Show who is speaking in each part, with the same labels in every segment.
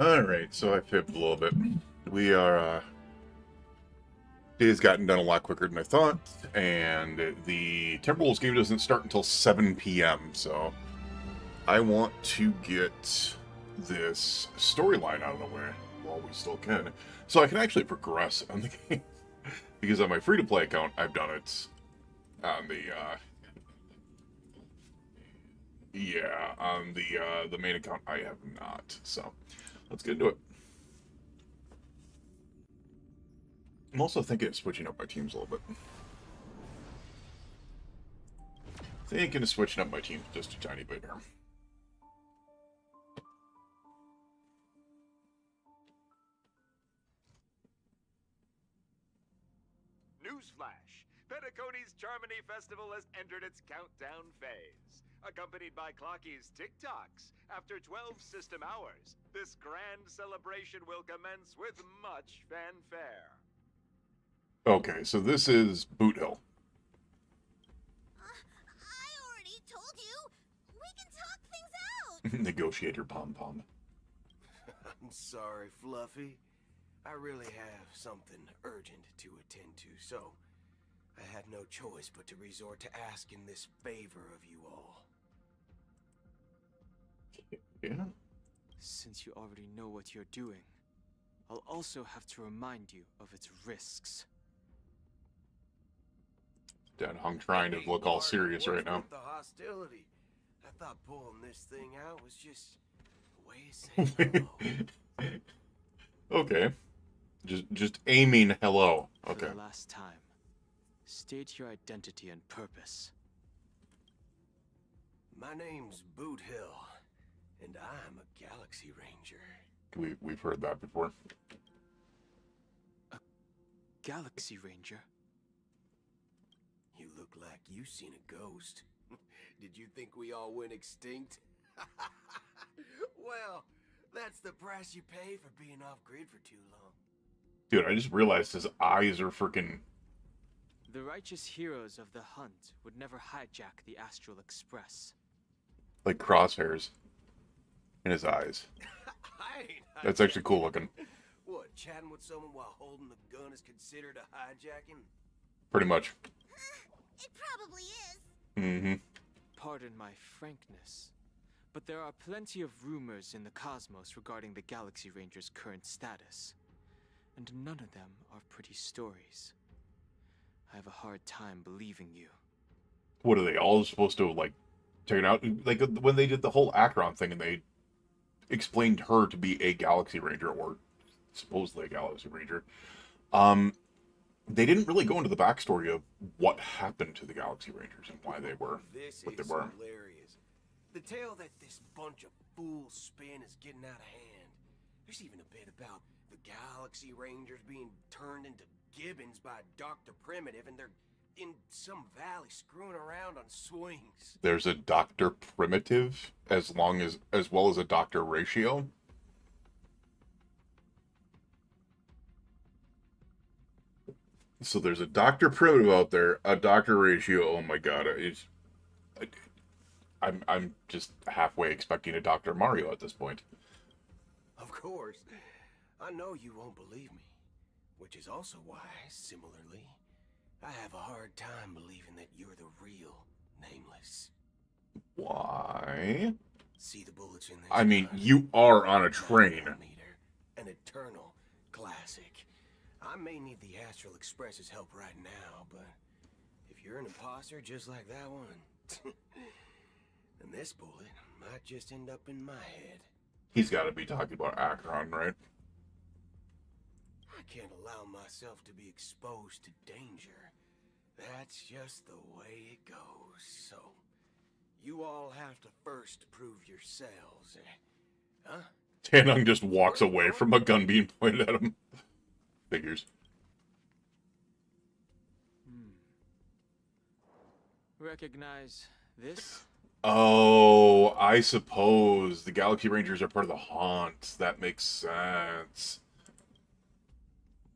Speaker 1: Alright, so I fibbed a little bit. We are, Day's gotten done a lot quicker than I thought, and the Timberwolves game doesn't start until 7 p.m., so I want to get this storyline out of the way while we still can, so I can actually progress on the game. Because on my free-to-play account, I've done it on the main account, I have not, so let's get into it. I'm also thinking of switching up my teams a little bit. Thinking of switching up my teams just a tiny bit here.
Speaker 2: Newsflash! Petaconi's Charmony Festival has entered its countdown phase. Accompanied by Clocky's TikToks, after 12 system hours, this grand celebration will commence with much fanfare.
Speaker 1: Okay, so this is Boot Hill.
Speaker 3: I already told you. We can talk things out.
Speaker 1: Negotiator pom-pom.
Speaker 4: I'm sorry, Fluffy. I really have something urgent to attend to, so I had no choice but to resort to asking this favor of you all.
Speaker 1: Yeah?
Speaker 5: Since you already know what you're doing, I'll also have to remind you of its risks.
Speaker 1: Dad Hung trying to look all serious right now.
Speaker 4: The hostility. I thought pulling this thing out was just a way of saying hello.
Speaker 1: Okay. Just aiming hello. Okay.
Speaker 5: For the last time, state your identity and purpose.
Speaker 4: My name's Boot Hill, and I'm a Galaxy Ranger.
Speaker 1: We've heard that before.
Speaker 5: A Galaxy Ranger?
Speaker 4: You look like you seen a ghost. Did you think we all went extinct? Well, that's the price you pay for being off-grid for too long.
Speaker 1: Dude, I just realized his eyes are freaking...
Speaker 5: The righteous heroes of the hunt would never hijack the Astral Express.
Speaker 1: like crosshairs in his eyes. That's actually cool looking.
Speaker 4: What, chatting with someone while holding the gun is considered a hijacking?
Speaker 1: Pretty much.
Speaker 3: It probably is.
Speaker 1: Mm-hmm.
Speaker 5: Pardon my frankness, but there are plenty of rumors in the cosmos regarding the Galaxy Ranger's current status, and none of them are pretty stories. I have a hard time believing you.
Speaker 1: What are they all supposed to, like, check it out? Like, when they did the whole Akron thing and they explained her to be a Galaxy Ranger, or supposedly a Galaxy Ranger, they didn't really go into the backstory of what happened to the Galaxy Rangers and why they were what they were.
Speaker 4: Hilarious. The tale that this bunch of fools spin is getting out of hand. There's even a bit about the Galaxy Rangers being turned into gibbons by Dr. Primitive, and they're in some valley screwing around on swings.
Speaker 1: There's a Dr. Primitive as well as a Dr. Ratio. So there's a Dr. Primitive out there, a Dr. Ratio. Oh my god, I'm just halfway expecting a Dr. Mario at this point.
Speaker 4: Of course. I know you won't believe me, which is also why, similarly, I have a hard time believing that you're the real Nameless.
Speaker 1: Why?
Speaker 4: See the bullets in this?
Speaker 1: I mean,
Speaker 4: gun?
Speaker 1: you are on a train.
Speaker 4: An eternal classic. I may need the Astral Express's help right now, but if you're an imposter just like that one, then this bullet might just end up in my head.
Speaker 1: He's got to be talking about Akron, right?
Speaker 4: I can't allow myself to be exposed to danger. That's just the way it goes. So, you all have to first prove yourselves, huh?
Speaker 1: Tanung just walks away from a gun being pointed at him. Figures.
Speaker 5: Recognize this?
Speaker 1: Oh, I suppose the Galaxy Rangers are part of the Haunt. That makes sense.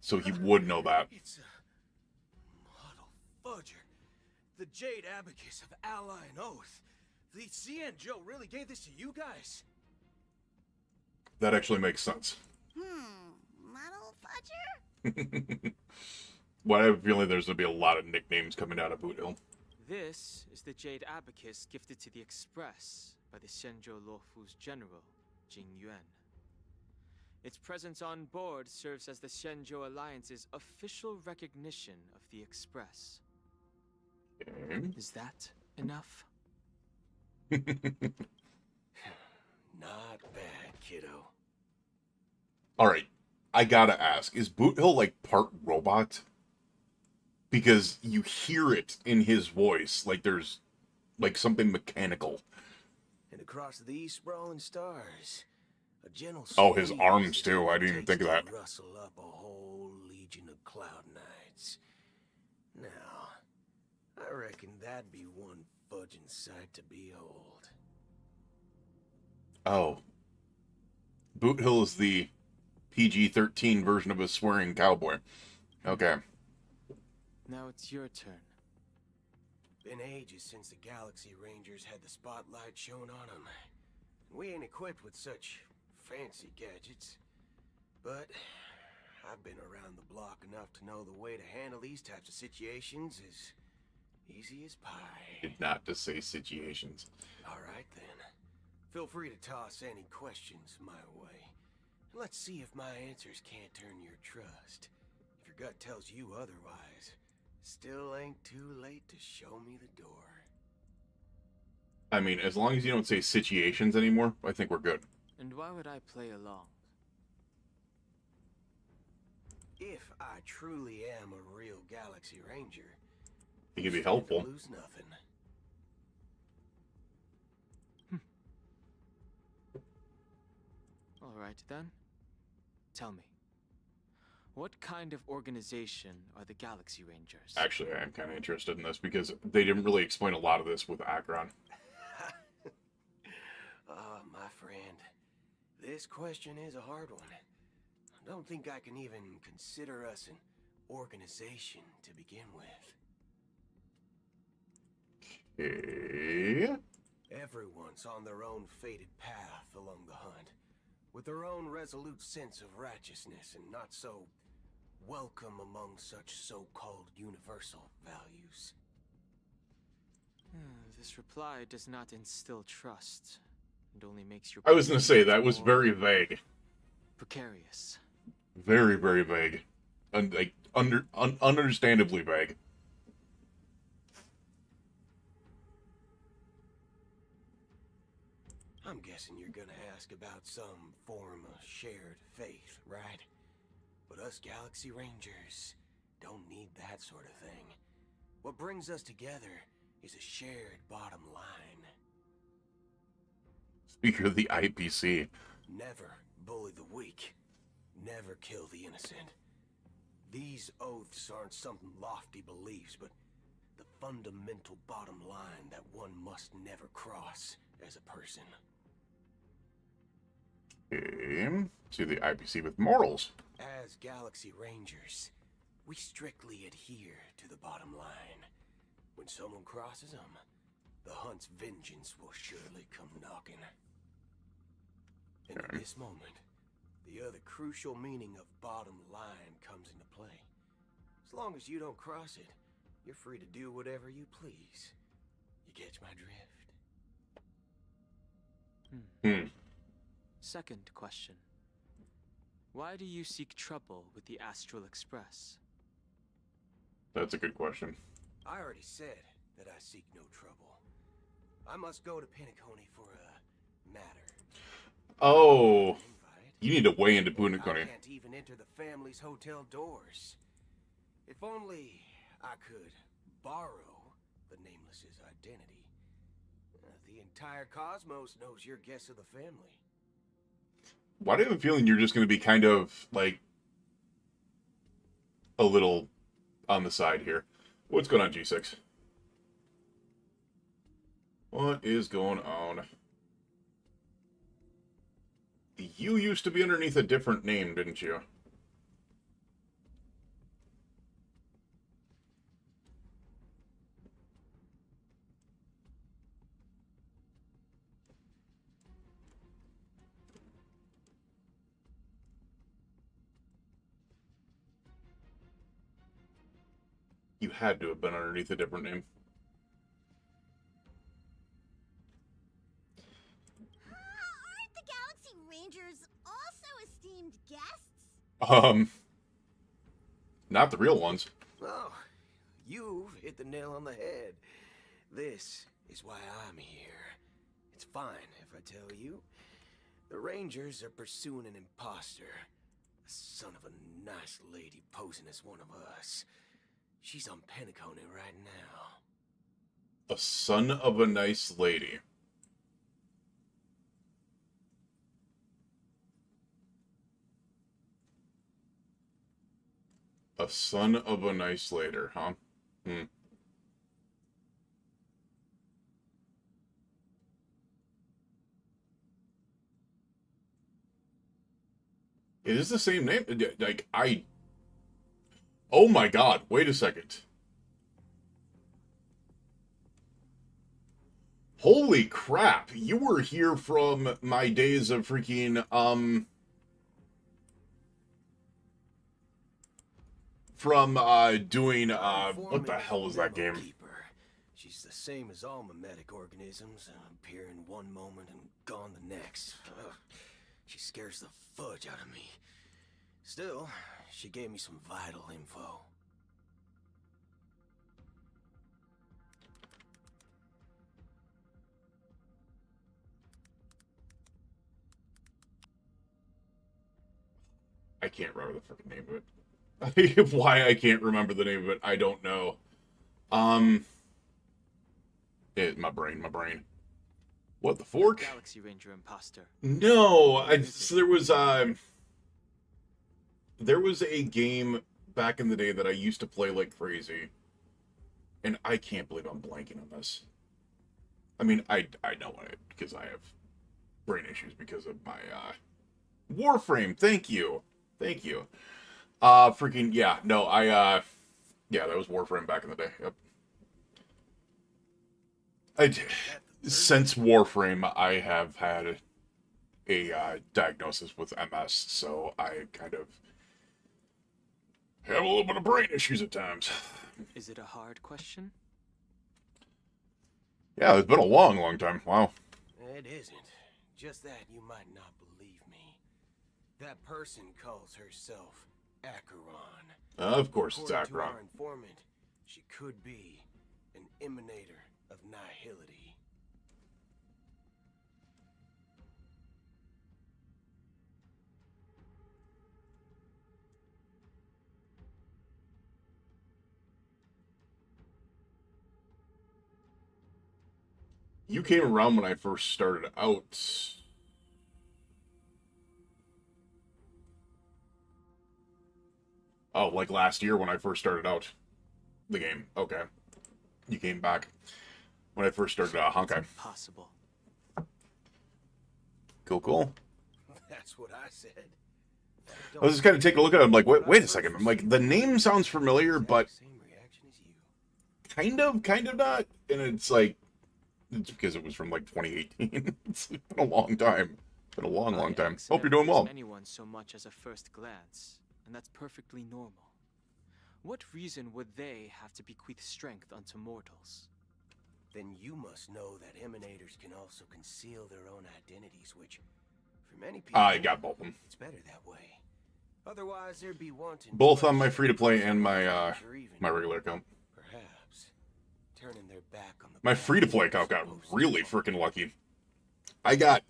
Speaker 1: So he would know that.
Speaker 4: It's a model fudger. The Jade Abacus of Ally and Oath. The CN Joe really gave this to you guys?
Speaker 1: That actually makes sense.
Speaker 3: Muddle Fudger?
Speaker 1: Well, I have a feeling there's going to be a lot of nicknames coming out of Boot Hill.
Speaker 5: This is the Jade Abacus gifted to the Express by the Shenzhou Luofu's general, Jing Yuan. Its presence on board serves as the Shenzhou Alliance's official recognition of the Express.
Speaker 1: Okay.
Speaker 5: Is that enough?
Speaker 4: Not bad, kiddo.
Speaker 1: All right, I gotta ask: is Boot Hill like part robot? Because you hear it in his voice, like there's like something mechanical.
Speaker 4: And across these sprawling stars, a gentle
Speaker 1: Oh, his
Speaker 4: squeeze
Speaker 1: arms
Speaker 4: is
Speaker 1: too.
Speaker 4: all
Speaker 1: I
Speaker 4: it
Speaker 1: didn't even
Speaker 4: takes
Speaker 1: think of
Speaker 4: to
Speaker 1: that.
Speaker 4: Rustle up a whole legion of Cloud Knights. Now, I reckon that'd be one fudging sight to behold.
Speaker 1: Oh, Boot Hill is the PG-13 version of a swearing cowboy. Okay.
Speaker 5: Now it's your turn.
Speaker 4: Been ages since the Galaxy Rangers had the spotlight shown on them. We ain't equipped with such fancy gadgets. But I've been around the block enough to know the way to handle these types of situations is easy as pie.
Speaker 1: Did not to say situations.
Speaker 4: All right then. Feel free to toss any questions my way. Let's see if my answers can't turn your trust. If your gut tells you otherwise, still ain't too late to show me the door.
Speaker 1: I mean, as long as you don't say situations anymore, I think we're good.
Speaker 5: And why would I play along?
Speaker 4: If I truly am a real Galaxy Ranger,
Speaker 1: It can be
Speaker 4: stand to
Speaker 1: helpful.
Speaker 4: lose nothing.
Speaker 5: All right then. Tell me, what kind of organization are the Galaxy Rangers?
Speaker 1: Actually, I am kind of interested in this because they didn't really explain a lot of this with Akron.
Speaker 4: My friend, this question is a hard one. I don't think I can even consider us an organization to begin with.
Speaker 1: Okay.
Speaker 4: Everyone's on their own fated path along the hunt, with their own resolute sense of righteousness and not so welcome among such so-called universal values.
Speaker 5: This reply does not instill trust. It only makes your
Speaker 1: I was going to say, that was
Speaker 5: more
Speaker 1: very vague.
Speaker 5: precarious.
Speaker 1: Very, very vague. Understandably vague.
Speaker 4: I'm guessing you're gonna ask about some form of shared faith, right? But us Galaxy Rangers don't need that sort of thing. What brings us together is a shared bottom line.
Speaker 1: Speaker of the IPC.
Speaker 4: Never bully the weak. Never kill the innocent. These oaths aren't some lofty beliefs, but the fundamental bottom line that one must never cross as a person.
Speaker 1: Okay. To the IPC with morals.
Speaker 4: As Galaxy Rangers, we strictly adhere to the bottom line. When someone crosses them, the hunt's vengeance will surely come knocking. And
Speaker 1: Okay.
Speaker 4: in this moment, the other crucial meaning of bottom line comes into play. As long as you don't cross it, you're free to do whatever you please. You catch my drift?
Speaker 5: Second question. Why do you seek trouble with the Astral Express?
Speaker 1: That's a good question.
Speaker 4: I already said that I seek no trouble. I must go to Penacony for a matter.
Speaker 1: Oh,
Speaker 4: Invite.
Speaker 1: you need to weigh into
Speaker 4: I
Speaker 1: Punakoni.
Speaker 4: can't even enter the family's hotel doors. If only I could borrow the Nameless's identity. The entire cosmos knows you're guests of the family.
Speaker 1: Why do I have a feeling you're just going to be kind of, like, a little on the side here? What's going on, G6? What is going on? You used to be underneath a different name, didn't you? had to have been underneath a different name.
Speaker 3: Aren't the Galaxy Rangers also esteemed guests?
Speaker 1: Not the real ones.
Speaker 4: Oh, you've hit the nail on the head. This is why I'm here. It's fine if I tell you. The Rangers are pursuing an imposter. A son of a nice lady posing as one of us. She's on Penacony right now.
Speaker 1: A son of a nice lady. A son of a nice lady, huh? Hmm. It is the same name. Like, oh my god, wait a second. Holy crap, you were here from my days of freaking, from, doing, what the hell was that game?
Speaker 4: She's the same as all mimetic organisms, appear in one moment and gone the next. Ugh. She scares the fudge out of me. Still, she gave me some vital info.
Speaker 1: I can't remember the freaking name of it. Why I can't remember the name of it, I don't know. My brain. What, the fork?
Speaker 5: Galaxy Ranger imposter.
Speaker 1: No, so there was a game back in the day that I used to play like crazy, and I can't believe I'm blanking on this. I mean, I know it because I have brain issues because of my Warframe. Thank you. Freaking yeah, no, yeah, that was Warframe back in the day. Yep. Since Warframe, I have had a diagnosis with MS, so I kind of have a little bit of brain issues at times.
Speaker 5: Is it a hard question?
Speaker 1: Yeah, it's been a long time. Wow.
Speaker 4: It isn't. Just that you might not believe me. That person calls herself Acheron.
Speaker 1: Of course it's
Speaker 4: According to
Speaker 1: Acheron.
Speaker 4: our informant, she could be an emanator of nihility.
Speaker 1: You came around when I first started out. Oh, like last year when I first started out the game. Okay. You came back when I first started Honkai.
Speaker 5: Possible.
Speaker 1: Cool.
Speaker 4: That's what I said.
Speaker 1: I was just kind of taking a look at it. I'm like, wait a second. I'm like, the name sounds familiar, but
Speaker 4: Same reaction as you.
Speaker 1: kind of not. And it's like, it's because it was from like 2018. It's been a long time. It's been a long time. Hope you're doing well.
Speaker 5: Anyone so much as a first glance, and that's perfectly normal. What reason would they have to bequeath strength unto mortals?
Speaker 4: Then you must know that emanators can also conceal their own identities, which, for many people,
Speaker 1: I got both of them.
Speaker 4: it's better that way. Otherwise, there'd be wanton.
Speaker 1: Both on my free-to-play and my
Speaker 4: or even,
Speaker 1: my regular account.
Speaker 4: perhaps turning their back on the
Speaker 1: My
Speaker 4: path
Speaker 1: free-to-play
Speaker 4: they're
Speaker 1: account got
Speaker 4: supposed to
Speaker 1: really
Speaker 4: follow.
Speaker 1: freaking lucky. I got,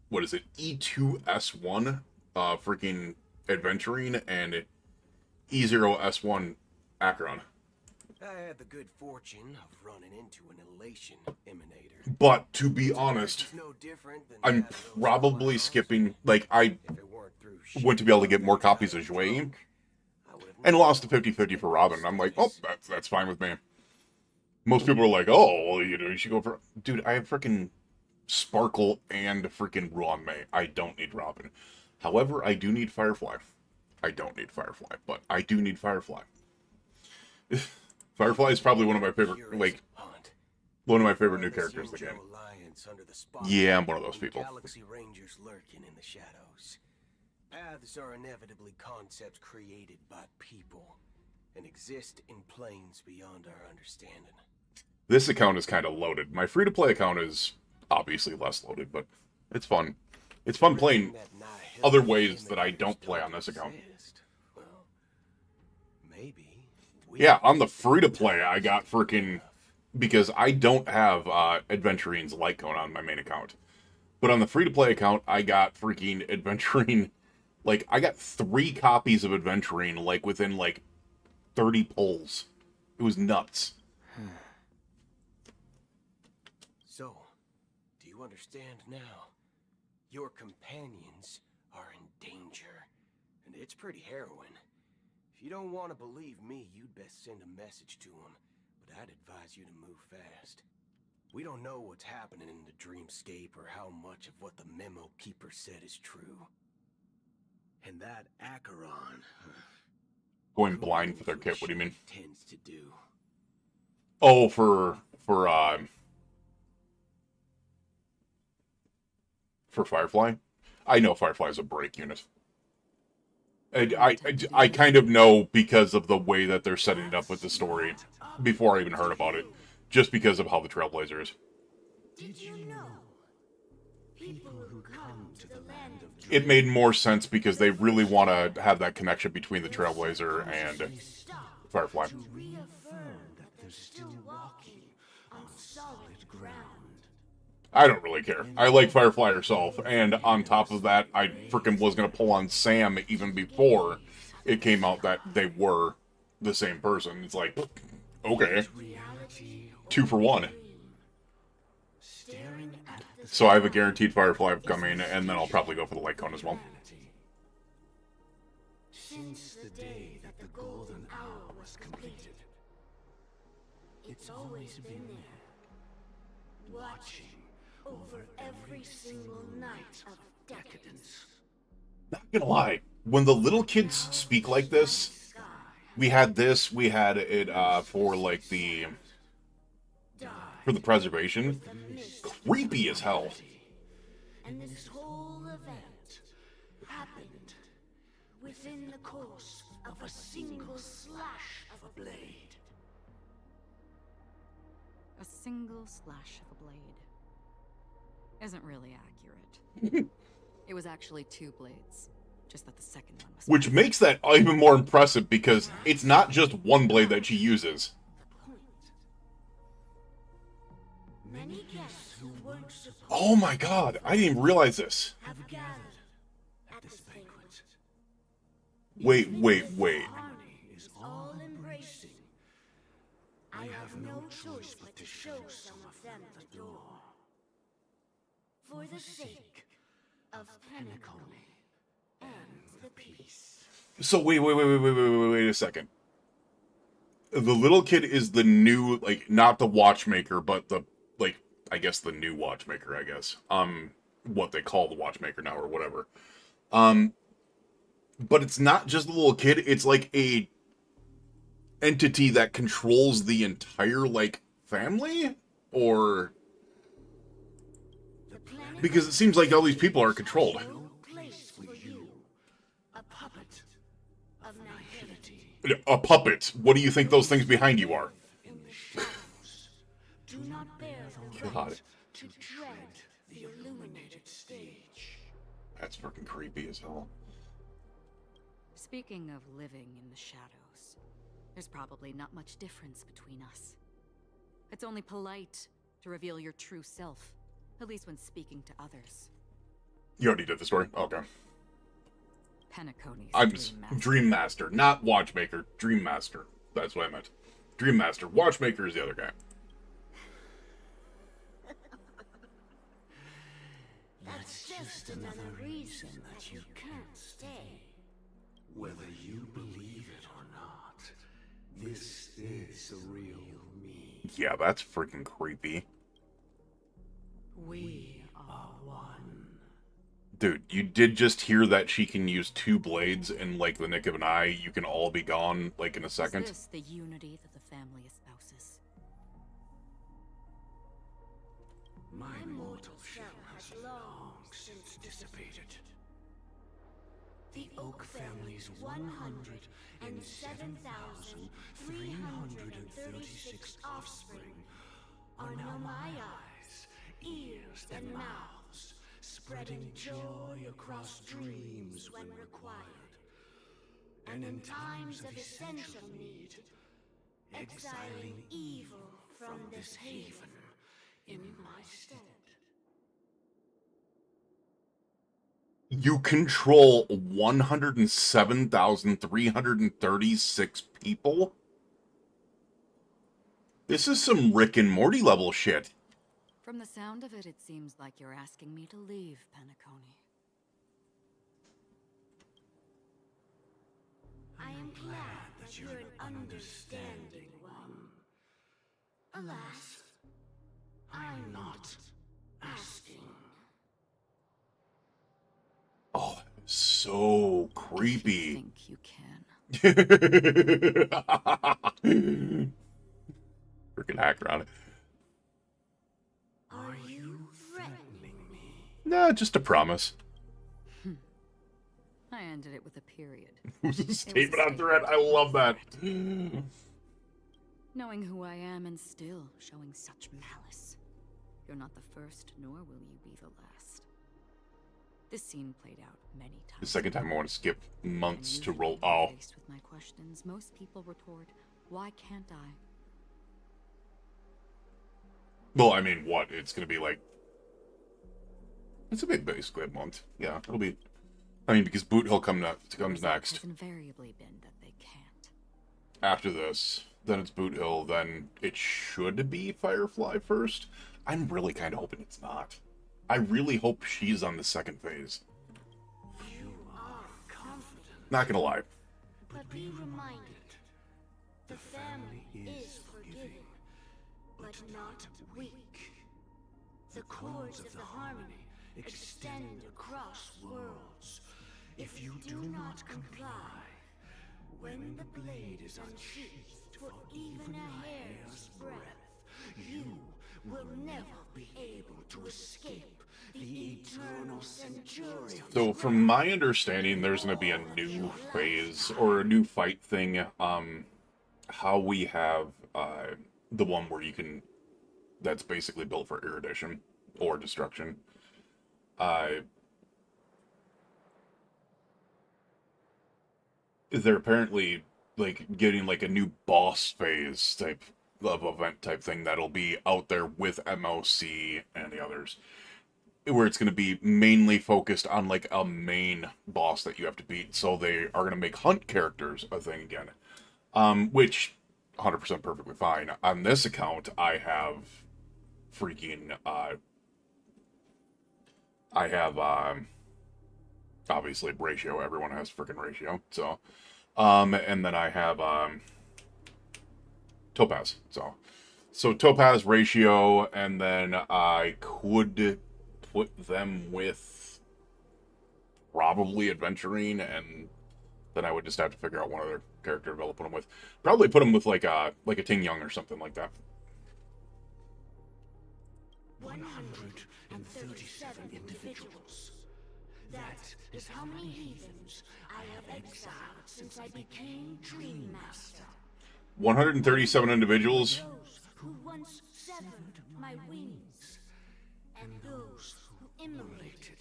Speaker 1: what is it, E2S1 freaking adventuring and E0S1 Acheron.
Speaker 4: I had the good fortune of running into an elation emanator.
Speaker 1: But to be honest,
Speaker 4: It's no different than
Speaker 1: I'm
Speaker 4: that of those
Speaker 1: probably
Speaker 4: clowns.
Speaker 1: skipping, like, I
Speaker 4: If it weren't through
Speaker 1: went to be able to get more copies of Jouet
Speaker 4: I would've
Speaker 1: and
Speaker 4: known
Speaker 1: lost to 50-50 for Robin. And I'm like, oh, that's fine with me. Most people are like, oh, well, you know, you should go for... Dude, I have freaking Sparkle and freaking Ruan Mei. I don't need Robin. However, I do need Firefly. I don't need Firefly, but I do need Firefly. Firefly is probably one of my favorite, like, one of my favorite new characters in the game. Yeah, I'm one of those people.
Speaker 4: Galaxy Rangers lurking in the shadows. Paths are inevitably concepts created by people, and exist in planes beyond our understanding.
Speaker 1: This account is kind of loaded. My free-to-play account is obviously less loaded, but it's fun. It's fun playing other ways that I don't play on this account.
Speaker 4: Well, maybe.
Speaker 1: Yeah, on the free-to-play, I got freaking... Because I don't have Adventurine's light cone on my main account. But on the free-to-play account, I got freaking Adventurine... Like, I got 3 copies of Adventurine, like, within, like, 30 pulls. It was nuts.
Speaker 4: So, do you understand now? Your companions are in danger, and it's pretty harrowing. If you don't want to believe me, you'd best send a message to them, but I'd advise you to move fast. We don't know what's happening in the dreamscape or how much of what the memo keeper said is true. And that Acheron...
Speaker 1: Going blind for their kit, what do you mean?
Speaker 4: Tends to do.
Speaker 1: Oh, for Firefly? I know Firefly's a break unit. I kind of know because of the way that they're setting it up with the story before I even heard about it. Just because of how the Trailblazer is.
Speaker 3: Did you know? People who come to the land of
Speaker 1: It made more sense because they really want to have that connection between the Trailblazer and Firefly.
Speaker 3: to reaffirm that they're still walking on solid ground.
Speaker 1: I don't really care. I like Firefly herself, and on top of that, I freaking was going to pull on Sam even before it came out that they were the same person. It's like, okay. 2 for 1. So I have a guaranteed Firefly coming, and then I'll probably go for the light cone as well.
Speaker 6: Since the day that the golden hour was completed, it's always been there, watching over every single night of decadence.
Speaker 1: Not gonna lie, when the little kids speak like this, we had it for like for the preservation. Creepy as hell.
Speaker 6: And this whole event happened within the course of a single slash of a blade.
Speaker 7: A single slash of a blade isn't really accurate. It was actually 2 blades, just that the second one was...
Speaker 1: Which makes that even more impressive because it's not just one blade that she uses.
Speaker 6: Many guests who weren't supposed
Speaker 1: Oh my god, I didn't even realize this.
Speaker 6: have gathered at this banquet.
Speaker 1: Wait.
Speaker 6: Harmony is all embracing. I have no choice but to show some of them the door. For the sake of Penacony and the peace.
Speaker 1: So wait a second. The little kid is the new, like, not the watchmaker, but the, like, I guess the new watchmaker, I guess. What they call the watchmaker now or whatever. But it's not just the little kid, it's like a entity that controls the entire, like, family? Or... Because it seems like all these people are controlled.
Speaker 6: No place for you, a puppet of nihility.
Speaker 1: A puppet. What do you think those things behind you are?
Speaker 6: In the shadows, do not bear the
Speaker 1: God.
Speaker 6: right to tread the illuminated stage.
Speaker 1: That's freaking creepy as hell.
Speaker 7: Speaking of living in the shadows, there's probably not much difference between us. It's only polite to reveal your true self, at least when speaking to others.
Speaker 1: You already did the story? Okay.
Speaker 7: Penacony's
Speaker 1: I'm
Speaker 7: Dream
Speaker 1: Dream Master,
Speaker 7: Master.
Speaker 1: not Watchmaker. Dream Master. That's what I meant. Dream Master. Watchmaker is the other guy.
Speaker 6: That's just another reason that you can't stay. Whether you believe it or not, this is the real me.
Speaker 1: Yeah, that's freaking creepy.
Speaker 6: We are one.
Speaker 1: Dude, you did just hear that she can use 2 blades in, like, the nick of an eye. You can all be gone, like, in a second.
Speaker 7: Is this the unity that the family espouses?
Speaker 6: My mortal shell has long since dissipated. The Oak family's and 7,336 offspring are now my eyes, ears, and mouths, spreading joy across dreams when required. And in times of essential need, exiling evil from this haven in my stead.
Speaker 1: You control 107,336 people? This is some Rick and Morty level shit.
Speaker 7: From the sound of it, it seems like you're asking me to leave, Penacony.
Speaker 6: I am glad that you're an understanding one. Alas, I'm not asking.
Speaker 1: Oh, so
Speaker 7: You
Speaker 1: creepy.
Speaker 7: think you can.
Speaker 1: Freaking hacker on it.
Speaker 6: Are you threatening me?
Speaker 1: Nah, just a promise.
Speaker 7: I ended it with a period.
Speaker 1: It was a statement on thread. I love that.
Speaker 7: Knowing who I am and still showing such malice. You're not the first, nor will you be the last. This scene played out many times.
Speaker 1: The second time I want to skip months to roll.
Speaker 7: When
Speaker 1: Oh,
Speaker 7: faced with my questions, most people retort, "Why can't I?"
Speaker 1: well, I mean, what? It's gonna be like. It's a bit basically a month. Yeah, it'll be. I mean, because Boot Hill comes next.
Speaker 7: Has invariably been that they can't.
Speaker 1: After this, then it's Boot Hill, then it should be Firefly first. I'm really kind of hoping it's not. I really hope she's on the second phase.
Speaker 6: You are confident,
Speaker 1: Not gonna lie.
Speaker 6: but be reminded, the family is forgiving, but not weak. The cords of the harmony extend across worlds. If you do not comply, when the blade is unsheathed for even a hair's breadth, you will never be able to escape the eternal centurion.
Speaker 1: So, from my understanding, there's gonna be a new phase or a new fight thing. How we have the one where you can. That's basically built for erudition or destruction. They're apparently like getting like a new boss phase type of event type thing that'll be out there with MOC and the others, where it's going to be mainly focused on like a main boss that you have to beat. So they are going to make hunt characters a thing again, which 100% perfectly fine. On this account, I have freaking obviously ratio. Everyone has freaking ratio. So, and then I have Topaz. So Topaz, ratio, and then I could put them with probably adventuring, and then I would just have to figure out one other character to put them with. Probably put them with like a Ting Young or something like that.
Speaker 6: 137 individuals. That is how many heathens I have exiled since I became Dream Master.
Speaker 1: 137 individuals.
Speaker 6: Those who once severed my wings, and those who immolated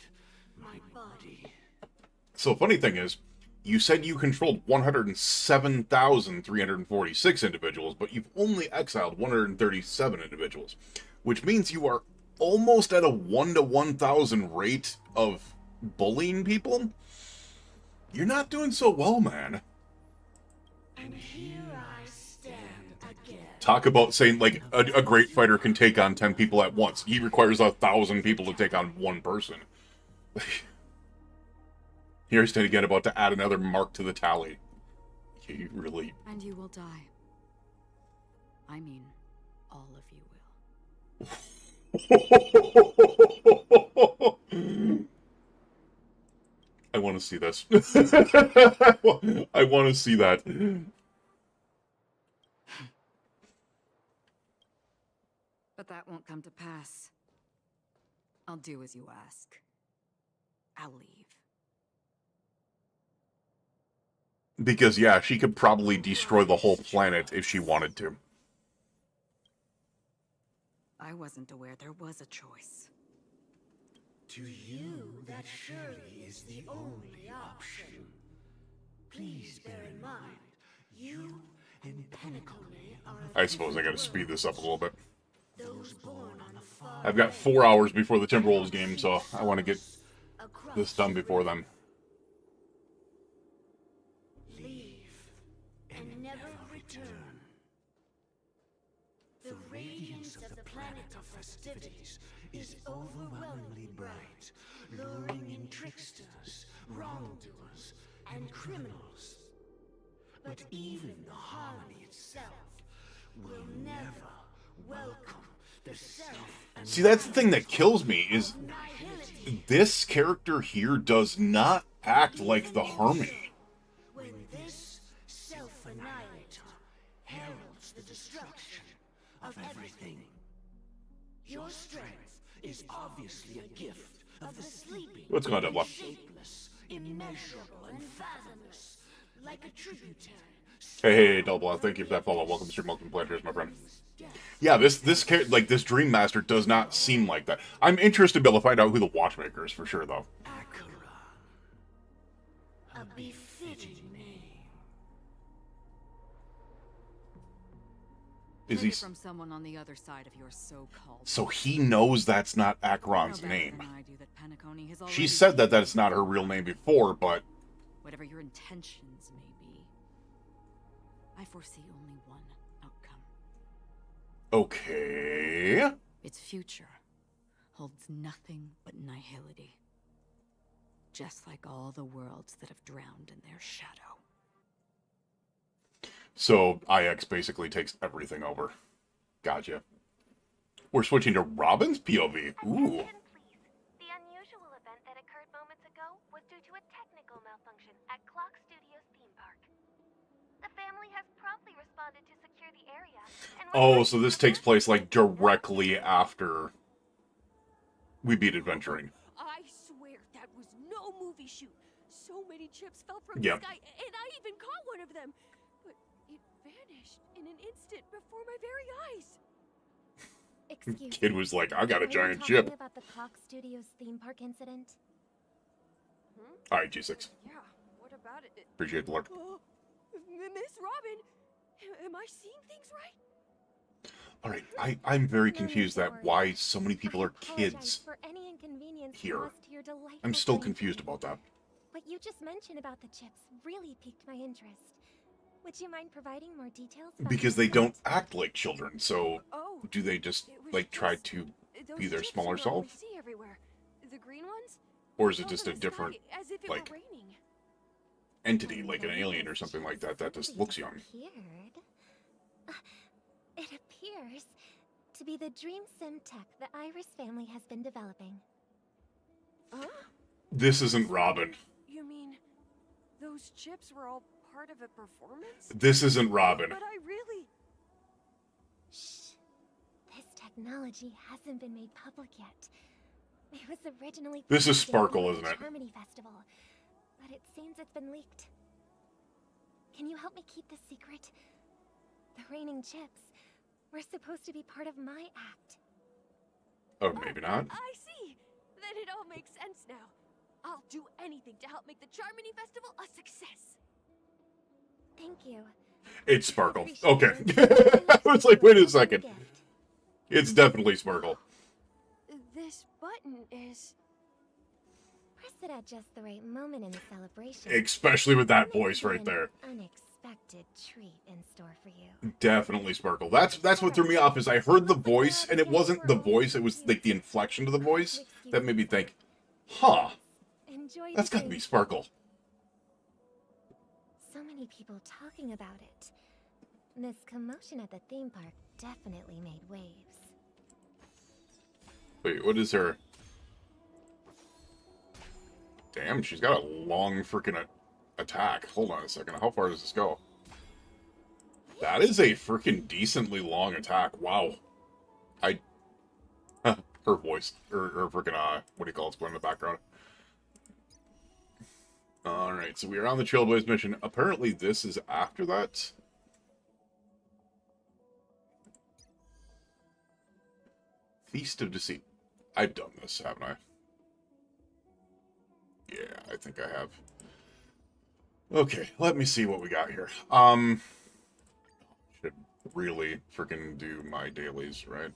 Speaker 6: my body.
Speaker 1: So funny thing is, you said you controlled 107,346 individuals, but you've only exiled 137 individuals, which means you are almost at a 1 to 1,000 rate of bullying people. You're not doing so well, man.
Speaker 6: And here I stand again.
Speaker 1: Talk about saying, like, a great fighter can take on 10 people at once. He requires 1,000 people to take on one person. Here's Ted again about to add another mark to the tally. You really...
Speaker 7: And you will die. I mean, all of you will.
Speaker 1: I want to see this. I want to see that.
Speaker 7: But that won't come to pass. I'll do as you ask. I'll leave.
Speaker 1: Because, yeah, she could probably destroy the whole planet if she wanted to.
Speaker 7: I wasn't aware there was a choice.
Speaker 6: To you, that surely is the only option. Please bear in mind, you and Penacony are
Speaker 1: I suppose I gotta speed this up a little bit.
Speaker 6: those born on the far
Speaker 1: I've got 4 hours before the Timberwolves game, so I want to get this done before then.
Speaker 6: leave and never return. The radiance of the planet of festivities is overwhelmingly bright, luring in tricksters, wrongdoers, and criminals. But even the harmony itself will never welcome the self and
Speaker 1: See, that's the thing that kills me, is
Speaker 6: annihility.
Speaker 1: this character here does not act like the Harmony.
Speaker 6: When this self-annihilator heralds the destruction of everything, your strength is obviously a gift of the sleeping.
Speaker 1: What's going on, Dubla?
Speaker 6: Shapeless, immeasurable, and fathomless, like a tributary.
Speaker 1: Hey, Double, thank you for that follow. Welcome to Stream Welcome Players, my friend. Yeah, this Dream Master does not seem like that. I'm interested to be able to find out who the Watchmaker is for sure, though.
Speaker 6: Acheron, a befitting name.
Speaker 1: Is
Speaker 7: Maybe
Speaker 1: he?
Speaker 7: from someone on the other side of your so-called...
Speaker 1: So he knows that's not
Speaker 7: You know
Speaker 1: Acheron's
Speaker 7: better
Speaker 1: name.
Speaker 7: than I do that Penacony has
Speaker 1: She
Speaker 7: already
Speaker 1: said that
Speaker 7: taken
Speaker 1: that's not her real name before, but
Speaker 7: Whatever your intentions may be, I foresee only one outcome.
Speaker 1: okay.
Speaker 7: Its future holds nothing but nihility. Just like all the worlds that have drowned in their shadow.
Speaker 1: So IX basically takes everything over. Gotcha. We're switching to Robin's POV. Ooh.
Speaker 3: Attention, please. The unusual event that occurred moments ago was due to a technical malfunction at Clock Studios theme park. The family has promptly responded to secure the area. And
Speaker 1: Oh, so this takes place like directly after we beat Adventuring.
Speaker 8: I swear that was no movie shoot. So many chips fell from
Speaker 1: Yep.
Speaker 8: the sky, and I even caught one of them. But it vanished in an instant before my very eyes.
Speaker 3: Excuse
Speaker 1: Kid was like, I got a
Speaker 3: Are you
Speaker 1: giant
Speaker 3: talking
Speaker 1: chip.
Speaker 3: about the Clock Studios theme park incident?
Speaker 1: Alright, G6.
Speaker 8: Yeah, what about it?
Speaker 1: Appreciate the look.
Speaker 8: Oh, Miss Robin, am I seeing things right?
Speaker 1: Alright, I'm very
Speaker 3: No,
Speaker 1: confused
Speaker 3: don't
Speaker 1: that
Speaker 3: worry.
Speaker 1: why so many people
Speaker 3: I
Speaker 1: are
Speaker 3: apologize
Speaker 1: kids
Speaker 3: for any inconvenience
Speaker 1: here.
Speaker 3: caused to your delightful
Speaker 1: I'm still
Speaker 3: playtime.
Speaker 1: confused about that.
Speaker 3: What you just mentioned about the chips really piqued my interest. Would you mind providing more details? About
Speaker 1: Because
Speaker 3: the
Speaker 1: they don't
Speaker 3: incident?
Speaker 1: act like children, so
Speaker 8: Oh,
Speaker 1: do they just,
Speaker 8: it was
Speaker 1: like, try
Speaker 8: just-
Speaker 1: to
Speaker 8: those
Speaker 1: be their
Speaker 8: chips
Speaker 1: smaller
Speaker 8: you normally
Speaker 1: self?
Speaker 8: see everywhere. The green ones?
Speaker 1: Or is it
Speaker 8: Fell
Speaker 1: just
Speaker 8: from
Speaker 1: a
Speaker 8: the
Speaker 1: different
Speaker 8: sky as if it
Speaker 1: like-
Speaker 8: were raining.
Speaker 1: entity, like an alien or something like that, that just looks young?
Speaker 3: It appears to be the Dream Sim tech the Iris family has been developing.
Speaker 8: Huh?
Speaker 1: This isn't Robin.
Speaker 8: You mean those chips were all part of a performance?
Speaker 1: This isn't Robin.
Speaker 8: But I really...
Speaker 3: Shh. This technology hasn't been made public yet. It was originally
Speaker 1: This is
Speaker 3: planned to
Speaker 1: Sparkle,
Speaker 3: be
Speaker 1: isn't
Speaker 3: at
Speaker 1: it?
Speaker 3: the Harmony Festival, but it seems it's been leaked. Can you help me keep this secret? The raining chips were supposed to be part of my act.
Speaker 1: Oh, maybe not.
Speaker 8: I see. Then it all makes sense now. I'll do anything to help make the Charmony Festival a success.
Speaker 3: Thank you.
Speaker 1: It's Sparkle.
Speaker 3: Appreciate
Speaker 1: Okay.
Speaker 3: your
Speaker 1: I was like, wait a second.
Speaker 3: gift.
Speaker 1: It's definitely Sparkle.
Speaker 8: This button is...
Speaker 3: Press it at just the right moment in the celebration.
Speaker 1: Especially with that
Speaker 3: Maybe
Speaker 1: voice right
Speaker 3: an
Speaker 1: there.
Speaker 3: Unexpected treat in store for you.
Speaker 1: Definitely Sparkle. That's what threw me off, is I heard the voice, and it wasn't the voice, it was like the inflection of the voice that made me think, huh,
Speaker 3: Enjoy
Speaker 1: that's
Speaker 3: the
Speaker 1: gotta be
Speaker 3: drink.
Speaker 1: Sparkle.
Speaker 3: So many people talking about it. This commotion at the theme park definitely made waves.
Speaker 1: Wait, what is her? Damn, she's got a long freaking attack. Hold on a second. How far does this go? That is a freaking decently long attack. Wow. Her voice. Her freaking, what do you call it? Going in the background. Alright, so we are on the Trailblaze mission. Apparently this is after that. Feast of Deceit. I've done this, haven't I? Yeah, I think I have. Okay, let me see what we got here. Should really freaking do my dailies, right?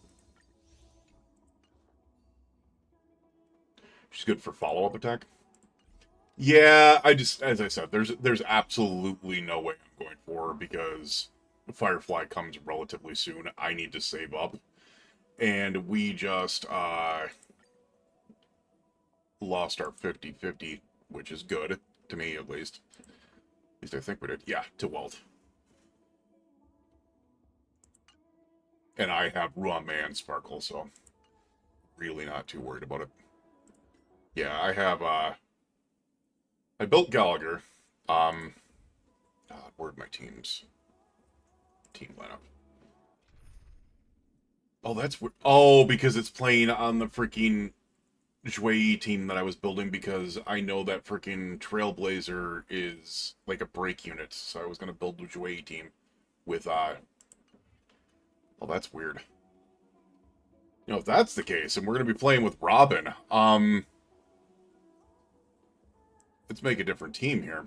Speaker 1: She's good for follow-up attack. Yeah, as I said, there's absolutely no way I'm going for her because Firefly comes relatively soon. I need to save up. And we just lost our 50-50, which is good, to me at least. At least I think we did. Yeah, to Welt. And I have Ruan and Sparkle, so really not too worried about it. Yeah, I have, I built Gallagher. God, where'd my team lineup? Oh, that's weird. Oh, because it's playing on the freaking Zhuai team that I was building because I know that freaking Trailblazer is like a break unit, so I was gonna build the Zhuai team with, well, that's weird. You know, if that's the case, and we're gonna be playing with Robin, let's make a different team here.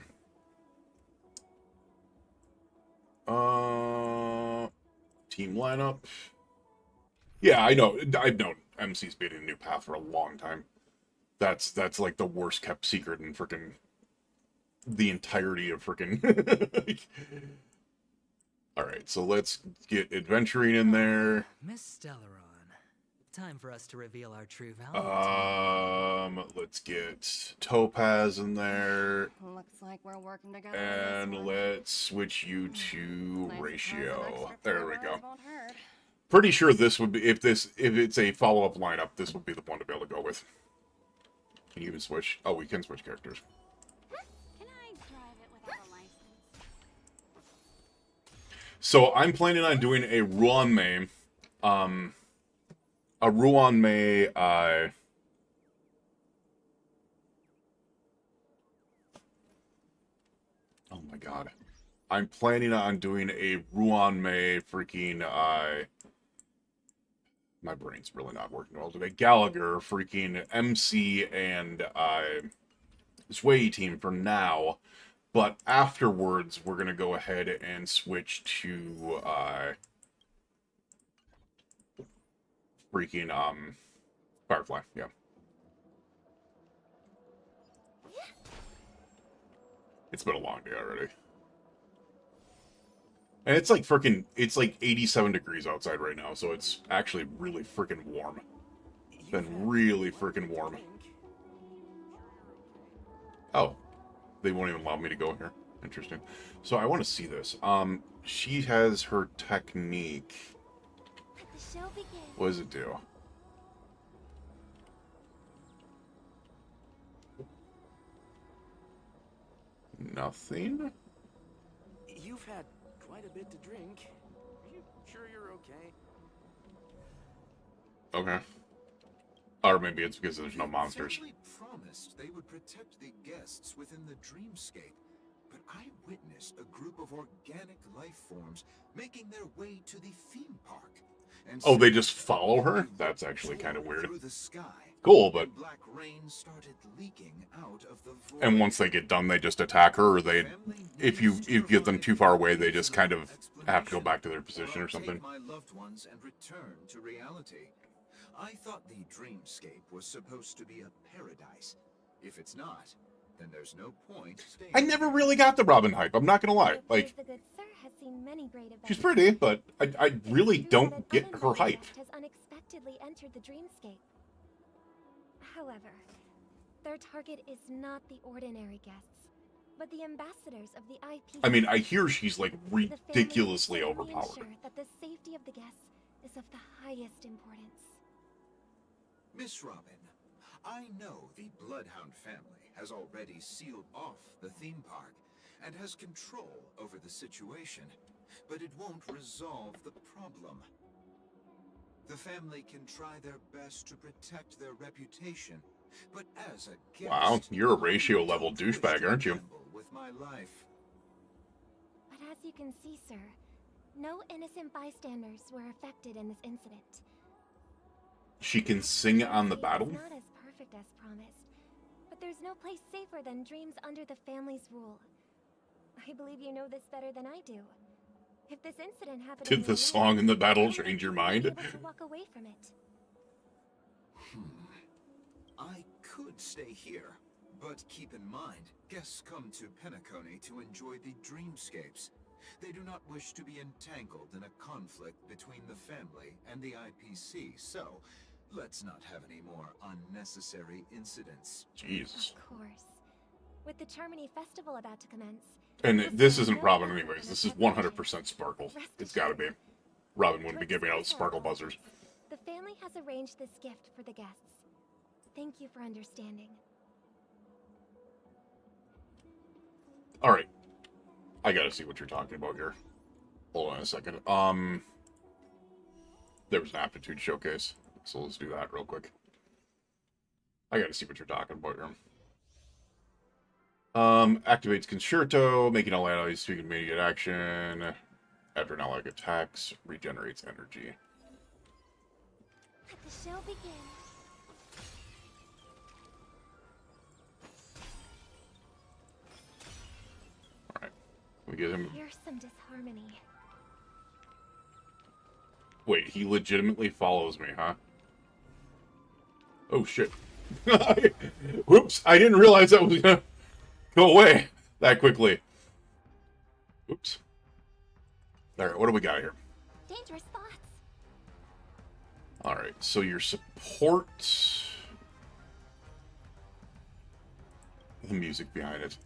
Speaker 1: Team lineup. Yeah, I know. I've known MC's been in a new path for a long time. That's like the worst kept secret in freaking the entirety of freaking. Alright, so let's get adventuring in there.
Speaker 9: Miss Stellaron, time for us to reveal our true value.
Speaker 1: Let's get Topaz in there.
Speaker 3: Looks like we're working together.
Speaker 1: And let's switch you to Ratio. There we go.
Speaker 3: Won't hurt.
Speaker 1: Pretty sure this would be, if it's a follow-up lineup, this would be the one to be able to go with. Can you even switch? Oh, we can switch characters.
Speaker 3: Can I drive it without a license?
Speaker 1: So I'm planning on doing a Ruan Mei, oh my god. I'm planning on doing a Ruan Mei freaking, my brain's really not working well today. Gallagher, freaking MC, and Zhuai team for now. But afterwards, we're going to go ahead and switch to freaking Firefly, yeah. It's been a long day already. And it's like freaking, it's like 87 degrees outside right now, so it's actually really freaking warm. It's been really freaking warm. Oh, they won't even allow me to go here. Interesting. So I want to see this. She has her technique.
Speaker 3: Let the show begin.
Speaker 1: What does it do? Nothing?
Speaker 4: You've had quite a bit to drink. Are you sure you're okay?
Speaker 1: Okay. Or maybe it's because there's no monsters.
Speaker 10: They promised they would protect the guests within the dreamscape, but I witnessed a group of organic life forms making their way to the theme park. And
Speaker 1: Oh, they just follow her? That's actually kind of weird.
Speaker 10: through the sky,
Speaker 1: Cool, but...
Speaker 10: black rain started leaking out of the void.
Speaker 1: And once they get done, they just attack her, or they... If you get them too far away, they just kind of have to go back to their position or something.
Speaker 10: Take my loved ones and return to reality. I thought the dreamscape was supposed to be a paradise. If it's not, then there's no point staying.
Speaker 1: I never really got the Robin hype, I'm not gonna lie.
Speaker 3: It
Speaker 1: Like,
Speaker 3: appears the good sir has seen many great events.
Speaker 1: she's pretty, but I really
Speaker 3: True that
Speaker 1: don't
Speaker 3: an
Speaker 1: get her
Speaker 3: uninvited
Speaker 1: hype.
Speaker 3: guest has unexpectedly entered the dreamscape. However, their target is not the ordinary guests, but the ambassadors of the IP.
Speaker 1: I mean, I hear she's, like,
Speaker 3: The family
Speaker 1: ridiculously
Speaker 3: will certainly
Speaker 1: overpowered.
Speaker 3: ensure that the safety of the guests is of the highest importance.
Speaker 10: Miss Robin, I know the Bloodhound family has already sealed off the theme park and has control over the situation, but it won't resolve the problem. The family can try their best to protect their reputation, but as a guest,
Speaker 1: Wow, you're a
Speaker 10: I
Speaker 1: ratio level
Speaker 10: don't wish
Speaker 1: douchebag,
Speaker 10: to
Speaker 1: aren't you?
Speaker 10: gamble with my life.
Speaker 3: But as you can see, sir, no innocent bystanders were affected in this incident.
Speaker 1: She can sing on the
Speaker 3: It's
Speaker 1: battle?
Speaker 3: not as perfect as promised, but there's no place safer than dreams under the family's rule. I believe you know this better than I do. If this incident happened in
Speaker 1: Did
Speaker 3: your
Speaker 1: the song in the battle change your
Speaker 3: Be
Speaker 1: mind?
Speaker 3: able to walk away from it.
Speaker 10: I could stay here, but keep in mind, guests come to Penacony to enjoy the dreamscapes. They do not wish to be entangled in a conflict between the family and the IPC, so let's not have any more unnecessary incidents.
Speaker 1: Jesus.
Speaker 3: Of course. With the Charmony Festival about to commence.
Speaker 1: And this
Speaker 3: will
Speaker 1: isn't
Speaker 3: no
Speaker 1: Robin
Speaker 3: longer
Speaker 1: anyways.
Speaker 3: be
Speaker 1: This is
Speaker 3: a
Speaker 1: 100% Sparkle.
Speaker 3: Rest
Speaker 1: It's gotta be.
Speaker 3: assured.
Speaker 1: Robin wouldn't be
Speaker 3: To
Speaker 1: giving out
Speaker 3: express our
Speaker 1: sparkle buzzers.
Speaker 3: thanks, the family has arranged this gift for the guests. Thank you for understanding.
Speaker 1: Alright. I gotta see what you're talking about here. Hold on a second. There was an aptitude showcase. So let's do that real quick. I gotta see what you're talking about here. Activates Concerto, making all allies speak immediate action. After an ally attacks, regenerates energy.
Speaker 3: Let the show begin.
Speaker 1: Alright. We get him.
Speaker 3: Here's some disharmony.
Speaker 1: Wait, he legitimately follows me, huh? Oh shit. Whoops, I didn't realize that was gonna go away that quickly. Oops. Alright, what do we got here?
Speaker 3: Dangerous thoughts.
Speaker 1: Alright, so your support... The music behind it.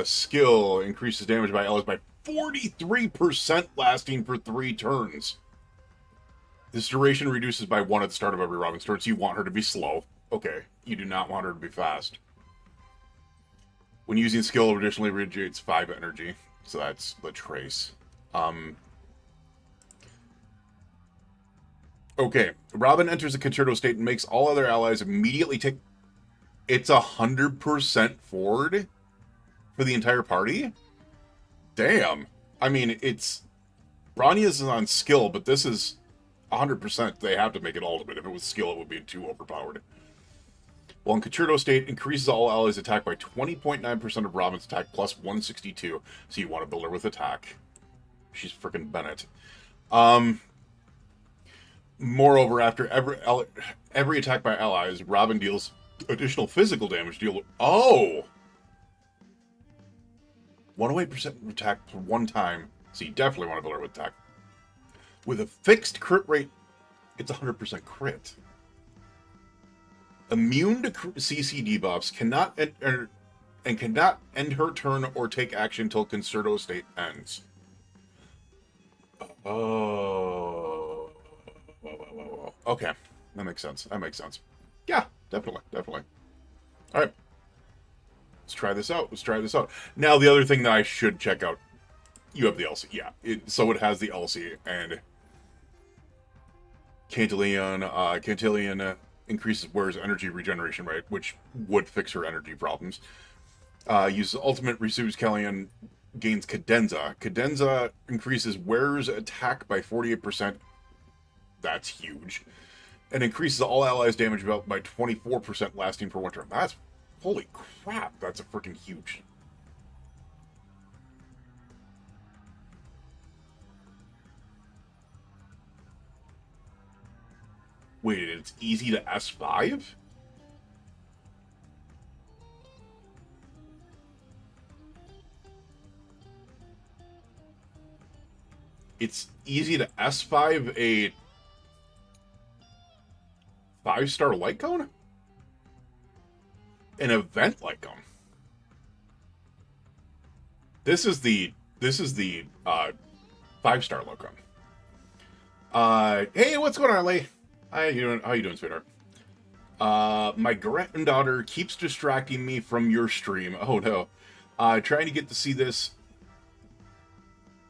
Speaker 1: Skill increases damage by allies by 43%, lasting for 3 turns. This duration reduces by 1 at the start of every Robin's turn, so you want her to be slow. Okay, you do not want her to be fast. When using skill, it additionally regenerates 5 energy. So that's the trace. Okay, Robin enters the Concerto state and makes all other allies immediately take... It's 100% forward for the entire party? Damn. I mean, it's... Brania's is on skill, but this is 100%. They have to make it ultimate. If it was skill, it would be too overpowered. While in Concerto state, increases all allies' attack by 20.9% of Robin's attack plus 162. So you want to build her with attack. She's freaking Bennett. Moreover, after every attack by allies, Robin deals additional physical damage. Oh! 108% attack for 1 time. So you definitely want to build her with attack. With a fixed crit rate, it's 100% crit. Immune to CC debuffs, cannot end her turn or take action until Concerto state ends. Oh. Okay. That makes sense. That makes sense. Yeah, definitely. Definitely. Alright. Let's try this out. Let's try this out. Now, the other thing that I should check out. You have the LC. Yeah. So it has the LC. And Cantillon increases Ware's energy regeneration rate, which would fix her energy problems. Uses ultimate, receives Kellyan, gains Cadenza. Cadenza increases Ware's attack by 48%. That's huge. And increases all allies' damage by 24%, lasting for 1 turn. That's... Holy crap, that's a freaking huge... Wait, it's easy to S5? It's easy to S5 a 5-star light cone? An event light cone. This is the 5-star light cone. Hey, what's going on, Lee? How you doing, sweetheart? My granddaughter keeps distracting me from your stream. Oh no. Trying to get to see this.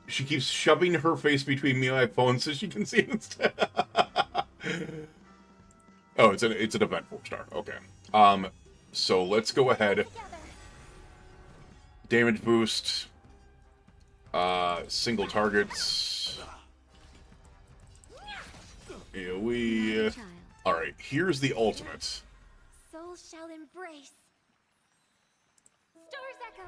Speaker 1: She keeps shoving her face between me and my phone so she can see it instead. Oh, it's an event 4-star. Okay. So let's go ahead. Damage boost. Single targets. AoE. Alright, here's the ultimate.
Speaker 8: Soul shall embrace. Stars echo.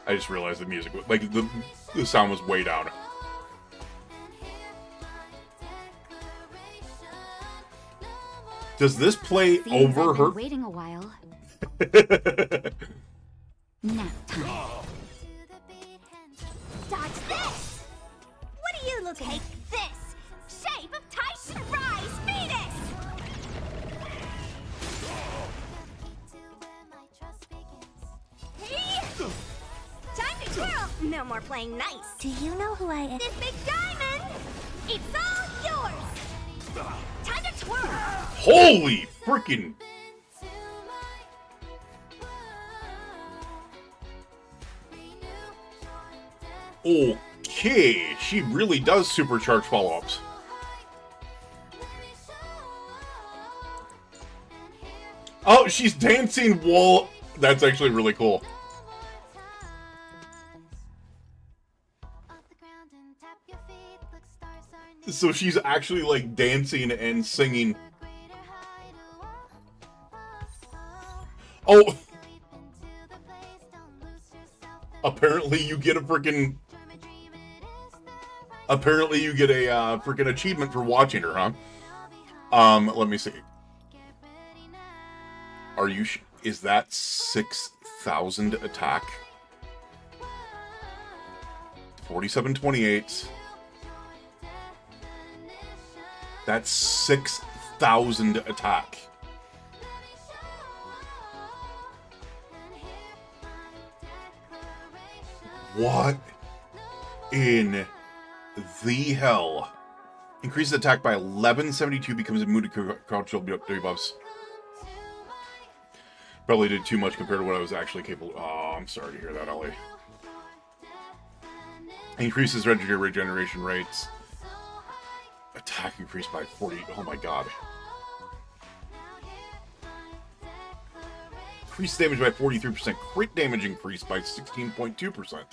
Speaker 1: I just realized the music, like, the sound was way down. Does this play over her?
Speaker 3: Waiting a while. Nap time.
Speaker 8: Dodge this! What do you look like? Take this! Shape of Tyson Rise Venus! Hey! Time to twirl! No more playing nice.
Speaker 3: Do you know who I am?
Speaker 8: This big diamond! It's all yours! Time to twirl!
Speaker 1: Holy freaking! Okay, she really does supercharge follow-ups. Oh, she's dancing while... That's actually really cool. So she's actually, like, dancing and singing. Oh! Apparently you get a freaking... Apparently you get a freaking achievement for watching her, huh? Let me see. Are you... Is that 6,000 attack? 4728. That's 6,000 attack. What in the hell? Increases attack by 1172, becomes immune to crouch debuffs. Probably did too much compared to what I was actually capable of. Oh, I'm sorry to hear that, Ellie. Increases regeneration rates. Attack increased by 40. Oh my god. Increased damage by 43%. Crit damage increased by 16.2%.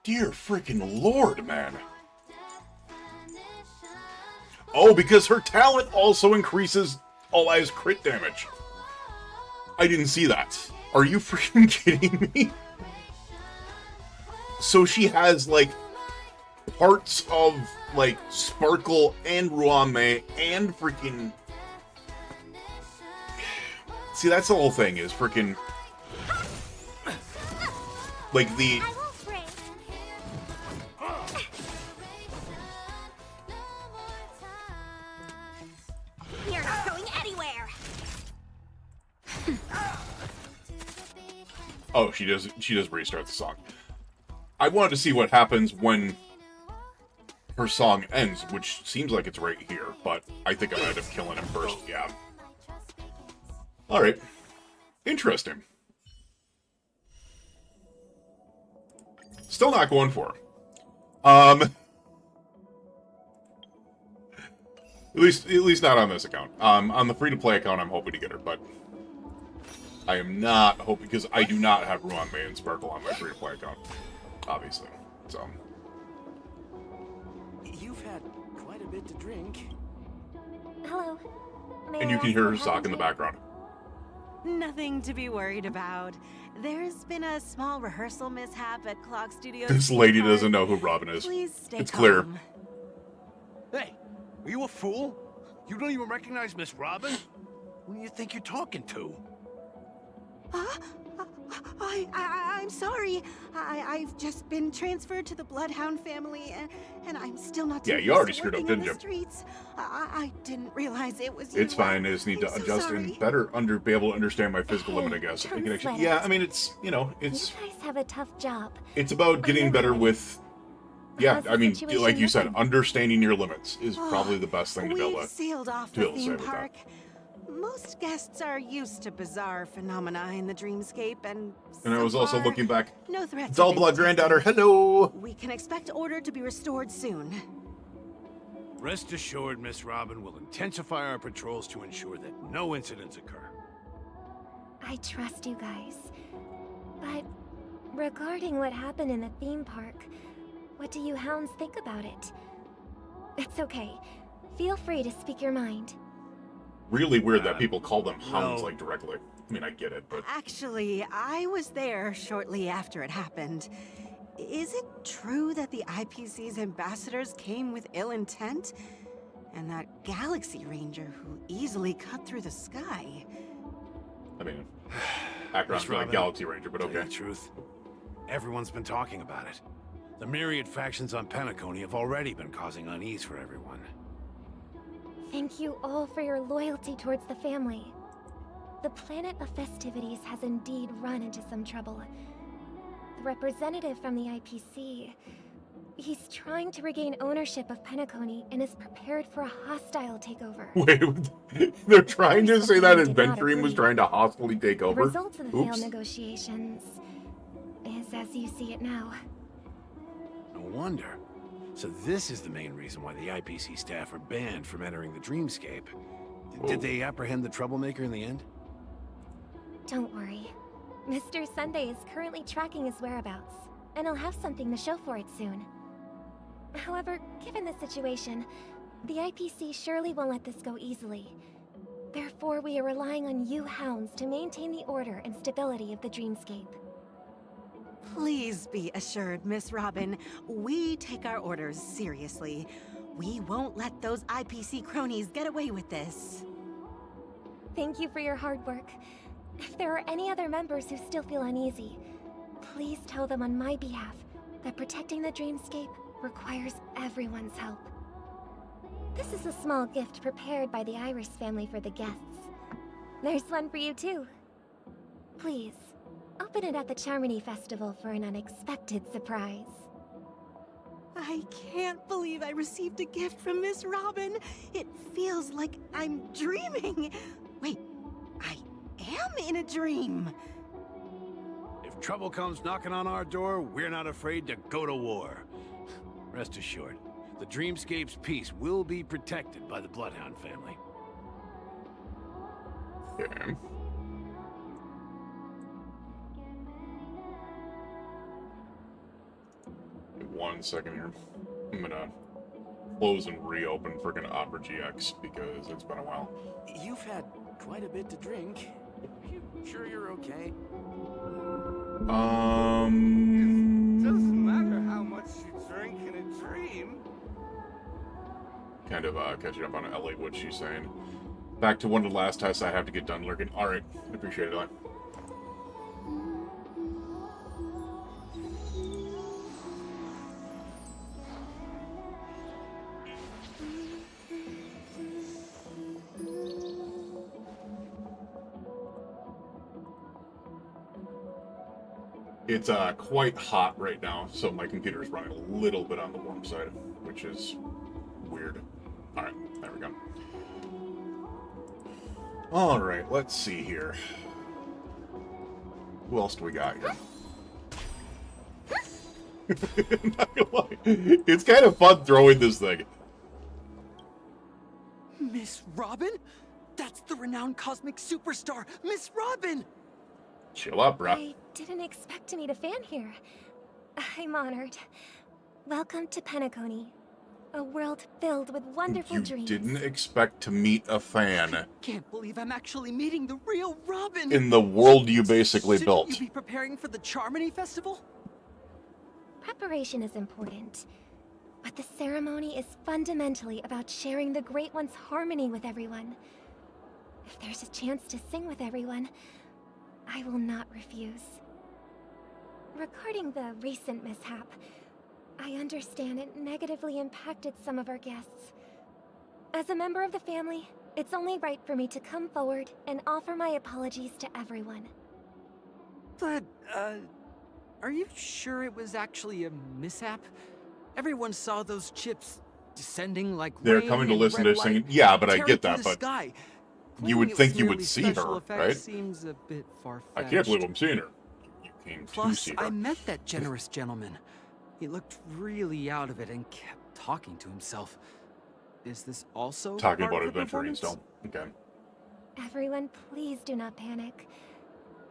Speaker 1: Dear freaking lord, man. Oh, because her talent also increases Allies' crit damage. I didn't see that. Are you freaking kidding me? So she has, like, parts of, like, Sparkle and Ruame and freaking... See, that's the whole thing, is freaking... Like, the...
Speaker 8: You're not going anywhere!
Speaker 1: Oh, she does restart the song. I wanted to see what happens when her song ends, which seems like it's right here, but I think I'm gonna end up killing him first, yeah. Alright. Interesting. Still not going for her. At least not on this account. On the free-to-play account, I'm hoping to get her, but I am not hoping, because I do not have Ruanmei and Sparkle on my free-to-play account, obviously. So.
Speaker 4: You've had quite a bit to drink.
Speaker 3: Hello.
Speaker 1: And you can hear her sock in the background.
Speaker 11: Nothing to be worried about. There's been a small rehearsal mishap at Clock Studios.
Speaker 1: This lady doesn't know who Robin is.
Speaker 11: Please stay
Speaker 1: it's
Speaker 11: calm.
Speaker 1: clear.
Speaker 12: Hey, are you a fool? You don't even recognize Miss Robin? Who do you think you're talking to?
Speaker 11: I'm sorry. I've just been transferred to the Bloodhound family, and I'm still not.
Speaker 1: Yeah, you already screwed up, didn't you?
Speaker 11: Streets. I didn't realize it was you.
Speaker 1: It's fine. I just need to adjust and better be able to understand my physical limit, I guess. I can actually, yeah, I mean, it's, you know, it's...
Speaker 3: You guys have a tough job.
Speaker 1: It's about getting better with... Yeah, I mean, like you said, understanding your limits is probably the best thing to be able to,
Speaker 11: sealed off
Speaker 1: to, be
Speaker 11: the
Speaker 1: able to say
Speaker 11: theme
Speaker 1: with
Speaker 11: park.
Speaker 1: that.
Speaker 11: most guests are used to bizarre phenomena in the dreamscape, and
Speaker 1: I was also looking back.
Speaker 11: No threats.
Speaker 1: Dull blood granddaughter, hello!
Speaker 11: We can expect order to be restored soon.
Speaker 12: Rest assured, Miss Robin will intensify our patrols to ensure that no incidents occur.
Speaker 8: I trust you guys. But regarding what happened in the theme park, what do you hounds think about it? It's okay. Feel free to speak your mind.
Speaker 1: Really weird that people call them hounds,
Speaker 12: no.
Speaker 1: like, directly. I mean, I get it, but...
Speaker 11: Actually, I was there shortly after it happened. Is it true that the IPC's ambassadors came with ill intent? And that Galaxy Ranger who easily cut through the sky?
Speaker 1: I mean, Akron's not a Galaxy Ranger, but
Speaker 12: Tell you
Speaker 1: okay.
Speaker 12: the truth, everyone's been talking about it. The myriad factions on Penacony have already been causing unease for everyone.
Speaker 8: Thank you all for your loyalty towards the family. The planet of festivities has indeed run into some trouble. The representative from the IPC, he's trying to regain ownership of Penacony and is prepared for a hostile takeover.
Speaker 1: Wait, they're trying to say that Adventuring was trying to hostily take
Speaker 8: The
Speaker 1: over?
Speaker 8: results of the failed
Speaker 1: Oops.
Speaker 8: negotiations is as you see it now.
Speaker 12: No wonder. So this is the main reason why the IPC staff are banned from entering the dreamscape. Did they apprehend the troublemaker in the end?
Speaker 8: Don't worry. Mr. Sunday is currently tracking his whereabouts, and I'll have something to show for it soon. However, given the situation, the IPC surely won't let this go easily. Therefore, we are relying on you hounds to maintain the order and stability of the dreamscape.
Speaker 11: Please be assured, Miss Robin, we take our orders seriously. We won't let those IPC cronies get away with this.
Speaker 8: Thank you for your hard work. If there are any other members who still feel uneasy, please tell them on my behalf that protecting the dreamscape requires everyone's help. This is a small gift prepared by the Iris family for the guests. There's one for you too. Please, open it at the Charmony Festival for an unexpected surprise.
Speaker 11: I can't believe I received a gift from Miss Robin. It feels like I'm dreaming. Wait, I am in a dream.
Speaker 12: If trouble comes knocking on our door, we're not afraid to go to war. Rest assured, the dreamscape's peace will be protected by the Bloodhound family.
Speaker 1: Okay. One second here. I'm gonna close and reopen freaking Opera GX because it's been a while.
Speaker 13: You've had quite a bit to drink. Are you sure you're okay?
Speaker 14: Doesn't matter how much you drink in a dream.
Speaker 1: Kind of catching up on Ellie, what she's saying. Back to one of the last tests I have to get done lurking. Alright, appreciate it, Ellie. It's quite hot right now, so my computer is running a little bit on the warm side, which is weird. Alright, there we go. Alright, let's see here. Who else do we got here? Not gonna lie. It's kind of fun throwing this thing.
Speaker 9: Miss Robin? That's the renowned cosmic superstar, Miss Robin!
Speaker 1: Chill up, bruh.
Speaker 8: I didn't expect to meet a fan here. I'm honored. Welcome to Penacony, a world filled with wonderful
Speaker 1: You
Speaker 8: dreams.
Speaker 1: didn't expect to meet a fan
Speaker 9: Can't believe I'm actually meeting the real Robin!
Speaker 1: in the world you basically
Speaker 9: Shouldn't
Speaker 1: built.
Speaker 9: you be preparing for the Charmony Festival?
Speaker 8: Preparation is important, but the ceremony is fundamentally about sharing the Great One's harmony with everyone. If there's a chance to sing with everyone, I will not refuse. Regarding the recent mishap, I understand it negatively impacted some of our guests. As a member of the family, it's only right for me to come forward and offer my apologies to everyone.
Speaker 9: But, are you sure it was actually a mishap? Everyone saw those chips descending like
Speaker 1: They're
Speaker 9: rain
Speaker 1: coming to
Speaker 9: and
Speaker 1: listen
Speaker 9: red
Speaker 1: to singing.
Speaker 9: light
Speaker 1: Yeah, but I
Speaker 9: tearing
Speaker 1: get
Speaker 9: through
Speaker 1: that,
Speaker 9: the
Speaker 1: but
Speaker 9: sky.
Speaker 1: you would
Speaker 9: Claiming it
Speaker 1: think
Speaker 9: was
Speaker 1: you would
Speaker 9: merely
Speaker 1: see
Speaker 9: special
Speaker 1: her,
Speaker 9: effects
Speaker 1: right?
Speaker 9: Seems a bit far-fetched.
Speaker 1: I can't believe I'm seeing her. You came to
Speaker 9: Plus,
Speaker 1: see her.
Speaker 9: I met that generous gentleman. He looked really out of it and kept talking to himself. Is this also
Speaker 1: Talking
Speaker 9: part
Speaker 1: about
Speaker 9: of the
Speaker 1: adventuring
Speaker 9: performance?
Speaker 1: still. Okay.
Speaker 8: Everyone, please do not panic.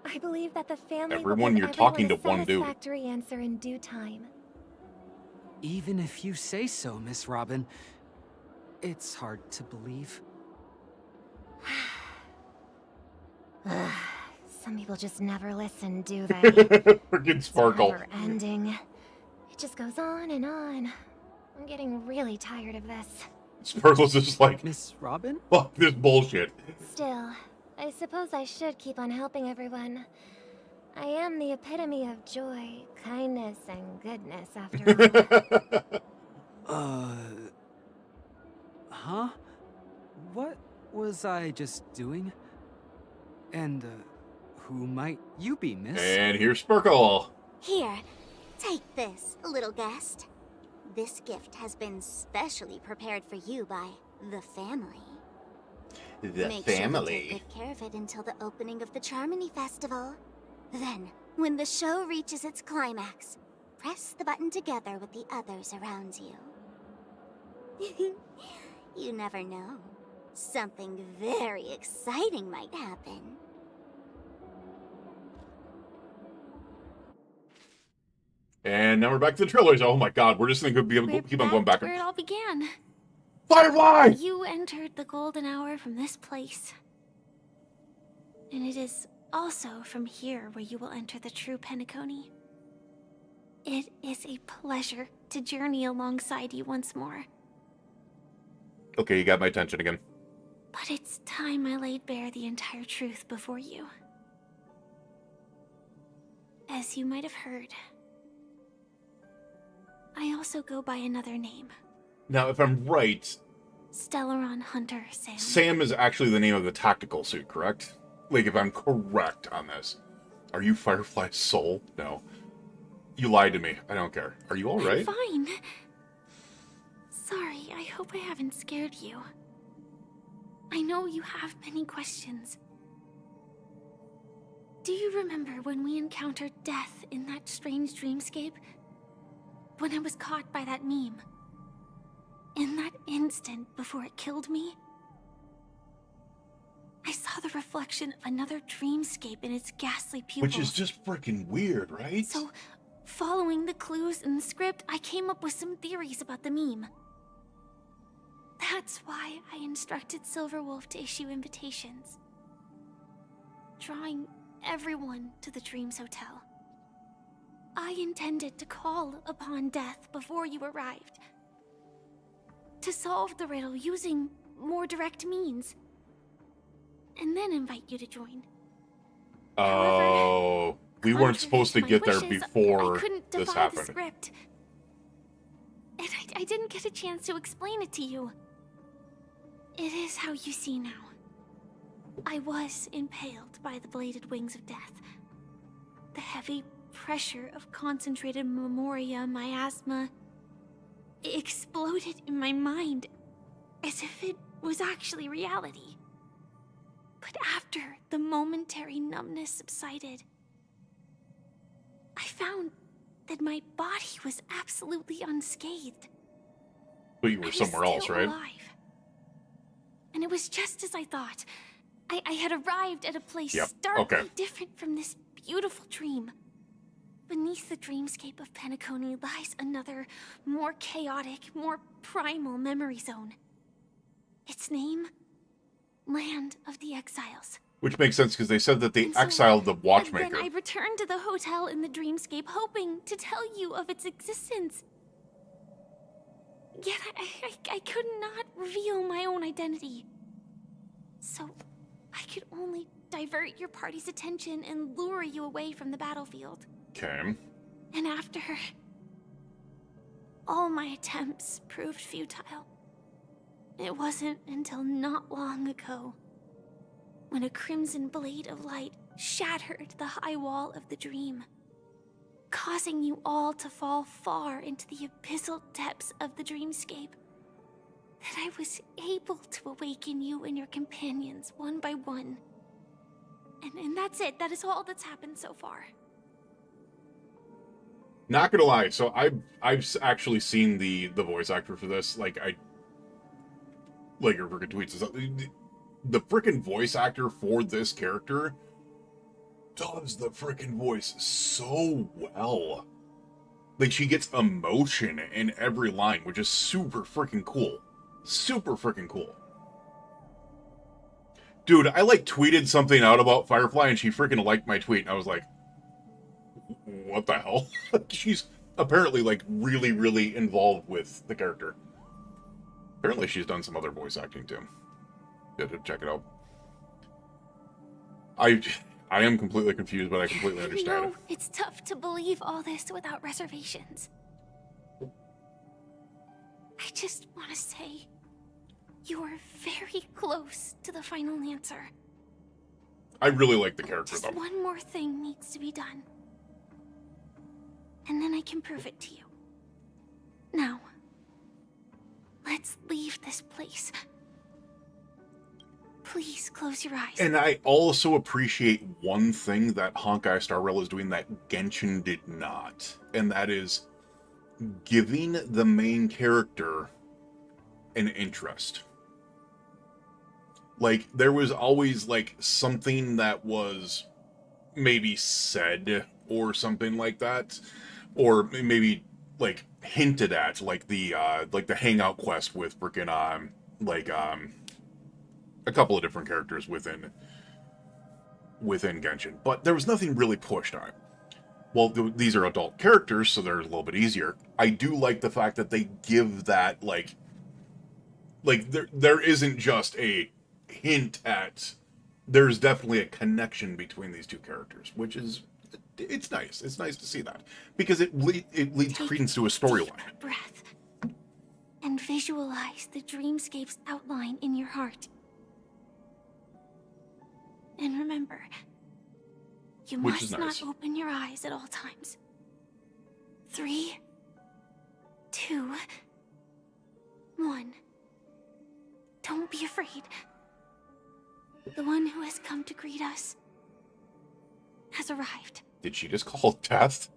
Speaker 8: I believe that the family
Speaker 1: Everyone,
Speaker 8: will give
Speaker 1: you're talking
Speaker 8: everyone
Speaker 1: to
Speaker 8: a
Speaker 1: one dude.
Speaker 8: satisfactory answer in due time.
Speaker 9: Even if you say so, Miss Robin, it's hard to believe.
Speaker 8: Some people just never listen, do they?
Speaker 1: Freaking Sparkle.
Speaker 8: Never ending. It just goes on and on. I'm getting really tired of this.
Speaker 1: Sparkle's just like,
Speaker 9: Miss Robin?
Speaker 1: fuck this bullshit.
Speaker 8: Still, I suppose I should keep on helping everyone. I am the epitome of joy, kindness, and goodness, after all.
Speaker 9: Huh? What was I just doing? And, who might you be, miss?
Speaker 1: And here's Sparkle.
Speaker 15: Here, take this, little guest. This gift has been specially prepared for you by the family.
Speaker 1: The
Speaker 15: Make sure to take good care of it until the opening of the Charmony Festival. Then, when the show reaches its climax, press the button together with the others around you. You never know. Something very exciting might happen.
Speaker 1: And now we're back to the trailers. Oh my god, we're just gonna keep on going back.
Speaker 3: Where it all began.
Speaker 1: Firefly!
Speaker 3: You entered the golden hour from this place. And it is also from here where you will enter the true Penacony. It is a pleasure to journey alongside you once more.
Speaker 1: Okay, you got my attention again.
Speaker 3: But it's time I laid bare the entire truth before you. As you might have heard, I also go by another name.
Speaker 1: Now, if I'm right,
Speaker 3: Stellaron Hunter Sam.
Speaker 1: Sam is actually the name of the tactical suit, correct? Like, if I'm correct on this. Are you Firefly's soul? No. You lied to me. I don't care. Are you alright?
Speaker 3: I'm fine. Sorry, I hope I haven't scared you. I know you have many questions. Do you remember when we encountered death in that strange dreamscape? When I was caught by that meme? In that instant before it killed me? I saw the reflection of another dreamscape in its ghastly pupils.
Speaker 1: Which is just freaking weird, right?
Speaker 3: So, following the clues in the script, I came up with some theories about the meme. That's why I instructed Silverwolf to issue invitations, drawing everyone to the Dreams Hotel. I intended to call upon death before you arrived, to solve the riddle using more direct means, and then invite you to join.
Speaker 1: Oh, we weren't supposed to get there before
Speaker 3: I couldn't
Speaker 1: this
Speaker 3: defy the
Speaker 1: happened.
Speaker 3: script, and I didn't get a chance to explain it to you. It is how you see now. I was impaled by the bladed wings of death. The heavy pressure of concentrated memoria, miasma, exploded in my mind as if it was actually reality. But after the momentary numbness subsided, I found that my body was absolutely unscathed.
Speaker 1: But you were somewhere else, right?
Speaker 3: Alive. And it was just as I thought. I had arrived at a place starkly different from this beautiful dream. Beneath the dreamscape of Penacony lies another, more chaotic, more primal memory zone. Its name? Land of the Exiles.
Speaker 1: Which makes sense because they said that they exiled the Watchmaker.
Speaker 3: Then I returned to the hotel in the dreamscape, hoping to tell you of its existence. Yet I could not reveal my own identity. So I could only divert your party's attention and lure you away from the battlefield.
Speaker 1: Okay.
Speaker 3: And after, all my attempts proved futile. It wasn't until not long ago when a crimson blade of light shattered the high wall of the dream, causing you all to fall far into the abyssal depths of the dreamscape. that I was able to awaken you and your companions one by one. And that's it. That is all that's happened so far.
Speaker 1: Not gonna lie, so I've actually seen the voice actor for this. Like her freaking tweets and stuff. The freaking voice actor for this character does the freaking voice so well. Like, she gets emotion in every line, which is super freaking cool. Super freaking cool. Dude, I tweeted something out about Firefly and she freaking liked my tweet and I was like, what the hell? She's apparently really, really involved with the character. Apparently she's done some other voice acting too. You have to check it out. I am completely confused, but I completely understand it.
Speaker 3: It's tough to believe all this without reservations. I just want to say, you are very close to the final answer.
Speaker 1: I really like the character, though.
Speaker 3: Just one more thing needs to be done. And then I can prove it to you. Now, let's leave this place. Please close your eyes.
Speaker 1: And I also appreciate one thing that Honkai Star Rail is doing that Genshin did not. And that is giving the main character an interest. Like, there was always, something that was maybe said or something like that. Or maybe, hinted at, the hangout quest with freaking, a couple of different characters within Genshin. But there was nothing really pushed on it. Well, these are adult characters, so they're a little bit easier. I do like the fact that they give that, there isn't just a hint at, there's definitely a connection between these two characters, which is, it's nice. It's nice to see that. Because it leads credence to a storyline.
Speaker 3: Breath. And visualize the dreamscape's outline in your heart. And remember, you must not open your eyes at all times. 3, 2, 1. Don't be afraid. The one who has come to greet us has arrived.
Speaker 1: Did she just call death?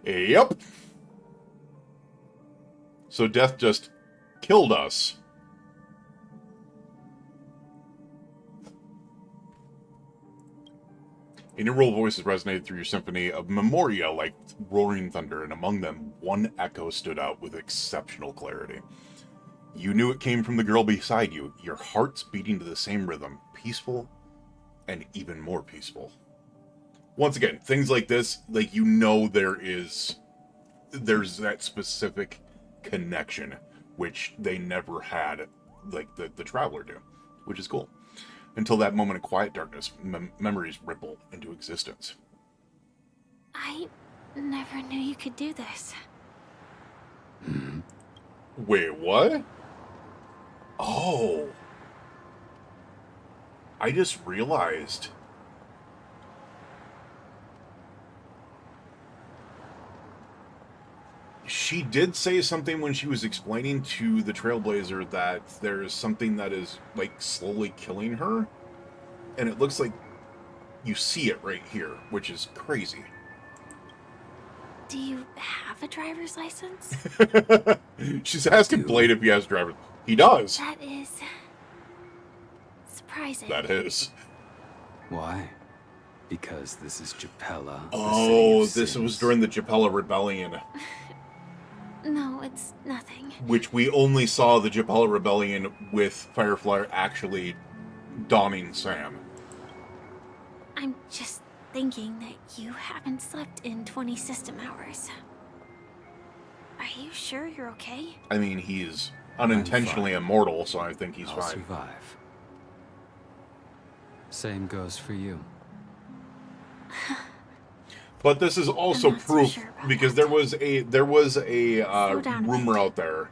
Speaker 1: Yep. So death just killed us. Inaugural voices resonated through your symphony of memoria like roaring thunder, and among them, one echo stood out with exceptional clarity. You knew it came from the girl beside you, your hearts beating to the same rhythm, peaceful and even more peaceful. Once again, things like this, there's that specific connection, which they never had, the Traveler do, which is cool. Until that moment of quiet darkness, memories ripple into existence.
Speaker 3: I never knew you could do this.
Speaker 1: Wait, what? Oh. I just realized. She did say something when she was explaining to the Trailblazer that there is something that is, slowly killing her. And it looks like you see it right here, which is crazy.
Speaker 3: Do you have a driver's license?
Speaker 1: She's asking Blade if he has a driver's. He does.
Speaker 3: That is surprising.
Speaker 1: That is.
Speaker 9: Why? Because this is Japella.
Speaker 1: Oh, this was during the Japella Rebellion.
Speaker 3: No, it's nothing.
Speaker 1: Which we only saw the Japella Rebellion with Firefly actually donning Sam.
Speaker 3: I'm just thinking that you haven't slept in 20 system hours. Are you sure you're okay?
Speaker 1: I mean, he's unintentionally immortal, so I think he's
Speaker 9: I'll
Speaker 1: fine.
Speaker 9: survive. Same goes for you.
Speaker 1: But this is also proof, because there was a rumor out there.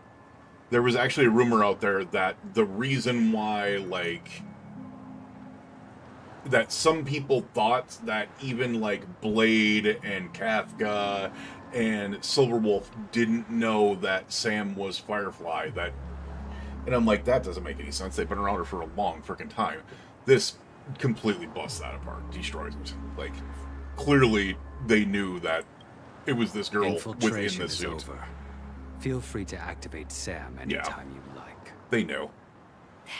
Speaker 1: There was actually a rumor out there that the reason why, that some people thought that even Blade and Kafka and Silverwolf didn't know that Sam was Firefly. And I'm like, that doesn't make any sense. They've been around her for a long freaking time. This completely busts that apart, destroys it. Like, clearly they knew that it was this girl within the suit.
Speaker 9: Over. Feel free to activate Sam anytime you like.
Speaker 1: They knew.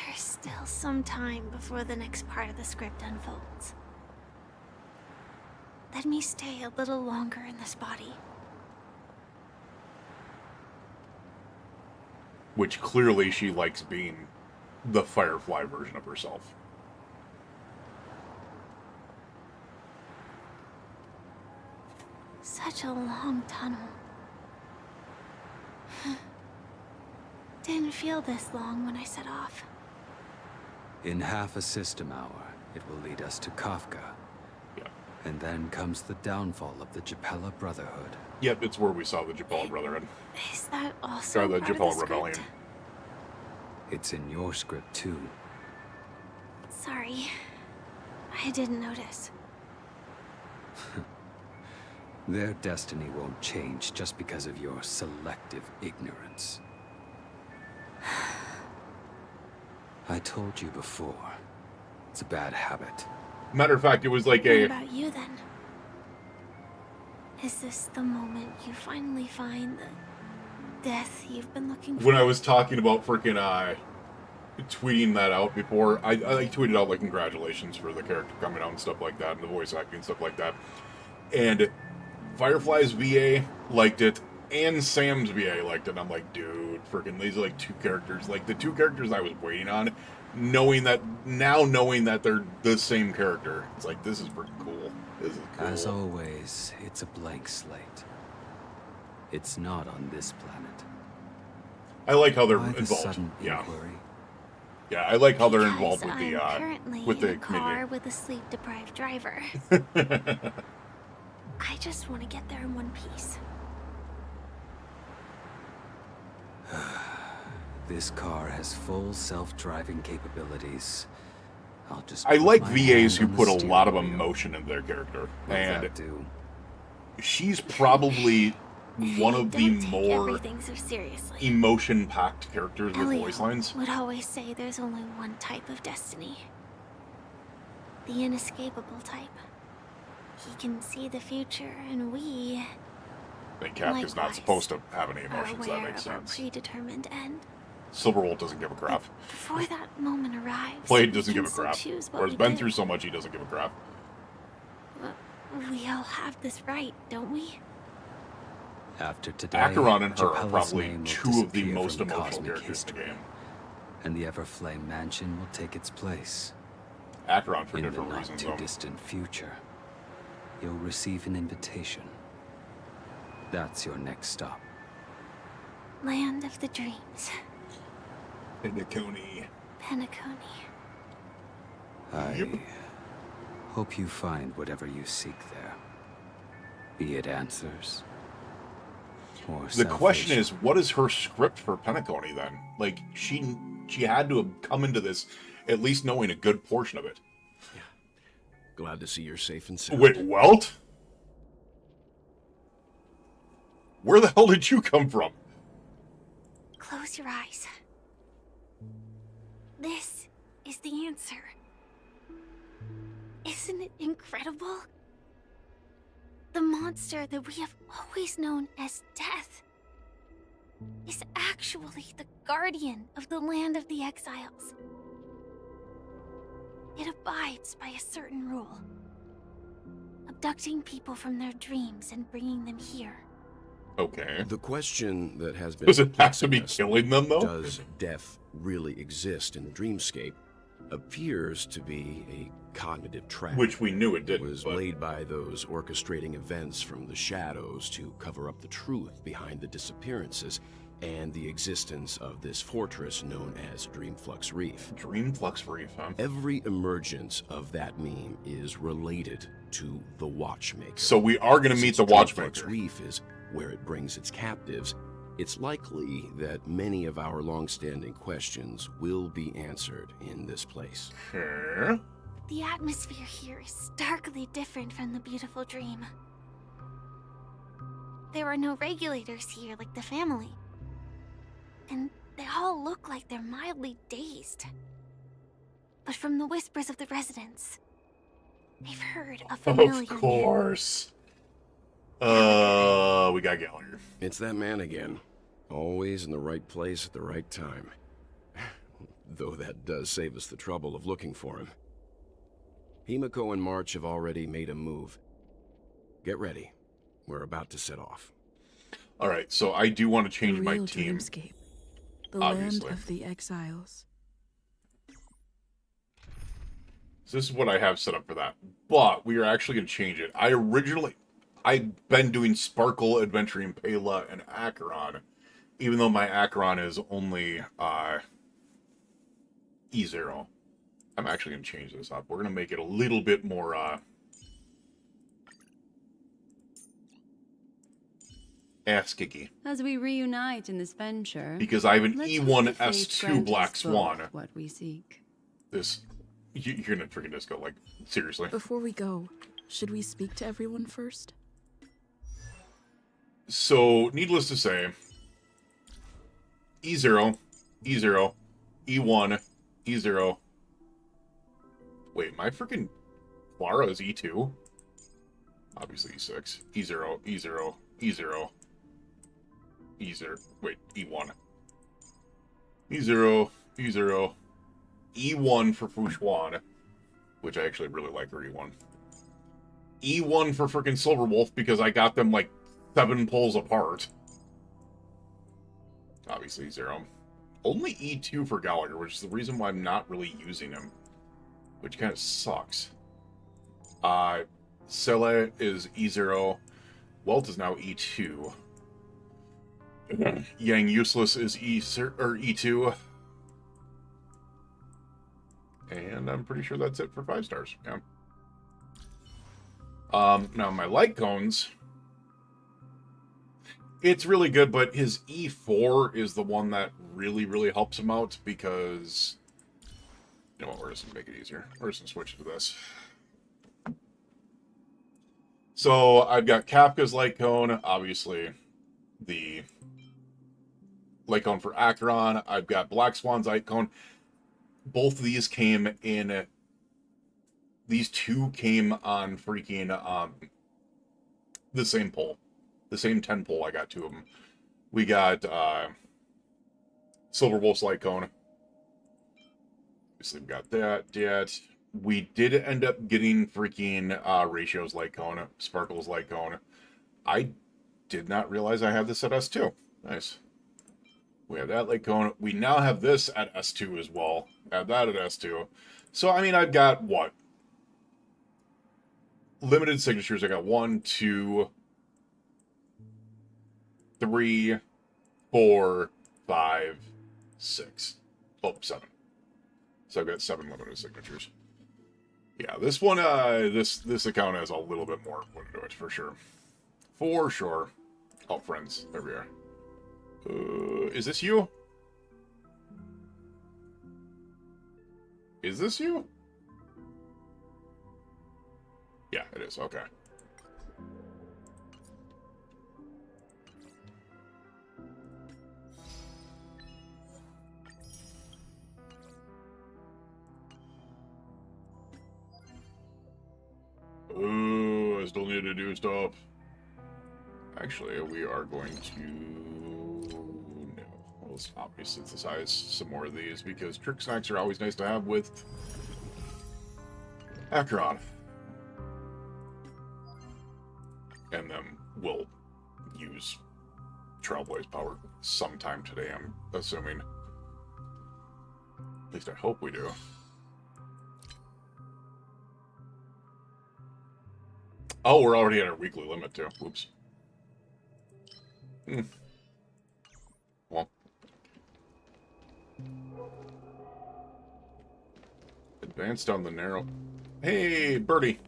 Speaker 3: There's still some time before the next part of the script unfolds. Let me stay a little longer in this body.
Speaker 1: Which clearly she likes being the Firefly version of herself.
Speaker 3: Such a long tunnel. Didn't feel this long when I set off.
Speaker 9: In half a system hour, it will lead us to Kafka.
Speaker 1: Yeah.
Speaker 9: And then comes the downfall of the Japella Brotherhood.
Speaker 1: Yep, it's where we saw the Japella Brotherhood.
Speaker 3: Is that also
Speaker 1: the
Speaker 3: part of
Speaker 1: Japella
Speaker 3: the
Speaker 1: Rebellion.
Speaker 3: script?
Speaker 9: It's in your script, too.
Speaker 3: Sorry. I didn't notice.
Speaker 9: Their destiny won't change just because of your selective ignorance. I told you before. It's a bad habit.
Speaker 1: Matter of fact, it was like
Speaker 3: What about you, then? Is this the moment you finally find the death you've been looking for?
Speaker 1: When I was talking about freaking tweeting that out before, I tweeted out like congratulations for the character coming out and stuff like that, and the voice acting and stuff like that. And Firefly's VA liked it, and Sam's VA liked it. And I'm like, dude, freaking these are like two characters, like the two characters I was waiting on, knowing that they're the same character. It's like, this is pretty cool. This is cool.
Speaker 9: As always, it's a blank slate. It's not on this planet.
Speaker 1: I like how they're
Speaker 9: Why the
Speaker 1: involved.
Speaker 9: sudden
Speaker 1: Yeah.
Speaker 9: inquiry?
Speaker 1: Yeah, I like how they're
Speaker 3: Because
Speaker 1: involved with
Speaker 3: I'm
Speaker 1: the
Speaker 3: currently
Speaker 1: with
Speaker 3: in
Speaker 1: the
Speaker 3: a car
Speaker 1: community.
Speaker 3: with a sleep-deprived driver. I just want to get there in one piece.
Speaker 9: This car has full self-driving capabilities. I'll just
Speaker 1: I
Speaker 9: put
Speaker 1: like
Speaker 9: my
Speaker 1: VAs who
Speaker 9: hand on the
Speaker 1: put a lot of
Speaker 9: steering wheel.
Speaker 1: emotion into their character,
Speaker 9: What's
Speaker 1: and
Speaker 9: that do?
Speaker 1: she's probably one of the
Speaker 3: Don't take
Speaker 1: more
Speaker 3: everything so seriously.
Speaker 1: emotion-packed characters with
Speaker 3: Elio
Speaker 1: voice lines.
Speaker 3: would always say there's only one type of destiny. The inescapable type. He can see the future, and we
Speaker 1: I think Kafka's not
Speaker 3: likewise
Speaker 1: supposed to have any
Speaker 3: are
Speaker 1: emotions. That
Speaker 3: aware
Speaker 1: makes
Speaker 3: of our
Speaker 1: sense.
Speaker 3: predetermined end.
Speaker 1: Silverwolf doesn't give a crap.
Speaker 3: Before that moment arrives,
Speaker 1: Blade
Speaker 3: we
Speaker 1: doesn't
Speaker 3: can
Speaker 1: give a
Speaker 3: still
Speaker 1: crap.
Speaker 3: choose what
Speaker 1: Whereas
Speaker 3: we
Speaker 1: been
Speaker 3: do.
Speaker 1: through so much, he doesn't give a crap.
Speaker 3: We all have this right, don't we?
Speaker 9: After today,
Speaker 1: Acheron and her are
Speaker 9: Japella's
Speaker 1: probably
Speaker 9: name will
Speaker 1: two of the
Speaker 9: disappear
Speaker 1: most
Speaker 9: from
Speaker 1: emotional
Speaker 9: cosmic
Speaker 1: characters in the
Speaker 9: history,
Speaker 1: game.
Speaker 9: and the Everflame Mansion will take its place.
Speaker 1: Acheron for
Speaker 9: In the
Speaker 1: different
Speaker 9: not
Speaker 1: reasons,
Speaker 9: too
Speaker 1: though.
Speaker 9: distant future, you'll receive an invitation. That's your next stop.
Speaker 3: Land of the Dreams.
Speaker 1: Penacony.
Speaker 3: Penacony.
Speaker 9: I hope you find whatever you seek there. Be it answers or
Speaker 1: The question is, what is her script for Penacony then? Like, she had to have come into this at least knowing a good portion of it.
Speaker 12: Glad to see you're safe and sound.
Speaker 1: Wait, Welt? Where the hell did you come from?
Speaker 3: Close your eyes. This is the answer. Isn't it incredible? The monster that we have always known as Death is actually the guardian of the land of the exiles. It abides by a certain rule. Abducting people from their dreams and bringing them here.
Speaker 1: Okay.
Speaker 12: The question that has been
Speaker 1: Does it have to
Speaker 12: perplexing
Speaker 1: be
Speaker 12: us,
Speaker 1: killing them, though?
Speaker 12: Does death really exist in the dreamscape? Appears to be a cognitive trap.
Speaker 1: Which we knew it didn't,
Speaker 12: was
Speaker 1: but-
Speaker 12: laid by those orchestrating events from the shadows to cover up the truth behind the disappearances and the existence of this fortress known as Dreamflux Reef.
Speaker 1: Dreamflux Reef, huh?
Speaker 12: Every emergence of that meme is related to the Watchmaker.
Speaker 1: So we are going to meet
Speaker 12: Since
Speaker 1: the Watchmaker.
Speaker 12: Dreamflux Reef is where it brings its captives. It's likely that many of our long-standing questions will be answered in this place.
Speaker 1: Okay.
Speaker 3: The atmosphere here is starkly different from the beautiful dream. there are no regulators here like the family. And they all look like they're mildly dazed. But from the whispers of the residents, they've heard a familiar
Speaker 1: Of course. We got Gallagher.
Speaker 16: It's that man again. Always in the right place at the right time. Though that does save us the trouble of looking for him. Himiko and March have already made a move. Get ready. We're about to set off.
Speaker 1: Alright, so I do want to change
Speaker 17: the
Speaker 1: my
Speaker 17: real
Speaker 1: team.
Speaker 17: Dreamscape, the
Speaker 1: obviously.
Speaker 17: land of the exiles.
Speaker 1: So this is what I have set up for that. But we are actually going to change it. I've been doing Sparkle, Adventuring, Pela, and Acheron. Even though my Acheron is only E0. I'm actually going to change this up. We're going to make it a little bit more ass-kicky.
Speaker 18: As we reunite in this venture,
Speaker 1: Because I have an
Speaker 18: let's
Speaker 1: E1
Speaker 18: hope the fates
Speaker 1: S2
Speaker 18: grant
Speaker 1: Black
Speaker 18: us both
Speaker 1: Swan.
Speaker 18: what we seek.
Speaker 1: You're going to freaking disco, like, seriously.
Speaker 17: Before we go, should we speak to everyone first?
Speaker 1: So, needless to say, E0, E0, E1, E0. Wait, my freaking Clara is E2? Obviously E6. E0, E0, E0, E0. Wait, E1. E0, E0, E1 for Fushuan, which I actually really like her E1. E1 for freaking Silver Wolf because I got them like 7 pulls apart. Obviously, 0. Only E2 for Gallagher, which is the reason why I'm not really using him. Which kind of sucks. Sela is E0. Welt is now E2. Yang Useless is E2. And I'm pretty sure that's it for 5 stars. Yeah. Now my light cones... It's really good, but his E4 is the one that really, really helps him out because... You know what, we're just going to make it easier. We're just going to switch to this. So, I've got Kafka's light cone, obviously the light cone for Acheron. I've got Black Swan's light cone. Both of these came in... These two came on freaking the same pull. The same 10 pull, I got 2 of them. We got Silver Wolf's light cone. Obviously, we got that. We did end up getting freaking Ratio's light cone, Sparkle's light cone. I did not realize I had this at S2. Nice. We have that light cone. We now have this at S2 as well. Add that at S2. So, I mean, I've got, what? Limited signatures. I got 1, 2... 3, 4, 5, 6. Oh, 7. So I've got 7 limited signatures. Yeah, this one, this account has a little bit more put into it, for sure. For sure. Oh, friends. There we are. Is this you? Is this you? Yeah, it is. Okay. Ooh, I still need to do stuff. Actually, we are going to... No. Let's obviously synthesize some more of these, because trick snacks are always nice to have with Acheron. And then we'll use Trailblaze power sometime today, I'm assuming. At least I hope we do. Oh, we're already at our weekly limit, too. Whoops. Well. Advance down the narrow... Hey, birdie!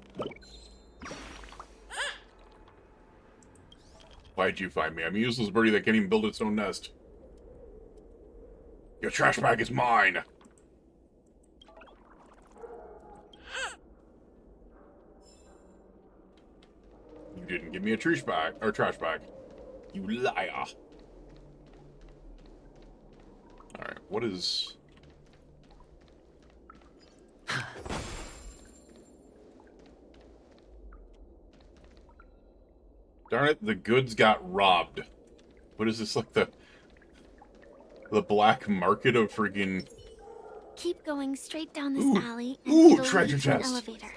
Speaker 1: Why'd you find me? I'm a useless birdie that can't even build its own nest. Your trash bag is mine! You didn't give me a trash bag. You liar. Alright, what is... Darn it, the goods got robbed. What is this, like the black market of freaking...
Speaker 3: Keep going straight down this alley, and
Speaker 1: Ooh,
Speaker 3: it'll
Speaker 1: treasure
Speaker 3: lead to an
Speaker 1: chest.
Speaker 3: elevator.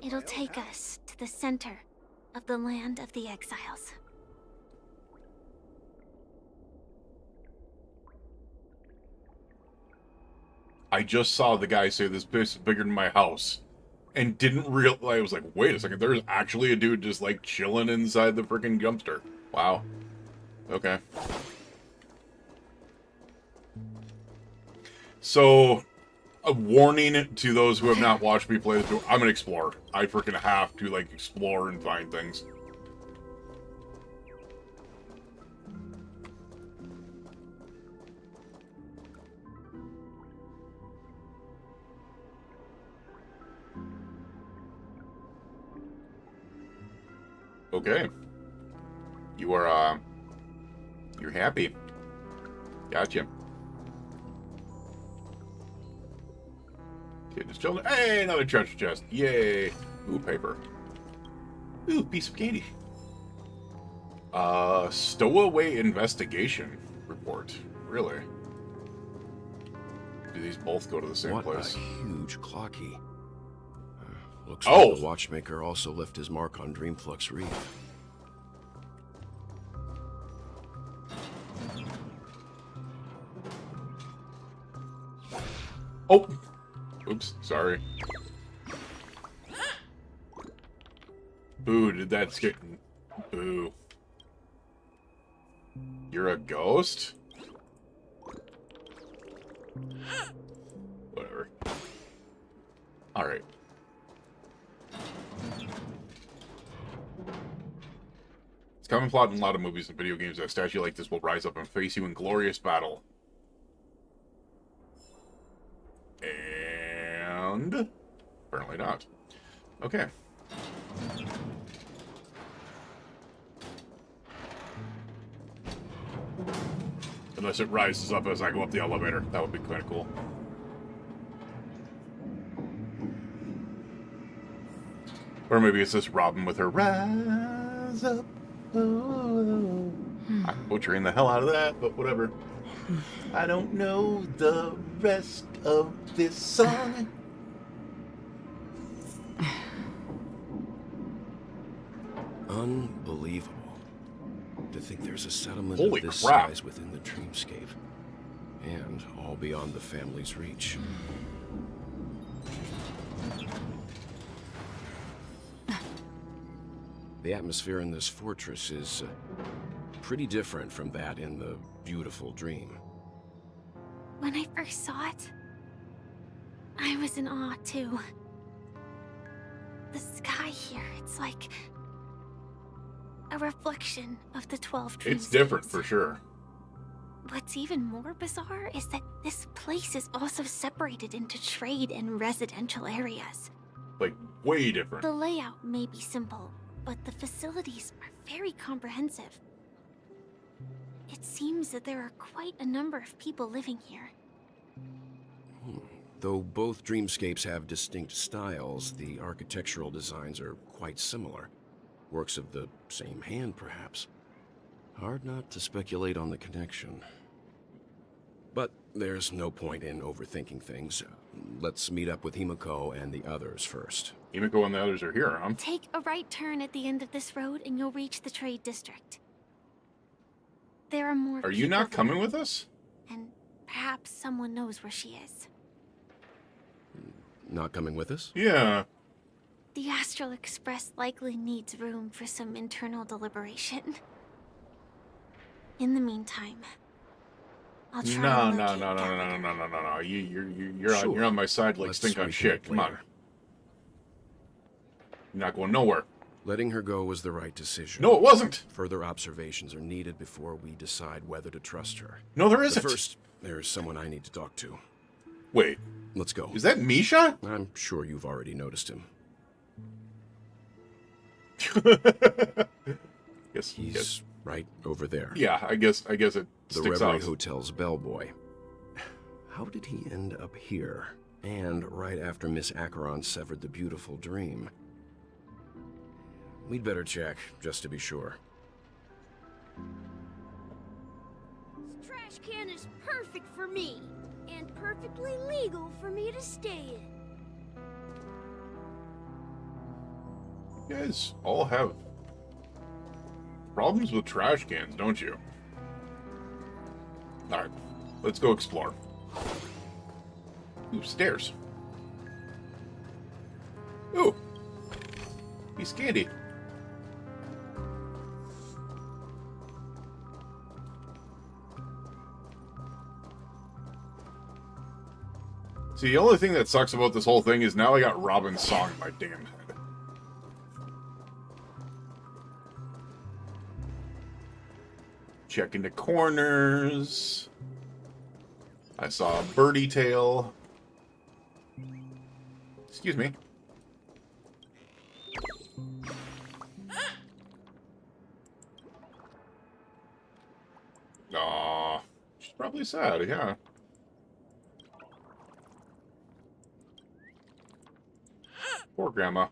Speaker 3: It'll take us to the center of the land of the exiles.
Speaker 1: I just saw the guy say this place is bigger than my house. And didn't realize, I was like, wait a second, there's actually a dude just like chilling inside the freaking dumpster. Wow. Okay. So, a warning to those who have not watched me play this. I'm an explorer. I freaking have to like explore and find things. Okay. You are, you're happy. Gotcha. Okay, just chilling. Hey, another treasure chest. Yay. Ooh, paper. Ooh, piece of candy. Stowaway investigation report. Really? Do these both go to the same place?
Speaker 16: What a huge clocky. Looks
Speaker 1: Oh!
Speaker 16: like the watchmaker also left his mark on Dreamflux Reef.
Speaker 1: Oh! Oops, sorry. Boo, did that skip? Boo. You're a ghost? Whatever. Alright. It's common plot in a lot of movies and video games that a statue like this will rise up and face you in glorious battle. And... apparently not. Okay. Unless it rises up as I go up the elevator. That would be kind of cool. Or maybe it's just Robin with her rise up. Oh. I'm butchering the hell out of that, but whatever. I don't know the rest of this song.
Speaker 16: Unbelievable. To think there's a settlement
Speaker 1: Holy
Speaker 16: of this
Speaker 1: crap.
Speaker 16: size within the dreamscape. And all beyond the family's reach. The atmosphere in this fortress is pretty different from that in the beautiful dream.
Speaker 3: When I first saw it, I was in awe too. The sky here, it's like a reflection of the 12 dreamscapes.
Speaker 1: It's different for sure.
Speaker 3: What's even more bizarre is that this place is also separated into trade and residential areas.
Speaker 1: Like, way different.
Speaker 3: The layout may be simple, but the facilities are very comprehensive. It seems that there are quite a number of people living here.
Speaker 16: Though both dreamscapes have distinct styles, the architectural designs are quite similar. Works of the same hand, perhaps. Hard not to speculate on the connection. But there's no point in overthinking things. Let's meet up with Himiko and the others first.
Speaker 1: Himiko and the others are here, huh?
Speaker 3: Take a right turn at the end of this road and you'll reach the trade district. There are more
Speaker 1: Are you not coming with us?
Speaker 3: And perhaps someone knows where she is.
Speaker 16: Not coming with us?
Speaker 1: Yeah.
Speaker 3: The Astral Express likely needs room for some internal deliberation. In the meantime, I'll try
Speaker 1: No,
Speaker 3: and
Speaker 1: no,
Speaker 3: locate
Speaker 1: no, no,
Speaker 3: Gallagher.
Speaker 1: no, no, no, no, no. You're
Speaker 16: Sure.
Speaker 1: on my side like
Speaker 16: Let's
Speaker 1: stink on
Speaker 16: reconvene
Speaker 1: shit. Come on.
Speaker 16: later.
Speaker 1: You're not going nowhere.
Speaker 16: Letting her go was the right decision.
Speaker 1: No, it wasn't.
Speaker 16: Further observations are needed before we decide whether to trust her.
Speaker 1: No, there
Speaker 16: But
Speaker 1: isn't.
Speaker 16: first, there's someone I need to talk to.
Speaker 1: Wait.
Speaker 16: Let's go.
Speaker 1: Is that Misha?
Speaker 16: I'm sure you've already noticed him. He's right over there.
Speaker 1: Yeah, I guess it
Speaker 16: The
Speaker 1: sticks
Speaker 16: Reverie
Speaker 1: out.
Speaker 16: Hotel's bellboy. How did he end up here? And right after Miss Acheron severed the beautiful dream. We'd better check, just to be sure.
Speaker 19: This trash can is perfect for me, and perfectly legal for me to stay in.
Speaker 1: You guys all have problems with trash cans, don't you? Alright, let's go explore. Ooh, stairs. Ooh! Piece of candy. See, the only thing that sucks about this whole thing is now I got Robin's song in my damn head. Checking the corners. I saw a birdie tail. Excuse me. Aw, she's probably sad, yeah. Poor grandma.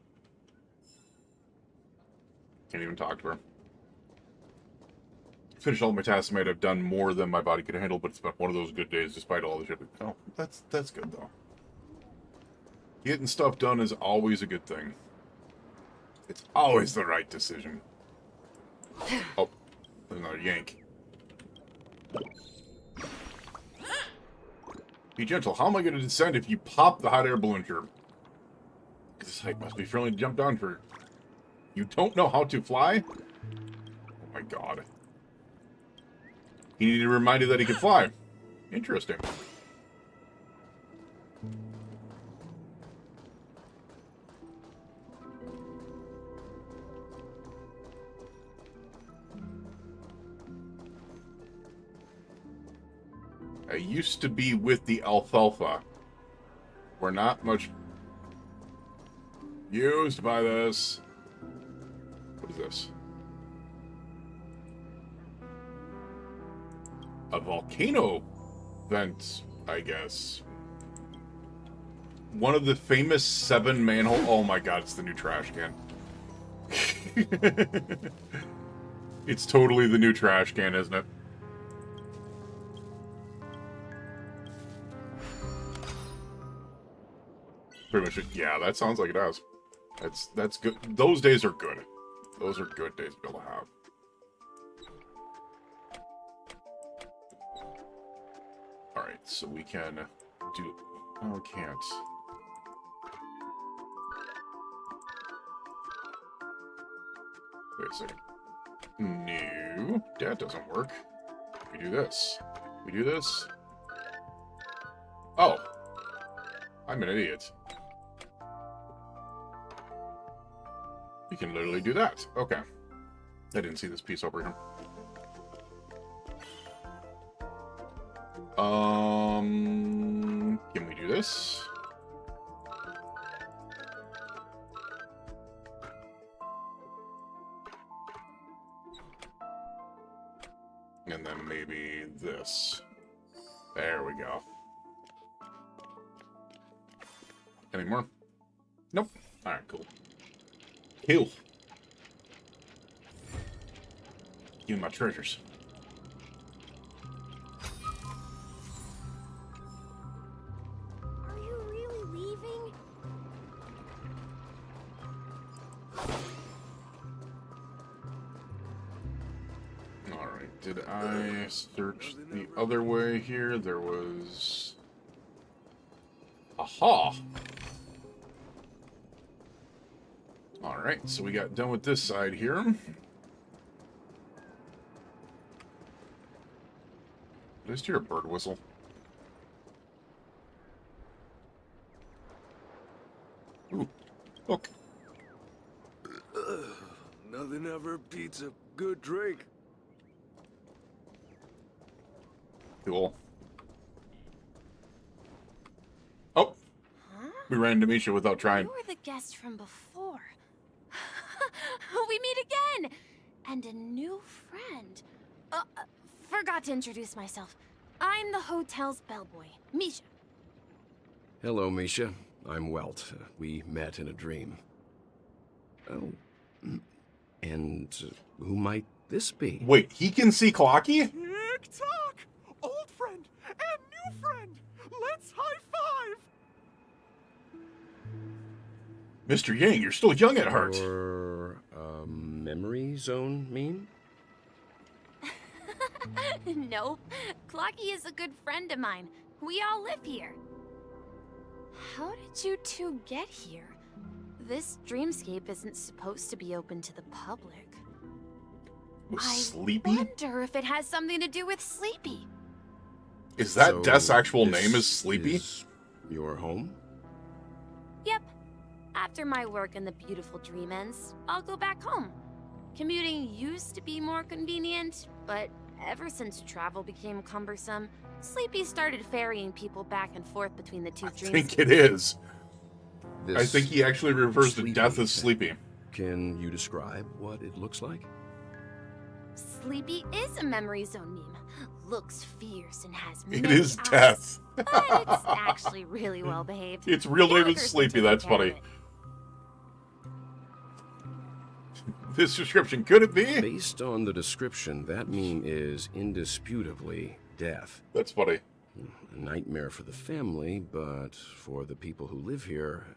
Speaker 1: Can't even talk to her. Finished all my tasks. I might have done more than my body could handle, but it's been one of those good days despite all the shit. Oh, that's good though. Getting stuff done is always a good thing. It's always the right decision. Oh, there's another yank. Be gentle. How am I going to descend if you pop the hot air balloon here? This height must be fairly to jump down for. You don't know how to fly? Oh my god. He needed reminded that he could fly. Interesting. I used to be with the alfalfa. We're not much used by this. What is this? A volcano vent, I guess. One of the famous 7 manhole. Oh my god, it's the new trash can. It's totally the new trash can, isn't it? Pretty much. Yeah, that sounds like it does. That's good. Those days are good. Those are good days to be able to have. Alright, so we can do... Oh, we can't. Wait a second. No, that doesn't work. We do this. We do this. Oh. I'm an idiot. We can literally do that. Okay. I didn't see this piece over here. Can we do this? And then maybe this. There we go. Any more? Nope. Alright, cool. Cool. Give me my treasures.
Speaker 19: Are you really leaving?
Speaker 1: Alright, did I search the other way here? There was... Aha! Alright, so we got done with this side here. I just hear a bird whistle. Ooh, look.
Speaker 12: Nothing ever beats a good drink.
Speaker 1: Cool. Oh!
Speaker 3: Huh?
Speaker 1: We ran into Misha without trying.
Speaker 3: You were the guest from before. We meet again! And a new friend. Forgot to introduce myself. I'm the hotel's bellboy, Misha.
Speaker 16: Hello, Misha. I'm Welt. We met in a dream. Oh. And who might this be?
Speaker 1: Wait, he can see Clocky?
Speaker 14: Tick-tock! Old friend and new friend! Let's high-five!
Speaker 1: Mr. Yang, you're still young at heart.
Speaker 16: Your, memory zone mean?
Speaker 3: No, Clocky is a good friend of mine. We all live here. How did you two get here? This dreamscape isn't supposed to be open to the public.
Speaker 1: Sleepy?
Speaker 3: I wonder if it has something to do with Sleepy.
Speaker 1: Is that
Speaker 16: So
Speaker 1: Death's actual
Speaker 16: this
Speaker 1: name is Sleepy?
Speaker 16: is your home?
Speaker 3: Yep. After my work in the beautiful dream ends, I'll go back home. Commuting used to be more convenient, but ever since travel became cumbersome, Sleepy started ferrying people back and forth between the two dreams.
Speaker 1: I think it is.
Speaker 16: This
Speaker 1: I think he actually refers to
Speaker 16: Sleepy
Speaker 1: Death as
Speaker 16: thing.
Speaker 1: Sleepy.
Speaker 16: Can you describe what it looks like?
Speaker 3: Sleepy is a memory zone meme. Looks fierce and has
Speaker 1: It
Speaker 3: many
Speaker 1: is
Speaker 3: eyes.
Speaker 1: Death.
Speaker 3: But it's actually really well behaved.
Speaker 1: Its real name is
Speaker 3: Gallagher's been
Speaker 1: Sleepy,
Speaker 3: taking
Speaker 1: that's
Speaker 3: care of
Speaker 1: funny.
Speaker 3: it.
Speaker 1: This description, could it be?
Speaker 16: Based on the description, that meme is indisputably Death.
Speaker 1: That's funny.
Speaker 16: A nightmare for the family, but for the people who live here,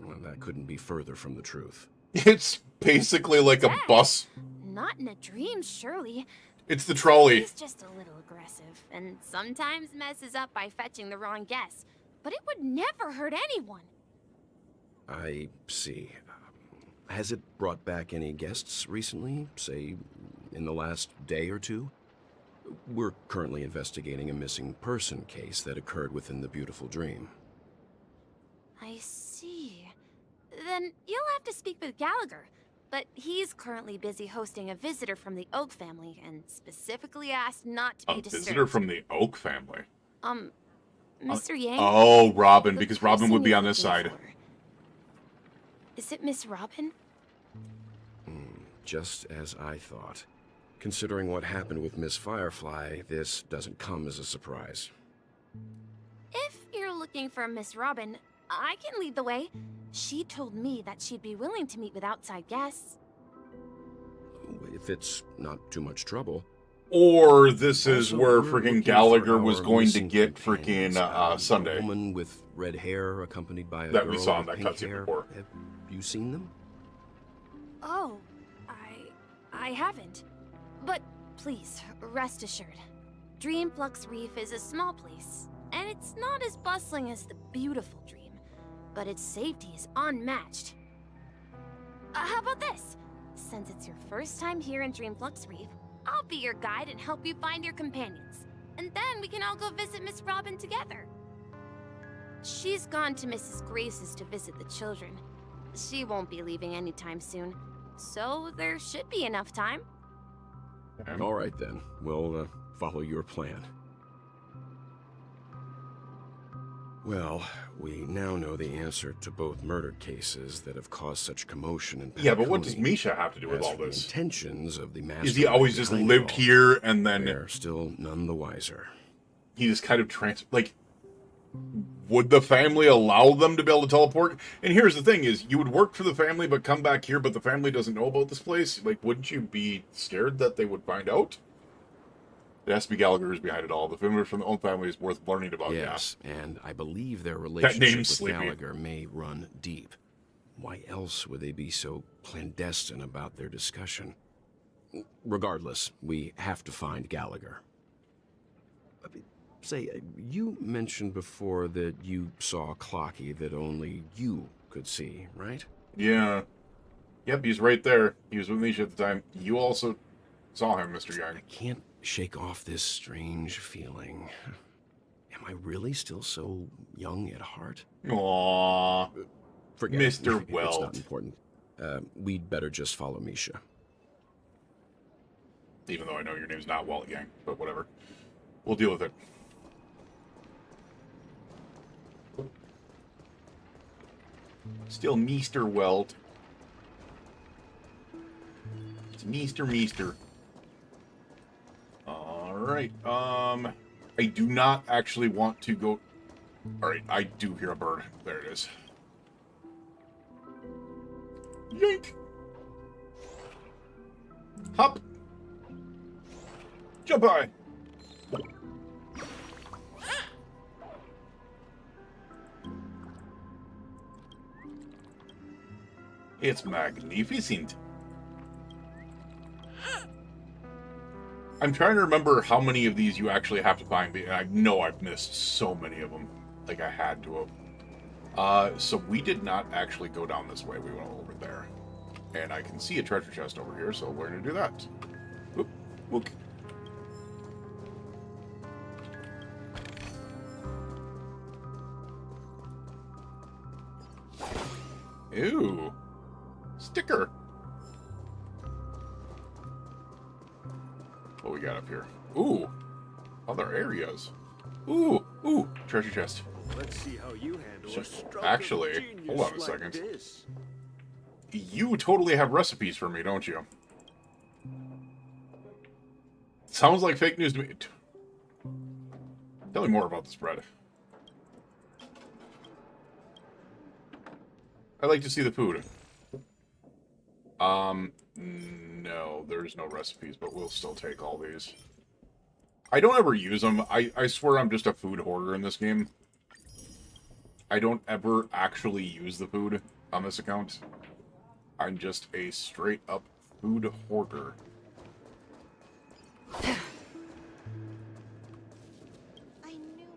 Speaker 16: well, that couldn't be further from the truth.
Speaker 1: It's basically like a bus.
Speaker 3: Not in a dream, surely.
Speaker 1: It's the trolley.
Speaker 3: He's just a little aggressive, and sometimes messes up by fetching the wrong guess. But it would never hurt anyone.
Speaker 16: I see. Has it brought back any guests recently, say, in the last day or two? We're currently investigating a missing person case that occurred within the beautiful dream.
Speaker 3: I see. Then you'll have to speak with Gallagher. But he's currently busy hosting a visitor from the Oak family, and specifically asked not to be
Speaker 1: A
Speaker 3: disturbed.
Speaker 1: visitor from the Oak family.
Speaker 3: Mr. Yang?
Speaker 1: Oh, Robin,
Speaker 3: The
Speaker 1: because Robin
Speaker 3: person
Speaker 1: would be
Speaker 3: you're
Speaker 1: on this
Speaker 3: looking
Speaker 1: side.
Speaker 3: for. Is it Miss Robin?
Speaker 16: Just as I thought. Considering what happened with Miss Firefly, this doesn't come as a surprise.
Speaker 3: If you're looking for Miss Robin, I can lead the way. She told me that she'd be willing to meet with outside guests.
Speaker 16: If it's not too much trouble.
Speaker 1: Or this is
Speaker 16: Also,
Speaker 1: where
Speaker 16: we're
Speaker 1: freaking
Speaker 16: looking
Speaker 1: Gallagher
Speaker 16: for
Speaker 1: was
Speaker 16: our
Speaker 1: going to
Speaker 16: missing
Speaker 1: get
Speaker 16: companions.
Speaker 1: freaking
Speaker 16: A
Speaker 1: Sunday.
Speaker 16: woman with red hair accompanied by a
Speaker 1: That
Speaker 16: girl
Speaker 1: we saw in
Speaker 16: with
Speaker 1: that
Speaker 16: pink
Speaker 1: cutscene
Speaker 16: hair.
Speaker 1: before.
Speaker 16: Have you seen them?
Speaker 3: Oh, I haven't. But please, rest assured. Dreamflux Reef is a small place, and it's not as bustling as the beautiful dream, but its safety is unmatched. How about this? Since it's your first time here in Dreamflux Reef, I'll be your guide and help you find your companions. And then we can all go visit Miss Robin together. She's gone to Mrs. Grace's to visit the children. She won't be leaving anytime soon, so there should be enough time.
Speaker 16: All right then, we'll follow your plan. Well, we now know the answer to both murder cases that have caused such commotion in
Speaker 1: Yeah, but what does
Speaker 16: Patagonia.
Speaker 1: Misha have to do with
Speaker 16: As
Speaker 1: all
Speaker 16: for the
Speaker 1: this?
Speaker 16: intentions of the master.
Speaker 1: Is he always just lived here and then
Speaker 16: They're still none the wiser.
Speaker 1: he just kind of would the family allow them to be able to teleport? And here's the thing is, you would work for the family but come back here, but the family doesn't know about this place? Like, wouldn't you be scared that they would find out? It has to be Gallagher who's behind it all. The family from the own family is worth learning about,
Speaker 16: Yes, and I believe their
Speaker 1: name's
Speaker 16: relationship with
Speaker 1: Sleepy.
Speaker 16: Gallagher may run deep. Why else would they be so clandestine about their discussion? Regardless, we have to find Gallagher. Say, you mentioned before that you saw Clocky that only you could see, right?
Speaker 1: Yeah. Yep, he's right there. He was with Misha at the time. You also saw him, Mr. Young.
Speaker 16: I can't shake off this strange feeling. Am I really still so young at heart?
Speaker 1: Aww.
Speaker 16: Forget it.
Speaker 1: Mr.
Speaker 16: It's
Speaker 1: Weld.
Speaker 16: not important. We'd better just follow Misha.
Speaker 1: Even though I know your name's not Walt Yang, but whatever. We'll deal with it. Still Mr. Weld. Meester. Alright, I do not actually want to go... Alright, I do hear a bird. There it is. Yank! Hop! Jump high! It's magnificent. I'm trying to remember how many of these you actually have to find, and I know I've missed so many of them. Like, I had to have. So we did not actually go down this way. We went over there. And I can see a treasure chest over here, so we're going to do that. Oop, oop. Ew. Sticker. What we got up here? Ooh. Other areas. Ooh. Ooh. Treasure chest.
Speaker 12: Let's see how you handle a stroke
Speaker 1: Actually,
Speaker 12: of genius
Speaker 1: hold on a
Speaker 12: like
Speaker 1: second.
Speaker 12: this.
Speaker 1: You totally have recipes for me, don't you? Sounds like fake news to me. Tell me more about this bread. I'd like to see the food. No, there's no recipes, but we'll still take all these. I don't ever use them. I swear I'm just a food hoarder in this game. I don't ever actually use the food on this account. I'm just a straight-up food hoarder.
Speaker 3: I knew.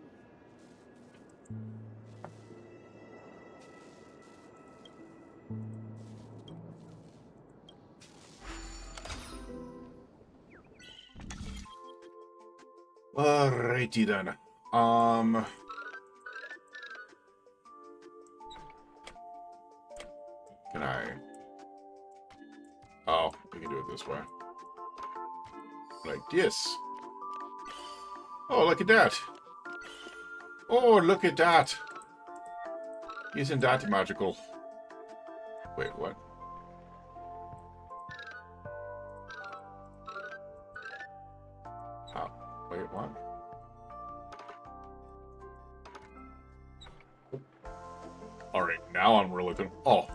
Speaker 1: Alrighty then. Can I... Oh, we can do it this way. Like this. Oh, look at that. Oh, look at that. Isn't that magical? Wait, what? Oh, wait, what? Alright, now I'm really... Oh,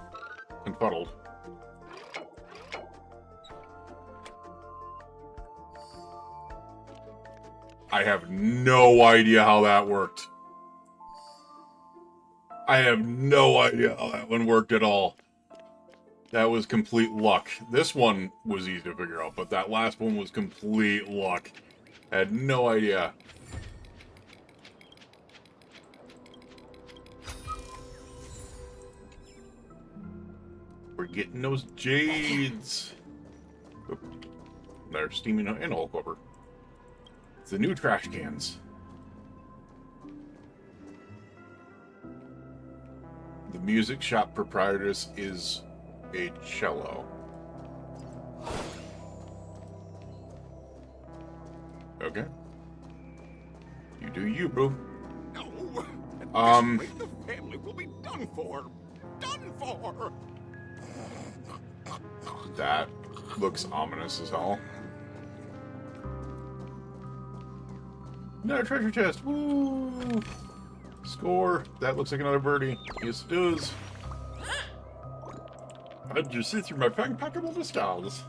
Speaker 1: confuddled. I have no idea how that worked. I have no idea how that one worked at all. That was complete luck. This one was easy to figure out, but that last one was complete luck. I had no idea. We're getting those jades. Oop. They're steaming and hole cover. It's the new trash cans. The music shop proprietress is a cello. Okay. You do you, bro.
Speaker 14: No. The family will be done for. Done for.
Speaker 1: That looks ominous as hell. Another treasure chest. Woo! Score. That looks like another birdie. Yes, it does. How'd you see through my impeccable disguise?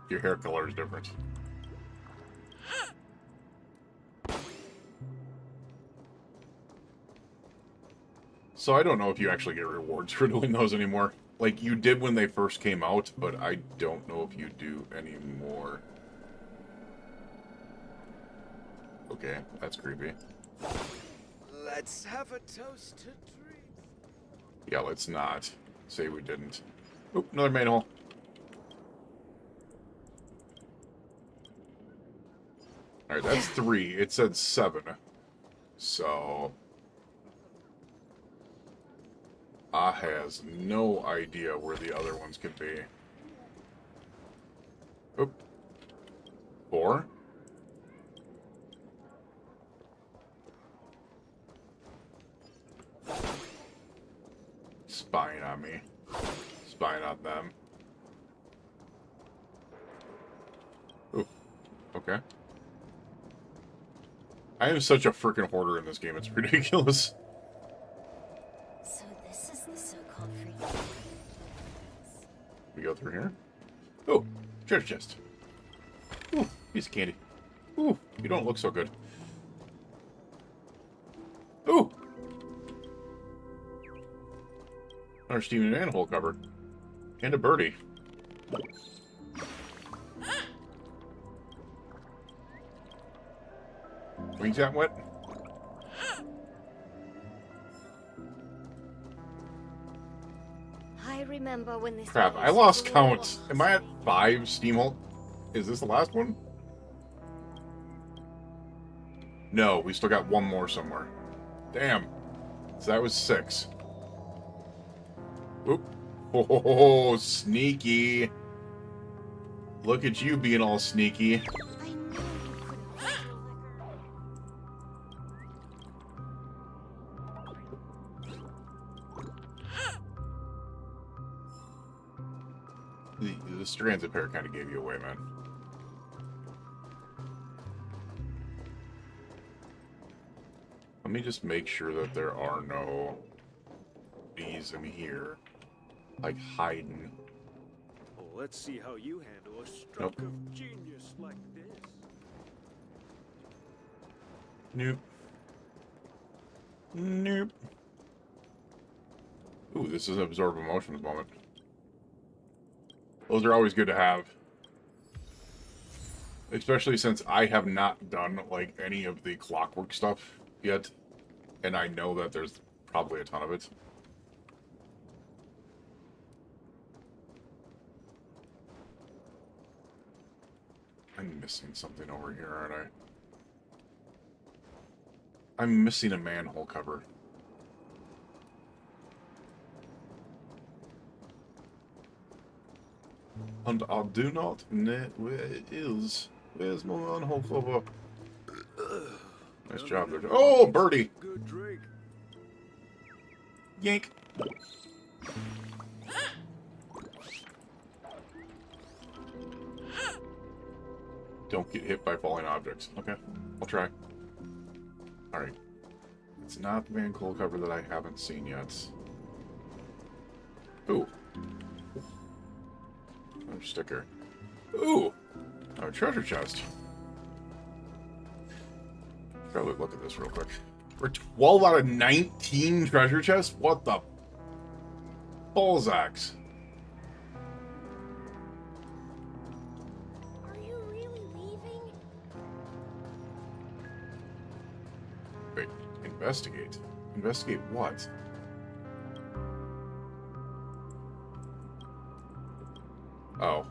Speaker 1: Your hair color is different. So I don't know if you actually get rewards for doing those anymore. Like, you did when they first came out, but I don't know if you do anymore. Okay, that's creepy.
Speaker 12: Let's have a toast to dreams.
Speaker 1: Yeah, let's not say we didn't. Oop, another manhole. Alright, that's 3. It said 7. So... I has no idea where the other ones could be. Oop. 4? Spying on me. Spying on them. Ooh, okay. I am such a freaking hoarder in this game, it's ridiculous.
Speaker 19: So this is the so-called free.
Speaker 1: We go through here. Oh, treasure chest. Ooh, piece of candy. Ooh, you don't look so good. Ooh! Another steaming manhole cover. And a birdie. Wings that wet?
Speaker 19: I remember when this.
Speaker 1: Crap, I lost count. Am I at 5 steamhole? Is this the last one? No, we still got one more somewhere. Damn. So that was 6. Oop. Oh, sneaky. Look at you being all sneaky. The strands of hair kind of gave you away, man. Let me just make sure that there are no bees in here, like hiding.
Speaker 20: Oh, let's see how you handle a stroke of genius like this.
Speaker 1: Nope. Nope. Ooh, this is an absorb emotions moment. Those are always good to have. Especially since I have not done, like, any of the clockwork stuff yet. And I know that there's probably a ton of it. I'm missing something over here, aren't I? I'm missing a manhole cover. And I do not know where it is. Where's my manhole cover? Nice job there. Oh, birdie!
Speaker 20: Good drink.
Speaker 1: Yank! Don't get hit by falling objects. Okay, I'll try. Alright. It's not the manhole cover that I haven't seen yet. Ooh. Another sticker. Ooh! A treasure chest. Probably look at this real quick. We're 12 out of 19 treasure chests? What the Balzacs?
Speaker 19: Are you really leaving?
Speaker 1: Wait, investigate. Investigate what? Oh.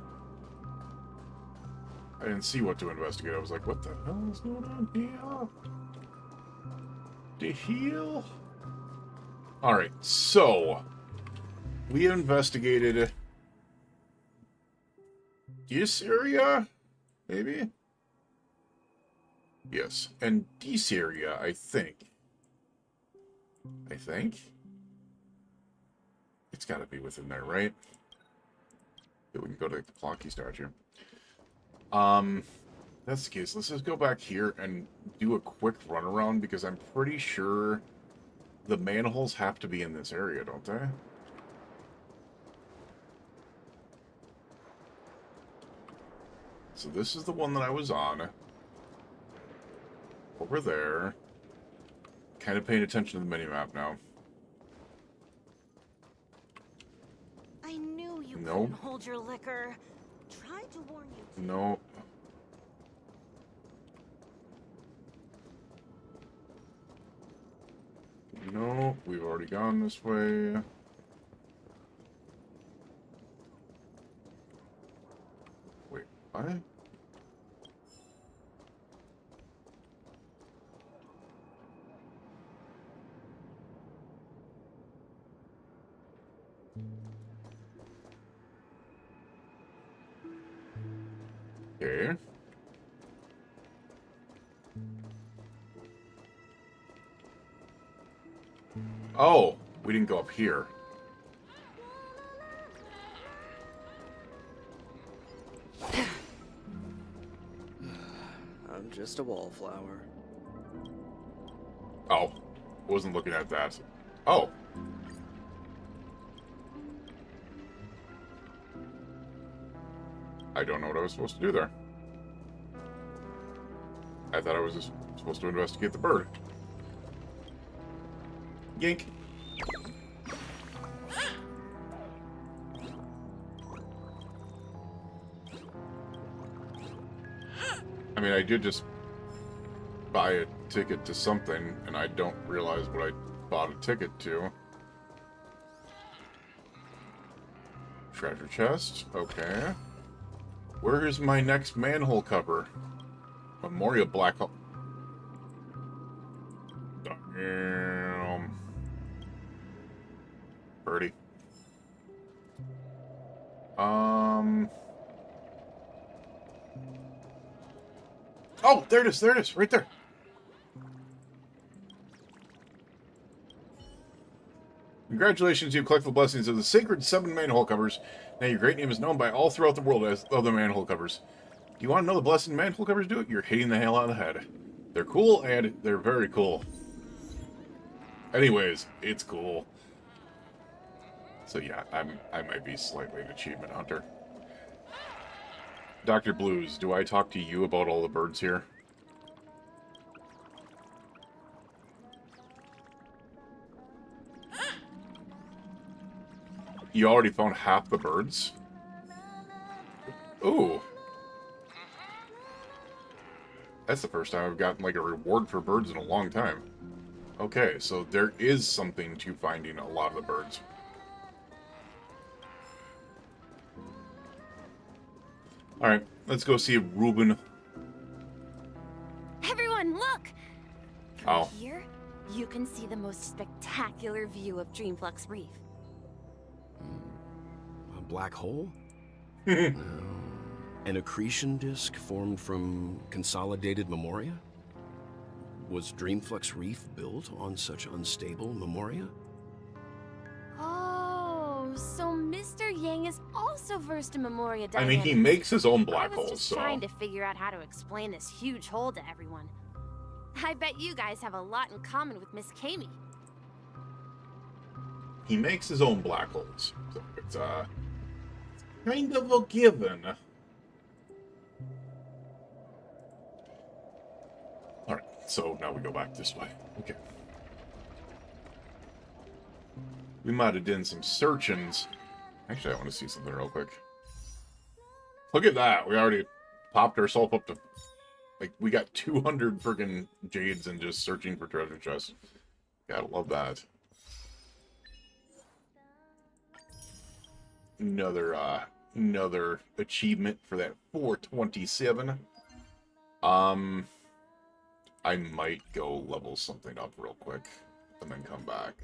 Speaker 1: I didn't see what to investigate. I was like, what the hell is going on here? The hell? Alright, so we investigated this area, maybe? Yes, and this area, I think. It's gotta be within there, right? Yeah, we can go to the Clocky statue. That's the case. Let's just go back here and do a quick run around because I'm pretty sure the manholes have to be in this area, don't they? So this is the one that I was on. Over there. Kind of paying attention to the minimap now.
Speaker 11: I knew you
Speaker 1: Nope.
Speaker 11: couldn't hold your liquor. Tried to warn you.
Speaker 1: No. No, we've already gone this way. Wait, what? Okay. Oh, we didn't go up here.
Speaker 13: I'm just a wallflower.
Speaker 1: Oh, wasn't looking at that. Oh. I don't know what I was supposed to do there. I thought I was just supposed to investigate the bird. Yank. I mean, I did just buy a ticket to something, and I don't realize what I bought a ticket to. Treasure chest. Okay. Where is my next manhole cover? Memorial Black Hole. Damn. Birdie. Oh, there it is, right there. Congratulations, you've collected the blessings of the sacred 7 manhole covers. Now your great name is known by all throughout the world as other manhole covers. Do you want to know the blessing manhole covers do? You're hitting the hell out of the head. They're cool, and they're very cool. Anyways, it's cool. So yeah, I might be slightly an achievement hunter. Dr. Blues, do I talk to you about all the birds here? You already found half the birds? Ooh. That's the first time I've gotten, like, a reward for birds in a long time. Okay, so there is something to finding a lot of the birds. Alright, let's go see Ruben.
Speaker 21: Everyone, look!
Speaker 1: Oh.
Speaker 21: From here, you can see the most spectacular view of Dreamflux Reef.
Speaker 16: A black hole? No. An accretion disk formed from consolidated memoria? Was Dreamflux Reef built on such unstable memoria?
Speaker 21: Oh, so Mr. Yang is also versed in memoria
Speaker 1: I
Speaker 21: dynamics.
Speaker 1: mean, he makes his own black
Speaker 21: I
Speaker 1: holes,
Speaker 21: was just
Speaker 1: so...
Speaker 21: trying to figure out how to explain this huge hole to everyone. I bet you guys have a lot in common with Miss Kami.
Speaker 1: He makes his own black holes. So it's, kind of a given. Alright, so now we go back this way. Okay. We might have done some searchings. Actually, I want to see something real quick. Look at that. We already popped ourselves up to... Like, we got 200 friggin' jades and just searching for treasure chests. Gotta love that. Another achievement for that 427. I might go level something up real quick and then come back.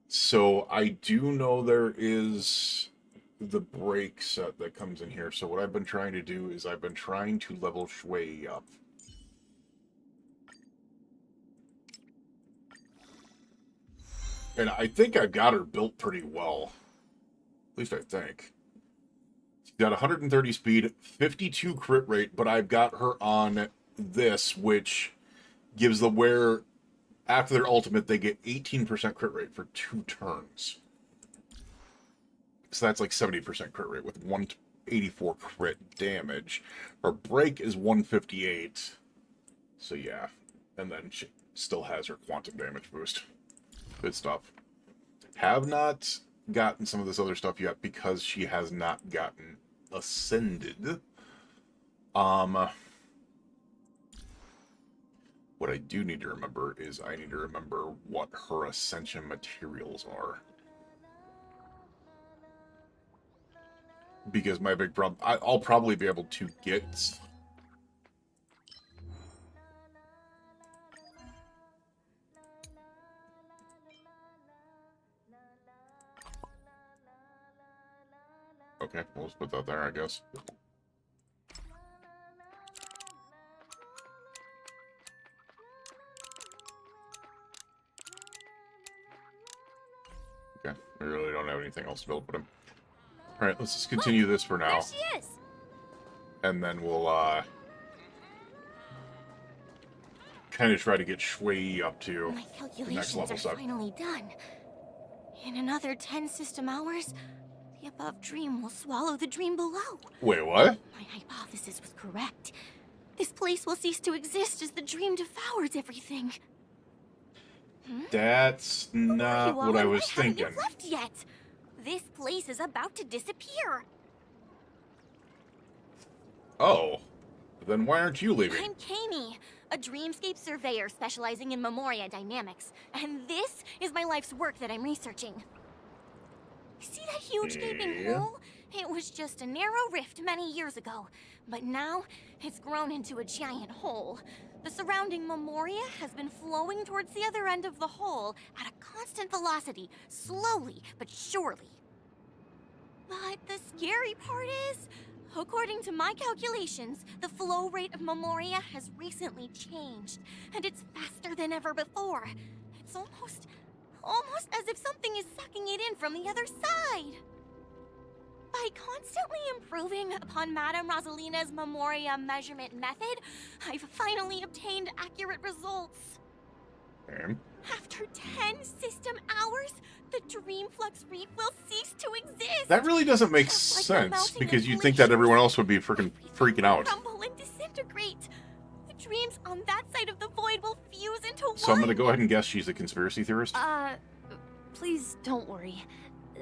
Speaker 1: So I do know there is the break set that comes in here. So what I've been trying to do is I've been trying to level Shui up. And I think I've got her built pretty well. At least I think. She's got 130 speed, 52 crit rate, but I've got her on this, which gives the wearer, after their ultimate, they get 18% crit rate for 2 turns. So that's like 70% crit rate with 184 crit damage. Her break is 158. So yeah. And then she still has her quantum damage boost. Good stuff. Have not gotten some of this other stuff yet because she has not gotten ascended. What I do need to remember is I need to remember what her ascension materials are. Because my big problem... I'll probably be able to get... Okay, we'll just put that there, I guess. Okay, we really don't have anything else to build with him. Alright, let's just continue this for now.
Speaker 21: There she is!
Speaker 1: And then we'll, kind of try to get Shui up to
Speaker 3: My
Speaker 1: the next
Speaker 3: calculations
Speaker 1: level
Speaker 3: are
Speaker 1: set.
Speaker 3: finally done. In another 10 system hours, the above dream will swallow the dream below.
Speaker 1: Wait, what?
Speaker 3: My hypothesis was correct. This place will cease to exist as the dream devours everything.
Speaker 1: That's not what I was
Speaker 3: Why haven't you
Speaker 1: thinking.
Speaker 3: left yet? This place is about to disappear.
Speaker 1: Oh, then why aren't you leaving?
Speaker 3: I'm Kami, a dreamscape surveyor specializing in Memoria dynamics, and this is my life's work that I'm researching. See that huge gaping hole? It was just a narrow rift many years ago, but now it's grown into a giant hole. The surrounding Memoria has been flowing towards the other end of the hole at a constant velocity, slowly but surely. But the scary part is, according to my calculations, the flow rate of Memoria has recently changed, and it's faster than ever before. It's almost as if something is sucking it in from the other side. By constantly improving upon Madame Rosalina's Memoria measurement method, I've finally obtained accurate results. After 10 system hours, the Dreamflux Reef will cease to exist.
Speaker 1: That really doesn't make sense, because you'd think that everyone else would be freaking out.
Speaker 3: Crumble and disintegrate. The dreams on that side of the void will fuse into one.
Speaker 1: So I'm gonna go ahead and guess she's a conspiracy theorist.
Speaker 21: Please don't worry.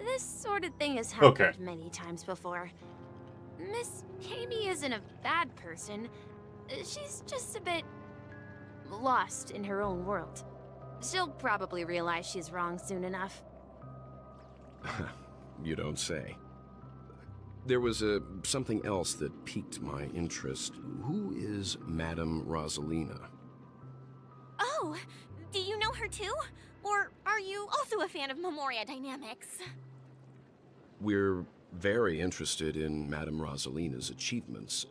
Speaker 21: This sort of thing has happened
Speaker 1: Okay.
Speaker 21: many times before. Miss Kami isn't a bad person. She's just a bit lost in her own world. She'll probably realize she's wrong soon enough.
Speaker 16: You don't say. There was something else that piqued my interest. Who is Madame Rosalina?
Speaker 3: Oh, do you know her too? Or are you also a fan of Memoria dynamics?
Speaker 16: We're very interested in Madame Rosalina's achievements.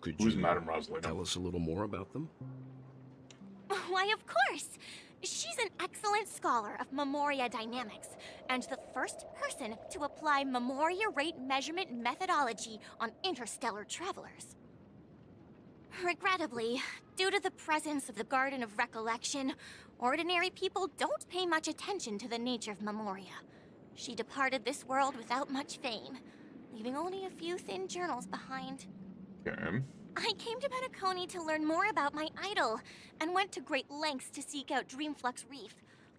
Speaker 16: Could
Speaker 1: Who's
Speaker 16: you
Speaker 1: Madame Rosalina?
Speaker 16: tell us a little more about them?
Speaker 3: Why, of course. She's an excellent scholar of Memoria dynamics, and the first person to apply Memoria rate measurement methodology on interstellar travelers. Regrettably, due to the presence of the Garden of Recollection, ordinary people don't pay much attention to the nature of Memoria. She departed this world without much fame, leaving only a few thin journals behind.
Speaker 1: Okay.
Speaker 3: I came to Penacony to learn more about my idol, and went to great lengths to seek out Dreamflux Reef,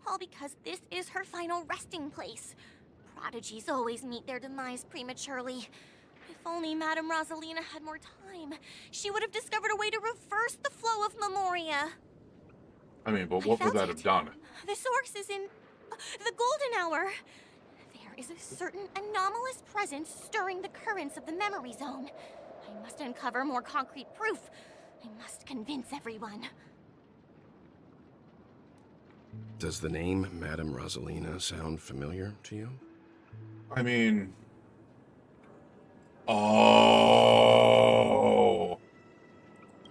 Speaker 3: all because this is her final resting place. Prodigies always meet their demise prematurely. If only Madame Rosalina had more time, she would have discovered a way to reverse the flow of Memoria.
Speaker 1: I mean, but what would that have done?
Speaker 3: The source is in the Golden Hour. There is a certain anomalous presence stirring the currents of the memory zone. I must uncover more concrete proof. I must convince everyone.
Speaker 16: Does the name Madame Rosalina sound familiar to you?
Speaker 1: I mean... Oh...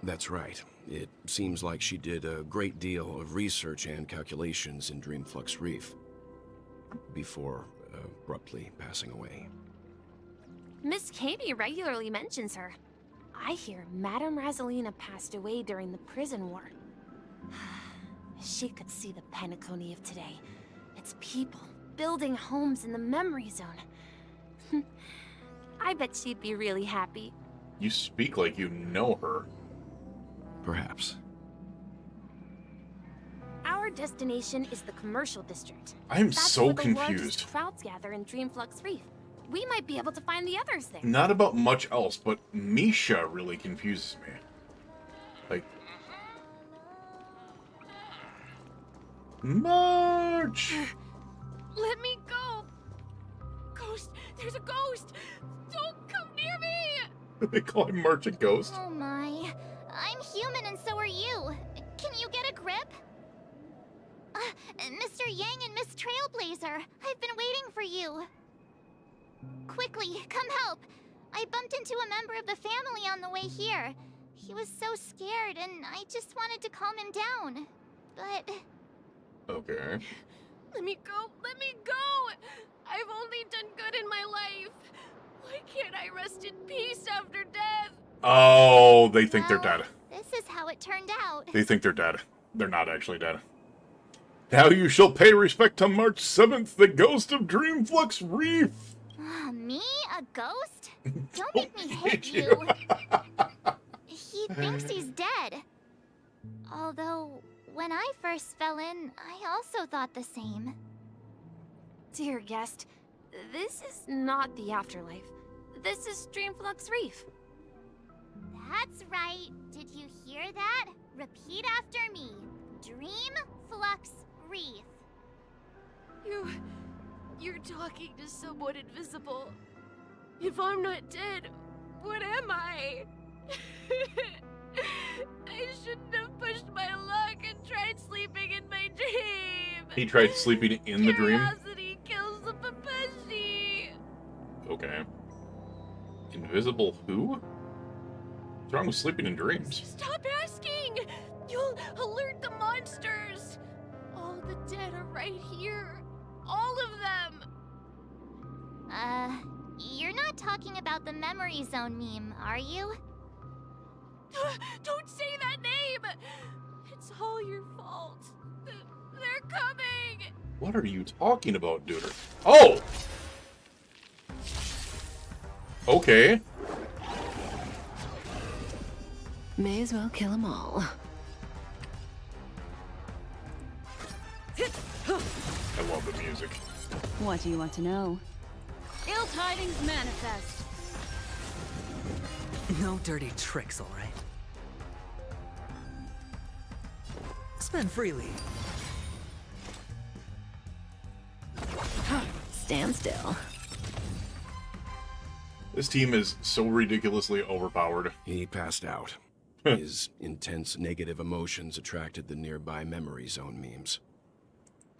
Speaker 16: That's right. It seems like she did a great deal of research and calculations in Dreamflux Reef before abruptly passing away.
Speaker 21: Miss Kami regularly mentions her. I hear Madame Rosalina passed away during the prison war. She could see the Penacony of today. Its people building homes in the memory zone. I bet she'd be really happy.
Speaker 1: You speak like you know her.
Speaker 16: Perhaps.
Speaker 21: Our destination is the commercial district.
Speaker 1: I'm
Speaker 21: That's
Speaker 1: so
Speaker 21: where the
Speaker 1: confused.
Speaker 21: largest crowds gather in Dreamflux Reef. We might be able to find the others there.
Speaker 1: Not about much else, but Misha really confuses me. Like... March!
Speaker 19: Let me go! Ghost! There's a ghost! Don't come near me!
Speaker 1: They call him March a ghost?
Speaker 15: Oh my. I'm human and so are you. Can you get a grip? Mr. Yang and Miss Trailblazer, I've been waiting for you. Quickly, come help. I bumped into a member of the family on the way here. He was so scared and I just wanted to calm him down. But...
Speaker 1: Okay.
Speaker 19: Let me go! Let me go! I've only done good in my life. Why can't I rest in peace after death?
Speaker 1: Oh, they think they're dead.
Speaker 15: This is how it turned out.
Speaker 1: They think they're dead. They're not actually dead. Now you shall pay respect to March 7th, the ghost of Dreamflux Reef.
Speaker 15: Me? A ghost? Don't make me hit you. He thinks he's dead. Although, when I first fell in, I also thought the same.
Speaker 21: Dear guest, this is not the afterlife. This is Dreamflux Reef.
Speaker 15: That's right. Did you hear that? Repeat after me. Dreamflux Reef.
Speaker 19: You're talking to someone invisible. If I'm not dead, what am I? I shouldn't have pushed my luck and tried sleeping in my dream.
Speaker 1: He tried sleeping in the dream?
Speaker 19: Curiosity kills the Papeshi.
Speaker 1: Okay. Invisible who? What's wrong with sleeping in dreams?
Speaker 19: Stop asking! You'll alert the monsters! All the dead are right here. All of them!
Speaker 15: You're not talking about the memory zone meme, are you?
Speaker 19: Don't say that name! It's all your fault. They're coming!
Speaker 1: What are you talking about, dude? Oh! Okay.
Speaker 21: May as well kill them all.
Speaker 1: I love the music.
Speaker 18: What do you want to know?
Speaker 7: Ill tidings manifest.
Speaker 2: No dirty tricks, all right? Spend freely.
Speaker 21: Stand still.
Speaker 1: This team is so ridiculously overpowered.
Speaker 16: He passed out. His intense negative emotions attracted the nearby memory zone memes.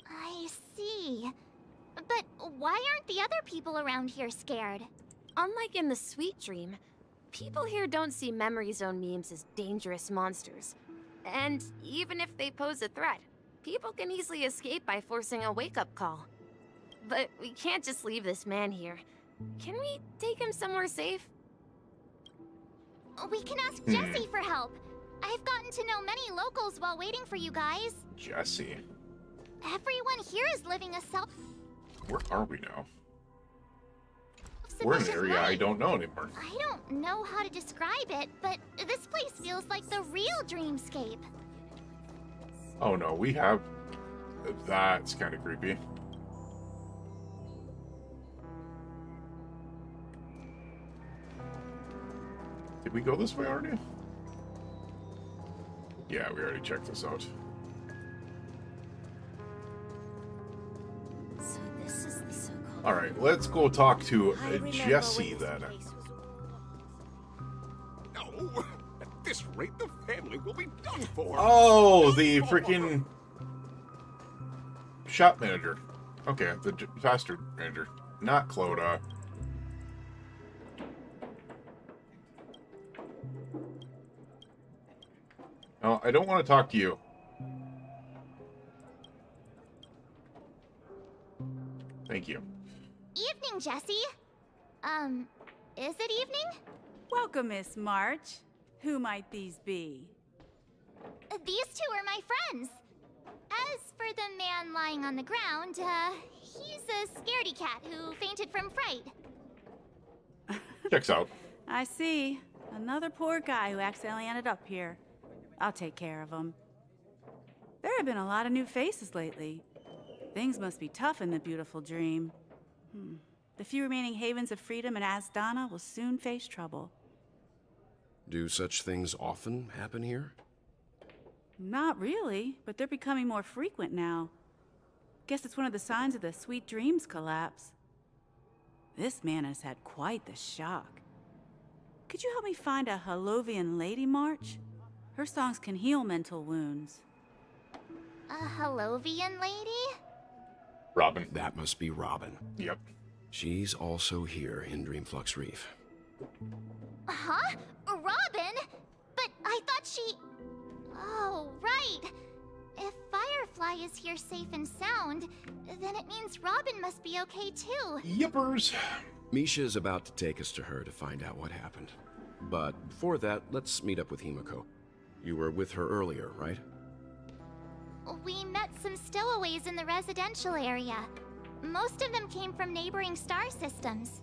Speaker 15: I see. But why aren't the other people around here scared?
Speaker 21: Unlike in the Sweet Dream, people here don't see memory zone memes as dangerous monsters. And even if they pose a threat, people can easily escape by forcing a wake-up call. But we can't just leave this man here. Can we take him somewhere safe?
Speaker 15: We can ask Jessie for help. I've gotten to know many locals while waiting for you guys.
Speaker 1: Jessie.
Speaker 15: Everyone here is living a self...
Speaker 1: Where are we now? We're in an area I don't know anymore.
Speaker 15: I don't know how to describe it, but this place feels like the real dreamscape.
Speaker 1: Oh no, we have... That's kind of creepy. Did we go this way already? Yeah, we already checked this out.
Speaker 21: So this is the so-called...
Speaker 1: Alright, let's go talk to Jessie then.
Speaker 22: No! At this rate, the family will be done for!
Speaker 1: Oh, the freaking shop manager. Okay, the bastard manager. Not Clodagh. No, I don't want to talk to you. Thank you.
Speaker 15: Evening, Jessie. Is it evening?
Speaker 23: Welcome, Miss March. Who might these be?
Speaker 15: These two are my friends. As for the man lying on the ground, he's a scaredy cat who fainted from fright.
Speaker 1: Checks out.
Speaker 23: I see. Another poor guy who accidentally ended up here. I'll take care of him. There have been a lot of new faces lately. Things must be tough in the beautiful dream. The few remaining havens of freedom in Asdana will soon face trouble.
Speaker 16: Do such things often happen here?
Speaker 23: Not really, but they're becoming more frequent now. Guess it's one of the signs of the Sweet Dreams collapse. This man has had quite the shock. Could you help me find a Halovian lady, March? Her songs can heal mental wounds.
Speaker 15: A Halovian lady?
Speaker 1: Robin.
Speaker 16: That must be Robin.
Speaker 1: Yep.
Speaker 16: She's also here in Dreamflux Reef.
Speaker 15: Huh? Robin? But I thought she... Oh, right. If Firefly is here safe and sound, then it means Robin must be okay too.
Speaker 1: Yippers.
Speaker 16: Misha's about to take us to her to find out what happened. But before that, let's meet up with Himiko. You were with her earlier, right?
Speaker 15: We met some stowaways in the residential area. Most of them came from neighboring star systems.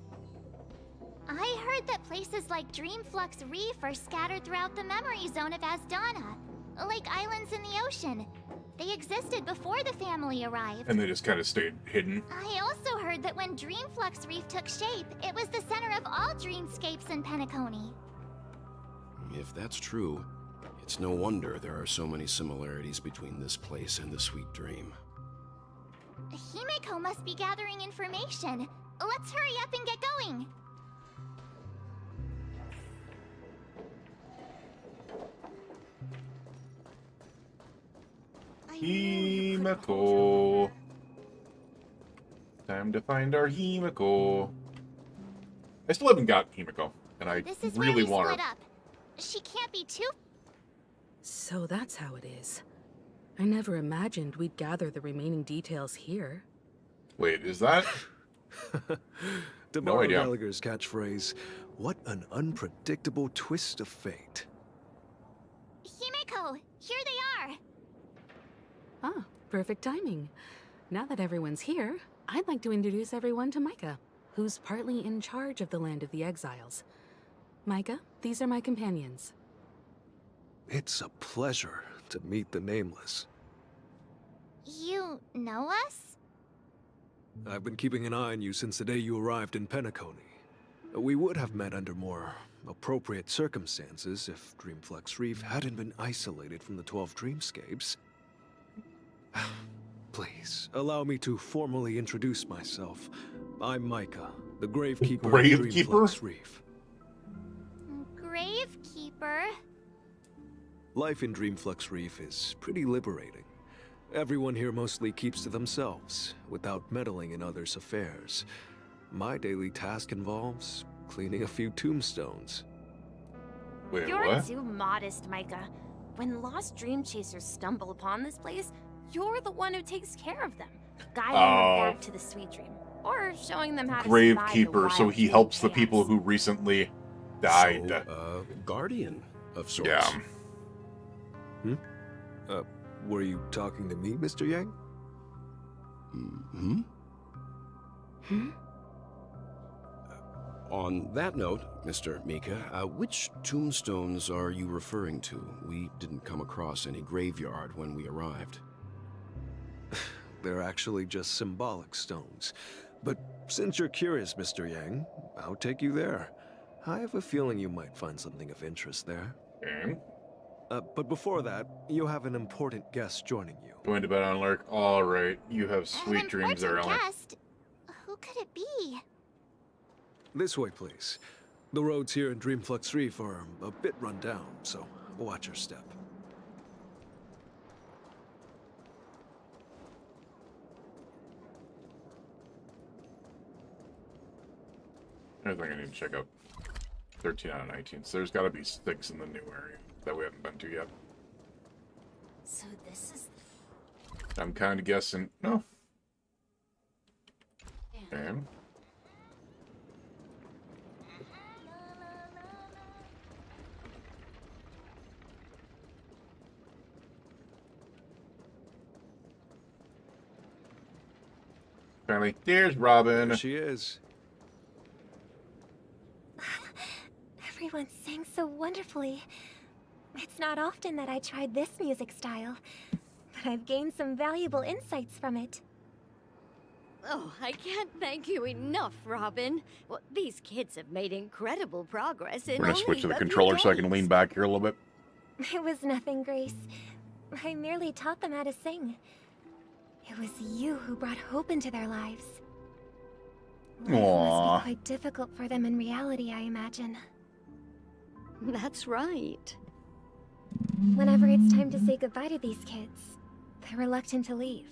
Speaker 15: I heard that places like Dreamflux Reef are scattered throughout the memory zone of Asdana, like islands in the ocean. They existed before the family arrived.
Speaker 1: And they just kind of stayed hidden.
Speaker 15: I also heard that when Dreamflux Reef took shape, it was the center of all dreamscapes in Penacony.
Speaker 16: If that's true, it's no wonder there are so many similarities between this place and the Sweet Dream.
Speaker 15: Himeko must be gathering information. Let's hurry up and get going.
Speaker 1: Himeko. Time to find our Himeko. I still haven't got Himeko, and I
Speaker 15: This is
Speaker 1: really
Speaker 15: where we
Speaker 1: want
Speaker 15: split
Speaker 1: her.
Speaker 15: up. She can't be too.
Speaker 17: So that's how it is. I never imagined we'd gather the remaining details here.
Speaker 1: Wait, is that?
Speaker 20: To
Speaker 1: No
Speaker 20: borrow
Speaker 1: idea.
Speaker 20: Gallagher's catchphrase, what an unpredictable twist of fate.
Speaker 15: Himeko, here they are.
Speaker 17: Ah, perfect timing. Now that everyone's here, I'd like to introduce everyone to Micah, who's partly in charge of the Land of the Exiles. Micah, these are my companions.
Speaker 20: It's a pleasure to meet the Nameless.
Speaker 15: You know us?
Speaker 20: I've been keeping an eye on you since the day you arrived in Penacony. We would have met under more appropriate circumstances if Dreamflux Reef hadn't been isolated from the 12 dreamscapes. Please, allow me to formally introduce myself. I'm Micah, the Gravekeeper of Dreamflux Reef.
Speaker 15: Gravekeeper?
Speaker 20: Life in Dreamflux Reef is pretty liberating. Everyone here mostly keeps to themselves, without meddling in others' affairs. My daily task involves cleaning a few tombstones.
Speaker 1: Wait,
Speaker 21: You're too modest, Micah. When lost dream chasers stumble upon this place, you're the one who takes care of them, guiding them back to the sweet dream, or showing them how to survive the
Speaker 1: Gravekeeper, so
Speaker 21: wild
Speaker 1: he helps the people who recently died.
Speaker 16: So, guardian of sorts.
Speaker 1: Yeah.
Speaker 20: Were you talking to me, Mr. Yang?
Speaker 16: On that note, Mr. Mika, which tombstones are you referring to? We didn't come across any graveyard when we arrived.
Speaker 20: They're actually just symbolic stones. But since you're curious, Mr. Yang, I'll take you there. I have a feeling you might find something of interest there.
Speaker 1: Okay.
Speaker 20: But before that, you have an important guest joining you.
Speaker 1: Going to bed on Lurk. All right, you have sweet dreams there, Ellen.
Speaker 15: Guest? Who could it be?
Speaker 20: This way, please. The roads here in Dreamflux Reef are a bit run down, so watch your step.
Speaker 1: I think I need to check out 13 out of 19. So there's got to be 6 in the new area that we haven't been to yet.
Speaker 21: So this is...
Speaker 1: I'm kind of guessing. No. And apparently, there's Robin.
Speaker 20: There she is.
Speaker 8: Everyone sang so wonderfully. It's not often that I tried this music style, but I've gained some valuable insights from it.
Speaker 5: Oh, I can't thank you enough, Robin. Well, these kids have made incredible progress in
Speaker 1: We're gonna
Speaker 5: only
Speaker 1: switch to the
Speaker 5: a few
Speaker 1: controller so I can
Speaker 5: days.
Speaker 1: lean back here a little bit.
Speaker 8: It was nothing, Grace. I merely taught them how to sing. It was you who brought hope into their lives. Life must
Speaker 1: Aww.
Speaker 8: be quite difficult for them in reality, I imagine.
Speaker 5: That's right.
Speaker 8: Whenever it's time to say goodbye to these kids, they're reluctant to leave.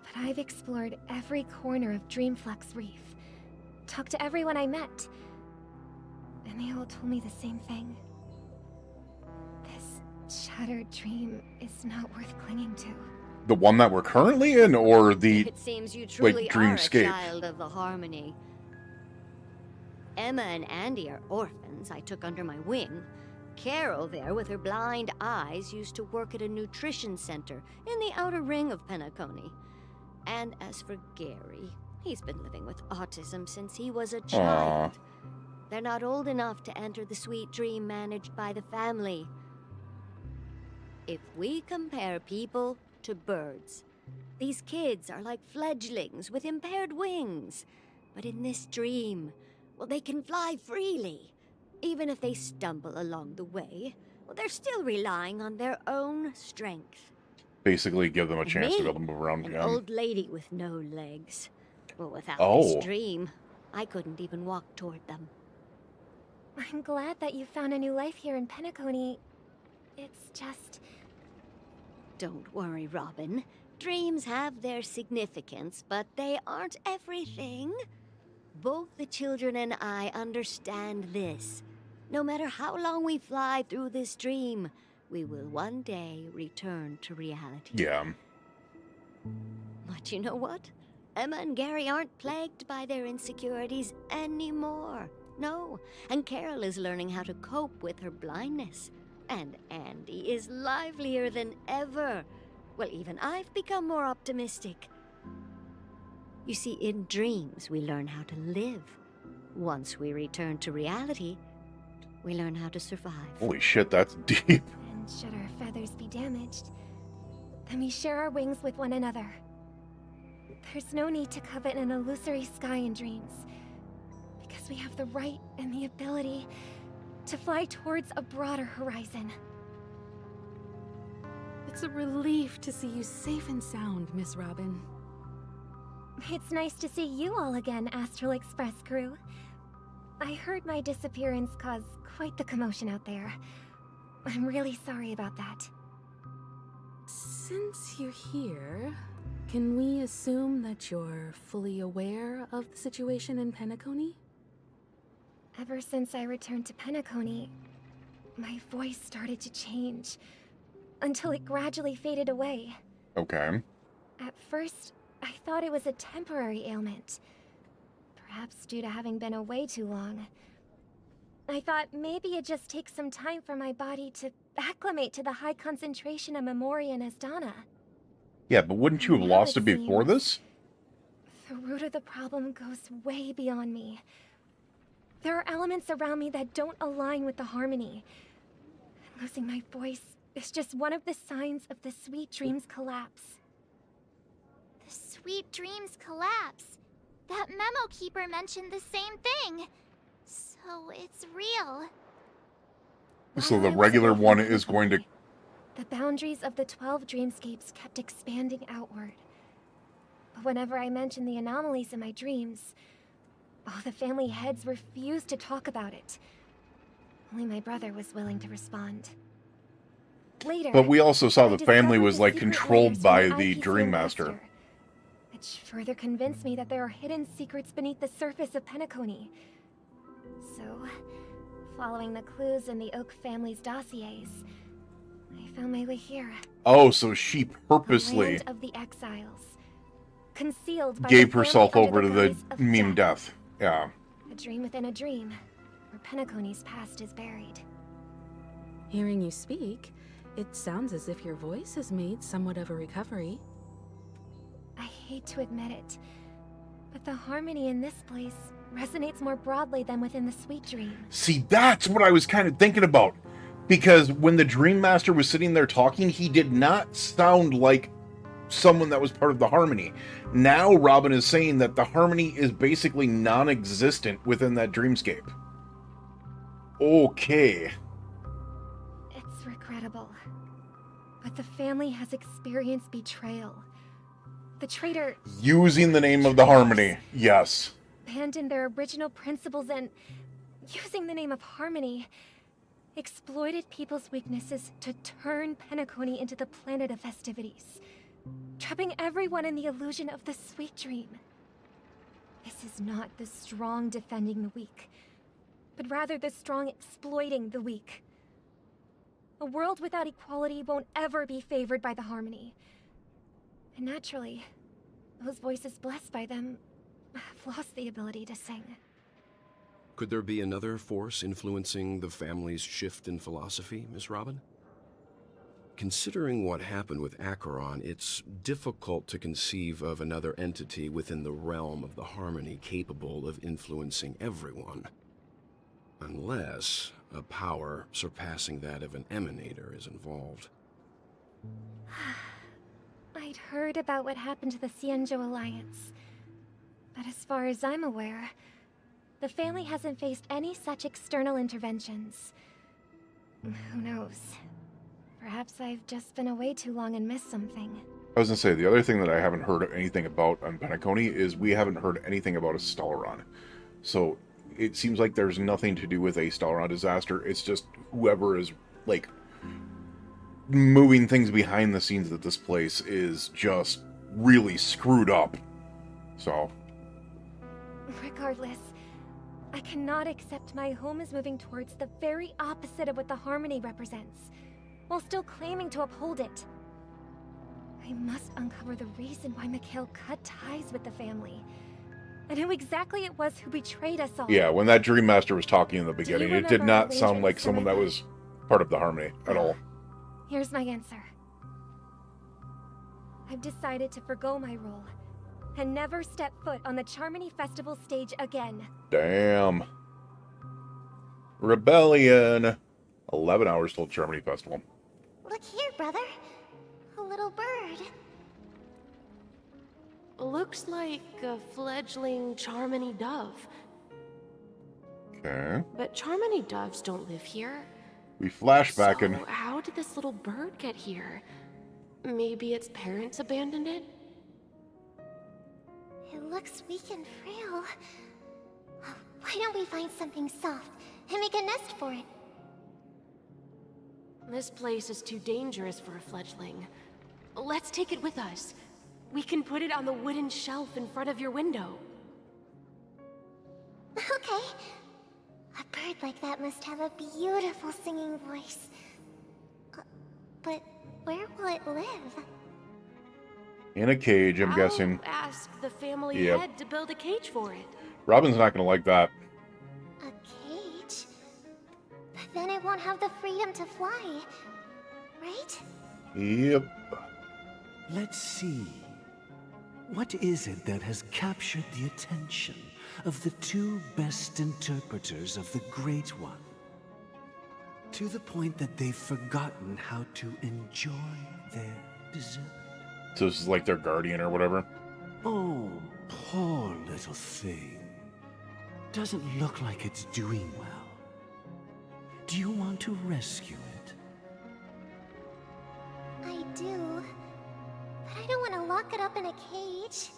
Speaker 8: But I've explored every corner of Dreamflux Reef, talked to everyone I met, and they all told me the same thing. This shattered dream is not worth clinging to.
Speaker 1: The one that we're currently in, or the
Speaker 5: It seems you truly are a
Speaker 1: dreamscape?
Speaker 5: child of the Harmony. Emma and Andy are orphans I took under my wing. Carol there with her blind eyes used to work at a nutrition center in the outer ring of Penacony. And as for Gary, he's been living with autism since he was a child. They're not old enough to enter the sweet dream managed by the family. If we compare people to birds, these kids are like fledglings with impaired wings. But in this dream, well, they can fly freely. Even if they stumble along the way, well, they're still relying on their own strength.
Speaker 1: Basically, give them a chance to be
Speaker 5: Me,
Speaker 1: able to move around
Speaker 5: an
Speaker 1: again.
Speaker 5: old lady with no legs. Well, without
Speaker 1: Oh.
Speaker 5: this dream, I couldn't even walk toward them.
Speaker 8: I'm glad that you found a new life here in Penacony. It's just...
Speaker 5: Don't worry, Robin. Dreams have their significance, but they aren't everything. Both the children and I understand this. No matter how long we fly through this dream, we will one day return to reality.
Speaker 1: Yeah.
Speaker 5: But you know what? Emma and Gary aren't plagued by their insecurities anymore. No, and Carol is learning how to cope with her blindness. And Andy is livelier than ever. Well, even I've become more optimistic. You see, in dreams, we learn how to live. Once we return to reality, we learn how to survive.
Speaker 1: Holy shit, that's deep.
Speaker 8: And should our feathers be damaged, then we share our wings with one another. There's no need to covet an illusory sky in dreams, because we have the right and the ability to fly towards a broader horizon.
Speaker 17: It's a relief to see you safe and sound, Miss Robin.
Speaker 8: It's nice to see you all again, Astral Express crew. I heard my disappearance caused quite the commotion out there. I'm really sorry about that.
Speaker 17: Since you're here, can we assume that you're fully aware of the situation in Penacony?
Speaker 8: Ever since I returned to Penacony, my voice started to change, until it gradually faded away.
Speaker 1: Okay.
Speaker 8: At first, I thought it was a temporary ailment. Perhaps due to having been away too long. I thought maybe it just takes some time for my body to acclimate to the high concentration of Memoria and Asdana.
Speaker 1: Yeah, but wouldn't you have
Speaker 8: Now
Speaker 1: lost it before this?
Speaker 8: The root of the problem goes way beyond me. There are elements around me that don't align with the harmony. And losing my voice is just one of the signs of the Sweet Dreams collapse.
Speaker 3: The Sweet Dreams collapse. That memo keeper mentioned the same thing. So it's real.
Speaker 1: So the regular one is going to...
Speaker 8: The boundaries of the 12 dreamscapes kept expanding outward. But whenever I mentioned the anomalies in my dreams, all the family heads refused to talk about it. Only my brother was willing to respond. Later,
Speaker 1: But we also saw
Speaker 8: I
Speaker 1: the family
Speaker 8: discovered
Speaker 1: was
Speaker 8: the
Speaker 1: like
Speaker 8: secret
Speaker 1: controlled
Speaker 8: layers
Speaker 1: by
Speaker 8: in
Speaker 1: the
Speaker 8: IPC
Speaker 1: Dream
Speaker 8: Master,
Speaker 1: Master.
Speaker 8: which further convinced me that there are hidden secrets beneath the surface of Penacony. So, following the clues in the Oak family's dossiers, I found my way here.
Speaker 1: Oh, so she
Speaker 8: The
Speaker 1: purposely
Speaker 8: land of the exiles, concealed by
Speaker 1: gave
Speaker 8: the
Speaker 1: herself
Speaker 8: family
Speaker 1: over
Speaker 8: under
Speaker 1: to
Speaker 8: the
Speaker 1: the
Speaker 8: guise of
Speaker 1: meme
Speaker 8: death.
Speaker 1: death. Yeah.
Speaker 8: A dream within a dream, where Penacony's past is buried.
Speaker 17: Hearing you speak, it sounds as if your voice has made somewhat of a recovery.
Speaker 8: I hate to admit it, but the harmony in this place resonates more broadly than within the Sweet Dream.
Speaker 1: See, that's what I was kind of thinking about. Because when the Dream Master was sitting there talking, he did not sound like someone that was part of the harmony. Now Robin is saying that the harmony is basically non-existent within that dreamscape. Okay.
Speaker 8: It's regrettable, but the family has experienced betrayal. The traitor
Speaker 1: Using the name of the harmony. Yes.
Speaker 8: abandoned their original principles and, using the name of harmony, exploited people's weaknesses to turn Penacony into the planet of festivities, trapping everyone in the illusion of the Sweet Dream. This is not the strong defending the weak, but rather the strong exploiting the weak. A world without equality won't ever be favored by the harmony. And naturally, those voices blessed by them have lost the ability to sing.
Speaker 16: Could there be another force influencing the family's shift in philosophy, Miss Robin? Considering what happened with Acheron, it's difficult to conceive of another entity within the realm of the Harmony capable of influencing everyone. Unless a power surpassing that of an Emanator is involved.
Speaker 8: I'd heard about what happened to the Xianzhou Alliance. But as far as I'm aware, the family hasn't faced any such external interventions. Who knows? Perhaps I've just been away too long and missed something.
Speaker 1: I was gonna say, the other thing that I haven't heard anything about on Penacony is we haven't heard anything about a Stellaron. So it seems like there's nothing to do with a Stellaron disaster. It's just whoever is, like, moving things behind the scenes at this place is just really screwed up. So.
Speaker 8: Regardless, I cannot accept my home is moving towards the very opposite of what the Harmony represents, while still claiming to uphold it. I must uncover the reason why Mikhail cut ties with the family, and who exactly it was who betrayed us all.
Speaker 1: Yeah, when that Dream Master was talking in the beginning, it did not sound like someone that was part of the Harmony at all.
Speaker 8: Here's my answer. I've decided to forgo my role and never step foot on the Charmony Festival stage again.
Speaker 1: Damn. Rebellion. 11 hours till Charmony Festival.
Speaker 15: Look here, brother. A little bird.
Speaker 19: Looks like a fledgling Charmony dove.
Speaker 1: Okay.
Speaker 19: But Charmony doves don't live here.
Speaker 1: We flash back in.
Speaker 19: So how did this little bird get here? Maybe its parents abandoned it?
Speaker 15: It looks weak and frail. Why don't we find something soft and make a nest for it?
Speaker 19: This place is too dangerous for a fledgling. Let's take it with us. We can put it on the wooden shelf in front of your window.
Speaker 15: Okay. A bird like that must have a beautiful singing voice. But where will it live?
Speaker 1: In a cage, I'm guessing.
Speaker 19: Ask the family head to build a cage for it.
Speaker 1: Robin's not going to like that.
Speaker 15: A cage? But then it won't have the freedom to fly, right?
Speaker 1: Yep.
Speaker 4: Let's see. What is it that has captured the attention of the two best interpreters of the Great One? To the point that they've forgotten how to enjoy their dessert.
Speaker 1: So this is like their guardian or whatever?
Speaker 4: Oh, poor little thing. Doesn't look like it's doing well. Do you want to rescue it?
Speaker 15: I do. But I don't want to lock it up in a cage.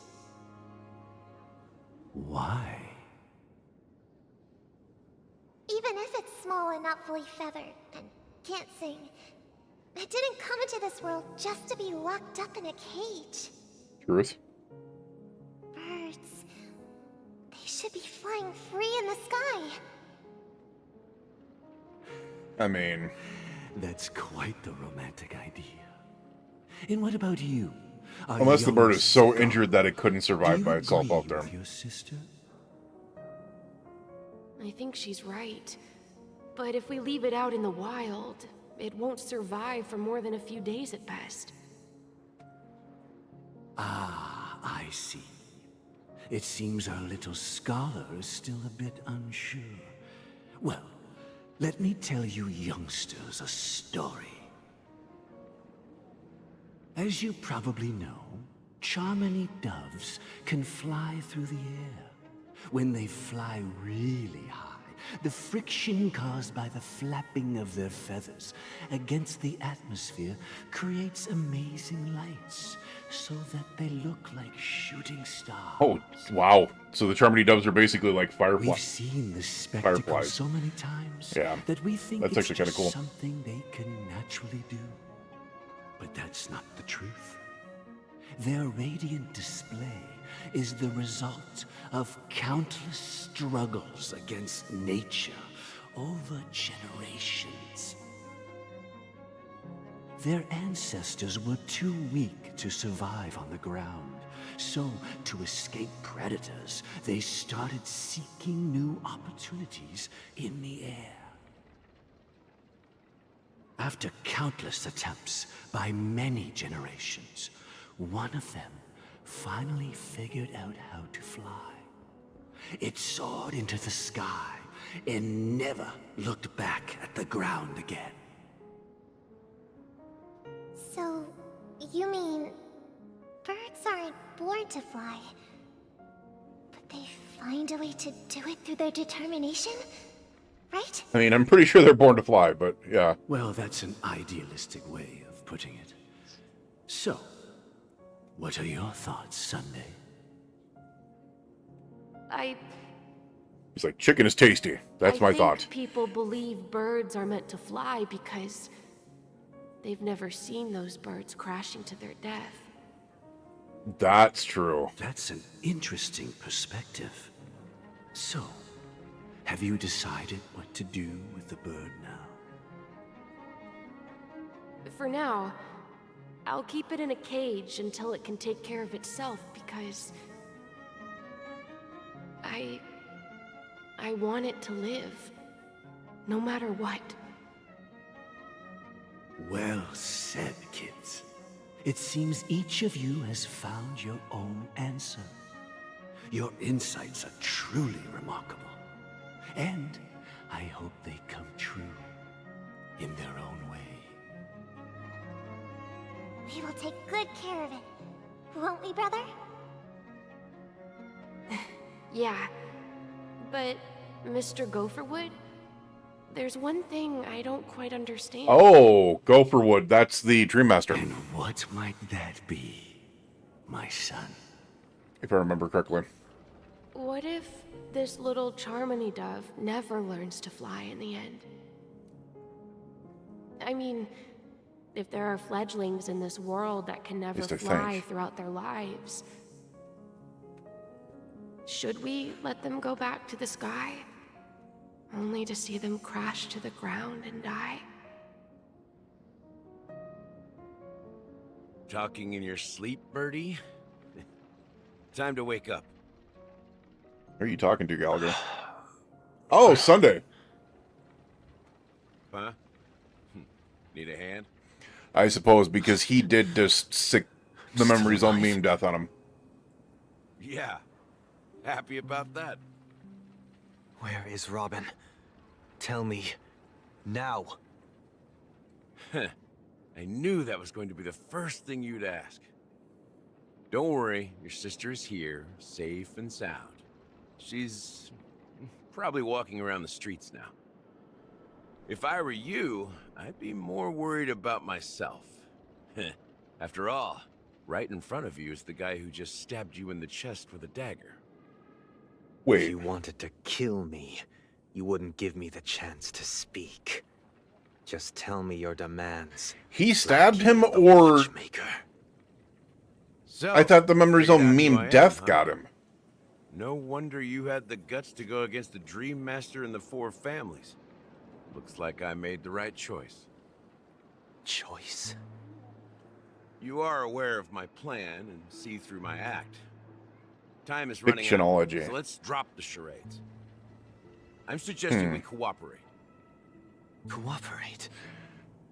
Speaker 4: Why?
Speaker 15: Even if it's small and not fully feathered and can't sing, it didn't come into this world just to be locked up in a cage.
Speaker 1: Truth.
Speaker 15: Birds. They should be flying free in the sky.
Speaker 1: I mean...
Speaker 4: That's quite the romantic idea. And what about you?
Speaker 1: Unless the bird is so injured that it couldn't survive by itself out there.
Speaker 4: Your sister?
Speaker 19: I think she's right. But if we leave it out in the wild, it won't survive for more than a few days at best.
Speaker 4: Ah, I see. It seems our little scholar is still a bit unsure. Well, let me tell you youngsters a story. As you probably know, Charmony doves can fly through the air. When they fly really high, the friction caused by the flapping of their feathers against the atmosphere creates amazing lights, so that they look like shooting stars.
Speaker 1: Oh, wow. So the Charmony doves are basically like fireflies.
Speaker 4: We've seen this spectacle
Speaker 1: Fireflies.
Speaker 4: so many times
Speaker 1: Yeah.
Speaker 4: that we think
Speaker 1: That's
Speaker 4: it's
Speaker 1: actually kinda
Speaker 4: just
Speaker 1: cool.
Speaker 4: something they can naturally do. But that's not the truth. Their radiant display is the result of countless struggles against nature over generations. Their ancestors were too weak to survive on the ground, So, to escape predators, they started seeking new opportunities in the air. After countless attempts by many generations, one of them finally figured out how to fly. It soared into the sky and never looked back at the ground again.
Speaker 15: So, you mean birds aren't born to fly, but they find a way to do it through their determination? Right?
Speaker 1: I mean, I'm pretty sure they're born to fly, but yeah.
Speaker 4: Well, that's an idealistic way of putting it. So, what are your thoughts, Sunday?
Speaker 1: He's like, chicken is tasty. That's my thought.
Speaker 19: People believe birds are meant to fly because they've never seen those birds crashing to their death.
Speaker 1: That's true.
Speaker 4: That's an interesting perspective. So, have you decided what to do with the bird now?
Speaker 19: For now, I'll keep it in a cage until it can take care of itself because I want it to live, no matter what.
Speaker 4: Well said, kids. It seems each of you has found your own answer. Your insights are truly remarkable. And I hope they come true in their own way.
Speaker 15: We will take good care of it. Won't we, brother?
Speaker 19: Yeah, but Mr. Gopherwood, there's one thing I don't quite understand.
Speaker 1: Oh, Gopherwood, that's the Dream Master.
Speaker 4: And what might that be, my son?
Speaker 1: If I remember correctly.
Speaker 19: What if this little Charmony dove never learns to fly in the end? I mean, if there are fledglings in this world that can never fly throughout their lives, should we let them go back to the sky, only to see them crash to the ground and die?
Speaker 12: Talking in your sleep, Birdie? Time to wake up.
Speaker 1: Who are you talking to, Gallagher? Oh, Sunday.
Speaker 12: Huh? Need a hand?
Speaker 1: I suppose because he did just sick the memories on meme death on him.
Speaker 12: Yeah. Happy about that.
Speaker 6: Where is Robin? Tell me. Now.
Speaker 12: I knew that was going to be the first thing you'd ask. Don't worry, your sister is here, safe and sound. She's probably walking around the streets now. If I were you, I'd be more worried about myself. After all, right in front of you is the guy who just stabbed you in the chest with a dagger.
Speaker 6: Wait. If you wanted to kill me, you wouldn't give me the chance to speak. Just tell me your demands.
Speaker 1: He stabbed him, or...
Speaker 12: So,
Speaker 1: I thought the memories on meme death got him.
Speaker 12: No wonder you had the guts to go against the Dream Master and the Four Families. Looks like I made the right choice.
Speaker 6: Choice?
Speaker 12: You are aware of my plan and see through my act. Time is running
Speaker 1: Fictionology.
Speaker 12: out, so let's drop the charades. I'm suggesting we cooperate.
Speaker 6: Cooperate?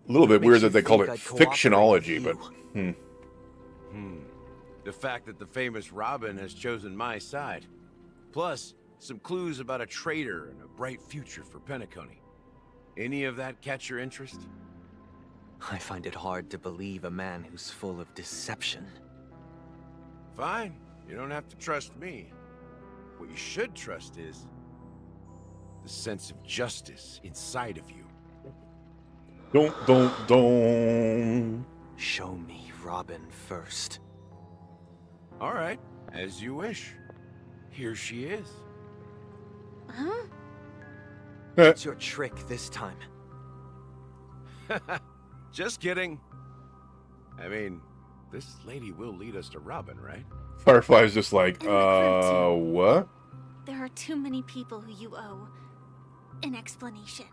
Speaker 1: A little bit weird that they called it fictionology, but...
Speaker 12: The fact that the famous Robin has chosen my side. Plus, some clues about a traitor and a bright future for Penacony. Any of that catch your interest?
Speaker 6: I find it hard to believe a man who's full of deception.
Speaker 12: Fine. You don't have to trust me. What you should trust is the sense of justice inside of you.
Speaker 1: Don't.
Speaker 6: Show me Robin first.
Speaker 12: All right, as you wish. Here she is.
Speaker 15: Huh?
Speaker 6: What's your trick this time?
Speaker 12: Just kidding. I mean, this lady will lead us to Robin, right?
Speaker 1: Firefly's just like, what?
Speaker 3: There are too many people who you owe an explanation.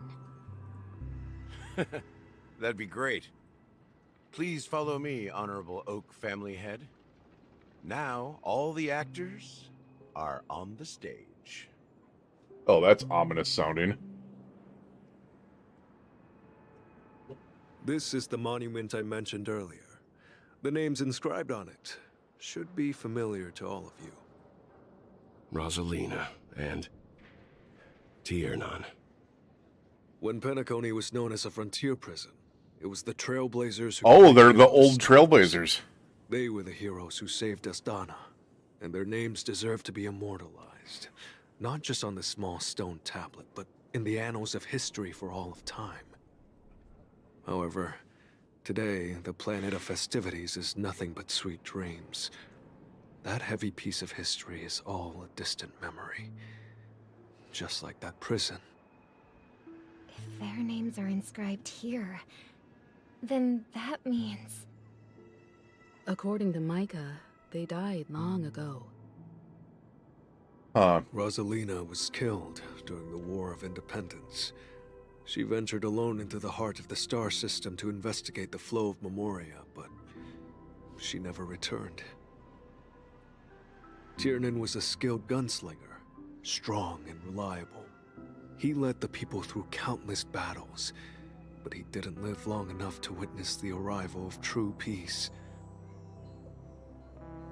Speaker 12: That'd be great. Please follow me, Honorable Oak Family Head. Now, all the actors are on the stage.
Speaker 1: Oh, that's ominous sounding.
Speaker 20: This is the monument I mentioned earlier. The names inscribed on it should be familiar to all of you.
Speaker 16: Rosalina and Tiernan.
Speaker 20: When Penacony was known as a frontier prison, it was the Trailblazers who...
Speaker 1: Oh, they're the old Trailblazers.
Speaker 20: They were the heroes who saved Astana, and their names deserve to be immortalized. Not just on this small stone tablet, but in the annals of history for all of time. However, today, the planet of festivities is nothing but sweet dreams. That heavy piece of history is all a distant memory. Just like that prison.
Speaker 8: If their names are inscribed here, then that means...
Speaker 17: According to Micah, they died long ago.
Speaker 20: Rosalina was killed during the War of Independence. She ventured alone into the heart of the star system to investigate the flow of Memoria, but she never returned. Tiernan was a skilled gunslinger, strong and reliable. He led the people through countless battles, but he didn't live long enough to witness the arrival of true peace.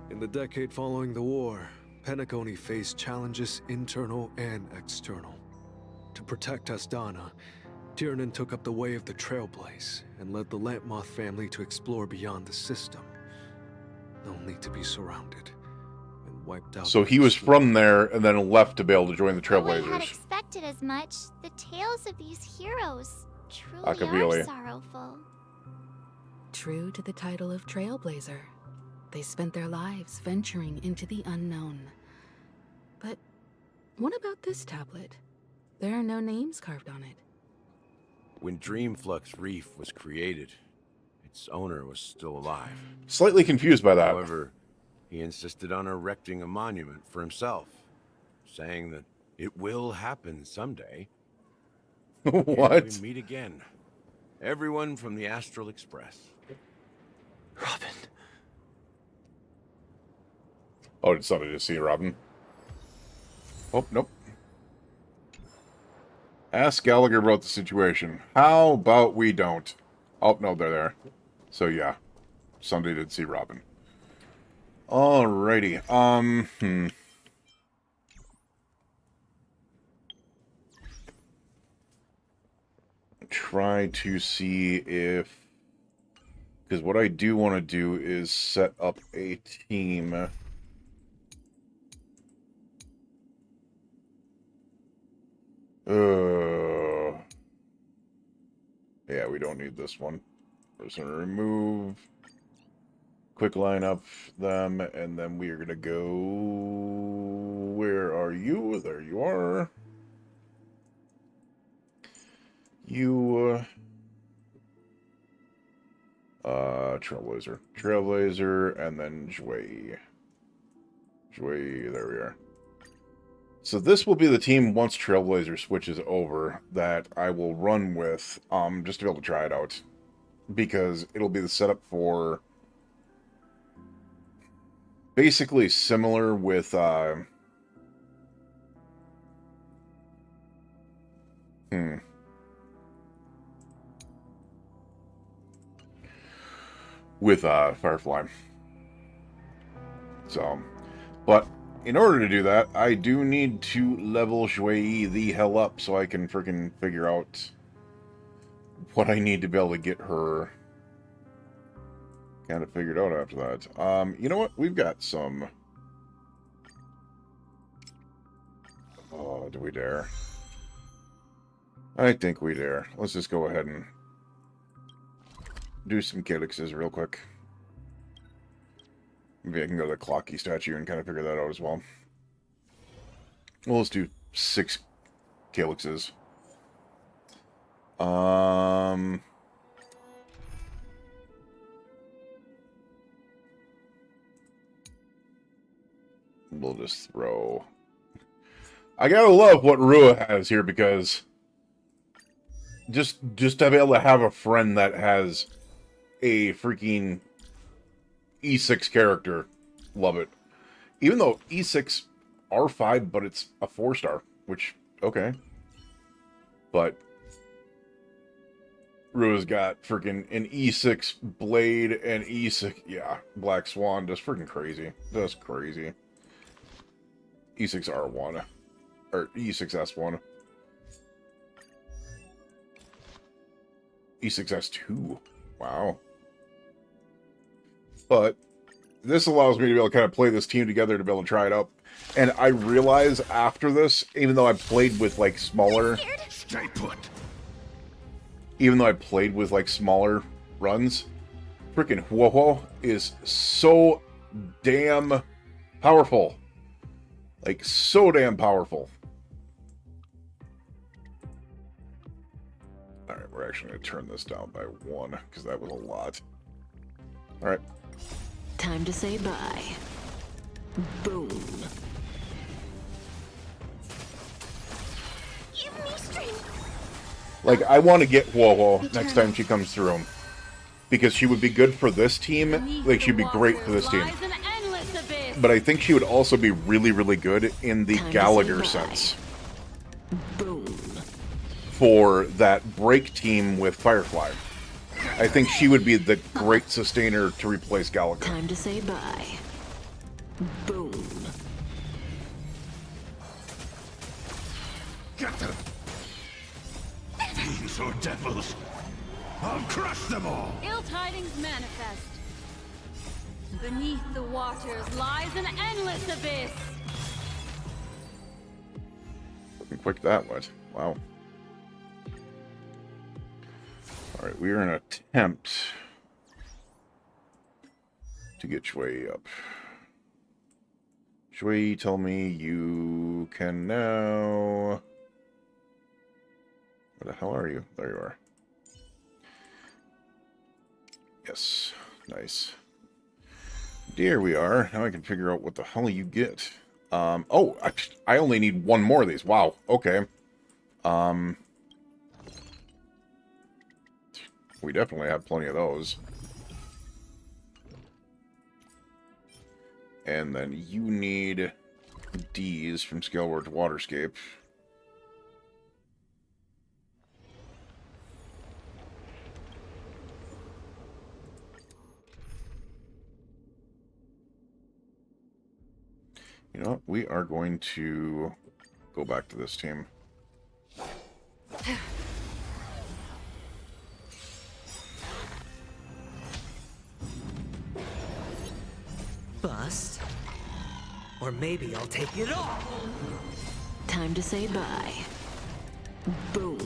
Speaker 20: In the decade following the war, Penacony faced challenges internal and external. To protect Astana, Tiernan took up the way of the Trailblaze and led the Lampmoth family to explore beyond the system, only to be surrounded and wiped out.
Speaker 1: So he was from there and then left to be able to join the
Speaker 15: I had
Speaker 1: Trailblazers.
Speaker 15: expected as much. The tales of these heroes truly
Speaker 1: Akavili.
Speaker 15: are sorrowful.
Speaker 17: True to the title of Trailblazer, they spent their lives venturing into the unknown. But what about this tablet? There are no names carved on it.
Speaker 12: When Dreamflux Reef was created, its owner was still alive.
Speaker 1: Slightly confused by that.
Speaker 12: However, he insisted on erecting a monument for himself, saying that it will happen someday.
Speaker 1: What?
Speaker 12: Here we meet again. Everyone from the Astral Express.
Speaker 6: Robin.
Speaker 1: Oh, did somebody just see Robin? Oh, nope. Ask Gallagher about the situation. How about we don't? Oh, no, they're there. So, yeah. Somebody did see Robin. Alrighty. Try to see if... Because what I do want to do is set up a team... Yeah, we don't need this one. We're just going to remove, quick line up them, and then we are going to go... Where are you? There you are. You, Trailblazer. Trailblazer, and then Jway. Jway, there we are. So this will be the team once Trailblazer switches over that I will run with, just to be able to try it out. Because it'll be the setup for basically similar with, with, Firefly. So, but in order to do that, I do need to level Shui the hell up so I can freaking figure out what I need to be able to get her kind of figured out after that. You know what? We've got some... Oh, do we dare? I think we dare. Let's just go ahead and do some calyxes real quick. Maybe I can go to the Clocky statue and kind of figure that out as well. Well, let's do 6 calyxes. We'll just throw... I gotta love what Rua has here, because just to be able to have a friend that has a freaking E6 character Love it. Even though E6 R5, but it's a 4-star, which, okay. But Rua's got freaking an E6 Blade and E6, yeah, Black Swan, just freaking crazy. Just crazy. E6 R1, or E6 S1. E6 S2, wow. But this allows me to be able to kind of play this team together to be able to try it out. And I realize after this, even though I played with like smaller...
Speaker 22: Stay put.
Speaker 1: Even though I played with like smaller runs, freaking Huohuo is so damn powerful. Like, so damn powerful. Alright, we're actually going to turn this down by 1, because that was a lot. Alright.
Speaker 18: Time to say bye. Boom.
Speaker 15: Give me strength.
Speaker 1: Like, I want to get Huohuo next time she comes through. Because she would be good for this team. Like, she'd be great for this team. But I think she would also be really, really good in the Gallagher sense.
Speaker 18: Boom.
Speaker 1: For that break team with Firefly. I think she would be the great sustainer to replace Gallagher.
Speaker 18: Time to say bye. Boom.
Speaker 22: Get them. Fiends or devils. I'll crush them all.
Speaker 19: Ill tidings manifest. Beneath the waters lies an endless abyss.
Speaker 1: Looking quick that went. Wow. Alright, we are in an attempt to get Shui up. Shui, tell me you can now... Where the hell are you? There you are. Yes. Nice. There we are. Now I can figure out what the hell you get. Oh, I only need one more of these. Wow. Okay. We definitely have plenty of those. And then you need D's from Scaleward to Waterscape. You know what? We are going to go back to this team.
Speaker 2: Bust. Or maybe I'll take it all.
Speaker 18: Time to say bye. Boom.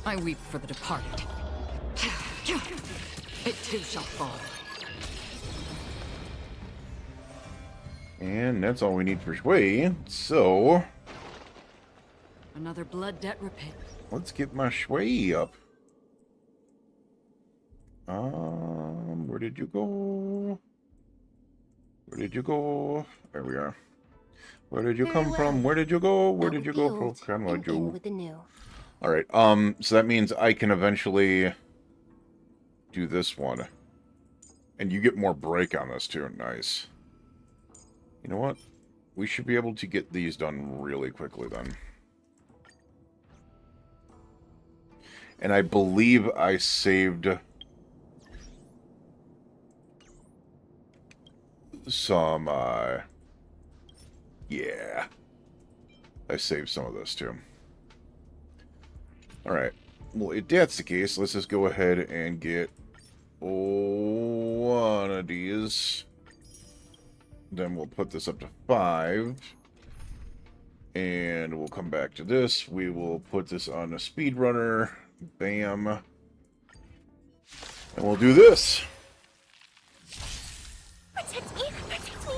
Speaker 7: I weep for the departed. It too shall fall.
Speaker 1: And that's all we need for Shui. So...
Speaker 7: Another blood debt repaid.
Speaker 1: let's get my Shui up. Where did you go? Where did you go? There we are. Where did you come from? Where did you go? Where did you go?
Speaker 15: With the new.
Speaker 1: Alright, so that means I can eventually do this one. And you get more break on this too. Nice. You know what? We should be able to get these done really quickly then. And I believe I saved some, yeah. I saved some of this too. Alright. Well, if that's the case, let's just go ahead and get one of these. Then we'll put this up to 5. And we'll come back to this. We will put this on a speedrunner. Bam. And we'll do this.
Speaker 15: Protect me! Protect me!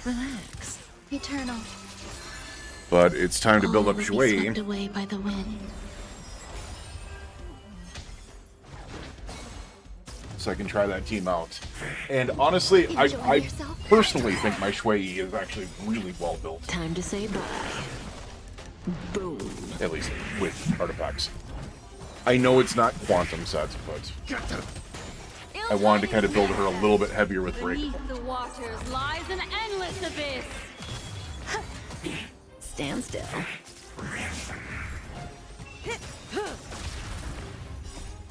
Speaker 18: Relax.
Speaker 15: Eternal.
Speaker 1: But it's time to build
Speaker 15: All
Speaker 1: up
Speaker 15: will be
Speaker 1: Shui.
Speaker 15: swept away by the wind.
Speaker 1: so I can try that team out. And honestly, I personally think my Shui is actually really well built.
Speaker 18: Time to say bye. Boom.
Speaker 1: At least with artifacts. I know it's not quantum sets, but I wanted to kind of build her a little bit heavier with break.
Speaker 19: Beneath the waters lies an endless abyss.
Speaker 18: Stand still.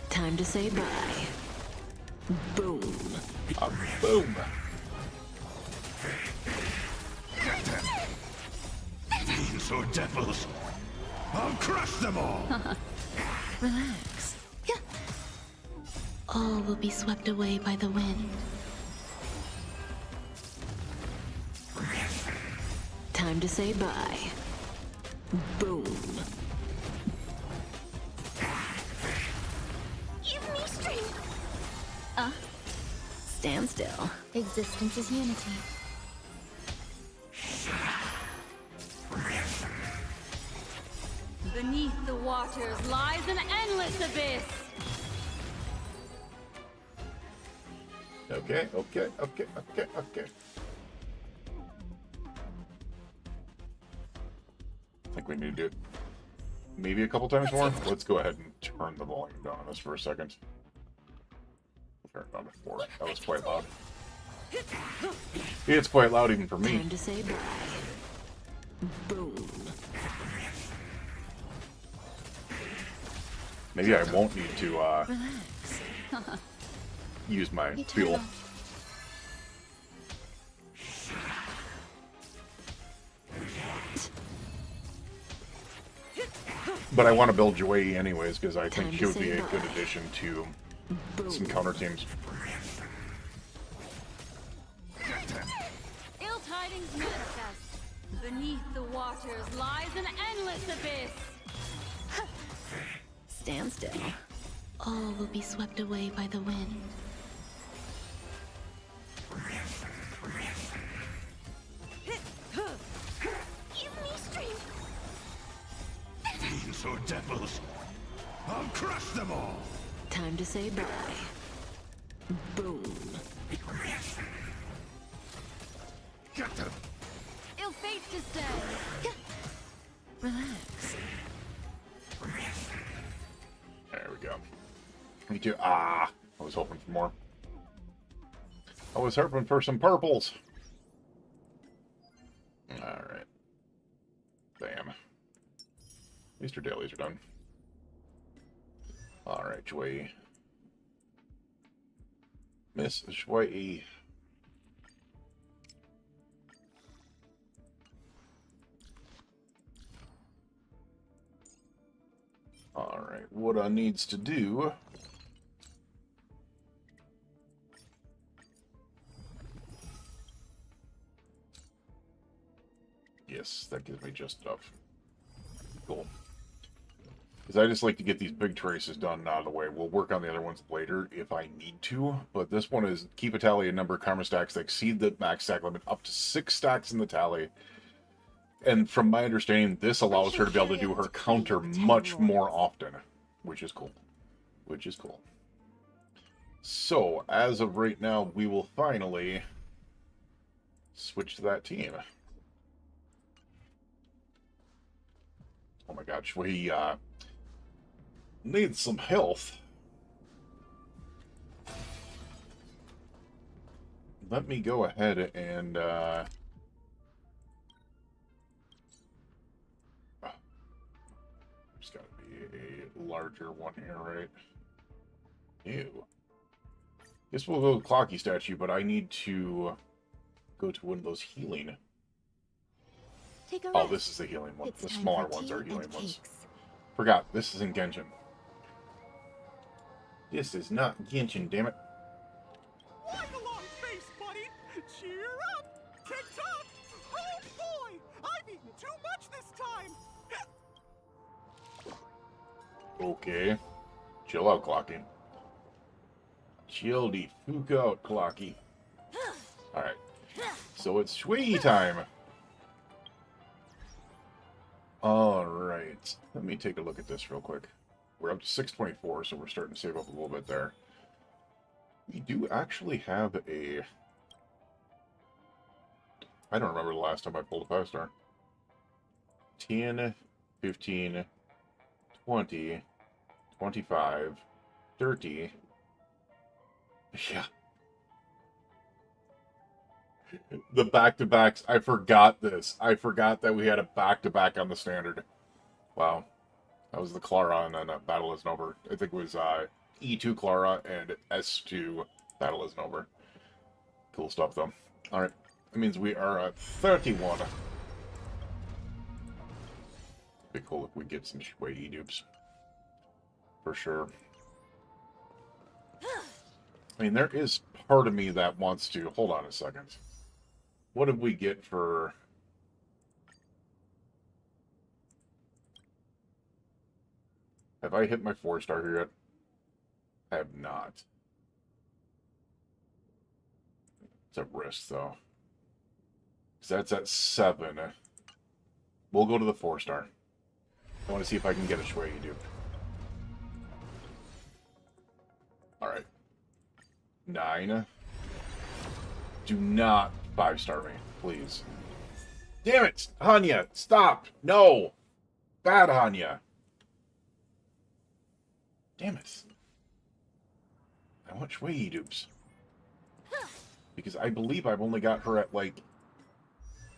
Speaker 18: Time to say bye. Boom.
Speaker 1: Boom.
Speaker 9: Fiends or devils, I'll crush them all!
Speaker 18: Relax. All will be swept away by the wind. Time to say bye. Boom.
Speaker 15: Give me strength!
Speaker 18: Stand still.
Speaker 15: Existence is unity.
Speaker 19: Beneath the waters lies an endless abyss.
Speaker 1: Okay. I think we need to do it maybe a couple times more. Let's go ahead and turn the volume down on this for a second. Turn it down to 4. That was quite loud. It's quite loud even for me.
Speaker 18: Time to say bye. Boom.
Speaker 1: Maybe I won't need to
Speaker 18: Relax.
Speaker 1: use my fuel. But I want to build Joey anyways, because I think she would be a good addition to some counter teams.
Speaker 19: Ill tidings manifest. Beneath the waters lies an endless abyss.
Speaker 18: Stand still. All will be swept away by the wind.
Speaker 15: Give me strength!
Speaker 9: Fiends or devils, I'll crush them all!
Speaker 18: Time to say bye. Boom.
Speaker 9: Get them!
Speaker 19: Ill fate descends.
Speaker 18: Relax.
Speaker 1: There we go. Me too. I was hoping for more. I was hoping for some purples. Alright. Bam. At least our dailies are done. Alright, Shui. Miss Shui. Alright, what I needs to do... Yes, that gives me just enough. Cool. Because I just like to get these big traces done out of the way. We'll work on the other ones later if I need to, but this one is keep a tally of number of karma stacks that exceed the max stack limit, up to 6 stacks in the tally. And from my understanding, this allows her to be able to do her counter much more often, which is cool. Which is cool. So, as of right now, we will finally switch to that team. Oh my gosh, we need some health. Let me go ahead and there's got to be a larger one here, right? Ew. Guess we'll go with Clocky statue, but I need to go to one of those healing.
Speaker 15: Take a
Speaker 1: Oh,
Speaker 15: rest.
Speaker 1: this is the healing one.
Speaker 15: It's
Speaker 1: The
Speaker 15: time
Speaker 1: smaller
Speaker 15: for
Speaker 1: ones
Speaker 15: tea
Speaker 1: are healing
Speaker 15: and
Speaker 1: ones.
Speaker 15: cakes.
Speaker 1: Forgot, this is in Genshin. This is not Genshin, damn it.
Speaker 13: Ride along, face buddy! Cheer up! Tick-tock! Oh boy! I've eaten too much this time!
Speaker 1: Okay. Chill out, Clocky. Chill the fuck out, Clocky. Alright. So it's Shui time. Alright. Let me take a look at this real quick. We're up to 624, so we're starting to save up a little bit there. We do actually have a... I don't remember the last time I pulled a 5-star. 10, 15, 20, 25, 30. Yeah. The back-to-backs. I forgot this. I forgot that we had a back-to-back on the standard. Wow. That was the Clara and then Battle Isn't Over. I think it was E2 Clara and S2 Battle Isn't Over. Cool stuff, though. Alright. That means we are at 31. Be cool if we get some Shui dupes. For sure. I mean, there is part of me that wants to... Hold on a second. What did we get for... Have I hit my 4-star here yet? I have not. It's a risk, though. Because that's at 7. We'll go to the 4-star. I want to see if I can get a Shui dupe. Alright. 9. Do not 5-star me, please. Damn it! Hanya, stop! No! Bad Hanya. Damn it. I want Shui dupes. Because I believe I've only got her at, like,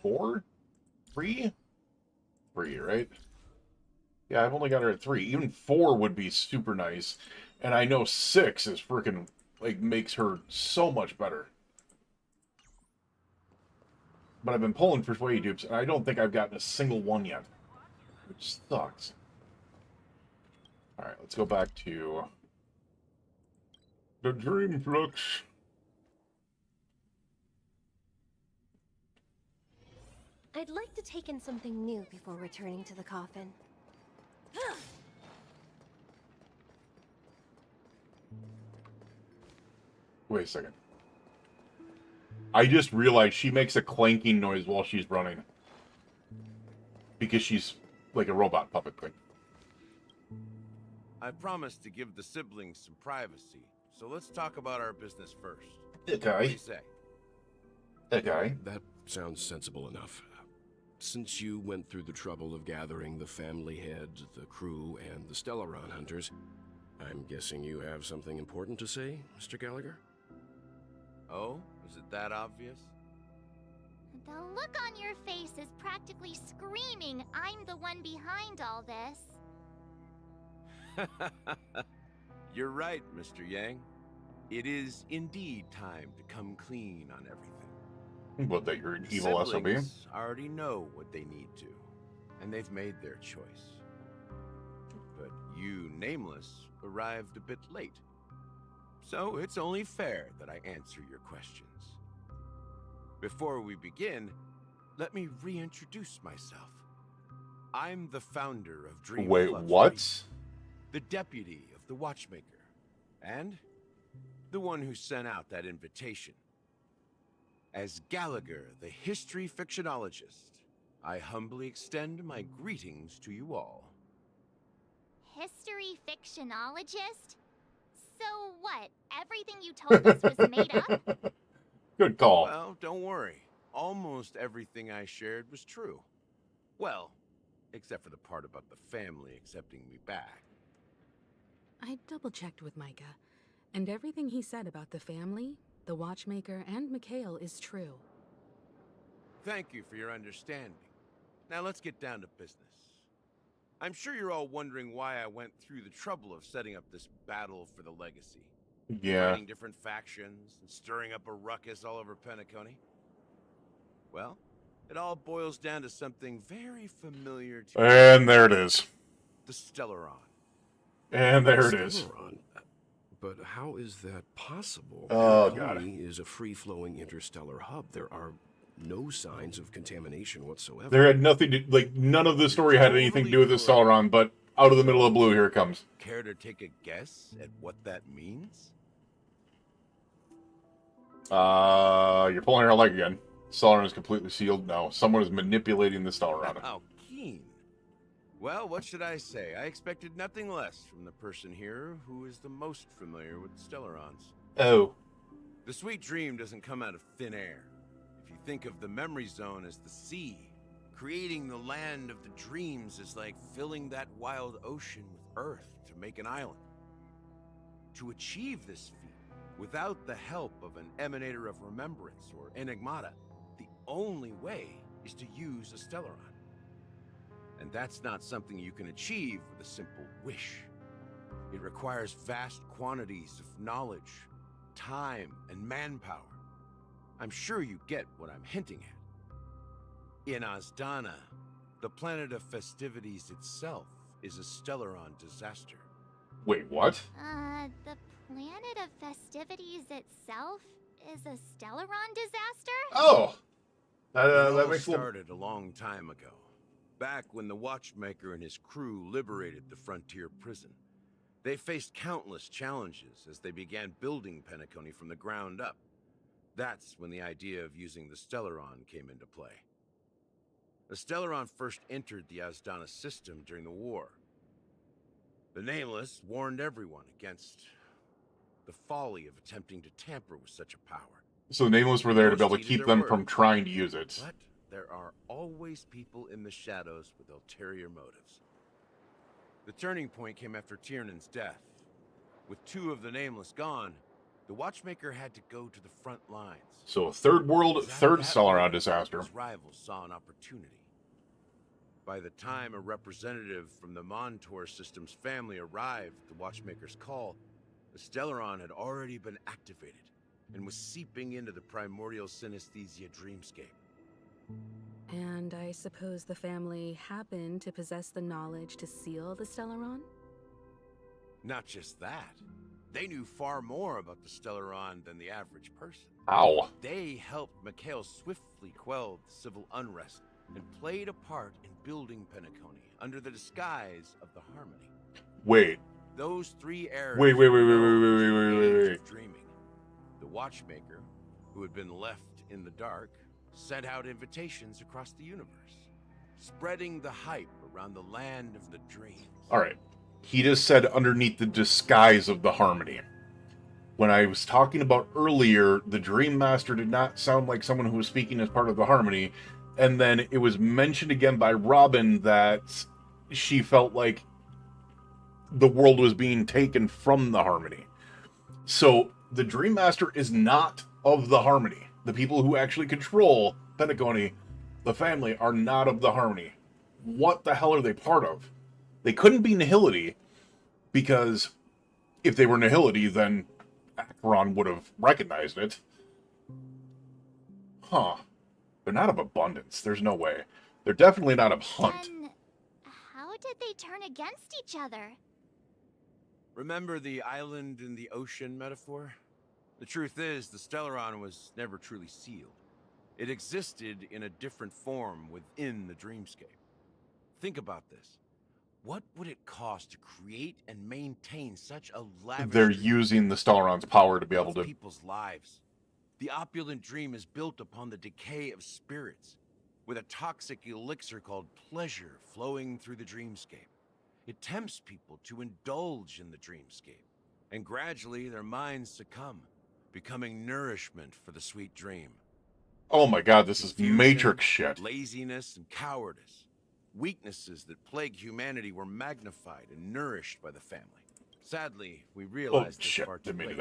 Speaker 1: 4? 3? 3, right? Yeah, I've only got her at 3. Even 4 would be super nice. And I know 6 is freaking, like, makes her so much better. But I've been pulling for Shui dupes, and I don't think I've gotten a single one yet. Which sucks. Alright, let's go back to the Dream Flux.
Speaker 8: I'd like to take in something new before returning to the coffin.
Speaker 1: Wait a second. I just realized she makes a clanking noise while she's running. Because she's like a robot puppet thing.
Speaker 12: I promised to give the siblings some privacy, so let's talk about our business first.
Speaker 1: Okay.
Speaker 12: What do you say?
Speaker 1: Okay.
Speaker 16: That sounds sensible enough. Since you went through the trouble of gathering the family head, the crew, and the Stellaron hunters, I'm guessing you have something important to say, Mr. Gallagher?
Speaker 12: Oh? Is it that obvious?
Speaker 15: The look on your face is practically screaming, I'm the one behind all this.
Speaker 12: You're right, Mr. Yang. It is indeed time to come clean on everything.
Speaker 1: What, that you're an evil SOB?
Speaker 12: Siblings already know what they need to, and they've made their choice. But you, Nameless, arrived a bit late. So it's only fair that I answer your questions. Before we begin, let me reintroduce myself. I'm the founder of Dream
Speaker 1: Wait,
Speaker 12: Flux
Speaker 1: what?
Speaker 12: Reef, the deputy of the Watchmaker, and the one who sent out that invitation. As Gallagher, the history fictionologist, I humbly extend my greetings to you all.
Speaker 15: History fictionologist? So what? Everything you told us was made up?
Speaker 1: Good call.
Speaker 12: Well, don't worry. Almost everything I shared was true. Well, except for the part about the family accepting me back.
Speaker 17: I double-checked with Micah, and everything he said about the family, the Watchmaker, and Mikhail is true.
Speaker 12: Thank you for your understanding. Now let's get down to business. I'm sure you're all wondering why I went through the trouble of setting up this battle for the legacy.
Speaker 1: Yeah.
Speaker 12: Fighting different factions and stirring up a ruckus all over Penacony. Well, it all boils down to something very familiar to
Speaker 1: And there it is.
Speaker 12: the Stellaron.
Speaker 1: And there it is.
Speaker 16: Stellaron? But how is that possible?
Speaker 1: Oh,
Speaker 16: Penacony is a free-flowing interstellar hub. There are no signs of contamination whatsoever.
Speaker 1: There had nothing to, like, none of the story had anything to do with the Stellaron, but out of the middle of blue, here it comes.
Speaker 12: Care to take a guess at what that means?
Speaker 1: You're pulling her leg again. Stellaron is completely sealed. No, someone is manipulating the Stellaron.
Speaker 12: How keen. Well, what should I say? I expected nothing less from the person here who is the most familiar with Stellarons.
Speaker 1: Oh.
Speaker 12: The sweet dream doesn't come out of thin air. If you think of the memory zone as the sea, creating the land of the dreams is like filling that wild ocean with earth to make an island. To achieve this feat, without the help of an emanator of remembrance or enigmata, the only way is to use a Stellaron. And that's not something you can achieve with a simple wish. It requires vast quantities of knowledge, time, and manpower. I'm sure you get what I'm hinting at. In Azdana, the planet of festivities itself is a Stellaron disaster.
Speaker 1: Wait, what?
Speaker 15: The planet of festivities itself is a Stellaron disaster?
Speaker 1: Oh!
Speaker 12: It all
Speaker 1: That makes
Speaker 12: started a long time ago. Back when the Watchmaker and his crew liberated the frontier prison. They faced countless challenges as they began building Penacony from the ground up. That's when the idea of using the Stellaron came into play. The Stellaron first entered the Azdana system during the war. The Nameless warned everyone against the folly of attempting to tamper with such a power.
Speaker 1: So the Nameless were there to be able to
Speaker 12: Most
Speaker 1: keep
Speaker 12: heeded
Speaker 1: them
Speaker 12: their
Speaker 1: from
Speaker 12: word.
Speaker 1: trying to use it.
Speaker 12: But there are always people in the shadows with ulterior motives. The turning point came after Tiernan's death. With 2 of the Nameless gone, the Watchmaker had to go to the front lines.
Speaker 1: So a third world,
Speaker 12: It was at
Speaker 1: third
Speaker 12: that
Speaker 1: Stellaron
Speaker 12: moment
Speaker 1: disaster.
Speaker 12: His rivals saw an opportunity. By the time a representative from the Montour system's family arrived at the Watchmaker's call, the Stellaron had already been activated and was seeping into the primordial synesthesia dreamscape.
Speaker 17: And I suppose the family happened to possess the knowledge to seal the Stellaron?
Speaker 12: Not just that. They knew far more about the Stellaron than the average person.
Speaker 1: Ow.
Speaker 12: They helped Mikhail swiftly quell the civil unrest and played a part in building Penacony under the disguise of the Harmony.
Speaker 1: Wait.
Speaker 12: Those 3 eras.
Speaker 1: Wait.
Speaker 12: Age of dreaming. The Watchmaker, who had been left in the dark, sent out invitations across the universe, spreading the hype around the land of the dreams.
Speaker 1: Alright. He just said underneath the disguise of the Harmony. When I was talking about earlier, the Dream Master did not sound like someone who was speaking as part of the Harmony. And then it was mentioned again by Robin that she felt like the world was being taken from the Harmony. So the Dream Master is not of the Harmony. The people who actually control Penacony, the family, are not of the Harmony. What the hell are they part of? They couldn't be Nihility, because if they were Nihility, then Acheron would have recognized it. Huh. They're not of Abundance. There's no way. They're definitely not of Hunt.
Speaker 15: Then how did they turn against each other?
Speaker 12: Remember the island in the ocean metaphor? The truth is, the Stellaron was never truly sealed. It existed in a different form within the dreamscape. Think about this. What would it cost to create and maintain such a lavish...
Speaker 1: They're using the Stellaron's power to be able to...
Speaker 12: people's lives. The opulent dream is built upon the decay of spirits, with a toxic elixir called pleasure flowing through the dreamscape. It tempts people to indulge in the dreamscape, and gradually their minds succumb, becoming nourishment for the sweet dream.
Speaker 1: Oh my god, this is Matrix shit.
Speaker 12: Laziness and cowardice. Weaknesses that plague humanity were magnified and nourished by the family. Sadly, we realized this far too late.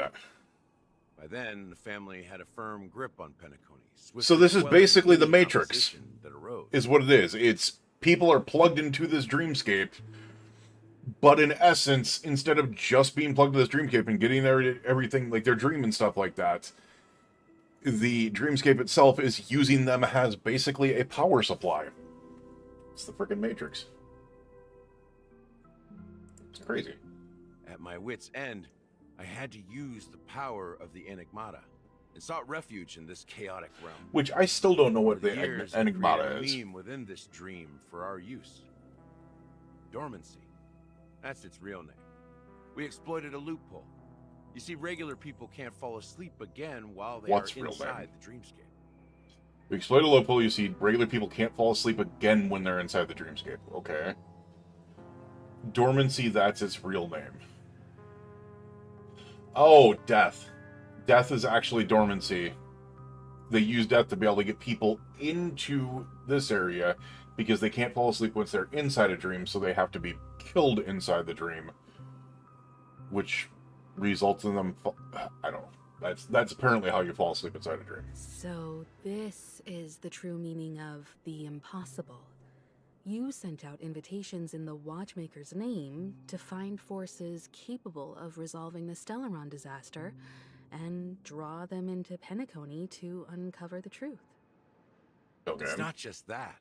Speaker 12: By then, the family had a firm grip on Penacony.
Speaker 1: So this is basically the Matrix, is what it is. It's people are plugged into this dreamscape, but in essence, instead of just being plugged into this dreamscape and getting everything, like their dream and stuff like that, the dreamscape itself is using them as basically a power supply. It's the freaking Matrix. It's crazy.
Speaker 12: At my wit's end, I had to use the power of the Enigmata and sought refuge in this chaotic realm.
Speaker 1: Which I still don't know what the
Speaker 12: Years
Speaker 1: Enigmata
Speaker 12: created a
Speaker 1: is.
Speaker 12: meme within this dream for our use. Dormancy. That's its real name. We exploited a loophole. You see, regular people can't fall asleep again while they
Speaker 1: What's
Speaker 12: are
Speaker 1: real
Speaker 12: inside
Speaker 1: name?
Speaker 12: the dreamscape.
Speaker 1: We exploit a loophole, you see regular people can't fall asleep again when they're inside the dreamscape. Okay. Dormancy, that's its real name. Oh, death. death is actually dormancy. They use death to be able to get people into this area because they can't fall asleep once they're inside a dream, so they have to be killed inside the dream, which results in them. I don't know. That's apparently how you fall asleep inside a dream.
Speaker 17: So this is the true meaning of the impossible. You sent out invitations in the Watchmaker's name to find forces capable of resolving the Stellaron disaster and draw them into Penacony to uncover the truth.
Speaker 1: Okay.
Speaker 12: It's not just that.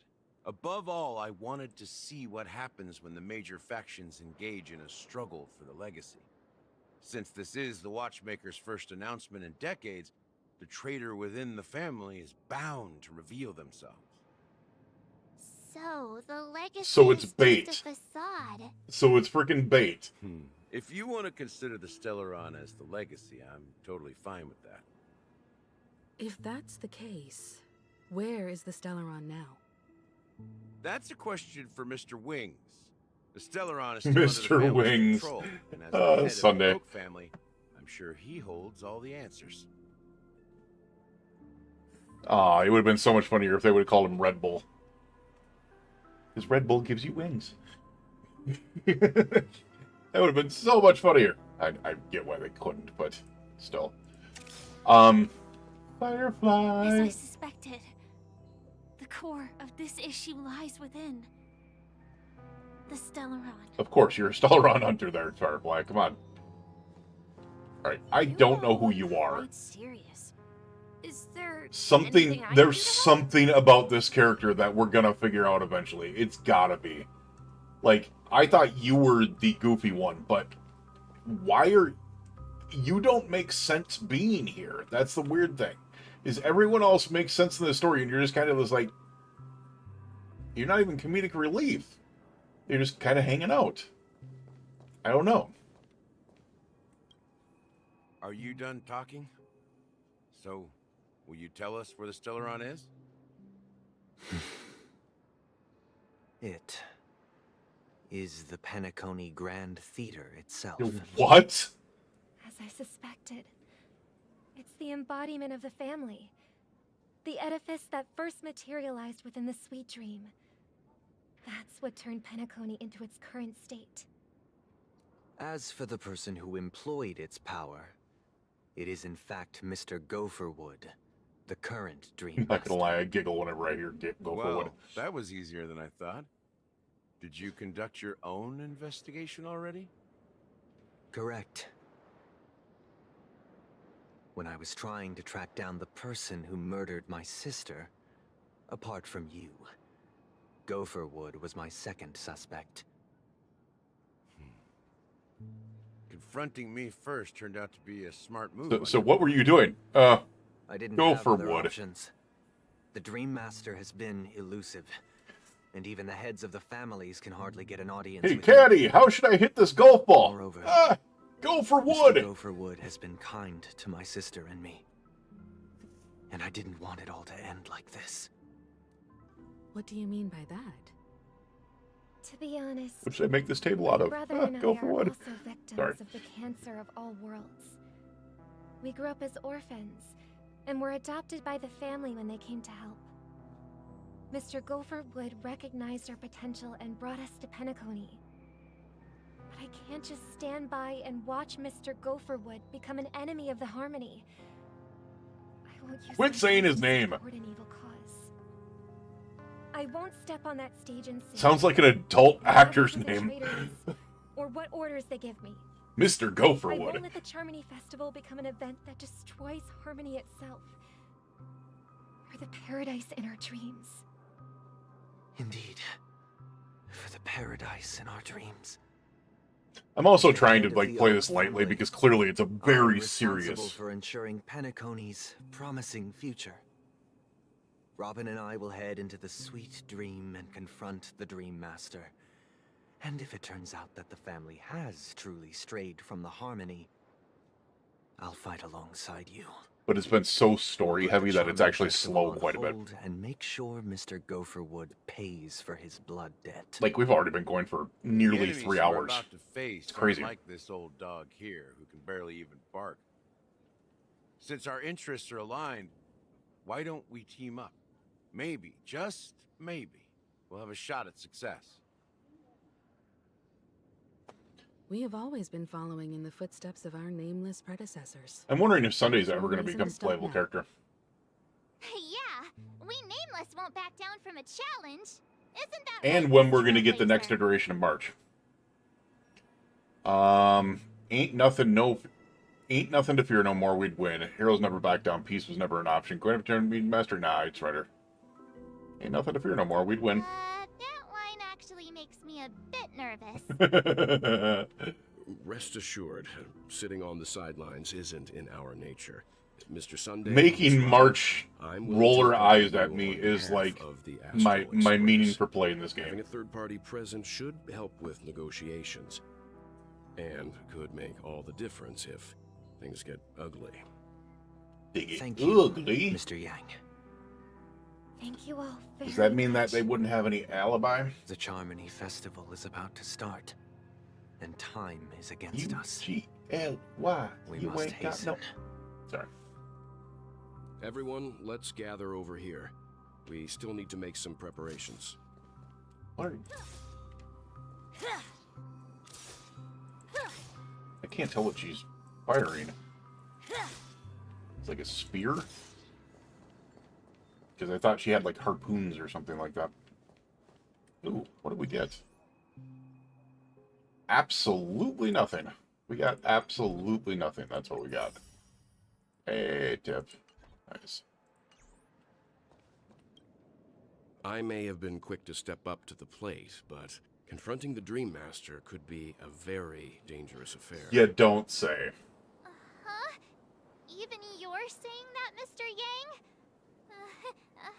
Speaker 12: Above all, I wanted to see what happens when the major factions engage in a struggle for the legacy. Since this is the Watchmaker's first announcement in decades, the traitor within the family is bound to reveal themselves.
Speaker 15: So, the legacy
Speaker 1: So it's
Speaker 15: is
Speaker 1: bait.
Speaker 15: just a facade.
Speaker 1: So it's freaking bait.
Speaker 12: If you want to consider the Stellaron as the legacy, I'm totally fine with that.
Speaker 17: If that's the case, where is the Stellaron now?
Speaker 12: That's a question for Mr. Wings. The Stellaron is still under the
Speaker 1: Mr.
Speaker 12: family's
Speaker 1: Wings.
Speaker 12: control, and as the head
Speaker 1: Sunday.
Speaker 12: of the Oak family, I'm sure he holds all the answers.
Speaker 1: It would have been so much funnier if they would have called him Red Bull. Because Red Bull gives you wings. That would have been so much funnier. I get why they couldn't, but still. Firefly.
Speaker 3: As I suspected, the core of this issue lies within the Stellaron.
Speaker 1: Of course, you're a Stellaron hunter there, Firefly. Come on. Alright, I don't know who you are.
Speaker 3: Quite serious. Is there
Speaker 1: Something, there's something about this character that we're gonna figure out eventually. It's gotta be. Like, I thought you were the goofy one, but why are... You don't make sense being here. That's the weird thing. Is everyone else makes sense in the story, and you're just kind of just like... You're not even comedic relief. You're just kind of hanging out. I don't know.
Speaker 12: Are you done talking? So, will you tell us where the Stellaron is?
Speaker 6: It is the Penacony Grand Theater itself.
Speaker 1: What?
Speaker 8: As I suspected. It's the embodiment of the family. The edifice that first materialized within the Sweet Dream. That's what turned Penacony into its current state.
Speaker 6: As for the person who employed its power, it is in fact Mr. Gopherwood, the current Dream
Speaker 1: Not gonna lie, I giggle whenever I hear Gopherwood.
Speaker 12: Well, that was easier than I thought. Did you conduct your own investigation already?
Speaker 6: Correct. When I was trying to track down the person who murdered my sister, apart from you, Gopherwood was my second suspect.
Speaker 12: Confronting me first turned out to be a smart move.
Speaker 1: So what were you doing?
Speaker 6: I didn't have other
Speaker 1: Gopherwood.
Speaker 6: options. The Dream Master has been elusive, and even the heads of the families can hardly get an audience
Speaker 1: Hey,
Speaker 6: with him.
Speaker 1: Caddy, how should I hit this golf ball?
Speaker 6: Moreover,
Speaker 1: Gopherwood!
Speaker 6: Mr. Gopherwood has been kind to my sister and me. And I didn't want it all to end like this.
Speaker 17: What do you mean by that?
Speaker 8: To be honest,
Speaker 1: What should I make this table out
Speaker 8: my
Speaker 1: of?
Speaker 8: brother and I are
Speaker 1: Gopherwood.
Speaker 8: also victims
Speaker 1: Sorry.
Speaker 8: of the cancer of all worlds. We grew up as orphans, and were adopted by the family when they came to help. Mr. Gopherwood recognized our potential and brought us to Penacony. But I can't just stand by and watch Mr. Gopherwood become an enemy of the Harmony. I won't use
Speaker 1: Quit
Speaker 8: my
Speaker 1: saying
Speaker 8: voice
Speaker 1: his
Speaker 8: to
Speaker 1: name.
Speaker 8: support an evil cause. I won't step on that stage and say,
Speaker 1: Sounds like an adult actor's
Speaker 8: who the
Speaker 1: name.
Speaker 8: traitor is, or what orders they give me.
Speaker 1: Mr.
Speaker 8: I
Speaker 1: Gopherwood.
Speaker 8: won't let the Charmony Festival become an event that destroys Harmony itself. Or the paradise in our dreams.
Speaker 6: Indeed. For the paradise in our dreams.
Speaker 1: I'm also trying to like play this lightly because clearly it's a
Speaker 6: I'm
Speaker 1: very
Speaker 6: responsible
Speaker 1: serious.
Speaker 6: for ensuring Penacony's promising future. Robin and I will head into the Sweet Dream and confront the Dream Master. And if it turns out that the family has truly strayed from the Harmony, I'll fight alongside you.
Speaker 1: But it's been so story heavy that it's actually slow quite a bit.
Speaker 6: And make sure Mr. Gopherwood pays for his blood debt.
Speaker 1: Like we've already been going for nearly
Speaker 12: The enemies
Speaker 1: 3
Speaker 12: we're
Speaker 1: hours.
Speaker 12: about to face
Speaker 1: It's crazy.
Speaker 12: aren't like this old dog here who can barely even bark. Since our interests are aligned, why don't we team up? Maybe, just maybe, we'll have a shot at success.
Speaker 17: We have always been following in the footsteps of our nameless predecessors.
Speaker 1: I'm wondering if Sunday's ever
Speaker 17: No
Speaker 1: going to
Speaker 17: reason
Speaker 1: become
Speaker 17: to
Speaker 1: a
Speaker 17: stop
Speaker 1: playable
Speaker 17: now.
Speaker 1: character.
Speaker 15: Yeah, we Nameless won't back down from a challenge. Isn't that
Speaker 1: And
Speaker 15: right,
Speaker 1: when we're
Speaker 15: Mr.
Speaker 1: going to get the next
Speaker 15: Trailblazer?
Speaker 1: iteration of March. Ain't nothing to fear no more, we'd win. Heroes never back down, peace was never an option. Going to turn me master? Nah, it's Rider. Ain't nothing to fear no more, we'd win.
Speaker 15: That line actually makes me a bit nervous.
Speaker 16: Rest assured, sitting on the sidelines isn't in our nature. Mr. Sunday,
Speaker 1: Making March
Speaker 16: I'm
Speaker 1: roll
Speaker 16: willing
Speaker 1: her
Speaker 16: to
Speaker 1: eyes
Speaker 16: accompany
Speaker 1: at
Speaker 16: you
Speaker 1: me
Speaker 16: on
Speaker 1: is
Speaker 16: behalf
Speaker 1: like
Speaker 16: of the
Speaker 1: my
Speaker 16: Astral Express.
Speaker 1: meaning for playing this
Speaker 16: Having
Speaker 1: game.
Speaker 16: a third-party presence should help with negotiations, and could make all the difference if things get ugly.
Speaker 6: Thank you,
Speaker 1: Ugly?
Speaker 6: Mr. Yang.
Speaker 8: Thank you all very
Speaker 1: Does that mean
Speaker 8: much.
Speaker 1: that they wouldn't have any alibi?
Speaker 6: The Charmony Festival is about to start, and time is against us.
Speaker 1: UGLY.
Speaker 6: We
Speaker 1: You
Speaker 6: must
Speaker 1: ain't got
Speaker 6: hasten.
Speaker 1: no. Sorry.
Speaker 16: Everyone, let's gather over here. We still need to make some preparations.
Speaker 1: What? I can't tell what she's firing. It's like a spear? Because I thought she had like harpoons or something like that. Ooh, what did we get? Absolutely nothing. We got absolutely nothing. That's what we got. Hey, tip. Nice.
Speaker 16: I may have been quick to step up to the plate, but confronting the Dream Master could be a very dangerous affair.
Speaker 1: You don't say.
Speaker 15: Huh? Even you're saying that, Mr. Yang?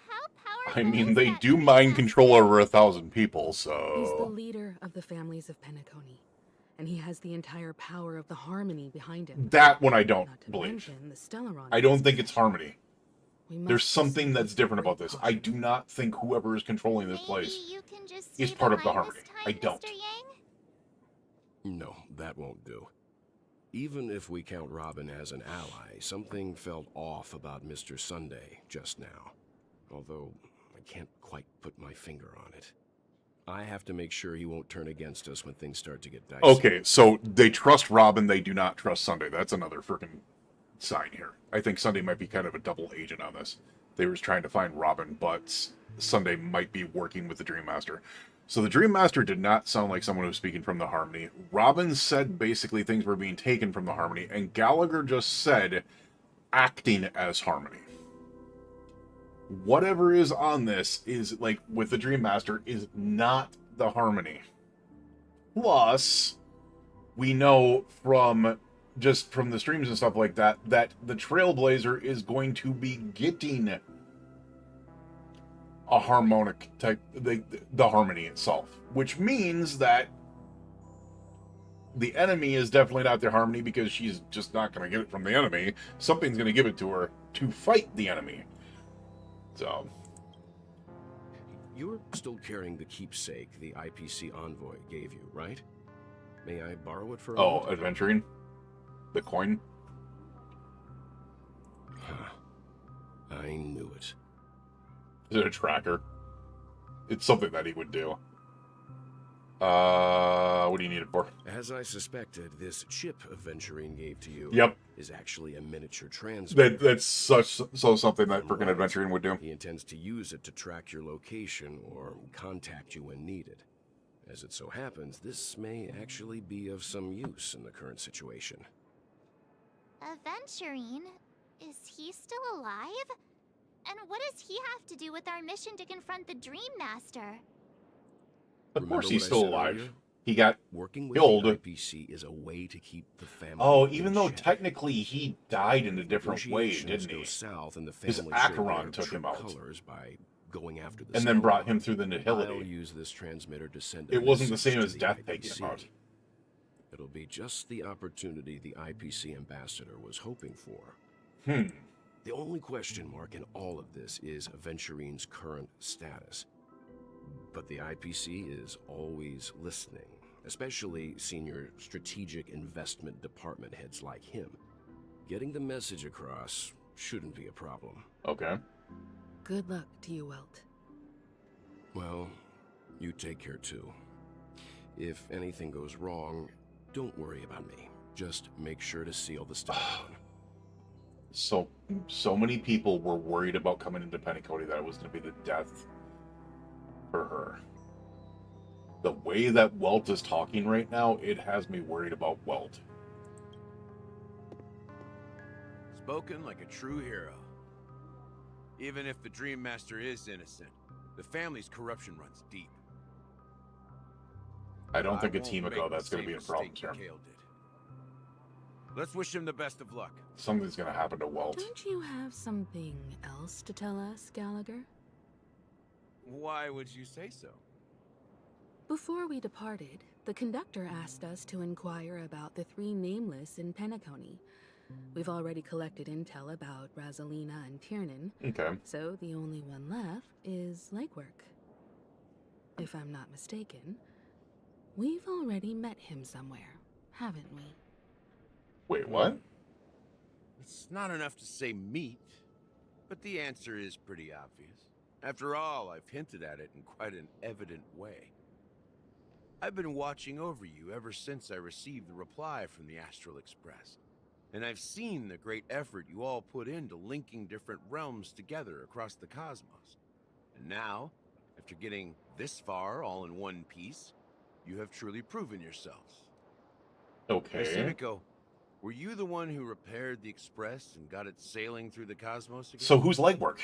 Speaker 15: How powerful
Speaker 1: I mean,
Speaker 15: is
Speaker 1: they
Speaker 15: that
Speaker 1: do
Speaker 15: Dream
Speaker 1: mind
Speaker 15: Master?
Speaker 1: control over 1,000 people,
Speaker 17: He's the
Speaker 1: so...
Speaker 17: leader of the families of Penacony, and he has the entire power of the Harmony behind him.
Speaker 1: That one I don't
Speaker 17: Not to
Speaker 1: believe.
Speaker 17: mention the Stellaron.
Speaker 1: I don't think it's Harmony.
Speaker 17: We must
Speaker 1: There's something
Speaker 17: proceed
Speaker 1: that's
Speaker 17: with
Speaker 1: different
Speaker 17: great
Speaker 1: about this. I do not think whoever is controlling this place
Speaker 15: Maybe you can just
Speaker 1: is
Speaker 15: stay
Speaker 1: part of the
Speaker 15: behind
Speaker 1: Harmony.
Speaker 15: this time,
Speaker 1: I don't.
Speaker 15: Mr. Yang?
Speaker 16: No, that won't do. Even if we count Robin as an ally, something felt off about Mr. Sunday just now. Although, I can't quite put my finger on it. I have to make sure he won't turn against us when things start to get dicey.
Speaker 1: Okay, so they trust Robin, they do not trust Sunday. That's another freaking sign here. I think Sunday might be kind of a double agent on this. They were trying to find Robin, but Sunday might be working with the Dream Master. So the Dream Master did not sound like someone who was speaking from the Harmony. Robin said basically things were being taken from the Harmony, and Gallagher just said acting as Harmony. Whatever is on this is, like, with the Dream Master, is not the Harmony. Plus, we know from just from the streams and stuff like that, that the Trailblazer is going to be getting a harmonic type, the Harmony itself, which means that the enemy is definitely not their Harmony, because she's just not going to get it from the enemy. Something's going to give it to her to fight the enemy. So,
Speaker 16: You're still carrying the keepsake the IPC envoy gave you, right? May I borrow it for a
Speaker 1: oh,
Speaker 16: moment?
Speaker 1: adventuring? The coin?
Speaker 16: Huh. I knew it.
Speaker 1: Is it a tracker? It's something that he would do. What do you need it for?
Speaker 16: As I suspected, this chip Aventurine gave to you
Speaker 1: Yep.
Speaker 16: is actually a miniature transmitter.
Speaker 1: That's something that freaking adventuring would do.
Speaker 16: He intends to use it to track your location or contact you when needed. As it so happens, this may actually be of some use in the current situation.
Speaker 15: Aventurine? Is he still alive? And what does he have to do with our mission to confront the Dream Master?
Speaker 1: Of course
Speaker 16: Remember
Speaker 1: he's
Speaker 16: what I
Speaker 1: still
Speaker 16: said
Speaker 1: alive.
Speaker 16: earlier?
Speaker 1: He got
Speaker 16: Working with
Speaker 1: killed.
Speaker 16: the IPC is a way to keep the family.
Speaker 1: Oh,
Speaker 16: in
Speaker 1: even though
Speaker 16: check.
Speaker 1: technically he died in a different way,
Speaker 16: Negotiations
Speaker 1: didn't
Speaker 16: go
Speaker 1: he?
Speaker 16: south and the
Speaker 1: His
Speaker 16: family showed
Speaker 1: Acheron
Speaker 16: their
Speaker 1: took
Speaker 16: true
Speaker 1: him out.
Speaker 16: colors by going after the
Speaker 1: And then brought
Speaker 16: Stellaron.
Speaker 1: him through the
Speaker 16: I'll
Speaker 1: Nihility.
Speaker 16: use this transmitter to send a
Speaker 1: It wasn't the
Speaker 16: message
Speaker 1: same
Speaker 16: to
Speaker 1: as
Speaker 16: the
Speaker 1: Death taking
Speaker 16: IPC.
Speaker 1: him out.
Speaker 16: It'll be just the opportunity the IPC ambassador was hoping for.
Speaker 1: Hmm.
Speaker 16: The only question mark in all of this is Aventurine's current status. But the IPC is always listening, especially senior strategic investment department heads like him. Getting the message across shouldn't be a problem.
Speaker 1: Okay.
Speaker 17: Good luck to you, Welt.
Speaker 16: Well, you take care too. If anything goes wrong, don't worry about me. Just make sure to seal the stuff down.
Speaker 1: So many people were worried about coming into Penacony that it was going to be the death for her. The way that Welt is talking right now, it has me worried about Welt.
Speaker 12: Spoken like a true hero. Even if the Dream Master is innocent, the family's corruption runs deep.
Speaker 1: I don't think it's
Speaker 12: won't
Speaker 1: Himiko
Speaker 12: make
Speaker 1: that's
Speaker 12: the
Speaker 1: going to be a
Speaker 12: same
Speaker 1: problem
Speaker 12: mistake
Speaker 1: here.
Speaker 12: Mikhail did. Let's wish him the best of luck.
Speaker 1: Something's going to happen to Welt.
Speaker 17: Don't you have something else to tell us, Gallagher?
Speaker 12: Why would you say so?
Speaker 17: Before we departed, the conductor asked us to inquire about the 3 nameless in Penacony. We've already collected intel about Razelina and Tiernan.
Speaker 1: Okay.
Speaker 17: So the only one left is legwork. If I'm not mistaken, we've already met him somewhere, haven't we?
Speaker 1: Wait, what?
Speaker 12: It's not enough to say meet, but the answer is pretty obvious. After all, I've hinted at it in quite an evident way. I've been watching over you ever since I received the reply from the Astral Express. And I've seen the great effort you all put into linking different realms together across the cosmos. And now, after getting this far all in one piece, you have truly proven yourselves.
Speaker 1: Okay.
Speaker 12: Miss Himiko, were you the one who repaired the Express and got it sailing through the cosmos again?
Speaker 1: So who's legwork?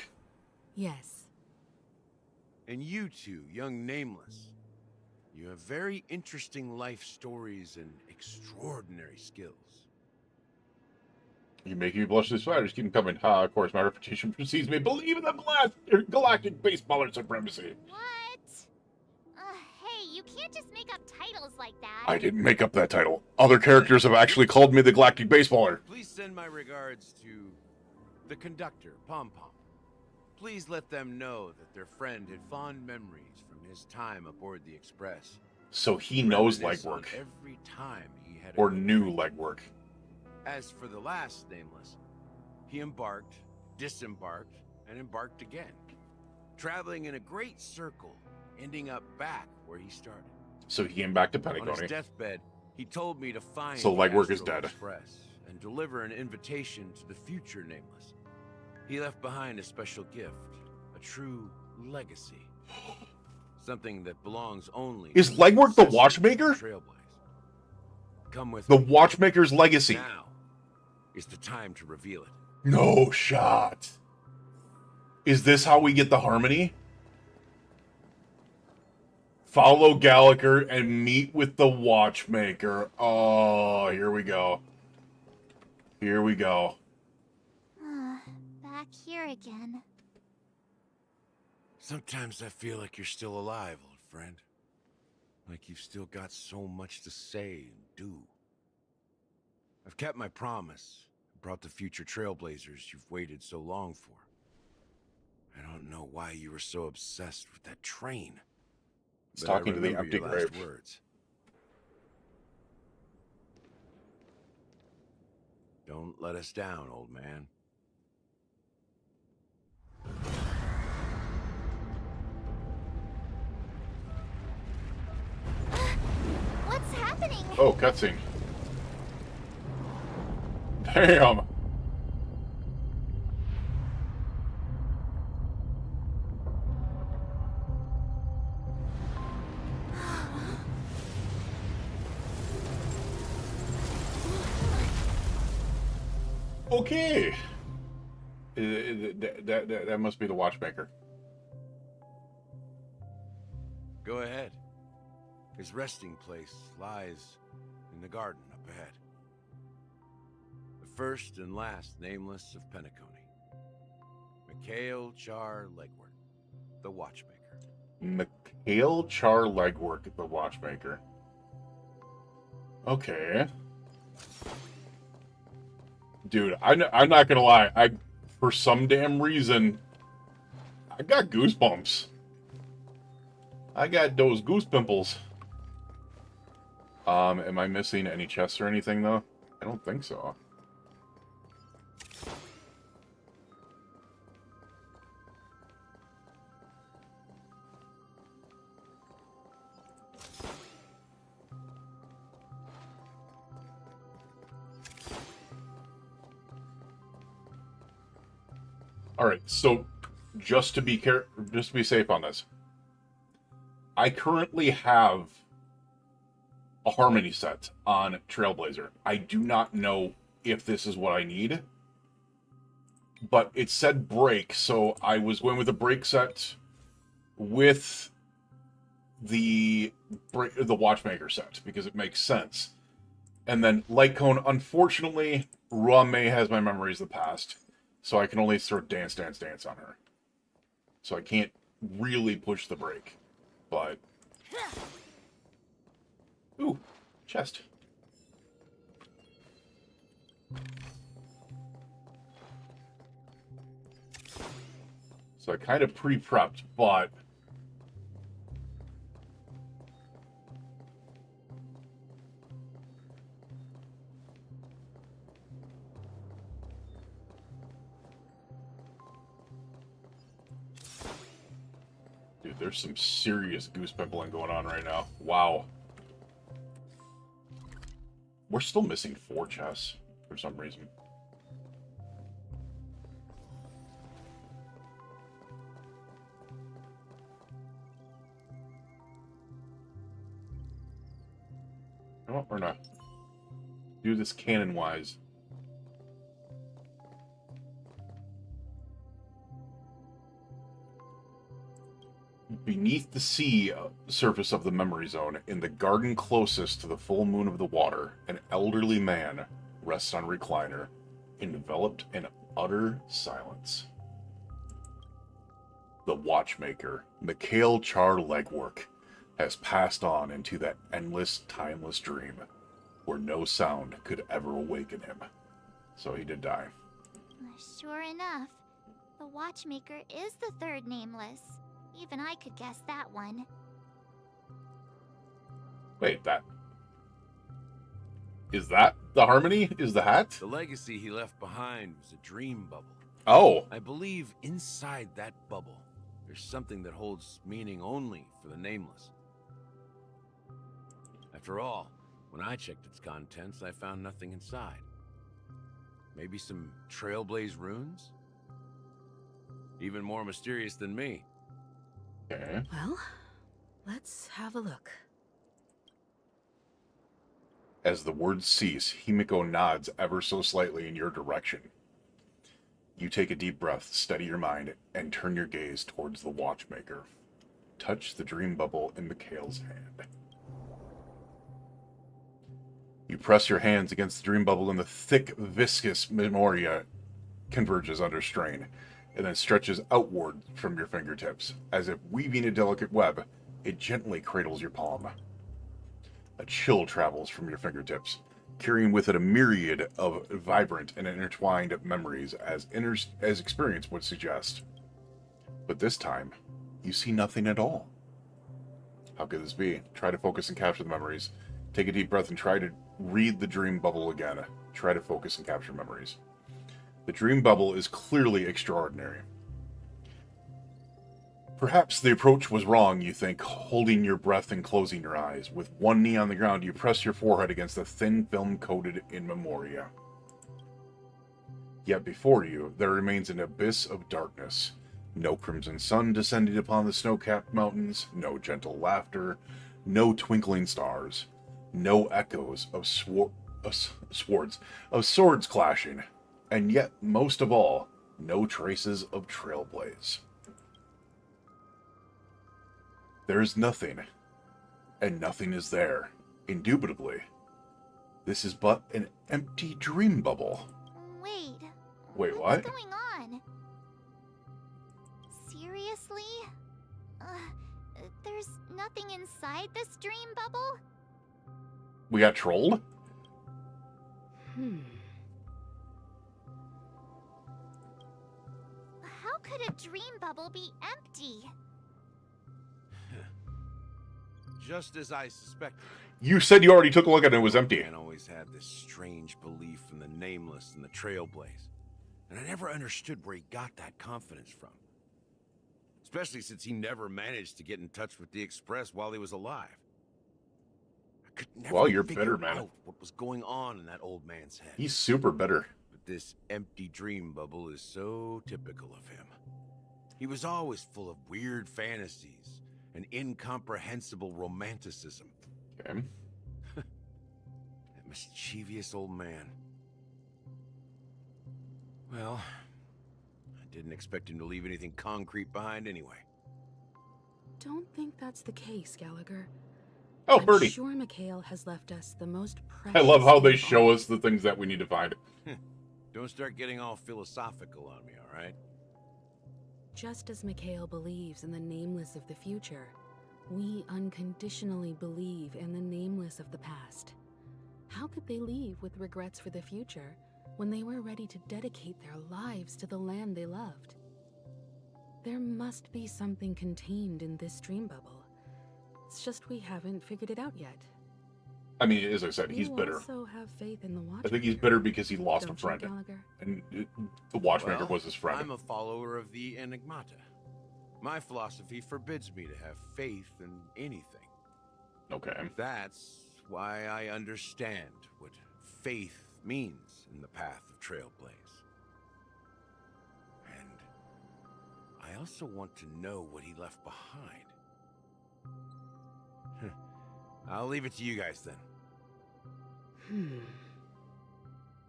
Speaker 17: Yes.
Speaker 12: And you two, young Nameless, you have very interesting life stories and extraordinary skills.
Speaker 1: You're making me blush this fire. Just keep them coming. Of course, my reputation precedes me. Believe in the galactic baseballer supremacy.
Speaker 15: What? Hey, you can't just make up titles like that.
Speaker 1: I didn't make up that title. Other characters have actually called me the galactic baseballer.
Speaker 12: Please send my regards to the conductor, Pom Pom. Please let them know that their friend had fond memories from his time aboard the Express.
Speaker 1: So he knows
Speaker 12: Reminisce on
Speaker 1: legwork.
Speaker 12: Every time he had
Speaker 1: Or knew legwork.
Speaker 12: As for the last Nameless, he embarked, disembarked, and embarked again, traveling in a great circle, ending up back where he started.
Speaker 1: So he came back to
Speaker 12: On
Speaker 1: Penacony.
Speaker 12: his deathbed, he told me to find
Speaker 1: So
Speaker 12: the
Speaker 1: legwork is
Speaker 12: Astral
Speaker 1: dead.
Speaker 12: Express and deliver an invitation to the future Nameless. He left behind a special gift, a true legacy. Something that belongs only
Speaker 1: Is
Speaker 12: to
Speaker 1: legwork the
Speaker 12: successors
Speaker 1: watchmaker?
Speaker 12: of Trailblaze. Come with
Speaker 1: The
Speaker 12: me.
Speaker 1: watchmaker's legacy.
Speaker 12: Now is the time to reveal it.
Speaker 1: No shot. Is this how we get the harmony? Follow Gallagher and meet with the watchmaker. Oh, here we go. Here we go.
Speaker 15: Back here again.
Speaker 12: Sometimes I feel like you're still alive, old friend. Like you've still got so much to say and do. I've kept my promise. Brought the future trailblazers you've waited so long for. I don't know why you were so obsessed with that train.
Speaker 1: It's
Speaker 12: but I
Speaker 1: talking to the
Speaker 12: remember
Speaker 1: empty
Speaker 12: your last
Speaker 1: grave.
Speaker 12: words. Don't let us down, old man.
Speaker 15: What's happening?
Speaker 1: Oh, cutscene. Damn. Okay. That must be the watchmaker.
Speaker 12: Go ahead. His resting place lies in the garden up ahead. The first and last Nameless of Penacony. Mikhail Char Legwork, the watchmaker.
Speaker 1: Mikhail Char Legwork, the watchmaker. Okay. Dude, I'm not gonna lie. For some damn reason, I got goosebumps. I got those goose pimples. Am I missing any chests or anything, though? I don't think so. All right, so just to be safe on this, I currently have a Harmony set on Trailblazer. I do not know if this is what I need, but it said break, so I was going with a break set with the Watchmaker set because it makes sense. And then Light Cone, unfortunately, Ruame has my memories of the past, so I can only sort of dance on her. So I can't really push the break, but... Ooh, chest. So I kind of pre-prepped, but... Dude, there's some serious goose pimpling going on right now. Wow. We're still missing 4 chests for some reason. Oh, we're not. Do this canon-wise. Beneath the sea surface of the memory zone, in the garden closest to the full moon of the water, an elderly man rests on a recliner, enveloped in utter silence. The Watchmaker, Mikhail Char Legwork, has passed on into that endless, timeless dream where no sound could ever awaken him. So he did die.
Speaker 15: Sure enough, the Watchmaker is the third nameless. Even I could guess that one.
Speaker 1: Wait, is that the Harmony? Is the hat?
Speaker 12: The legacy he left behind was a dream bubble.
Speaker 1: Oh.
Speaker 12: I believe inside that bubble, there's something that holds meaning only for the nameless. After all, when I checked its contents, I found nothing inside. Maybe some Trailblaze runes? Even more mysterious than me.
Speaker 1: Okay.
Speaker 17: Well, let's have a look.
Speaker 1: As the words cease, Himiko nods ever so slightly in your direction. You take a deep breath, steady your mind, and turn your gaze towards the Watchmaker. Touch the dream bubble in Mikhail's hand. You press your hands against the dream bubble and the thick, viscous memoria converges under strain, and then stretches outward from your fingertips. As if weaving a delicate web, it gently cradles your palm. A chill travels from your fingertips, carrying with it a myriad of vibrant and intertwined memories as experience would suggest. But this time, you see nothing at all. How could this be? Try to focus and capture the memories. Take a deep breath and try to read the dream bubble again. Try to focus and capture memories. The dream bubble is clearly extraordinary. Perhaps the approach was wrong, you think, holding your breath and closing your eyes. With one knee on the ground, you press your forehead against the thin film coated in memoria. Yet before you, there remains an abyss of darkness. No crimson sun descending upon the snow-capped mountains, no gentle laughter, no twinkling stars, no echoes of swords clashing, and yet, most of all, no traces of Trailblaze. There is nothing, and nothing is there, indubitably. This is but an empty dream bubble. Wait, what?
Speaker 15: What's going on? Seriously? There's nothing inside this dream bubble?
Speaker 1: We got trolled?
Speaker 15: How could a dream bubble be empty?
Speaker 12: Just as I suspected.
Speaker 1: You said you already took a look at it and it was empty.
Speaker 12: Man always had this strange belief in the Nameless and the Trailblaze. And I never understood where he got that confidence from. Especially since he never managed to get in touch with the Express while he was alive. I could never
Speaker 1: Well, you're
Speaker 12: figure
Speaker 1: bitter, man.
Speaker 12: out what was going on in that old man's head.
Speaker 1: He's super bitter.
Speaker 12: But this empty dream bubble is so typical of him. He was always full of weird fantasies and incomprehensible romanticism.
Speaker 1: Okay.
Speaker 12: That mischievous old man. Well, I didn't expect him to leave anything concrete behind anyway.
Speaker 17: Don't think that's the case, Gallagher.
Speaker 1: Oh, Birdie.
Speaker 17: I'm sure Mikhail has left us the most precious.
Speaker 1: I love how they
Speaker 17: thing
Speaker 1: show
Speaker 17: on-
Speaker 1: us the things that we need to find.
Speaker 12: Don't start getting all philosophical on me, all right?
Speaker 17: Just as Mikhail believes in the nameless of the future, we unconditionally believe in the nameless of the past. How could they leave with regrets for the future when they were ready to dedicate their lives to the land they loved? There must be something contained in this dream bubble. It's just we haven't figured it out yet.
Speaker 1: I mean, as I said, he's
Speaker 17: You
Speaker 1: bitter.
Speaker 17: also have faith in the
Speaker 1: I
Speaker 17: Watchmaker.
Speaker 1: think he's bitter because he lost
Speaker 17: Don't
Speaker 1: a
Speaker 17: you,
Speaker 1: friend.
Speaker 17: Gallagher?
Speaker 1: And the Watchmaker
Speaker 12: Well,
Speaker 1: was his friend.
Speaker 12: I'm a follower of the Enigmata. My philosophy forbids me to have faith in anything.
Speaker 1: Okay.
Speaker 12: That's why I understand what faith means in the path of Trailblaze. And I also want to know what he left behind. I'll leave it to you guys then.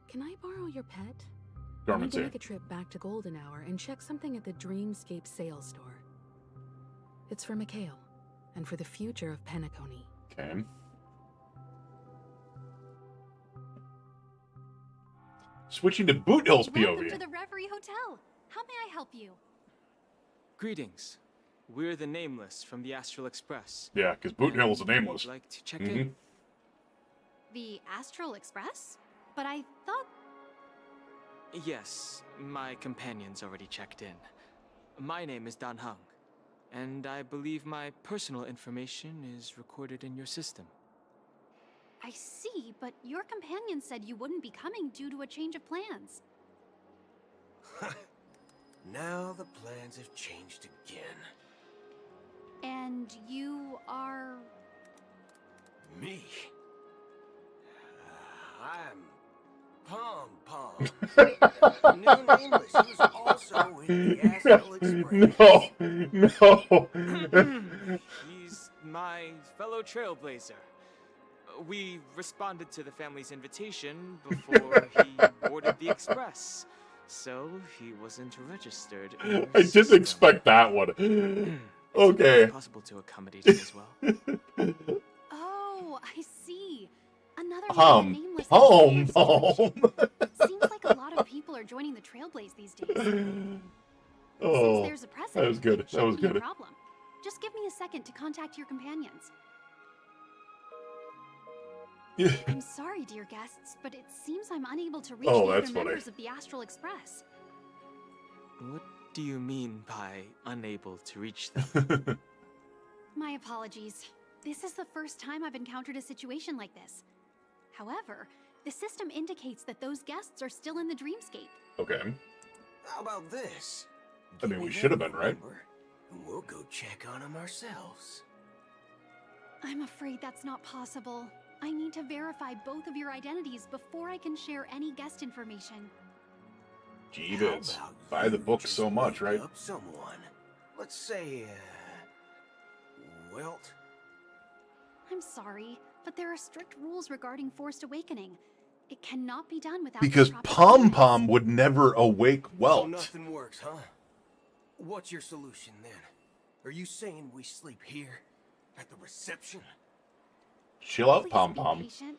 Speaker 17: Can I borrow your pet? I need
Speaker 1: Dorman's
Speaker 17: to
Speaker 1: here.
Speaker 17: make a trip back to Golden Hour and check something at the Dreamscape sales store. It's for Mikhail, and for the future of Penacony.
Speaker 1: Okay. Switching to Boot Hill's
Speaker 10: Welcome
Speaker 1: POV.
Speaker 10: to the Reverie Hotel. How may I help you?
Speaker 11: Greetings. We're the Nameless from the Astral Express.
Speaker 1: Yeah, because Boot Hill's a nameless.
Speaker 11: Would like to check in?
Speaker 10: The Astral Express? But I thought...
Speaker 11: Yes, my companion's already checked in. My name is Dan Hung, and I believe my personal information is recorded in your system.
Speaker 10: I see, but your companion said you wouldn't be coming due to a change of plans.
Speaker 14: Now the plans have changed again.
Speaker 10: And you are...
Speaker 14: Me? I'm Pom Pom. The new nameless who's also in the Astral Express.
Speaker 11: He's my fellow trailblazer. We responded to the family's invitation before he boarded the express, so he wasn't registered.
Speaker 1: I didn't expect that one. Okay.
Speaker 11: It's possible to accommodate him as well.
Speaker 10: Oh, I see. Another nameless...
Speaker 1: Seems
Speaker 10: Seems like a lot of people are joining the Trailblaze these days.
Speaker 1: Oh,
Speaker 10: Since there's a precedent,
Speaker 1: that was good.
Speaker 10: it
Speaker 1: That was
Speaker 10: shouldn't be a
Speaker 1: good.
Speaker 10: problem. Just give me a second to contact your companions. I'm sorry, dear guests, but it seems I'm unable to reach
Speaker 1: Oh,
Speaker 10: the
Speaker 1: that's
Speaker 10: other
Speaker 1: funny.
Speaker 10: members of the Astral Express.
Speaker 11: What do you mean by unable to reach them?
Speaker 10: My apologies. This is the first time I've encountered a situation like this. However, the system indicates that those guests are still in the dreamscape.
Speaker 1: Okay.
Speaker 14: How about this?
Speaker 1: I mean, we should have been, right?
Speaker 14: And we'll go check on them ourselves.
Speaker 10: I'm afraid that's not possible. I need to verify both of your identities before I can share any guest information.
Speaker 1: Jeebus. Buy the book so much, right?
Speaker 14: Up someone. Let's say, Welt.
Speaker 10: I'm sorry, but there are strict rules regarding forced awakening. It cannot be done without
Speaker 1: Because
Speaker 10: the proper
Speaker 1: Pom Pom would never awake
Speaker 14: So
Speaker 1: Welt.
Speaker 14: nothing works, huh? What's your solution then? Are you saying we sleep here? At the reception?
Speaker 1: Chill out,
Speaker 10: Please
Speaker 1: Pom
Speaker 10: be
Speaker 1: Pom.
Speaker 10: patient.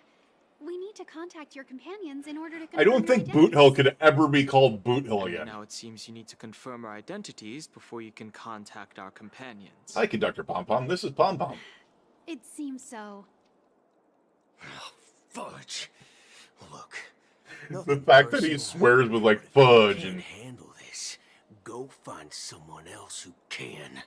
Speaker 10: We need to contact your companions in order to
Speaker 1: I don't
Speaker 10: confirm your
Speaker 1: think Boot Hill could ever be called Boot Hill again.
Speaker 11: Now it seems you need to confirm our identities before you can contact our companions.
Speaker 1: Hi, Conductor Pom Pom. This is Pom Pom.
Speaker 10: It seems so.
Speaker 14: Fudge. Look.
Speaker 1: The fact that he swears with like fudge and
Speaker 14: Handle this. Go find someone else who can.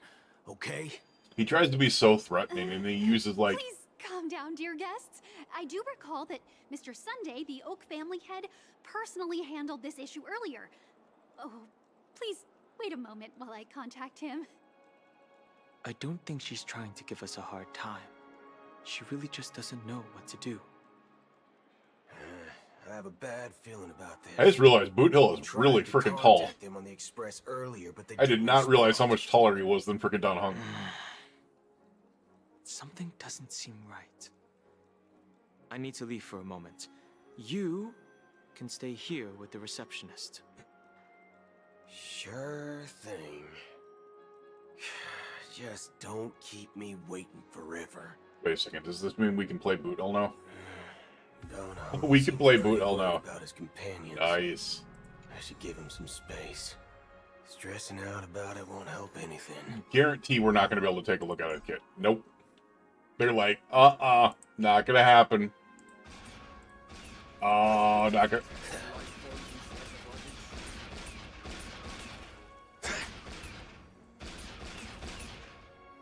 Speaker 14: Okay?
Speaker 1: he tries to be so threatening and he uses like
Speaker 10: Please calm down, dear guests. I do recall that Mr. Sunday, the Oak family head, personally handled this issue earlier. Oh, please wait a moment while I contact him.
Speaker 11: I don't think she's trying to give us a hard time. She really just doesn't know what to do.
Speaker 14: have a bad feeling about this.
Speaker 1: I just realized Boot Hill is really freaking tall.
Speaker 14: Contact them on the express earlier, but they
Speaker 1: I did
Speaker 14: didn't
Speaker 1: not realize how
Speaker 14: respond.
Speaker 1: much taller he was than freaking Don Hung.
Speaker 11: Something doesn't seem right. I need to leave for a moment. You can stay here with the receptionist.
Speaker 14: Sure thing. Just don't keep me waiting forever.
Speaker 1: Wait a second, does this mean we can play Boot Hill now?
Speaker 14: Don't
Speaker 1: We can play Boot Hill
Speaker 14: worried
Speaker 1: now.
Speaker 14: about his companions.
Speaker 1: Nice.
Speaker 14: I should give him some space. Stressing out about it won't help anything.
Speaker 1: Guarantee we're not going to be able to take a look at it, kid. Nope. They're like, not going to happen. Oh, not going to...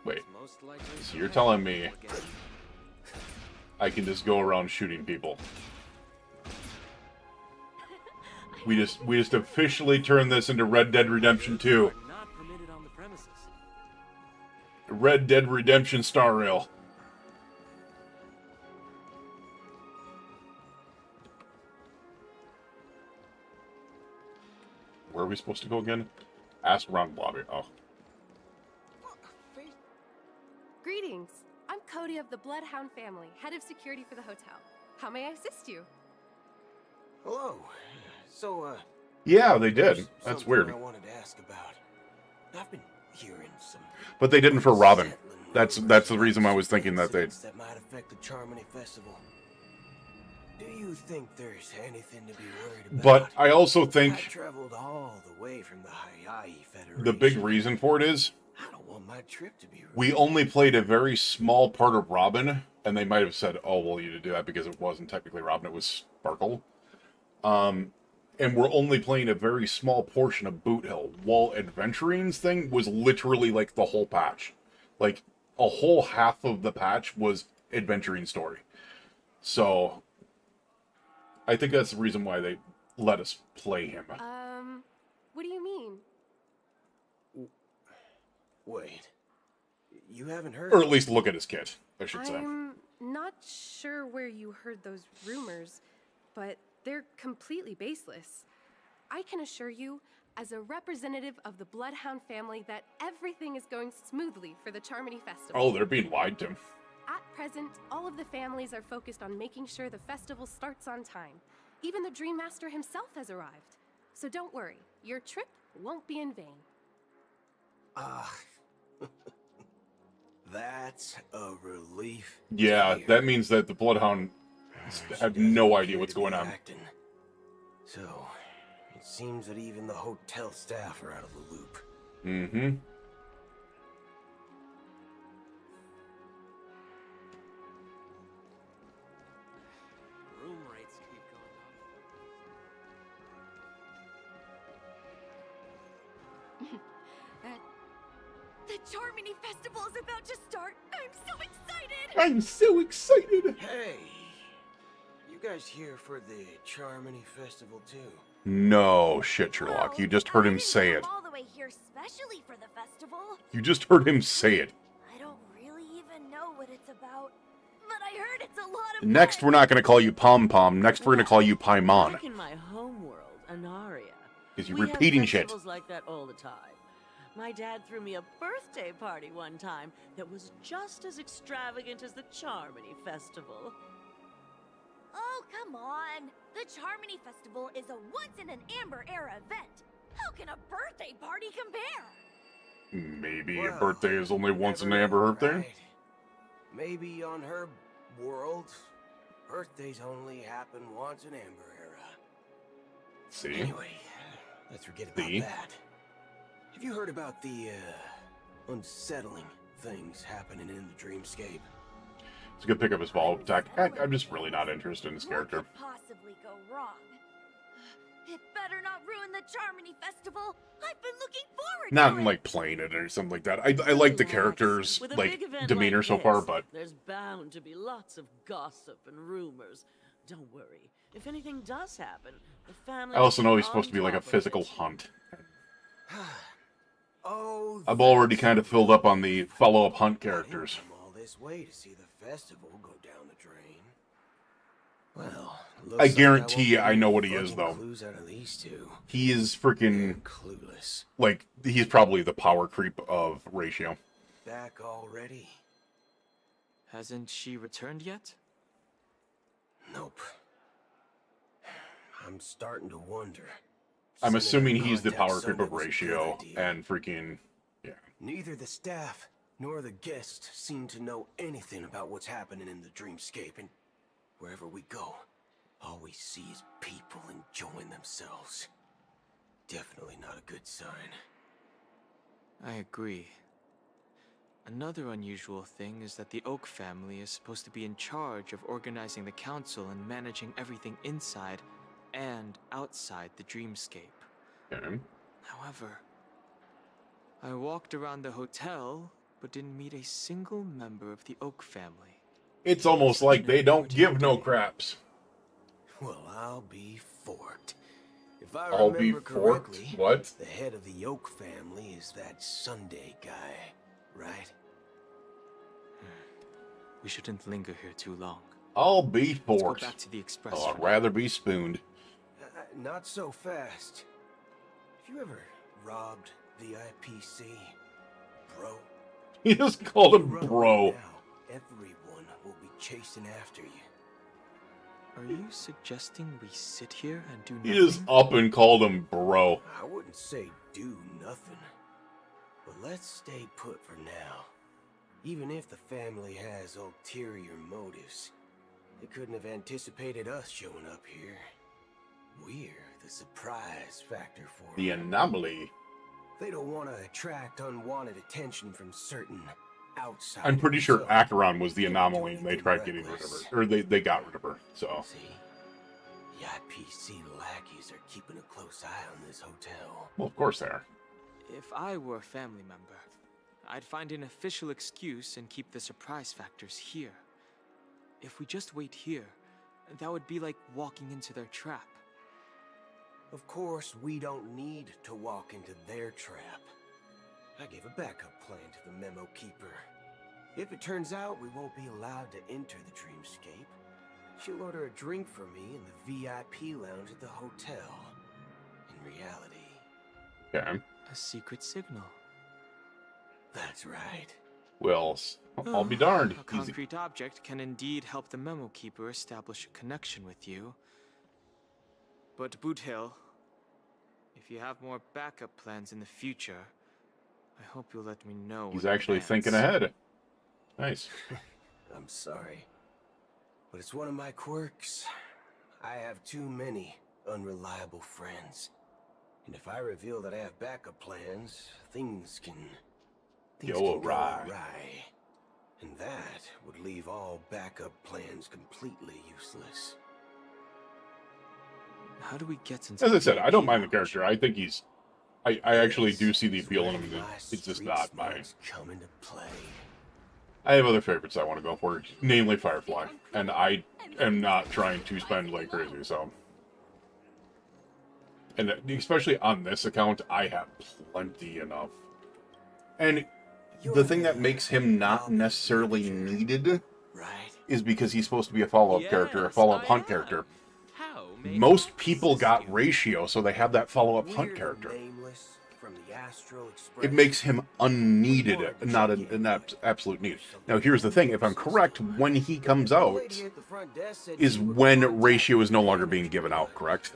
Speaker 1: Wait, so you're telling me I can just go around shooting people? We just officially turned this into Red Dead Redemption 2. Red Dead Redemption Star Rail. Where are we supposed to go again? Ask around lobby. Oh.
Speaker 5: Greetings. I'm Cody of the Bloodhound family, head of security for the hotel. How may I assist you?
Speaker 14: Hello. So,
Speaker 1: Yeah, they did. That's
Speaker 14: something
Speaker 1: weird.
Speaker 14: I wanted to ask about. I've been hearing some
Speaker 1: But they didn't for Robin. That's the reason I was thinking that they...
Speaker 14: that might affect the Charmony Festival. Do you think there's anything to be worried about?
Speaker 1: But I also
Speaker 14: I
Speaker 1: think
Speaker 14: traveled all the way from the Hawaii Federation.
Speaker 1: the big reason for it is
Speaker 14: I don't want my trip to be
Speaker 1: we only played a very small part of Robin, and they might have said, oh, well, you did do that because it wasn't technically Robin, it was Sparkle. And we're only playing a very small portion of Boot Hill, while Adventuring's thing was literally like the whole patch. Like, a whole half of the patch was Adventuring story. So, I think that's the reason why they let us play him.
Speaker 5: What do you mean?
Speaker 14: Wait. You haven't heard?
Speaker 1: Or at least look at his kit, I should say.
Speaker 5: I'm not sure where you heard those rumors, but they're completely baseless. I can assure you, as a representative of the Bloodhound family, that everything is going smoothly for the Charmony Festival.
Speaker 1: Oh, they're being lied to.
Speaker 5: At present, all of the families are focused on making sure the festival starts on time. Even the Dream Master himself has arrived. So don't worry, your trip won't be in vain.
Speaker 14: That's a relief.
Speaker 1: Yeah, that means that the Bloodhound have no idea what's going on.
Speaker 14: So, it seems that even the hotel staff are out of the loop.
Speaker 1: Mm-hmm.
Speaker 2: Room rates keep going up.
Speaker 19: The Charmony Festival is about to start. I'm so excited!
Speaker 1: I'm so excited!
Speaker 14: Hey! You guys here for the Charmony Festival too?
Speaker 1: No shit, Sherlock. You just heard him say it.
Speaker 15: All the way here specially for the festival.
Speaker 1: You just heard him say it.
Speaker 15: I don't really even know what it's about, but I heard it's a lot of
Speaker 1: Next, we're not going to call you Pom Pom. Next, we're going to call you Paimon.
Speaker 21: Back in my homeworld, Anaria.
Speaker 1: Because you're
Speaker 21: we
Speaker 1: repeating
Speaker 21: have
Speaker 1: shit.
Speaker 21: festivals like that all the time. My dad threw me a birthday party one time that was just as extravagant as the Charmony Festival.
Speaker 15: Oh, come on. The Charmony Festival is a once-in-an-Amber-era event. How can a birthday party compare?
Speaker 1: Maybe a birthday is only once in Amber Heard thing?
Speaker 14: Maybe on her world, birthdays only happen once in Amber Era.
Speaker 1: See?
Speaker 14: Anyway, let's forget about that. Have you heard about the, unsettling things happening in the dreamscape?
Speaker 1: It's a good pick up his follow-up attack. I'm just really not interested in this character.
Speaker 15: What could possibly go wrong? It better not ruin the Charmony Festival. I've been looking forward
Speaker 1: Not
Speaker 15: to
Speaker 1: in, like, playing it or something like that. I like the character's,
Speaker 21: With a
Speaker 1: like,
Speaker 21: big event
Speaker 1: demeanor
Speaker 21: like
Speaker 1: so far,
Speaker 21: this,
Speaker 1: but...
Speaker 21: there's bound to be lots of gossip and rumors. Don't worry. If anything does happen, the family...
Speaker 1: I also know he's
Speaker 21: will
Speaker 1: supposed to be like a
Speaker 21: on top of
Speaker 1: physical
Speaker 21: it.
Speaker 1: hunt.
Speaker 14: Oh,
Speaker 1: I've already kind of filled up on the follow-up hunt characters.
Speaker 14: all this way to see the festival go down the drain. Well,
Speaker 1: I guarantee I know what he is, though.
Speaker 14: Clues out of these two.
Speaker 1: He is freaking
Speaker 14: clueless.
Speaker 1: Like, he's probably the power creep of Ratio.
Speaker 14: Back already?
Speaker 11: Hasn't she returned yet?
Speaker 14: Nope. I'm starting to wonder.
Speaker 1: I'm assuming he's the
Speaker 14: Contact
Speaker 1: power creep
Speaker 14: Sunday
Speaker 1: of
Speaker 14: was a good
Speaker 1: Ratio
Speaker 14: idea.
Speaker 1: and freaking
Speaker 14: Neither the staff nor the guests seem to know anything about what's happening in the dreamscape, and wherever we go, all we see is people enjoying themselves. Definitely not a good sign.
Speaker 11: I agree. Another unusual thing is that the Oak family is supposed to be in charge of organizing the council and managing everything inside and outside the dreamscape.
Speaker 1: Okay.
Speaker 11: However, I walked around the hotel, but didn't meet a single member of the Oak family.
Speaker 1: It's almost like they don't give no craps.
Speaker 14: Well, I'll be forked. If I
Speaker 1: I'll be
Speaker 14: remember
Speaker 1: forked?
Speaker 14: correctly,
Speaker 1: What?
Speaker 14: the head of the Oak family is that Sunday guy, right?
Speaker 11: We shouldn't linger here too long.
Speaker 1: I'll be
Speaker 11: Let's go
Speaker 1: forked.
Speaker 11: back to the express.
Speaker 1: Oh,
Speaker 11: for
Speaker 1: I'd
Speaker 11: now.
Speaker 1: rather be spooned.
Speaker 14: Not so fast. Have you ever robbed the IPC, bro?
Speaker 1: He just called him
Speaker 14: Run
Speaker 1: bro.
Speaker 14: now, everyone will be chasing after you.
Speaker 11: Are you suggesting we sit here and do
Speaker 1: He
Speaker 11: nothing?
Speaker 1: just up and called him bro.
Speaker 14: I wouldn't say do nothing, but let's stay put for now. Even if the family has ulterior motives, they couldn't have anticipated us showing up here. We're the surprise factor for
Speaker 1: The
Speaker 14: them.
Speaker 1: anomaly.
Speaker 14: They don't want to attract unwanted attention from certain outsiders.
Speaker 1: I'm pretty sure
Speaker 14: so
Speaker 1: Acheron was the anomaly and they tried getting rid of her. Or they got rid of her, so.
Speaker 14: See, the IPC lackeys are keeping a close eye on this hotel.
Speaker 1: Well, of course they are.
Speaker 11: If I were a family member, I'd find an official excuse and keep the surprise factors here. If we just wait here, that would be like walking into their trap.
Speaker 14: Of course, we don't need to walk into their trap. I gave a backup plan to the memo keeper. If it turns out we won't be allowed to enter the dreamscape, she'll order a drink for me in the VIP lounge at the hotel. In reality.
Speaker 1: Okay.
Speaker 11: A secret signal.
Speaker 14: That's right.
Speaker 1: Well, I'll be darned.
Speaker 11: A
Speaker 1: Easy.
Speaker 11: concrete object can indeed help the memo keeper establish a connection with you. But Boothill, if you have more backup plans in the future, I hope you'll let me know.
Speaker 1: He's
Speaker 11: in
Speaker 1: actually
Speaker 11: advance.
Speaker 1: thinking ahead. Nice.
Speaker 14: I'm sorry, but it's one of my quirks. I have too many unreliable friends. And if I reveal that I have backup plans, things can
Speaker 1: Go awry.
Speaker 14: And that would leave all backup plans completely useless.
Speaker 11: How do we get into
Speaker 1: As I
Speaker 11: the
Speaker 1: said, I don't mind the
Speaker 11: VIP
Speaker 1: character. I think he's... I actually do see the appeal in him. It's just not my...
Speaker 14: Come into play.
Speaker 1: I have other favorites I want to go for, namely Firefly. And I am not trying to spend like crazy, so... And especially on this account, I have plenty enough. And the thing that makes him not necessarily needed is because he's supposed to be a follow-up character, a follow-up hunt character. Most people got Ratio, so they have that follow-up hunt character. It makes him unneeded, not an absolute need. Now, here's the thing. If I'm correct, when he comes out is when Ratio is no longer being given out, correct?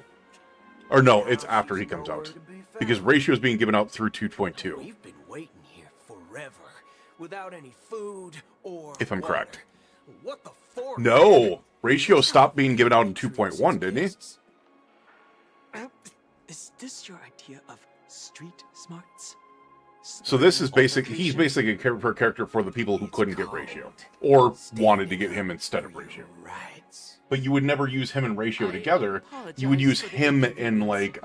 Speaker 1: Or no, it's after he comes out. Because Ratio is being given out through 2.2.
Speaker 14: We've been waiting here forever, without any food or
Speaker 1: If I'm correct.
Speaker 14: What the fork?
Speaker 1: No! Ratio stopped being given out in 2.1, didn't he?
Speaker 11: Is this your idea of street smarts?
Speaker 1: So this is he's basically a character for the people who couldn't get Ratio. Or wanted to get him instead of Ratio. But you would never use him and Ratio together. You would use him in like,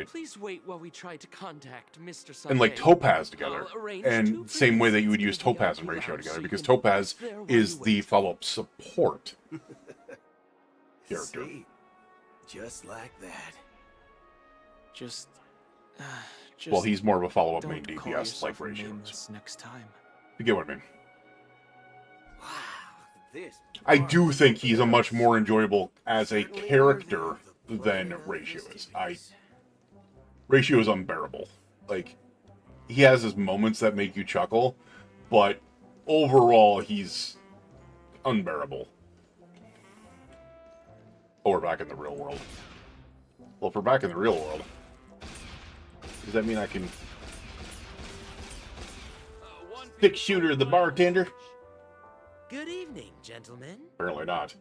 Speaker 2: Please wait while we try to contact Mr. Sunday.
Speaker 1: and like Topaz together.
Speaker 2: I'll arrange
Speaker 1: And
Speaker 2: two
Speaker 1: same way that you would
Speaker 2: visits
Speaker 1: use
Speaker 2: to the
Speaker 1: Topaz and
Speaker 2: VIP
Speaker 1: Ratio
Speaker 2: lounge
Speaker 1: together,
Speaker 2: so you
Speaker 1: because
Speaker 2: can
Speaker 1: Topaz
Speaker 2: be there while
Speaker 1: is
Speaker 2: you
Speaker 1: the
Speaker 2: wait.
Speaker 1: follow-up support character.
Speaker 14: See? Just like that.
Speaker 11: Just
Speaker 1: Well, he's more of a follow-up
Speaker 11: don't
Speaker 1: main
Speaker 11: call
Speaker 1: DPS like
Speaker 11: yourself a
Speaker 1: Ratio is.
Speaker 11: nameless next time.
Speaker 1: You get what I mean?
Speaker 14: this.
Speaker 1: I do think he's a much more enjoyable as a character than Ratio is. Ratio is unbearable. Like, he has his moments that make you chuckle, but overall, he's unbearable. Oh, we're back in the real world. Well, if we're back in the real world, does that mean I can stick shooter the bartender?
Speaker 4: Good evening, gentlemen.
Speaker 1: Apparently not.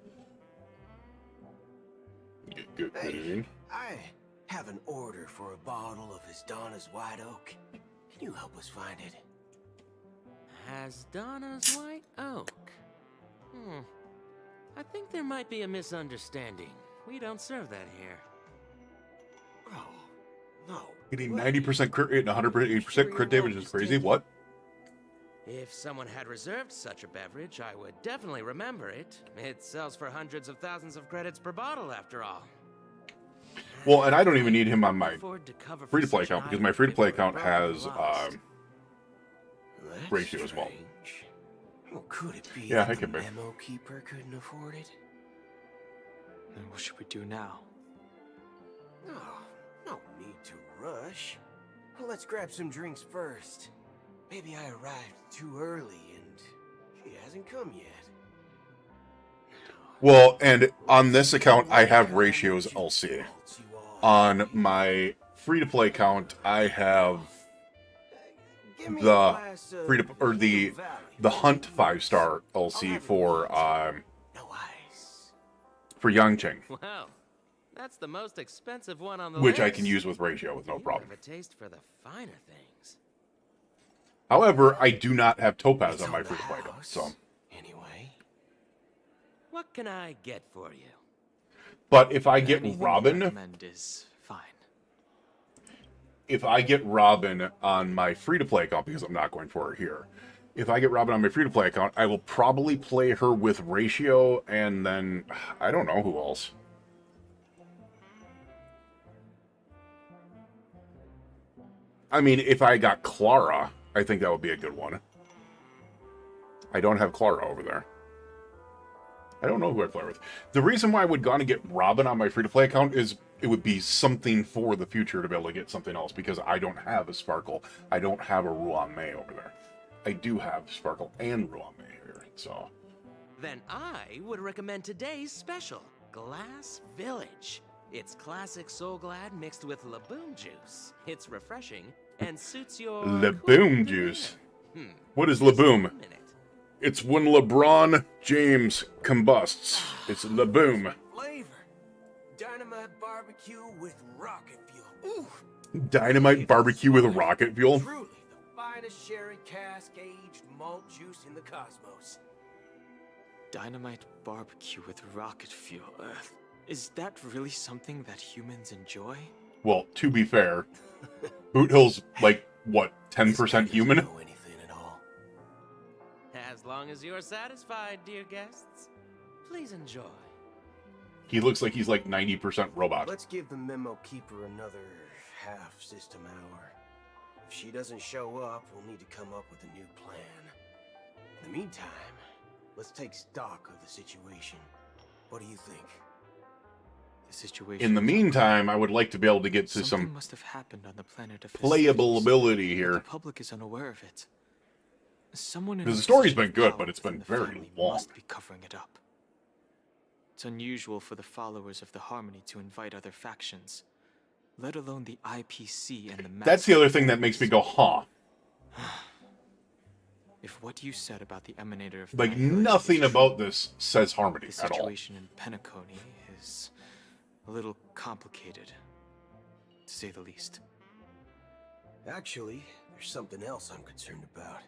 Speaker 1: Good evening.
Speaker 14: I have an order for a bottle of Hasdana's White Oak. Can you help us find it?
Speaker 4: Hasdana's White Oak. I think there might be a misunderstanding. We don't serve that here.
Speaker 14: Oh, no.
Speaker 1: Getting 90% crit rate and 100% crit damage is crazy. What?
Speaker 4: If someone had reserved such a beverage, I would definitely remember it. It sells for hundreds of thousands of credits per bottle, after all.
Speaker 1: Well, and I don't even need him on my free-to-play account because my free-to-play account has Ratio as well.
Speaker 14: Well, could it be
Speaker 1: Yeah,
Speaker 14: that
Speaker 1: I
Speaker 14: the
Speaker 1: can be.
Speaker 14: memo keeper couldn't afford it?
Speaker 11: Then what should we do now?
Speaker 14: No need to rush. Well, let's grab some drinks first. Maybe I arrived too early and she hasn't come yet.
Speaker 1: Well, and on this account, I have Ratio's LC. On my free-to-play account, I have the the Hunt 5-star LC for Yangqing,
Speaker 4: Well, that's the most expensive one on the
Speaker 1: which
Speaker 4: list.
Speaker 1: I can use with Ratio with no
Speaker 4: You
Speaker 1: problem.
Speaker 4: have a taste for the finer things.
Speaker 1: However, I do not have Topaz on my free-to-play account, so.
Speaker 4: What can I get for you?
Speaker 1: But if I get
Speaker 11: Anything you
Speaker 1: Robin,
Speaker 11: recommend is fine.
Speaker 1: if I get Robin on my free-to-play account, because I'm not going for her here, if I get Robin on my free-to-play account, I will probably play her with Ratio, and then, I don't know who else. I mean, if I got Clara, I think that would be a good one. I don't have Clara over there. I don't know who I'd play with. The reason why I would go to get Robin on my free-to-play account is it would be something for the future to be able to get something else, because I don't have a Sparkle. I don't have a Ruan Mei over there. I do have Sparkle and Ruan Mei here, so.
Speaker 4: Then I would recommend today's special, Glass Village. It's classic Soul Glad mixed with Laboom juice. It's refreshing and suits your
Speaker 1: Laboom juice. What is Laboom? It's when LeBron James combusts. It's Laboom.
Speaker 14: Flavor. Dynamite barbecue with rocket fuel. Ooh.
Speaker 1: Dynamite barbecue with rocket fuel?
Speaker 14: Truly the finest sherry cask aged malt juice in the cosmos.
Speaker 11: Dynamite barbecue with rocket fuel. Is that really something that humans enjoy?
Speaker 1: Well, to be fair, Boot Hill's like, what, 10% human?
Speaker 4: As long as you're satisfied, dear guests, please enjoy.
Speaker 1: He looks like he's like 90% robot.
Speaker 14: Let's give the memo keeper another half system hour. If she doesn't show up, we'll need to come up with a new plan. In the meantime, let's take stock of the situation. What do you think?
Speaker 11: The situation.
Speaker 1: In the meantime, I would like to be able to get to
Speaker 11: Something
Speaker 1: some
Speaker 11: must have happened on the planet of
Speaker 1: playable
Speaker 11: Hesperus.
Speaker 1: ability
Speaker 11: The
Speaker 1: here.
Speaker 11: public is unaware of it. Someone in
Speaker 1: Because the
Speaker 11: a
Speaker 1: story's
Speaker 11: position
Speaker 1: been
Speaker 11: of
Speaker 1: good,
Speaker 11: power
Speaker 1: but it's been
Speaker 11: within the
Speaker 1: very
Speaker 11: family
Speaker 1: long.
Speaker 11: Must be covering it up. It's unusual for the followers of the Harmony to invite other factions, let alone the IPC and the.
Speaker 1: That's the other thing that makes me go, huh.
Speaker 11: If what you said about the Emanator of
Speaker 1: Like,
Speaker 11: Annihilation
Speaker 1: nothing
Speaker 11: is
Speaker 1: about this says Harmony
Speaker 11: the
Speaker 1: at all.
Speaker 11: situation in Penacony is a little complicated, to say the least.
Speaker 14: Actually, there's something else I'm concerned about.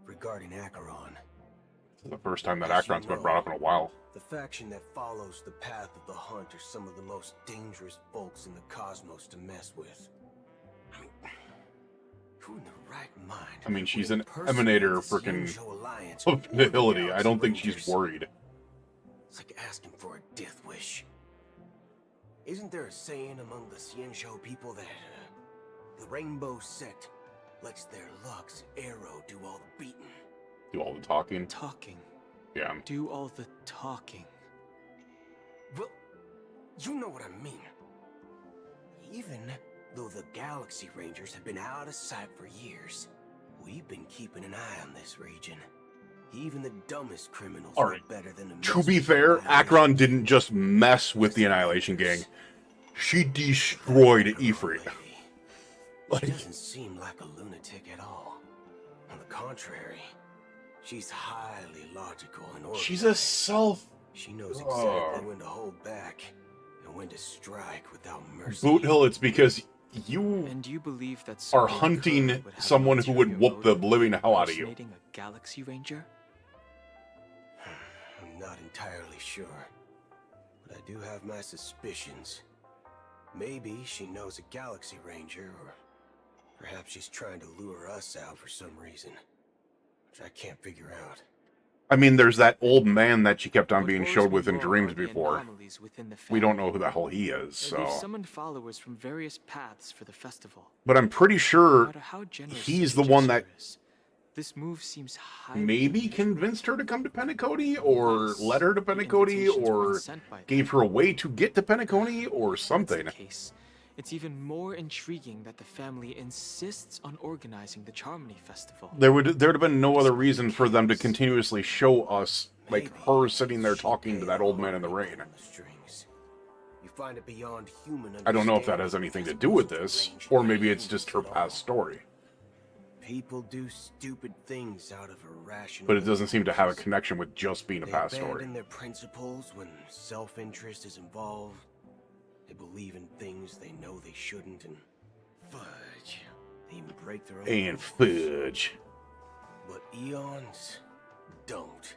Speaker 14: Regarding Acheron.
Speaker 1: This is the first time that Acheron's been brought up in a while.
Speaker 14: The faction that follows the path of the Hunt are some of the most dangerous folks in the cosmos to mess with. I mean, who in the right mind?
Speaker 1: I mean, she's an
Speaker 14: would impersonate
Speaker 1: Emanator
Speaker 14: this
Speaker 1: freaking
Speaker 14: Yunzhou alliance
Speaker 1: of
Speaker 14: or the
Speaker 1: Nihility. I don't think
Speaker 14: Galaxy
Speaker 1: she's
Speaker 14: Rangers?
Speaker 1: worried.
Speaker 14: It's like asking for a death wish. Isn't there a saying among the Xianzhou people that the Rainbow Sect lets their Lux arrow do all the beating?
Speaker 1: Do all the talking.
Speaker 11: Talking.
Speaker 1: Yeah.
Speaker 11: do all the talking.
Speaker 14: Well, you know what I mean. Even though the Galaxy Rangers have been out of sight for years, we've been keeping an eye on this region. Even the dumbest criminals
Speaker 1: All
Speaker 14: know
Speaker 1: right.
Speaker 14: better than
Speaker 1: To be fair, Acheron didn't just mess with the Annihilation Gang. She destroyed Ifrit.
Speaker 14: She doesn't seem like a lunatic at all. On the contrary, she's highly logical and organized.
Speaker 1: She's a self...
Speaker 14: She knows exactly when to hold back and when to strike without mercy.
Speaker 1: Boot Hill, it's because you
Speaker 11: And you believe that
Speaker 1: are
Speaker 11: someday
Speaker 1: hunting
Speaker 11: Kerr would have
Speaker 1: someone who would
Speaker 11: ulterior
Speaker 1: whoop the
Speaker 11: motive
Speaker 1: living hell out of you.
Speaker 11: impersonating a Galaxy Ranger?
Speaker 14: I'm not entirely sure, but I do have my suspicions. Maybe she knows a Galaxy Ranger, or perhaps she's trying to lure us out for some reason, which I can't figure out.
Speaker 1: I mean, there's that old man that she kept on
Speaker 11: What
Speaker 1: being
Speaker 11: worries
Speaker 1: showed
Speaker 11: me
Speaker 1: within
Speaker 11: more
Speaker 1: dreams
Speaker 11: are the
Speaker 1: before.
Speaker 11: anomalies within the
Speaker 1: We don't
Speaker 11: family.
Speaker 1: know who the hell he is,
Speaker 11: They've
Speaker 1: so...
Speaker 11: summoned followers from various paths for the festival.
Speaker 1: But I'm pretty
Speaker 11: No
Speaker 1: sure
Speaker 11: matter how generous
Speaker 1: he's
Speaker 11: the
Speaker 1: the one that
Speaker 11: gesture is, this move seems highly
Speaker 1: maybe convinced her to come to Penacony, or
Speaker 11: Thus,
Speaker 1: led her to
Speaker 11: the
Speaker 1: Penacony,
Speaker 11: invitations
Speaker 1: or
Speaker 11: weren't sent by
Speaker 1: gave her a way to get to Penacony, or something.
Speaker 11: case. It's even more intriguing that the family insists on organizing the Charmony Festival.
Speaker 1: There'd have been no other reason for them to continuously show us, like, her sitting there talking to that old man in the rain.
Speaker 14: You find it beyond human
Speaker 1: I don't know if that has anything to do with this, or maybe it's just her past story.
Speaker 14: People do stupid things out of irrational.
Speaker 1: But it doesn't seem to have a connection with just being a
Speaker 14: They
Speaker 1: past story.
Speaker 14: abandon their principles when self-interest is involved. They believe in things they know they shouldn't, and fudge. They even break their own
Speaker 1: And
Speaker 14: rules.
Speaker 1: fudge.
Speaker 14: But eons don't.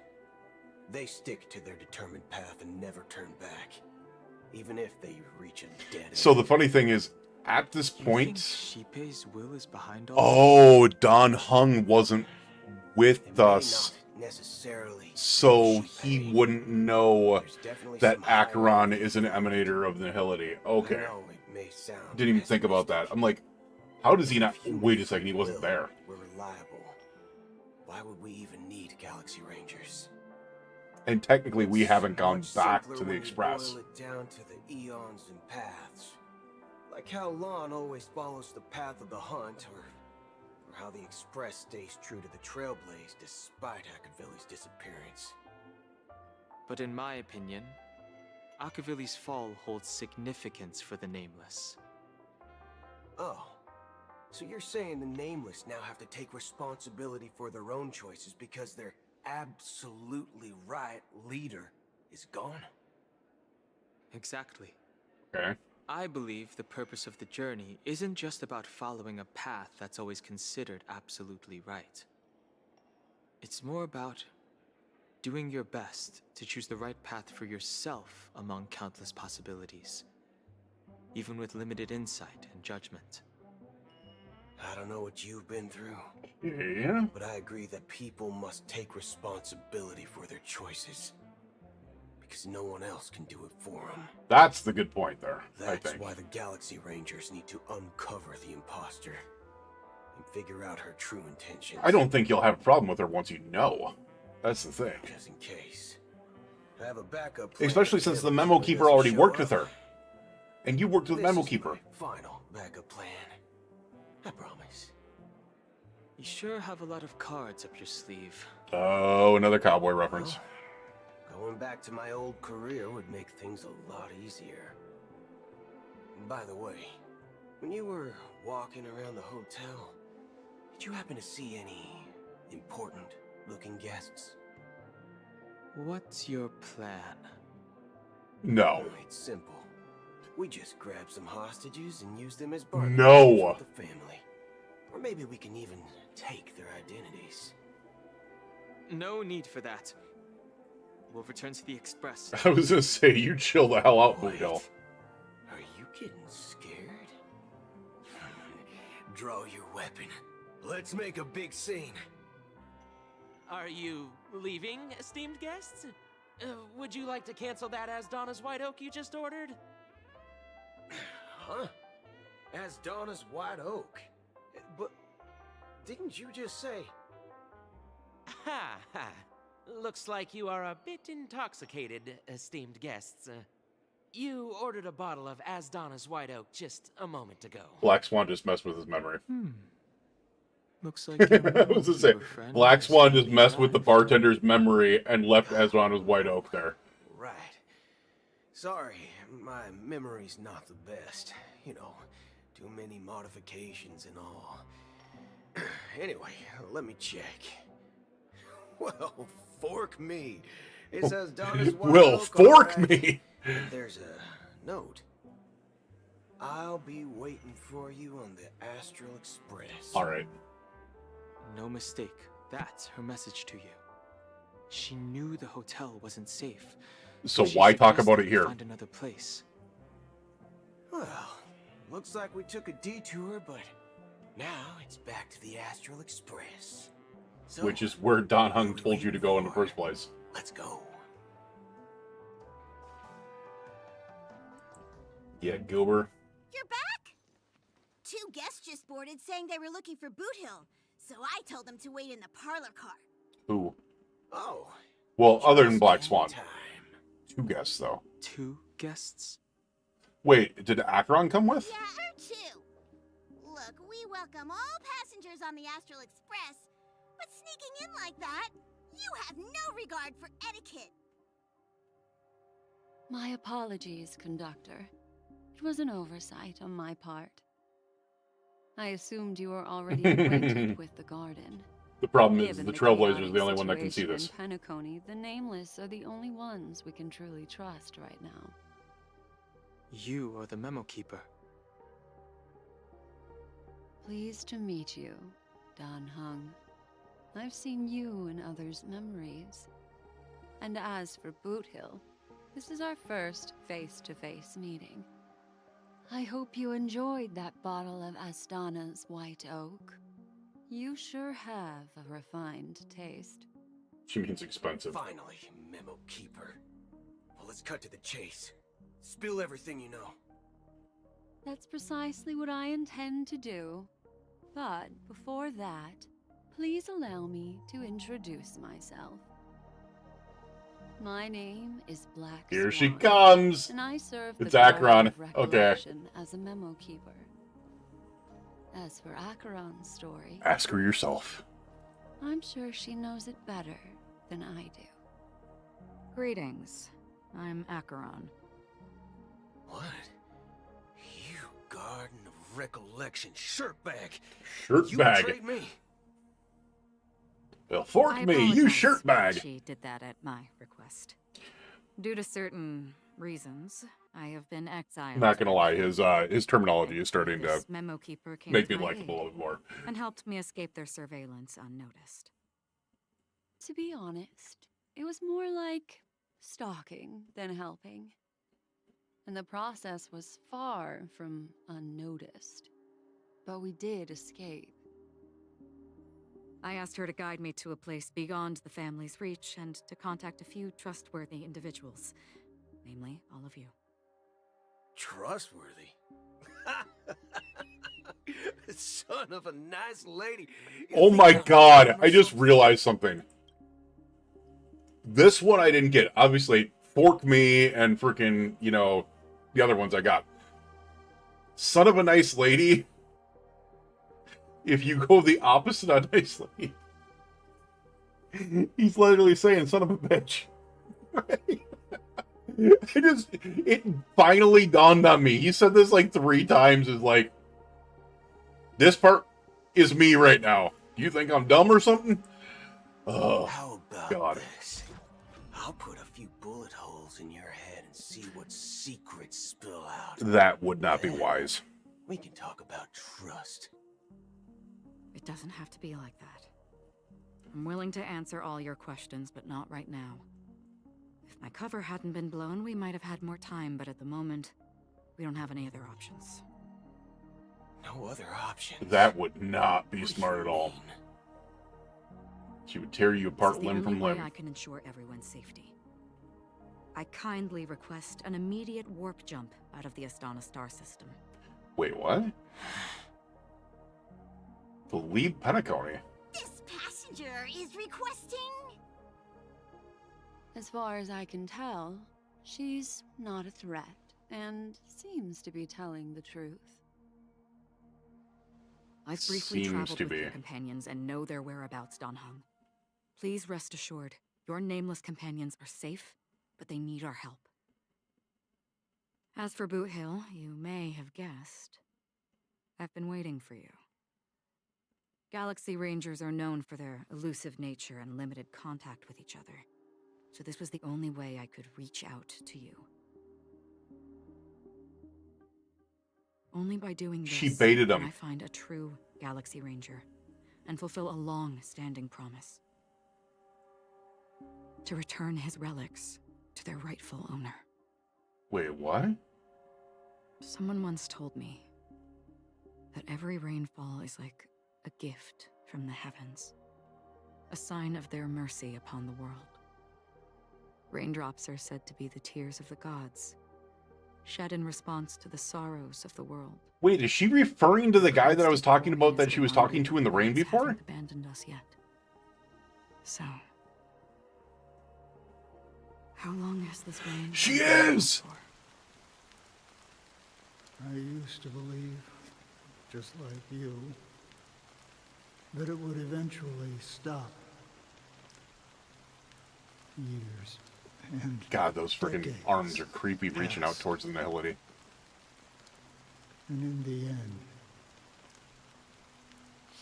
Speaker 14: They stick to their determined path and never turn back, even if they reach a dead end.
Speaker 1: So the funny thing is, at this point...
Speaker 11: Shippei's will is behind all
Speaker 1: Oh, Don Hung wasn't with us,
Speaker 14: necessarily
Speaker 1: so he wouldn't know that Acheron is an emanator of nihility. Okay. Didn't even think about that. I'm like, how does he not... Wait a second, he wasn't there.
Speaker 14: We're reliable. Why would we even need Galaxy Rangers?
Speaker 1: And technically, we haven't gone back to the
Speaker 14: When you
Speaker 1: Express.
Speaker 14: boil it down to the eons and paths. Like how Lon always follows the path of the hunt, or how the Express stays true to the Trailblaze despite Akavili's disappearance.
Speaker 11: But in my opinion, Akavili's fall holds significance for the Nameless.
Speaker 14: Oh, so you're saying the Nameless now have to take responsibility for their own choices because their absolutely right leader is gone?
Speaker 11: Exactly.
Speaker 1: Okay.
Speaker 11: I believe the purpose of the journey isn't just about following a path that's always considered absolutely right. It's more about doing your best to choose the right path for yourself among countless possibilities, even with limited insight and judgment.
Speaker 14: I don't know what you've been through.
Speaker 1: Yeah?
Speaker 14: But I agree that people must take responsibility for their choices. Because no one else can do it for them.
Speaker 1: That's the good point there, I
Speaker 14: That's
Speaker 1: think.
Speaker 14: why the Galaxy Rangers need to uncover the imposter and figure out her true intentions.
Speaker 1: I don't think you'll have a problem with her once you know. That's the thing.
Speaker 14: Just in case. I have a backup plan.
Speaker 1: Especially since the Memo Keeper already worked with her. And you worked with Memo Keeper.
Speaker 14: Final backup plan. I promise.
Speaker 11: You sure have a lot of cards up your sleeve.
Speaker 1: Oh, another cowboy reference.
Speaker 14: Going back to my old career would make things a lot easier. And by the way, when you were walking around the hotel, did you happen to see any important-looking guests?
Speaker 11: What's your plan?
Speaker 1: No.
Speaker 14: It's simple. We just grab some hostages and use them as bargaining
Speaker 1: No.
Speaker 14: chips with the family. Or maybe we can even take their identities.
Speaker 11: No need for that. We'll return to the Express.
Speaker 1: I was gonna say, you chill the hell out, Boodle.
Speaker 14: Are you getting scared? Draw your weapon. Let's make a big scene.
Speaker 4: Are you leaving, esteemed guests? Would you like to cancel that as Donna's White Oak you just ordered?
Speaker 14: Huh? As Donna's White Oak? But didn't you just say...
Speaker 4: Ha ha! Looks like you are a bit intoxicated, esteemed guests. You ordered a bottle of Asdana's White Oak just a moment ago.
Speaker 1: Black Swan just messed with his memory.
Speaker 11: Looks like
Speaker 1: I was to say, Black Swan just messed with the bartender's memory and left Asdana's White Oak there.
Speaker 14: Right. Sorry, my memory's not the best. You know, too many modifications and all. Anyway, let me check. Well, fork me. It says Donna's White
Speaker 1: Will,
Speaker 14: Oak,
Speaker 1: fork
Speaker 14: alright.
Speaker 1: me!
Speaker 14: There's a note. I'll be waiting for you on the Astral Express.
Speaker 1: Alright.
Speaker 11: No mistake. That's her message to you. She knew the hotel wasn't safe.
Speaker 1: So
Speaker 11: she
Speaker 1: why talk
Speaker 11: suggested
Speaker 1: about it
Speaker 11: we
Speaker 1: here?
Speaker 11: Find another place.
Speaker 14: Well, looks like we took a detour, but now it's back to the Astral Express. So,
Speaker 1: Which is where Don Hung told you to go in the first place.
Speaker 14: let's go.
Speaker 1: Yeah, Gilbert.
Speaker 20: You're back? 2 guests just boarded saying they were looking for Boot Hill, so I told them to wait in the parlor car.
Speaker 1: Who?
Speaker 14: Oh.
Speaker 1: Well, other than Black Swan. 2 guests, though.
Speaker 11: 2 guests?
Speaker 1: Wait, did Acheron come with?
Speaker 20: Yeah, her too. Look, we welcome all passengers on the Astral Express, but sneaking in like that, you have no regard for etiquette.
Speaker 7: My apologies, conductor. It was an oversight on my part. I assumed you were already acquainted with the garden.
Speaker 1: The problem is
Speaker 7: Given
Speaker 1: the
Speaker 7: the
Speaker 1: Trailblazer
Speaker 7: chaotic
Speaker 1: is the only one that can see
Speaker 7: situation
Speaker 1: this.
Speaker 7: in Penacony, the Nameless are the only ones we can truly trust right now.
Speaker 11: You are the memo keeper.
Speaker 7: Pleased to meet you, Don Hung. I've seen you in others' memories. And as for Boot Hill, this is our first face-to-face meeting. I hope you enjoyed that bottle of Astana's White Oak. You sure have a refined taste.
Speaker 1: She means expensive.
Speaker 14: Finally, Memo Keeper. Well, let's cut to the chase. Spill everything you know.
Speaker 7: That's precisely what I intend to do. But before that, please allow me to introduce myself. My name is Black
Speaker 1: Here she
Speaker 7: Swan,
Speaker 1: comes!
Speaker 7: and I serve
Speaker 1: It's
Speaker 7: the Guardian
Speaker 1: Acheron.
Speaker 7: of
Speaker 1: Okay.
Speaker 7: Recollection as a memo keeper. As for Acheron's story,
Speaker 1: Ask her yourself.
Speaker 7: I'm sure she knows it better than I do.
Speaker 22: Greetings. I'm Acheron.
Speaker 14: What? You Garden of Recollection shirtbag.
Speaker 1: Shirt
Speaker 14: You
Speaker 1: bag.
Speaker 14: betrayed me.
Speaker 1: Well, fork
Speaker 22: I
Speaker 1: me, you
Speaker 22: apologize.
Speaker 1: shirt bag.
Speaker 22: She did that at my request. Due to certain reasons, I have been exiled.
Speaker 1: Not gonna lie, his terminology is starting to
Speaker 22: This memo keeper came
Speaker 1: make
Speaker 22: to
Speaker 1: me
Speaker 22: my
Speaker 1: like him a
Speaker 22: aid
Speaker 1: little bit more.
Speaker 22: and helped me escape their surveillance unnoticed.
Speaker 7: To be honest, it was more like stalking than helping. And the process was far from unnoticed. But we did escape.
Speaker 22: I asked her to guide me to a place beyond the family's reach and to contact a few trustworthy individuals, namely all of you.
Speaker 14: Trustworthy? Son of a nice lady.
Speaker 1: Oh my god, I just realized something. This one I didn't get. Obviously, fork me and freaking, you know, the other ones I got. Son of a nice lady. If you go the opposite on nice lady, he's literally saying son of a bitch. It finally dawned on me. He said this like 3 times, is like, this part is me right now. You think I'm dumb or something? Oh,
Speaker 14: How about
Speaker 1: God.
Speaker 14: this? I'll put a few bullet holes in your head and see what secrets spill out.
Speaker 1: That would not be wise.
Speaker 14: We can talk about trust.
Speaker 22: It doesn't have to be like that. I'm willing to answer all your questions, but not right now. If my cover hadn't been blown, we might have had more time, but at the moment, we don't have any other options.
Speaker 14: No other options.
Speaker 1: That would not be smart at all. She would tear you
Speaker 22: This
Speaker 1: apart
Speaker 22: is the
Speaker 1: limb
Speaker 22: only
Speaker 1: from
Speaker 22: way
Speaker 1: limb.
Speaker 22: I can ensure everyone's safety. I kindly request an immediate warp jump out of the Astana star system.
Speaker 1: Wait, what? To leave Penacony?
Speaker 20: This passenger is requesting
Speaker 7: As far as I can tell, she's not a threat and seems to be telling the truth.
Speaker 22: I've briefly
Speaker 1: Seems
Speaker 22: traveled
Speaker 1: to
Speaker 22: with
Speaker 1: be.
Speaker 22: your companions and know their whereabouts, Dan Heng. Please rest assured, your nameless companions are safe, but they need our help. As for Boot Hill, you may have guessed, I've been waiting for you. Galaxy Rangers are known for their elusive nature and limited contact with each other, so this was the only way I could reach out to you. Only by doing this
Speaker 1: She baited
Speaker 22: can
Speaker 1: him.
Speaker 22: I find a true Galaxy Ranger and fulfill a long-standing promise. To return his relics to their rightful owner.
Speaker 1: Wait, what?
Speaker 22: Someone once told me that every rainfall is like a gift from the heavens, a sign of their mercy upon the world. Raindrops are said to be the tears of the gods, shed in response to the sorrows of the world.
Speaker 1: Wait, is she referring to the guy that I was talking about that she was talking to in the rain before?
Speaker 22: Haven't abandoned us yet. So, how long has this rain?
Speaker 1: She is!
Speaker 9: I used to believe, just like you, that it would eventually stop. Years and
Speaker 1: God, those freaking
Speaker 9: decades
Speaker 1: arms are creepy, reaching out
Speaker 9: passed.
Speaker 1: towards the Nihility.
Speaker 9: And in the end,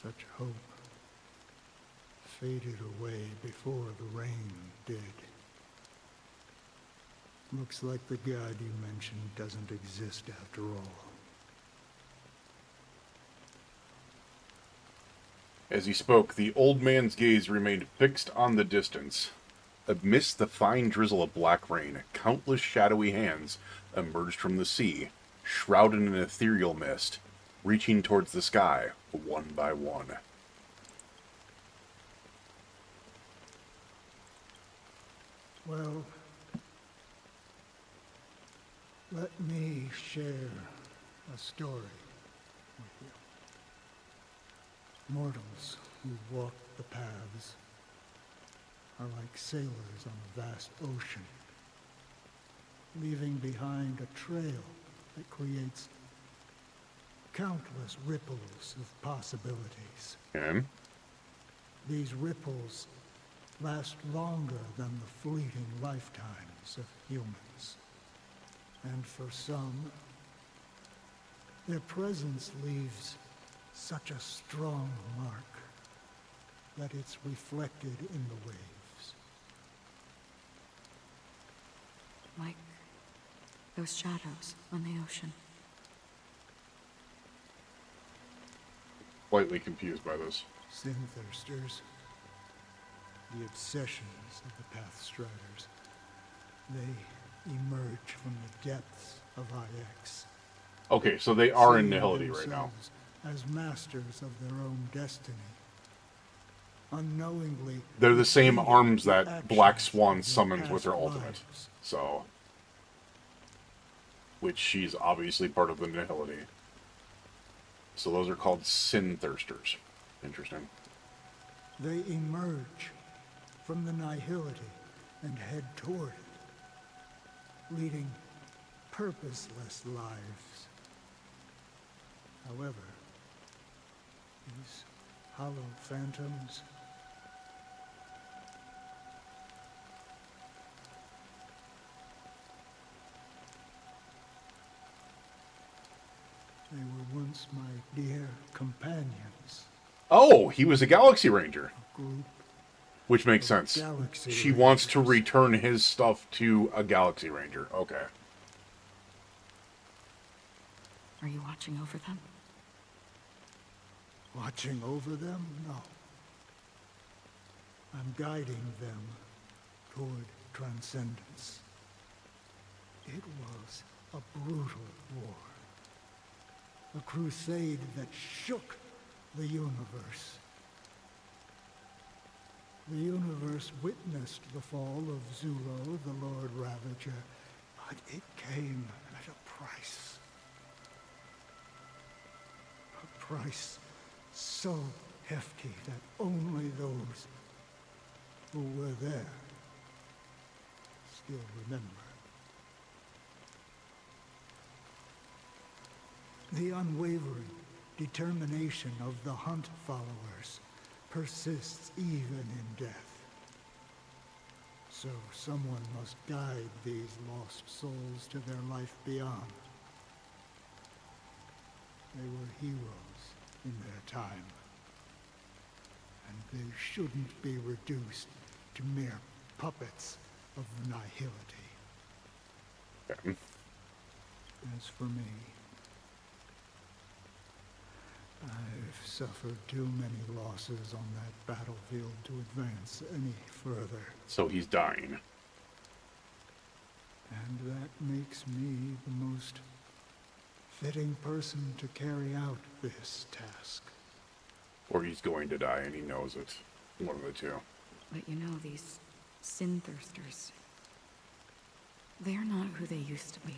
Speaker 9: such hope faded away before the rain did. Looks like the god you mentioned doesn't exist after all.
Speaker 1: As he spoke, the old man's gaze remained fixed on the distance. Amidst the fine drizzle of black rain, countless shadowy hands emerged from the sea, shrouded in ethereal mist, reaching towards the sky, one by one.
Speaker 9: Well, let me share a story with you. Mortals who walk the paths are like sailors on a vast ocean, leaving behind a trail that creates countless ripples of possibilities.
Speaker 1: And?
Speaker 9: These ripples last longer than the fleeting lifetimes of humans. And for some, their presence leaves such a strong mark that it's reflected in the waves.
Speaker 22: Like those shadows on the ocean.
Speaker 1: Slightly confused by this.
Speaker 9: Sin-thirsters, the obsessions of the Pathstriders, they emerge from the depths of IX.
Speaker 1: Okay, so they are in
Speaker 9: seeing
Speaker 1: Nihility right now.
Speaker 9: themselves as masters of their own destiny. Unknowingly,
Speaker 1: They're the same
Speaker 9: repeating
Speaker 1: arms
Speaker 9: the
Speaker 1: that Black
Speaker 9: actions
Speaker 1: Swan
Speaker 9: of their
Speaker 1: summons with her
Speaker 9: past
Speaker 1: ultimate.
Speaker 9: lives.
Speaker 1: So, which she's obviously part of the Nihility. So those are called Sin-thirsters. Interesting.
Speaker 9: They emerge from the nihility and head toward it, leading purposeless lives. However, these hollow phantoms they were once my dear companions.
Speaker 1: Oh, he was a Galaxy Ranger.
Speaker 9: Group
Speaker 1: Which makes sense.
Speaker 9: Galaxy
Speaker 1: She wants to return his stuff to a Galaxy Ranger. Okay.
Speaker 22: Are you watching over them?
Speaker 9: Watching over them? No. I'm guiding them toward transcendence. It was a brutal war. A crusade that shook the universe. The universe witnessed the fall of Zulo, the Lord Ravager, but it came at a price. A price so hefty that only those who were there still remember. The unwavering determination of the Hunt followers persists even in death. So someone must guide these lost souls to their life beyond. They were heroes in their time, and they shouldn't be reduced to mere puppets of the nihility. As for me, I've suffered too many losses on that battlefield to advance any further.
Speaker 1: So he's dying.
Speaker 9: And that makes me the most fitting person to carry out this task.
Speaker 1: Or he's going to die and he knows it. One of the two.
Speaker 22: But you know, these sin thirsters, they're not who they used to be.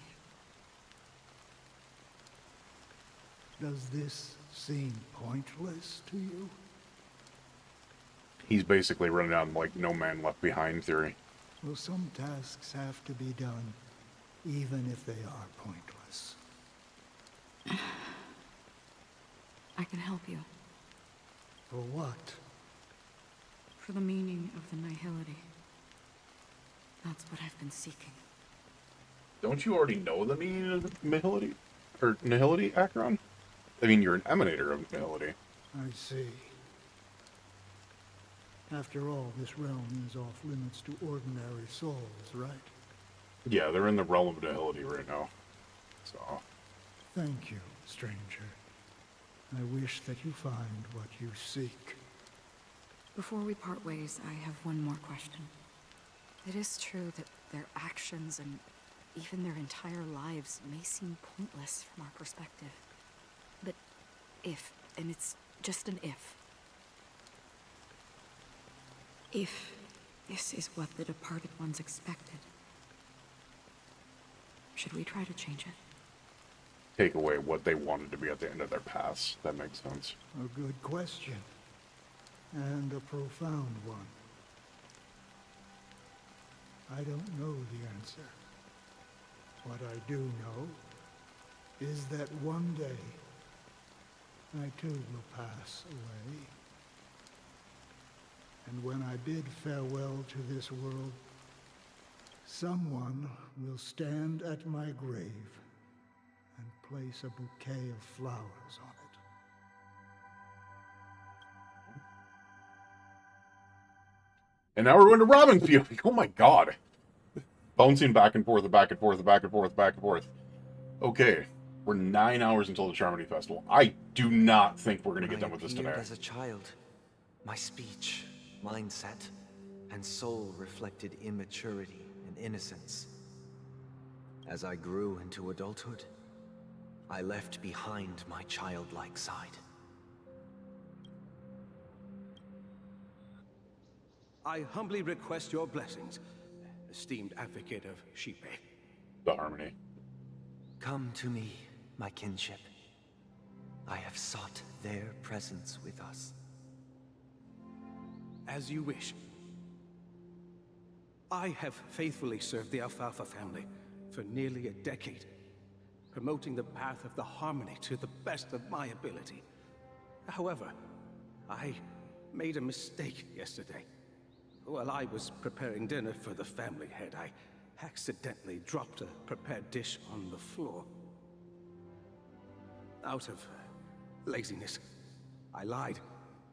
Speaker 9: Does this seem pointless to you?
Speaker 1: He's basically running down like no man left behind theory.
Speaker 9: Well, some tasks have to be done, even if they are pointless.
Speaker 22: I can help you.
Speaker 9: For what?
Speaker 22: For the meaning of the nihility. That's what I've been seeking.
Speaker 1: Don't you already know the meaning of nihility? Or nihility, Acheron? I mean, you're an emanator of nihility.
Speaker 9: I see. After all, this realm is off limits to ordinary souls, right?
Speaker 1: Yeah, they're in the realm of nihility right now. So.
Speaker 9: Thank you, stranger. I wish that you find what you seek.
Speaker 22: Before we part ways, I have one more question. It is true that their actions and even their entire lives may seem pointless from our perspective. But if, and it's just an if this is what the departed ones expected, should we try to change it?
Speaker 1: Take away what they wanted to be at the end of their paths. That makes sense.
Speaker 9: A good question. And a profound one. I don't know the answer. What I do know is that one day I too will pass away. And when I bid farewell to this world, someone will stand at my grave and place a bouquet of flowers on it.
Speaker 1: And now we're going to Robin Field. Oh my god. Bouncing back and forth, back and forth, back and forth, back and forth. Okay. We're 9 hours until the Charmony Festival. I do not think we're going to get done with this today.
Speaker 6: As a child, my speech, mindset, and soul reflected immaturity and innocence. As I grew into adulthood, I left behind my childlike side.
Speaker 13: I humbly request your blessings, esteemed advocate of Shipe.
Speaker 1: The Harmony.
Speaker 6: Come to me, my kinship. I have sought their presence with us.
Speaker 13: As you wish. I have faithfully served the Alfalfa family for nearly a decade, promoting the path of the Harmony to the best of my ability. However, I made a mistake yesterday. While I was preparing dinner for the family head, I accidentally dropped a prepared dish on the floor. Out of laziness, I lied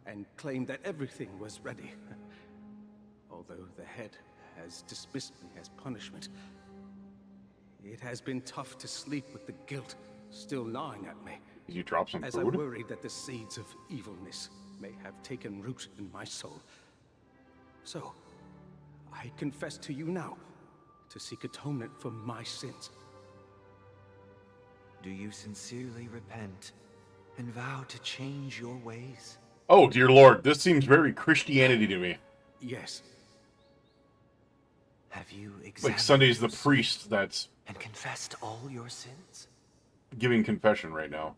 Speaker 13: and claimed that everything was ready. Although the head has dismissed me as punishment, it has been tough to sleep with the guilt still gnawing at me.
Speaker 1: Did you drop some
Speaker 13: as
Speaker 1: food?
Speaker 13: I worried that the seeds of evilness may have taken root in my soul. So, I confess to you now to seek atonement for my sins.
Speaker 6: Do you sincerely repent and vow to change your ways?
Speaker 1: Oh, dear Lord, this seems very Christianity to me.
Speaker 13: Yes.
Speaker 6: Have you
Speaker 1: Like Sunday's the priest that's
Speaker 6: and confessed all your sins?
Speaker 1: giving confession right now.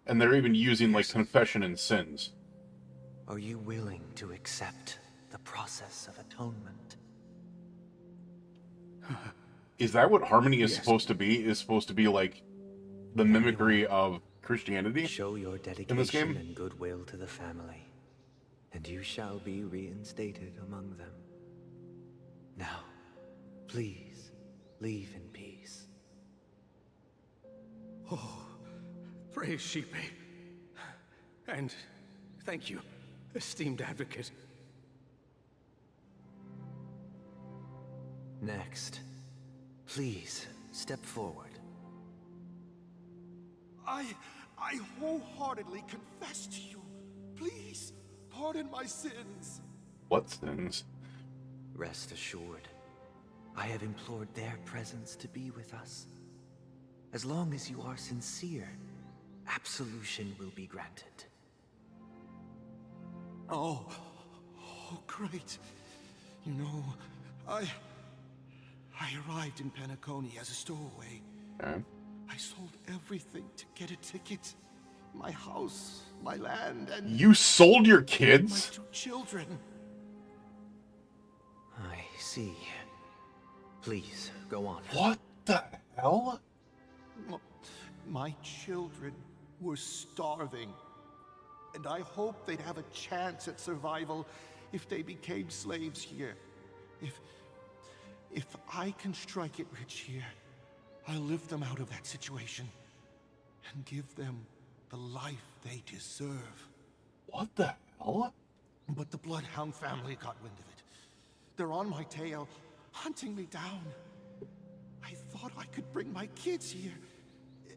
Speaker 1: And they're even using like confession and sins.
Speaker 6: Are you willing to accept the process of atonement?
Speaker 1: Is that what harmony is
Speaker 6: Yes.
Speaker 1: supposed to be? Is supposed to be like the mimicry of Christianity?
Speaker 6: Show your
Speaker 1: in this
Speaker 6: dedication
Speaker 1: game?
Speaker 6: and goodwill to the family, and you shall be reinstated among them. Now, please, leave in peace.
Speaker 13: Oh, praise Sheepy. And thank you, esteemed advocate.
Speaker 6: Next, please step forward.
Speaker 3: I wholeheartedly confess to you. Please, pardon my sins.
Speaker 1: What sins?
Speaker 6: Rest assured, I have implored their presence to be with us. As long as you are sincere, absolution will be granted.
Speaker 3: Oh, great. You know, I arrived in Penacony as a stowaway.
Speaker 1: Okay.
Speaker 3: I sold everything to get a ticket. My house, my land, and...
Speaker 1: You sold your
Speaker 3: My
Speaker 1: kids?
Speaker 3: 2 children.
Speaker 6: I see. Please, go on.
Speaker 1: What the hell?
Speaker 3: My children were starving. And I hoped they'd have a chance at survival if they became slaves here. If I can strike it rich here, I'll lift them out of that situation and give them the life they deserve.
Speaker 1: What the hell?
Speaker 3: But the Bloodhound family got wind of it. They're on my tail, hunting me down. I thought I could bring my kids here.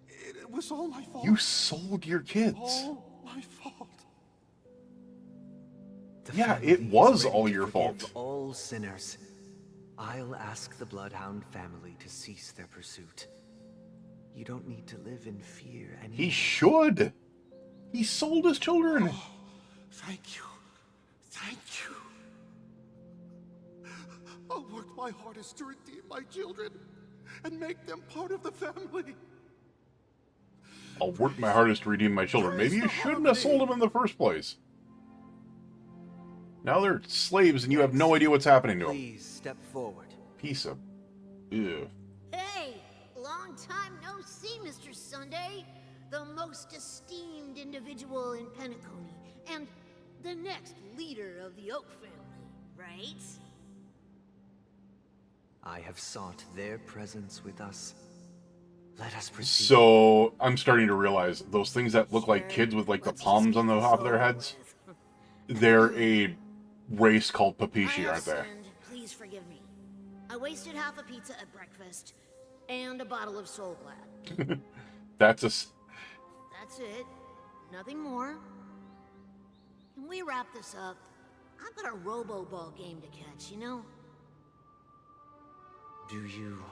Speaker 3: It was all my fault.
Speaker 1: You sold your kids?
Speaker 3: All my fault.
Speaker 6: The
Speaker 1: Yeah,
Speaker 6: family
Speaker 1: it
Speaker 6: is
Speaker 1: was
Speaker 6: ready
Speaker 1: all
Speaker 6: to
Speaker 1: your
Speaker 6: forgive
Speaker 1: fault.
Speaker 6: all sinners. I'll ask the Bloodhound family to cease their pursuit. You don't need to live in fear anymore.
Speaker 1: He should. He sold his children.
Speaker 3: Oh, thank you. Thank you. I'll work my hardest to redeem my children and make them part of the family.
Speaker 1: I'll work my hardest to redeem my children. Maybe you shouldn't have sold them in the first place. Now they're slaves and you have no idea what's happening to them.
Speaker 6: Please step forward.
Speaker 1: Piece of... Ew.
Speaker 18: Hey, long time no see, Mr. Sunday. The most esteemed individual in Penacony, and the next leader of the Oak family, right?
Speaker 6: I have sought their presence with us. Let us proceed.
Speaker 1: So, I'm starting to realize those things that look like kids with like the palms on the top of their heads, they're a race called Papishi, aren't they?
Speaker 18: Sinned. Please forgive me. I wasted half a pizza at breakfast and a bottle of Soul Glad.
Speaker 1: That's
Speaker 18: That's it. Nothing more. Can we wrap this up? I've got a robo-ball game to catch, you know?
Speaker 6: Do you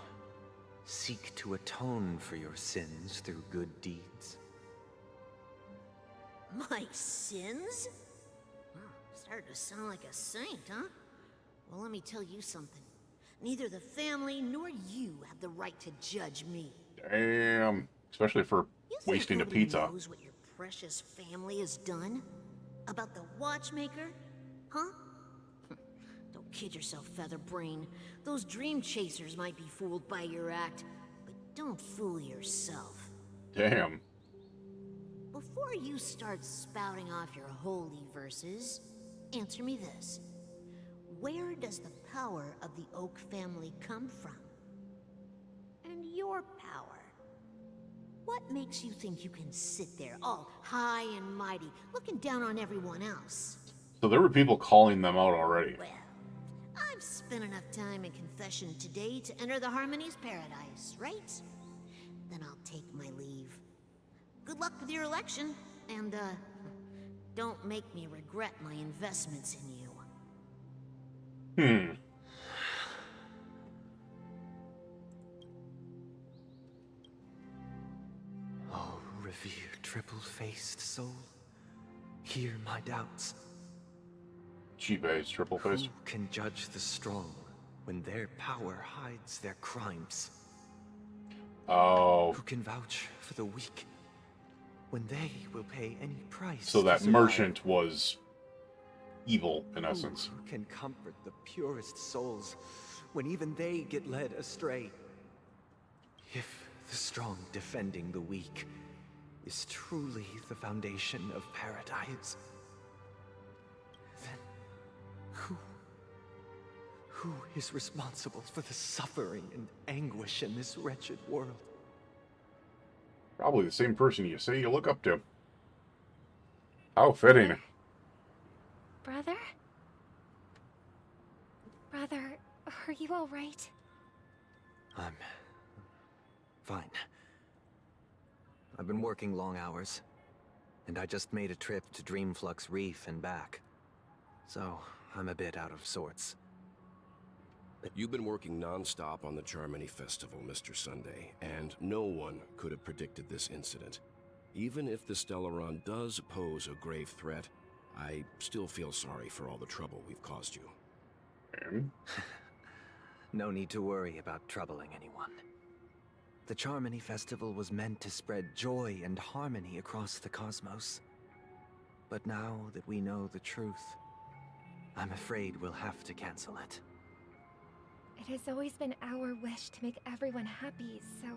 Speaker 6: seek to atone for your sins through good deeds?
Speaker 18: My sins? Wow, started to sound like a saint, huh? Well, let me tell you something. Neither the family nor you have the right to judge me.
Speaker 1: damn. Especially for
Speaker 18: You think
Speaker 1: wasting a
Speaker 18: nobody
Speaker 1: pizza.
Speaker 18: knows what your precious family has done? About the watchmaker? Huh? Don't kid yourself, Featherbrain. Those dream chasers might be fooled by your act, but don't fool yourself.
Speaker 1: Damn.
Speaker 18: Before you start spouting off your holy verses, answer me this. Where does the power of the Oak family come from? And your power? What makes you think you can sit there, all high and mighty, looking down on everyone else?
Speaker 1: So there were people calling them out already.
Speaker 18: Well, I've spent enough time in confession today to enter the Harmony's paradise, right? Then I'll take my leave. Good luck with your election, and, don't make me regret my investments in you.
Speaker 6: Oh, revered triple-faced soul, hear my doubts.
Speaker 1: Cheap-ass triple face.
Speaker 6: Who can judge the strong when their power hides their crimes?
Speaker 1: Oh.
Speaker 6: Who can vouch for the weak when they will pay any price?
Speaker 1: So that
Speaker 6: to survive?
Speaker 1: merchant was evil, in essence.
Speaker 6: Who can comfort the purest souls when even they get led astray. If the strong defending the weak is truly the foundation of paradise, then who is responsible for the suffering and anguish in this wretched world?
Speaker 1: Probably the same person you say you look up to. How fitting.
Speaker 10: Brother? Brother, are you all right?
Speaker 6: I'm fine. I've been working long hours, and I just made a trip to Dreamflux Reef and back. So, I'm a bit out of sorts.
Speaker 8: You've been working non-stop on the Charmony Festival, Mr. Sunday, and no one could have predicted this incident. Even if the Stellaron does pose a grave threat, I still feel sorry for all the trouble we've caused you.
Speaker 6: No need to worry about troubling anyone. The Charmony Festival was meant to spread joy and harmony across the cosmos. But now that we know the truth, I'm afraid we'll have to cancel it.
Speaker 16: It has always been our wish to make everyone happy, so...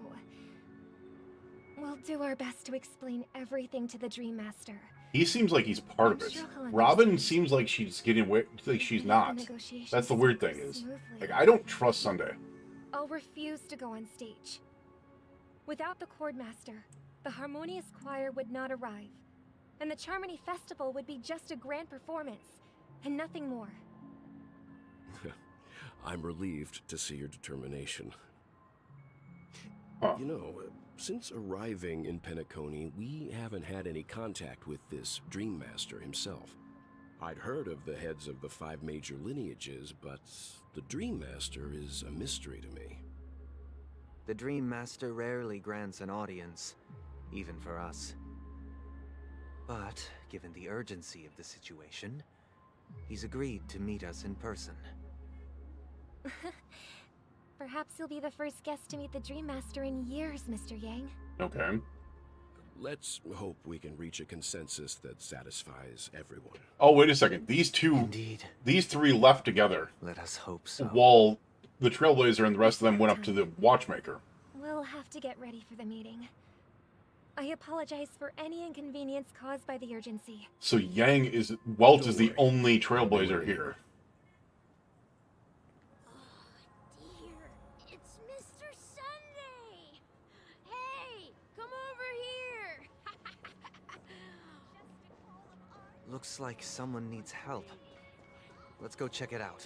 Speaker 16: we'll do our best to explain everything to the Dream Master.
Speaker 1: He seems like he's part of it. Robin seems like she's getting away, like she's not. That's the weird thing is, like, I don't trust Sunday.
Speaker 16: I'll refuse to go on stage. Without the Chord Master, the Harmonious Choir would not arrive, and the Charmony Festival would be just a grand performance, and nothing more.
Speaker 8: I'm relieved to see your determination. You know, since arriving in Penacony, we haven't had any contact with this Dream Master himself. I'd heard of the heads of the 5 major lineages, but the Dream Master is a mystery to me.
Speaker 6: The Dream Master rarely grants an audience, even for us. But, given the urgency of the situation, he's agreed to meet us in person.
Speaker 16: Perhaps you'll be the first guest to meet the Dream Master in years, Mr. Yang.
Speaker 1: Okay.
Speaker 8: Let's hope we can reach a consensus that satisfies everyone.
Speaker 1: Oh, wait a second. These three left together.
Speaker 6: Let us hope so.
Speaker 1: While the Trailblazer and the rest of them went up to the Watchmaker.
Speaker 16: We'll have to get ready for the meeting. I apologize for any inconvenience caused by the urgency.
Speaker 1: So Welt is the only Trailblazer here.
Speaker 19: It's Mr. Sunday! Hey, come over here!
Speaker 6: Looks like someone needs help. Let's go check it out.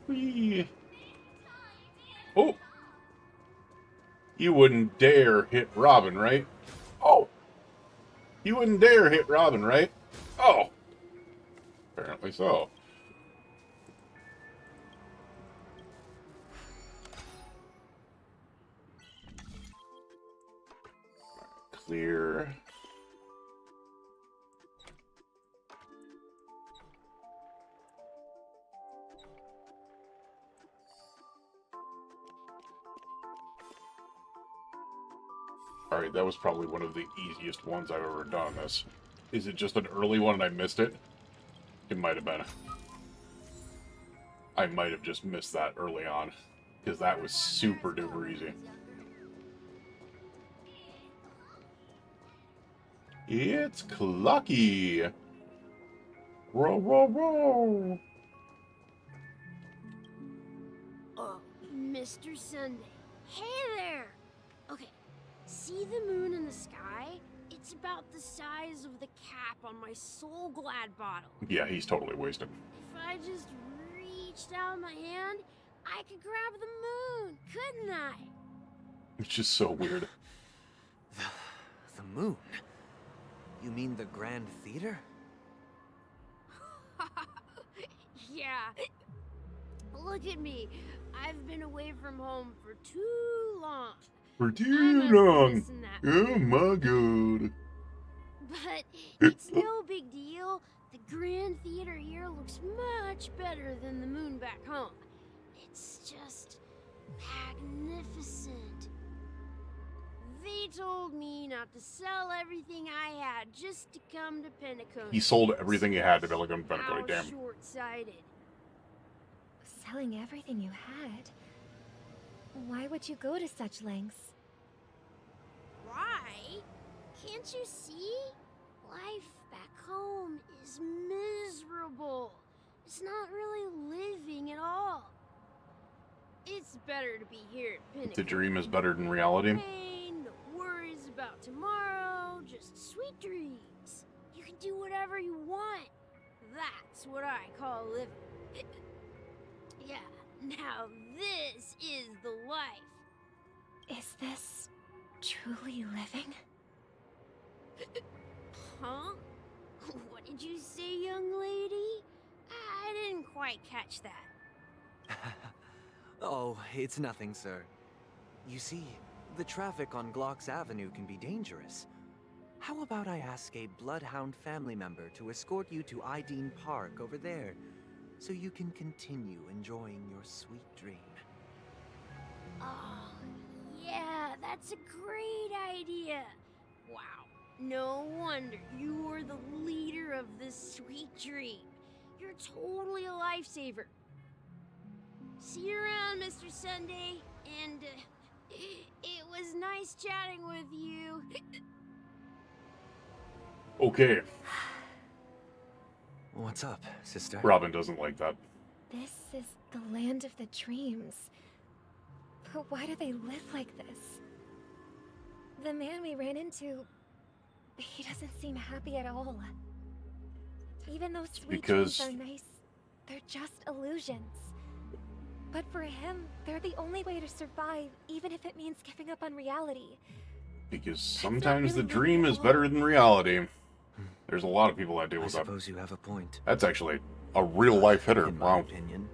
Speaker 1: Whee. Oh! You wouldn't dare hit Robin, right? Oh! You wouldn't dare hit Robin, right? Oh! Apparently so. Clear. Alright, that was probably one of the easiest ones I've ever done on this. Is it just an early one and I missed it? It might have been. I might have just missed that early on. Because that was super duper easy. It's Clucky! Row, row, row!
Speaker 19: Mr. Sunday. Hey there! Okay, see the moon in the sky? It's about the size of the cap on my Soul Glad bottle.
Speaker 1: Yeah, he's totally wasted.
Speaker 19: If I just reached out my hand, I could grab the moon, couldn't I?
Speaker 1: It's just so weird.
Speaker 6: The moon? You mean the Grand Theater?
Speaker 19: Yeah. Look at me. I've been away from home for too long.
Speaker 1: For too long.
Speaker 19: Missing that
Speaker 1: Oh
Speaker 19: moon.
Speaker 1: my god.
Speaker 19: But it's no big deal. The Grand Theater here looks much better than the moon back home. It's just magnificent. They told me not to sell everything I had just to come to Penacony.
Speaker 1: He sold everything he had to be able to go to Penacony,
Speaker 19: How
Speaker 1: damn.
Speaker 19: short-sighted.
Speaker 16: telling everything you had. Why would you go to such lengths?
Speaker 19: Why? Can't you see? Life back home is miserable. It's not really living at all. It's better to be here at Pinnacle.
Speaker 1: The dream is better than reality.
Speaker 19: No pain, no worries about tomorrow, just sweet dreams. You can do whatever you want. That's what I call living. Yeah, now this is the life.
Speaker 16: Is this truly living?
Speaker 19: Huh? What did you say, young lady? I didn't quite catch that.
Speaker 6: Oh, it's nothing, sir. You see, the traffic on Glock's Avenue can be dangerous. How about I ask a Bloodhound family member to escort you to Ideen Park over there, so you can continue enjoying your sweet dream?
Speaker 19: Oh, yeah, that's a great idea. Wow, no wonder you are the leader of this sweet dream. You're totally a lifesaver. See you around, Mr. Sunday, and it was nice chatting with you.
Speaker 1: Okay.
Speaker 6: What's up, sister?
Speaker 1: Robin doesn't like that.
Speaker 16: This is the land of the dreams. But why do they live like this? The man we ran into, he doesn't seem happy at all. Even though sweet dreams are nice, they're just illusions. But for him, they're the only way to survive, even if it means giving up on reality.
Speaker 1: Because sometimes the dream is better than reality. There's a lot of people that deal with that.
Speaker 6: I suppose you have a point.
Speaker 1: That's actually a real life hitter.
Speaker 6: In my opinion,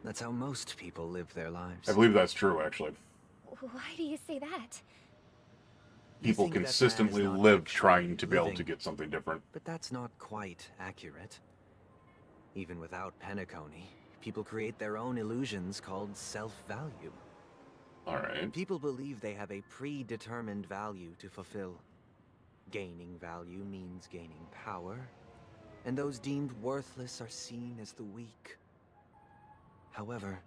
Speaker 6: that's how most people live their lives.
Speaker 1: I believe that's true, actually.
Speaker 16: Why do you say that?
Speaker 1: People consistently live trying to be able to get something different.
Speaker 6: But that's not quite accurate. Even without Penacony, people create their own illusions called self-value.
Speaker 1: Alright.
Speaker 6: People believe they have a predetermined value to fulfill. Gaining value means gaining power, and those deemed worthless are seen as the weak. However,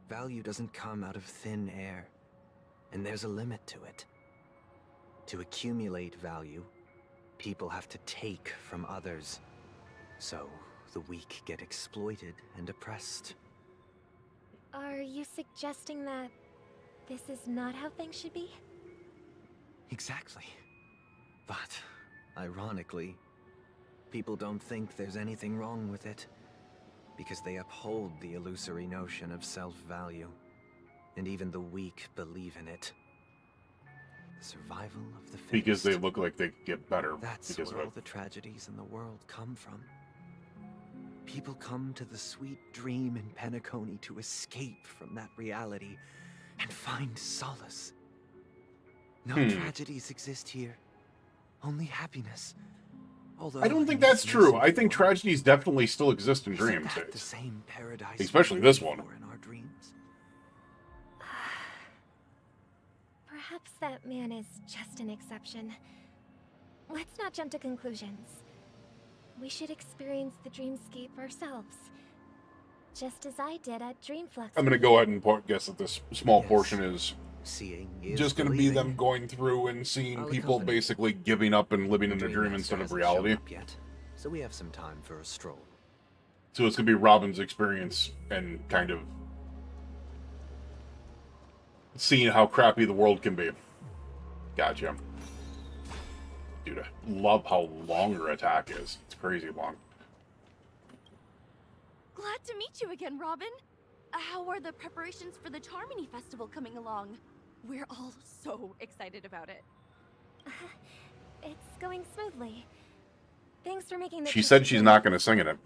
Speaker 6: value doesn't come out of thin air, and there's a limit to it. To accumulate value, people have to take from others. So, the weak get exploited and oppressed.
Speaker 16: Are you suggesting that this is not how things should be?
Speaker 6: Exactly. But, ironically, people don't think there's anything wrong with it, because they uphold the illusory notion of self-value, and even the weak believe in it. The survival of the fittest.
Speaker 1: Because they look like they get better.
Speaker 6: That's
Speaker 1: because
Speaker 6: where
Speaker 1: of
Speaker 6: all the tragedies in the world come from. People come to the sweet dream in Penacony to escape from that reality and find solace. No tragedies exist here. Only happiness. Although
Speaker 1: I don't think that's true. I think tragedies definitely still exist in dreams.
Speaker 6: The same paradise,
Speaker 1: especially this one.
Speaker 6: in our dreams.
Speaker 16: Perhaps that man is just an exception. Let's not jump to conclusions. We should experience the dreamscape ourselves. Just as I did at Dreamflux.
Speaker 1: I'm going to go ahead and guess that this small portion is
Speaker 6: seeing
Speaker 1: just going to be them going through and seeing people basically giving up and living in a dream instead of reality.
Speaker 6: Yet, so we have some time for a stroll.
Speaker 1: So it's going to be Robin's experience and kind of seeing how crappy the world can be. Gotcha. Dude, I love how long her attack is. It's crazy long.
Speaker 12: Glad to meet you again, Robin. How are the preparations for the Charmony Festival coming along? We're all so excited about it.
Speaker 16: It's going smoothly. Thanks for making the
Speaker 1: She said she's not going to sing in it.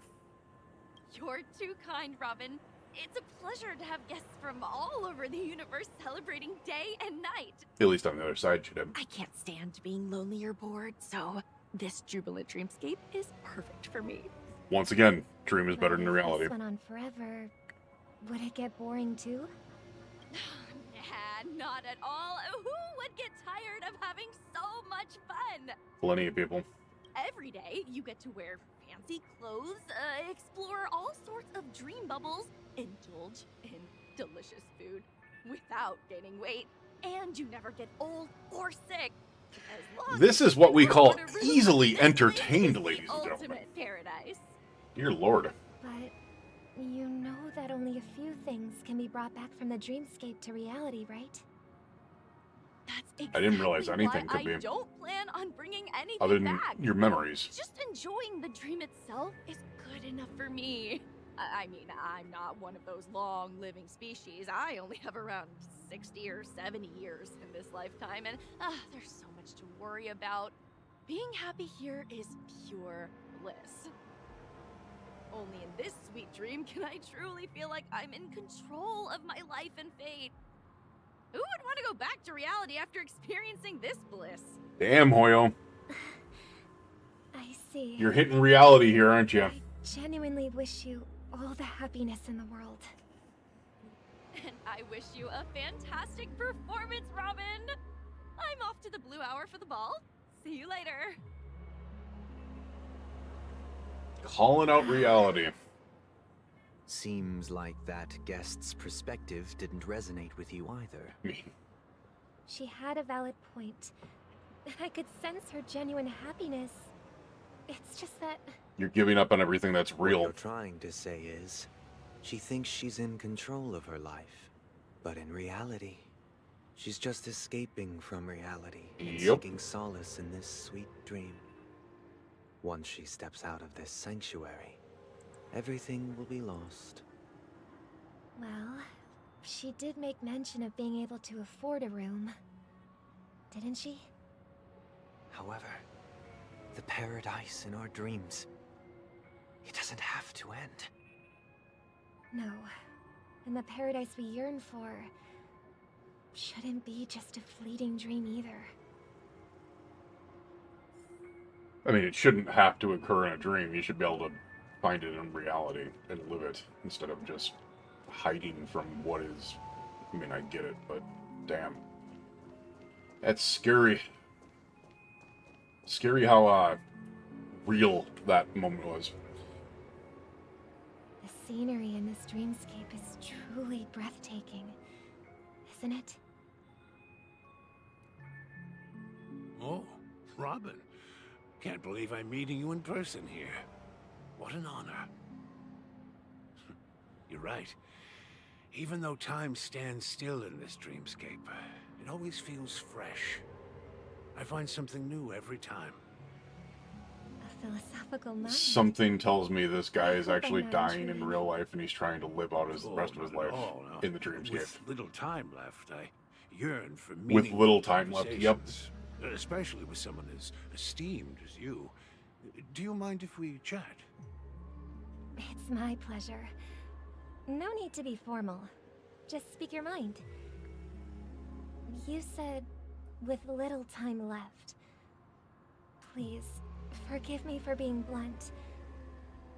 Speaker 12: You're too kind, Robin. It's a pleasure to have guests from all over the universe celebrating day and night.
Speaker 1: At least on the other side, she did.
Speaker 12: I can't stand being lonely or bored, so this jubilant dreamscape is perfect for me.
Speaker 1: Once again, dream is better than reality.
Speaker 16: If this went on forever, would it get boring too?
Speaker 12: Nah, not at all. Who would get tired of having so much fun?
Speaker 1: Plenty of people.
Speaker 12: Every day, you get to wear fancy clothes, explore all sorts of dream bubbles, indulge in delicious food without gaining weight, and you never get old or sick.
Speaker 1: This is what we call easily entertained, ladies and gentlemen.
Speaker 12: Ultimate paradise.
Speaker 1: Dear Lord.
Speaker 16: But you know that only a few things can be brought back from the dreamscape to reality, right?
Speaker 12: That's exactly
Speaker 1: I didn't realize anything
Speaker 12: why
Speaker 1: could be.
Speaker 12: I don't plan on bringing anything
Speaker 1: Other than
Speaker 12: back.
Speaker 1: your memories.
Speaker 12: Just enjoying the dream itself is good enough for me. I mean, I'm not one of those long-living species. I only have around 60 or 70 years in this lifetime, and there's so much to worry about. Being happy here is pure bliss. Only in this sweet dream can I truly feel like I'm in control of my life and fate. Who would want to go back to reality after experiencing this bliss?
Speaker 1: Damn, Hoyo.
Speaker 16: I see.
Speaker 1: You're hitting reality here, aren't you?
Speaker 16: I genuinely wish you all the happiness in the world.
Speaker 12: And I wish you a fantastic performance, Robin! I'm off to the Blue Hour for the ball. See you later.
Speaker 1: Calling out reality.
Speaker 6: Seems like that guest's perspective didn't resonate with you either.
Speaker 16: She had a valid point. I could sense her genuine happiness. It's just that...
Speaker 1: You're giving up on everything that's real.
Speaker 6: What you're trying to say is, she thinks she's in control of her life. But in reality, she's just escaping from reality and seeking solace in this sweet dream. Once she steps out of this sanctuary, everything will be lost.
Speaker 16: Well, she did make mention of being able to afford a room. Didn't she?
Speaker 6: However, the paradise in our dreams, it doesn't have to end.
Speaker 16: No. And the paradise we yearn for shouldn't be just a fleeting dream either.
Speaker 1: I mean, it shouldn't have to occur in a dream. You should be able to find it in reality and live it instead of just hiding from what is. I mean, I get it, but damn. That's scary. Scary how real that moment was.
Speaker 16: The scenery in this dreamscape is truly breathtaking, isn't it?
Speaker 5: Oh, Robin. Can't believe I'm meeting you in person here. What an honor. You're right. Even though time stands still in this dreamscape, it always feels fresh. I find something new every time.
Speaker 16: A philosophical mind.
Speaker 1: Something tells me this guy is actually dying in real life and he's trying to live out the rest of his life in the dreamscape.
Speaker 5: With little time left, I yearn for
Speaker 1: With
Speaker 5: meaningful
Speaker 1: little time left, yep.
Speaker 5: conversations, especially with someone as esteemed as you. Do you mind if we chat?
Speaker 16: It's my pleasure. No need to be formal. Just speak your mind. You said, with little time left. Please, forgive me for being blunt.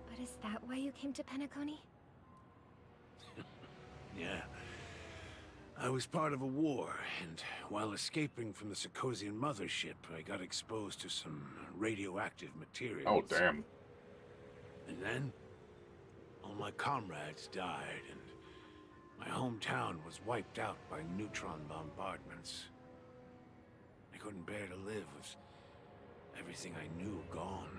Speaker 16: But is that why you came to Penacony?
Speaker 5: Yeah. I was part of a war, and while escaping from the Sarkosian mothership, I got exposed to some radioactive materials.
Speaker 1: Oh, damn.
Speaker 5: And then, all my comrades died, and my hometown was wiped out by neutron bombardments. I couldn't bear to live with everything I knew gone.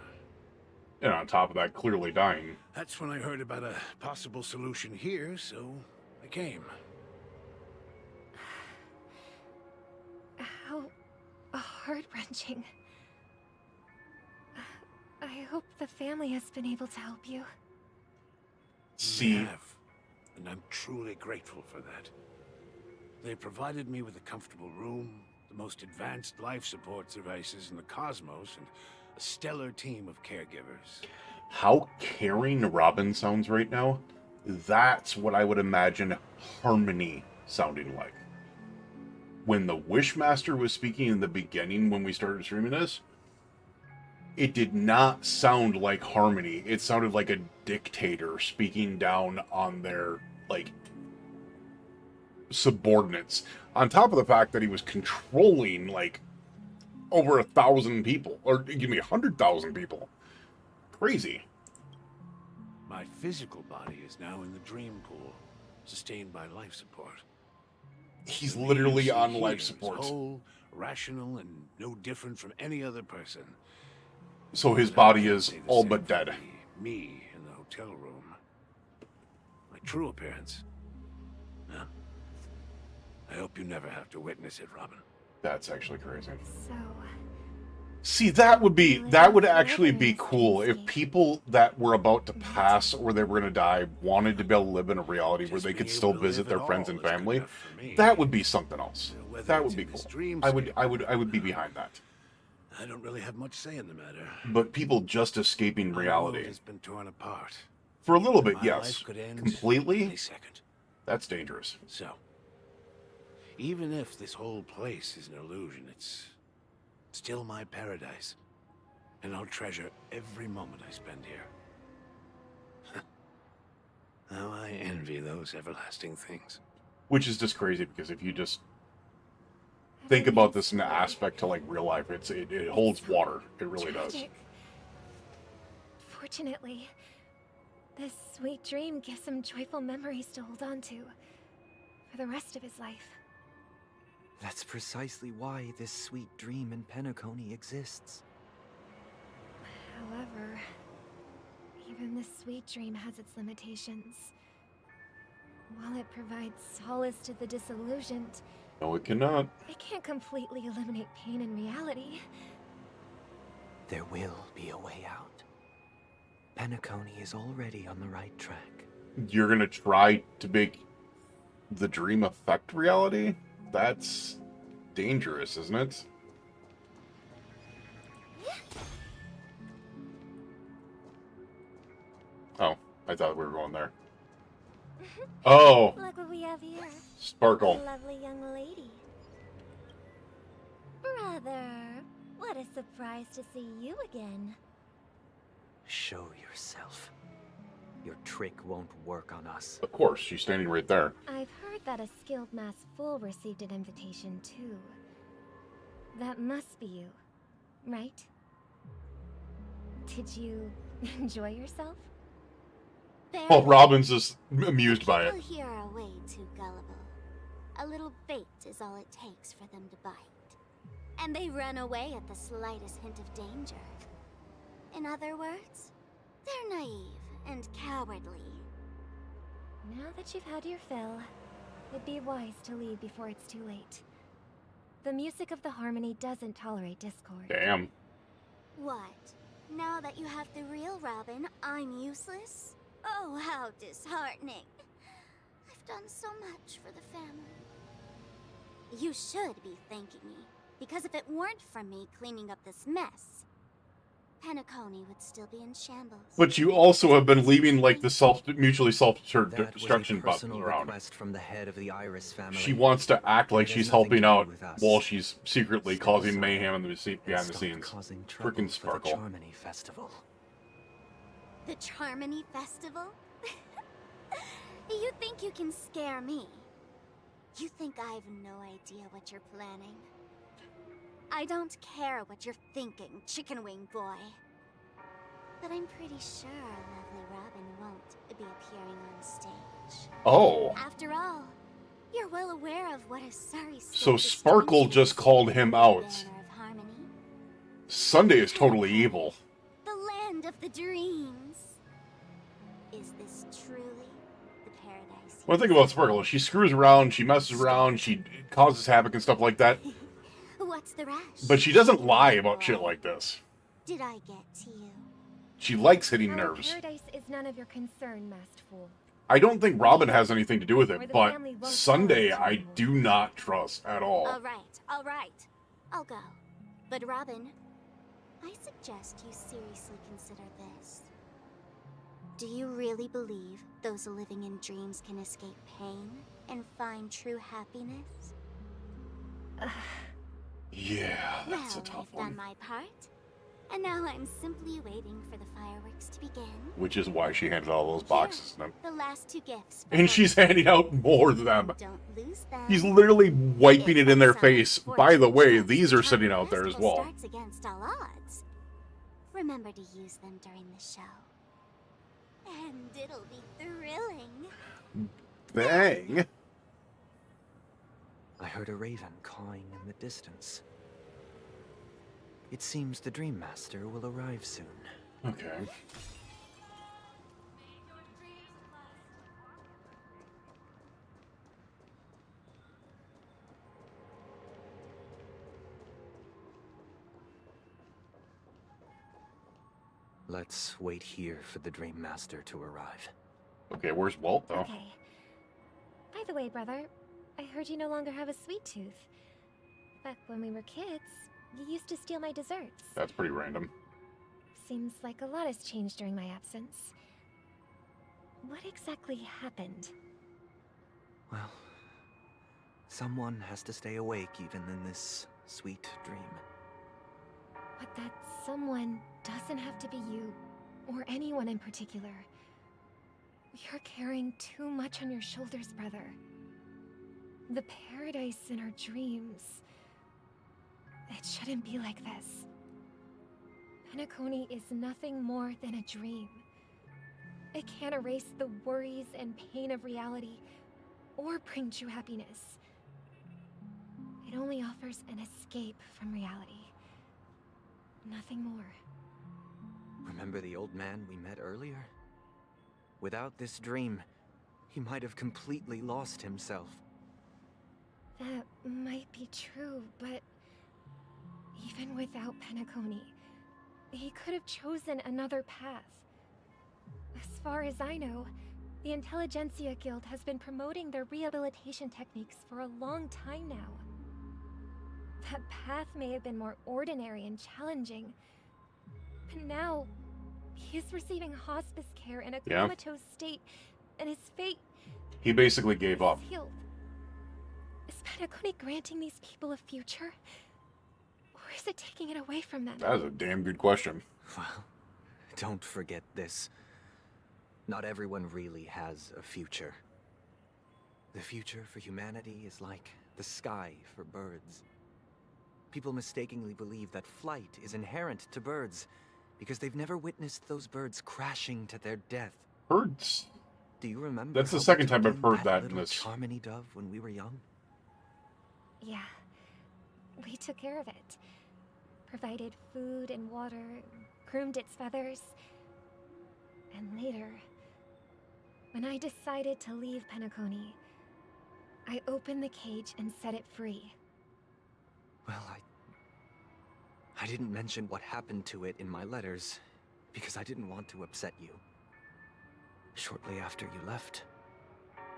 Speaker 1: And on top of that, clearly dying.
Speaker 5: That's when I heard about a possible solution here, so I came.
Speaker 16: How heart-wrenching. I hope the family has been able to help you.
Speaker 5: They have, and I'm truly grateful for that. They provided me with a comfortable room, the most advanced life support devices in the cosmos, and a stellar team of caregivers.
Speaker 1: How caring Robin sounds right now, that's what I would imagine Harmony sounding like. When the Wishmaster was speaking in the beginning when we started streaming this, it did not sound like Harmony. It sounded like a dictator speaking down on their, like, subordinates. On top of the fact that he was controlling, like, over 1,000 people. Or, give me 100,000 people. Crazy.
Speaker 5: My physical body is now in the dream pool, sustained by life support.
Speaker 1: He's
Speaker 5: The me
Speaker 1: literally
Speaker 5: you see
Speaker 1: on
Speaker 5: here
Speaker 1: life
Speaker 5: is
Speaker 1: support.
Speaker 5: whole, rational, and no different from any other person.
Speaker 1: So his
Speaker 5: But I
Speaker 1: body
Speaker 5: can't
Speaker 1: is
Speaker 5: say the
Speaker 1: all
Speaker 5: same
Speaker 1: but
Speaker 5: for
Speaker 1: dead.
Speaker 5: Me in the hotel room. My true appearance. No. I hope you never have to witness it, Robin.
Speaker 1: That's actually crazy.
Speaker 16: So,
Speaker 1: See, that would actually be cool if people that were about to pass or they were going to die wanted to be able to live in a reality where they could still visit their friends and family. That would be something else. That would be cool. I would be behind that.
Speaker 5: I don't really have much say in the matter.
Speaker 1: But people just escaping
Speaker 5: My
Speaker 1: reality.
Speaker 5: world has been torn apart.
Speaker 1: For a little bit,
Speaker 5: My
Speaker 1: yes.
Speaker 5: life could end
Speaker 1: Completely?
Speaker 5: any second.
Speaker 1: That's dangerous.
Speaker 5: So, even if this whole place is an illusion, it's still my paradise. And I'll treasure every moment I spend here. How I envy those everlasting things.
Speaker 1: Which is just crazy because if you just think about this in the aspect to like real life, it holds water. It really does.
Speaker 16: tragic. Fortunately, this sweet dream gives him joyful memories to hold on to for the rest of his life.
Speaker 6: That's precisely why this sweet dream in Penacony exists.
Speaker 16: However, even this sweet dream has its limitations. While it provides solace to the disillusioned,
Speaker 1: No, it cannot.
Speaker 16: it can't completely eliminate pain in reality.
Speaker 6: There will be a way out. Penacony is already on the right track.
Speaker 1: You're going to try to make the dream affect reality? That's dangerous, isn't it? Oh, I thought we were going there. Oh!
Speaker 16: Look what we have here.
Speaker 1: Sparkle.
Speaker 16: A lovely young lady. Brother, what a surprise to see you again.
Speaker 6: Show yourself. Your trick won't work on us.
Speaker 1: Of course, she's standing right there.
Speaker 16: I've heard that a skilled masked fool received an invitation too. That must be you, right? Did you enjoy yourself?
Speaker 1: Oh, Robin's just amused by it.
Speaker 20: People here are way too gullible. A little bait is all it takes for them to bite. And they run away at the slightest hint of danger. In other words, they're naive and cowardly.
Speaker 16: Now that you've had your fill, it'd be wise to leave before it's too late. The music of the harmony doesn't tolerate discord.
Speaker 1: Damn.
Speaker 20: What? Now that you have the real Robin, I'm useless? Oh, how disheartening. I've done so much for the family. You should be thanking me, because if it weren't for me cleaning up this mess, Penacony would still be in shambles.
Speaker 1: But you also have been leaving like the mutually self-destruction buttons
Speaker 6: Personal
Speaker 1: around.
Speaker 6: request from the head of the Iris family.
Speaker 1: She wants to act like
Speaker 6: It has
Speaker 1: she's
Speaker 6: nothing
Speaker 1: helping
Speaker 6: to do
Speaker 1: out
Speaker 6: with us.
Speaker 1: while she's secretly
Speaker 6: Step
Speaker 1: causing
Speaker 6: aside
Speaker 1: mayhem in the behind the
Speaker 6: stop
Speaker 1: scenes.
Speaker 6: causing trouble
Speaker 1: Freaking
Speaker 6: for
Speaker 1: Sparkle.
Speaker 6: the Charmony Festival.
Speaker 20: The Charmony Festival? You think you can scare me? You think I have no idea what you're planning? I don't care what you're thinking, chicken wing boy. But I'm pretty sure lovely Robin won't be appearing on stage.
Speaker 1: Oh.
Speaker 20: After all, you're well aware of what a sorry
Speaker 1: So
Speaker 20: state
Speaker 1: Sparkle just called him out.
Speaker 20: banner of harmony.
Speaker 1: Sunday is totally evil.
Speaker 20: The land of the dreams. Is this truly the paradise?
Speaker 1: One thing about Sparkle, she screws around, she messes around, she causes havoc and stuff like that.
Speaker 20: What's the rush?
Speaker 1: But she doesn't lie about shit like this.
Speaker 20: Did I get to you?
Speaker 1: She likes hitting
Speaker 16: Our
Speaker 1: nerves.
Speaker 16: paradise is none of your concern, masked fool.
Speaker 1: I don't think Robin has anything to do with
Speaker 16: Or
Speaker 1: it,
Speaker 16: the
Speaker 1: but
Speaker 16: family won't
Speaker 1: Sunday
Speaker 16: follow
Speaker 1: I do not trust at all.
Speaker 20: All right. I'll go. But Robin, I suggest you seriously consider this. Do you really believe those living in dreams can escape pain and find true happiness?
Speaker 1: Yeah, that's
Speaker 20: well,
Speaker 1: a tough
Speaker 20: I've
Speaker 1: one.
Speaker 20: done my part. And now I'm simply waiting for the fireworks to begin.
Speaker 1: Which is why she handed all those boxes to them.
Speaker 20: The last two gifts.
Speaker 1: And she's handing out more of them.
Speaker 20: Don't lose them.
Speaker 1: He's literally wiping it in their face. By the way, these are sitting out there as well.
Speaker 20: Starts against all odds. Remember to use them during the show.
Speaker 19: And it'll be thrilling.
Speaker 1: Bang!
Speaker 6: I heard a raven cawing in the distance. It seems the Dream Master will arrive soon.
Speaker 1: Okay.
Speaker 6: Let's wait here for the Dream Master to arrive.
Speaker 1: Okay, where's Walt, though?
Speaker 16: Okay. By the way, brother, I heard you no longer have a sweet tooth. Back when we were kids, you used to steal my desserts.
Speaker 1: That's pretty random.
Speaker 16: Seems like a lot has changed during my absence. What exactly happened?
Speaker 6: Well, someone has to stay awake even in this sweet dream.
Speaker 16: But that someone doesn't have to be you, or anyone in particular. You're carrying too much on your shoulders, brother. The paradise in our dreams. It shouldn't be like this. Penacony is nothing more than a dream. It can't erase the worries and pain of reality, or bring true happiness. It only offers an escape from reality. Nothing more.
Speaker 6: Remember the old man we met earlier? Without this dream, he might have completely lost himself.
Speaker 16: That might be true, but even without Penacony, he could have chosen another path. As far as I know, the Intelligentsia Guild has been promoting their rehabilitation techniques for a long time now. That path may have been more ordinary and challenging, but now he is receiving hospice care in a comatose state, and his fate...
Speaker 1: He basically gave up.
Speaker 16: Sealed. Is Penacony granting these people a future? Or is it taking it away from them?
Speaker 1: That is a damn good question.
Speaker 6: Well, don't forget this. Not everyone really has a future. The future for humanity is like the sky for birds. People mistakenly believe that flight is inherent to birds because they've never witnessed those birds crashing to their death.
Speaker 1: Birds?
Speaker 6: Do you remember?
Speaker 1: That's the
Speaker 6: how we
Speaker 1: second time
Speaker 6: took
Speaker 1: I've
Speaker 6: in
Speaker 1: heard that in
Speaker 6: little
Speaker 1: this.
Speaker 6: Charmony dove when we were young?
Speaker 16: Yeah. We took care of it. Provided food and water, groomed its feathers. And later, when I decided to leave Penacony, I opened the cage and set it free.
Speaker 6: Well, I didn't mention what happened to it in my letters because I didn't want to upset you. Shortly after you left,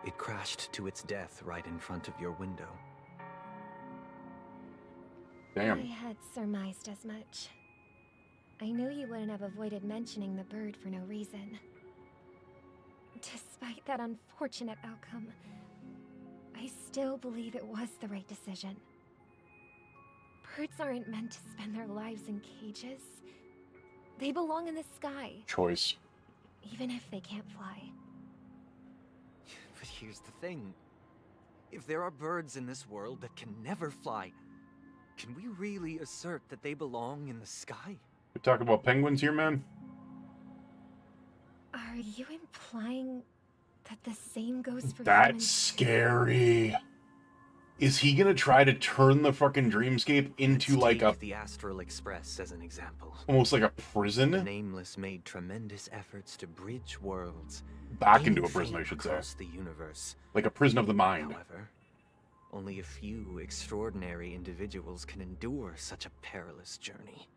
Speaker 6: it crashed to its death right in front of your window.
Speaker 1: Damn.
Speaker 16: I had surmised as much. I knew you wouldn't have avoided mentioning the bird for no reason. Despite that unfortunate outcome, I still believe it was the right decision. Birds aren't meant to spend their lives in cages. They belong in the sky.
Speaker 1: Choice.
Speaker 16: Even if they can't fly.
Speaker 6: But here's the thing. If there are birds in this world that can never fly, can we really assert that they belong in the sky?
Speaker 1: We talking about penguins here, man?
Speaker 16: Are you implying that the same goes for
Speaker 1: That's
Speaker 16: humans?
Speaker 1: scary. Is he gonna try to turn the fucking dreamscape into like a...
Speaker 6: the Astral Express as an example.
Speaker 1: Almost like a prison?
Speaker 6: The Nameless made tremendous efforts to bridge worlds.
Speaker 1: Back
Speaker 6: gain
Speaker 1: into a prison,
Speaker 6: fame
Speaker 1: I should say.
Speaker 6: across the universe.
Speaker 1: Like a prison of the mind.
Speaker 6: However, only a few extraordinary individuals can endure such a perilous journey.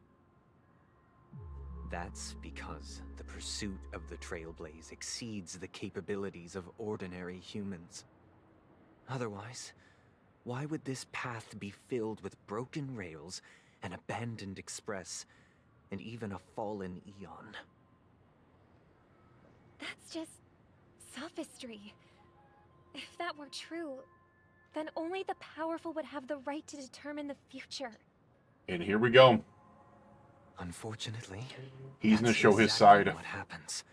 Speaker 6: That's because the pursuit of the Trailblaze exceeds the capabilities of ordinary humans. Otherwise, why would this path be filled with broken rails, an abandoned express, and even a fallen eon?
Speaker 16: That's just sophistry. If that were true, then only the powerful would have the right to determine the future.
Speaker 1: And here we go.
Speaker 6: Unfortunately,
Speaker 1: he's gonna
Speaker 6: that's
Speaker 1: show his
Speaker 6: exactly
Speaker 1: side.
Speaker 6: what happens.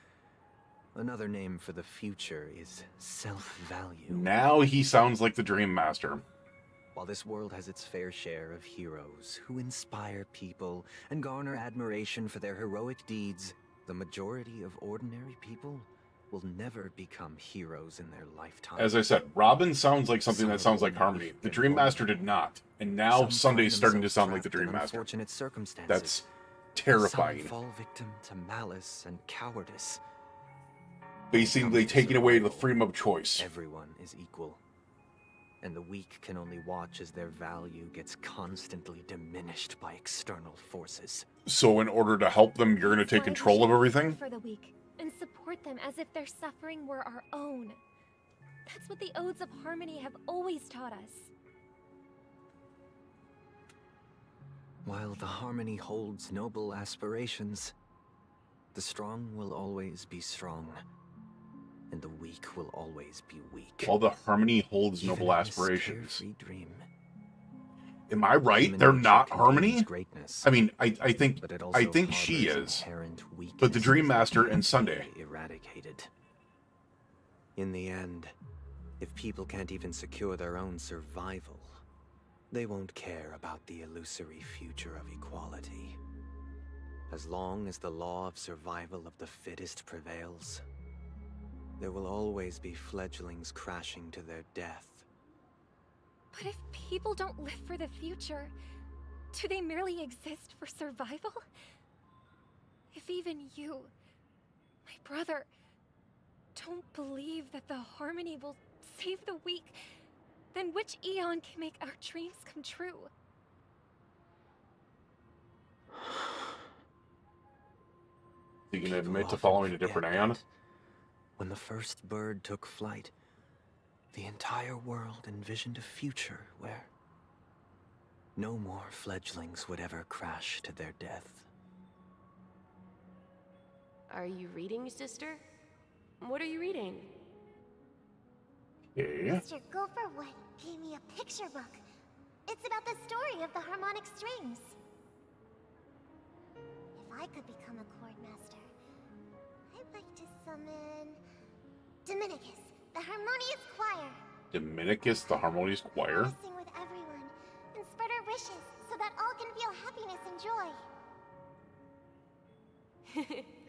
Speaker 6: Another name for the future is self-value.
Speaker 1: Now he sounds like the Dream Master.
Speaker 6: While this world has its fair share of heroes who inspire people and garner admiration for their heroic deeds, the majority of ordinary people will never become heroes in their lifetime.
Speaker 1: As I said, Robin sounds like something
Speaker 6: Some
Speaker 1: that
Speaker 6: of
Speaker 1: sounds
Speaker 6: them
Speaker 1: like Harmony.
Speaker 6: weak
Speaker 1: The
Speaker 6: and
Speaker 1: Dream Master
Speaker 6: vulnerable.
Speaker 1: did not. And now
Speaker 6: Some
Speaker 1: Sunday's
Speaker 6: find
Speaker 1: starting to
Speaker 6: themselves
Speaker 1: sound like the
Speaker 6: trapped in
Speaker 1: Dream Master.
Speaker 6: unfortunate circumstances.
Speaker 1: That's terrifying.
Speaker 6: Some fall victim to malice and cowardice.
Speaker 1: Basically taking away the freedom of choice.
Speaker 6: Everyone is equal, and the weak can only watch as their value gets constantly diminished by external forces.
Speaker 1: So in order to help them, you're going to take
Speaker 16: Why we
Speaker 1: control of
Speaker 16: should
Speaker 1: everything?
Speaker 16: For the weak and support them as if their suffering were our own. That's what the Odes of Harmony have always taught us.
Speaker 6: While the Harmony holds noble aspirations, the strong will always be strong, and the weak will always be weak.
Speaker 1: While the Harmony holds
Speaker 6: Even
Speaker 1: noble
Speaker 6: in this
Speaker 1: aspirations.
Speaker 6: carefree dream,
Speaker 1: Am I right?
Speaker 6: human
Speaker 1: They're
Speaker 6: nature
Speaker 1: not
Speaker 6: contains
Speaker 1: Harmony?
Speaker 6: greatness,
Speaker 1: I mean, I think
Speaker 6: but it
Speaker 1: I
Speaker 6: also
Speaker 1: think she
Speaker 6: harbors
Speaker 1: is.
Speaker 6: inherent
Speaker 1: But the
Speaker 6: weaknesses
Speaker 1: Dream Master
Speaker 6: that
Speaker 1: and
Speaker 6: can't
Speaker 1: Sunday.
Speaker 6: be eradicated. In the end, if people can't even secure their own survival, they won't care about the illusory future of equality. As long as the law of survival of the fittest prevails, there will always be fledglings crashing to their death.
Speaker 16: But if people don't live for the future, do they merely exist for survival? If even you, my brother, don't believe that the Harmony will save the weak, then which Eon can make our dreams come true?
Speaker 1: You can admit to
Speaker 6: often
Speaker 1: following a
Speaker 6: forget
Speaker 1: different Aeon?
Speaker 6: that when the first bird took flight, the entire world envisioned a future where no more fledglings would ever crash to their death.
Speaker 12: Are you reading, sister? What are you reading?
Speaker 1: Okay.
Speaker 20: Mr. Gopherwood gave me a picture book. It's about the story of the harmonic strings. If I could become a chord master, I'd like to summon Dominicus, the harmonious choir.
Speaker 1: Dominicus, the Harmonious Choir?
Speaker 20: Sing with everyone and spread our wishes so that all can feel happiness and joy.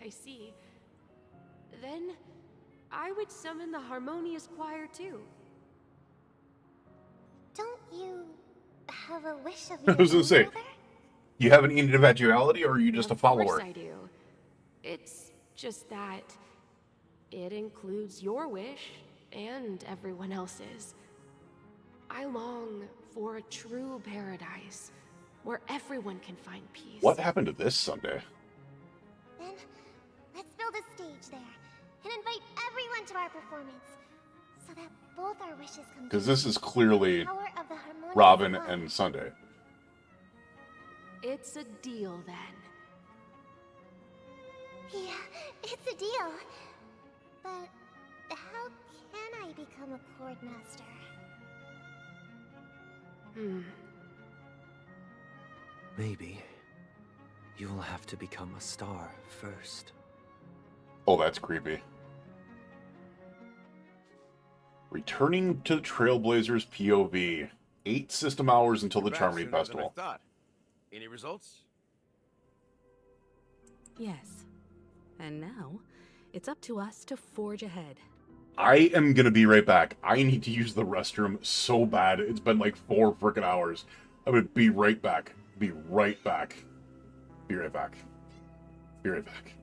Speaker 12: I see. Then I would summon the harmonious choir too.
Speaker 20: Don't you have a wish of
Speaker 1: I
Speaker 20: your
Speaker 1: was gonna
Speaker 20: own,
Speaker 1: say,
Speaker 20: Mother?
Speaker 1: you have an individuality, or are you just a
Speaker 12: Of course
Speaker 1: follower?
Speaker 12: I do. It's just that it includes your wish and everyone else's. I long for a true paradise where everyone can find peace.
Speaker 1: What happened to this Sunday?
Speaker 20: Then let's build a stage there and invite everyone to our performance so that both our wishes come
Speaker 1: Because
Speaker 20: true.
Speaker 1: this is clearly
Speaker 20: The power of the harmonious
Speaker 1: Robin
Speaker 20: choir.
Speaker 1: and Sunday.
Speaker 12: It's a deal then.
Speaker 20: Yeah, it's a deal. But how can I become a chord master?
Speaker 6: Maybe you will have to become a star first.
Speaker 1: Oh, that's creepy. Returning to the Trailblazers POV. 8 system hours until the
Speaker 15: Back
Speaker 1: Charmony
Speaker 15: sooner than I
Speaker 1: Festival.
Speaker 15: thought. Any results?
Speaker 22: Yes. And now, it's up to us to forge ahead.
Speaker 1: I am gonna be right back. I need to use the restroom so bad. It's been like 4 frickin' hours. I'm gonna be right back. Be right back. Be right back. Be right back.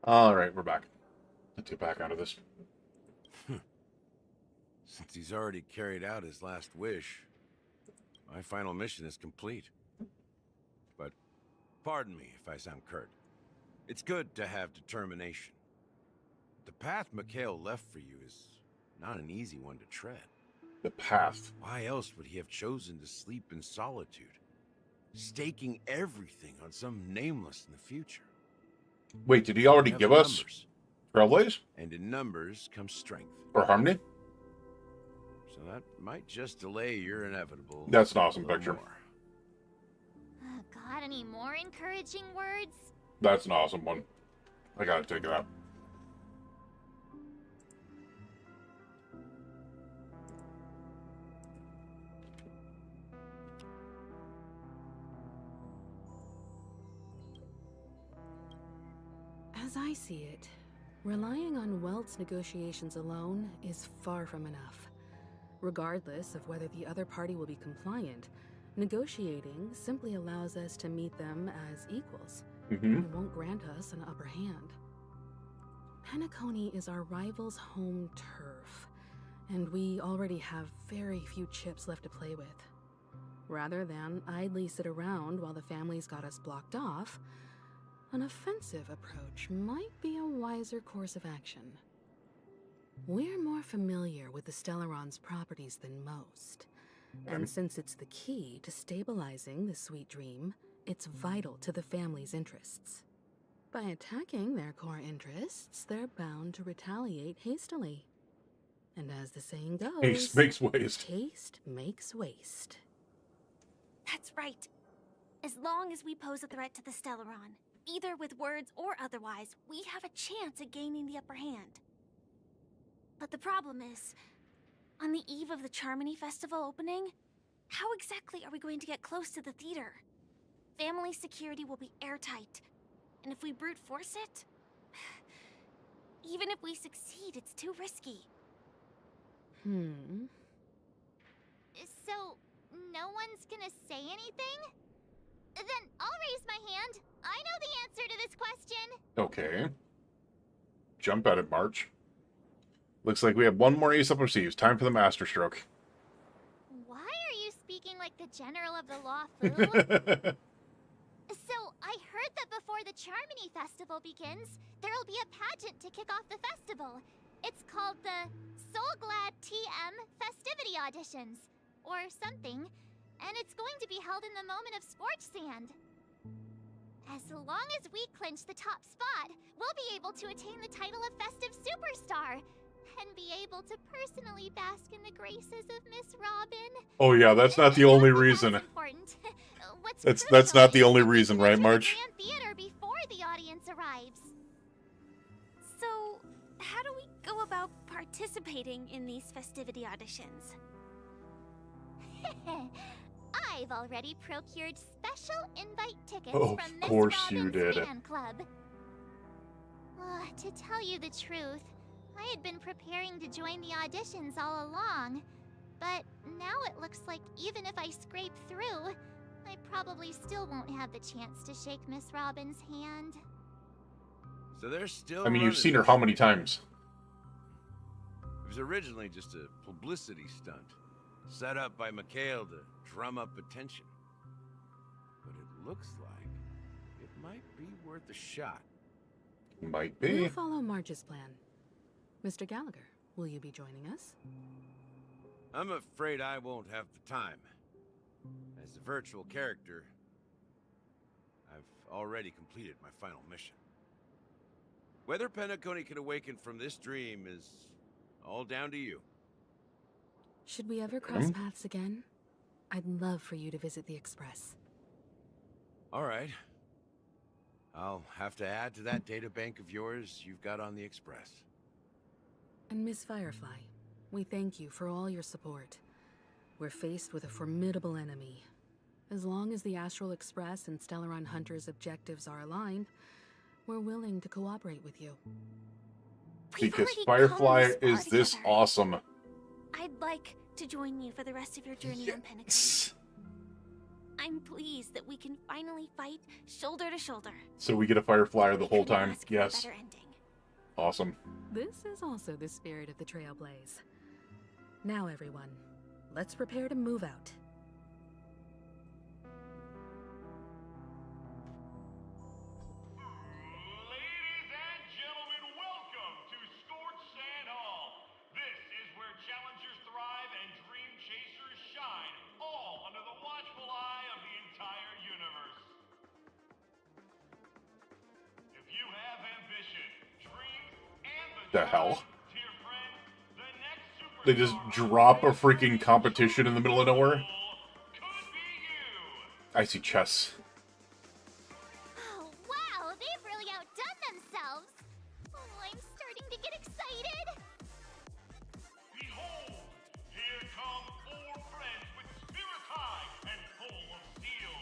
Speaker 1: Alright, we're back. Let's get back out of this.
Speaker 15: Since he's already carried out his last wish, my final mission is complete. But pardon me if I sound curt. It's good to have determination. The path Mikhail left for you is not an easy one to tread.
Speaker 1: The path?
Speaker 15: Why else would he have chosen to sleep in solitude, staking everything on some nameless in the future?
Speaker 1: Wait, did he already give us Trailblaze?
Speaker 15: And in numbers comes strength.
Speaker 1: Or Harmony?
Speaker 15: So that might just delay your inevitable.
Speaker 1: That's an awesome picture.
Speaker 19: Got any more encouraging words?
Speaker 1: That's an awesome one. I gotta take it out.
Speaker 17: As I see it, relying on Welt's negotiations alone is far from enough. Regardless of whether the other party will be compliant, negotiating simply allows us to meet them as equals. It won't grant us an upper hand. Penacony is our rival's home turf, and we already have very few chips left to play with. Rather than idly sit around while the family's got us blocked off, an offensive approach might be a wiser course of action. We're more familiar with the Stellaron's properties than most, and since it's the key to stabilizing the Sweet Dream, it's vital to the family's interests. By attacking their core interests, they're bound to retaliate hastily. And as the saying goes,
Speaker 1: Haste makes waste.
Speaker 17: Haste makes waste.
Speaker 19: That's right. As long as we pose a threat to the Stellaron, either with words or otherwise, we have a chance at gaining the upper hand. But the problem is, on the eve of the Charmony Festival opening, how exactly are we going to get close to the theater? Family security will be airtight, and if we brute force it, even if we succeed, it's too risky.
Speaker 20: So, no one's gonna say anything? Then I'll raise my hand. I know the answer to this question.
Speaker 1: Okay. Jump at it, March. Looks like we have one more ace up our sleeves. Time for the master stroke.
Speaker 20: Why are you speaking like the general of the law, fool? So, I heard that before the Charmony Festival begins, there'll be a pageant to kick off the festival. It's called the Soulglad TM Festivity Auditions, or something, and it's going to be held in the moment of Scorch Sand. As long as we clinch the top spot, we'll be able to attain the title of Festive Superstar, and be able to personally bask in the graces of Miss Robin.
Speaker 1: Oh yeah, that's not the only reason. That's not the only reason, right, March?
Speaker 20: Theater before the audience arrives.
Speaker 19: So, how do we go about participating in these festivity auditions?
Speaker 20: I've already procured special invite tickets
Speaker 1: Oh,
Speaker 20: from
Speaker 1: of
Speaker 20: Miss
Speaker 1: course
Speaker 20: Robin's
Speaker 1: you did.
Speaker 20: fan club. To tell you the truth, I had been preparing to join the auditions all along, but now it looks like even if I scrape through, I probably still won't have the chance to shake Miss Robin's hand.
Speaker 15: So they're still.
Speaker 1: I mean, you've
Speaker 15: running
Speaker 1: seen her
Speaker 15: this.
Speaker 1: how many times?
Speaker 15: It was originally just a publicity stunt, set up by Mikhail to drum up attention. But it looks like it might be worth a shot.
Speaker 1: Might
Speaker 17: We'll
Speaker 1: be.
Speaker 17: follow Marge's plan. Mr. Gallagher, will you be joining us?
Speaker 15: I'm afraid I won't have the time. As a virtual character, I've already completed my final mission. Whether Penacony can awaken from this dream is all down to you.
Speaker 17: Should we ever cross paths again? I'd love for you to visit the Express.
Speaker 15: All right. I'll have to add to that data bank of yours you've got on the Express.
Speaker 17: And Miss Firefly, we thank you for all your support. We're faced with a formidable enemy. As long as the Astral Express and Stellaron Hunter's objectives are aligned, we're willing to cooperate with you.
Speaker 1: Because Firefly is this
Speaker 19: together.
Speaker 1: awesome.
Speaker 19: I'd like to join you for the rest of your journey on Penacony. I
Speaker 12: I'm pleased that we can finally fight shoulder to shoulder.
Speaker 1: So we get a Fireflyer the whole time.
Speaker 12: Ask for a
Speaker 1: Yes.
Speaker 12: better ending.
Speaker 1: Awesome.
Speaker 17: This is also the spirit of the Trailblaze. Now, everyone, let's prepare to move out.
Speaker 2: Ladies and gentlemen, welcome to Scorched Sand Hall. This is where challengers thrive and dream chasers shine, all under the watchful eye of the entire universe. If you have ambition, dreams, and
Speaker 1: The hell?
Speaker 2: dear friend, the next super
Speaker 1: They just drop a freaking competition in the middle of nowhere. I see chess.
Speaker 20: Oh, wow, they've really outdone themselves. Oh, I'm starting to get excited.
Speaker 2: Behold, here come four friends with spirits high and full of steel.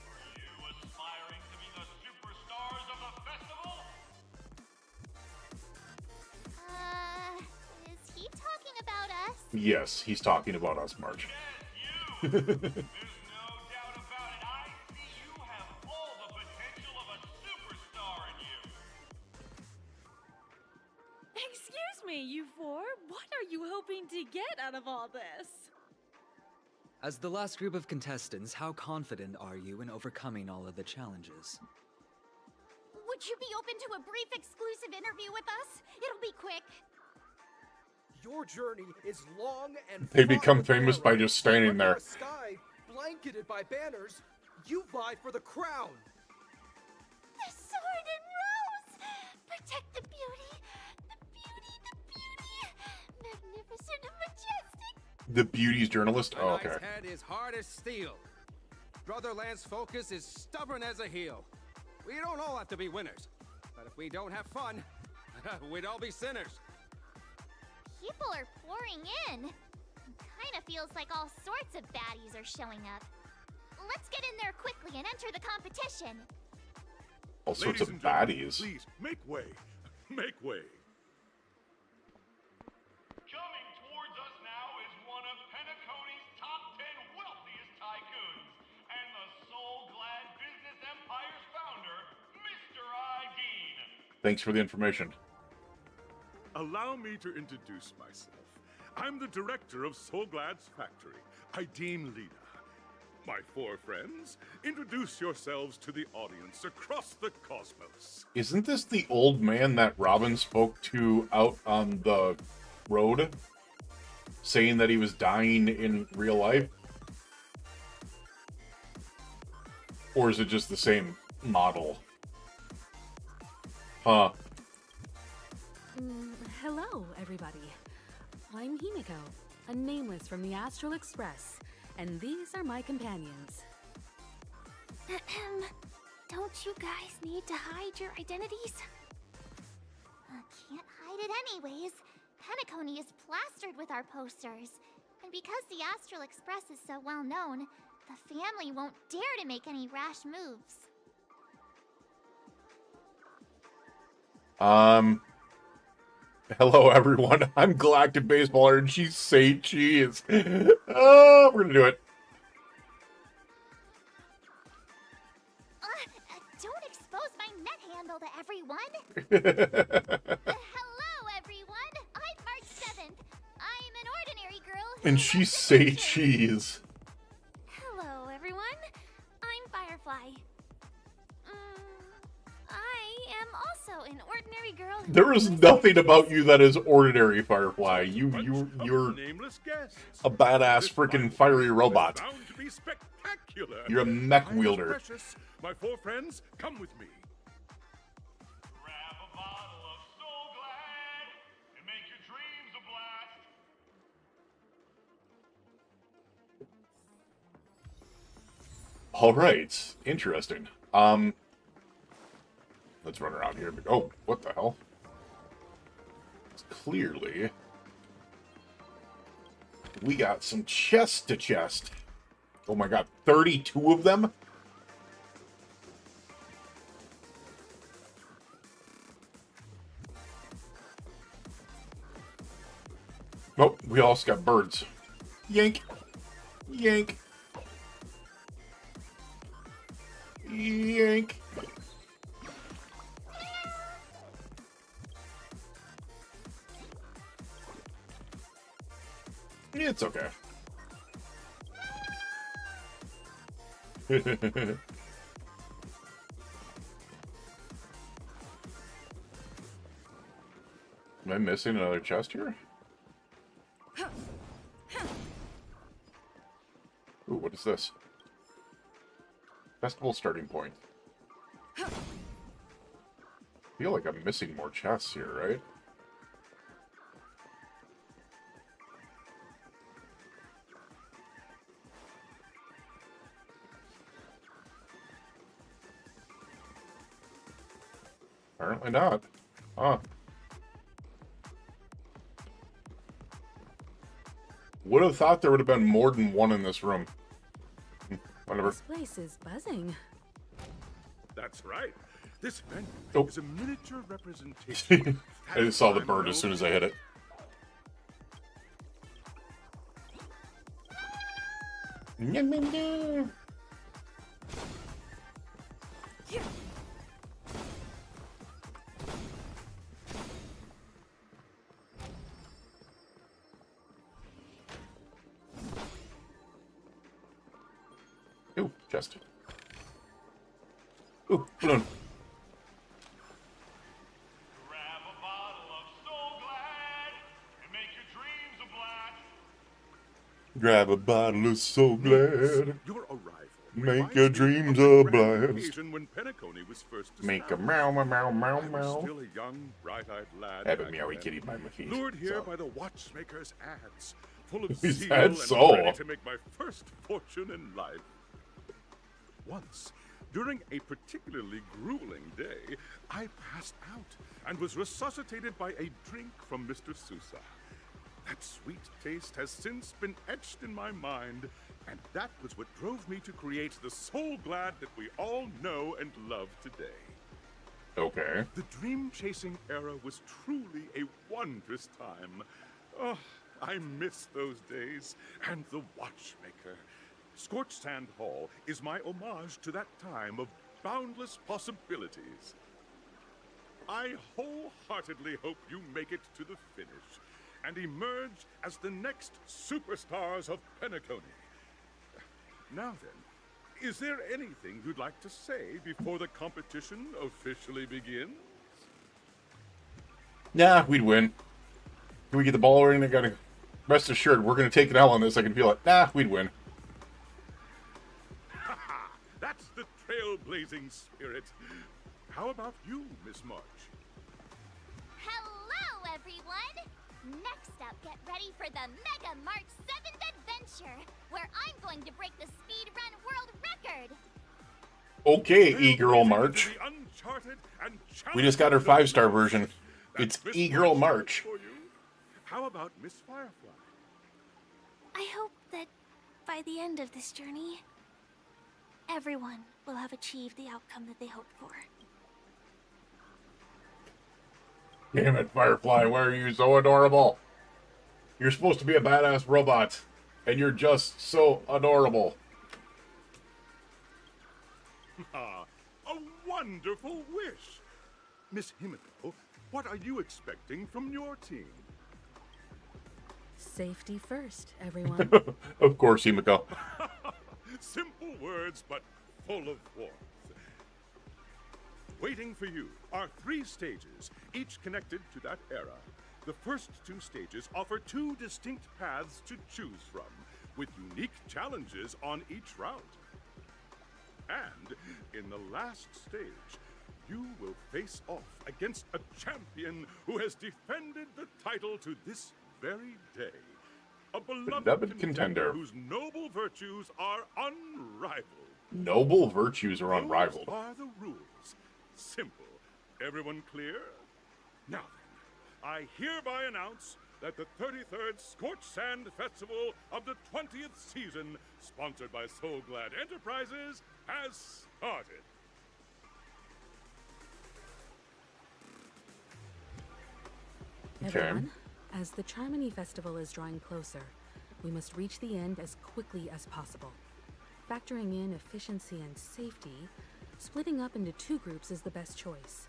Speaker 2: Are you aspiring to be the superstars of the festival?
Speaker 20: Is he talking about us?
Speaker 1: Yes, he's talking about us, Marge.
Speaker 21: Excuse me, you four. What are you hoping to get out of all this?
Speaker 23: As the last group of contestants, how confident are you in overcoming all of the challenges?
Speaker 10: Would you be open to a brief exclusive interview with us? It'll be quick.
Speaker 24: Your journey is long and
Speaker 1: They
Speaker 24: fraught
Speaker 1: become
Speaker 24: with
Speaker 1: famous by
Speaker 24: peril.
Speaker 1: just standing
Speaker 24: Under
Speaker 1: there.
Speaker 24: a sky blanketed by banners, you vie for the crown.
Speaker 20: The sword and rose! Protect the beauty! The beauty, the beauty! Magnificent and majestic!
Speaker 1: The Beauty's journalist?
Speaker 13: The
Speaker 1: Oh,
Speaker 13: knight's
Speaker 1: okay.
Speaker 13: head is hard as steel. Brother Lance Focus is stubborn as a heel. We don't all have to be winners. But if we don't have fun, we'd all be sinners.
Speaker 20: People are pouring in. Kinda feels like all sorts of baddies are showing up. Let's get in there quickly and enter the competition.
Speaker 1: All sorts
Speaker 25: Ladies
Speaker 1: of
Speaker 25: and gentlemen,
Speaker 1: baddies.
Speaker 25: Please, make way. Make way.
Speaker 2: Coming towards us now is one of Penacony's top 10 wealthiest tycoons and the soul-glad business empire's founder, Mr. I. Dean.
Speaker 1: Thanks for the information.
Speaker 25: Allow me to introduce myself. I'm the director of Soulglad's factory, Ideen Lina. My four friends, introduce yourselves to the audience across the cosmos.
Speaker 1: Isn't this the old man that Robin spoke to out on the road? Saying that he was dying in real life? Or is it just the same model? Huh.
Speaker 17: Hello, everybody. I'm Himiko, a nameless from the Astral Express, and these are my companions.
Speaker 10: Don't you guys need to hide your identities?
Speaker 20: Can't hide it anyways. Penacony is plastered with our posters. And because the Astral Express is so well known, the family won't dare to make any rash moves.
Speaker 1: Hello everyone, I'm Galactic Baseballer and she's Say Cheese. Oh, we're gonna do it.
Speaker 20: Don't expose my net handle to everyone. Hello everyone, I'm March 7th. I'm an ordinary girl who...
Speaker 1: And she's Say Cheese.
Speaker 10: Hello, everyone. I'm Firefly. I am also an ordinary girl who...
Speaker 1: There is nothing about you that is ordinary, Firefly. You're
Speaker 25: Nameless guests.
Speaker 1: a badass freaking fiery robot.
Speaker 25: Bound to be spectacular.
Speaker 1: You're a mech
Speaker 25: Time is
Speaker 1: wielder.
Speaker 25: precious. My four friends, come with me.
Speaker 2: Grab a bottle of Soul Glad and make your dreams a blast.
Speaker 1: All right, interesting. Let's run around here. Oh, what the hell? It's clearly we got some chest to chest. Oh my god, 32 of them? Oh, we also got birds. Yank. Yank. It's okay. Am I missing another chest here? Ooh, what is this? Festival starting point. I feel like I'm missing more chests here, right? Apparently not. Huh. Would have thought there would have been more than one in this room. Whatever.
Speaker 17: This place is buzzing.
Speaker 25: That's right. This venue is a miniature representation.
Speaker 1: I just saw the bird as soon as I hit it. Ooh, chest. Ooh, balloon.
Speaker 2: Grab a bottle of Soul Glad and make your dreams a blast.
Speaker 1: Grab a bottle of So Glad.
Speaker 25: Your arrival
Speaker 1: Make your dreams a blast.
Speaker 25: occasion when Penacony was first
Speaker 1: Make a meow, meow, meow, meow,
Speaker 25: I was
Speaker 1: meow.
Speaker 25: still a young, bright-eyed lad.
Speaker 1: Have a
Speaker 25: back
Speaker 1: meowy
Speaker 25: then,
Speaker 1: kitty by my feet.
Speaker 25: Lured here
Speaker 1: So.
Speaker 25: by the watchmaker's ads, full of
Speaker 1: He's
Speaker 25: zeal
Speaker 1: had
Speaker 25: and
Speaker 1: soul.
Speaker 25: ready to make my first fortune in life. Once, during a particularly grueling day, I passed out and was resuscitated by a drink from Mr. Sousa. That sweet taste has since been etched in my mind, and that was what drove me to create the Soul Glad that we all know and love today.
Speaker 1: Okay.
Speaker 25: The dream-chasing era was truly a wondrous time. Oh, I miss those days, and the watchmaker. Scorched Sand Hall is my homage to that time of boundless possibilities. I wholeheartedly hope you make it to the finish and emerge as the next superstars of Penacony. Now then, is there anything you'd like to say before the competition officially begins?
Speaker 1: Nah, we'd win. Can we get the ball in? I gotta rest assured we're gonna take an L on this. I can feel it. Nah, we'd win.
Speaker 25: That's the trailblazing spirit. How about you, Miss March?
Speaker 20: Hello, everyone! Next up, get ready for the Mega March 7th Adventure, where I'm going to break the speedrun world record!
Speaker 1: Okay, E-Girl March. We just got her 5-star version. It's E-Girl March.
Speaker 25: How about Miss Firefly?
Speaker 4: I hope that by the end of this journey, everyone will have achieved the outcome that they hoped for.
Speaker 1: Damn it, Firefly, why are you so adorable? You're supposed to be a badass robot, and you're just so adorable.
Speaker 25: Ah, a wonderful wish! Miss Himiko, what are you expecting from your team?
Speaker 17: Safety first, everyone.
Speaker 1: Of course, Himiko.
Speaker 25: Simple words, but full of warmth. Waiting for you are 3 stages, each connected to that era. The first 2 stages offer 2 distinct paths to choose from, with unique challenges on each route. And in the last stage, you will face off against a champion who has defended the title to this very day. A beloved contender whose noble virtues are unrivaled.
Speaker 1: Noble virtues are unrivaled.
Speaker 25: Those are the rules. Simple. Everyone clear? Now then, I hereby announce that the 33rd Scorched Sand Festival of the 20th season, sponsored by Soul Glad Enterprises, has started.
Speaker 17: Everyone, as the Charmony Festival is drawing closer, we must reach the end as quickly as possible. Factoring in efficiency and safety, splitting up into 2 groups is the best choice.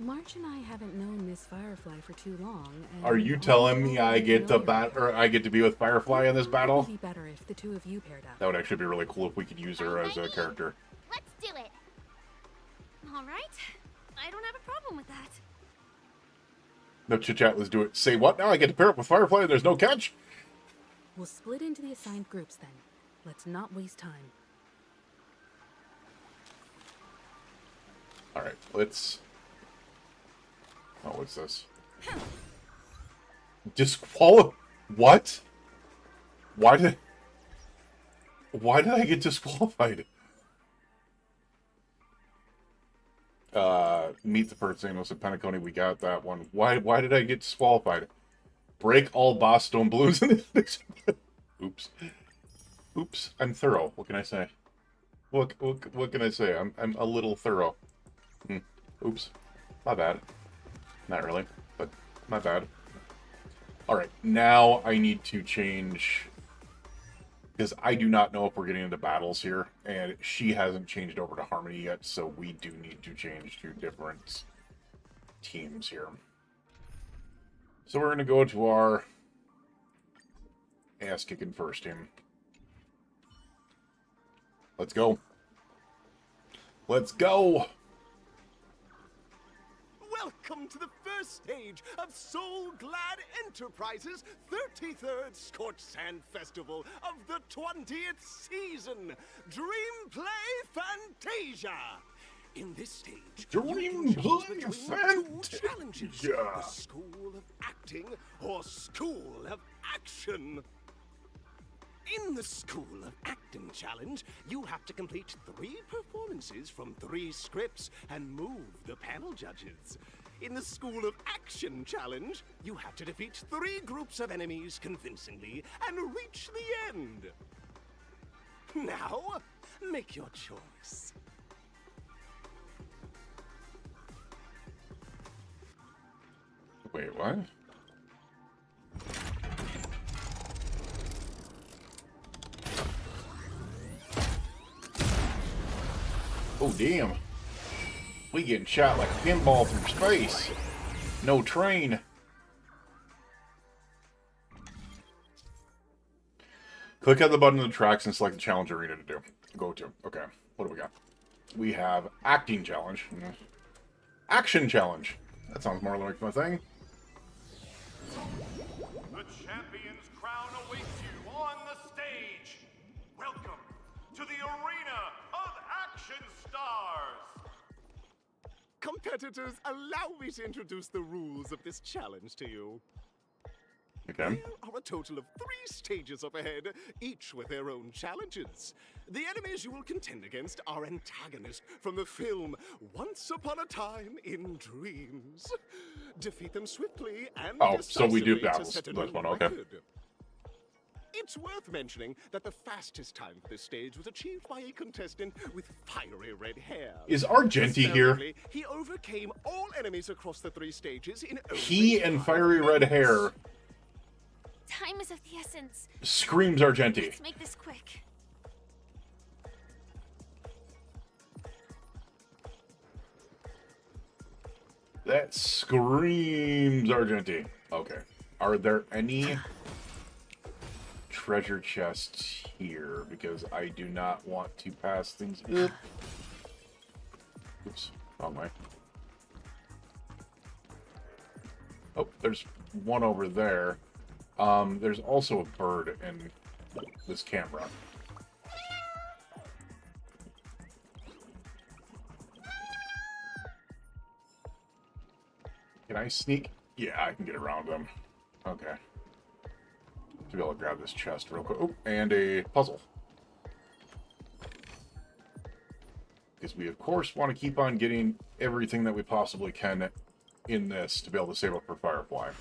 Speaker 17: March and I haven't known Miss Firefly for too long. And
Speaker 1: Are you
Speaker 17: I
Speaker 1: telling me
Speaker 17: don't
Speaker 1: I get to
Speaker 17: know her.
Speaker 1: I get to be with Firefly in this
Speaker 17: It
Speaker 1: battle?
Speaker 17: would be better if the two of you paired up.
Speaker 1: That would actually be really cool if we could use her as a character.
Speaker 4: Let's do it. All right. I don't have a problem with that.
Speaker 1: No chit chat. Let's do it. Say what now? I get to pair up with Firefly. And there's no catch.
Speaker 17: We'll split into the assigned groups then. Let's not waste time.
Speaker 1: All right. Let's. Oh, what's this? What? Why did I get disqualified? Meet the Pertzanos and Penacony. We got that one. Why did I get disqualified? Break all boss stone balloons in the Oops. Oops. I'm thorough. What can I say? What can I say? I'm a little thorough. Oops. My bad. Not really, but my bad. Alright, now I need to change, because I do not know if we're getting into battles here, and she hasn't changed over to Harmony yet, so we do need to change to different teams here. So we're going to go to our ass-kicking first team. Let's go. Let's go!
Speaker 3: Welcome to the first stage of Soul Glad Enterprises' 33rd Scorched Sand Festival of the 20th season, Dream Play Fantasia. In this stage,
Speaker 1: Dream Play
Speaker 3: Fantasia. Challenges: the School of Acting or School of Action. In the School of Acting Challenge, you have to complete 3 performances from 3 scripts and move the panel judges. In the School of Action Challenge, you have to defeat 3 groups of enemies convincingly and reach the end. Now, make your choice.
Speaker 1: Wait, what? Oh, damn. We getting shot like a pinball through space. No train. Click on the button on the tracks and select the challenge arena to do. Go to. Okay. What do we got? We have acting challenge. Action challenge. That sounds more like my thing.
Speaker 2: The champion's crown awaits you on the stage. Welcome to the arena of action stars.
Speaker 3: Competitors, allow me to introduce the rules of this challenge to you.
Speaker 1: Okay.
Speaker 3: There are a total of 3 stages up ahead, each with their own challenges. The enemies you will contend against are antagonists from the film Once Upon a Time in Dreams. Defeat them swiftly and
Speaker 1: so we do
Speaker 3: decisively
Speaker 1: battles.
Speaker 3: to set a
Speaker 1: That's
Speaker 3: new
Speaker 1: one, okay.
Speaker 3: record. It's worth mentioning that the fastest time for this stage was achieved by a contestant with fiery red hair.
Speaker 1: Is Argenti here?
Speaker 3: Astoundingly, he overcame all enemies across the 3 stages in only
Speaker 1: He and
Speaker 3: 5
Speaker 1: fiery red
Speaker 3: minutes.
Speaker 1: hair
Speaker 4: Time is of the essence.
Speaker 1: screams Argenti.
Speaker 4: Let's make this quick.
Speaker 1: That screams Argenti. Okay. Are there any treasure chests here? Because I do not want to pass things up. Oops. Wrong way. Oh, there's one over there. There's also a bird in this camera. Can I sneak? Yeah, I can get around them. Okay. To be able to grab this chest real quick. Oh, and a puzzle. Because we, of course, want to keep on getting everything that we possibly can in this to be able to save up for Firefly.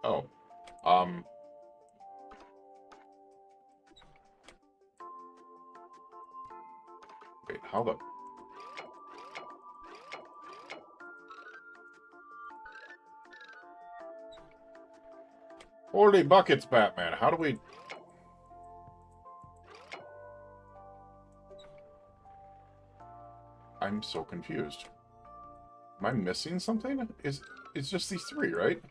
Speaker 1: Oh. Wait, how the... 40 buckets, Batman. How do we... I'm so confused. Am I missing something? It's just these three, right?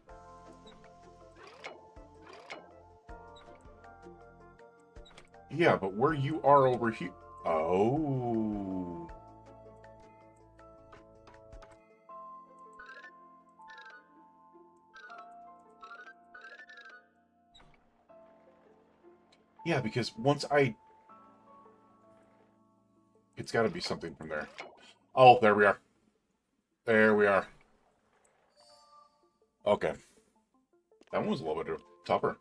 Speaker 1: Yeah, but where you are over here... Oh... Yeah, because once I... It's got to be something from there. Oh, there we are. There we are. Okay. That one was a little bit tougher.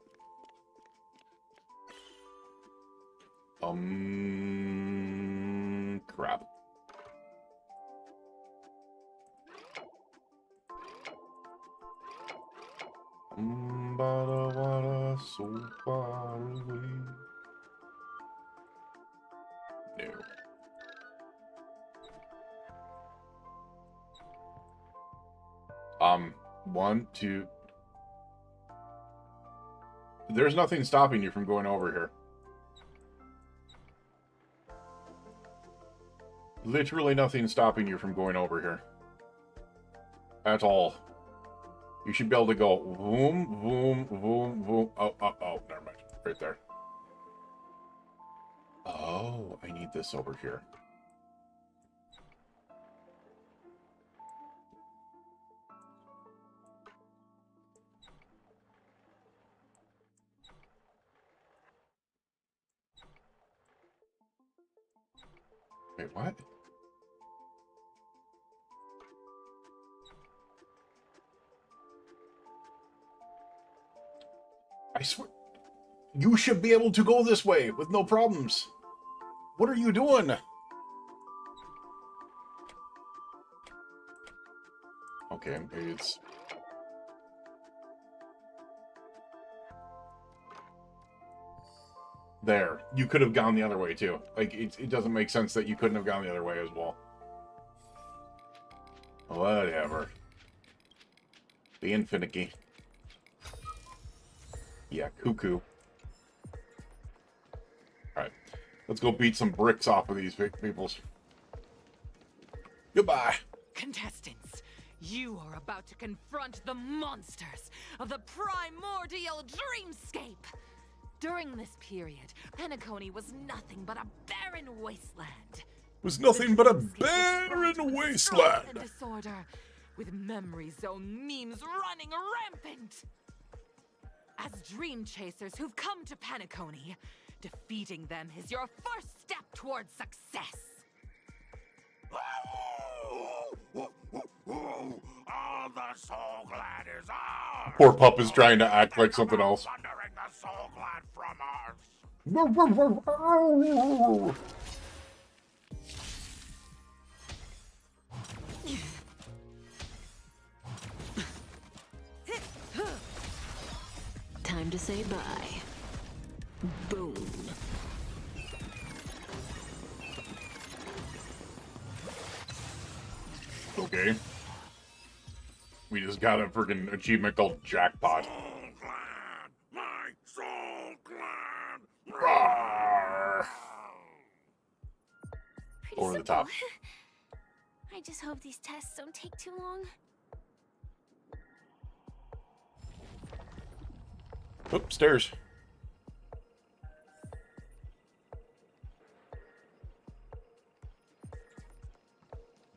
Speaker 1: Crap. So far away. No. One, two. There's nothing stopping you from going over here. Literally nothing stopping you from going over here. At all. You should be able to go boom, boom, boom, boom. Oh, never mind. Right there. Oh, I need this over here. Wait, what? I swear, you should be able to go this way with no problems. What are you doing? Okay, maybe it's... There. You could have gone the other way, too. Like, it doesn't make sense that you couldn't have gone the other way as well. Whatever. Being finicky. Yeah, cuckoo. Alright. Let's go beat some bricks off of these peoples. Goodbye.
Speaker 7: Contestants, you are about to confront the monsters of the primordial dreamscape. During this period, Penacony was nothing but a barren wasteland.
Speaker 1: Was nothing but a barren wasteland.
Speaker 7: And disorder, with memory zone memes running rampant. As dream chasers who've come to Penacony, defeating them is your first step towards success.
Speaker 2: All the Soul Gliders are.
Speaker 1: Poor pup is trying to act like something else.
Speaker 2: Plundering the Soul Glad from us.
Speaker 9: Time to say bye. Boom.
Speaker 1: Okay. We just got a freaking achievement called Jackpot.
Speaker 2: Soul Glad, my Soul Glad.
Speaker 1: Rawr.
Speaker 4: Pretty
Speaker 1: Over the
Speaker 4: simple.
Speaker 1: top.
Speaker 4: I just hope these tests don't take too long.
Speaker 1: Oop, stairs.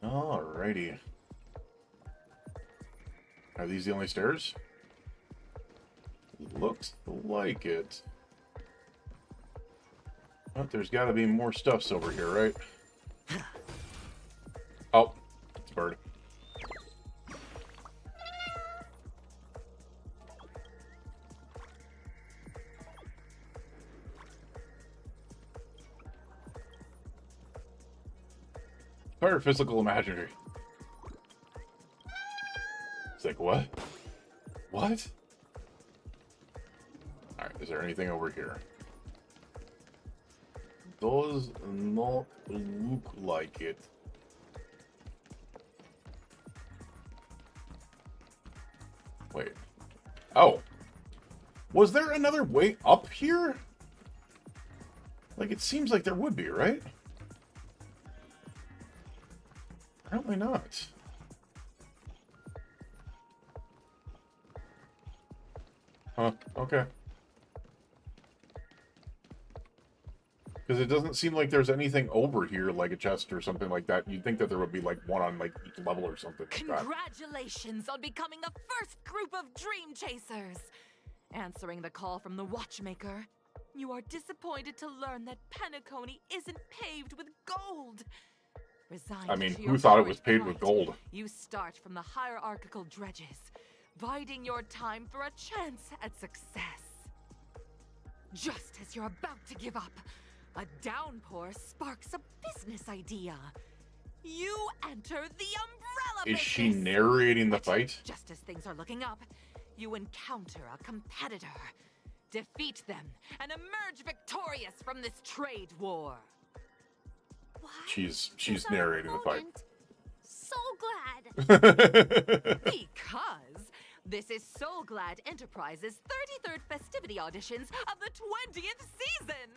Speaker 1: Alrighty. Are these the only stairs? Looks like it. But there's got to be more stuffs over here, right? Oh, it's a bird. Fire physical imaginary. It's like, what? What? Alright, is there anything over here? Does not look like it. Wait. Oh! Was there another way up here? Like, it seems like there would be, right? Apparently not. Huh, okay. Because it doesn't seem like there's anything over here, like a chest or something like that. You'd think that there would be, like, one on, like, each level or something like that.
Speaker 7: Congratulations on becoming the first group of Dream Chasers! Answering the call from the Watchmaker, you are disappointed to learn that Penacony isn't paved with gold. Resigned
Speaker 1: I mean,
Speaker 7: to
Speaker 1: who
Speaker 7: your
Speaker 1: thought it was
Speaker 7: current
Speaker 1: paved with
Speaker 7: plight,
Speaker 1: gold?
Speaker 7: You start from the hierarchical dredges, biding your time for a chance at success. Just as you're about to give up, a downpour sparks a business idea. You enter the umbrella
Speaker 1: Is
Speaker 7: business.
Speaker 1: she narrating the fight?
Speaker 7: Just as things are looking up, you encounter a competitor. Defeat them and emerge victorious from this trade war.
Speaker 1: She's narrating the fight.
Speaker 4: So glad.
Speaker 7: Because this is Soul Glad Enterprises' 33rd festivity auditions of the 20th season.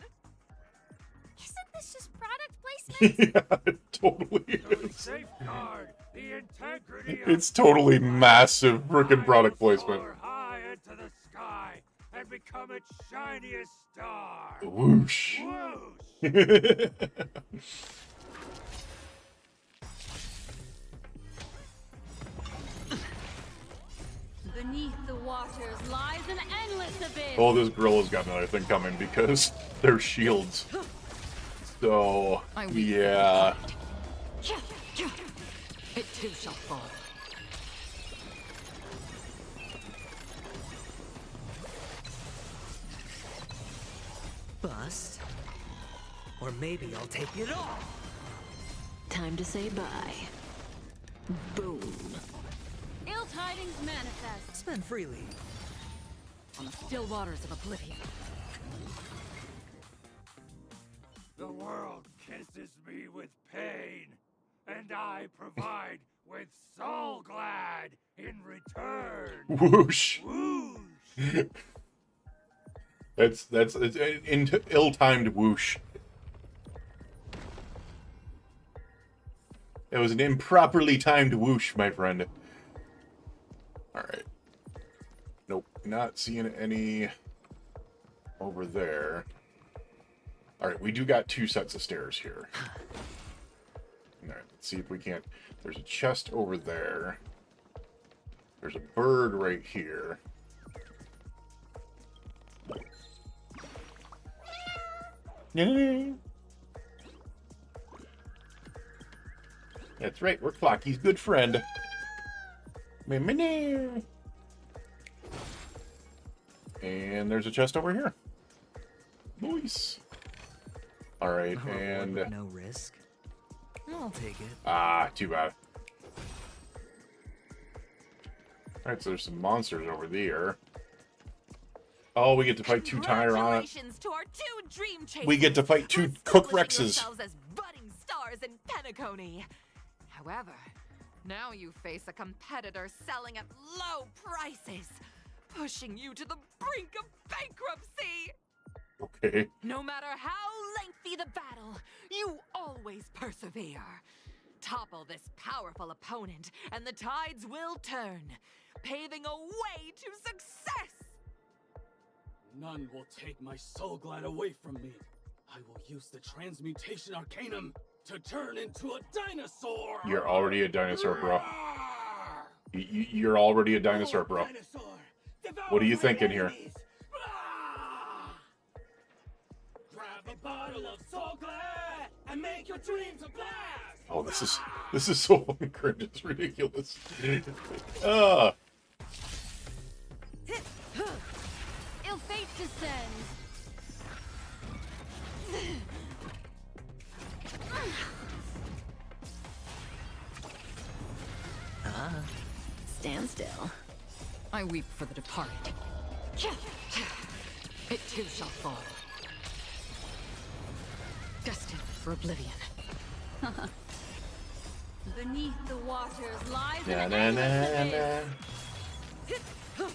Speaker 4: Isn't this just product placement?
Speaker 1: Yeah, it totally is.
Speaker 2: Safeguard the integrity of
Speaker 1: It's totally massive frickin' product placement.
Speaker 2: soar high into the sky and become its shiniest star.
Speaker 1: Whoosh.
Speaker 2: Whoosh.
Speaker 21: Beneath the waters lies an endless abyss.
Speaker 1: Oh, this gorilla's got another thing coming because they're shields. So, yeah.
Speaker 7: It too shall fall.
Speaker 6: Bust? Or maybe I'll take it all!
Speaker 9: Time to say bye. Boom.
Speaker 21: Ill tidings manifest.
Speaker 6: Spend freely.
Speaker 7: On the still waters of oblivion.
Speaker 2: The world kisses me with pain, and I provide with Soul Glad in return.
Speaker 1: Whoosh.
Speaker 2: Whoosh.
Speaker 1: It's an ill-timed whoosh. It was an improperly timed whoosh, my friend. Alright. Nope, not seeing any over there. Alright, we do got 2 sets of stairs here. Alright, let's see if we can't... There's a chest over there. There's a bird right here. That's right, we're Clocky's good friend. And there's a chest over here. Nice. Alright, and...
Speaker 6: No risk. I'll take it.
Speaker 1: Ah, too bad. Alright, so there's some monsters over there. Oh, we get to fight 2 Tyrant.
Speaker 7: To our 2 Dream Chasers.
Speaker 1: We get to fight 2 Cook
Speaker 7: Establishing
Speaker 1: Rexes.
Speaker 7: yourselves as budding stars in Penacony. However, now you face a competitor selling at low prices, pushing you to the brink of bankruptcy.
Speaker 1: Okay.
Speaker 7: No matter how lengthy the battle, you always persevere. Topple this powerful opponent, and the tides will turn, paving a way to success.
Speaker 5: None will take my Soul Glad away from me. I will use the Transmutation Arcanum to turn into a dinosaur!
Speaker 1: You're already a dinosaur, bro. You're already a dinosaur, bro. What are you thinking here?
Speaker 5: Grab a bottle of Soul Glad and make your dreams a blast!
Speaker 1: Oh, this is so fucking cringe. It's ridiculous.
Speaker 21: Ill fate descends.
Speaker 9: Stand still.
Speaker 7: I weep for the departed. It too shall fall. Destined for oblivion.
Speaker 21: Beneath the waters lies
Speaker 1: Na,
Speaker 21: an
Speaker 1: na,
Speaker 21: endless
Speaker 1: na,
Speaker 21: abyss.
Speaker 1: na.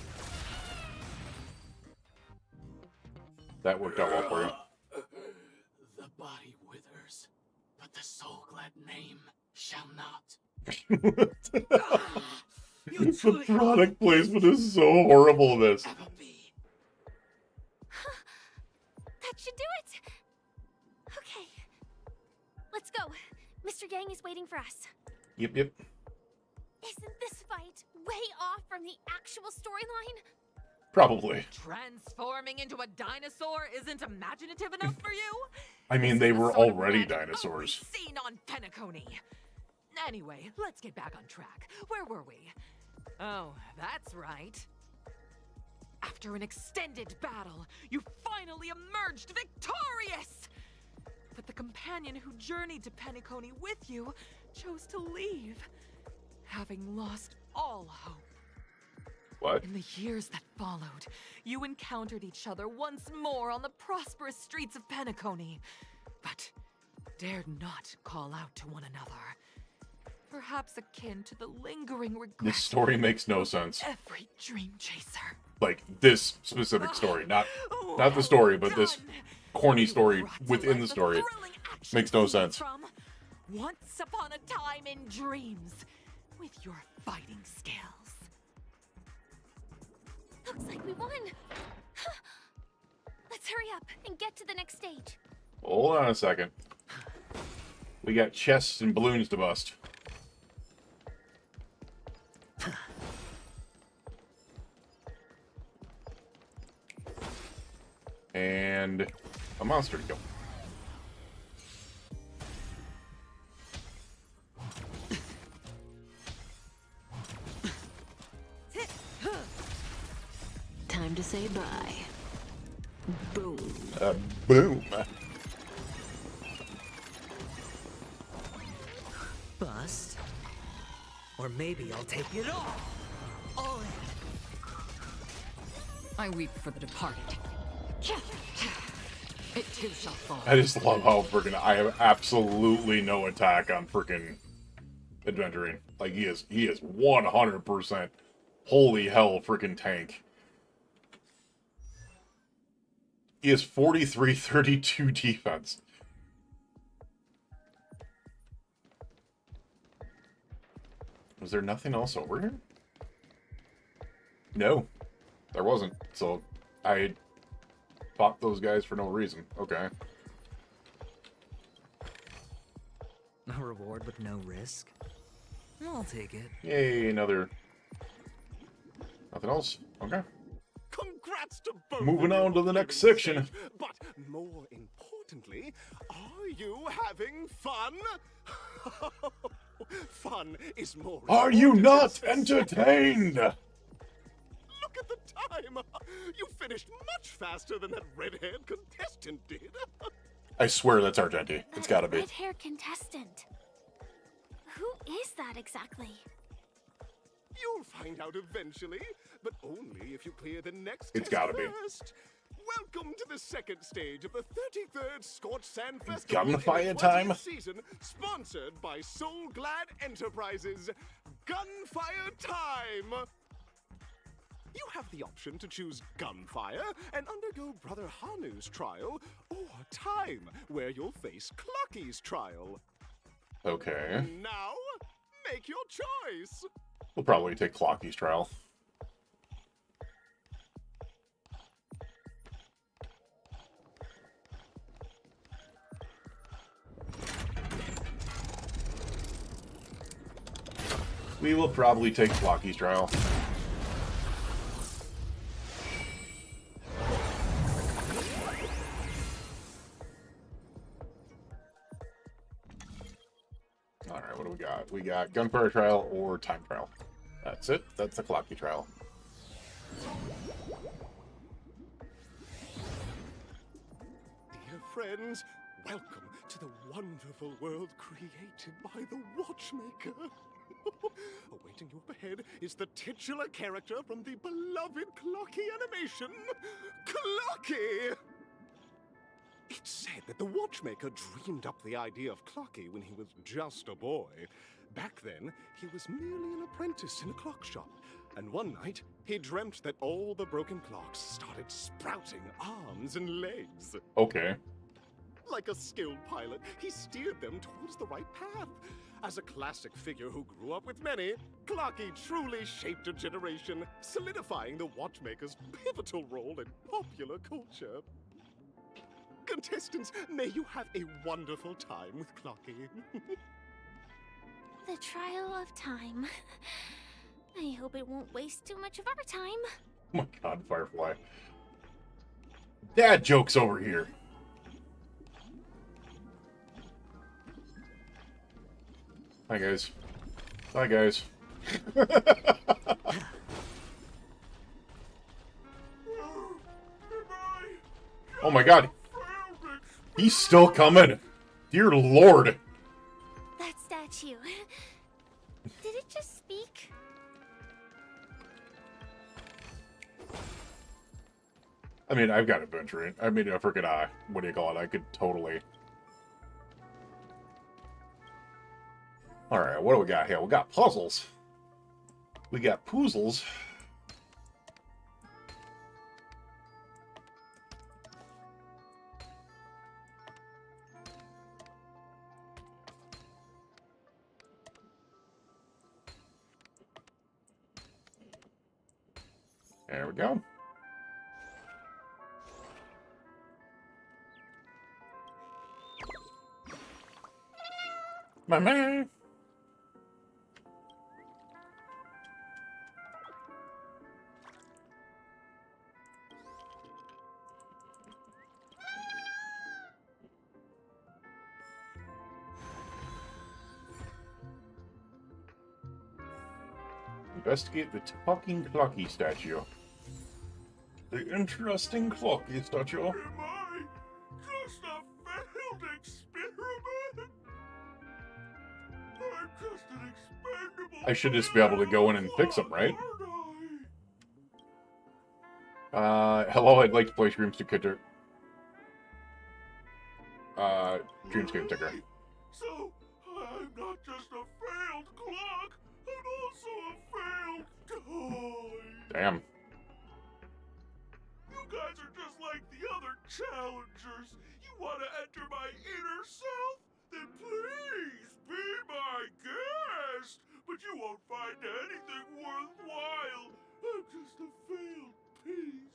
Speaker 1: That worked out well for you.
Speaker 5: The body withers, but the soul glad name shall not.
Speaker 1: The product placement is so horrible in this.
Speaker 4: That should do it. Okay. Let's go. Mr. Yang is waiting for us.
Speaker 1: Yep.
Speaker 4: Isn't this fight way off from the actual storyline?
Speaker 1: Probably.
Speaker 7: Transforming into a dinosaur isn't imaginative enough for you?
Speaker 1: I mean, they were already dinosaurs.
Speaker 7: Seen on Penacony. Anyway, let's get back on track. Where were we? Oh, that's right. After an extended battle, you finally emerged victorious! But the companion who journeyed to Penacony with you chose to leave, having lost all hope.
Speaker 1: What?
Speaker 7: In the years that followed, you encountered each other once more on the prosperous streets of Penacony, but dared not call out to one another. Perhaps akin to the lingering regret.
Speaker 1: This story makes no sense.
Speaker 7: Every dream chaser.
Speaker 1: Like this specific story, not the story, but this corny story within the story makes no sense.
Speaker 7: From once upon a time in dreams, with your fighting skills.
Speaker 4: Looks like we won. Let's hurry up and get to the next stage.
Speaker 1: Hold on a second. We got chests and balloons to bust. And a monster to kill.
Speaker 9: Time to say bye. Boom.
Speaker 1: Boom.
Speaker 6: Bust? Or maybe I'll take it all in.
Speaker 7: I weep for the departed. It too shall fall.
Speaker 1: I just love how freaking I have absolutely no attack on freaking adventuring. Like he is 100% holy hell freaking tank. He is 43-32 defense. Was there nothing else over here? No, there wasn't. So I fought those guys for no reason. Okay.
Speaker 6: A reward with no risk? I'll take it.
Speaker 1: Yay, another... Nothing else? Okay.
Speaker 3: Congrats to both.
Speaker 1: Moving on to the next section.
Speaker 3: But more importantly, are you having fun? Fun is more.
Speaker 1: Are you not entertained?
Speaker 3: Look at the time. You finished much faster than that red-haired contestant did.
Speaker 1: I swear that's Argenti. It's gotta be.
Speaker 4: Red-haired contestant. Who is that exactly?
Speaker 3: You'll find out eventually, but only if you clear the next
Speaker 1: It's
Speaker 3: test
Speaker 1: gotta be.
Speaker 3: first. Welcome to the second stage of the 33rd Scorched Sand Festival
Speaker 1: Gunfire
Speaker 3: in the 20th
Speaker 1: time?
Speaker 3: season, sponsored by Soul Glad Enterprises. Gunfire time! You have the option to choose Gunfire and undergo Brother Hanu's trial, or Time, where you'll face Clucky's trial.
Speaker 1: Okay.
Speaker 3: Now, make your choice!
Speaker 1: We'll probably take Clocky's trial. We will probably take Clocky's trial. Alright, what do we got? We got Gunfire trial or Time trial. That's it. That's the Clocky trial.
Speaker 3: Dear friends, welcome to the wonderful world created by the Watchmaker. Awaiting you up ahead is the titular character from the beloved Clocky animation, Clocky! It's said that the Watchmaker dreamed up the idea of Clocky when he was just a boy. Back then, he was merely an apprentice in a clock shop, And one night, he dreamt that all the broken clocks started sprouting arms and legs.
Speaker 1: Okay.
Speaker 3: Like a skilled pilot, he steered them towards the right path. As a classic figure who grew up with many, Clocky truly shaped a generation, solidifying the watchmaker's pivotal role in popular culture. Contestants, may you have a wonderful time with Clocky.
Speaker 4: The trial of time. I hope it won't waste too much of our time.
Speaker 1: Oh my god, Firefly. Dad jokes over here. Hi, guys. Hi, guys. Oh my god. He's still coming. Dear Lord.
Speaker 4: That statue. Did it just speak?
Speaker 1: I mean, I've got adventure in. I mean, I freaking, what do you call it? I could totally. Alright, what do we got here? We got puzzles. We got puzzles. There we go. Mama. Investigate the talking clocky statue. The interesting clocky statue.
Speaker 25: Am I just a failed experiment? I'm just an expendable.
Speaker 1: I should just be able to go in and fix them, right? Hello, I'd like to play Dreamscape Ticker. Dreamscape Ticker.
Speaker 25: So, I'm not just a failed clock, I'm also a failed toy.
Speaker 1: Damn.
Speaker 25: You guys are just like the other challengers. You want to enter my inner self? Then please be my guest. But you won't find anything worthwhile. I'm just a failed piece.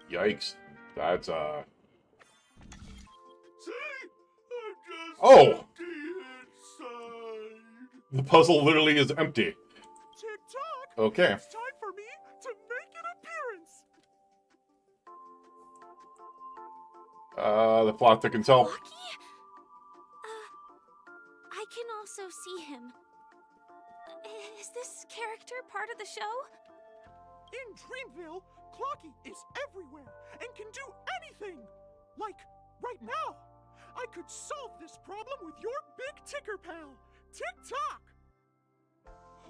Speaker 1: Yikes. That's,
Speaker 25: See? I'm just
Speaker 1: Oh!
Speaker 25: empty inside.
Speaker 1: The puzzle literally is empty.
Speaker 24: Tick-tock!
Speaker 1: Okay.
Speaker 24: It's time for me to make an appearance!
Speaker 1: The plot thickens help.
Speaker 4: I can also see him. Is this character part of the show?
Speaker 24: In Dreamville, Clocky is everywhere and can do anything! Like, right now! I could solve this problem with your big ticker pal, Tick-tock!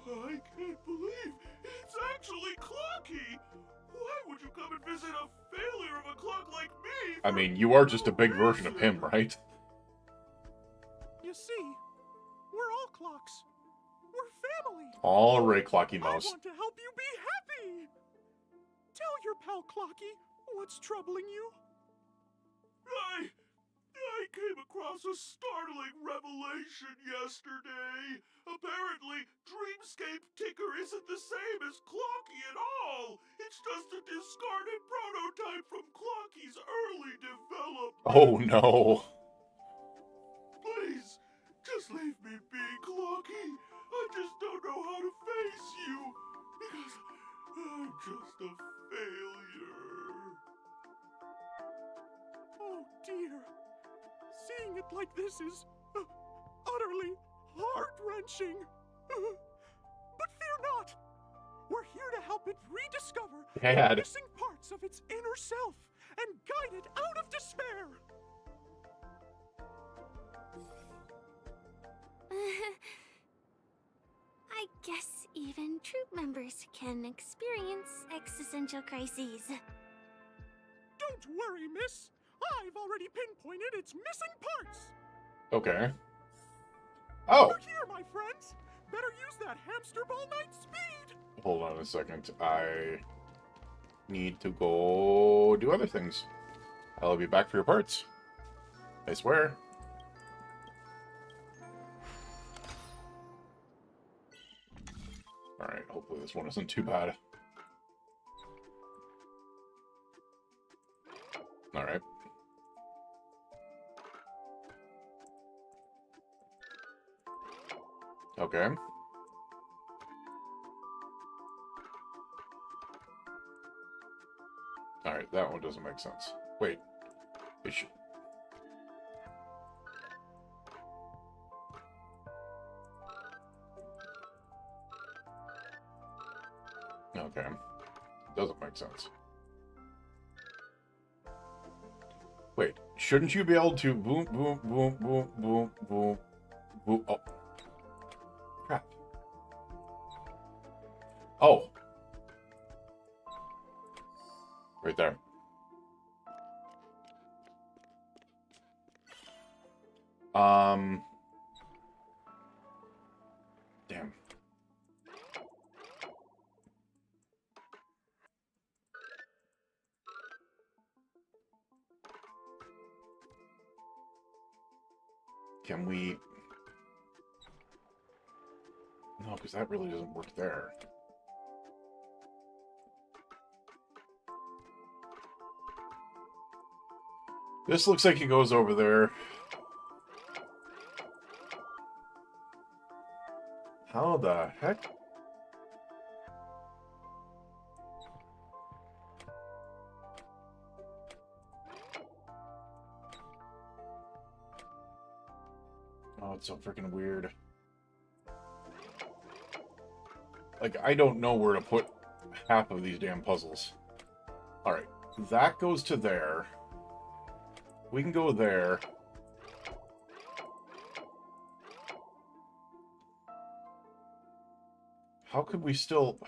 Speaker 25: I can't believe it's actually Clocky! Why would you come and visit a failure of a clock like me?
Speaker 1: I mean, you are just a big version of him, right?
Speaker 24: You see, we're all clocks. We're family.
Speaker 1: All right, Clocky Mouse.
Speaker 24: I want to help you be happy. Tell your pal Clocky what's troubling you.
Speaker 25: I came across a startling revelation yesterday. Apparently, Dreamscape Ticker isn't the same as Clocky at all. It's just a discarded prototype from Clocky's early development.
Speaker 1: Oh no.
Speaker 25: Please, just leave me be, Clocky. I just don't know how to face you. Because I'm just a failure.
Speaker 24: Oh dear. Seeing it like this is utterly heart-wrenching. But fear not. We're here to help it rediscover
Speaker 1: Dad.
Speaker 24: the missing parts of its inner self and guide it out of despair.
Speaker 4: I guess even troop members can experience existential crises.
Speaker 24: Don't worry, miss. I've already pinpointed its missing parts.
Speaker 1: Okay. Oh.
Speaker 24: We're here, my friends. Better use that hamster ball knight speed!
Speaker 1: Hold on a second. I need to go do other things. I'll be back for your parts. I swear. Alright, hopefully this one isn't too bad. Alright. Okay. Alright, that one doesn't make sense. Wait. It should... Okay. Doesn't make sense. Wait, shouldn't you be able to boom, boom, boom, boom, boom, boom, boom, oh. Crap. Oh. Right there. Damn. Can we... No, because that really doesn't work there. This looks like it goes over there. How the heck? Oh, it's so freaking weird. Like, I don't know where to put half of these damn puzzles. Alright, that goes to there. We can go there. How could we still...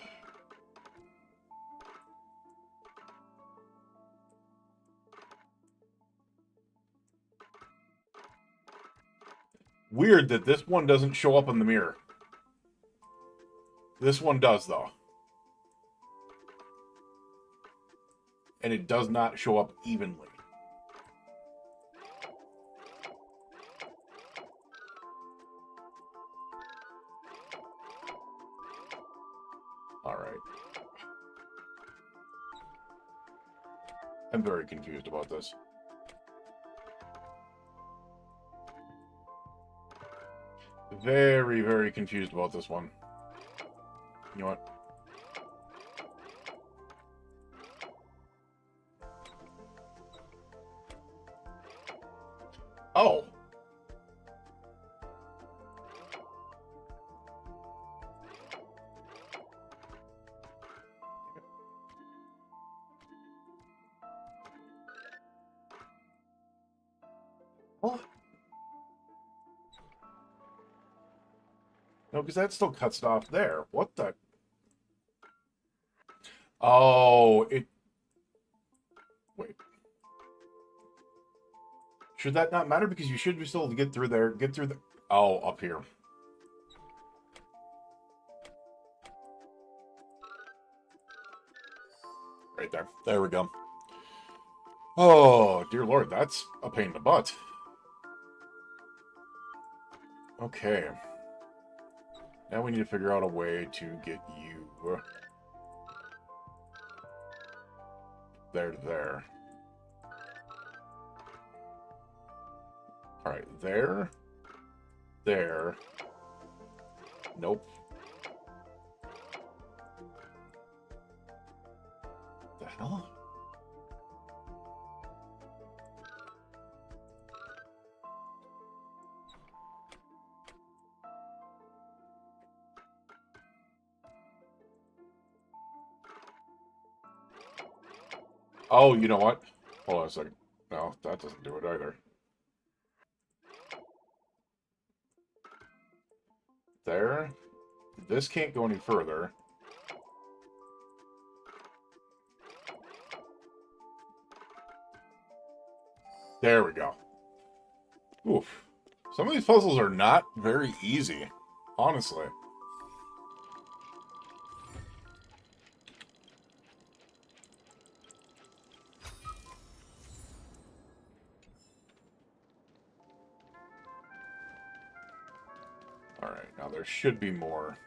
Speaker 1: Weird that this one doesn't show up in the mirror. This one does, though. And it does not show up evenly. Alright. I'm very confused about this. Very, very confused about this one. You know what? Oh. What? No, because that still cuts it off there. What the? Oh, it... Wait. Should that not matter? Because you should be still able to get through there. Get through the... Oh, up here. Right there. There we go. Oh, dear Lord, that's a pain in the butt. Okay. Now we need to figure out a way to get you... there to there. Alright, there. There. Nope. The hell? Oh, you know what? Hold on a second. No, that doesn't do it either. There. This can't go any further. There we go. Oof. Some of these puzzles are not very easy, honestly. Alright, now there should be more.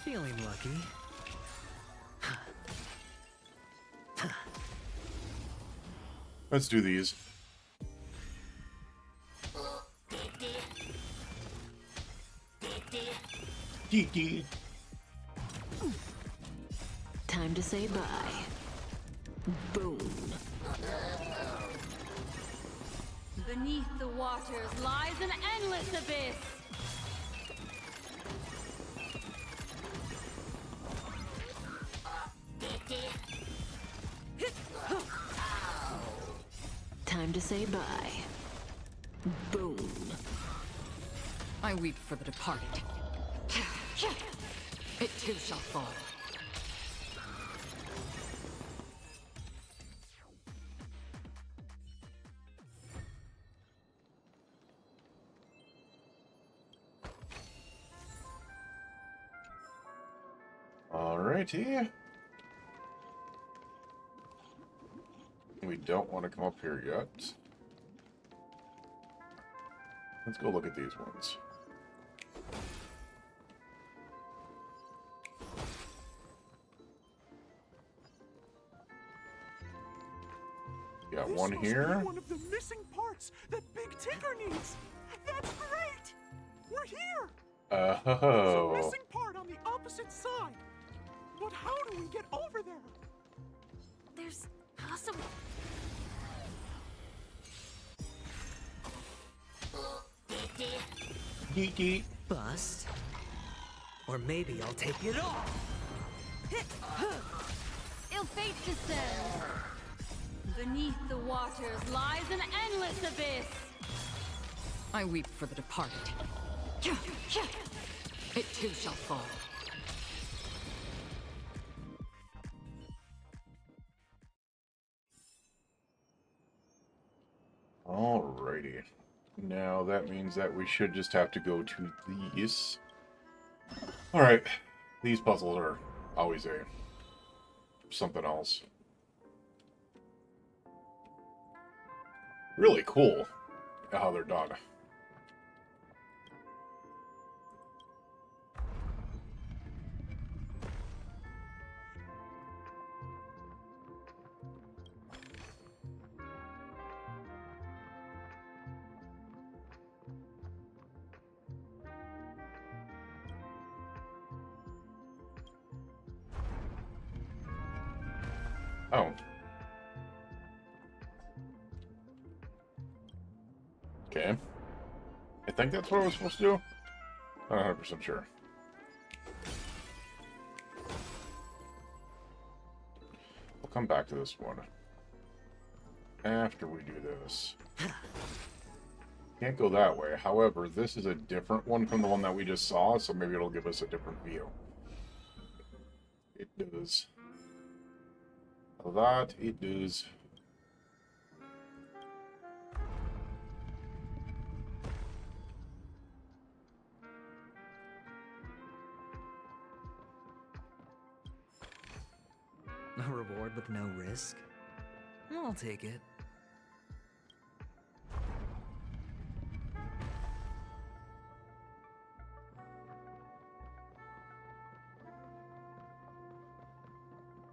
Speaker 23: Feeling lucky.
Speaker 1: Let's do these. Geeky.
Speaker 9: Time to say bye. Boom.
Speaker 21: Beneath the waters lies an endless abyss.
Speaker 9: Time to say bye. Boom.
Speaker 7: I weep for the departed. It too shall fall.
Speaker 1: Alrighty. We don't want to come up here yet. Let's go look at these ones. Got one here.
Speaker 24: One of the missing parts that Big Tinker needs. That's great. We're here. There's a missing part on the opposite side. But how do we get over there?
Speaker 4: There's possible.
Speaker 1: Geeky.
Speaker 23: Bust. Or maybe I'll take it off.
Speaker 21: Ill fate descends. Beneath the waters lies an endless abyss.
Speaker 7: I weep for the departed. It too shall fall.
Speaker 1: Alrighty. Now that means that we should just have to go to these. Alright. These puzzles are always something else. Really cool how they're done. Oh. Okay. I think that's what I was supposed to do. Not 100% sure. We'll come back to this one after we do this. Can't go that way. However, this is a different one from the one that we just saw, so maybe it'll give us a different view. It does. That it does.
Speaker 23: A reward with no risk? I'll take it.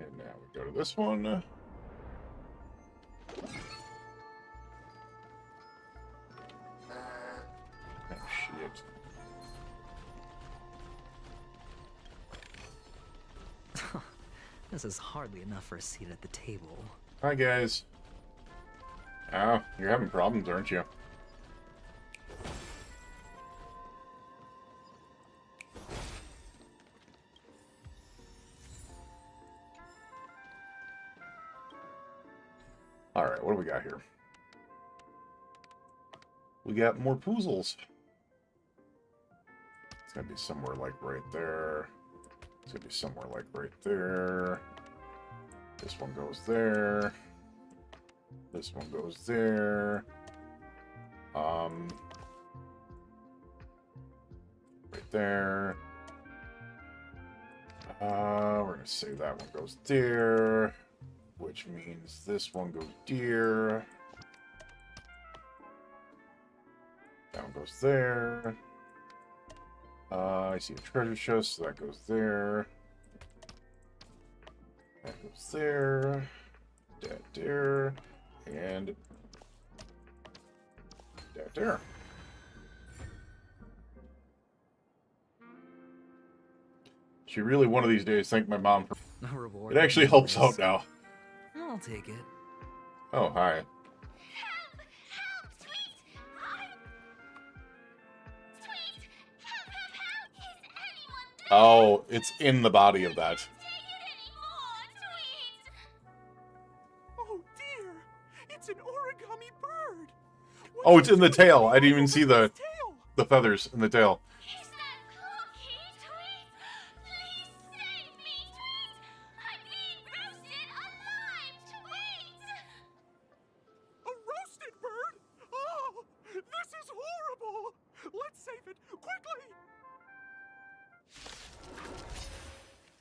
Speaker 1: And now we go to this one. Oh, shit.
Speaker 23: This is hardly enough for a seat at the table.
Speaker 1: Hi, guys. Oh, you're having problems, aren't you? Alright, what do we got here? We got more puzzles. It's gonna be somewhere like right there. It's gonna be somewhere like right there. This one goes there. This one goes there. Right there. We're gonna say that one goes there. which means this one goes deer. That one goes there. I see a treasure chest, so that goes there. That goes there. That there. And that there. She really one of these days thank my mom for
Speaker 23: A reward
Speaker 1: it actually helps out now.
Speaker 23: I'll take it.
Speaker 1: Oh, hi. Oh, it's in the body of that.
Speaker 24: Oh dear, it's an origami bird.
Speaker 1: Oh, it's in the tail. I didn't even see the feathers in the tail.
Speaker 24: A roasted bird? Oh, this is horrible. Let's save it quickly.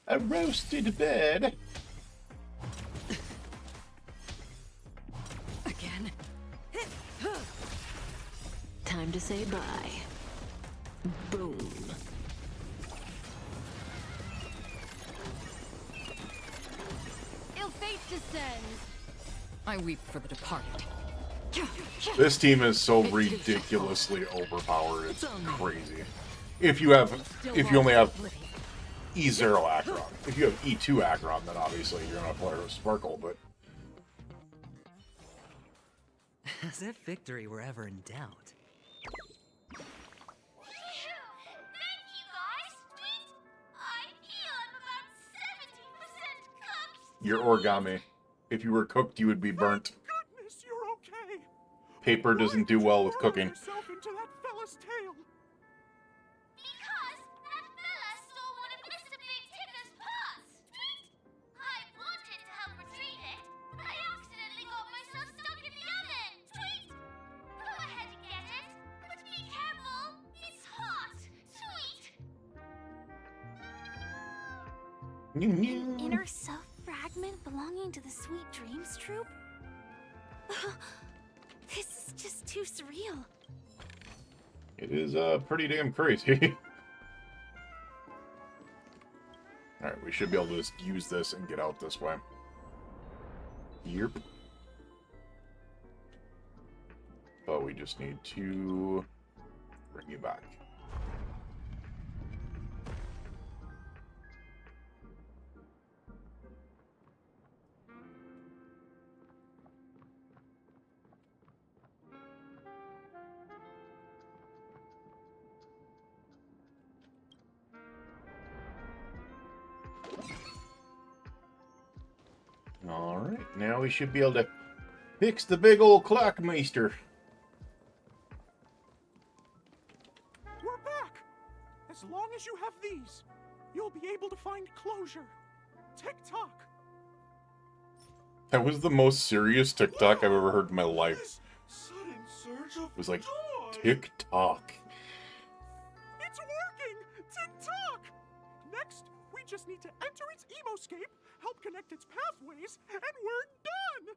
Speaker 1: A roasted bird.
Speaker 9: Again. Time to say bye. Boom.
Speaker 21: Ill fate descends.
Speaker 7: I weep for the departed.
Speaker 1: This team is so ridiculously overpowered. It's crazy. If you only have E0 Acheron. If you have E2 Acheron, then obviously you're gonna play with Sparkle, but
Speaker 23: As if victory were ever in doubt.
Speaker 1: you're origami. If you were cooked, you would be burnt.
Speaker 24: Goodness, you're okay.
Speaker 1: Paper doesn't do well with cooking.
Speaker 24: Yourself into that fella's tail.
Speaker 4: An inner self fragment belonging to the Sweet Dreams troupe? This is just too surreal.
Speaker 1: It is pretty damn crazy. Alright, we should be able to just use this and get out this way. Yep. But we just need to bring you back. Alright, now we should be able to fix the big old Clockmeister.
Speaker 24: We're back. As long as you have these, you'll be able to find closure. Tick-tock.
Speaker 1: That was the most serious TikTok I've ever heard in my life.
Speaker 24: Sudden surge of
Speaker 1: It was like,
Speaker 24: joy.
Speaker 1: TikTok.
Speaker 24: It's working! Tick-tock! Next, we just need to enter its emoscape, help connect its pathways, and we're done!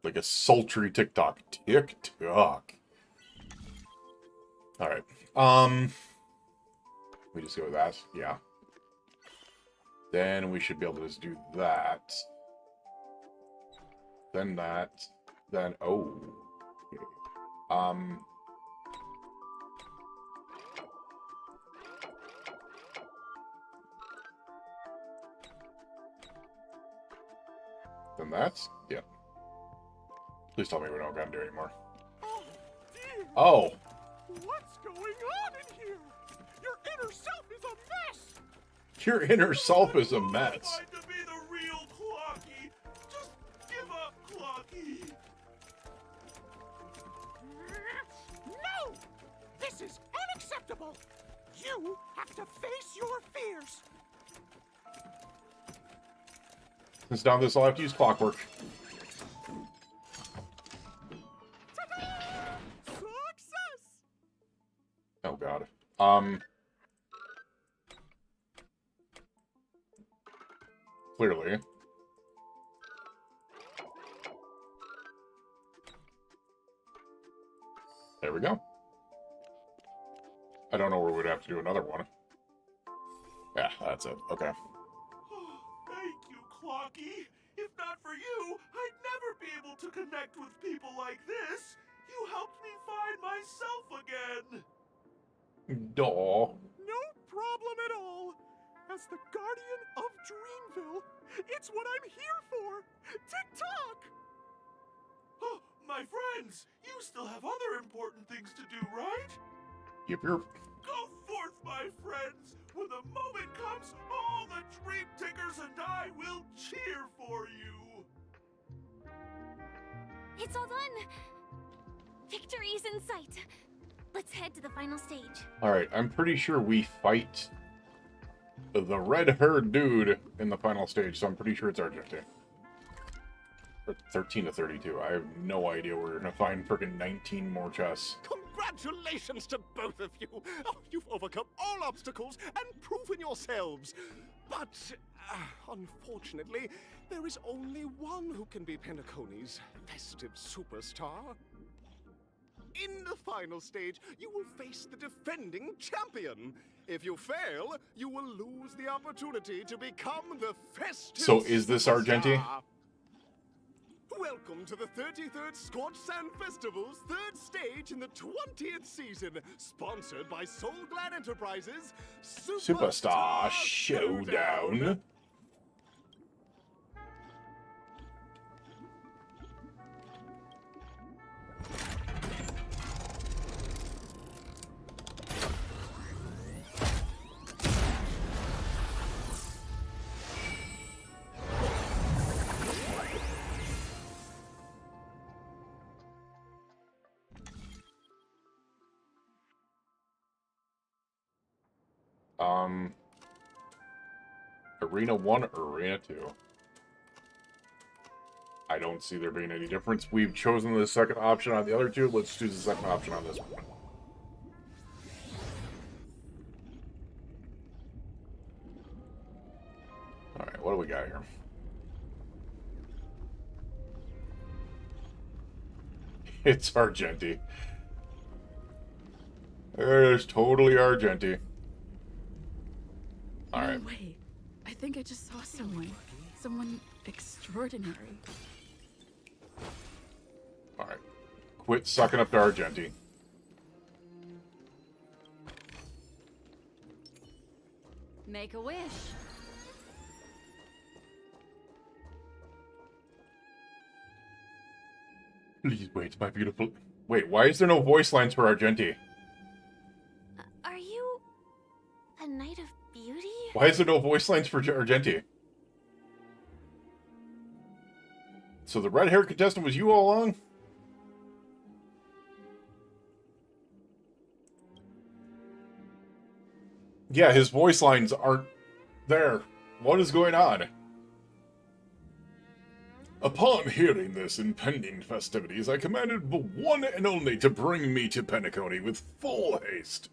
Speaker 1: Like a sultry TikTok. TikTok. Alright. We just go with that? Yeah. Then we should be able to just do that. Then that. Then, oh. Okay. Then that's, yeah. Please tell me we don't gotta do anymore.
Speaker 24: Oh, dear.
Speaker 1: Oh!
Speaker 24: What's going on in here? Your inner self is a mess!
Speaker 1: Your inner self is a mess.
Speaker 24: To be the real Clocky. Just give up, Clocky. No! This is unacceptable! You have to face your fears!
Speaker 1: Since now this will have to use clockwork.
Speaker 24: Success!
Speaker 1: Oh god. Clearly. There we go. I don't know where we'd have to do another one. Yeah, that's it. Okay.
Speaker 24: Thank you, Clocky. If not for you, I'd never be able to connect with people like this. You helped me find myself again.
Speaker 1: Daw.
Speaker 24: No problem at all. As the guardian of Dreamville, it's what I'm here for. Tick-tock! Oh, my friends, you still have other important things to do, right?
Speaker 1: Yep.
Speaker 24: Go forth, my friends. When the moment comes, all the Dream Tickers and I will cheer for you.
Speaker 4: It's all done! Victory's in sight. Let's head to the final stage.
Speaker 1: Alright, I'm pretty sure we fight the red-haired dude in the final stage, so I'm pretty sure it's Argenti. Or 13 to 32. I have no idea where we're going to find frickin' 19 more chests.
Speaker 3: Congratulations to both of you! Oh, you've overcome all obstacles and proven yourselves. But, unfortunately, there is only one who can be Penacony's festive superstar. In the final stage, you will face the defending champion. If you fail, you will lose the opportunity to become the festive
Speaker 1: So is this Argenti?
Speaker 3: superstar. Welcome to the 33rd Scorched Sand Festival's third stage in the 20th season, sponsored by Soul Glad Enterprises,
Speaker 1: Superstar Showdown. Arena 1 or Arena 2? I don't see there being any difference. We've chosen the second option on the other two. Let's choose the second option on this one. Alright, what do we got here? It's Argenti. It is totally Argenti. Alright.
Speaker 17: No, wait. I think I just saw someone. Someone extraordinary.
Speaker 1: Alright. Quit sucking up to Argenti.
Speaker 12: Make a wish.
Speaker 1: Please wait, my beautiful... Wait, why is there no voice lines for Argenti?
Speaker 4: Are you a Knight of Beauty?
Speaker 1: Why is there no voice lines for Argenti? So the red-haired contestant was you all along? Yeah, his voice lines aren't there. What is going on? Upon hearing this impending festivities, I commanded the one and only to bring me to Penacony with full haste.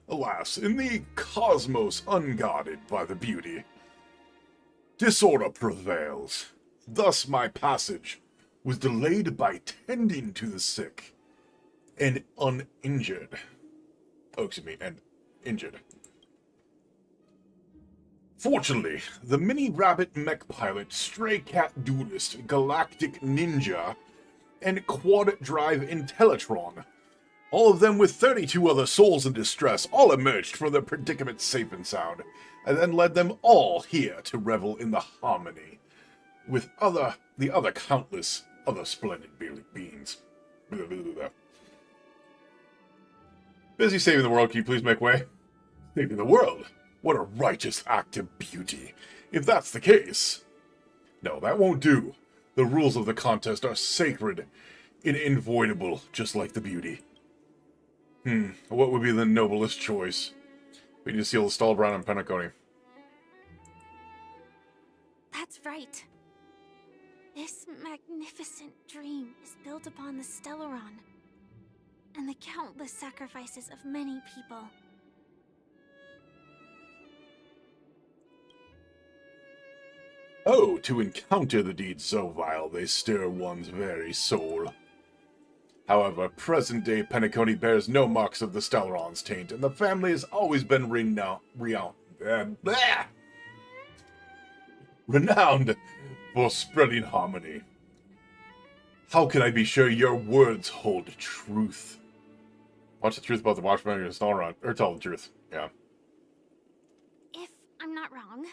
Speaker 1: Alas, in the cosmos unguarded by the beauty, disorder prevails. Thus my passage was delayed by tending to the sick and uninjured. Oh, excuse me, and injured. Fortunately, the mini-rabbit mech pilot, stray cat duelist, galactic ninja, and quad-drive Intellitron, all of them with 32 other souls in distress, all emerged from their predicament safe and sound, and then led them all here to revel in the harmony with the other countless other splendid beings. Busy saving the world, can you please make way? Saving the world? What a righteous act of beauty. If that's the case. No, that won't do. The rules of the contest are sacred and invoidable, just like the beauty. What would be the noblest choice? We need to seal the Stallbrown and Penacony.
Speaker 4: That's right. This magnificent dream is built upon the Stellaron and the countless sacrifices of many people.
Speaker 1: Oh, to encounter the deeds so vile, they stir one's very soul. However, present-day Penacony bears no marks of the Stellaron's taint, and the family has always been renowned for spreading harmony. How can I be sure your words hold truth? Watch the truth about the Watchmaker and Stellaron, or tell the truth. Yeah.
Speaker 4: If I'm not wrong,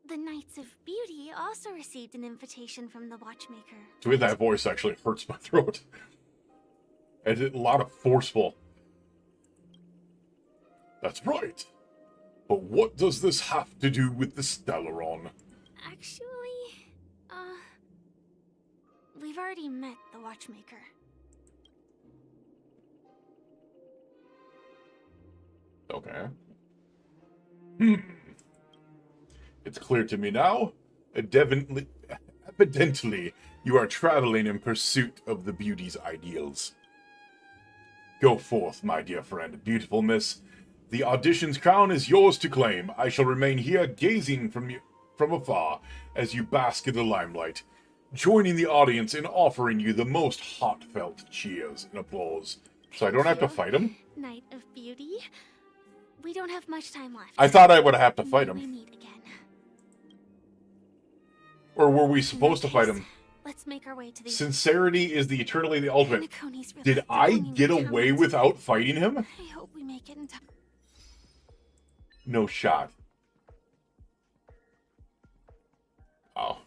Speaker 4: the Knights of Beauty also received an invitation from the Watchmaker.
Speaker 1: The way that voice actually hurts my throat. And a lot of forceful. That's right. But what does this have to do with the Stellaron?
Speaker 4: Actually, we've already met the Watchmaker.
Speaker 1: Okay. It's clear to me now. Evidently, you are traveling in pursuit of the beauty's ideals. Go forth, my dear friend, beautiful miss. The audition's crown is yours to claim. I shall remain here gazing from afar as you bask in the limelight, joining the audience in offering you the most heartfelt cheers and applause. So I don't have to fight him?
Speaker 4: Knight of Beauty? We don't have much time left.
Speaker 1: I thought I would have to fight
Speaker 4: We
Speaker 1: him.
Speaker 4: meet again.
Speaker 1: Or were we supposed to fight him?
Speaker 4: Let's make our way to the...
Speaker 1: Sincerity is the eternally the ultimate.
Speaker 4: Penacony's really
Speaker 1: Did I
Speaker 4: throwing in
Speaker 1: get
Speaker 4: the
Speaker 1: away
Speaker 4: towers.
Speaker 1: without fighting him?
Speaker 4: I hope we make it in time.
Speaker 1: No shot. Oh.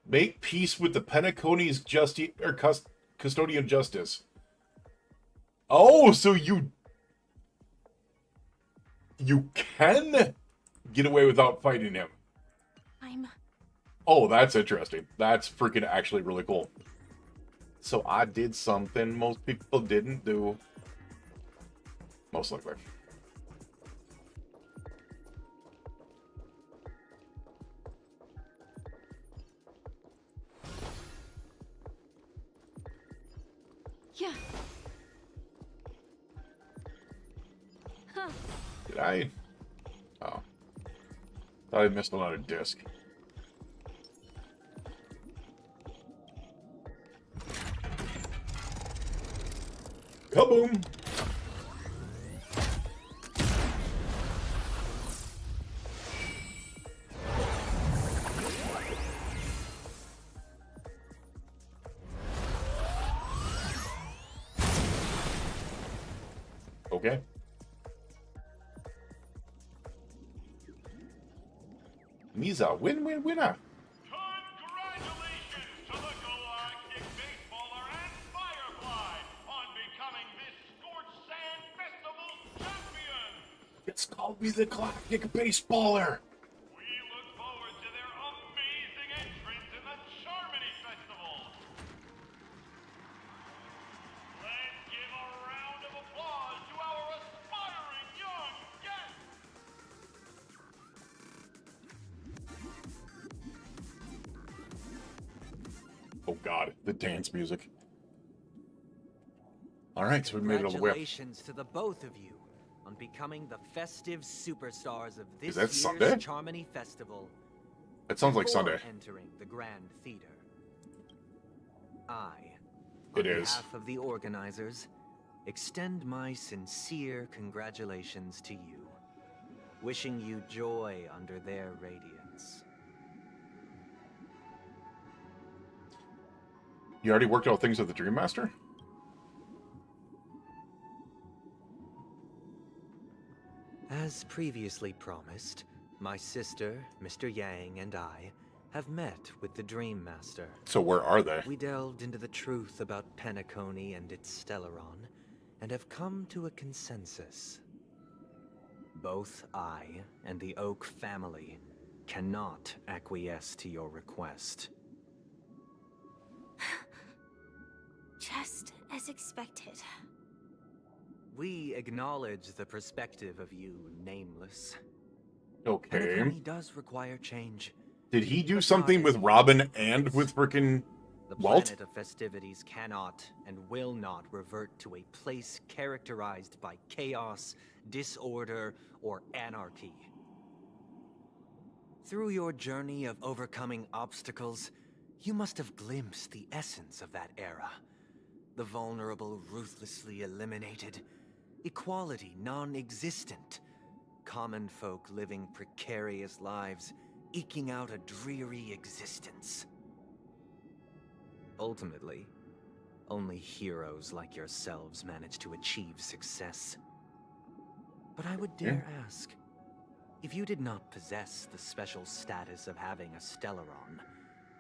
Speaker 1: Make peace with the Penacony's custodian justice. Oh, so you can get away without fighting him. Oh, that's interesting. That's freaking actually really cool. So I did something most people didn't do. Most likely.
Speaker 12: Yeah. Huh.
Speaker 1: Did I? Oh. Thought I missed another disc. Kaboom! Okay. Misa, win-win-winner.
Speaker 2: Congratulations to the Galactic Baseballer and Firefly on becoming this Scorched Sand Festival champion!
Speaker 1: It's called me the Galactic Baseballer.
Speaker 2: We look forward to their amazing entrance in the Charmony Festival! Let's give a round of applause to our aspiring young guests!
Speaker 1: Oh god, the dance music. Alright, so we made it all the way up.
Speaker 6: Congratulations to the both of you on becoming the festive superstars of this
Speaker 1: that
Speaker 6: year's
Speaker 1: Sunday?
Speaker 6: Charmony Festival.
Speaker 1: It sounds like
Speaker 6: before
Speaker 1: Sunday.
Speaker 6: Entering the Grand Theater. I,
Speaker 1: It
Speaker 6: on
Speaker 1: is.
Speaker 6: behalf of the organizers, extend my sincere congratulations to you, wishing you joy under their radiance.
Speaker 1: You already worked out things with the Dream Master?
Speaker 6: As previously promised, my sister, Mr. Yang, and I have met with the Dream Master.
Speaker 1: So where are they?
Speaker 6: We delved into the truth about Penacony and its Stellaron, and have come to a consensus. Both I and the Oak family cannot acquiesce to your request.
Speaker 4: Just as expected.
Speaker 6: We acknowledge the perspective of you, Nameless.
Speaker 1: Okay.
Speaker 6: Penacony does require change.
Speaker 1: Did he do something with Robin and with frickin'
Speaker 6: The
Speaker 1: Walt?
Speaker 6: planet of festivities cannot and will not revert to a place characterized by chaos, disorder, or anarchy. Through your journey of overcoming obstacles, You must have glimpsed the essence of that era. The vulnerable ruthlessly eliminated. Equality non-existent. Common folk living precarious lives, eking out a dreary existence. Ultimately, only heroes like yourselves manage to achieve success. But I would dare ask, if you did not possess the special status of having a Stellaron,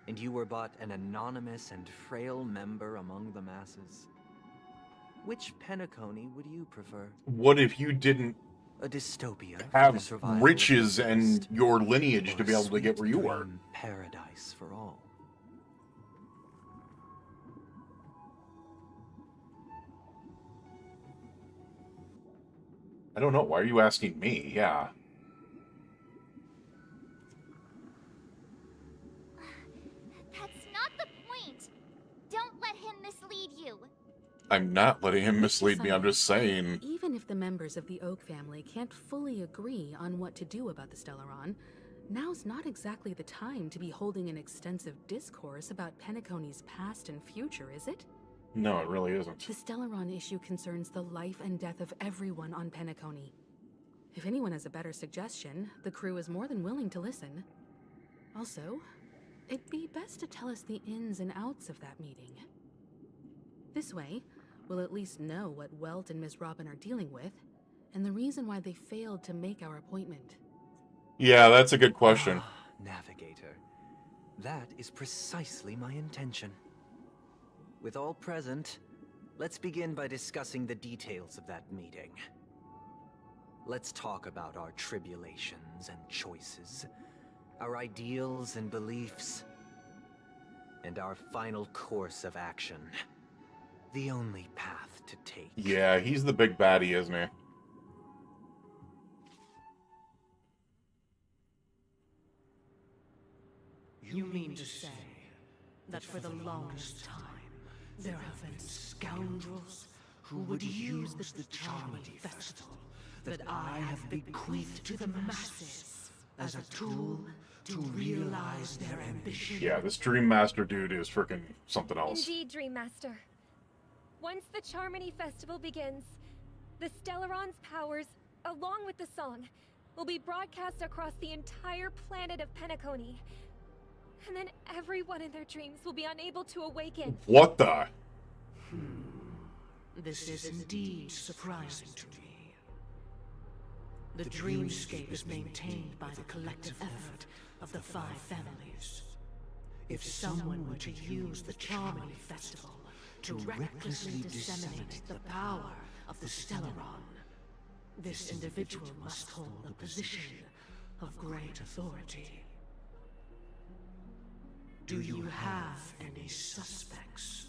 Speaker 6: and you were but an anonymous and frail member among the masses, which Penacony would you prefer?
Speaker 1: What if you didn't
Speaker 6: A dystopia
Speaker 1: have riches and your lineage to be able to get where you were?
Speaker 6: Paradise for all.
Speaker 1: I don't know. Why are you asking me? Yeah.
Speaker 20: That's not the point. Don't let him mislead you.
Speaker 1: I'm not letting him mislead me. I'm just saying.
Speaker 17: Even if the members of the Oak family can't fully agree on what to do about the Stellaron, now's not exactly the time to be holding an extensive discourse about Penacony's past and future, is it?
Speaker 1: No, it really isn't.
Speaker 17: The Stellaron issue concerns the life and death of everyone on Penacony. If anyone has a better suggestion, the crew is more than willing to listen. Also, it'd be best to tell us the ins and outs of that meeting. This way, we'll at least know what Welt and Miss Robin are dealing with, and the reason why they failed to make our appointment.
Speaker 1: Yeah, that's a good question.
Speaker 6: Navigator, that is precisely my intention. With all present, let's begin by discussing the details of that meeting. Let's talk about our tribulations and choices, our ideals and beliefs, and our final course of action. The only path to take.
Speaker 1: Yeah, he's the big baddie, isn't he?
Speaker 8: You mean to say that for the longest time, there have been scoundrels who would use the Charmity Festival that I have bequeathed to the masses as a tool to realize their ambition?
Speaker 1: Yeah, this Dream Master dude is freaking something else.
Speaker 11: Indeed, Dream Master. Once the Charmony Festival begins, the Stellaron's powers, along with the song, will be broadcast across the entire planet of Penacony. And then everyone in their dreams will be unable to awaken.
Speaker 1: What the?
Speaker 8: This is indeed surprising to me. The dreamscape is maintained by the collective effort of the 5 families. If someone were to use the Charmony Festival to recklessly disseminate the power of the Stellaron, this individual must hold a position of great authority. Do you have any suspects?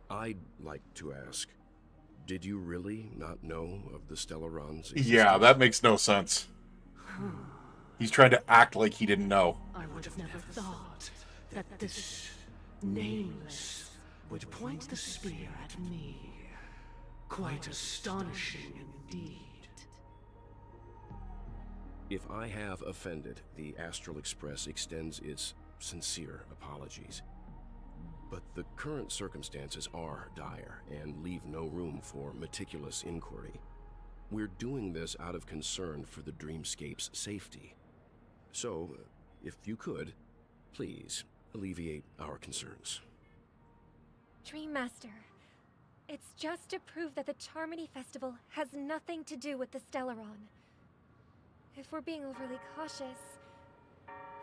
Speaker 14: I'd like to ask, did you really not know of the Stellaron's
Speaker 1: Yeah,
Speaker 14: existence?
Speaker 1: that makes no sense. He's trying to act like he didn't know.
Speaker 8: I would have never thought that this nameless would point the spear at me. Quite astonishing indeed.
Speaker 14: If I have offended, the Astral Express extends its sincere apologies. But the current circumstances are dire and leave no room for meticulous inquiry. We're doing this out of concern for the Dreamscape's safety. So, if you could, please alleviate our concerns.
Speaker 11: Dream Master, it's just to prove that the Charmony Festival has nothing to do with the Stellaron. If we're being overly cautious,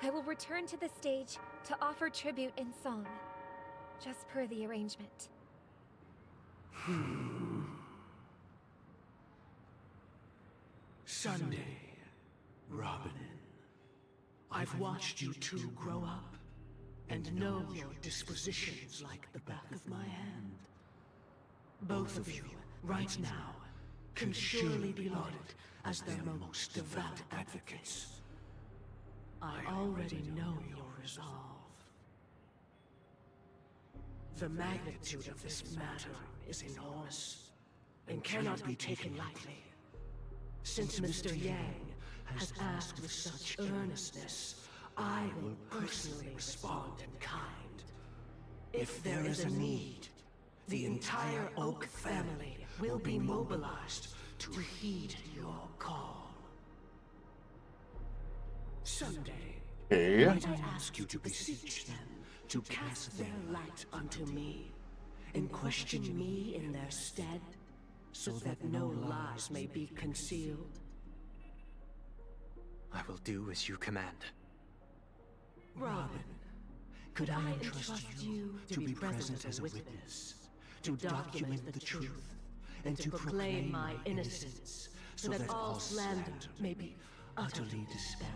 Speaker 11: I will return to the stage to offer tribute in song, just per the arrangement.
Speaker 8: Sunday, Robin, I've watched you two grow up and know your dispositions like the back of my hand. Both of you, right now, can surely be lauded as their most devout advocates. I already know your resolve. The magnitude of this matter is enormous and cannot be taken lightly. Since Mr. Yang has asked with such earnestness, I will personally respond in kind. If there is a need, the entire Oak family will be mobilized to heed your call. Someday, might I ask you to beseech them to cast their light unto me, and question me in their stead, so that no lies may be concealed?
Speaker 6: I will do as you command.
Speaker 8: Robin, could I entrust you to be present as a witness, to document the truth, and to proclaim my innocence, so that all slander may be utterly dispelled?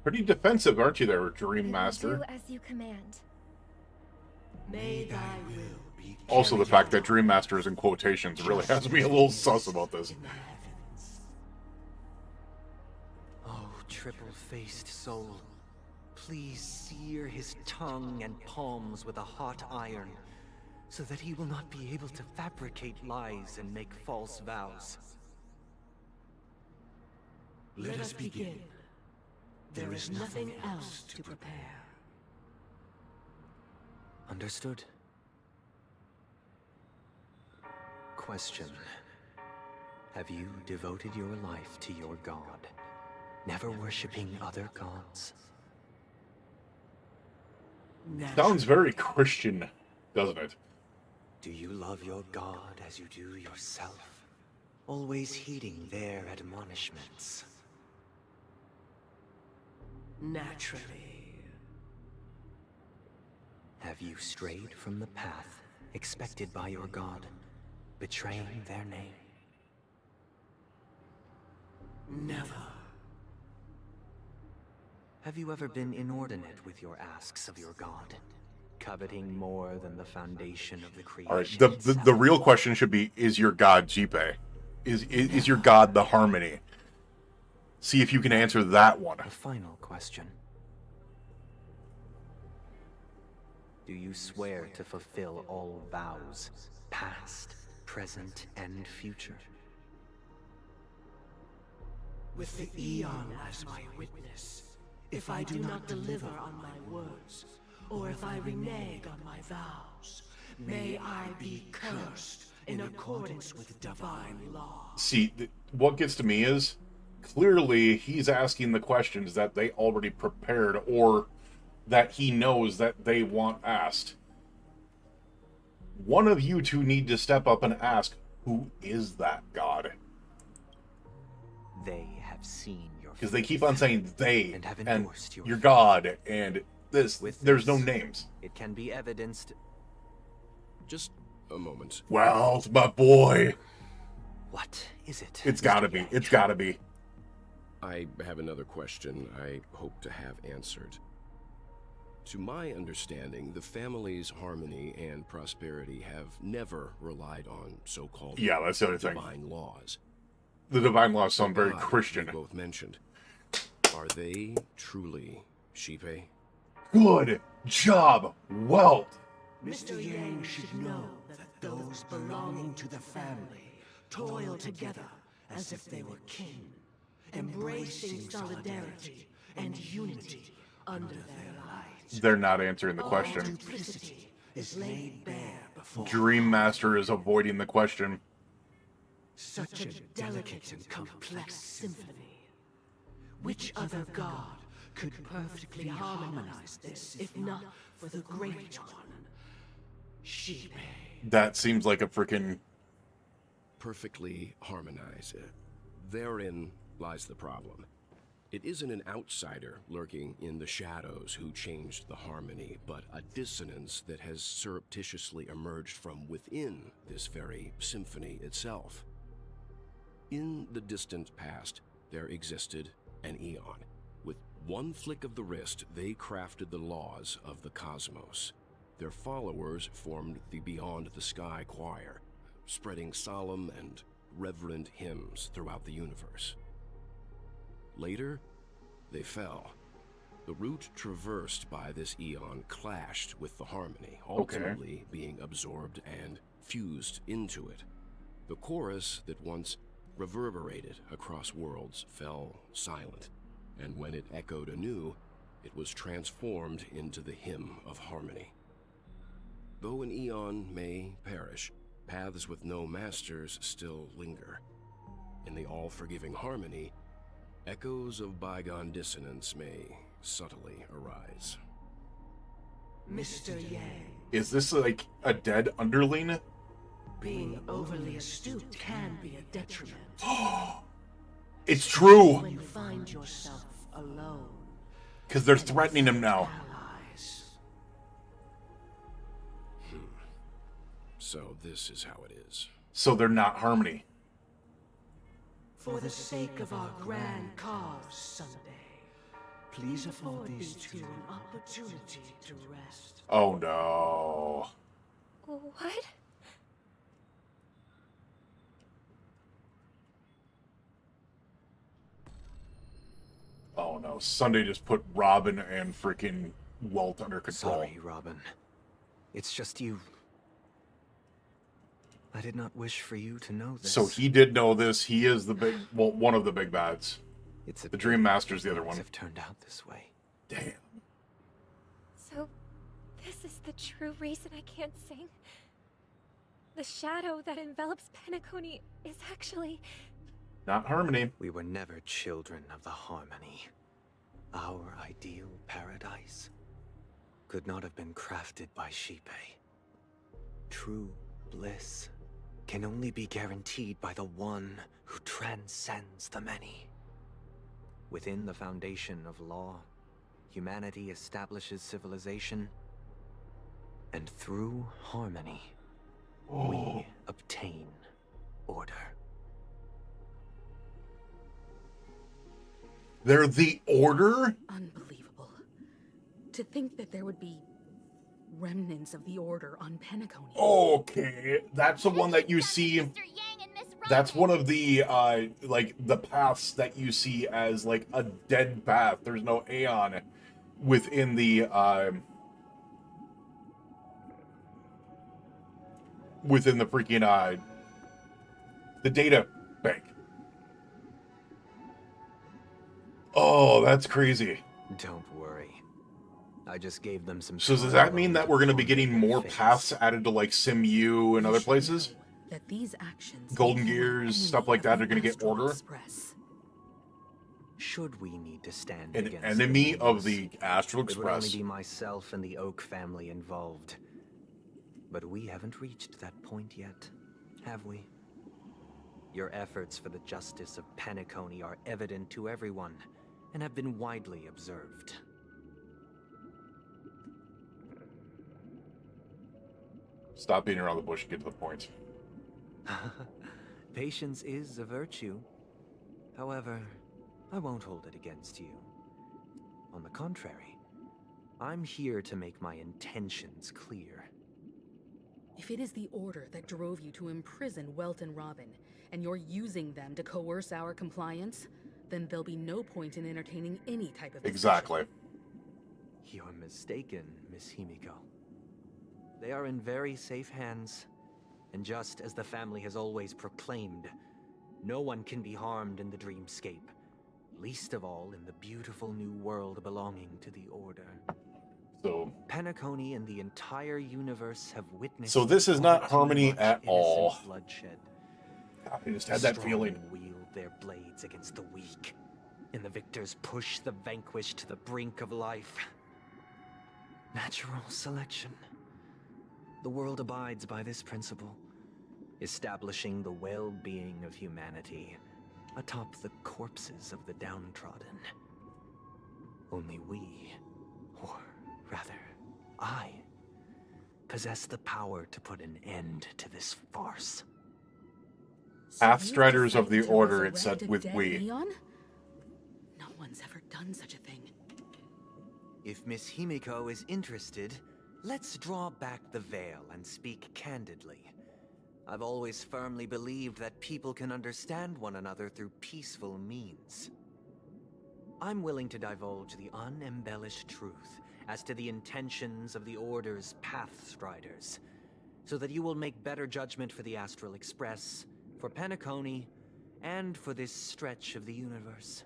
Speaker 1: Pretty defensive, aren't you there, Dream Master?
Speaker 11: Do as you command.
Speaker 8: May thy will be
Speaker 1: Also, the fact that Dream Master is in quotations really has me a little sus about this.
Speaker 6: Oh, triple-faced soul, please sear his tongue and palms with a hot iron, so that he will not be able to fabricate lies and make false vows.
Speaker 8: Let us begin. There is nothing else to prepare.
Speaker 6: Understood. Question. Have you devoted your life to your god, never worshipping other gods?
Speaker 1: Sounds very Christian, doesn't it?
Speaker 6: Do you love your god as you do yourself? Always heeding their admonishments?
Speaker 8: Naturally.
Speaker 6: Have you strayed from the path expected by your god, betraying their name?
Speaker 8: Never.
Speaker 6: Have you ever been inordinate with your asks of your god, coveting more than the foundation of the creation?
Speaker 1: All right, the real question should be: is your god Jipe? Is your god the Harmony? See if you can answer that one.
Speaker 6: The final question. Do you swear to fulfill all vows, past, present, and future?
Speaker 8: With the Eon as my witness, if I do not deliver on my words, or if I renege on my vows, may I be cursed in accordance with divine law.
Speaker 1: See, what gets to me is, clearly he's asking the questions that they already prepared, or that he knows that they want asked. One of you two need to step up and ask, who is that god?
Speaker 6: They have seen your
Speaker 1: Because they keep on saying they,
Speaker 6: and have
Speaker 1: and
Speaker 6: endorsed
Speaker 1: your god, and this. There's no names.
Speaker 6: It can be evidenced.
Speaker 14: Just a moment.
Speaker 1: Well, my boy.
Speaker 6: What is it?
Speaker 1: It's gotta be. It's gotta be.
Speaker 14: I have another question I hope to have answered. To my understanding, the family's harmony and prosperity have never relied on so-called
Speaker 1: that's the other thing.
Speaker 14: divine laws.
Speaker 1: The divine laws sound very
Speaker 14: God
Speaker 1: Christian.
Speaker 14: you both mentioned. Are they truly Shipe?
Speaker 1: Good job, Welt.
Speaker 8: Mr. Yang should know that those belonging to the family toil together as if they were kin, embracing solidarity and unity under their light.
Speaker 1: They're not answering the question.
Speaker 8: Duplicity is laid bare before
Speaker 1: Dream Master is avoiding the question.
Speaker 8: such a delicate and complex symphony. Which other god could perfectly harmonize this, if not for the Great One? Shipe.
Speaker 1: That seems like a freaking...
Speaker 14: Perfectly harmonize. Therein lies the problem. It isn't an outsider lurking in the shadows who changed the harmony, but a dissonance that has surreptitiously emerged from within this very symphony itself. In the distant past, there existed an Eon. With one flick of the wrist, they crafted the laws of the cosmos. Their followers formed the Beyond the Sky Choir, spreading solemn and reverent hymns throughout the universe. Later, they fell. The route traversed by this Eon clashed with the harmony, ultimately being absorbed and fused into it. The chorus that once reverberated across worlds fell silent, and when it echoed anew, It was transformed into the Hymn of Harmony. Though an eon may perish, paths with no masters still linger. In the all-forgiving harmony, echoes of bygone dissonance may subtly arise.
Speaker 8: Mr. Yang,
Speaker 1: Is this like a dead underling?
Speaker 8: being overly astute can be a detriment.
Speaker 1: It's true!
Speaker 8: When you find yourself alone.
Speaker 1: Because they're threatening him now.
Speaker 14: So this is how it is.
Speaker 1: So they're not Harmony.
Speaker 8: For the sake of our grand cause, Sunday, please afford these two an opportunity to rest.
Speaker 1: Oh no.
Speaker 11: What?
Speaker 1: Oh no. Sunday just put Robin and freaking Walt under control.
Speaker 6: Sorry, Robin. It's just you. I did not wish for you to know this.
Speaker 1: So he did know this. He is the big, well, one of the big bads. The Dream Master's the other one.
Speaker 6: Have turned out this way.
Speaker 1: Damn.
Speaker 11: So, this is the true reason I can't sing? The shadow that envelops Penacony is actually...
Speaker 1: Not Harmony.
Speaker 6: We were never children of the Harmony. Our ideal paradise could not have been crafted by Shipe. True bliss can only be guaranteed by the one who transcends the many. Within the foundation of law, humanity establishes civilization, and through harmony, we obtain order.
Speaker 1: They're the Order?
Speaker 17: Unbelievable. To think that there would be remnants of the Order on Penacony.
Speaker 1: Okay, that's the one that you see. That's one of the like the paths that you see as like a dead path. There's no Aeon within the freaking the data bank. Oh, that's crazy.
Speaker 6: Don't worry. I just gave them some.
Speaker 1: So does that mean that we're going to be getting more paths added to like SimU and other places?
Speaker 17: That these actions,
Speaker 1: Golden Gears, stuff like that, are going to get Order?
Speaker 6: Should we need to stand
Speaker 1: An
Speaker 6: against
Speaker 1: enemy
Speaker 6: the
Speaker 1: of
Speaker 6: rumors,
Speaker 1: the Astral
Speaker 6: it would only
Speaker 1: Express.
Speaker 6: be myself and the Oak family involved. But we haven't reached that point yet, have we? Your efforts for the justice of Penacony are evident to everyone and have been widely observed.
Speaker 1: Stop beating around the bush and get to the point.
Speaker 6: Patience is a virtue. However, I won't hold it against you. On the contrary, I'm here to make my intentions clear.
Speaker 17: If it is the Order that drove you to imprison Welt and Robin, and you're using them to coerce our compliance, then there'll be no point in entertaining any type of discussion.
Speaker 1: Exactly.
Speaker 6: You're mistaken, Miss Himiko. They are in very safe hands, and just as the family has always proclaimed, no one can be harmed in the dreamscape, least of all in the beautiful new world belonging to the Order.
Speaker 1: So
Speaker 6: Penacony and the entire universe have witnessed.
Speaker 1: So this is not Harmony at all.
Speaker 6: Bloodshed.
Speaker 1: I just had that
Speaker 6: Strong
Speaker 1: feeling.
Speaker 6: wield their blades against the weak, and the victors push the vanquished to the brink of life. Natural selection. The world abides by this principle, establishing the well-being of humanity atop the corpses of the downtrodden. Only we, or rather, I, possess the power to put an end to this farce.
Speaker 1: Pathstriders of the Order, it said with we.
Speaker 17: Leon? No one's ever done such a thing.
Speaker 6: If Miss Himiko is interested, let's draw back the veil and speak candidly. I've always firmly believed that people can understand one another through peaceful means. I'm willing to divulge the unembellished truth as to the intentions of the Order's Pathstriders, so that you will make better judgment for the Astral Express, for Penacony, and for this stretch of the universe.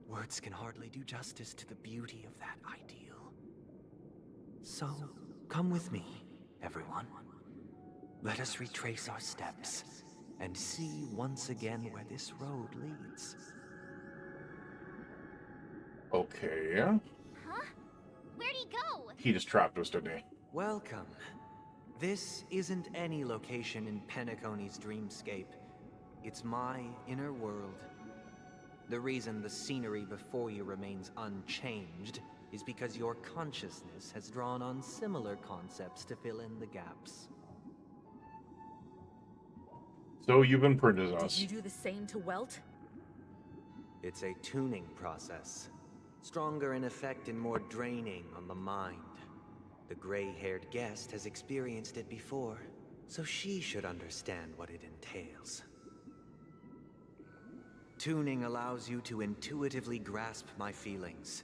Speaker 6: Words can hardly do justice to the beauty of that ideal. So, come with me, everyone. Let us retrace our steps and see once again where this road leads.
Speaker 1: Okay.
Speaker 20: Huh? Where'd he go?
Speaker 1: He just trapped us, didn't he?
Speaker 6: Welcome. This isn't any location in Penacony's dreamscape. It's my inner world. The reason the scenery before you remains unchanged is because your consciousness has drawn on similar concepts to fill in the gaps.
Speaker 1: So you've imprinted
Speaker 17: Did
Speaker 1: us.
Speaker 17: you do the same to Welt?
Speaker 6: It's a tuning process. Stronger in effect and more draining on the mind. The gray-haired guest has experienced it before, so she should understand what it entails. Tuning allows you to intuitively grasp my feelings,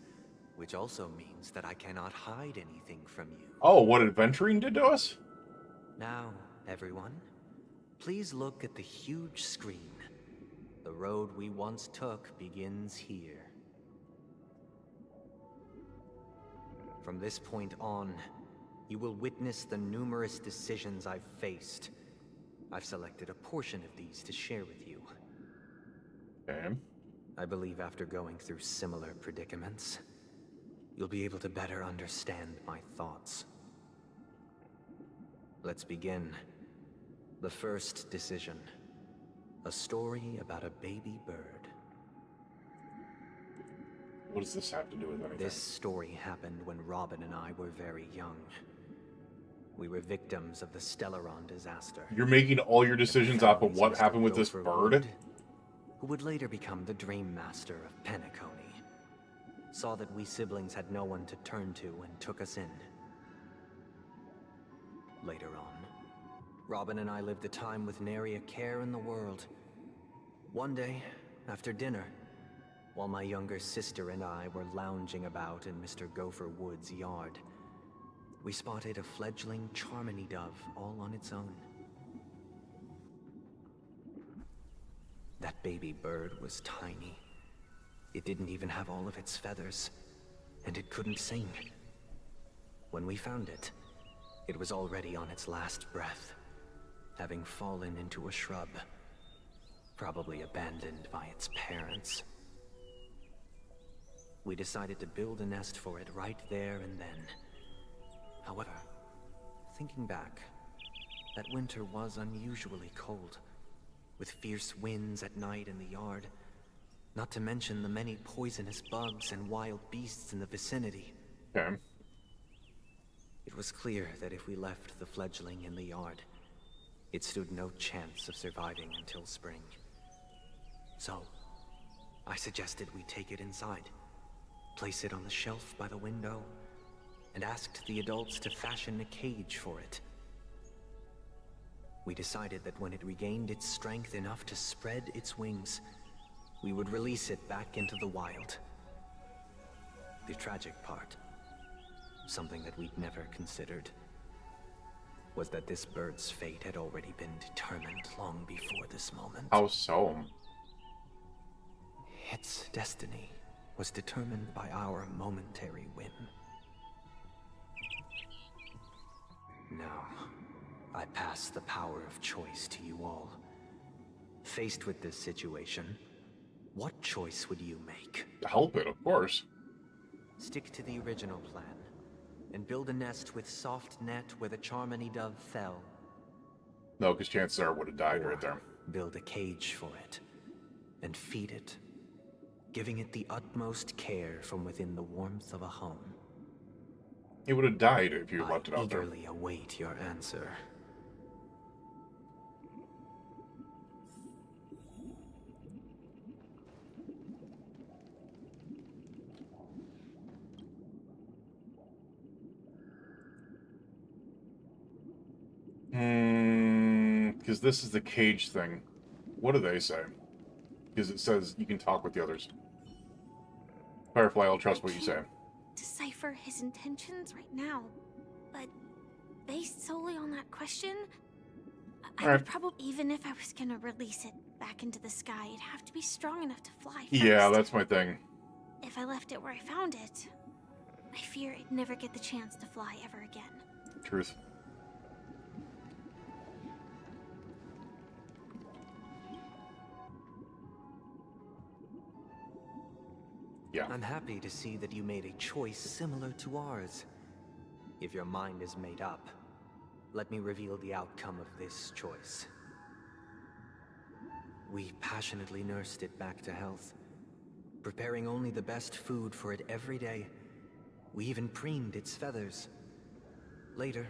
Speaker 6: which also means that I cannot hide anything from you.
Speaker 1: Oh, what adventuring did to us?
Speaker 6: Now, everyone, please look at the huge screen. The road we once took begins here. From this point on, you will witness the numerous decisions I've faced. I've selected a portion of these to share with you.
Speaker 1: Okay.
Speaker 6: I believe after going through similar predicaments, you'll be able to better understand my thoughts. Let's begin. The first decision. A story about a baby bird.
Speaker 1: What does this have to do with anything?
Speaker 6: This story happened when Robin and I were very young. We were victims of the Stellaron disaster.
Speaker 1: You're making all your decisions off of what happened with this bird?
Speaker 6: Who would later become the Dream Master of Penacony, saw that we siblings had no one to turn to and took us in. Later on, Robin and I lived a time with nary a care in the world. One day, after dinner, while my younger sister and I were lounging about in Mr. Gopher Wood's yard, we spotted a fledgling Charmony dove all on its own. That baby bird was tiny. It didn't even have all of its feathers, and it couldn't sing. When we found it, it was already on its last breath, having fallen into a shrub, probably abandoned by its parents. We decided to build a nest for it right there and then. However, thinking back, that winter was unusually cold, with fierce winds at night in the yard, not to mention the many poisonous bugs and wild beasts in the vicinity.
Speaker 1: Okay.
Speaker 6: It was clear that if we left the fledgling in the yard, it stood no chance of surviving until spring. So, I suggested we take it inside, place it on the shelf by the window, and asked the adults to fashion a cage for it. We decided that when it regained its strength enough to spread its wings, we would release it back into the wild. The tragic part, something that we'd never considered, was that this bird's fate had already been determined long before this moment.
Speaker 1: How so?
Speaker 6: Its destiny was determined by our momentary whim. Now, I pass the power of choice to you all. Faced with this situation, what choice would you make?
Speaker 1: Help it, of course.
Speaker 6: Stick to the original plan, and build a nest with soft net where the Charmony dove fell.
Speaker 1: No, because chances are it would have died right there.
Speaker 6: Build a cage for it, and feed it, giving it the utmost care from within the warmth of a home.
Speaker 1: It would have died if you left it out there.
Speaker 6: I eagerly await your answer.
Speaker 1: Because this is the cage thing. What do they say? Because it says you can talk with the others. Firefly, I'll trust what you say.
Speaker 4: Decipher his intentions right now, but based solely on that question, I would probably, even if I was gonna release it back into the sky, it'd have to be strong enough to fly first.
Speaker 1: Yeah, that's my thing.
Speaker 4: if I left it where I found it, I fear I'd never get the chance to fly ever again.
Speaker 1: Truth. Yeah.
Speaker 6: I'm happy to see that you made a choice similar to ours. If your mind is made up, let me reveal the outcome of this choice. We passionately nursed it back to health, preparing only the best food for it every day. We even preened its feathers. Later,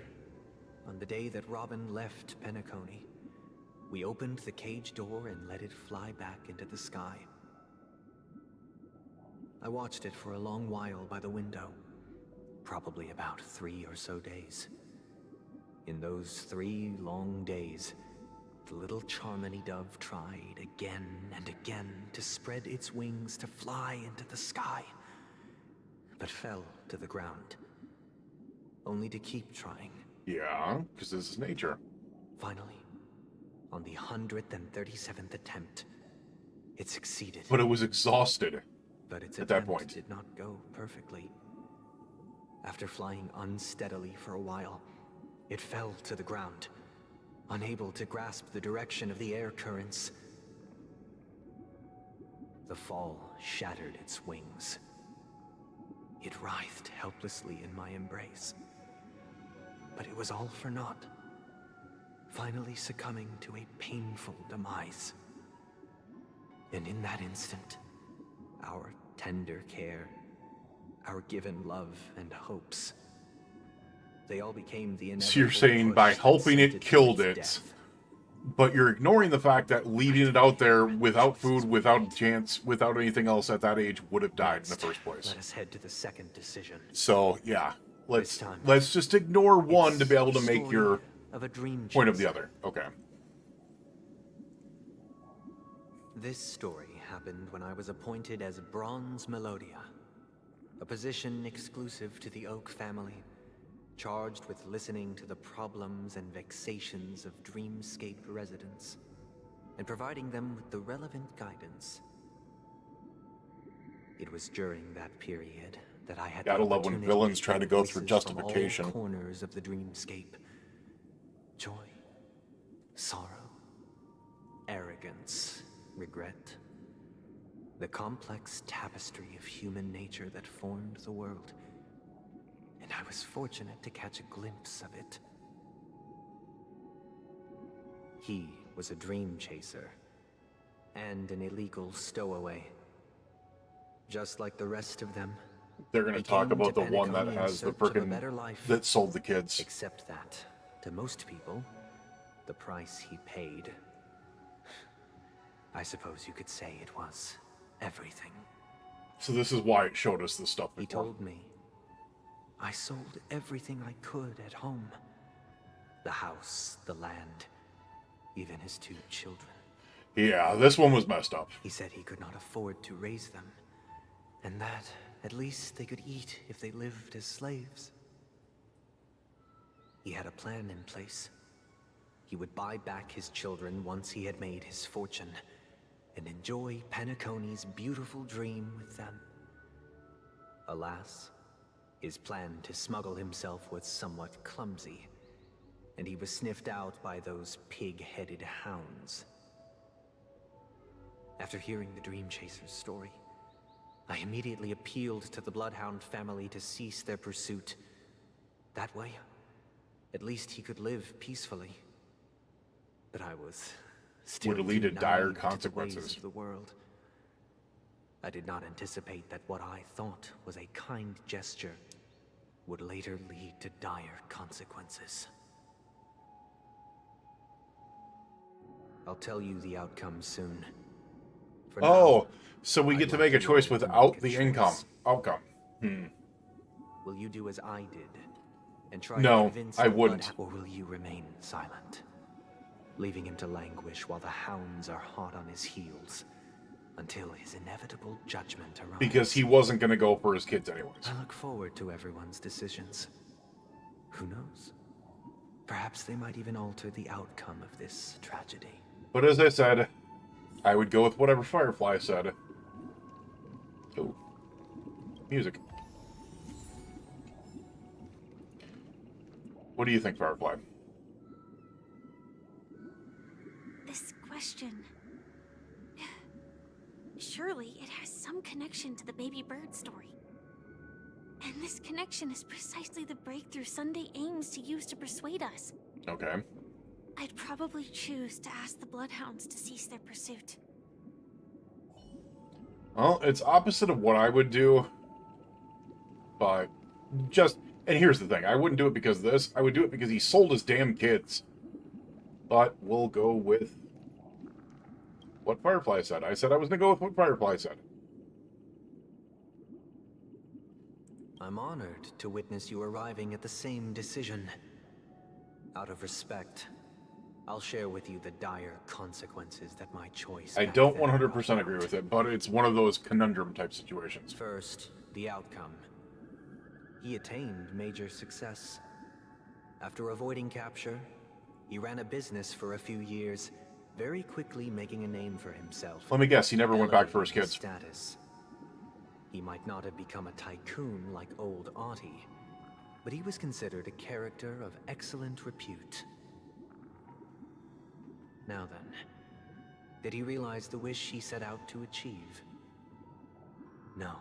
Speaker 6: on the day that Robin left Penacony, we opened the cage door and let it fly back into the sky. I watched it for a long while by the window, probably about 3 or so days. In those 3 long days, the little Charmony dove tried again and again to spread its wings to fly into the sky, but fell to the ground, only to keep trying.
Speaker 1: Yeah, because this is nature.
Speaker 6: Finally, on the 137th attempt, it succeeded.
Speaker 1: But it was exhausted.
Speaker 6: But its
Speaker 1: at that
Speaker 6: attempt
Speaker 1: point
Speaker 6: did not go perfectly. After flying unsteadily for a while, it fell to the ground, unable to grasp the direction of the air currents. The fall shattered its wings. It writhed helplessly in my embrace. But it was all for naught, finally succumbing to a painful demise. And in that instant, our tender care, our given love and hopes, they all became the inevitable.
Speaker 1: So you're saying by helping it killed it, but you're ignoring the fact that leaving it out there without food, without a chance, without anything else at that age would have died in the first place.
Speaker 6: Let us head to the second decision.
Speaker 1: So yeah, let's just ignore one to be able to make your point of the other. Okay.
Speaker 6: This story happened when I was appointed as Bronze Melodia, a position exclusive to the Oak family, charged with listening to the problems and vexations of Dreamscape residents, and providing them with the relevant guidance. It was during that period that I had
Speaker 1: Gotta love when villains try to go through
Speaker 6: voices
Speaker 1: justification.
Speaker 6: from all corners of the Dreamscape. Joy, sorrow, arrogance, regret. The complex tapestry of human nature that formed the world. And I was fortunate to catch a glimpse of it. He was a dream chaser, and an illegal stowaway. Just like the rest of them,
Speaker 1: They're going to talk about the one that has the frickin' that sold the kids.
Speaker 6: Except that, to most people, the price he paid, I suppose you could say it was everything.
Speaker 1: So this is why it showed us this stuff before.
Speaker 6: He told me I sold everything I could at home. The house, the land, even his 2 children.
Speaker 1: Yeah, this one was messed up.
Speaker 6: He said he could not afford to raise them, and that at least they could eat if they lived as slaves. He had a plan in place. He would buy back his children once he had made his fortune, and enjoy Penacony's beautiful dream with them. Alas, his plan to smuggle himself was somewhat clumsy, and he was sniffed out by those pig-headed hounds. After hearing the Dream Chaser's story, I immediately appealed to the Bloodhound family to cease their pursuit. That way, at least he could live peacefully. But I was still
Speaker 1: would lead to
Speaker 6: too
Speaker 1: dire
Speaker 6: naive to the ways
Speaker 1: consequences.
Speaker 6: of the world. I did not anticipate that what I thought was a kind gesture would later lead to dire consequences. I'll tell you the outcome soon. For now,
Speaker 1: so we get to
Speaker 6: I'd
Speaker 1: make a
Speaker 6: like you
Speaker 1: choice
Speaker 6: all to
Speaker 1: without
Speaker 6: make a
Speaker 1: the
Speaker 6: choice.
Speaker 1: outcome.
Speaker 6: Will you do as I did and try
Speaker 1: No,
Speaker 6: to convince
Speaker 1: I
Speaker 6: the
Speaker 1: wouldn't.
Speaker 6: Or will you remain silent, leaving him to languish while the hounds are hot on his heels until his inevitable judgment arrives?
Speaker 1: Because he wasn't going to go for his kids anyways.
Speaker 6: I look forward to everyone's decisions. Who knows? Perhaps they might even alter the outcome of this tragedy.
Speaker 1: But as I said, I would go with whatever Firefly said. Oh. Music. What do you think, Firefly?
Speaker 4: This question... Surely it has some connection to the baby bird story. And this connection is precisely the breakthrough Sunday aims to use to persuade us.
Speaker 1: Okay.
Speaker 4: I'd probably choose to ask the Bloodhounds to cease their pursuit.
Speaker 1: Well, it's opposite of what I would do. But just... And here's the thing. I wouldn't do it because of this. I would do it because he sold his damn kids. But we'll go with what Firefly said. I said I was going to go with what Firefly said.
Speaker 6: I'm honored to witness you arriving at the same decision. Out of respect, I'll share with you the dire consequences that my choice...
Speaker 1: I don't 100% agree with it, but it's one of those conundrum-type situations.
Speaker 6: First, the outcome. He attained major success. After avoiding capture, he ran a business for a few years, very quickly making a name for himself.
Speaker 1: Let me guess, he never went back for his kids.
Speaker 6: Status. He might not have become a tycoon like old Audie, but he was considered a character of excellent repute. Now then, did he realize the wish he set out to achieve? No.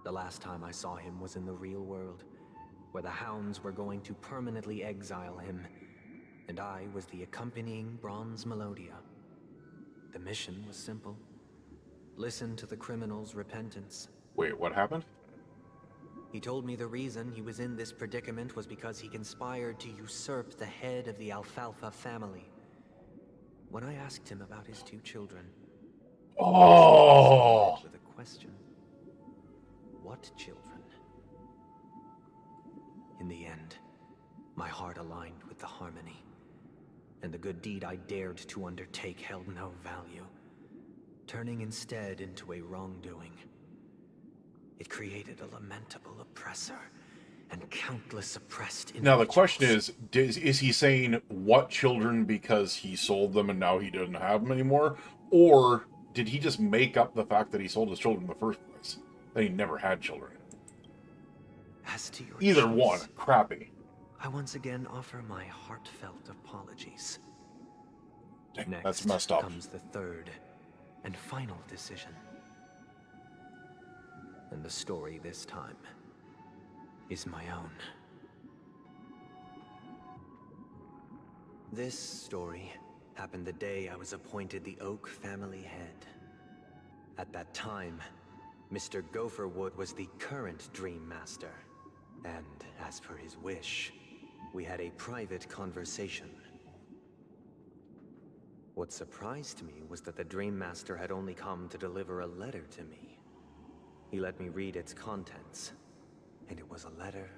Speaker 6: The last time I saw him was in the real world, where the Hounds were going to permanently exile him, and I was the accompanying Bronze Melodia. The mission was simple. Listen to the criminal's repentance.
Speaker 1: Wait, what happened?
Speaker 6: He told me the reason he was in this predicament was because he conspired to usurp the head of the Alfalfa family. When I asked him about his 2 children,
Speaker 1: oh,
Speaker 6: with a question. What children? In the end, my heart aligned with the harmony, and the good deed I dared to undertake held no value, turning instead into a wrongdoing. It created a lamentable oppressor and countless oppressed individuals.
Speaker 1: Now the question is he saying what children because he sold them and now he doesn't have them anymore? Or did he just make up the fact that he sold his children in the first place? That he never had children?
Speaker 6: As to your
Speaker 1: Either
Speaker 6: choice,
Speaker 1: one, crappy.
Speaker 6: I once again offer my heartfelt apologies.
Speaker 1: Dang,
Speaker 6: Next
Speaker 1: that's messed up.
Speaker 6: Comes the third and final decision. And the story this time is my own. This story happened the day I was appointed the Oak family head. At that time, Mr. Gopherwood was the current Dream Master. And as per his wish, we had a private conversation. What surprised me was that the Dream Master had only come to deliver a letter to me. He let me read its contents, and it was a letter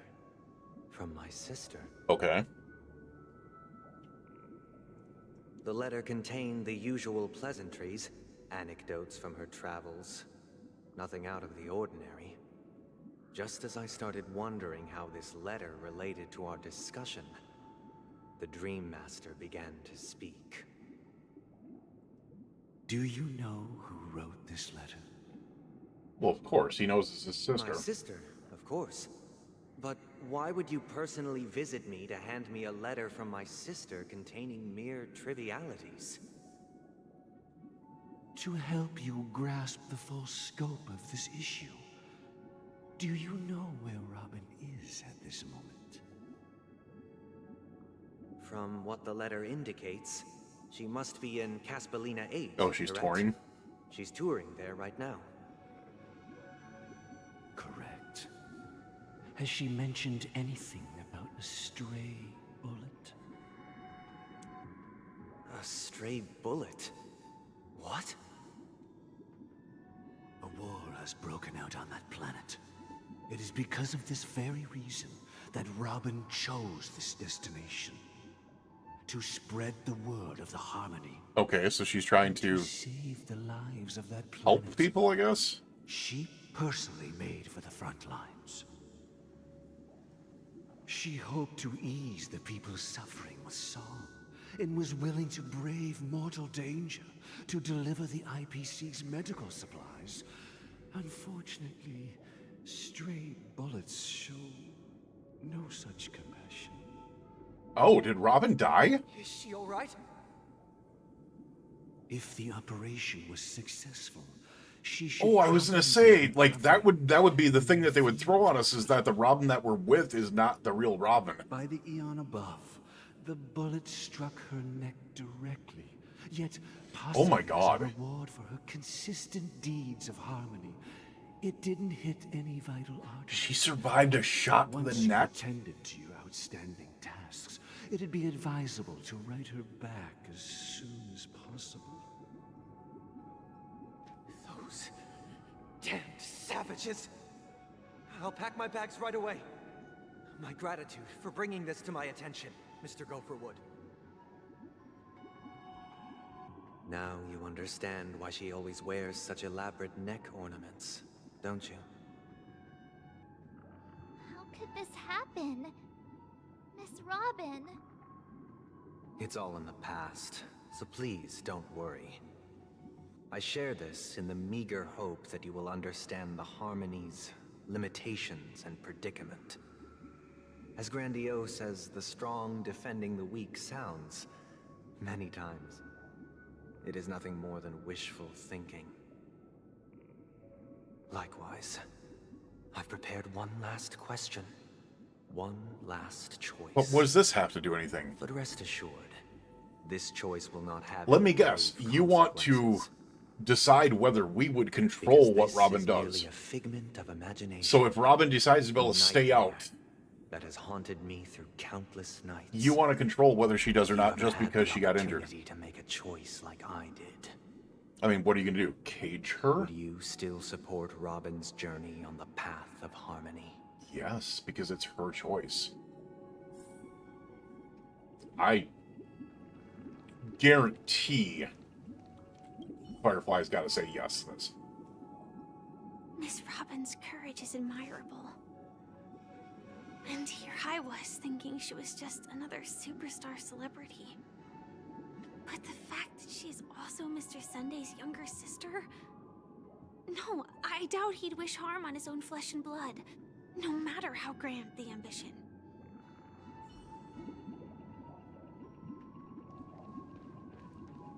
Speaker 6: from my sister.
Speaker 1: Okay.
Speaker 6: The letter contained the usual pleasantries, anecdotes from her travels, nothing out of the ordinary. Just as I started wondering how this letter related to our discussion, the Dream Master began to speak.
Speaker 15: Do you know who wrote this letter?
Speaker 1: Well, of course, he knows it's his sister.
Speaker 6: My sister, of course. But why would you personally visit me to hand me a letter from my sister containing mere trivialities?
Speaker 15: To help you grasp the full scope of this issue. Do you know where Robin is at this moment?
Speaker 6: From what the letter indicates, she must be in Caspelina 8.
Speaker 1: Oh, she's
Speaker 6: correct?
Speaker 1: touring?
Speaker 6: She's touring there right now.
Speaker 15: Correct. Has she mentioned anything about a stray bullet?
Speaker 6: A stray bullet? What?
Speaker 15: A war has broken out on that planet. It is because of this very reason that Robin chose this destination. To spread the word of the harmony.
Speaker 1: Okay, so she's trying to
Speaker 15: save the lives of that planet.
Speaker 1: Help people, I guess?
Speaker 15: She personally made for the front lines. She hoped to ease the people's suffering with song, and was willing to brave mortal danger to deliver the IPC's medical supplies. Unfortunately, bullets show no such compassion.
Speaker 1: Oh, did Robin die?
Speaker 6: Is she all right?
Speaker 15: If the operation was successful, she should.
Speaker 1: Oh, I was gonna say, like, that would be the thing that they would throw on us, is that the Robin that we're with is not the real Robin.
Speaker 15: By the eon above, the bullet struck her neck directly. Yet,
Speaker 1: Oh my
Speaker 15: possibly
Speaker 1: God.
Speaker 15: as a reward for her consistent deeds of harmony, it didn't hit any vital artery.
Speaker 1: She survived a shot to
Speaker 15: Once
Speaker 1: the
Speaker 15: you
Speaker 1: neck?
Speaker 15: attended to your outstanding tasks, it'd be advisable to write her back as soon as possible.
Speaker 6: Those damned savages! I'll pack my bags right away. My gratitude for bringing this to my attention, Mr. Gopherwood. Now you understand why she always wears such elaborate neck ornaments, don't you?
Speaker 20: How could this happen? Miss Robin.
Speaker 6: It's all in the past, so please don't worry. I share this in the meager hope that you will understand the harmony's limitations and predicament. As grandiose as the strong defending the weak sounds, many times, it is nothing more than wishful thinking. Likewise, I've prepared one last question. One last choice.
Speaker 1: But what does this have to do anything?
Speaker 6: But rest assured, this choice will not have...
Speaker 1: Let me guess. You want to decide whether we would control what Robin does.
Speaker 6: A figment of imagination.
Speaker 1: So if Robin decides to be able to stay out,
Speaker 6: that has haunted me through countless nights.
Speaker 1: you want to control whether she does or not just because she got injured.
Speaker 6: To make a choice like I did.
Speaker 1: I mean, what are you going to do? Cage her?
Speaker 6: Would you still support Robin's journey on the path of harmony?
Speaker 1: Yes, because it's her choice. I guarantee Firefly's got to say yes to this.
Speaker 4: Miss Robin's courage is admirable. And here I was thinking she was just another superstar celebrity. But the fact that she's also Mr. Sunday's younger sister? No, I doubt he'd wish harm on his own flesh and blood, no matter how grand the ambition.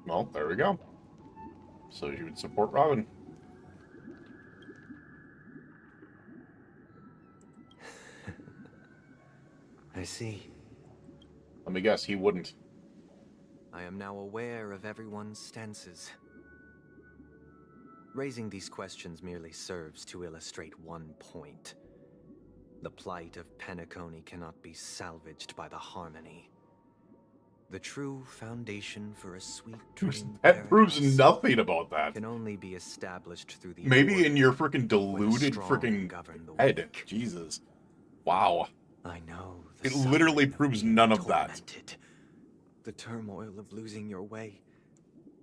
Speaker 1: Well, there we go. So you would support Robin.
Speaker 6: I see.
Speaker 1: Let me guess, he wouldn't.
Speaker 6: I am now aware of everyone's stances. Raising these questions merely serves to illustrate one point. The plight of Penacony cannot be salvaged by the harmony. The true foundation for a sweet dream
Speaker 1: That proves nothing about that.
Speaker 6: can only be established through the
Speaker 1: Maybe in your
Speaker 6: order
Speaker 1: freaking deluded
Speaker 6: strong
Speaker 1: freaking
Speaker 6: govern the
Speaker 1: head.
Speaker 6: weak.
Speaker 1: Jesus. Wow.
Speaker 6: I know.
Speaker 1: It literally proves none of that.
Speaker 6: The turmoil of losing your way,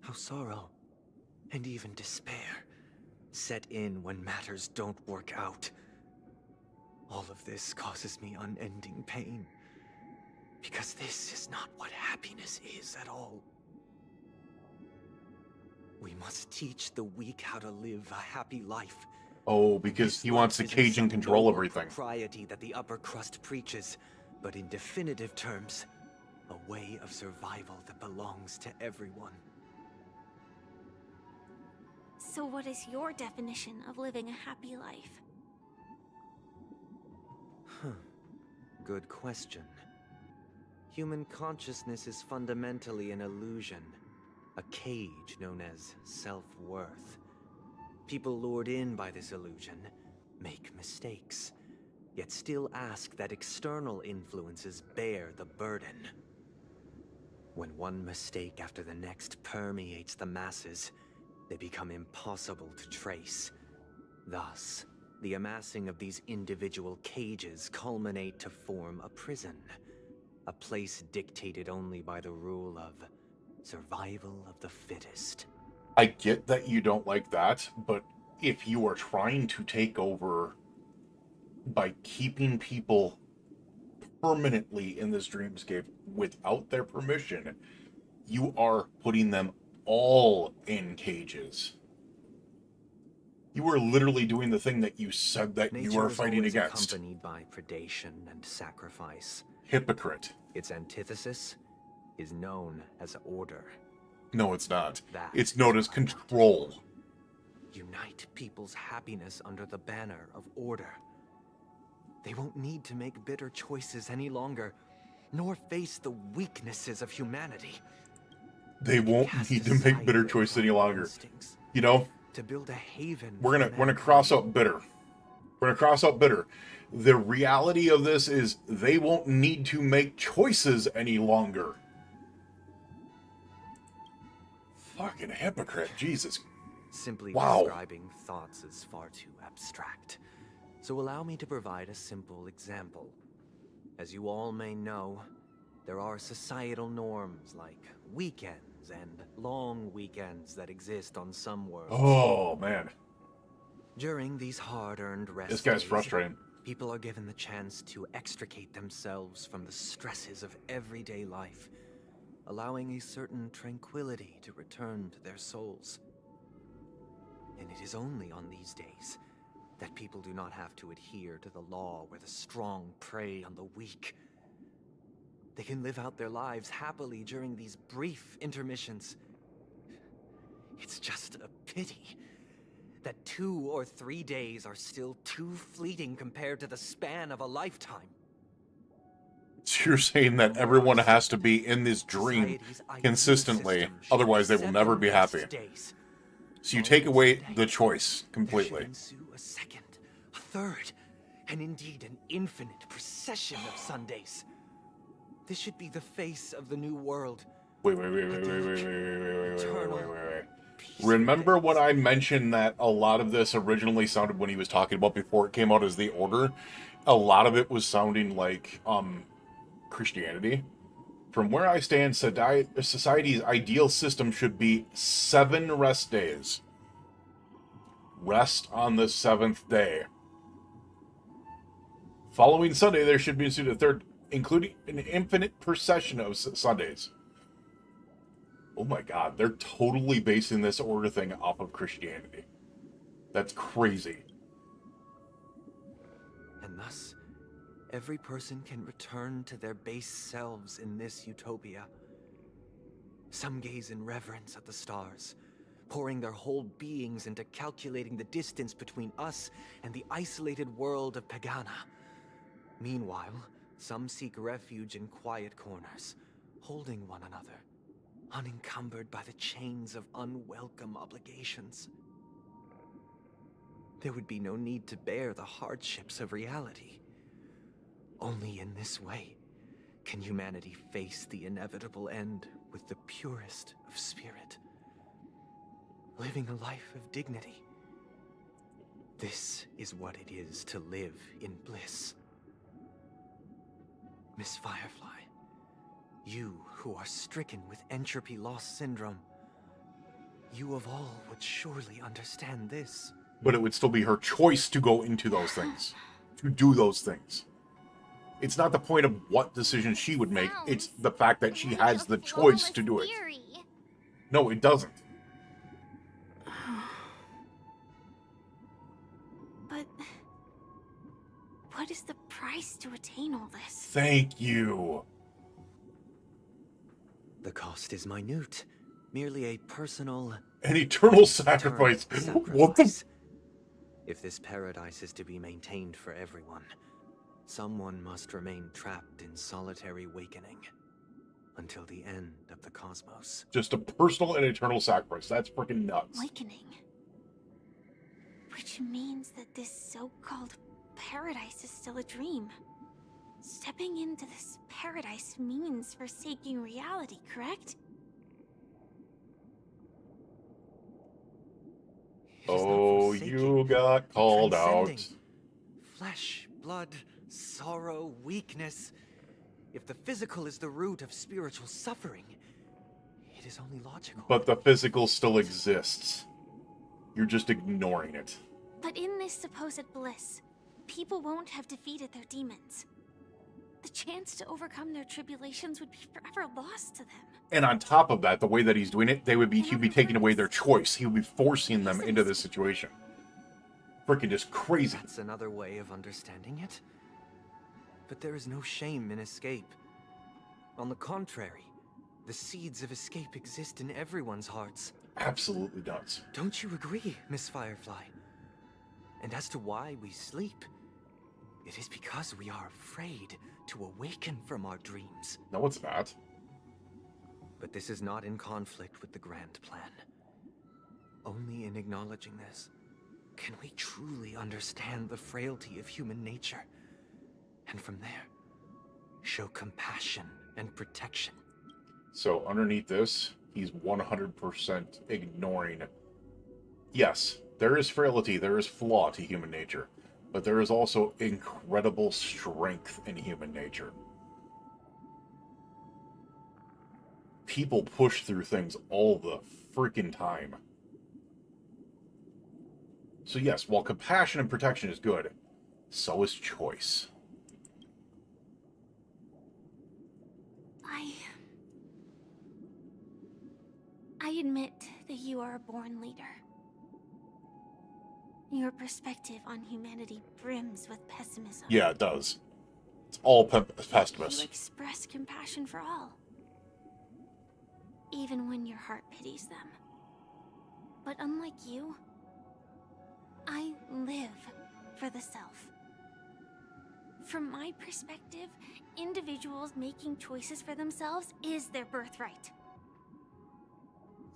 Speaker 6: how sorrow and even despair set in when matters don't work out. All of this causes me unending pain, because this is not what happiness is at all. We must teach the weak how to live a happy life.
Speaker 1: Oh, because he wants to cage and control everything.
Speaker 6: Propriety that the upper crust preaches, but in definitive terms, a way of survival that belongs to everyone.
Speaker 4: So what is your definition of living a happy life?
Speaker 6: Good question. Human consciousness is fundamentally an illusion, a cage known as self-worth. People lured in by this illusion make mistakes, yet still ask that external influences bear the burden. When one mistake after the next permeates the masses, they become impossible to trace. Thus, the amassing of these individual cages culminate to form a prison. A place dictated only by the rule of survival of the fittest.
Speaker 1: I get that you don't like that, but if you are trying to take over by keeping people permanently in this dreamscape without their permission, you are putting them all in cages. You are literally doing the thing that you said that you are
Speaker 6: Nature is
Speaker 1: fighting
Speaker 6: always
Speaker 1: against.
Speaker 6: accompanied by predation and sacrifice.
Speaker 1: Hypocrite.
Speaker 6: Its antithesis is known as order.
Speaker 1: No, it's not.
Speaker 6: That
Speaker 1: It's known as control.
Speaker 6: Unite people's happiness under the banner of order. They won't need to make bitter choices any longer, nor face the weaknesses of humanity.
Speaker 1: They won't need to make bitter choices any longer. You know,
Speaker 6: to build a haven.
Speaker 1: We're gonna cross out bitter. We're gonna cross out bitter. The reality of this is they won't need to make choices any longer. Fucking hypocrite, Jesus.
Speaker 6: Simply
Speaker 1: wow.
Speaker 6: describing thoughts is far too abstract. So allow me to provide a simple example. As you all may know, there are societal norms like weekends and long weekends that exist on some worlds.
Speaker 1: Oh, man.
Speaker 6: During these hard-earned rest
Speaker 1: This guy's
Speaker 6: days,
Speaker 1: frustrating.
Speaker 6: people are given the chance to extricate themselves from the stresses of everyday life, allowing a certain tranquility to return to their souls. And it is only on these days that people do not have to adhere to the law where the strong prey on the weak. They can live out their lives happily during these brief intermissions. It's just a pity that 2 or 3 days are still too fleeting compared to the span of a lifetime.
Speaker 1: So you're saying that everyone has to be in this dream consistently, otherwise they will never be happy. So you take away the choice completely.
Speaker 6: A second, a third, and indeed an infinite procession of Sundays. This should be the face of the new world.
Speaker 1: Wait. Remember when I mentioned that a lot of this originally sounded, when he was talking about before it came out as the Order, a lot of it was sounding like Christianity? From where I stand, society's ideal system should be 7 rest days. Rest on the 7th day. Following Sunday, there should be a third, including an infinite procession of Sundays. Oh my god, they're totally basing this order thing off of Christianity. That's crazy.
Speaker 6: And thus, every person can return to their base selves in this utopia. Some gaze in reverence at the stars, pouring their whole beings into calculating the distance between us and the isolated world of Pagana. Meanwhile, some seek refuge in quiet corners, holding one another, unencumbered by the chains of unwelcome obligations. There would be no need to bear the hardships of reality. Only in this way can humanity face the inevitable end with the purest of spirit, living a life of dignity. This is what it is to live in bliss. Miss Firefly, you who are stricken with entropy loss syndrome, you of all would surely understand this.
Speaker 1: But it would still be her choice to go into those things, to do those things. It's not the point of what decision she would make, it's the fact that she has the choice to do it. No, it doesn't.
Speaker 4: But what is the price to attain all this?
Speaker 1: Thank you.
Speaker 6: The cost is minute, merely a personal...
Speaker 1: An eternal sacrifice. What the...
Speaker 6: If this paradise is to be maintained for everyone, someone must remain trapped in solitary awakening until the end of the cosmos.
Speaker 1: Just a personal and eternal sacrifice. That's freaking nuts.
Speaker 4: Awakening. Which means that this so-called paradise is still a dream. Stepping into this paradise means forsaking reality, correct?
Speaker 1: Oh, you got called out.
Speaker 6: Flesh, blood, sorrow, weakness. If the physical is the root of spiritual suffering, it is only logical.
Speaker 1: But the physical still exists. You're just ignoring it.
Speaker 4: But in this supposed bliss, people won't have defeated their demons. The chance to overcome their tribulations would be forever lost to them.
Speaker 1: And on top of that, the way that he's doing it, he'd be taking away their choice. He would be forcing them into this situation. Freaking just crazy.
Speaker 6: That's another way of understanding it. But there is no shame in escape. On the contrary, the seeds of escape exist in everyone's hearts.
Speaker 1: Absolutely does.
Speaker 6: Don't you agree, Miss Firefly? And as to why we sleep, it is because we are afraid to awaken from our dreams.
Speaker 1: No, it's not.
Speaker 6: But this is not in conflict with the grand plan. Only in acknowledging this can we truly understand the frailty of human nature. And from there, show compassion and protection.
Speaker 1: So underneath this, he's 100% ignoring. Yes, there is frailty, there is flaw to human nature, but there is also incredible strength in human nature. People push through things all the freaking time. So yes, while compassion and protection is good, so is choice.
Speaker 4: I admit that you are a born leader. Your perspective on humanity brims with pessimism.
Speaker 1: Yeah, it does. It's all pessimist.
Speaker 4: You express compassion for all, even when your heart pities them. But unlike you, I live for the self. From my perspective, individuals making choices for themselves is their birthright.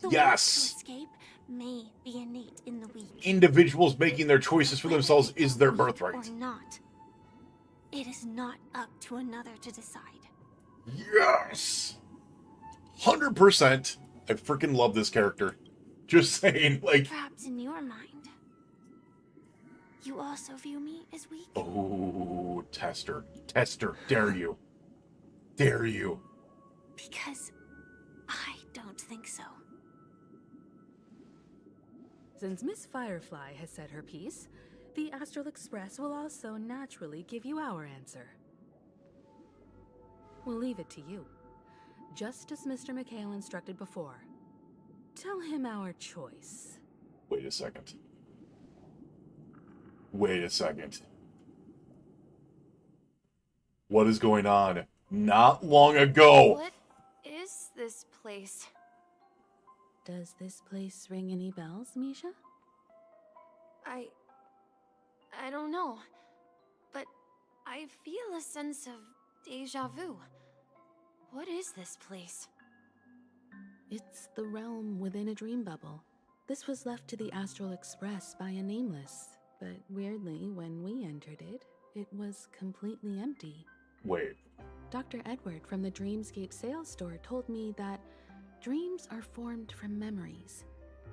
Speaker 4: The
Speaker 1: Yes!
Speaker 4: will to escape may be innate in the weak.
Speaker 1: Individuals making their choices for themselves is their birthright.
Speaker 4: Or not. It is not up to another to decide.
Speaker 1: Yes! 100%. I freaking love this character. Just saying, like...
Speaker 4: Perhaps in your mind, you also view me as weak?
Speaker 1: Oh, Tester. Tester, dare you. Dare you.
Speaker 4: Because I don't think so.
Speaker 17: Since Miss Firefly has said her piece, the Astral Express will also naturally give you our answer. We'll leave it to you. Just as Mr. McHale instructed before. Tell him our choice.
Speaker 1: Wait a second. Wait a second. What is going on? Not long ago!
Speaker 11: What is this place?
Speaker 17: Does this place ring any bells, Misha?
Speaker 11: I don't know, but I feel a sense of déjà vu. What is this place?
Speaker 17: It's the realm within a dream bubble. This was left to the Astral Express by a nameless, but weirdly, when we entered it, it was completely empty.
Speaker 1: Wait.
Speaker 17: Dr. Edward from the Dreamscape sales store told me that dreams are formed from memories,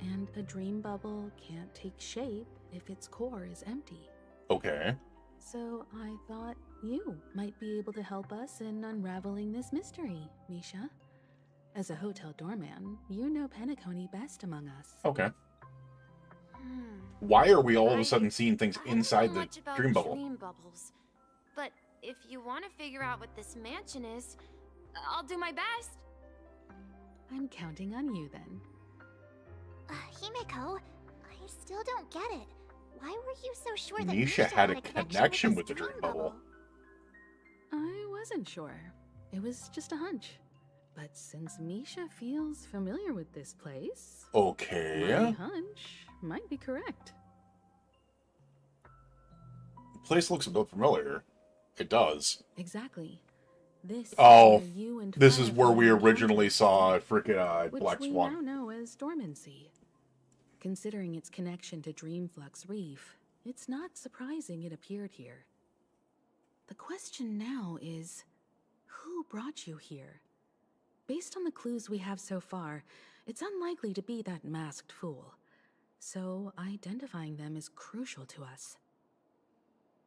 Speaker 17: and a dream bubble can't take shape if its core is empty.
Speaker 1: Okay.
Speaker 17: So I thought you might be able to help us in unraveling this mystery, Misha. As a hotel doorman, you know Penacony best among us.
Speaker 1: Okay. Why are we all of a sudden seeing things inside the dream bubble?
Speaker 11: Dream bubbles. But if you want to figure out what this mansion is, I'll do my best.
Speaker 17: I'm counting on you then.
Speaker 20: Himeko, I still don't get it. Why were you so sure that
Speaker 1: Misha had a connection with the dream bubble.
Speaker 17: I wasn't sure. It was just a hunch. But since Misha feels familiar with this place,
Speaker 1: okay,
Speaker 17: my hunch might be correct.
Speaker 1: The place looks a bit familiar. It does.
Speaker 17: Exactly. This
Speaker 1: this is where we originally saw frickin' Black
Speaker 17: which
Speaker 1: Swan.
Speaker 17: we now know as dormancy. Considering its connection to Dreamflux Reef, it's not surprising it appeared here. The question now is, who brought you here? Based on the clues we have so far, it's unlikely to be that masked fool. So identifying them is crucial to us.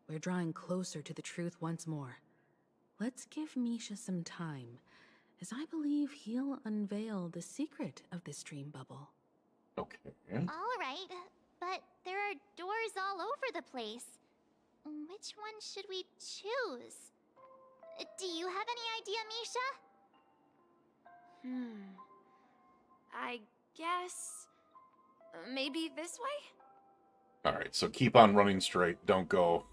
Speaker 17: We're drawing closer to the truth once more. Let's give Misha some time, as I believe he'll unveil the secret of this dream bubble.
Speaker 1: Okay.
Speaker 20: All right, but there are doors all over the place. Which one should we choose? Do you have any idea, Misha?
Speaker 11: I guess maybe this way?
Speaker 1: Alright, so keep on running straight. Don't go.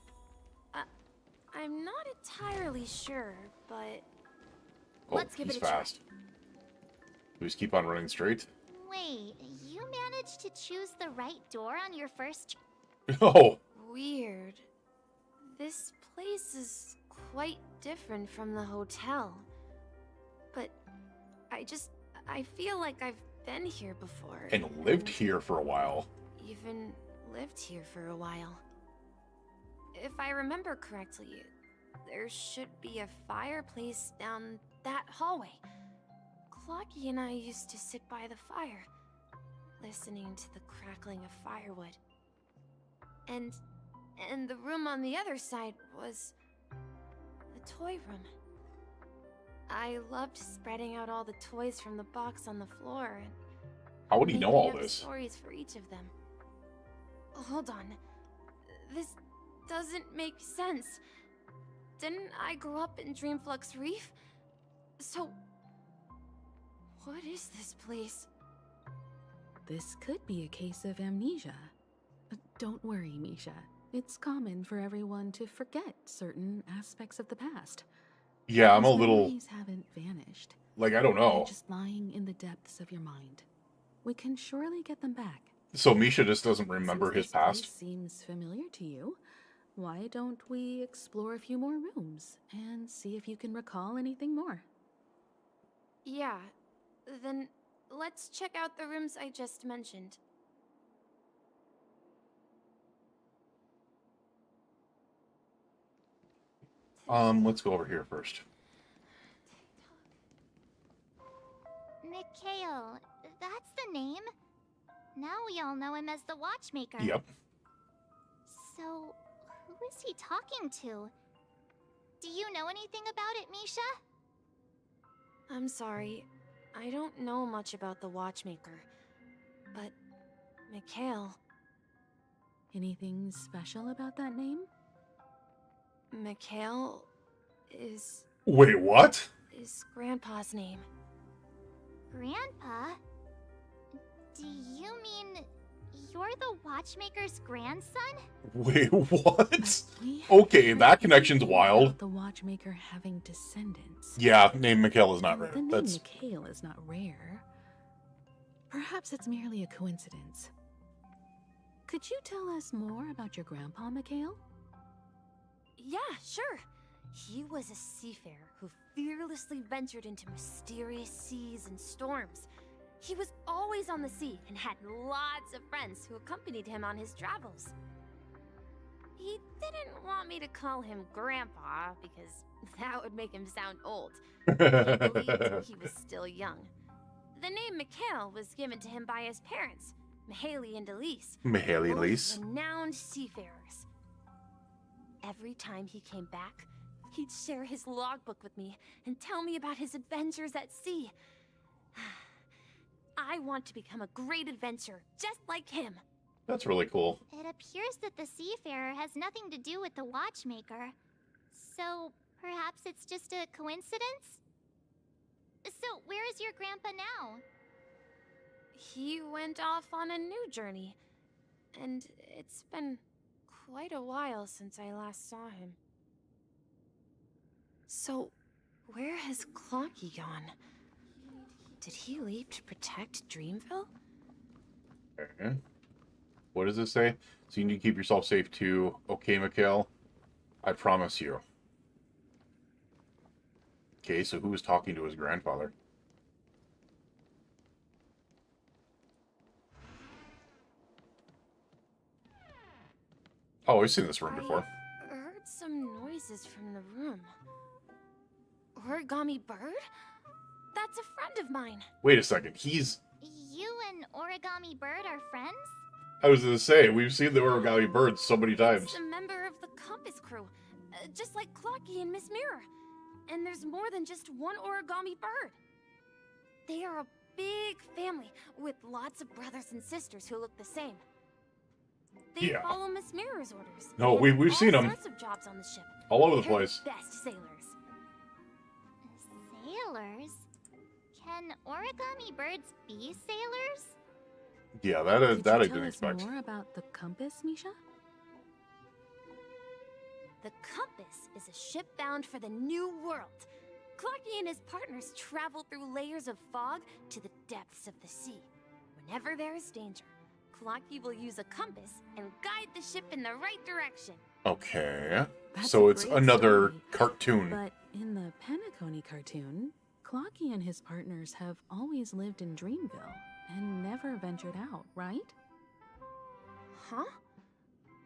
Speaker 11: I'm not entirely sure, but
Speaker 1: Oh,
Speaker 11: let's give
Speaker 1: he's
Speaker 11: it a try.
Speaker 1: fast. We just keep on running straight?
Speaker 20: Wait, you managed to choose the right door on your first...
Speaker 1: Oh!
Speaker 11: Weird. This place is quite different from the hotel. But I feel like I've been here before.
Speaker 1: And lived here for a while.
Speaker 11: Even lived here for a while. If I remember correctly, there should be a fireplace down that hallway. Clocky and I used to sit by the fire, listening to the crackling of firewood. And the room on the other side was the toy room. I loved spreading out all the toys from the box on the floor and
Speaker 1: How would he know all
Speaker 11: making up
Speaker 1: this?
Speaker 11: stories for each of them. Hold on. This doesn't make sense. Didn't I grow up in Dreamflux Reef? So, what is this place?
Speaker 17: This could be a case of amnesia. Don't worry, Misha. It's common for everyone to forget certain aspects of the past.
Speaker 1: Yeah, I'm a
Speaker 17: Those
Speaker 1: little...
Speaker 17: memories haven't vanished.
Speaker 1: Like, I don't know.
Speaker 17: They're just lying in the depths of your mind. We can surely get them back.
Speaker 1: So Misha just doesn't remember his
Speaker 17: Since this place
Speaker 1: past?
Speaker 17: seems familiar to you. Why don't we explore a few more rooms and see if you can recall anything more?
Speaker 11: Yeah, then let's check out the rooms I just mentioned.
Speaker 1: Let's go over here first.
Speaker 20: Mikhail, that's the name. Now we all know him as the Watchmaker.
Speaker 1: Yep.
Speaker 20: So, who is he talking to? Do you know anything about it, Misha?
Speaker 11: I'm sorry, I don't know much about the Watchmaker, but Mikhail...
Speaker 17: Anything special about that name?
Speaker 11: Mikhail is...
Speaker 1: Wait, what?
Speaker 11: is Grandpa's name.
Speaker 20: Grandpa? Do you mean you're the Watchmaker's grandson?
Speaker 1: Wait, what? Okay, that connection's wild.
Speaker 17: The Watchmaker having descendants.
Speaker 1: Yeah, name Mikhail is not rare.
Speaker 17: The name
Speaker 1: That's...
Speaker 17: Mikhail is not rare. Perhaps it's merely a coincidence. Could you tell us more about your grandpa, Mikhail?
Speaker 11: Yeah, sure. He was a seafarer who fearlessly ventured into mysterious seas and storms. He was always on the sea and had lots of friends who accompanied him on his travels. He didn't want me to call him Grandpa because that would make him sound old. He believed he was still young. The name Mikhail was given to him by his parents, Mihaly and Elise.
Speaker 1: Mihaly and
Speaker 11: both
Speaker 1: Elise.
Speaker 11: renowned seafarers. Every time he came back, he'd share his logbook with me and tell me about his adventures at sea. I want to become a great adventurer, just like him.
Speaker 1: That's really cool.
Speaker 20: It appears that the Seafarer has nothing to do with the Watchmaker. So, perhaps it's just a coincidence? So, where is your grandpa now?
Speaker 11: He went off on a new journey, and it's been quite a while since I last saw him. So, where has Clocky gone? Did he leave to protect Dreamville?
Speaker 1: Okay. What does this say? So you need to keep yourself safe too. Okay, Mikhail. I promise you. Okay, so who was talking to his grandfather? Oh, I've seen this room before.
Speaker 11: I heard some noises from the room. Origami Bird? That's a friend of mine.
Speaker 1: Wait a second. He's...
Speaker 20: You and Origami Bird are friends?
Speaker 1: I was gonna say, we've seen the Origami Bird so many times.
Speaker 11: He's a member of the Compass crew, just like Clocky and Miss Mirror. And there's more than just one Origami Bird. They are a big family with lots of brothers and sisters who look the same. They follow Miss Mirror's orders.
Speaker 1: No,
Speaker 11: They have
Speaker 1: we've seen
Speaker 11: all
Speaker 1: them.
Speaker 11: sorts of jobs on the ship.
Speaker 1: All over the
Speaker 11: They're
Speaker 1: place.
Speaker 11: The best sailors.
Speaker 20: Sailors? Can Origami Birds be sailors?
Speaker 1: Yeah,
Speaker 17: Could you
Speaker 1: that I
Speaker 17: tell
Speaker 1: didn't
Speaker 17: us
Speaker 1: expect.
Speaker 17: more about the compass, Misha?
Speaker 10: The compass is a ship bound for the new world. Clarky and his partners travel through layers of fog to the depths of the sea. Whenever there is danger, Clarky will use a compass and guide the ship in the right direction.
Speaker 1: Okay.
Speaker 17: That's
Speaker 1: So
Speaker 17: a
Speaker 1: it's
Speaker 17: great
Speaker 1: another
Speaker 17: story.
Speaker 1: cartoon.
Speaker 17: But in the Penacony cartoon, Clocky and his partners have always lived in Dreamville and never ventured out, right?
Speaker 10: Huh?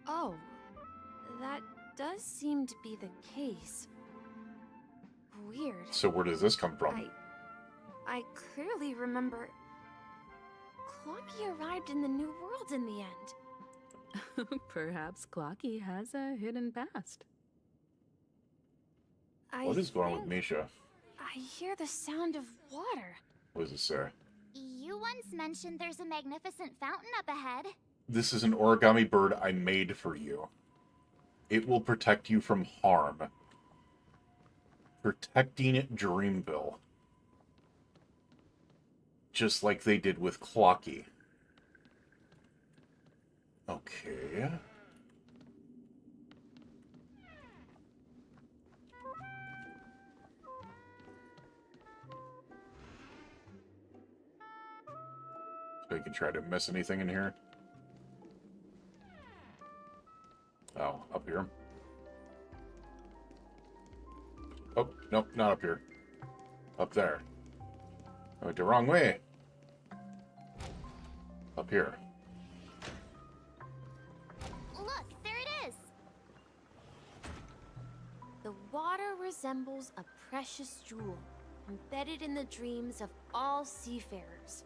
Speaker 10: Oh, that does seem to be the case. Weird.
Speaker 1: So where does this come from?
Speaker 10: I clearly remember Clocky arrived in the New World in the end.
Speaker 17: Perhaps Clocky has a hidden past.
Speaker 1: What is going on with Misha?
Speaker 10: I hear the sound of water.
Speaker 1: What does it say?
Speaker 20: You once mentioned there's a magnificent fountain up ahead.
Speaker 1: This is an origami bird I made for you. It will protect you from harm. Protecting Dreamville. Just like they did with Clocky. Okay. So I can try to miss anything in here. Oh, up here. Oh, nope, not up here. Up there. I went the wrong way. Up here.
Speaker 20: Look, there it is.
Speaker 10: The water resembles a precious jewel, embedded in the dreams of all seafarers.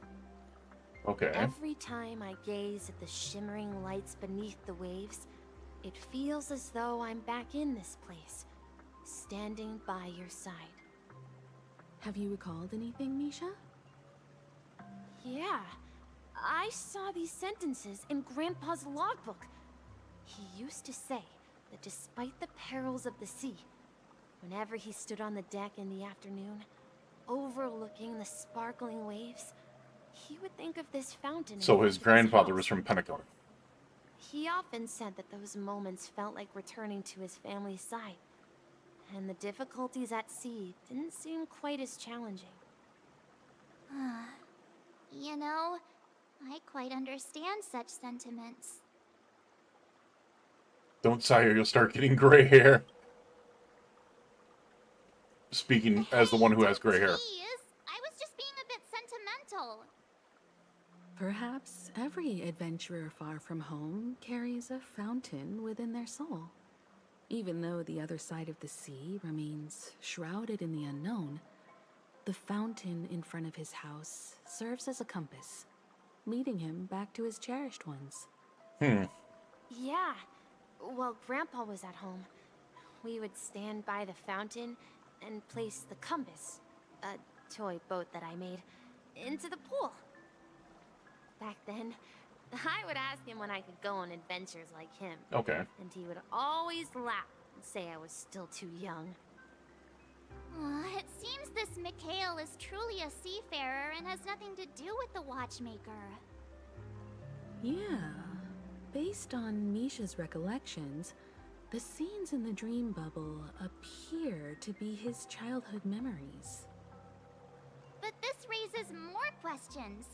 Speaker 1: Okay.
Speaker 10: Every time I gaze at the shimmering lights beneath the waves, it feels as though I'm back in this place, standing by your side.
Speaker 17: Have you recalled anything, Misha?
Speaker 10: Yeah, I saw these sentences in Grandpa's logbook. He used to say that despite the perils of the sea, whenever he stood on the deck in the afternoon, overlooking the sparkling waves, he would think of this fountain.
Speaker 1: So his grandfather was from Penacony.
Speaker 10: He often said that those moments felt like returning to his family's side, and the difficulties at sea didn't seem quite as challenging.
Speaker 20: You know, I quite understand such sentiments.
Speaker 1: Don't sigh or you'll start getting gray hair. Speaking as the one who has gray hair.
Speaker 20: Please, I was just being a bit sentimental.
Speaker 17: Perhaps every adventurer far from home carries a fountain within their soul. Even though the other side of the sea remains shrouded in the unknown, the fountain in front of his house serves as a compass, leading him back to his cherished ones.
Speaker 10: Yeah, while Grandpa was at home, we would stand by the fountain and place the compass, a toy boat that I made, into the pool. Back then, I would ask him when I could go on adventures like him.
Speaker 1: Okay.
Speaker 10: And he would always laugh and say I was still too young.
Speaker 20: It seems this Mikhail is truly a seafarer and has nothing to do with the watchmaker.
Speaker 17: Yeah. Based on Misha's recollections, the scenes in the dream bubble appear to be his childhood memories.
Speaker 20: But this raises more questions.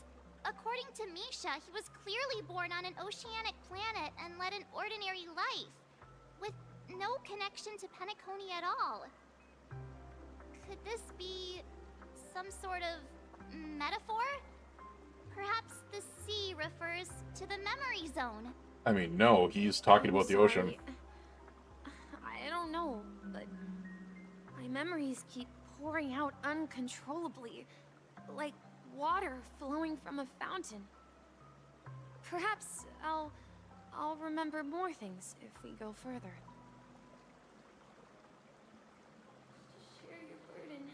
Speaker 20: According to Misha, he was clearly born on an oceanic planet and led an ordinary life, with no connection to Penacony at all. Could this be some sort of metaphor? Perhaps the sea refers to the memory zone.
Speaker 1: I mean, no, he's talking about the ocean.
Speaker 10: I don't know, but my memories keep pouring out uncontrollably, like water flowing from a fountain. Perhaps I'll remember more things if we go further. Share your burden.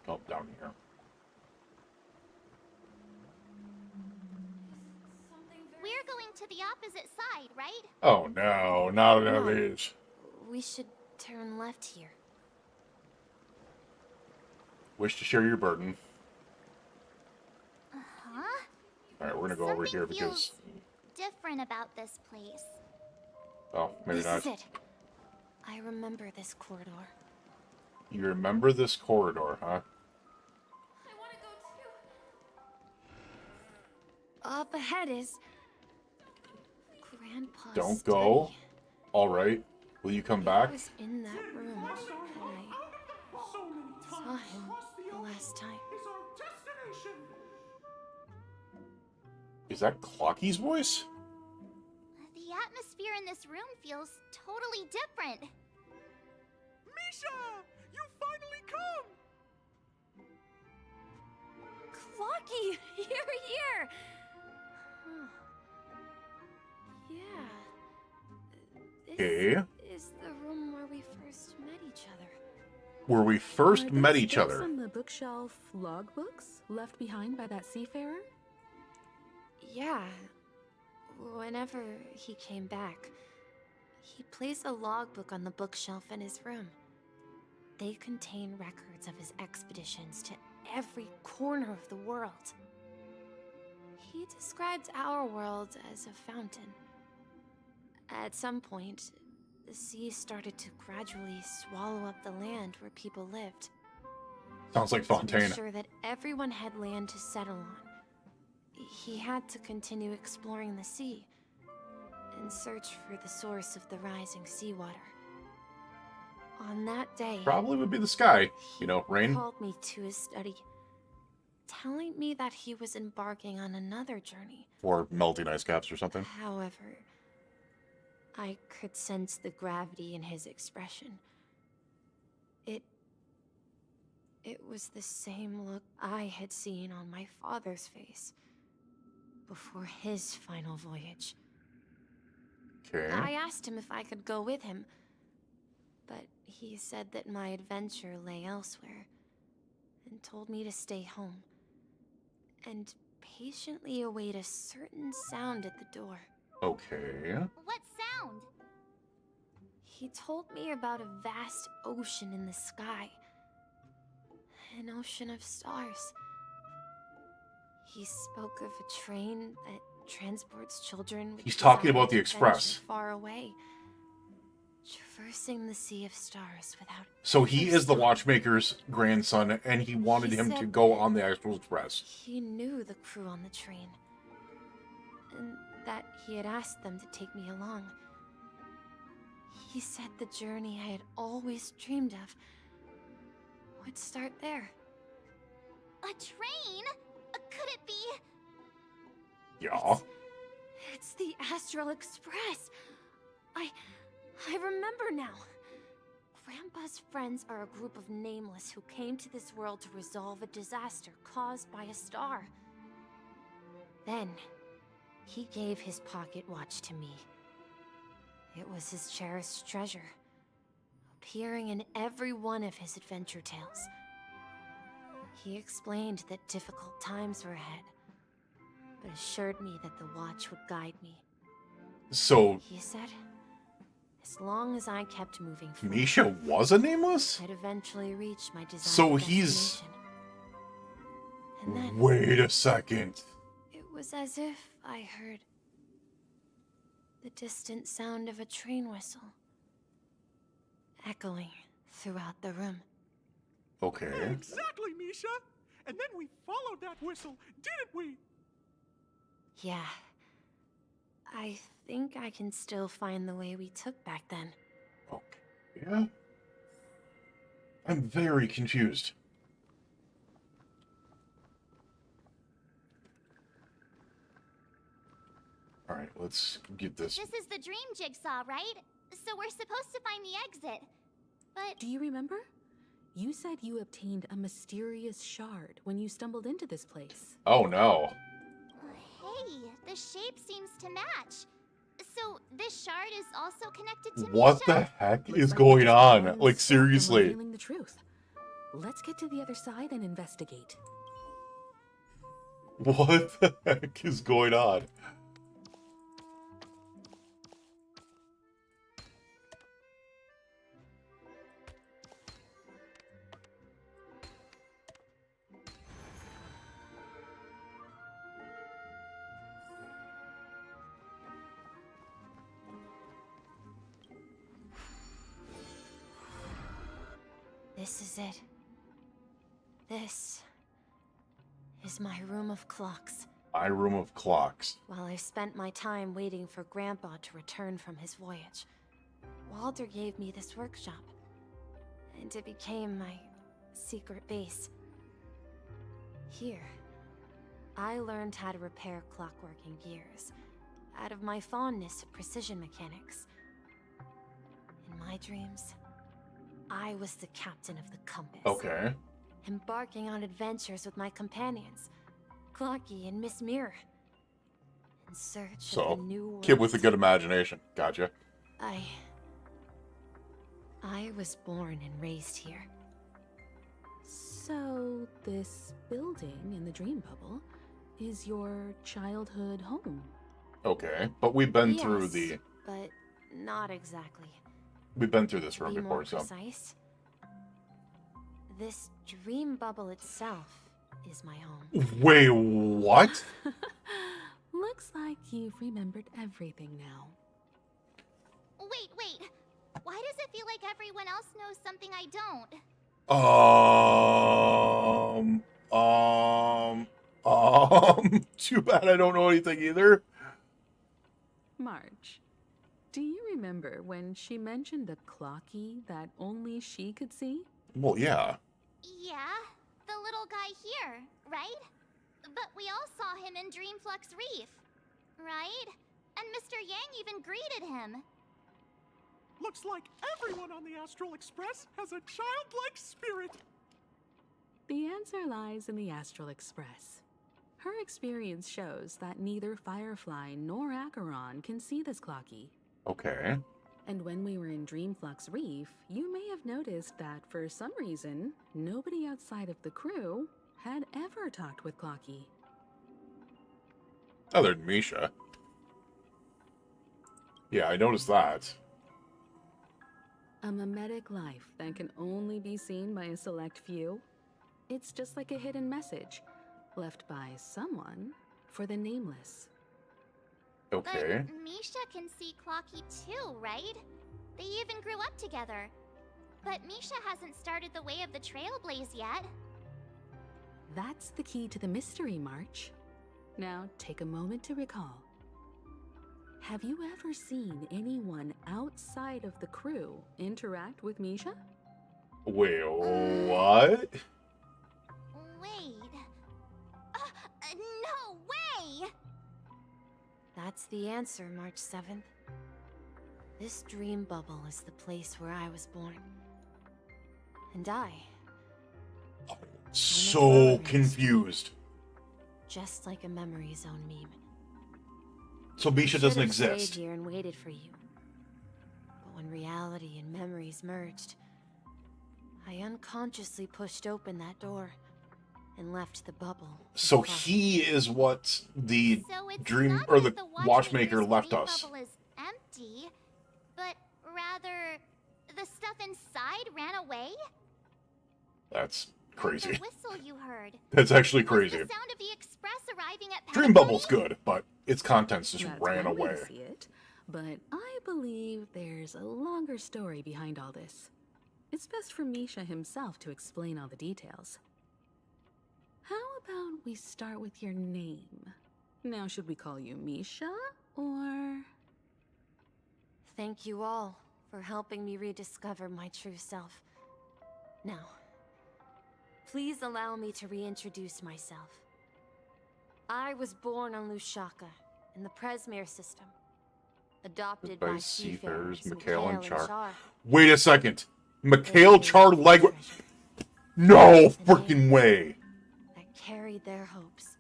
Speaker 1: Oh, down here.
Speaker 20: We're going to the opposite side, right?
Speaker 1: Oh no, not one of these.
Speaker 10: We should turn left here.
Speaker 1: Wish to share your burden.
Speaker 20: Huh?
Speaker 1: Alright, we're gonna go over here because...
Speaker 20: Different about this place.
Speaker 1: Oh, maybe
Speaker 10: This
Speaker 1: not.
Speaker 10: is it. I remember this corridor.
Speaker 1: You remember this corridor, huh?
Speaker 10: Up ahead is Grandpa's
Speaker 1: Don't go. Alright. Will you come back?
Speaker 10: I was in that room and I saw him the last time.
Speaker 1: Is that Clocky's voice?
Speaker 20: The atmosphere in this room feels totally different.
Speaker 24: Misha! You finally come!
Speaker 10: Clocky! You're here! Huh. Yeah.
Speaker 1: Okay.
Speaker 10: This is the room where we first met each other.
Speaker 1: Where we first
Speaker 17: Are
Speaker 1: met
Speaker 17: those
Speaker 1: each
Speaker 17: books
Speaker 1: other.
Speaker 17: on the bookshelf logbooks left behind by that seafarer?
Speaker 10: Yeah. Whenever he came back, he placed a logbook on the bookshelf in his room. They contain records of his expeditions to every corner of the world. He described our world as a fountain. At some point, the sea started to gradually swallow up the land where people lived.
Speaker 1: Sounds like
Speaker 10: To
Speaker 1: Fontaine.
Speaker 10: make sure that everyone had land to settle on, he had to continue exploring the sea and search for the source of the rising seawater. On that day,
Speaker 1: Probably would be the sky. You know,
Speaker 10: he
Speaker 1: rain.
Speaker 10: called me to his study, telling me that he was embarking on another journey.
Speaker 1: Or melting ice caps or something.
Speaker 10: However, I could sense the gravity in his expression. It was the same look I had seen on my father's face before his final voyage.
Speaker 1: Okay.
Speaker 10: I asked him if I could go with him, but he said that my adventure lay elsewhere and told me to stay home and patiently await a certain sound at the door.
Speaker 1: Okay.
Speaker 20: What sound?
Speaker 10: He told me about a vast ocean in the sky. An ocean of stars. He spoke of a train that transports children with
Speaker 1: He's talking about the
Speaker 10: desire and
Speaker 1: Express.
Speaker 10: adventure far away, traversing the sea of stars without...
Speaker 1: So he is the watchmaker's grandson, and he wanted
Speaker 10: He
Speaker 1: him to
Speaker 10: said
Speaker 1: go on the actual express.
Speaker 10: He knew the crew on the train, and that he had asked them to take me along. He said the journey I had always dreamed of would start there.
Speaker 20: A train? Could it be?
Speaker 1: Yeah.
Speaker 10: It's the Astral Express. I remember now. Grandpa's friends are a group of nameless who came to this world to resolve a disaster caused by a star. Then, he gave his pocket watch to me. It was his cherished treasure, appearing in every one of his adventure tales. He explained that difficult times were ahead, but assured me that the watch would guide me.
Speaker 1: So
Speaker 10: He said, as long as I kept moving forward,
Speaker 1: Misha was a nameless?
Speaker 10: I'd eventually reach my desired
Speaker 1: So he's...
Speaker 10: destination. And then
Speaker 1: Wait a second.
Speaker 10: it was as if I heard the distant sound of a train whistle echoing throughout the room.
Speaker 1: Okay.
Speaker 24: Exactly, Misha! And then we followed that whistle, didn't we?
Speaker 10: Yeah. I think I can still find the way we took back then.
Speaker 1: Yeah? I'm very confused. Alright, let's get this.
Speaker 20: This is the dream jigsaw, right? So we're supposed to find the exit. But
Speaker 17: Do you remember? You said you obtained a mysterious shard when you stumbled into this place.
Speaker 1: Oh no.
Speaker 20: hey, the shape seems to match. So this shard is also connected to
Speaker 1: What
Speaker 20: Misha?
Speaker 1: the heck is going on? Like,
Speaker 17: I'm
Speaker 1: seriously.
Speaker 17: revealing the truth. Let's get to the other side and investigate.
Speaker 1: What the heck is going on?
Speaker 10: This is it. This is my room of clocks.
Speaker 1: My room of clocks.
Speaker 10: While I spent my time waiting for Grandpa to return from his voyage, Walter gave me this workshop, and it became my secret base. Here, I learned how to repair clockwork and gears, out of my fondness of precision mechanics. In my dreams, I was the captain of the compass.
Speaker 1: Okay.
Speaker 10: Embarking on adventures with my companions, Clocky and Miss Mirror, in search of a new world.
Speaker 1: Kid with a good imagination. Gotcha.
Speaker 10: I was born and raised here.
Speaker 17: So, this building in the dream bubble is your childhood home?
Speaker 1: Okay, but we've been
Speaker 10: Yes,
Speaker 1: through the...
Speaker 10: but not exactly.
Speaker 1: We've been through this room
Speaker 10: Be
Speaker 1: before,
Speaker 10: more
Speaker 1: so...
Speaker 10: precise. This dream bubble itself is my home.
Speaker 1: Wait, what?
Speaker 17: Looks like you've remembered everything now.
Speaker 20: Wait. Why does it feel like everyone else knows something I don't?
Speaker 1: Too bad I don't know anything either.
Speaker 17: Marge, do you remember when she mentioned a clocky that only she could see?
Speaker 1: Well, yeah.
Speaker 20: Yeah, the little guy here, right? But we all saw him in Dreamflux Reef, right? And Mr. Yang even greeted him.
Speaker 24: Looks like everyone on the Astral Express has a childlike spirit.
Speaker 17: The answer lies in the Astral Express. Her experience shows that neither Firefly nor Acheron can see this clocky.
Speaker 1: Okay.
Speaker 17: And when we were in Dreamflux Reef, you may have noticed that for some reason, nobody outside of the crew had ever talked with Clocky.
Speaker 1: Other than Misha. Yeah, I noticed that.
Speaker 17: A mimetic life that can only be seen by a select few? It's just like a hidden message, left by someone for the nameless.
Speaker 1: Okay.
Speaker 20: But Misha can see Clocky too, right? They even grew up together. But Misha hasn't started the way of the Trailblaze yet.
Speaker 17: That's the key to the mystery, March. Now take a moment to recall. Have you ever seen anyone outside of the crew interact with Misha?
Speaker 1: Wait, what?
Speaker 20: Wait. No way!
Speaker 10: That's the answer, March 7th. This dream bubble is the place where I was born. And I...
Speaker 1: So confused.
Speaker 10: Just like a memory zone meme.
Speaker 1: So Misha doesn't exist.
Speaker 10: I stayed here and waited for you. But when reality and memories merged, I unconsciously pushed open that door and left the bubble.
Speaker 1: So he is what the dream or the watchmaker left us.
Speaker 20: The bubble is empty, but rather the stuff inside ran away?
Speaker 1: That's crazy.
Speaker 20: The whistle you heard.
Speaker 1: That's actually crazy.
Speaker 20: Was the sound of the express arriving at
Speaker 1: Dream Bubble's good, but its contents just
Speaker 17: That's
Speaker 1: ran
Speaker 17: one way
Speaker 1: away.
Speaker 17: to see it, but I believe there's a longer story behind all this. It's best for Misha himself to explain all the details. How about we start with your name? Now, should we call you Misha, or...
Speaker 10: Thank you all for helping me rediscover my true self. Now, please allow me to reintroduce myself. I was born on Lushaka, in the Presmere system. Adopted by seafarers
Speaker 1: Mikhail and
Speaker 10: Char.
Speaker 1: Char. Wait a second. Mikhail Char Legua. No freaking way.
Speaker 10: That carried their hopes.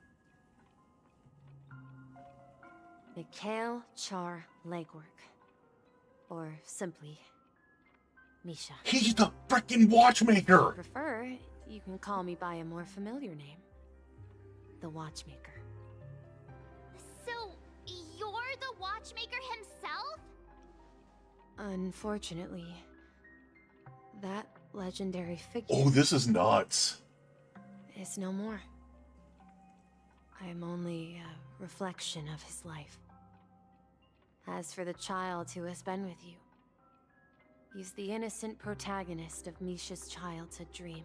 Speaker 10: Mikhail Char Legwork. Or simply, Misha.
Speaker 1: He's the freaking watchmaker.
Speaker 10: If you prefer, you can call me by a more familiar name. The Watchmaker.
Speaker 20: So, you're the Watchmaker himself?
Speaker 10: Unfortunately, that legendary figure...
Speaker 1: Oh, this is nuts.
Speaker 10: ...is no more. I am only a reflection of his life. As for the child who has been with you, He's the innocent protagonist of Misha's childhood dream.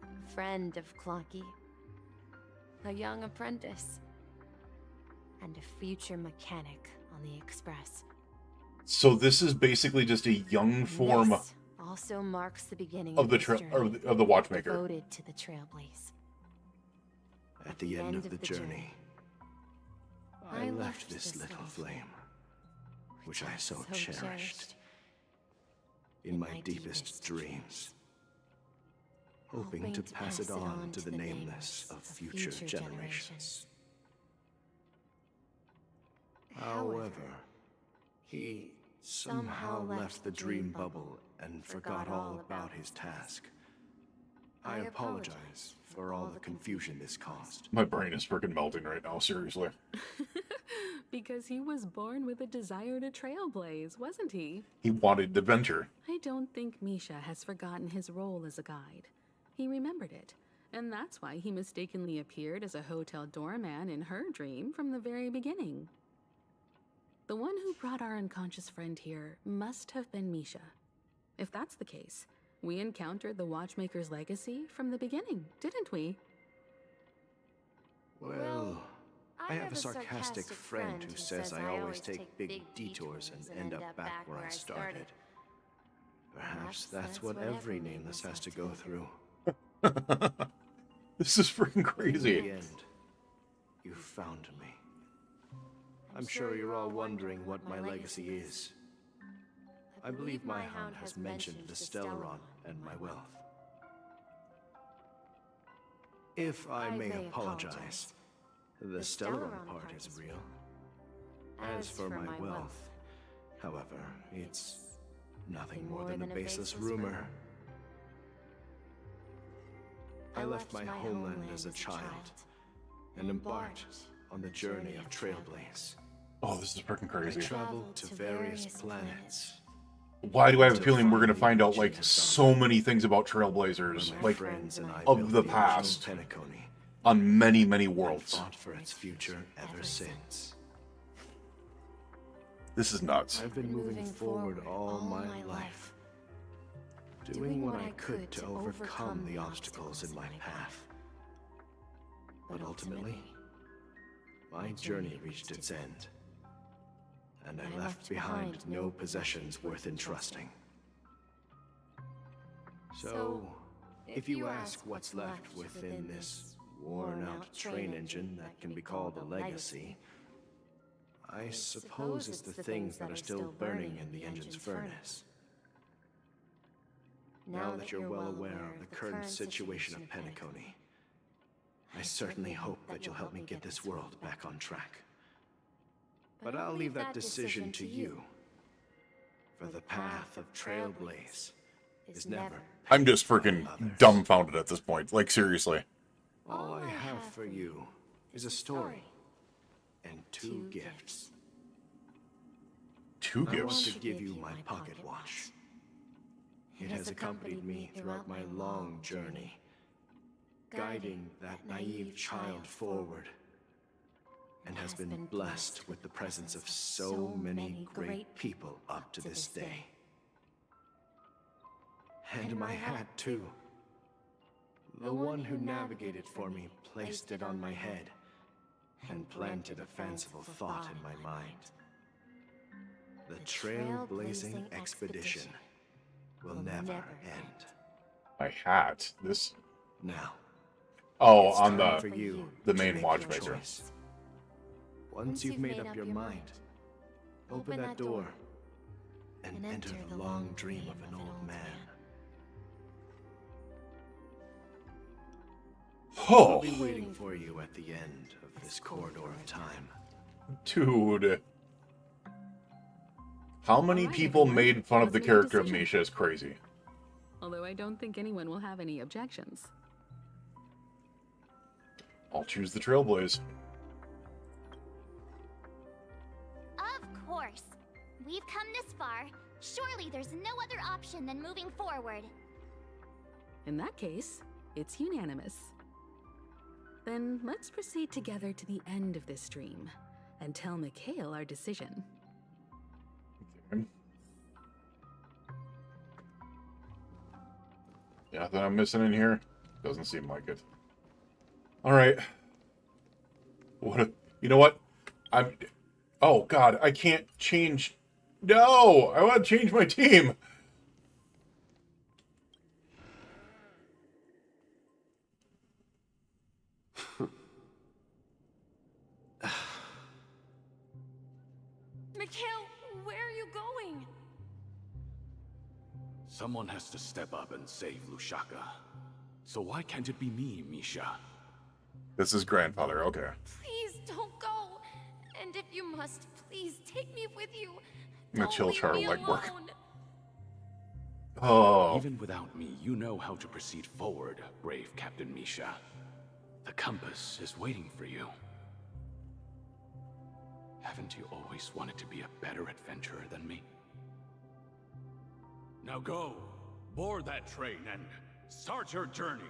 Speaker 10: A friend of Clocky. A young apprentice. And a future mechanic on the Express.
Speaker 1: So this is basically just a young form
Speaker 10: This also marks the beginning
Speaker 1: of the
Speaker 10: his journey,
Speaker 1: of the watchmaker.
Speaker 10: devoted to the Trailblaze.
Speaker 15: At the end of the journey, I left this little flame, which I so cherished, in my deepest dreams, hoping to pass it on to the nameless of future generations. However, he somehow left the dream bubble and forgot all about his task. I apologize for all the confusion this caused.
Speaker 1: My brain is freaking melting right now, seriously.
Speaker 17: Because he was born with a desire to trailblaze, wasn't he?
Speaker 1: He wanted adventure.
Speaker 17: I don't think Misha has forgotten his role as a guide. He remembered it, and that's why he mistakenly appeared as a hotel doorman in her dream from the very beginning. The one who brought our unconscious friend here must have been Misha. If that's the case, we encountered the Watchmaker's legacy from the beginning, didn't we?
Speaker 15: Well, I have a sarcastic friend who says I always take big detours and end up back where I started. Perhaps that's what every nameless has to go through.
Speaker 1: This is freaking crazy.
Speaker 15: In the end, you found me. I'm sure you're all wondering what my legacy is. I believe my hound has mentioned the Stellaron and my wealth. If I may apologize, the Stellaron part is real. As for my wealth, however, it's nothing more than a baseless rumor. I left my homeland as a child and embarked on the journey of Trailblaze.
Speaker 1: Oh, this is freaking crazy.
Speaker 15: I traveled to various planets.
Speaker 1: Why do I have a feeling we're gonna find out like so many things about Trailblazers, like of the past, on many, many worlds?
Speaker 15: Fought for its future ever since.
Speaker 1: This is nuts.
Speaker 15: I've been moving forward all my life, doing what I could to overcome the obstacles in my path. But ultimately, my journey reached its end, and I left behind no possessions worth entrusting. So, if you ask what's left within this worn-out train engine that can be called a legacy, I suppose it's the things that are still burning in the engine's furnace. Now that you're well aware of the current situation of Penacony, I certainly hope that you'll help me get this world back on track. But I'll leave that decision to you. For the path of Trailblaze is never...
Speaker 1: I'm just freaking dumbfounded at this point. Like, seriously.
Speaker 15: All I have for you is a story and two gifts.
Speaker 1: Two
Speaker 15: I want
Speaker 1: gifts?
Speaker 15: to give you my pocket watch. It has accompanied me throughout my long journey, guiding that naive child forward, and has been blessed with the presence of so many great people up to this day. And my hat, too. The one who navigated for me placed it on my head and planted a fanciful thought in my mind. The trailblazing expedition will never end.
Speaker 1: My hat. This.
Speaker 15: Now.
Speaker 1: Oh,
Speaker 15: it's
Speaker 1: on
Speaker 15: time for you
Speaker 1: the
Speaker 15: to
Speaker 1: main
Speaker 15: make
Speaker 1: watchmaker.
Speaker 15: your choice. Once you've made up your mind, open that door and enter the long dream of an old man.
Speaker 1: Oh.
Speaker 15: I'll be waiting for you at the end of this corridor of time.
Speaker 1: Dude. How many people made fun of the character of Misha is crazy.
Speaker 17: Although I don't think anyone will have any objections.
Speaker 1: I'll choose the Trailblaze.
Speaker 20: Of course. We've come this far. Surely there's no other option than moving forward.
Speaker 17: In that case, it's unanimous. Then let's proceed together to the end of this dream and tell Mikhail our decision.
Speaker 1: Nothing I'm missing in here? Doesn't seem like it. Alright. You know what? Oh, God, I can't change... No! I want to change my team!
Speaker 11: Mikhail, where are you going?
Speaker 15: Someone has to step up and save Lushaka. So why can't it be me, Misha?
Speaker 1: This is grandfather, okay.
Speaker 11: Please don't go. And if you must, please take me with you.
Speaker 1: I'm gonna chill
Speaker 11: leave
Speaker 1: char
Speaker 11: me
Speaker 1: legwork.
Speaker 11: alone.
Speaker 1: Oh.
Speaker 15: Even without me, you know how to proceed forward, brave Captain Misha. The compass is waiting for you. Haven't you always wanted to be a better adventurer than me?
Speaker 13: Now go, board that train, and start your journey.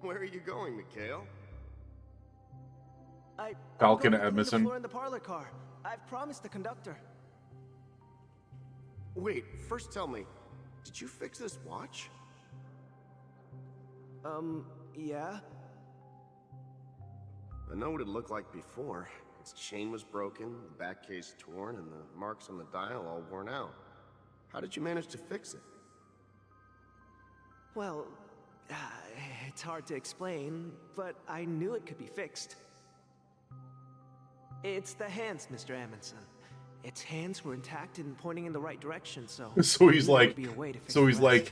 Speaker 16: Where are you going, Mikhail?
Speaker 1: Falcon
Speaker 18: I'm going to clean the
Speaker 1: Edmondson.
Speaker 18: floor in the parlor car. I've promised the conductor.
Speaker 16: Wait, first tell me, did you fix this watch?
Speaker 18: Yeah?
Speaker 16: I know what it looked like before. Its chain was broken, the back case torn, and the marks on the dial all worn out. How did you manage to fix it?
Speaker 18: Well, it's hard to explain, but I knew it could be fixed. It's the hands, Mr. Amundsen. Its hands were intact and pointing in the right direction, so...
Speaker 1: So he's
Speaker 18: there would
Speaker 1: like...
Speaker 18: be a way to fix
Speaker 1: So he's
Speaker 18: the rest.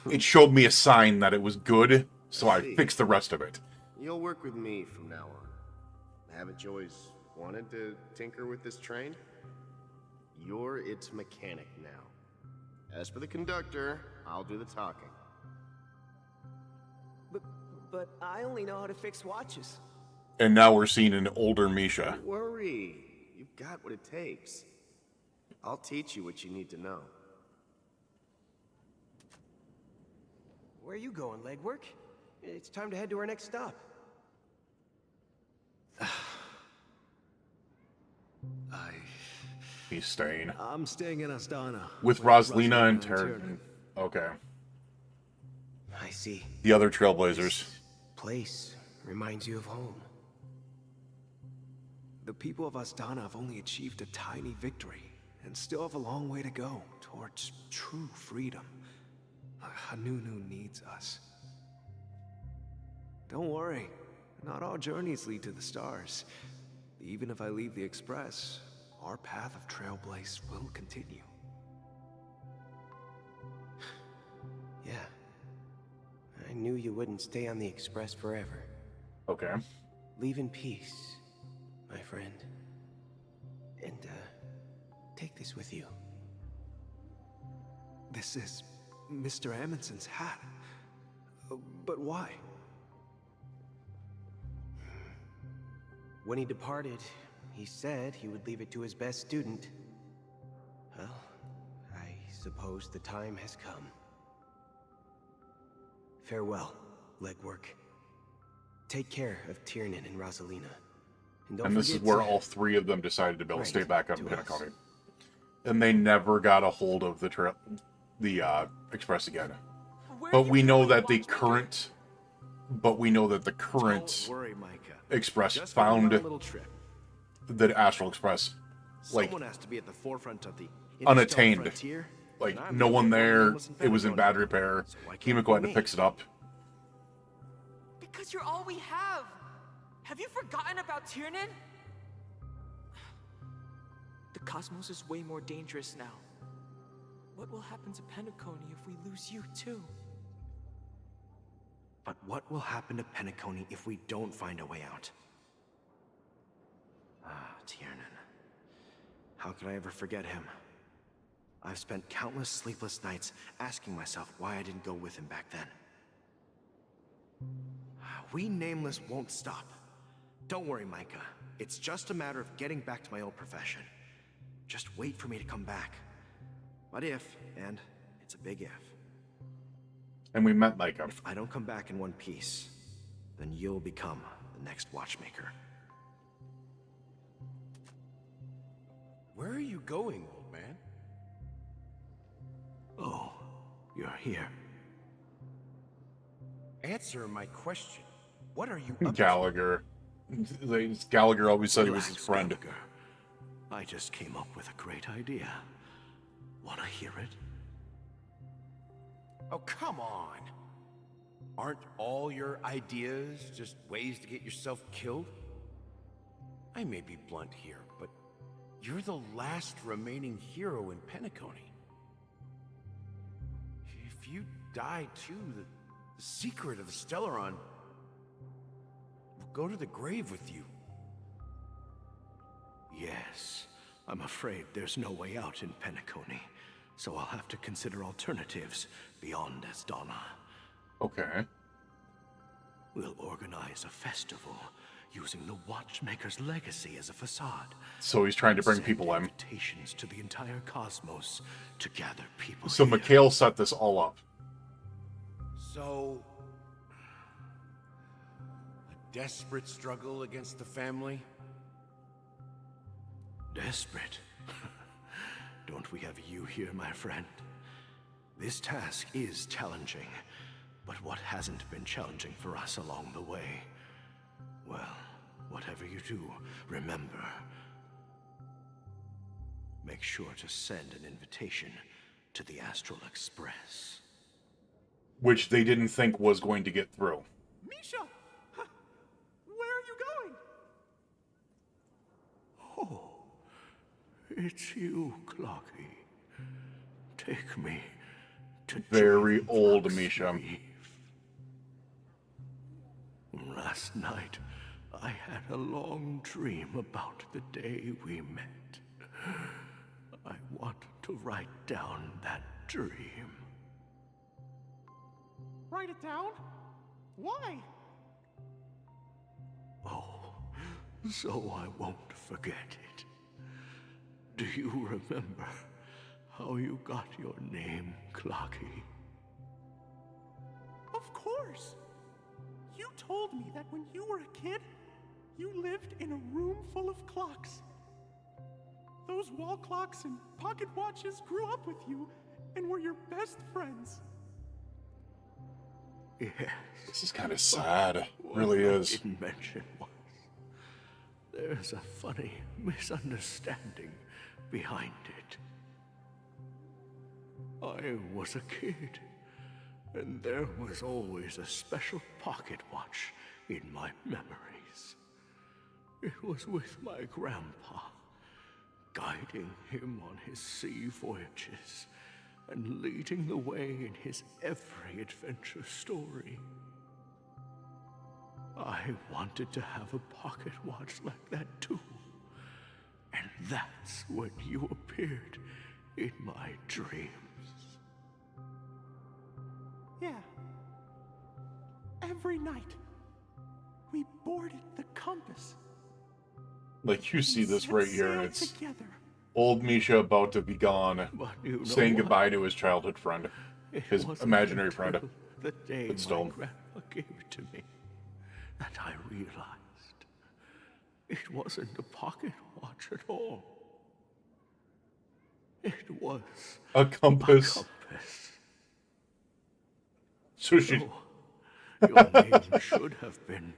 Speaker 1: like... It showed me a sign that it was good, so I fixed the rest of it.
Speaker 16: You'll work with me from now on. Haven't you always wanted to tinker with this train? You're its mechanic now. As for the conductor, I'll do the talking.
Speaker 18: But I only know how to fix watches.
Speaker 1: And now we're seeing an older Misha.
Speaker 16: Don't worry. You've got what it takes. I'll teach you what you need to know.
Speaker 18: Where are you going, legwork? It's time to head to our next stop.
Speaker 1: He's staying.
Speaker 18: I'm staying in Astana.
Speaker 1: With Rosalina and Tiernan. Okay.
Speaker 18: I see.
Speaker 1: The other Trailblazers.
Speaker 18: Place reminds you of home. The people of Astana have only achieved a tiny victory, and still have a long way to go towards true freedom. Hanunu needs us. Don't worry, not all journeys lead to the stars. Even if I leave the Express, our path of Trailblaze will continue.
Speaker 19: Yeah. I knew you wouldn't stay on the Express forever.
Speaker 1: Okay.
Speaker 19: Leave in peace, my friend. And, take this with you.
Speaker 18: This is Mr. Amundsen's hat. But why?
Speaker 19: When he departed, he said he would leave it to his best student. Well, I suppose the time has come. Farewell, legwork. Take care of Tiernan and Rosalina.
Speaker 1: And this is where all three of them decided to be able to stay back up in Pinnacle. And they never got a hold of the Express again. But we know that the current... But we know that the current Express found the Astral Express, like,
Speaker 18: Someone has to be at the forefront of the
Speaker 1: unattained.
Speaker 18: frontier,
Speaker 1: Like,
Speaker 18: and I'm
Speaker 1: no
Speaker 18: the
Speaker 1: one
Speaker 18: only
Speaker 1: there.
Speaker 18: one who's
Speaker 1: It was in
Speaker 18: in
Speaker 1: bad repair. Himiko had to fix it up.
Speaker 22: Because you're all we have. Have you forgotten about Tiernan? The cosmos is way more dangerous now. What will happen to Penacony if we lose you too?
Speaker 18: But what will happen to Penacony if we don't find a way out? Tiernan. How could I ever forget him? I've spent countless sleepless nights asking myself why I didn't go with him back then. We Nameless won't stop. Don't worry, Micah. It's just a matter of getting back to my old profession. Just wait for me to come back. But if, and it's a big if,
Speaker 1: And we met Micah.
Speaker 18: if I don't come back in one piece, then you'll become the next watchmaker.
Speaker 25: Where are you going, old man?
Speaker 15: you're here.
Speaker 18: Answer my question. What are you
Speaker 1: Gallagher. Gallagher always said he was his
Speaker 15: Relax,
Speaker 1: friend.
Speaker 15: Gallagher. I just came up with a great idea. Wanna hear it?
Speaker 18: Oh, come on. Aren't all your ideas just ways to get yourself killed? I may be blunt here, but you're the last remaining hero in Penacony. If you die too, the secret of the Stellaron will go to the grave with you.
Speaker 15: Yes, I'm afraid there's no way out in Penacony, so I'll have to consider alternatives beyond Asdana.
Speaker 1: Okay.
Speaker 15: We'll organize a festival using the Watchmaker's legacy as a facade.
Speaker 1: So he's trying to bring
Speaker 15: Send
Speaker 1: people in.
Speaker 15: invitations to the entire cosmos to gather people.
Speaker 1: So Mikhail set this all up.
Speaker 18: So, a desperate struggle against the family?
Speaker 15: Desperate? Don't we have you here, my friend? This task is challenging, but what hasn't been challenging for us along the way? Well, whatever you do, remember, make sure to send an invitation to the Astral Express.
Speaker 1: Which they didn't think was going to get through.
Speaker 24: Misha! Where are you going?
Speaker 15: Oh, it's you, Clocky. Take me to
Speaker 1: Very
Speaker 15: Jane
Speaker 1: old
Speaker 15: Fox
Speaker 1: Misha.
Speaker 15: Reef. Last night, I had a long dream about the day we met. I want to write down that dream.
Speaker 24: Write it down? Why?
Speaker 15: Oh, so I won't forget it. Do you remember how you got your name, Clocky?
Speaker 24: Of course. You told me that when you were a kid, you lived in a room full of clocks. Those wall clocks and pocket watches grew up with you and were your best friends.
Speaker 15: Yes.
Speaker 1: This is kind of sad. It really is.
Speaker 15: What I didn't mention was there's a funny misunderstanding behind it. I was a kid, and there was always a special pocket watch in my memories. It was with my grandpa, guiding him on his sea voyages and leading the way in his every adventure story. I wanted to have a pocket watch like that too. And that's when you appeared in my dreams.
Speaker 24: Yeah. Every night, we boarded the compass.
Speaker 1: Like, you see this right here, and it's
Speaker 24: together.
Speaker 1: old Misha about to be gone,
Speaker 15: you know
Speaker 1: saying
Speaker 15: what?
Speaker 1: goodbye to his childhood friend. His
Speaker 15: wasn't
Speaker 1: imaginary
Speaker 15: until
Speaker 1: friend.
Speaker 15: The day
Speaker 1: But still.
Speaker 15: my grandpa gave it to me that I realized it wasn't a pocket watch at all. It was
Speaker 1: A compass.
Speaker 15: A compass.
Speaker 1: So she...
Speaker 15: So, your name should have been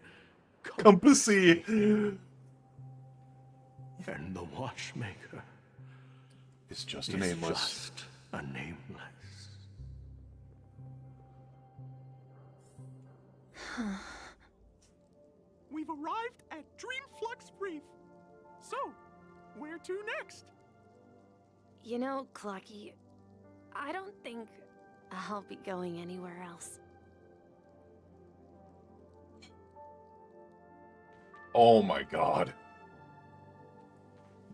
Speaker 1: Compassy.
Speaker 15: And the watchmaker
Speaker 1: It's just
Speaker 15: is
Speaker 1: a nameless.
Speaker 15: just a nameless.
Speaker 24: We've arrived at Dreamflux Reef. So, where to next?
Speaker 10: You know, Clocky, I don't think I'll be going anywhere else.
Speaker 1: Oh my god.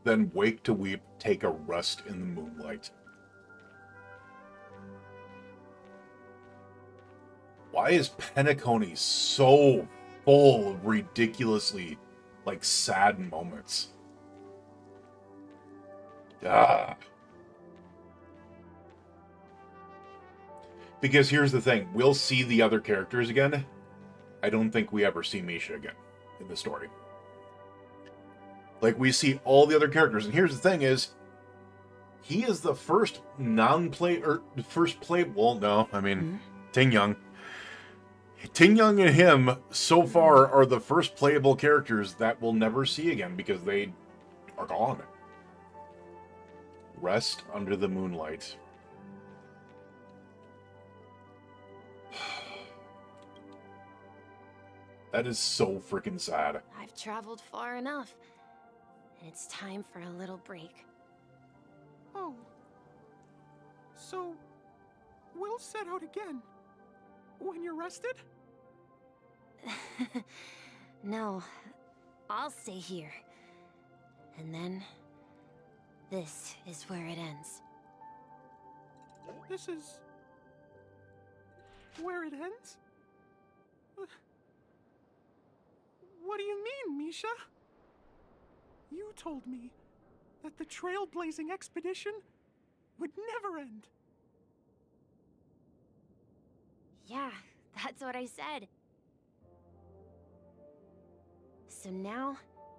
Speaker 1: Then wake to weep, take a rest in the moonlight. Why is Penacony so full of ridiculously, like, sad moments? Ah. Because here's the thing, we'll see the other characters again. I don't think we ever see Misha again in the story. Like, we see all the other characters, and here's the thing is, He is the first non-play or first play. Well, no, I mean, Ting Young. Ting Young and him so far are the first playable characters that we'll never see again because they are gone. Rest under the moonlight. That is so freaking sad.
Speaker 10: I've traveled far enough, and it's time for a little break.
Speaker 24: Oh. So, we'll set out again. When you're rested?
Speaker 10: No, I'll stay here. And then, this is where it ends.
Speaker 24: This is... where it ends? What do you mean, Misha? You told me that the trailblazing expedition would never end.
Speaker 10: Yeah, that's what I said. So now,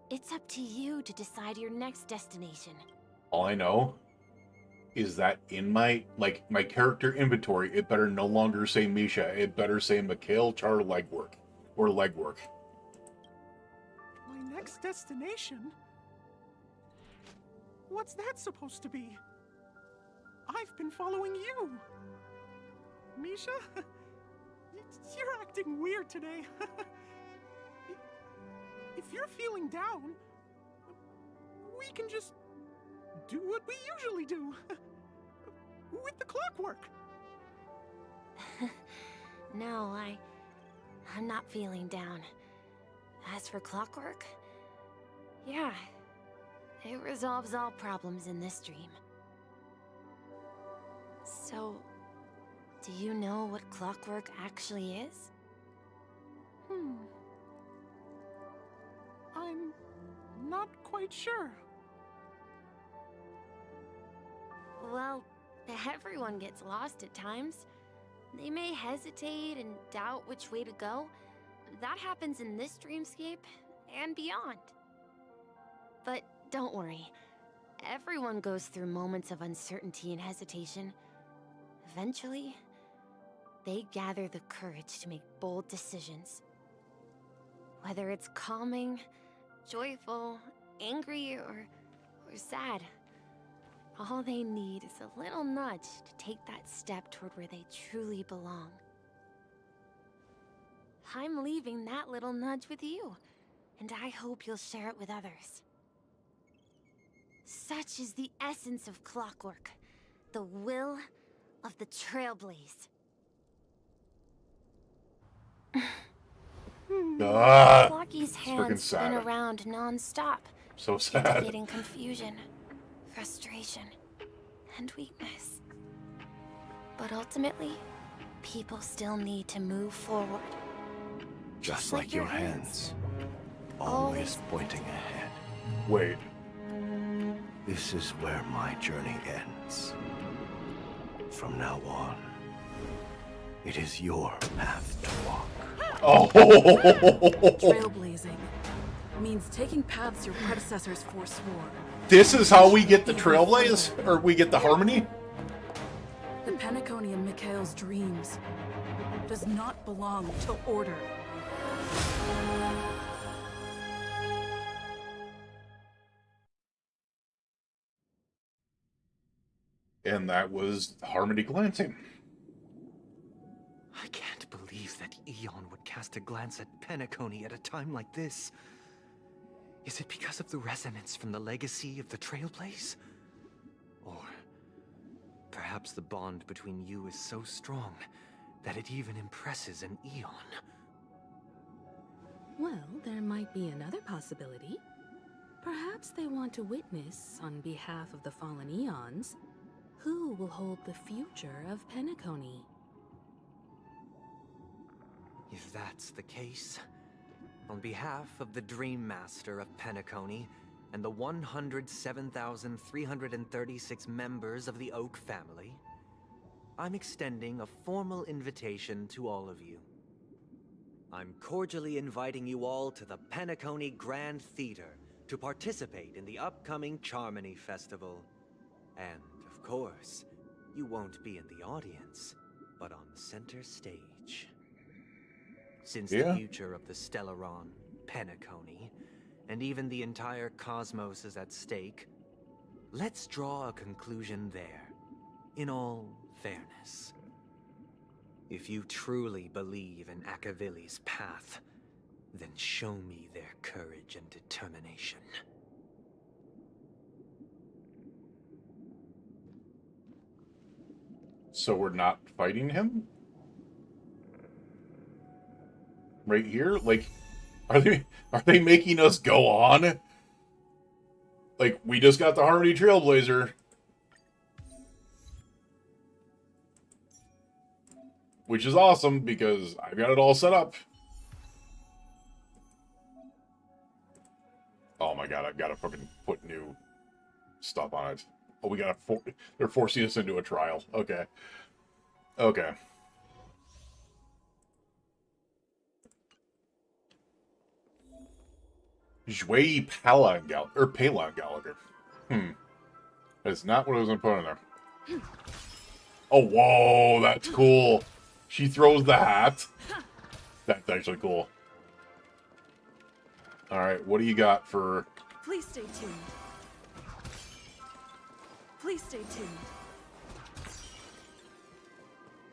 Speaker 10: it's up to you to decide your next destination.
Speaker 1: All I know is that in my character inventory, it better no longer say Misha. It better say Mikhail Char Legwork. Or Legwork.
Speaker 24: My next destination? What's that supposed to be? I've been following you. Misha? You're acting weird today. If you're feeling down, we can just do what we usually do. With the clockwork.
Speaker 10: No, I'm not feeling down. As for clockwork, yeah, it resolves all problems in this dream. So, do you know what clockwork actually is?
Speaker 24: I'm not quite sure.
Speaker 10: Well, everyone gets lost at times. They may hesitate and doubt which way to go. That happens in this dreamscape and beyond. But don't worry. Everyone goes through moments of uncertainty and hesitation. Eventually, they gather the courage to make bold decisions. Whether it's calming, joyful, angry, or sad, all they need is a little nudge to take that step toward where they truly belong. I'm leaving that little nudge with you, and I hope you'll share it with others. Such is the essence of clockwork, the will of the Trailblaze. Clocky's hands spin around non-stop,
Speaker 1: So sad.
Speaker 10: indicating confusion, frustration, and weakness. But ultimately, people still need to move forward.
Speaker 15: Just like your hands, always pointing ahead.
Speaker 1: Wait.
Speaker 15: This is where my journey ends. From now on, it is your path to walk.
Speaker 1: Oh!
Speaker 17: Trailblazing means taking paths your predecessors forswore.
Speaker 1: This is how we get the Trailblaze? Or we get the Harmony?
Speaker 17: The Penacony in Mikhail's dreams does not belong to order.
Speaker 1: And that was Harmony glancing.
Speaker 6: I can't believe that Eon would cast a glance at Penacony at a time like this. Is it because of the resonance from the legacy of the Trailblaze? Or perhaps the bond between you is so strong that it even impresses an Eon?
Speaker 17: Well, there might be another possibility. Perhaps they want to witness, on behalf of the fallen Eons, who will hold the future of Penacony.
Speaker 6: If that's the case, on behalf of the Dream Master of Penacony and the 107,336 members of the Oak family, I'm extending a formal invitation to all of you. I'm cordially inviting you all to the Penacony Grand Theater to participate in the upcoming Charmony Festival. And course, you won't be in the audience, but on center stage. Since the future of the Stellaron, Penacony, and even the entire cosmos is at stake, let's draw a conclusion there, in all fairness. If you truly believe in Akavili's path, then show me their courage and determination.
Speaker 1: So we're not fighting him? Right here? Like, are they making us go on? Like, we just got the Harmony Trailblazer. Which is awesome, because I've got it all set up. Oh my god, I've got to fucking put new stuff on it. Oh, we gotta... They're forcing us into a trial. Okay. Okay. Jway Palon Gallagher. That's not what I was gonna put in there. Oh, whoa, that's cool. She throws the hat. That's actually cool. Alright, what do you got for...
Speaker 8: Please stay tuned. Please stay tuned.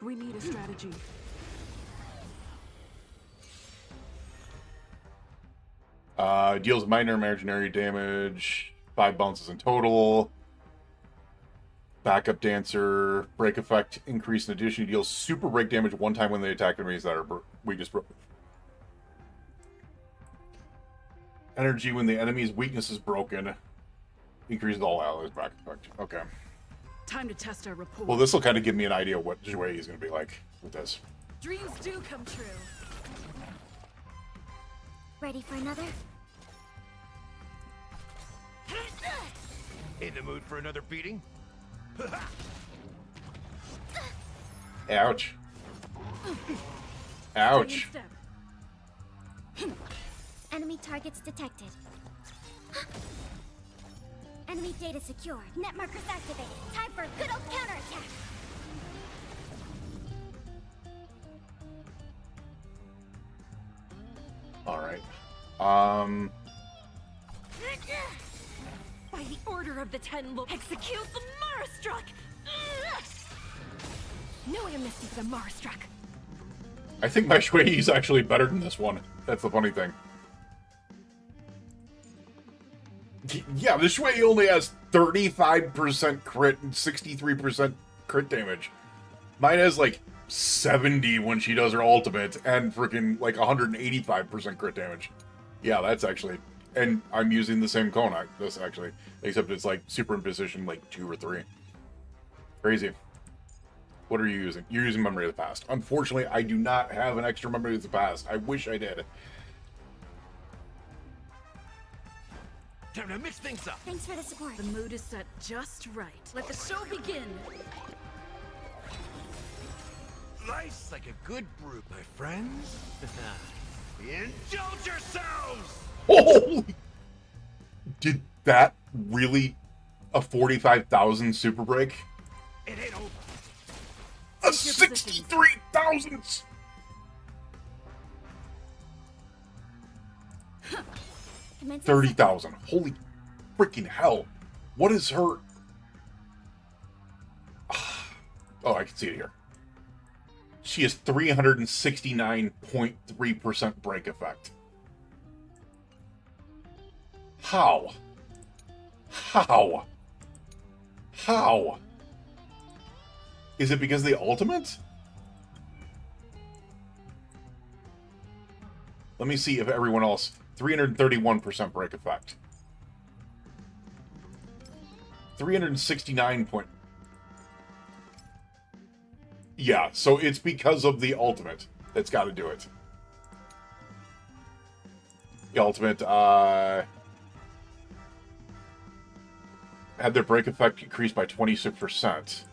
Speaker 8: We need a strategy.
Speaker 1: Deals minor imaginary damage, 5 bounces in total. Backup dancer, break effect, increase in addition. Deals super break damage one time when they attack enemies that are weakest. Energy when the enemy's weakness is broken. Increases all allies back effect. Okay.
Speaker 8: Time to test our rapport.
Speaker 1: Well, this will kind of give me an idea what Jway is going to be like with this.
Speaker 8: Dreams do come true.
Speaker 20: Ready for another?
Speaker 13: In the mood for another beating?
Speaker 1: Ouch. Ouch.
Speaker 20: Enemy targets detected. Enemy data secure. Net markers activated. Time for a good old counterattack.
Speaker 1: Alright.
Speaker 11: By the order of the Ten, we'll execute the Marastruck! No amnesty for the Marastruck!
Speaker 1: I think my Jway is actually better than this one. That's the funny thing. Yeah, this Jway only has 35% crit and 63% crit damage. Mine has like 70 when she does her ultimate and freaking like 185% crit damage. Yeah, that's actually... And I'm using the same cone, this actually. Except it's like superimposition like 2 or 3. Crazy. What are you using? You're using Memory of the Past. Unfortunately, I do not have an extra Memory of the Past. I wish I did.
Speaker 13: Time to mix things up.
Speaker 20: Thanks for the support.
Speaker 8: The mood is set just right. Let the show begin.
Speaker 13: Nice like a good brew, my friends. Indulge yourselves!
Speaker 1: Holy! Did that really a 45,000 super break?
Speaker 13: It ain't over.
Speaker 1: A 63,000!
Speaker 20: Commencing
Speaker 1: 30,000. Holy freaking hell. What is her... Oh, I can see it here. She has 369.3% break effect. How? How? How? Is it because of the ultimate? Let me see if everyone else... 331% break effect. 369 point... Yeah, so it's because of the ultimate that's got to do it. The ultimate, had their break effect increased by 26%.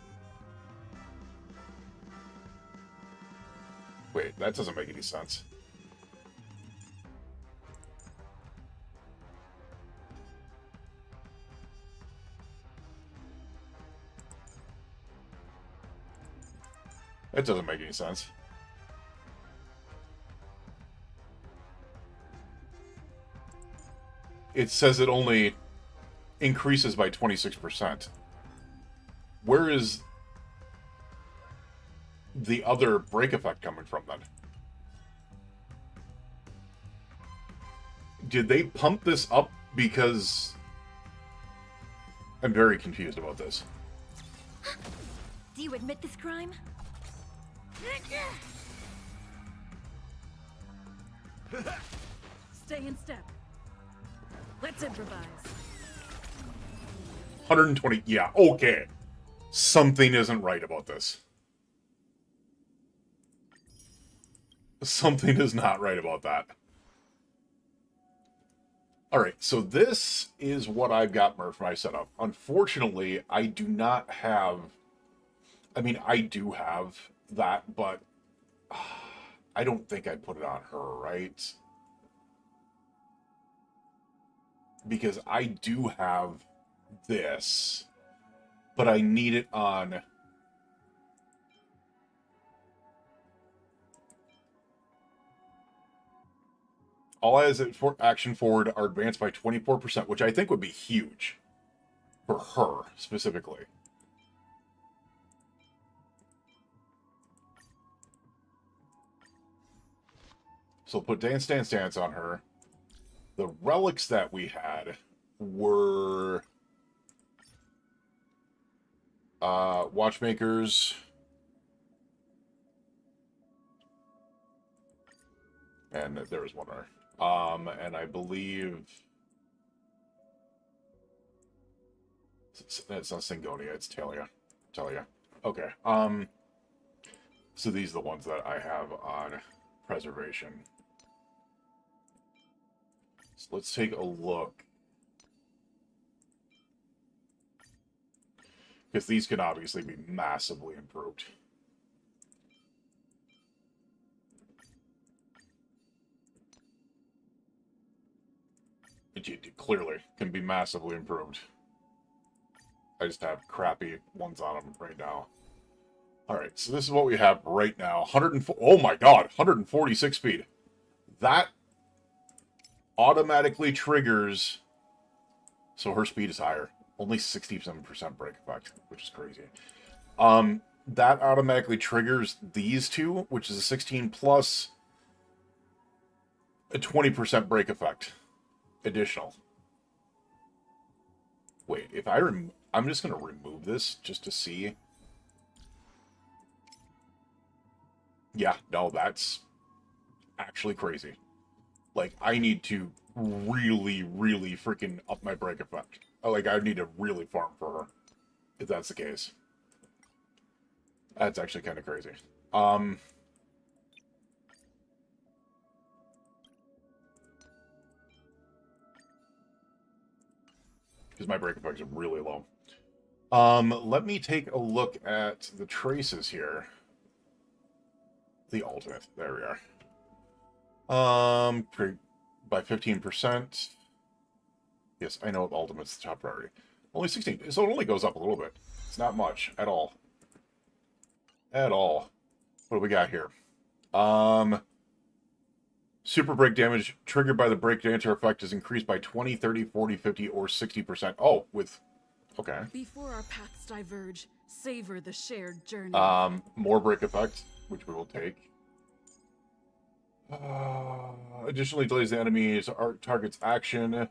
Speaker 1: Wait, that doesn't make any sense. That doesn't make any sense. It says it only increases by 26%. Where is the other break effect coming from then? Did they pump this up because... I'm very confused about this.
Speaker 11: Do you admit this crime?
Speaker 8: Stay in step. Let's improvise.
Speaker 1: 120, yeah, okay. Something isn't right about this. Something is not right about that. Alright, so this is what I've got for my setup. Unfortunately, I do not have... I mean, I do have that, but... I don't think I'd put it on her, right? Because I do have this, but I need it on... All as it for action forward are advanced by 24%, which I think would be huge for her specifically. So put Dance Dance Dance on her. The relics that we had were Watchmakers. And there was one more. And I believe it's not Syngonia, it's Talia. Okay. So these are the ones that I have on preservation. So let's take a look. Because these can obviously be massively improved. It clearly can be massively improved. I just have crappy ones on them right now. Alright, so this is what we have right now. Oh my god, 146 speed. That automatically triggers... So her speed is higher. Only 67% brake effect, which is crazy. That automatically triggers these two, which is a 16 plus a 20% brake effect. Additional. Wait, if I'm just going to remove this just to see. Yeah, no, that's actually crazy. Like, I need to really, really freaking up my brake effect. Like, I need to really farm for her, if that's the case. That's actually kind of crazy. Because my brake effects are really low. Let me take a look at the traces here. The ultimate. There we are. By 15%. Yes, I know the ultimate's the top priority. Only 16. So it only goes up a little bit. It's not much at all. At all. What do we got here? Super brake damage triggered by the brake dancer effect is increased by 20, 30, 40, 50, or 60%. Oh, with... Okay.
Speaker 8: Before our paths diverge, savor the shared journey.
Speaker 1: More brake effect, which we will take. Additionally, delays the enemy's target's action.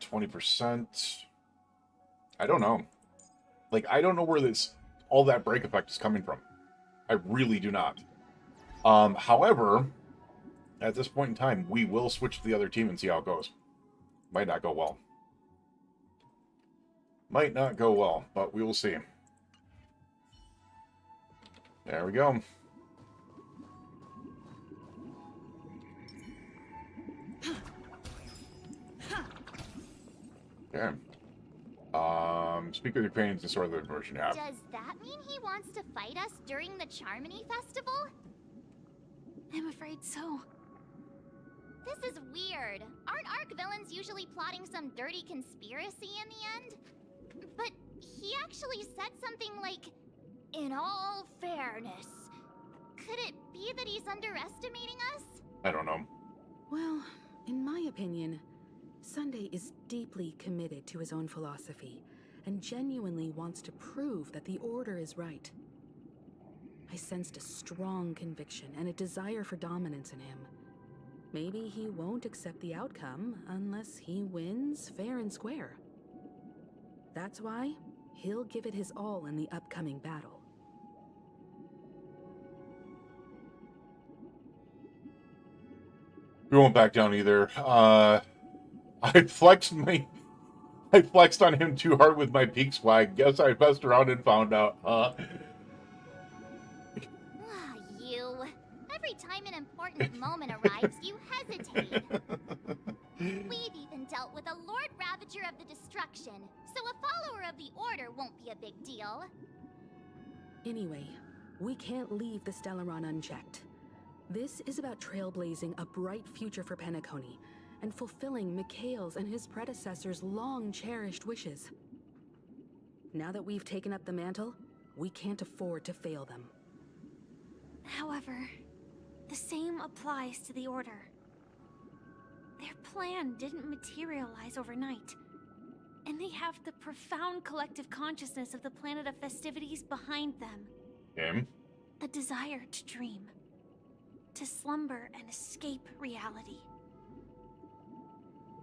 Speaker 1: 20%. I don't know. Like, I don't know where all that brake effect is coming from. I really do not. However, at this point in time, we will switch to the other team and see how it goes. Might not go well. Might not go well, but we will see. There we go. Okay. Speak with your companions and sort of the information you have.
Speaker 20: Does that mean he wants to fight us during the Charmony Festival?
Speaker 4: I'm afraid so.
Speaker 20: This is weird. Aren't Arc villains usually plotting some dirty conspiracy in the end? But he he actually said something like, "In all fairness." Could it be that he's underestimating us?
Speaker 1: I don't know.
Speaker 17: Well, in my opinion, Sunday is deeply committed to his own philosophy and genuinely wants to prove that the Order is right. I sensed a strong conviction and a desire for dominance in him. Maybe he won't accept the outcome unless he wins fair and square. That's why he'll give it his all in the upcoming battle.
Speaker 1: We won't back down either. I flexed on him too hard with my peak swag. Guess I messed around and found out.
Speaker 20: You. Every time an important moment arrives, you hesitate. We've even dealt with a Lord Ravager of the Destruction, so a follower of the Order won't be a big deal.
Speaker 17: Anyway, we can't leave the Stellaron unchecked. This is about trailblazing a bright future for Penacony and fulfilling Mikhail's and his predecessors' long-cherished wishes. Now that we've taken up the mantle, we can't afford to fail them.
Speaker 4: However, the same applies to the Order. Their plan didn't materialize overnight, and they have the profound collective consciousness of the planet of festivities behind them. A desire to dream, to slumber and escape reality.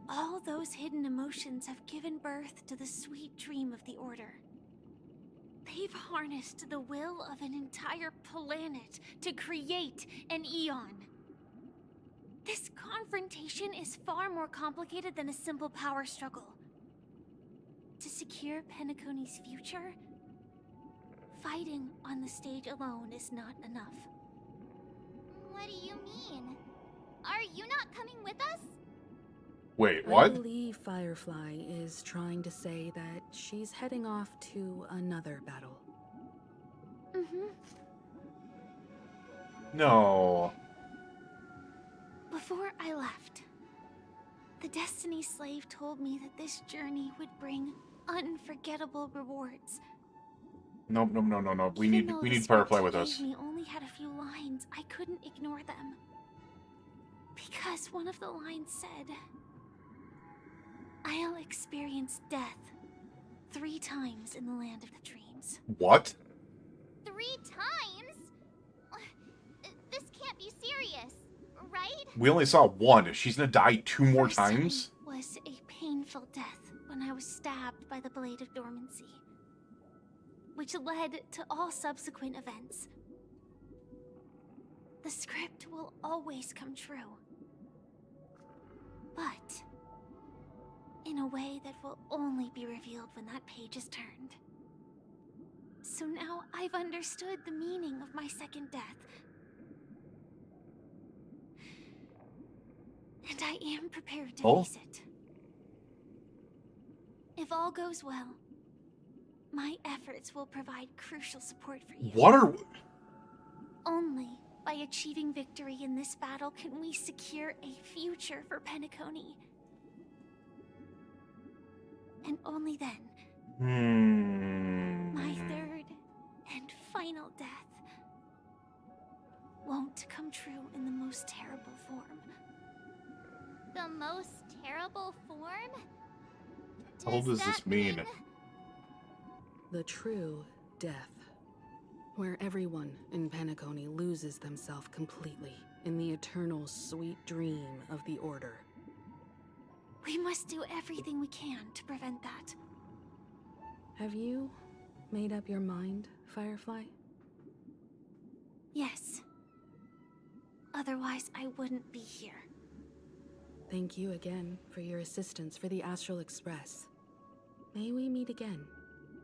Speaker 4: All those hidden emotions have given birth to the sweet dream of the Order. They've harnessed the will of an entire planet to create an eon. This confrontation is far more complicated than a simple power struggle. To secure Penacony's future, fighting on the stage alone is not enough.
Speaker 20: What do you mean? Are you not coming with us?
Speaker 1: Wait, what?
Speaker 17: I believe Firefly is trying to say that she's heading off to another battle.
Speaker 1: No.
Speaker 4: Before I left, the Destiny Slave told me that this journey would bring unforgettable rewards.
Speaker 1: Nope, no. We
Speaker 4: Even
Speaker 1: need
Speaker 4: though the
Speaker 1: Firefly
Speaker 4: script
Speaker 1: with
Speaker 4: he
Speaker 1: us.
Speaker 4: gave me only had a few lines, I couldn't ignore them. Because one of the lines said, "I'll experience death 3 times in the land of the dreams."
Speaker 1: What?
Speaker 20: 3 times? This can't be serious, right?
Speaker 1: We only saw one. She's gonna die 2 more
Speaker 4: First time
Speaker 1: times?
Speaker 4: was a painful death when I was stabbed by the Blade of Dormancy, which led to all subsequent events. The script will always come true, but in a way that will only be revealed when that page is turned. So now I've understood the meaning of my second death. And I am prepared to face it. If all goes well, my efforts will provide crucial support for you.
Speaker 1: What are...
Speaker 4: Only by achieving victory in this battle can we secure a future for Penacony. And only then, my third and final death won't come true in the most terrible form.
Speaker 20: The most terrible form?
Speaker 1: What does this mean?
Speaker 17: The true death, where everyone in Penacony loses themselves completely in the eternal sweet dream of the Order.
Speaker 4: We must do everything we can to prevent that.
Speaker 17: Have you made up your mind, Firefly?
Speaker 4: Yes. Otherwise, I wouldn't be here.
Speaker 17: Thank you again for your assistance for the Astral Express. May we meet again,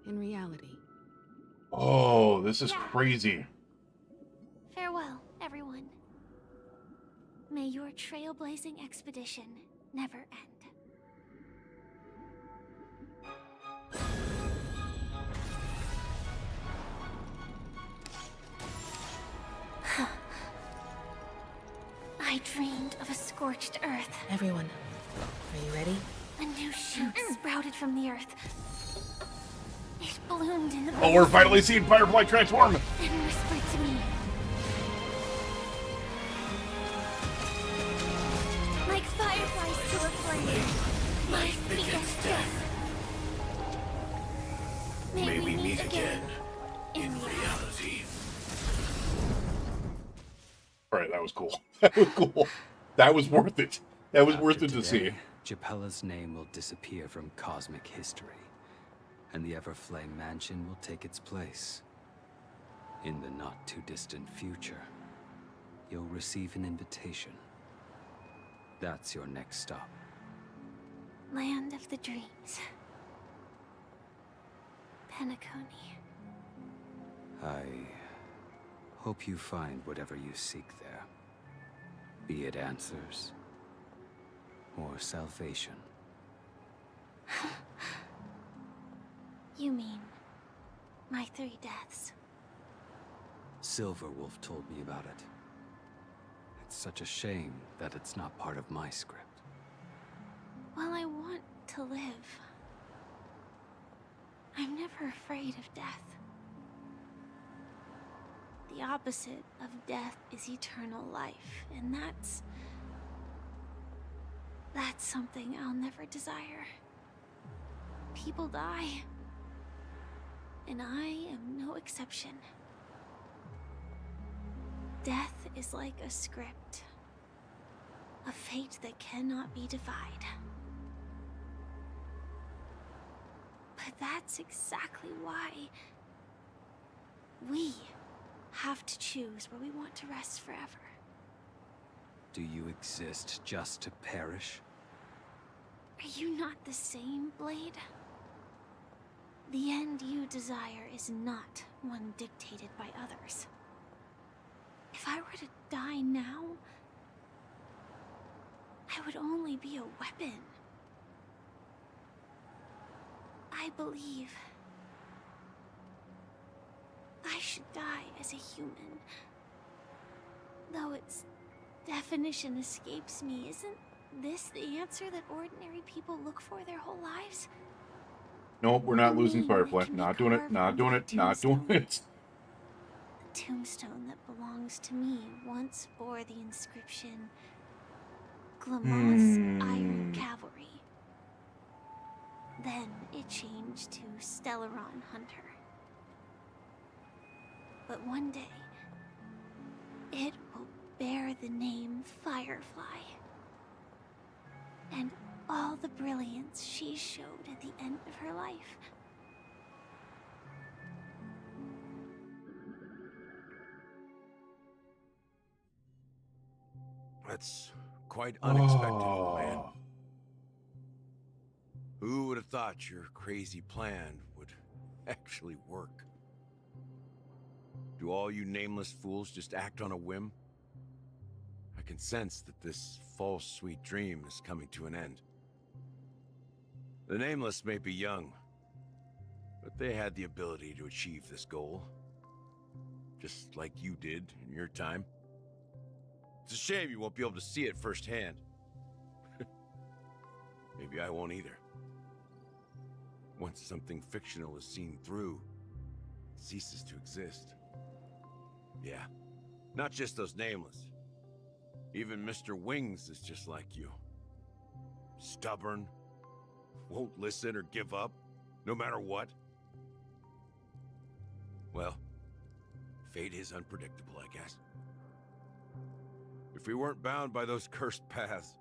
Speaker 17: in reality.
Speaker 1: Oh, this is crazy.
Speaker 4: Farewell, everyone. May your trailblazing expedition never end. I dreamed of a scorched earth.
Speaker 17: Everyone, are you ready?
Speaker 4: A new shoot sprouted from the earth. It bloomed in the
Speaker 1: Oh, we're finally seeing Firefly transform!
Speaker 4: and whispered to me. Like fireflies to a flame, my fate against death. May we meet again in reality.
Speaker 1: Alright, that was cool. That was cool. That was worth it. That was worth it to see.
Speaker 5: Japella's name will disappear from cosmic history, and the Everflame Mansion will take its place. In the not-too-distant future, you'll receive an invitation. That's your next stop.
Speaker 4: Land of the dreams. Penacony.
Speaker 5: I hope you find whatever you seek there. Be it answers or salvation.
Speaker 4: You mean my 3 deaths?
Speaker 5: Silverwolf told me about it. It's such a shame that it's not part of my script.
Speaker 4: Well, I want to live. I'm never afraid of death. The opposite of death is eternal life, and that's something I'll never desire. People die, and I am no exception. Death is like a script, a fate that cannot be defied. But that's exactly why we have to choose where we want to rest forever.
Speaker 5: Do you exist just to perish?
Speaker 4: Are you not the same, Blade? The end you desire is not one dictated by others. If I were to die now, I would only be a weapon. I believe I should die as a human. Though its definition escapes me, isn't this the answer that ordinary people look for their whole lives?
Speaker 1: Nope, we're not losing Firefly. Not doing it, not doing it, not doing it.
Speaker 4: The tombstone that belongs to me once bore the inscription, Glamoth's Iron Cavalry. Then it changed to Stellaron Hunter. But one day, it will bear the name Firefly. And all the brilliance she showed at the end of her life.
Speaker 13: That's quite unexpected, old man. Who would have thought your crazy plan would actually work? Do all you nameless fools just act on a whim? I can sense that this false sweet dream is coming to an end. The nameless may be young, but they had the ability to achieve this goal. Just like you did in your time. It's a shame you won't be able to see it firsthand. Maybe I won't either. Once something fictional is seen through, it ceases to exist. Yeah, not just those nameless. Even Mr. Wings is just like you. Stubborn, won't listen or give up, no matter what. Well, fate is unpredictable, I guess. If we weren't bound by those cursed paths,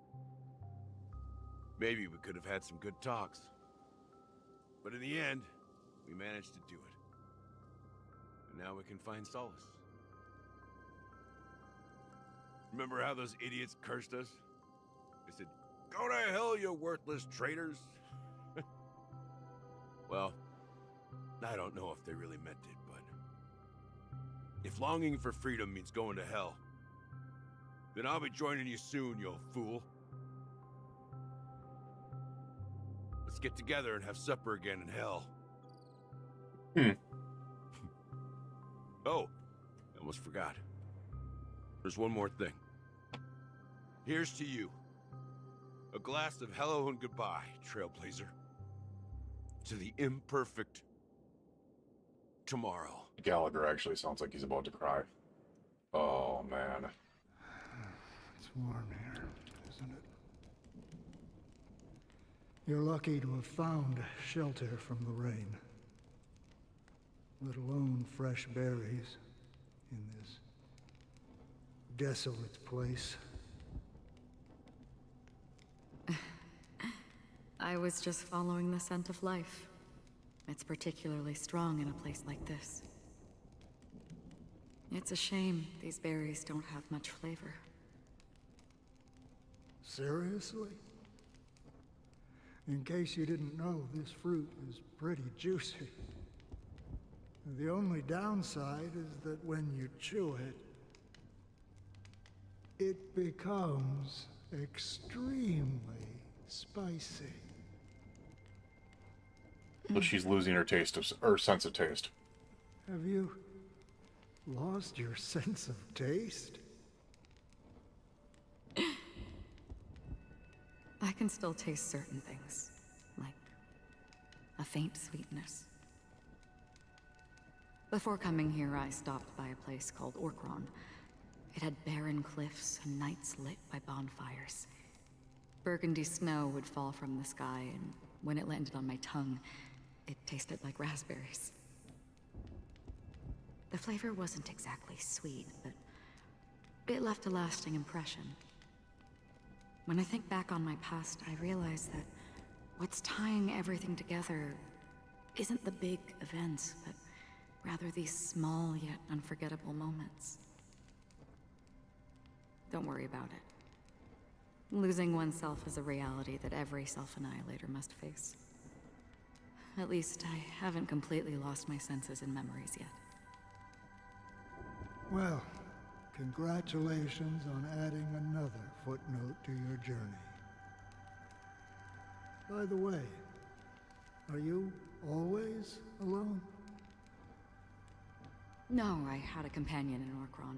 Speaker 13: maybe we could have had some good talks. But in the end, we managed to do it. And now we can find solace. Remember how those idiots cursed us? They said, "Go to hell, you worthless traitors." Well, I don't know if they really meant it, but if longing for freedom means going to hell, then I'll be joining you soon, you fool. Let's get together and have supper again in hell. Oh, I almost forgot. There's one more thing. Here's to you. A glass of hello and goodbye, Trailblazer. To the imperfect
Speaker 14: tomorrow.
Speaker 1: Gallagher actually sounds like he's about to cry. Oh, man.
Speaker 3: It's warm here, isn't it? You're lucky to have found shelter from the rain. Let alone fresh berries in this desolate place.
Speaker 7: I was just following the scent of life. It's particularly strong in a place like this. It's a shame these berries don't have much flavor.
Speaker 3: Seriously? In case you didn't know, this fruit is pretty juicy. The only downside is that when you chew it, it becomes extremely spicy.
Speaker 1: So she's losing her taste of, or sense of taste.
Speaker 3: Have you lost your sense of taste?
Speaker 7: I can still taste certain things, like a faint sweetness. Before coming here, I stopped by a place called Orkron. It had barren cliffs and nights lit by bonfires. Burgundy snow would fall from the sky, and when it landed on my tongue, it tasted like raspberries. The flavor wasn't exactly sweet, but it left a lasting impression. When I think back on my past, I realize that what's tying everything together isn't the big events, but rather these small yet unforgettable moments. Don't worry about it. Losing oneself is a reality that every self-annihilator must face. At least I haven't completely lost my senses and memories yet.
Speaker 3: Well, congratulations on adding another footnote to your journey. By the way, are you always alone?
Speaker 7: No, I had a companion in Orkron.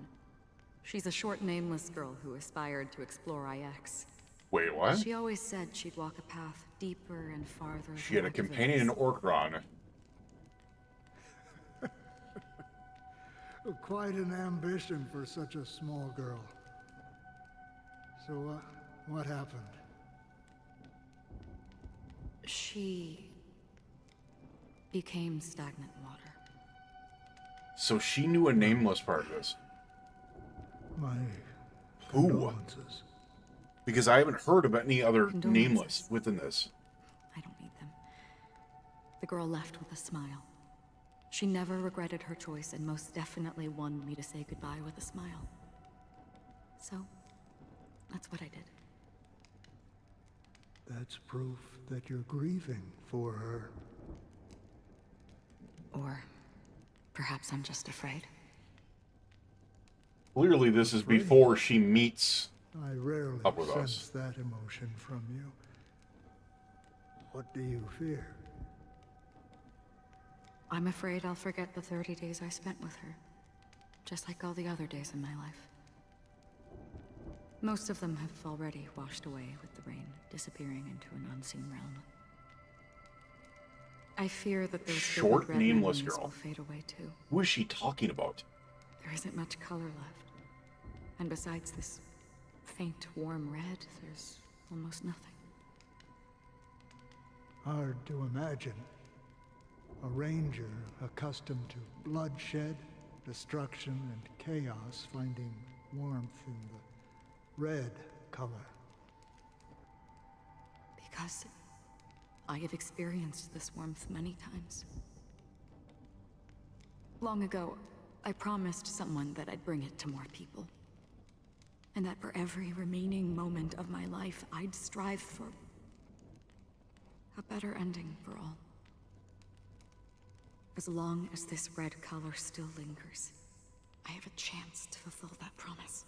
Speaker 7: She's a short, nameless girl who aspired to explore IX.
Speaker 1: Wait, what?
Speaker 7: She always said she'd walk a path deeper and farther.
Speaker 1: She had a companion in Orkron.
Speaker 3: Quite an ambition for such a small girl. So, what happened?
Speaker 7: She became stagnant water.
Speaker 1: So she knew a nameless part of this.
Speaker 3: My
Speaker 1: Who?
Speaker 3: condolences.
Speaker 1: Because I haven't heard of any other
Speaker 7: Condolences.
Speaker 1: nameless within this.
Speaker 7: I don't need them. The girl left with a smile. She never regretted her choice and most definitely wanted me to say goodbye with a smile. So, that's what I did.
Speaker 3: That's proof that you're grieving for her.
Speaker 7: Or perhaps I'm just afraid.
Speaker 1: Clearly, this is before she meets
Speaker 3: I rarely
Speaker 1: up with
Speaker 3: sense
Speaker 1: us.
Speaker 3: that emotion from you. What do you fear?
Speaker 7: I'm afraid I'll forget the 30 days I spent with her. Just like all the other days in my life. Most of them have already washed away with the rain, disappearing into an unseen realm. I fear that those
Speaker 1: Short,
Speaker 7: vivid red
Speaker 1: nameless
Speaker 7: memories
Speaker 1: girl.
Speaker 7: will fade away too.
Speaker 1: Who is she talking about?
Speaker 7: There isn't much color left. And besides this faint, warm red, there's almost nothing.
Speaker 3: Hard to imagine. A ranger accustomed to bloodshed, destruction, and chaos finding warmth in the red color.
Speaker 7: Because I have experienced this warmth many times. Long ago, I promised someone that I'd bring it to more people. And that for every remaining moment of my life, I'd strive for a better ending for all. As long as this red color still lingers, I have a chance to fulfill that promise.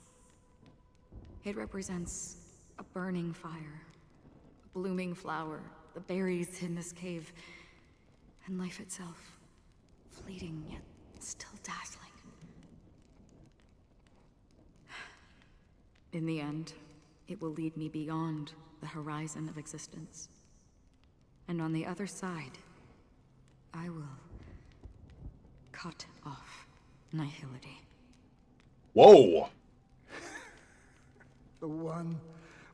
Speaker 7: It represents a burning fire, a blooming flower, the berries in this cave, and life itself, fleeting yet still dazzling. In the end, it will lead me beyond the horizon of existence. And on the other side, I will cut off nihility.
Speaker 1: Whoa!
Speaker 3: The one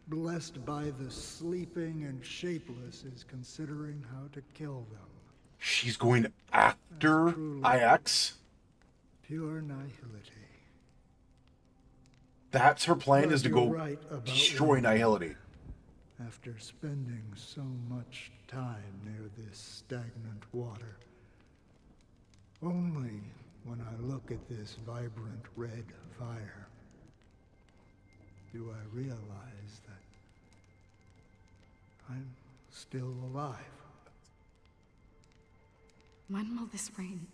Speaker 3: blessed by the sleeping and shapeless is considering how to kill them.
Speaker 1: She's going after IX?
Speaker 3: Pure nihility.
Speaker 1: That's her plan,
Speaker 3: But
Speaker 1: is to
Speaker 3: you're
Speaker 1: go
Speaker 3: right about
Speaker 1: destroy
Speaker 3: one thing.
Speaker 1: Nihility.
Speaker 3: After spending so much time near this stagnant water, only when I look at this vibrant red fire do I realize that I'm still alive.
Speaker 7: When will this rain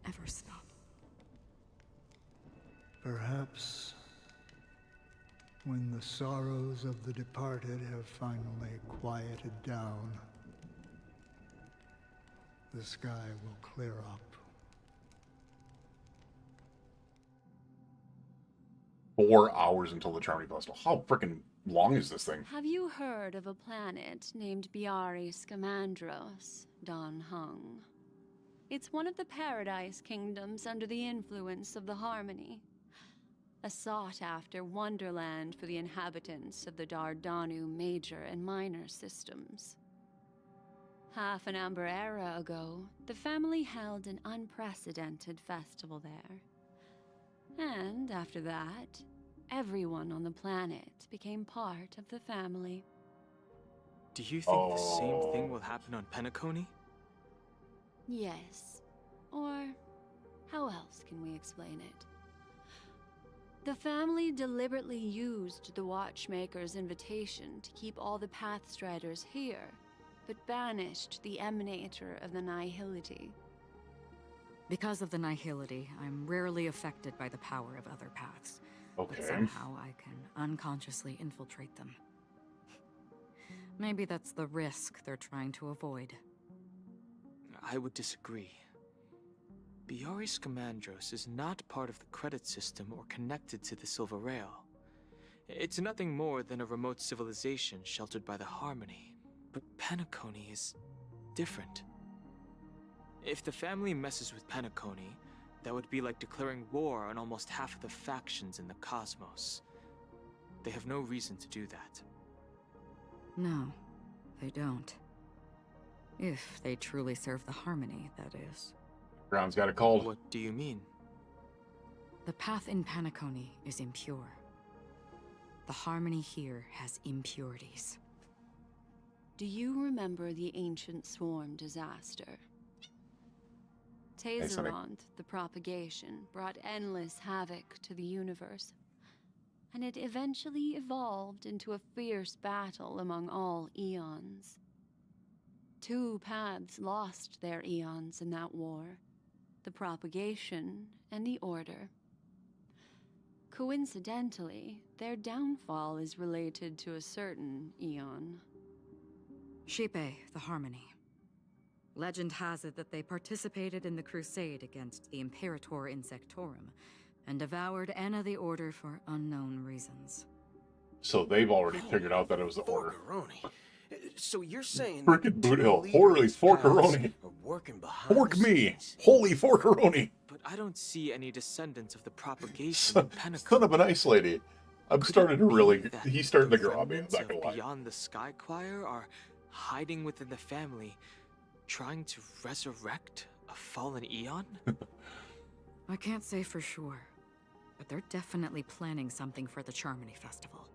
Speaker 7: ever stop?
Speaker 3: Perhaps when the sorrows of the departed have finally quieted down, the sky will clear up.
Speaker 1: 4 hours until the Charming Festival. How freaking long is this thing?
Speaker 2: Have you heard of a planet named Biari Scamandros, Don Hung? It's one of the Paradise Kingdoms under the influence of the Harmony. A sought-after wonderland for the inhabitants of the Dardanu major and minor systems. Half an Amber Era ago, the family held an unprecedented festival there. And after that, everyone on the planet became part of the family.
Speaker 22: Do you think the same thing will happen on Penacony?
Speaker 2: Yes. Or how else can we explain it? The family deliberately used the Watchmaker's invitation to keep all the Pathstriders here, but banished the Emanator of the Nihility.
Speaker 7: Because of the Nihility, I'm rarely affected by the power of other paths.
Speaker 1: Okay.
Speaker 7: But somehow I can unconsciously infiltrate them. Maybe that's the risk they're trying to avoid.
Speaker 22: I would disagree. Biari Scamandros is not part of the credit system or connected to the Silver Rail. It's nothing more than a remote civilization sheltered by the Harmony. But Penacony is different. If the family messes with Penacony, that would be like declaring war on almost half of the factions in the cosmos. They have no reason to do that.
Speaker 7: No, they don't. If they truly serve the Harmony, that is.
Speaker 1: Brown's got a cold.
Speaker 22: What do you mean?
Speaker 7: The path in Penacony is impure. The Harmony here has impurities.
Speaker 2: Do you remember the Ancient Swarm disaster? Tazeront, the propagation, brought endless havoc to the universe, and it eventually evolved into a fierce battle among all eons. 2 paths lost their eons in that war, the propagation and the order. Coincidentally, their downfall is related to a certain eon.
Speaker 7: Shipe, the Harmony. Legend has it that they participated in the crusade against the Imperator Insectorum, and devoured Anna the Order for unknown reasons.
Speaker 1: So they've already figured out that it was the Order.
Speaker 19: So you're saying
Speaker 1: Frickin' Boot Hill. Holy forkaroni. Fork me. Holy forkaroni.
Speaker 22: But I don't see any descendants of the propagation
Speaker 1: Son,
Speaker 22: in Penacony.
Speaker 1: son of a nice lady. I'm starting to really... He's starting to grow on me, I'm not gonna lie.
Speaker 22: Beyond the Sky Choir are hiding within the family, trying to resurrect a fallen eon?
Speaker 7: I can't say for sure, but they're definitely planning something for the Charmony Festival.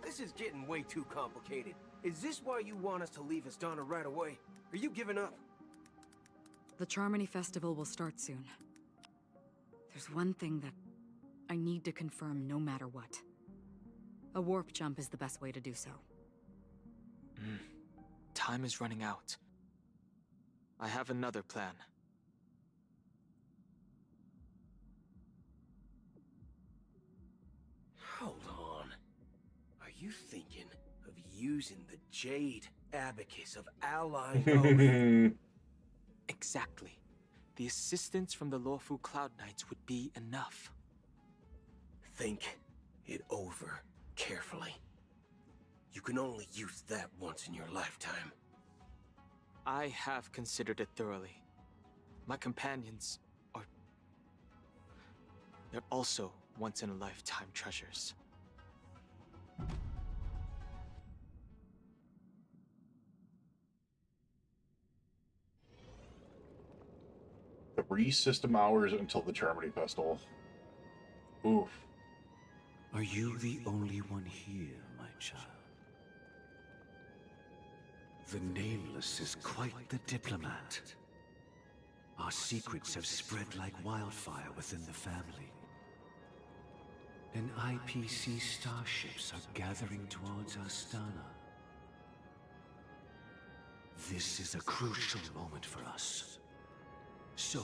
Speaker 19: This is getting way too complicated. Is this why you want us to leave Astana right away? Are you giving up?
Speaker 7: The Charmony Festival will start soon. There's one thing that I need to confirm no matter what. A warp jump is the best way to do so.
Speaker 22: Time is running out. I have another plan.
Speaker 19: Hold on. Are you thinking of using the Jade Abacus of allying Oath?
Speaker 22: Exactly. The assistance from the lawful Cloud Knights would be enough.
Speaker 19: Think it over carefully. You can only use that once in your lifetime.
Speaker 22: I have considered it thoroughly. My companions are... they're also once-in-a-lifetime treasures.
Speaker 1: Three system hours until the Charmony Festival. Oof.
Speaker 15: Are you the only one here, my child? The Nameless is quite the diplomat. Our secrets have spread like wildfire within the family. And IPC starships are gathering towards Astana. This is a crucial moment for us. So,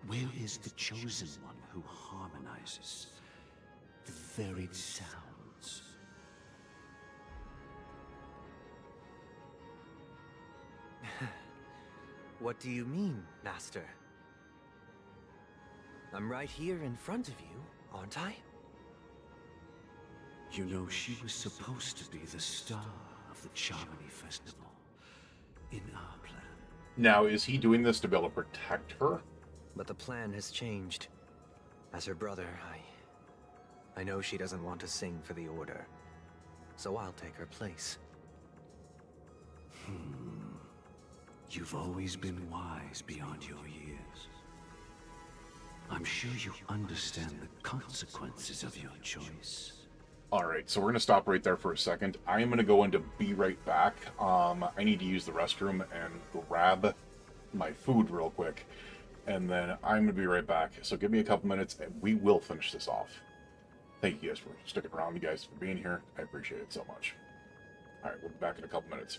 Speaker 15: where is the Chosen One who harmonizes the varied sounds?
Speaker 6: What do you mean, Master? I'm right here in front of you, aren't I?
Speaker 15: You know, she was supposed to be the star of the Charmony Festival in our plan.
Speaker 1: Now, is he doing this to be able to protect her?
Speaker 6: But the plan has changed. As her brother, I know she doesn't want to sing for the Order. So I'll take her place.
Speaker 15: You've always been wise beyond your years. I'm sure you understand the consequences of your choice.
Speaker 1: Alright, so we're going to stop right there for a second. I am going to go into Be Right Back. I need to use the restroom and grab my food real quick. And then I'm going to be right back. So give me a couple minutes and we will finish this off. Thank you guys for sticking around, you guys for being here. I appreciate it so much. Alright, we'll be back in a couple minutes.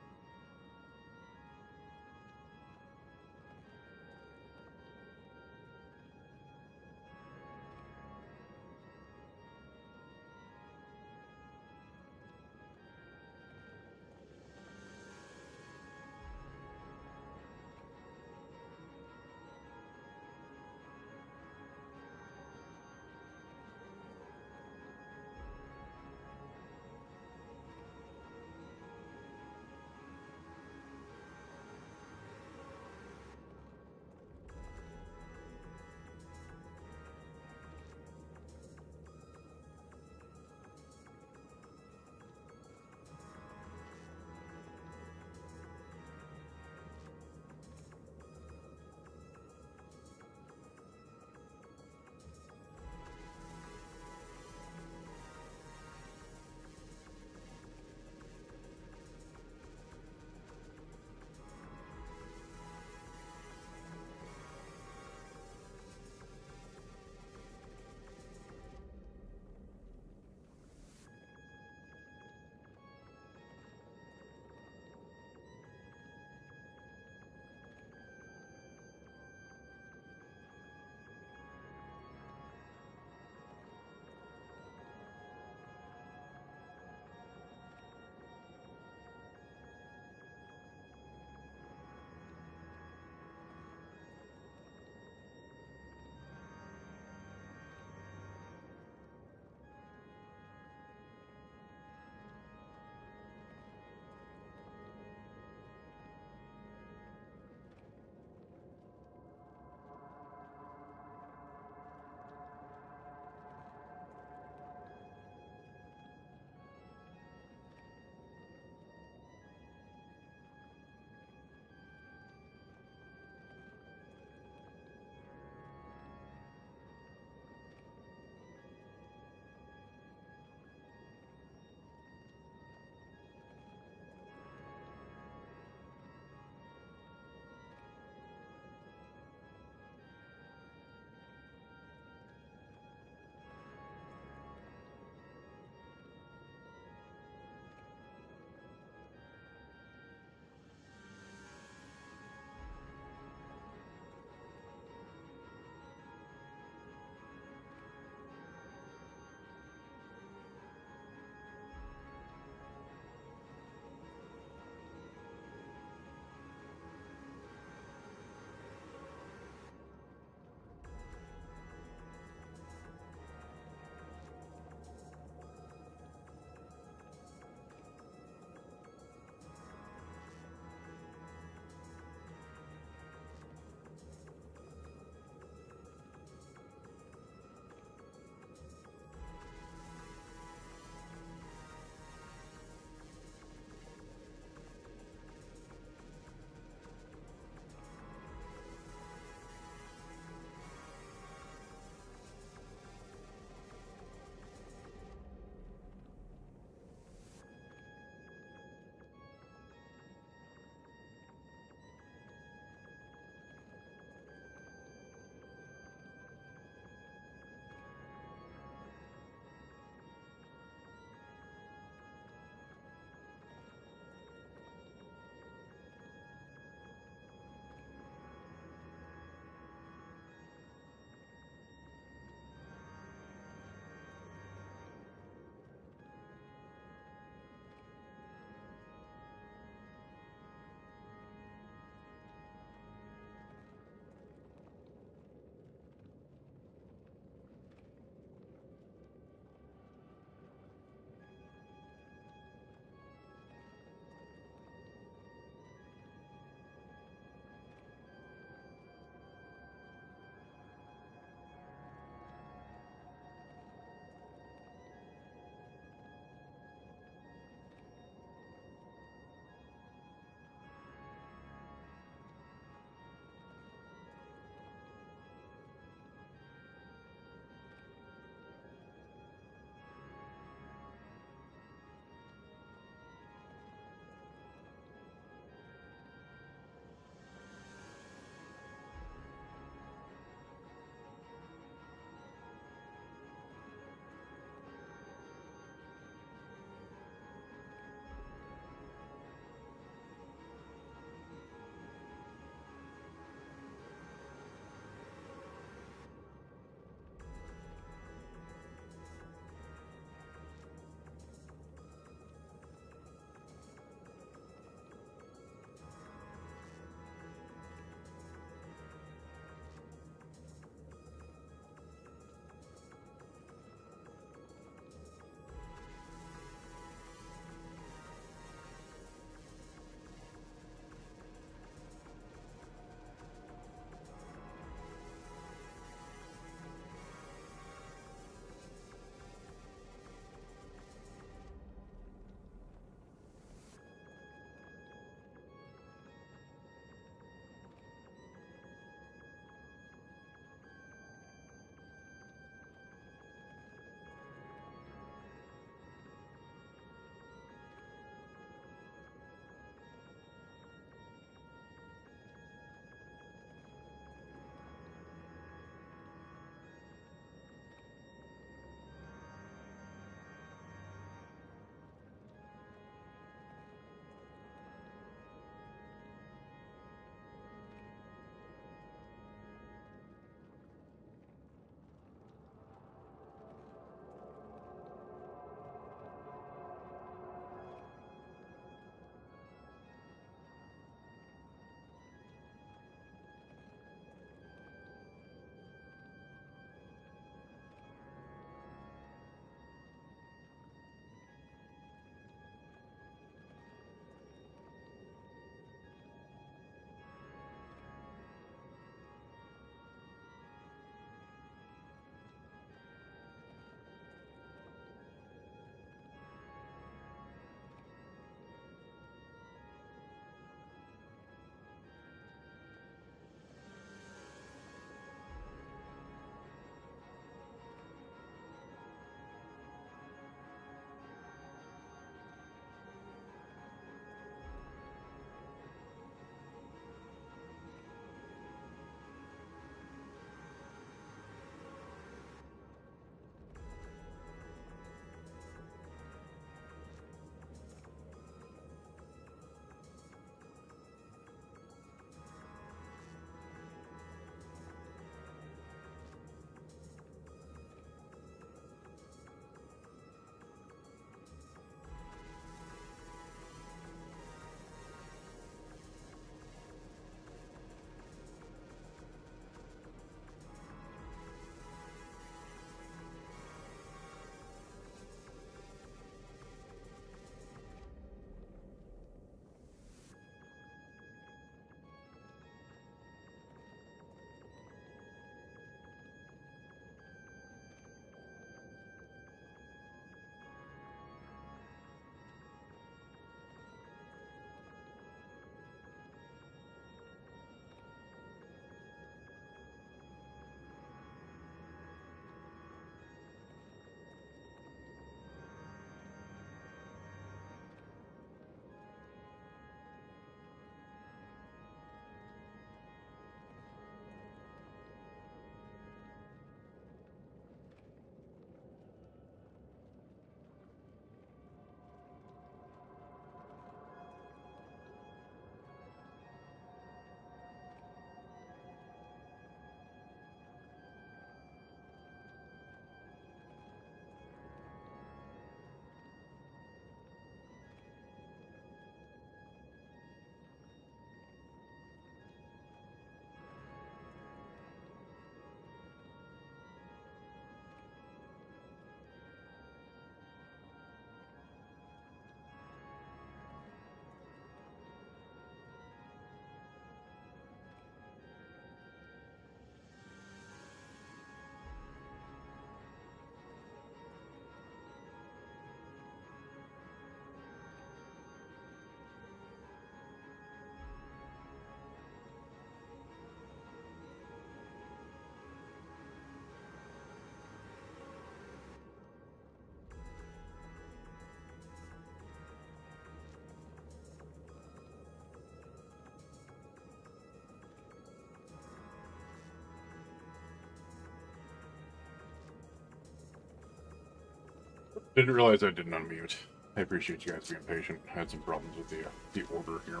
Speaker 1: Didn't realize I didn't unmute. I appreciate you guys being patient. I had some problems with the order here.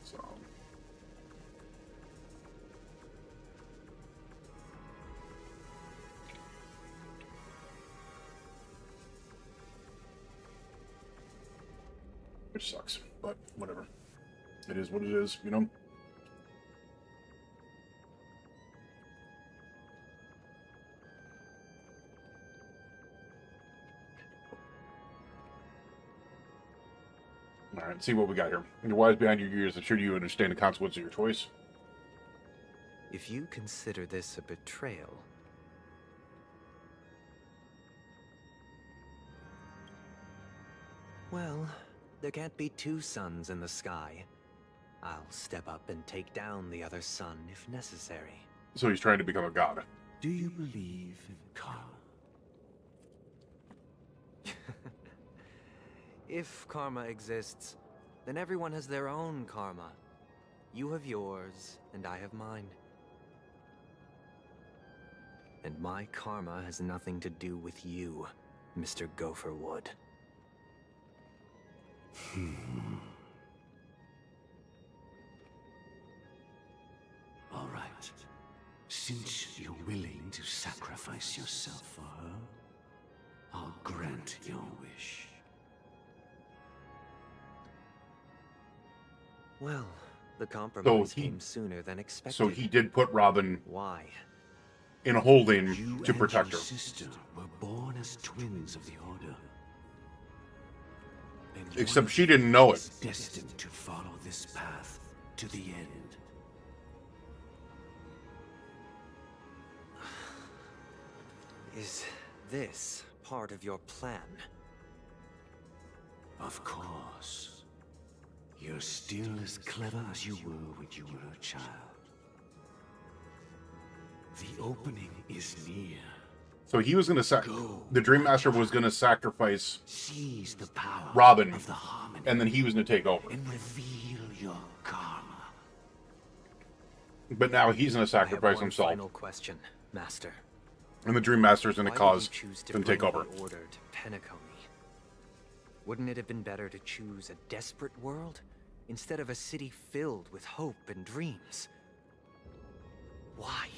Speaker 1: So. Which sucks, but whatever. It is what it is, you know? All right, see what we got here. You're wise behind your years. I'm sure you understand the consequence of your choice.
Speaker 6: If you consider this a betrayal... Well, there can't be two suns in the sky. I'll step up and take down the other sun if necessary.
Speaker 1: So he's trying to become a god.
Speaker 15: Do you believe in karma?
Speaker 6: If karma exists, then everyone has their own karma. You have yours, and I have mine. And my karma has nothing to do with you, Mr. Gopherwood.
Speaker 15: All right. Since you're willing to sacrifice yourself for her, I'll grant your wish.
Speaker 6: Well, the compromise came sooner than expected.
Speaker 1: So he did put Robin
Speaker 6: Why?
Speaker 1: In a holding
Speaker 15: You
Speaker 1: to protect
Speaker 15: and your
Speaker 1: her.
Speaker 15: sister were born as twins of the Order. And
Speaker 1: Except
Speaker 15: one
Speaker 1: she didn't know it.
Speaker 15: is destined to follow this path to the end.
Speaker 6: Is this part of your plan?
Speaker 15: Of course. You're still as clever as you were when you were a child. The opening is near.
Speaker 1: So he was going to the Dream Master was going to sacrifice
Speaker 15: Seize the power
Speaker 1: Robin,
Speaker 15: of the harmony
Speaker 1: and then he was going to take over.
Speaker 15: and reveal your karma.
Speaker 1: But now he's going to
Speaker 6: I have
Speaker 1: sacrifice
Speaker 6: one
Speaker 1: himself,
Speaker 6: final question, Master.
Speaker 1: and the Dream Master is going to
Speaker 6: Why
Speaker 1: cause
Speaker 6: did you choose to
Speaker 1: them to take
Speaker 6: bring
Speaker 1: over.
Speaker 6: the Order to Penacony? Wouldn't it have been better to choose a desperate world instead of a city filled with hope and dreams? Why?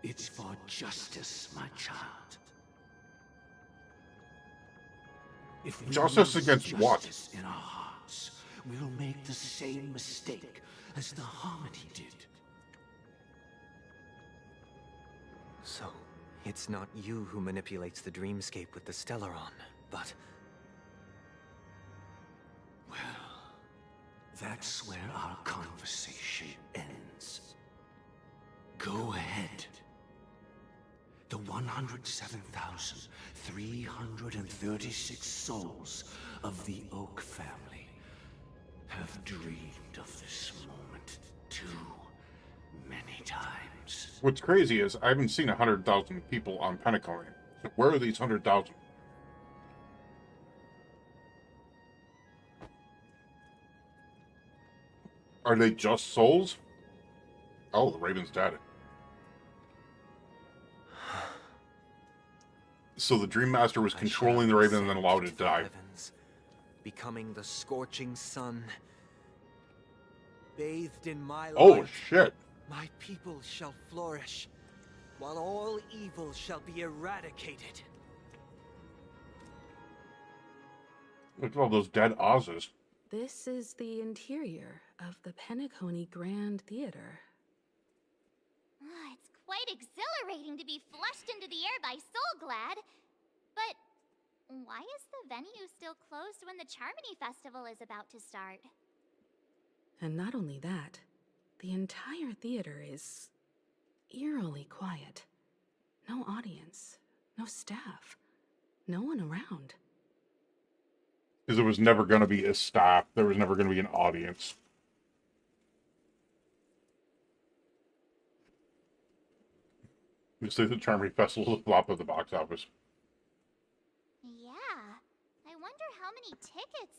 Speaker 15: It's for justice, my child. If we
Speaker 1: Justice
Speaker 15: lose
Speaker 1: against what?
Speaker 15: justice in our hearts, we'll make the same mistake as the Harmony did.
Speaker 6: So, it's not you who manipulates the dreamscape with the Stellaron, but...
Speaker 15: Well, that's where our conversation ends. Go ahead. The 107,336 souls of the Oak family have dreamed of this moment too many times.
Speaker 1: What's crazy is I haven't seen 100,000 people on Penacony. So where are these 100,000? Are they just souls? Oh, the Raven's dead. So the Dream Master was controlling the Raven and then allowed it to die.
Speaker 6: Heavens, becoming the scorching sun. Bathed in my
Speaker 1: Oh,
Speaker 6: light,
Speaker 1: shit.
Speaker 6: my people shall flourish, while all evil shall be eradicated.
Speaker 1: Look at all those dead Oz's.
Speaker 17: This is the interior of the Penacony Grand Theater.
Speaker 20: It's quite exhilarating to be flushed into the air by Soulglad. But why is the venue still closed when the Charmony Festival is about to start?
Speaker 17: And not only that, the entire theater is eerily quiet. No audience, no staff, no one around.
Speaker 1: Because there was never going to be a staff. There was never going to be an audience. You say the Charming Festival is a flop at the box office.
Speaker 20: Yeah, I wonder how many tickets...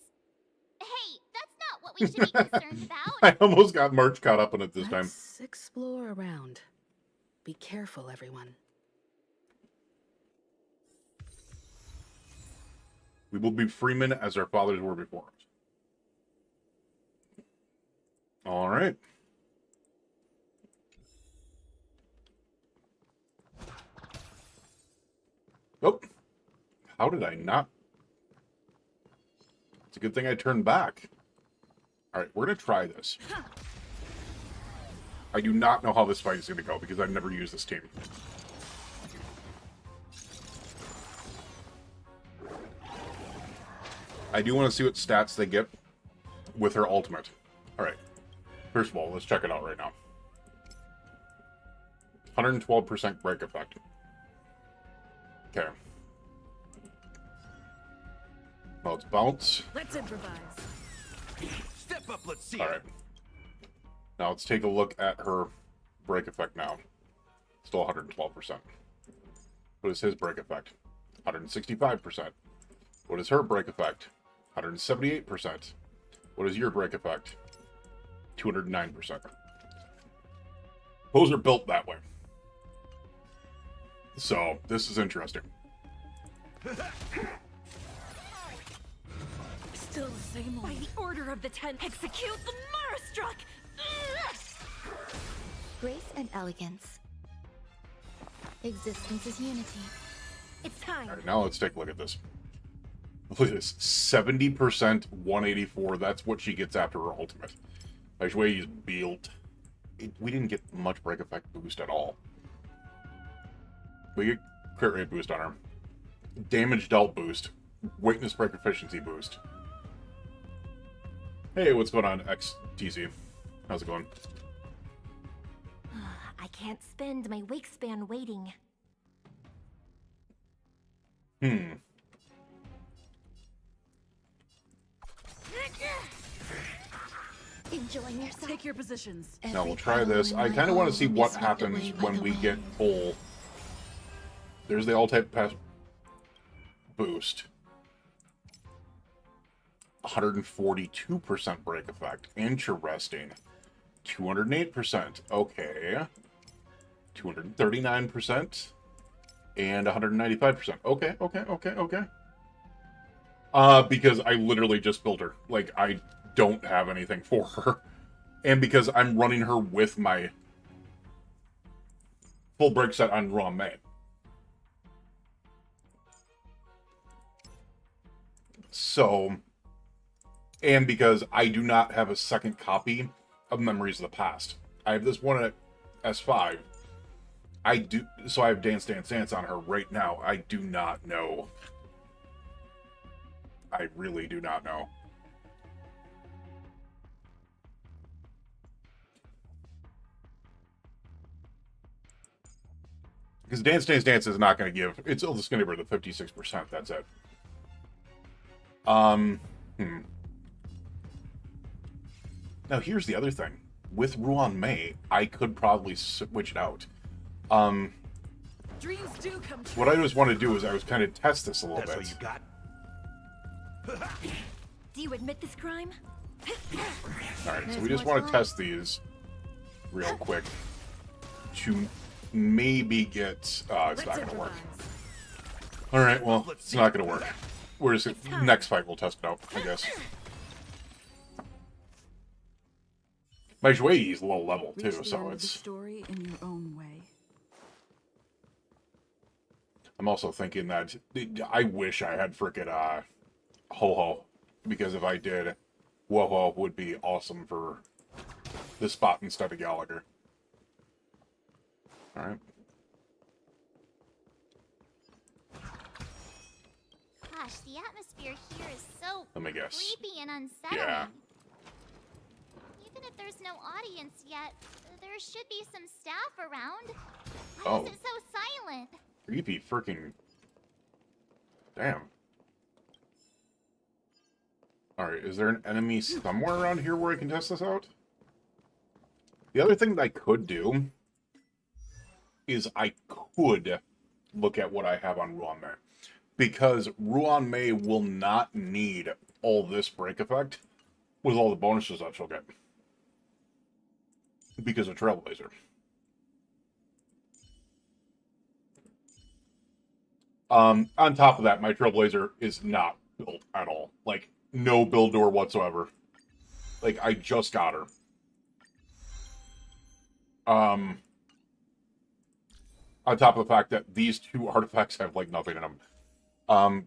Speaker 20: Hey, that's not what we should be concerned about.
Speaker 1: I almost got March caught up on it this time.
Speaker 17: Let's explore around. Be careful, everyone.
Speaker 1: We will be freemen as our fathers were before us. All right. Oh, how did I not? It's a good thing I turned back. All right, we're going to try this. I do not know how this fight is going to go because I've never used this team. I do want to see what stats they get with her ultimate. All right. First of all, let's check it out right now. 112% break effect. Okay. Well, let's bounce.
Speaker 8: Let's improvise.
Speaker 13: Step up, let's see.
Speaker 1: All right. Now let's take a look at her break effect now. Still 112%. What is his break effect? 165%. What is her break effect? 178%. What is your break effect? 209%. Those are built that way. So, this is interesting.
Speaker 8: Still the same. By the order of the Ten, execute the Marastruck!
Speaker 9: Grace and elegance. Existence is unity.
Speaker 8: It's time.
Speaker 1: All right, now let's take a look at this. Look at this. 70%, 184. That's what she gets after her ultimate. By the way, he's built. We didn't get much break effect boost at all. We get crit rate boost on her. Damage dealt boost. Weakness break efficiency boost. Hey, what's going on, XTZ? How's it going?
Speaker 11: I can't spend my wake span waiting.
Speaker 8: Enjoying yourself. Take your positions.
Speaker 1: Now we'll try this. I kind of want to see what happens when we get full. There's the all-type pass boost. 142% break effect. Interesting. 208%. Okay. 239%. And 195%. Okay. Because I literally just built her. Like, I don't have anything for her. And because I'm running her with my full break set on Raw May. So, and because I do not have a second copy of Memories of the Past. I have this one at S5. So I have Dance Dance Dance on her right now. I do not know. I really do not know. Because Dance Dance Dance is not going to give... It's just going to give her the 56%. That's it. Now, here's the other thing. With Ruan Mei, I could probably switch it out.
Speaker 8: Dreams do come true.
Speaker 1: What I just want to do is I was kind of test this a little bit.
Speaker 13: That's what you got?
Speaker 11: Do you admit this crime?
Speaker 1: Alright, so we just want to test these real quick to maybe get... it's not going to work. Alright, well, it's not going to work. We're just... Next fight, we'll test it out, I guess. My Shui is low level, too, so it's...
Speaker 8: Story in your own way.
Speaker 1: I'm also thinking that I wish I had frickin' Ho-Ho, because if I did, Wo-Ho would be awesome for this spot instead of Gallagher. Alright.
Speaker 20: Gosh, the atmosphere here is so
Speaker 1: Let me guess.
Speaker 20: creepy and unsettling.
Speaker 1: Yeah.
Speaker 20: Even if there's no audience yet, there should be some staff around. Why
Speaker 1: Oh.
Speaker 20: is it so silent?
Speaker 1: Creepy freaking... Damn. Alright, is there an enemy somewhere around here where I can test this out? The other thing that I could do is I could look at what I have on Ruan Mei. Because Ruan Mei will not need all this break effect with all the bonuses that she'll get. Because of Trailblazer. On top of that, my Trailblazer is not built at all. Like, no build door whatsoever. Like, I just got her. On top of the fact that these two artifacts have, like, nothing in them.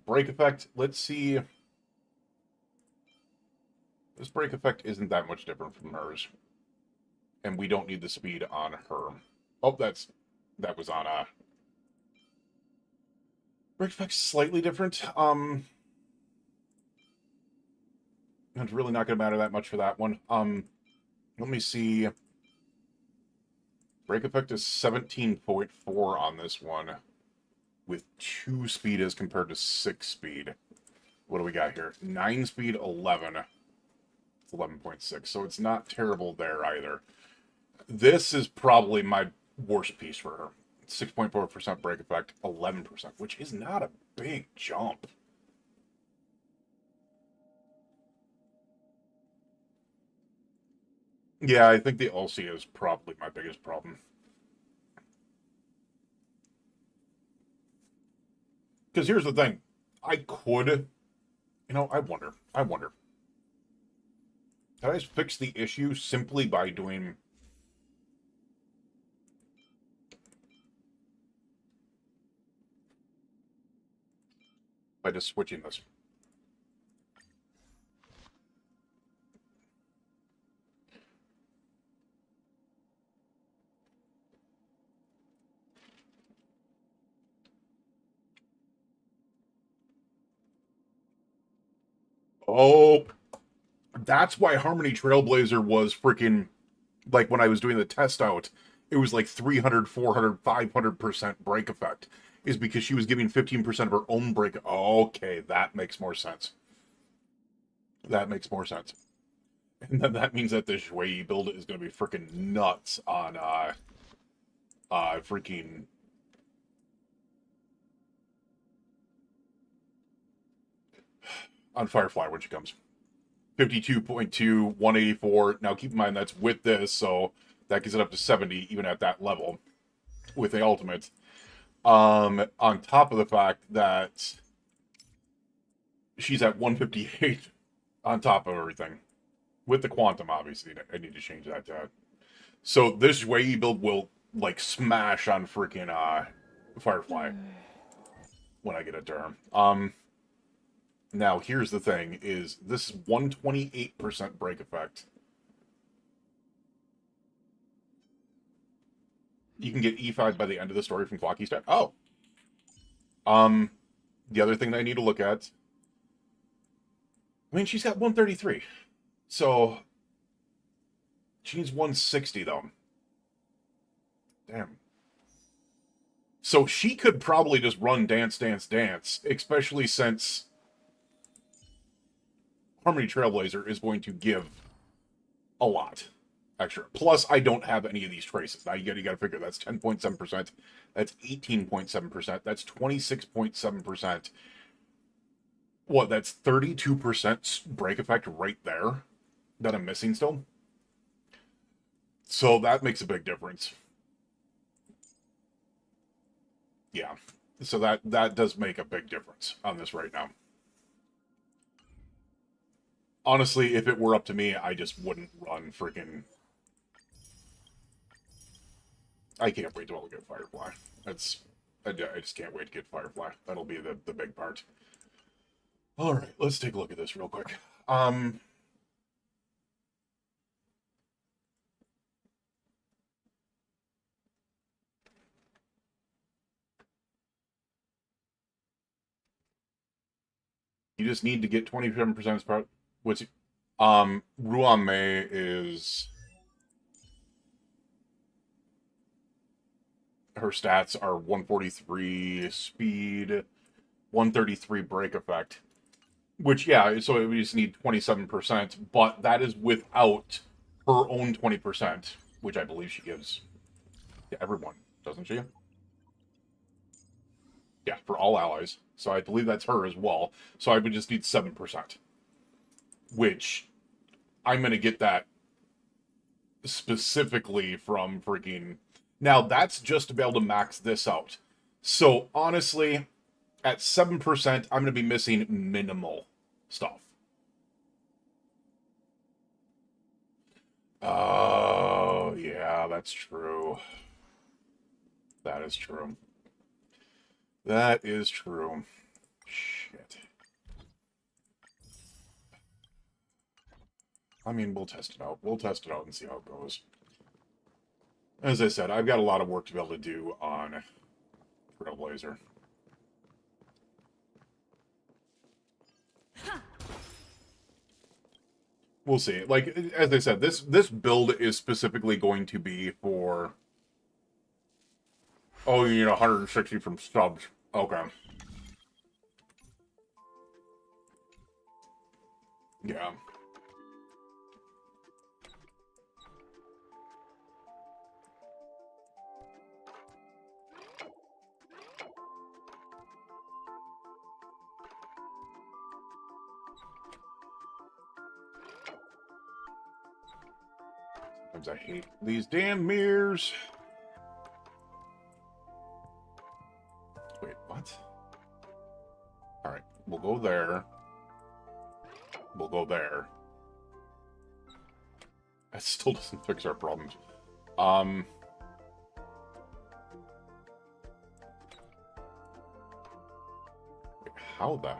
Speaker 1: Break effect, let's see. This break effect isn't that much different from hers. And we don't need the speed on her. Oh, that was on, break effect's slightly different. It's really not going to matter that much for that one. Let me see. Break effect is 17.4 on this one, with 2 speed as compared to 6 speed. What do we got here? 9 speed, 11. 11.6, so it's not terrible there either. This is probably my worst piece for her. 6.4% break effect, 11%, which is not a big jump. Yeah, I think the Ulcia is probably my biggest problem. Because here's the thing. I could... I wonder. Can I just fix the issue simply by doing... by just switching this? Oh, that's why Harmony Trailblazer was freaking, like, when I was doing the test out, it was like 300, 400, 500% break effect, is because she was giving 15% of her own break. Okay, that makes more sense. That makes more sense. And then that means that the Shui build is going to be freaking nuts on, freaking... on Firefly when she comes. 52.2, 184. Now keep in mind that's with this, so that gets it up to 70 even at that level with the ultimate. On top of the fact that she's at 158 on top of everything. With the quantum, obviously. I need to change that to that. So this Wei build will, like, smash on freaking Firefly when I get it to her. Now, here's the thing, is this is 128% break effect. You can get E5 by the end of the story from Clocky Stat. Oh! The other thing that I need to look at... I mean, she's got 133. So... she needs 160, though. Damn. So she could probably just run Dance, Dance, Dance, especially since... Harmony Trailblazer is going to give a lot extra. Plus, I don't have any of these traces. Now, you got to figure that's 10.7%. That's 18.7%. That's 26.7%. What, that's 32% break effect right there that I'm missing still? So that makes a big difference. Yeah. So that does make a big difference on this right now. Honestly, if it were up to me, I just wouldn't run freaking... I can't wait till I get Firefly. I just can't wait to get Firefly. That'll be the big part. Alright, let's take a look at this real quick. You just need to get 27% part. What's Ruan Mei is... her stats are 143 speed, 133 break effect. Which, yeah, so we just need 27%, but that is without her own 20%, which I believe she gives to everyone, doesn't she? Yeah, for all allies. So I believe that's her as well. So I would just need 7%. Which, I'm going to get that specifically from freaking... Now, that's just to be able to max this out. So, honestly, at 7%, I'm going to be missing minimal stuff. Oh, yeah, that's true. That is true. That is true. Shit. I mean, we'll test it out. We'll test it out and see how it goes. As I said, I've got a lot of work to be able to do on Trailblazer. We'll see. Like, as I said, this build is specifically going to be for... Oh, you need 160 from subs. Okay. Yeah. Sometimes I hate these damn mirrors. Wait, what? Alright, we'll go there. We'll go there. That still doesn't fix our problems. Wait, how the...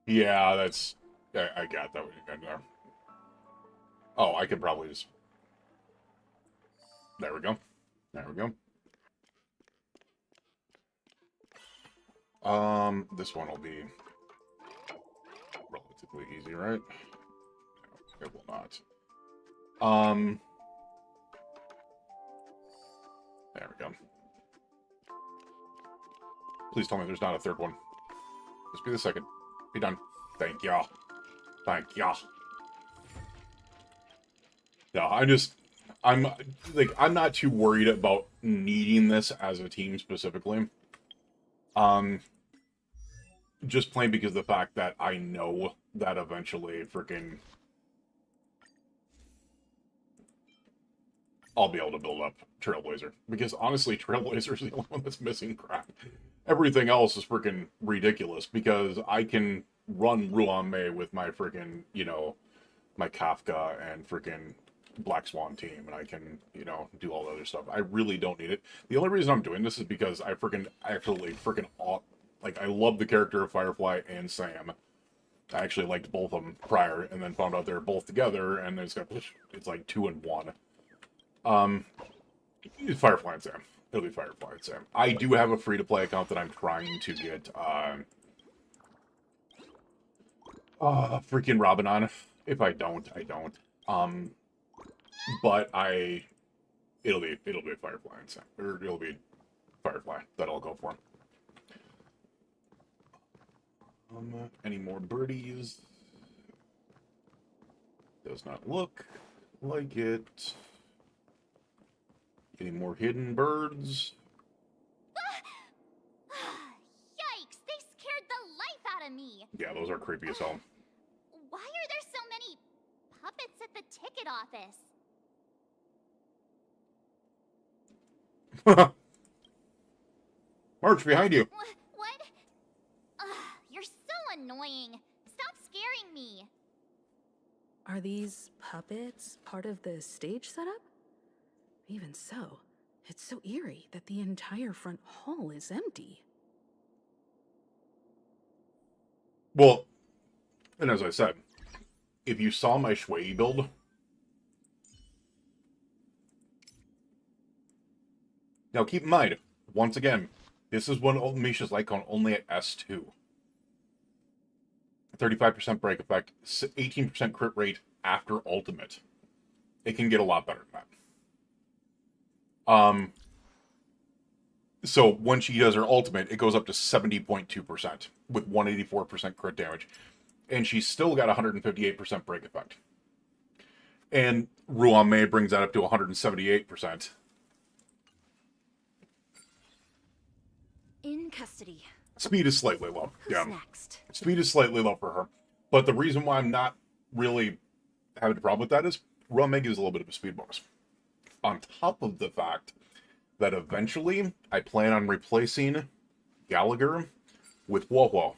Speaker 1: Yeah, that's... I got that in there. Oh, I could probably just... There we go. There we go. This one will be relatively easy, right? No, it will not. There we go. Please tell me there's not a third one. Just be the second. Be done. Thank y'all. Thank y'all. No, I'm not too worried about needing this as a team specifically. Just plain because of the fact that I know that eventually freaking I'll be able to build up Trailblazer. Because honestly, Trailblazer is the only one that's missing crap. Everything else is freaking ridiculous because I can run Ruan Mei with my freaking, you know, my Kafka and freaking Black Swan team, and I can, you know, do all the other stuff. I really don't need it. The only reason I'm doing this is because I actually like, I love the character of Firefly and Sam. I actually liked both of them prior, and then found out they're both together, and it's like 2 in 1. It's Firefly and Sam. It'll be Firefly and Sam. I do have a free-to-play account that I'm trying to get, freaking Robin on. If I don't, I don't. But it'll be Firefly and Sam, or it'll be Firefly that I'll go for. Any more birdies? Does not look like it. Any more hidden birds?
Speaker 20: Yikes! They scared the life out of me!
Speaker 1: Yeah, those are creepy as hell.
Speaker 20: Why are there so many puppets at the ticket office?
Speaker 1: March, behind you!
Speaker 20: What? You're so annoying. Stop scaring me.
Speaker 17: Are these puppets part of the stage setup? Even so, it's so eerie that the entire front hall is empty.
Speaker 1: Well, and as I said, if you saw my Shui build, now keep in mind, once again, this is one old Misha's Lycon only at S2. 35% break effect, 18% crit rate after ultimate. It can get a lot better than that. So when she does her ultimate, it goes up to 70.2% with 184% crit damage. And she's still got 158% break effect. And Ruan Mei brings that up to 178%.
Speaker 11: In custody.
Speaker 1: Speed is slightly low.
Speaker 11: Who's
Speaker 1: yeah.
Speaker 11: next?
Speaker 1: Speed is slightly low for her. But the reason why I'm not really having a problem with that is Ruan-Mei gives a little bit of a speed bonus. On top of the fact that eventually I plan on replacing Gallagher with Wowo,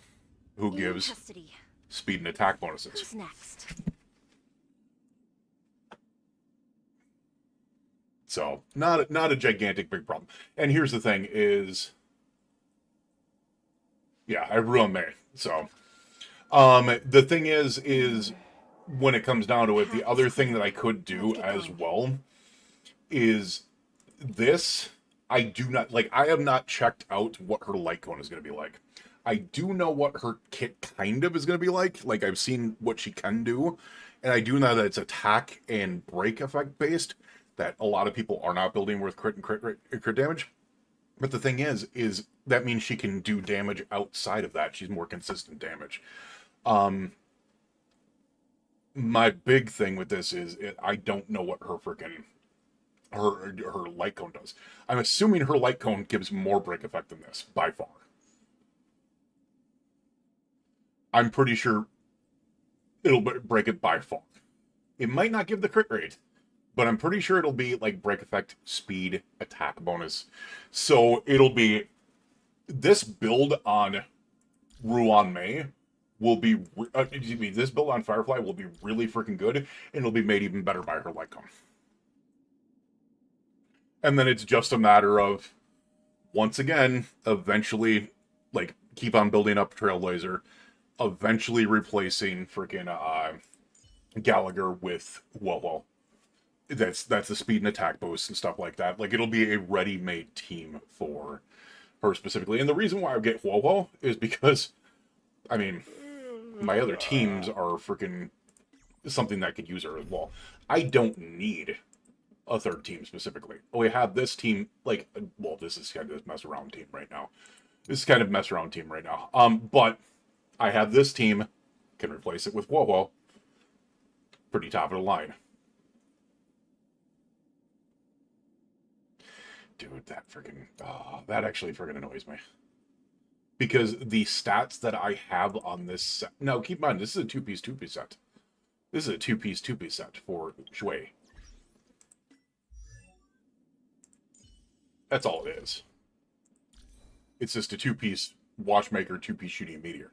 Speaker 1: who gives speed and attack bonuses.
Speaker 10: Who's next?
Speaker 1: So, not a gigantic big problem. And here's the thing is, yeah, I Ruan-Mei. So, the thing is when it comes down to it, the other thing that I could do as well is this. I do not, like, I have not checked out what her light cone is going to be like. I do know what her kit kind of is going to be like. Like, I've seen what she can do, and I do know that it's attack and break effect based, that a lot of people are not building with crit and crit damage. But the thing is that means she can do damage outside of that. She's more consistent damage. My big thing with this is I don't know what her freaking her light cone does. I'm assuming her light cone gives more break effect than this, by far. I'm pretty sure it'll break it by far. It might not give the crit rate, but I'm pretty sure it'll be like break effect, speed, attack bonus. So it'll be this build on Ruan-Mei will be this build on Firefly will be really freaking good, and it'll be made even better by her light cone. And then it's just a matter of, once again, eventually, like, keep on building up Trailblazer, eventually replacing freaking Gallagher with Wowo. That's the speed and attack boost and stuff like that. Like, it'll be a ready-made team for her specifically. And the reason why I get Wowo is because, I mean, my other teams are freaking something that could use her as well. I don't need a third team specifically. We have this team, like, well, this is kind of this mess around team right now. This is kind of mess around team right now. But I have this team, can replace it with Wowo. Pretty top of the line. Dude, that freaking, that actually freaking annoys me. Because the stats that I have on this set, now keep in mind, this is a two-piece set. This is a two-piece set for Shui. That's all it is. It's just a two-piece watchmaker, two-piece shooting meteor.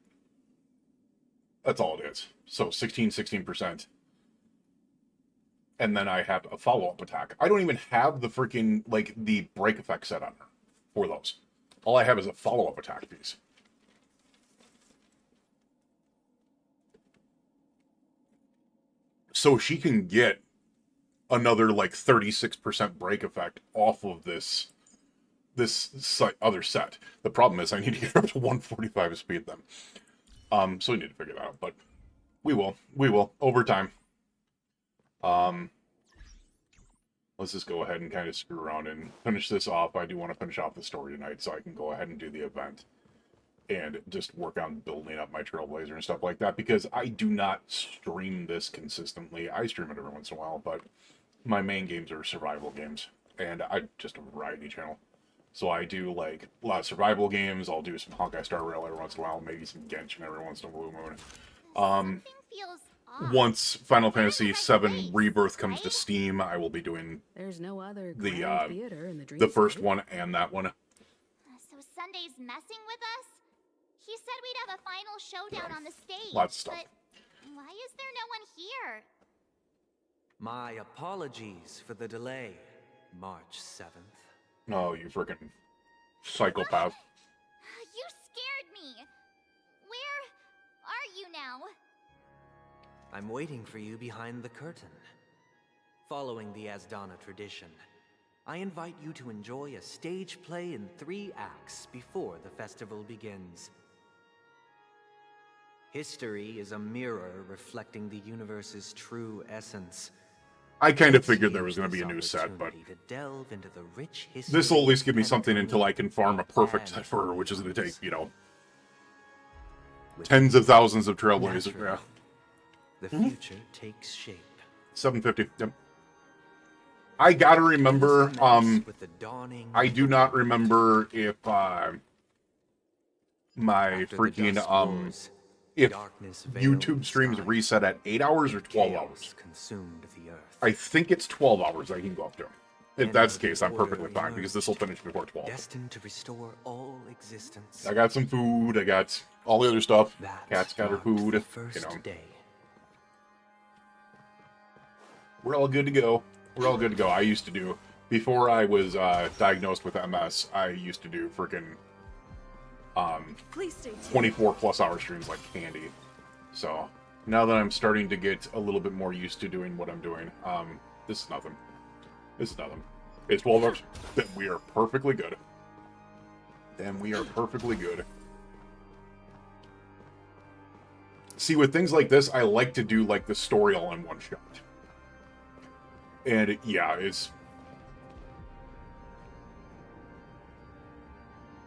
Speaker 1: That's all it is. So 16%. And then I have a follow-up attack. I don't even have the freaking, like, the break effect set on her for those. All I have is a follow-up attack piece. So she can get another, like, 36% break effect off of this other set. The problem is I need to get her up to 145 speed then. So we need to figure that out, but we will over time. Let's just go ahead and kind of screw around and finish this off. I do want to finish off the story tonight so I can go ahead and do the event and just work on building up my Trailblazer and stuff like that, because I do not stream this consistently. I stream it every once in a while, but my main games are survival games, and I just a variety channel. So I do, like, a lot of survival games. I'll do some Honkai Star Rail every once in a while, maybe some Genshin every once in a blue moon. Once Final Fantasy VII Rebirth comes to Steam, I will be doing
Speaker 7: There's no other
Speaker 1: theater in the first one and that one.
Speaker 20: So Sunday's messing with us? He said we'd have a final showdown on the stage.
Speaker 1: Lots of stuff.
Speaker 20: But why is there no one here?
Speaker 6: My apologies for the delay, March 7th.
Speaker 1: No, you freaking psychopath.
Speaker 20: You scared me. Where are you now?
Speaker 6: I'm waiting for you behind the curtain. Following the Asdana tradition, I invite you to enjoy a stage play in 3 acts before the festival begins. History is a mirror reflecting the universe's true essence.
Speaker 1: I kind of figured there was going to be a new set, but this will at least give me something until I can farm a perfect set for her, which is going to take, you know, tens of thousands of Trailblazers. Yeah.
Speaker 6: The future takes shape.
Speaker 1: 750. Yep. I gotta remember. I do not remember if my freaking if
Speaker 6: Darkness veiled
Speaker 1: YouTube
Speaker 6: the
Speaker 1: streams
Speaker 6: sky.
Speaker 1: reset at 8 hours or 12
Speaker 6: Chaos
Speaker 1: hours.
Speaker 6: consumed the earth.
Speaker 1: I think it's 12 hours I can go up to. If
Speaker 6: And
Speaker 1: that's the
Speaker 6: the
Speaker 1: case, I'm
Speaker 6: order
Speaker 1: perfectly fine because this will finish before 12.
Speaker 6: Destined to restore all existence.
Speaker 1: I got some food. I got all the other stuff.
Speaker 6: That
Speaker 1: Cat's got her
Speaker 6: marked
Speaker 1: food.
Speaker 6: the first
Speaker 1: You know,
Speaker 6: day.
Speaker 1: we're all good to go. We're all good to go. I used to do, before I was diagnosed with MS, I used to do freaking 24 plus hour streams like candy. So now that I'm starting to get a little bit more used to doing what I'm doing, this is nothing. This is nothing. It's 12 hours. Then we are perfectly good. Then we are perfectly good. See, with things like this, I like to do like the story all in one shot. And yeah, it's...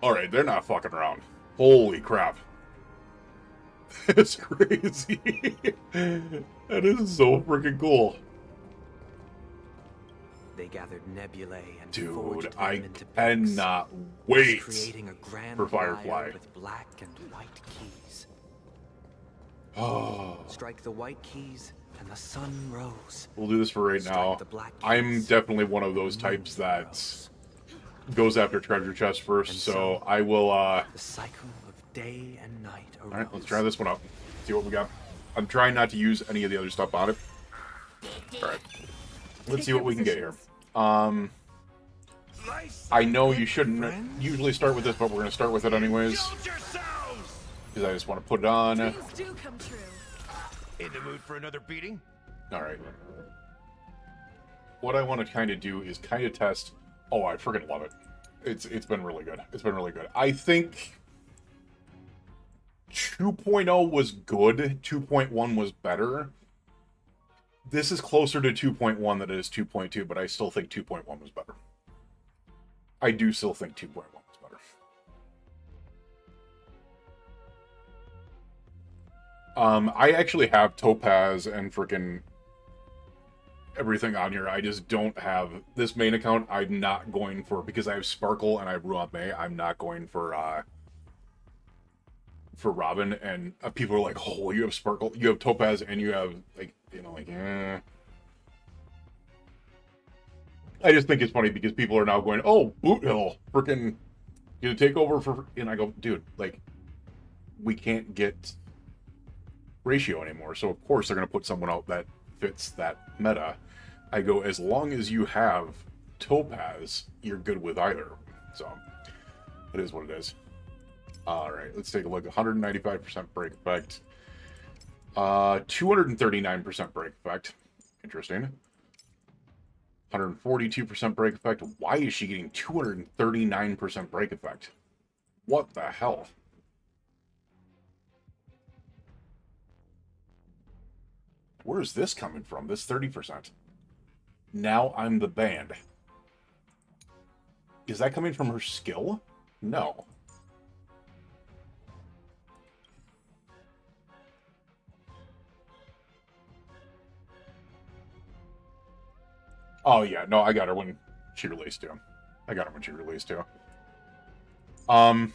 Speaker 1: Alright, they're not fucking around. Holy crap. That's crazy. That is so freaking cool.
Speaker 6: They gathered nebulae and
Speaker 1: Dude,
Speaker 6: forged them
Speaker 1: I
Speaker 6: into pegs,
Speaker 1: cannot wait
Speaker 6: creating a grand
Speaker 1: for Firefly.
Speaker 6: wire with black and white keys.
Speaker 1: Oh.
Speaker 6: Strike the white keys, and the sun rose.
Speaker 1: We'll do this for right now. I'm definitely one of those types that goes after treasure chests first, so I will,
Speaker 6: The cycle of day and night arose.
Speaker 1: Alright, let's try this one up. See what we got. I'm trying not to use any of the other stuff on it. Alright. Let's see what we can get here. I know you shouldn't usually start with this, but we're going to start with it anyways. Because I just want to put it on.
Speaker 8: Dreams do come true.
Speaker 13: In the mood for another beating?
Speaker 1: Alright. What I want to kind of do is kind of test... Oh, I freaking love it. It's been really good. It's been really good. I think 2.0 was good. 2.1 was better. This is closer to 2.1 than it is 2.2, but I still think 2.1 was better. I do still think 2.1 was better. I actually have Topaz and freaking everything on here. I just don't have this main account. I'm not going for, because I have Sparkle and I have Ruan May, I'm not going for Robin. And people are like, oh, you have Sparkle, you have Topaz, and you have, like, you know, like, eh. I just think it's funny because people are now going, oh, Boot Hill, freaking gonna take over for, and I go, dude, like, we can't get ratio anymore, so of course they're gonna put someone out that fits that meta. I go, as long as you have Topaz, you're good with either. So it is what it is. All right, let's take a look. 195% break effect, 239% break effect. Interesting. 142% break effect. Why is she getting 239% break effect? What the hell? Where is this coming from? This 30%. Now I'm the band. Is that coming from her skill? No. Oh yeah, no, I got her when she released too. I got her when she released too. I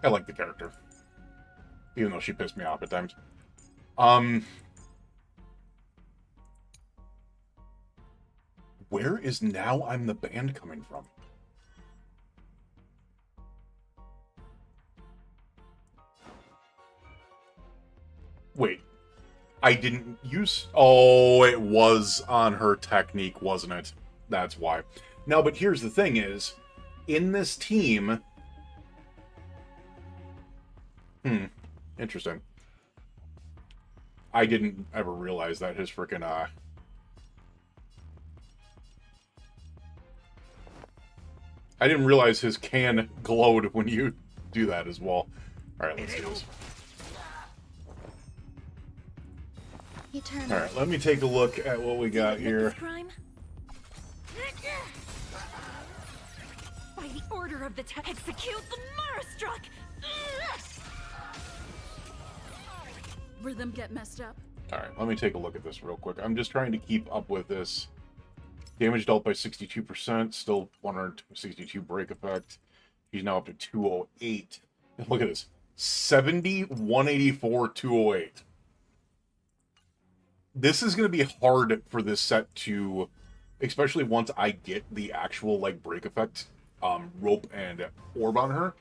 Speaker 1: like the character. Even though she pissed me off at times. Where is Now I'm the Band coming from? Wait. I didn't use... Oh, it was on her technique, wasn't it? That's why. Now, but here's the thing is, in this team... Interesting. I didn't ever realize that his frickin', I didn't realize his can glowed when you do that as well. Alright, let's do this. Alright, let me take a look at what we got here.
Speaker 11: By the order of the execute the Marastruck!
Speaker 7: Rhythm get messed up.
Speaker 1: Alright, let me take a look at this real quick. I'm just trying to keep up with this. Damage dealt by 62%, still 162 break effect. He's now up to 208. And look at this. 70, 184, 208. This is going to be hard for this set to, especially once I get the actual, like, break effect rope and orb on her.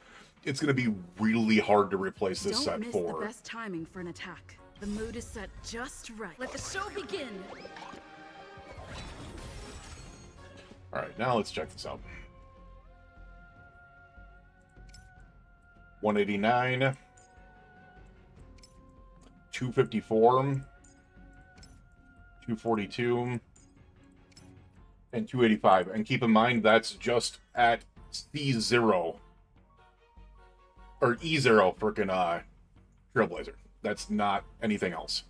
Speaker 1: It's going to be really hard to replace this set for.
Speaker 12: Don't miss the best timing for an attack. The mood is set just right. Let the show begin!
Speaker 1: Alright, now let's check this out. 189. 254. 242. And 285. And keep in mind, that's just at C0. Or E0, frickin' Trailblazer. That's not anything else.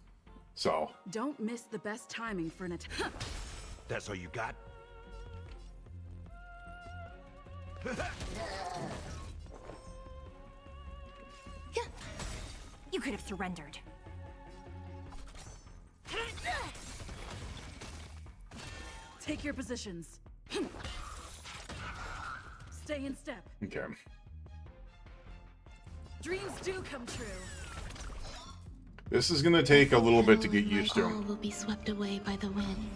Speaker 1: So.
Speaker 12: Don't miss the best timing for an attack.
Speaker 15: That's all you got?
Speaker 11: You could have surrendered.
Speaker 12: Take your positions. Stay in step.
Speaker 1: Okay.
Speaker 12: Dreams do come true.
Speaker 1: This is going to take a little bit to get used to.
Speaker 9: All will be swept away by the wind.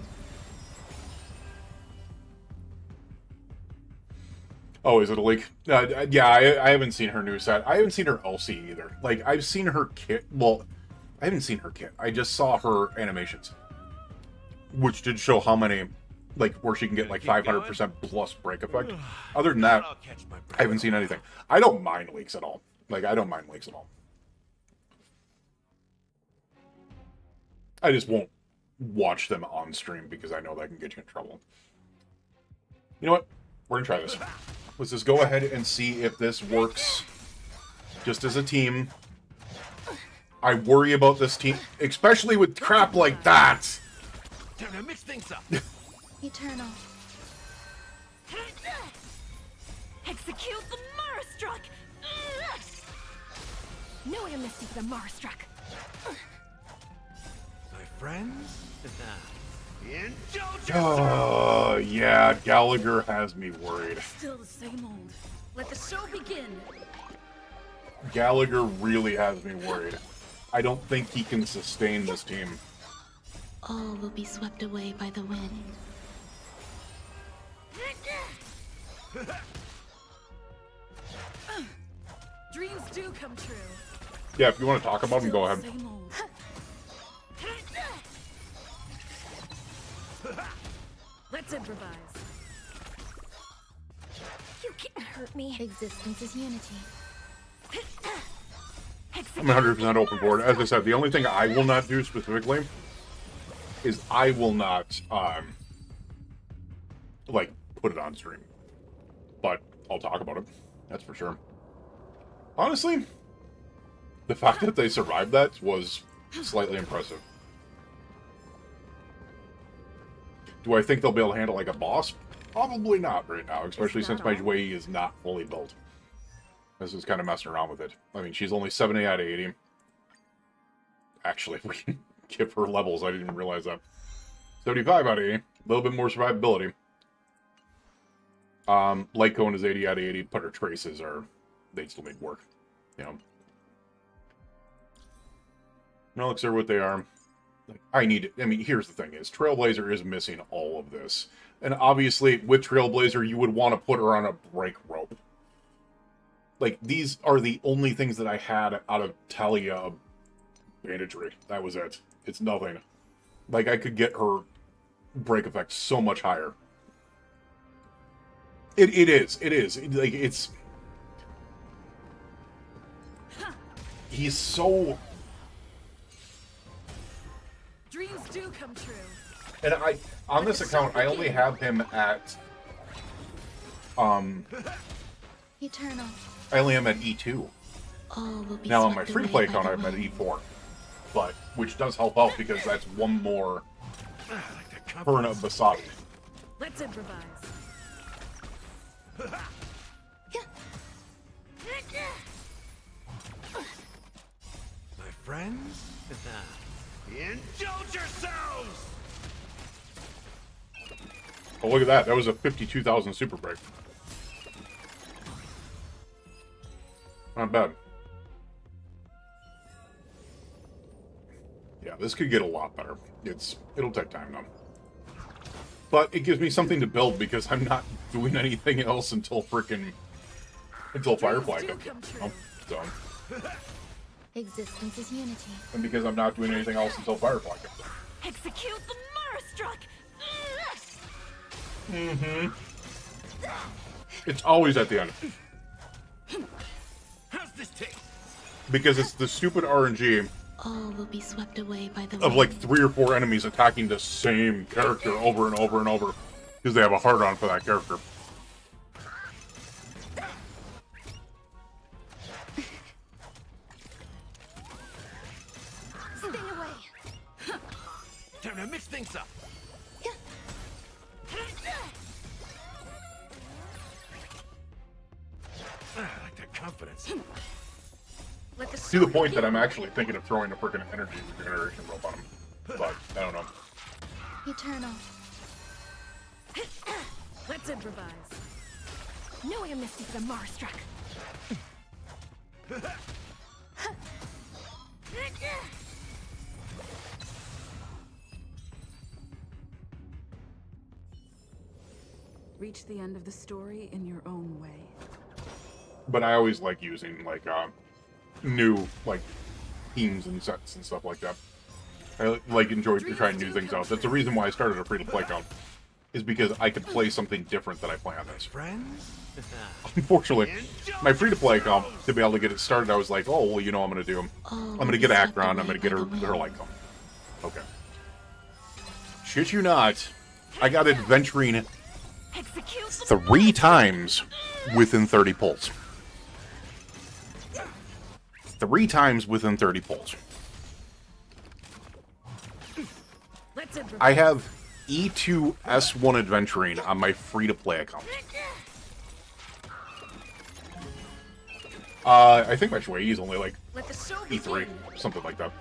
Speaker 1: Oh, is it a leak? Yeah, I haven't seen her new set. I haven't seen her LC either. Like, I've seen her kit. Well, I haven't seen her kit. I just saw her animations. Which did show how many, like, where she can get, like, 500% plus break effect. Other than that, I haven't seen anything. I don't mind leaks at all. Like, I don't mind leaks at all. I just won't watch them on stream because I know that can get you in trouble. You know what? We're gonna try this. Let's just go ahead and see if this works just as a team. I worry about this team, especially with crap like that.
Speaker 15: Time to mix things up.
Speaker 9: Eternal.
Speaker 11: Execute the Marastruck! No amnesty for the Marastruck.
Speaker 15: My friends? Indulge
Speaker 1: Oh, yeah, Gallagher has me worried.
Speaker 12: Still the same old. Let the show begin.
Speaker 1: Gallagher really has me worried. I don't think he can sustain this team.
Speaker 9: All will be swept away by the wind.
Speaker 12: Dreams do come true.
Speaker 1: Yeah, if you want to talk about him, go ahead.
Speaker 12: Same old. Let's improvise.
Speaker 11: You can't hurt me.
Speaker 9: Existence is unity.
Speaker 1: I'm 100% open for it. As I said, the only thing I will not do specifically is I will not, like, put it on stream. But I'll talk about it. That's for sure. Honestly, the fact that they survived that was slightly impressive. Do I think they'll be able to handle, like, a boss? Probably not right now, especially since my Wei is not fully built. This is kind of messing around with it. I mean, she's only 70 out of 80. Actually, if we can give her levels, I didn't even realize that. 75 out of 80. A little bit more survivability. Light Cone is 80 out of 80, but her traces are... they'd still make work. You know? Relics are what they are. I mean, here's the thing is, Trailblazer is missing all of this. And obviously, with Trailblazer, you would want to put her on a break rope. Like, these are the only things that I had out of Talia bandagry. That was it. It's nothing. Like, I could get her break effect so much higher. It is. Like, it's... He's so...
Speaker 12: Dreams do come true.
Speaker 1: And on this account, I only have him at,
Speaker 9: Eternal.
Speaker 1: I only am at E2.
Speaker 9: All will be
Speaker 1: Now on my
Speaker 9: swept
Speaker 1: free-to-play
Speaker 9: away by
Speaker 1: account,
Speaker 9: the
Speaker 1: I'm at
Speaker 9: wind.
Speaker 1: E4. But, which does help out because that's one more Perna Basadi.
Speaker 12: Let's improvise.
Speaker 15: My friends? Indulge yourselves!
Speaker 1: Oh, look at that. That was a 52,000 super break. Not bad. Yeah, this could get a lot better. It'll take time though. But it gives me something to build because I'm not doing anything else until Firefly comes out. So.
Speaker 9: Existence is unity.
Speaker 1: And because I'm not doing anything else until Firefly comes out.
Speaker 4: Execute the Marastruck!
Speaker 1: Mm-hmm. It's always at the end.
Speaker 15: How's this taste?
Speaker 1: Because it's the stupid RNG
Speaker 9: All will be swept away by the
Speaker 1: of like 3 or 4 enemies attacking the same character over and over and over because they have a hard-on for that character.
Speaker 4: Stay away!
Speaker 15: Time to mix things up. I like that confidence.
Speaker 1: To the point that I'm actually thinking of throwing a freaking energy regeneration rope on him. But, I don't know.
Speaker 9: Eternal.
Speaker 12: Let's improvise.
Speaker 4: No amnesty for the Marastruck!
Speaker 12: Reach the end of the story in your own way.
Speaker 1: But I always like using, like, new, like, themes and sets and stuff like that. I, like, enjoy trying new things out. That's the reason why I started a free-to-play account. Is because I could play something different than I play on this.
Speaker 15: Friends?
Speaker 1: Unfortunately, my free-to-play account, to be able to get it started, I was like, oh, well, you know what I'm going to do? I'm going to get Akron, I'm going to get her light come. Okay. Shit you not. I got adventuring 3 times within 30 pulls. 3 times within 30 pulls. I have E2S1 adventuring on my free-to-play account. I think my Shui is only like E3, something like that.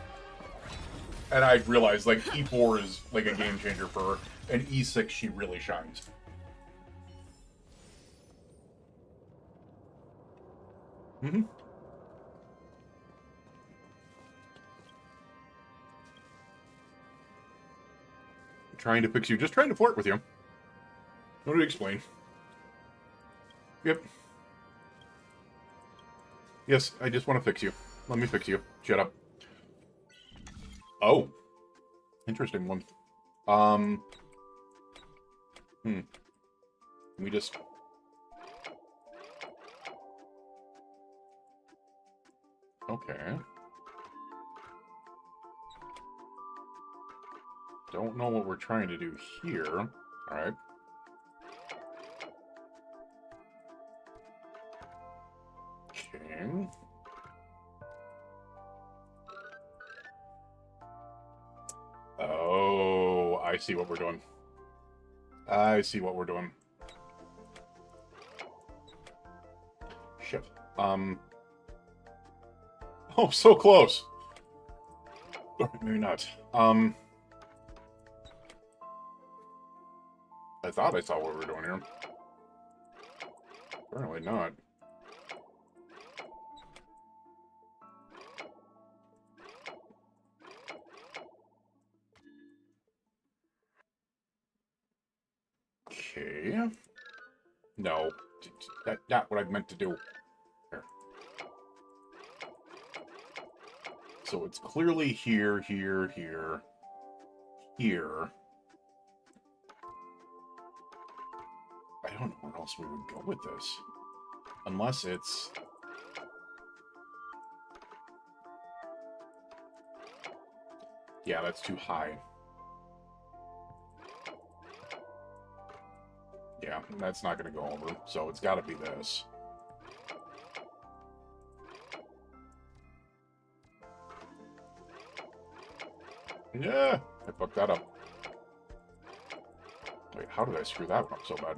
Speaker 1: And I realized like E4 is like a game changer for her, and E6 she really shines. Mm-hmm. Trying to fix you, just trying to flirt with you. What do you explain? Yep. Yes, I just want to fix you. Let me fix you. Shut up. Oh. Interesting one. We just... Okay. Don't know what we're trying to do here. Alright. Okay. Oh, I see what we're doing. I see what we're doing. Shit. Oh, so close. Or maybe not. I thought I saw what we were doing here. Apparently not. Okay. No. That's not what I meant to do. Here. So it's clearly here, here, here, here. I don't know where else we would go with this. Unless it's... Yeah, that's too high. Yeah, that's not going to go over, so it's got to be this. Yeah, I fucked that up. Wait, how did I screw that one up so bad?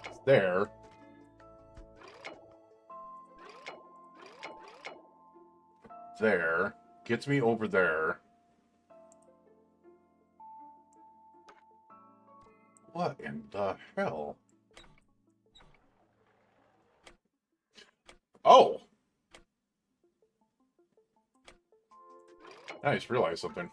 Speaker 1: It's there. There. Gets me over there. What in the hell? Oh! I just realized something.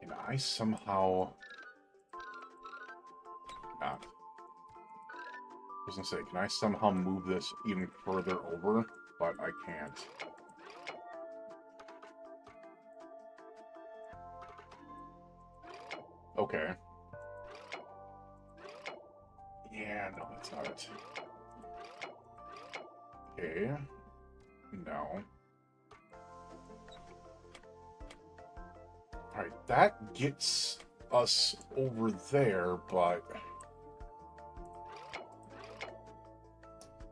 Speaker 1: Can I somehow... Not. I was gonna say, can I somehow move this even further over? But I can't. Okay. Yeah, no, that's not it. Okay. No. Alright, that gets us over there, but...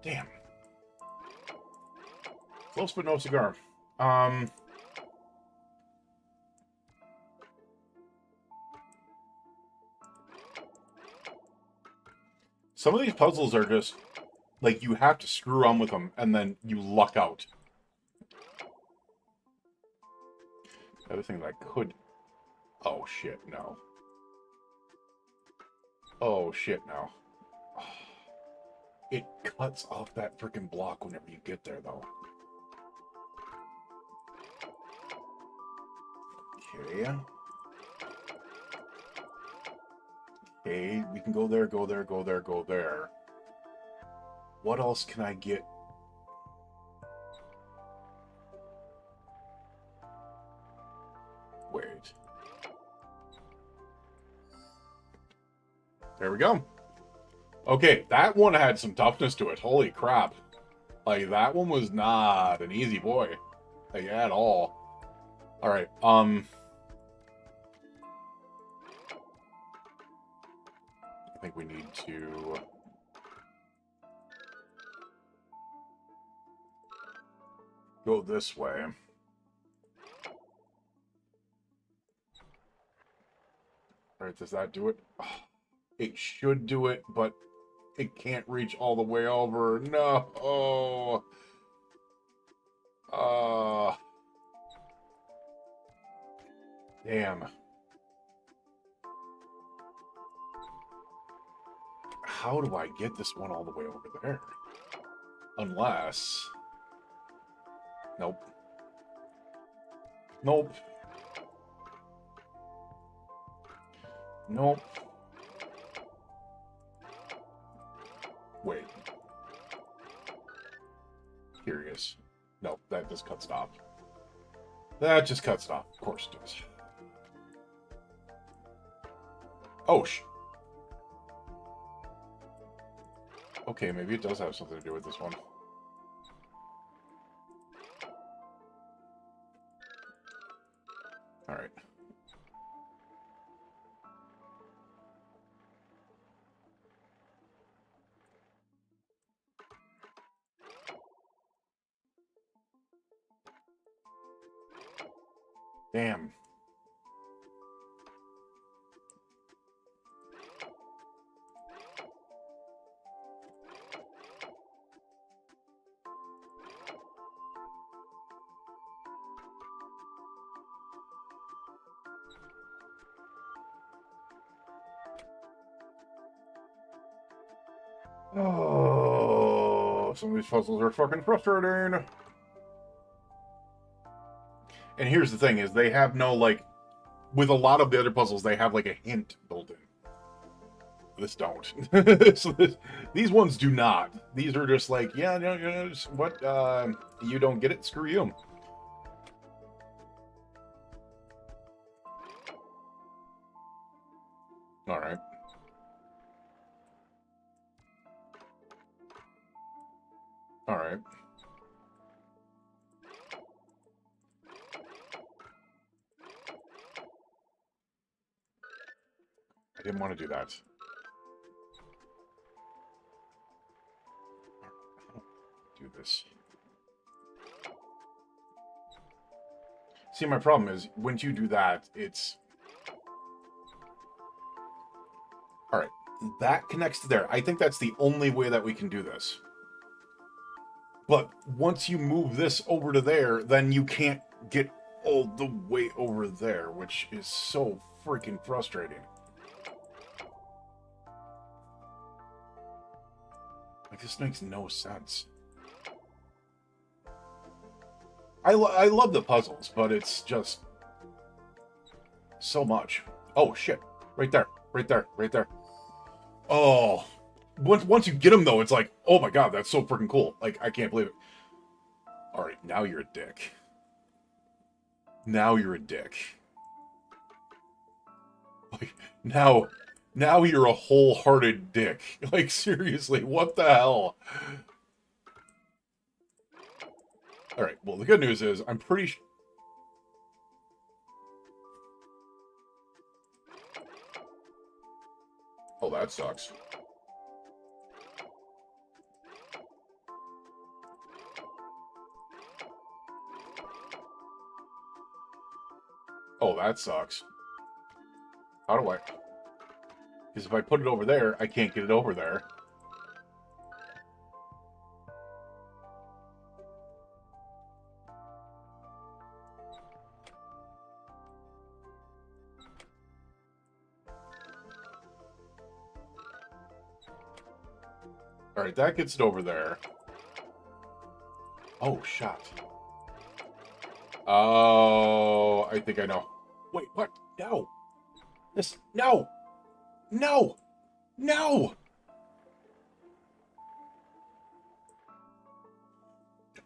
Speaker 1: Damn. Close but no cigar. Some of these puzzles are just, like, you have to screw on with them, and then you luck out. The other thing that I could... Oh, shit, no. Oh, shit, no. It cuts off that freaking block whenever you get there, though. Okay. Okay, we can go there, go there, go there, go there. What else can I get? Wait. There we go. Okay, that one had some toughness to it. Holy crap. Like, that one was not an easy boy. Like, at all. Alright, I think we need to... go this way. Alright, does that do it? Oh, it should do it, but it can't reach all the way over. No! Oh. Damn. How do I get this one all the way over there? Unless... Nope. Nope. Nope. Wait. Curious. Nope, that just cuts it off. That just cuts it off. Of course it does. Oh, okay, maybe it does have something to do with this one. Alright. Damn. Oh, some of these puzzles are fucking frustrating. And here's the thing, is they have no, like, with a lot of the other puzzles, they have, like, a hint built in. This don't. So these ones do not. These are just like, yeah, no, what, you don't get it? Screw you. Alright. Alright. I didn't want to do that. Do this. See, my problem is, when you do that, it's... Alright, that connects to there. I think that's the only way that we can do this. But once you move this over to there, then you can't get all the way over there, which is so freaking frustrating. Like, this makes no sense. I love the puzzles, but it's just so much. Oh, shit. Right there. Right there. Right there. Oh. Once you get them, though, it's like, oh my god, that's so freaking cool. Like, I can't believe it. Alright, now you're a dick. Now you're a dick. Like, now you're a wholehearted dick. Like, seriously, what the hell? Alright, well, the good news is, I'm pretty sure... Oh, that sucks. Oh, that sucks. How do I... Because if I put it over there, I can't get it over there. Alright, that gets it over there. Oh, shot. Oh, I think I know. Wait, what? No. This... No! No! No!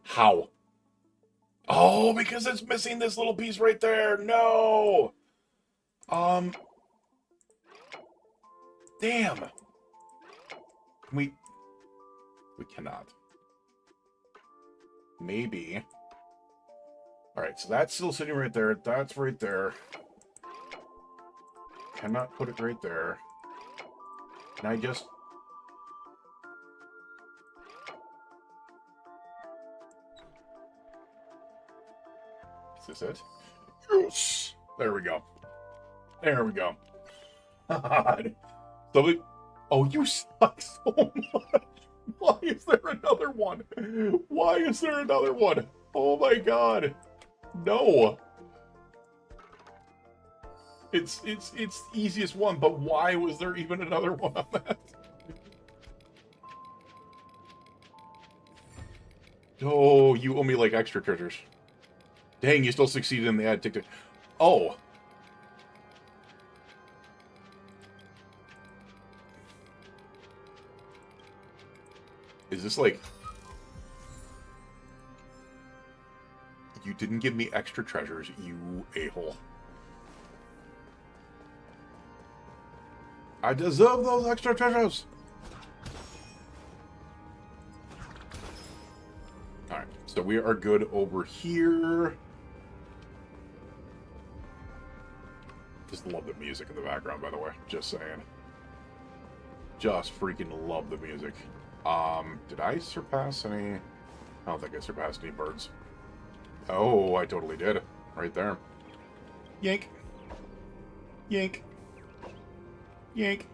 Speaker 1: How? Oh, because it's missing this little piece right there. No! Damn. We cannot. Maybe. Alright, so that's still sitting right there. That's right there. Cannot put it right there. Can I just... Is this it? Yes! There we go. There we go. God. So we... Oh, you suck so much. Why is there another one? Why is there another one? Oh my god. No. It's the easiest one, but why was there even another one on that? Oh, you owe me like extra treasures. Dang, you still succeeded in the ad ticket. Oh. Is this like... You didn't give me extra treasures, you a-hole. I deserve those extra treasures! Alright, so we are good over here. Just love the music in the background, by the way. Just saying. Just freaking love the music. Did I surpass any... I don't think I surpassed any birds. Oh, I totally did. Right there. Yank. Yank. Yank.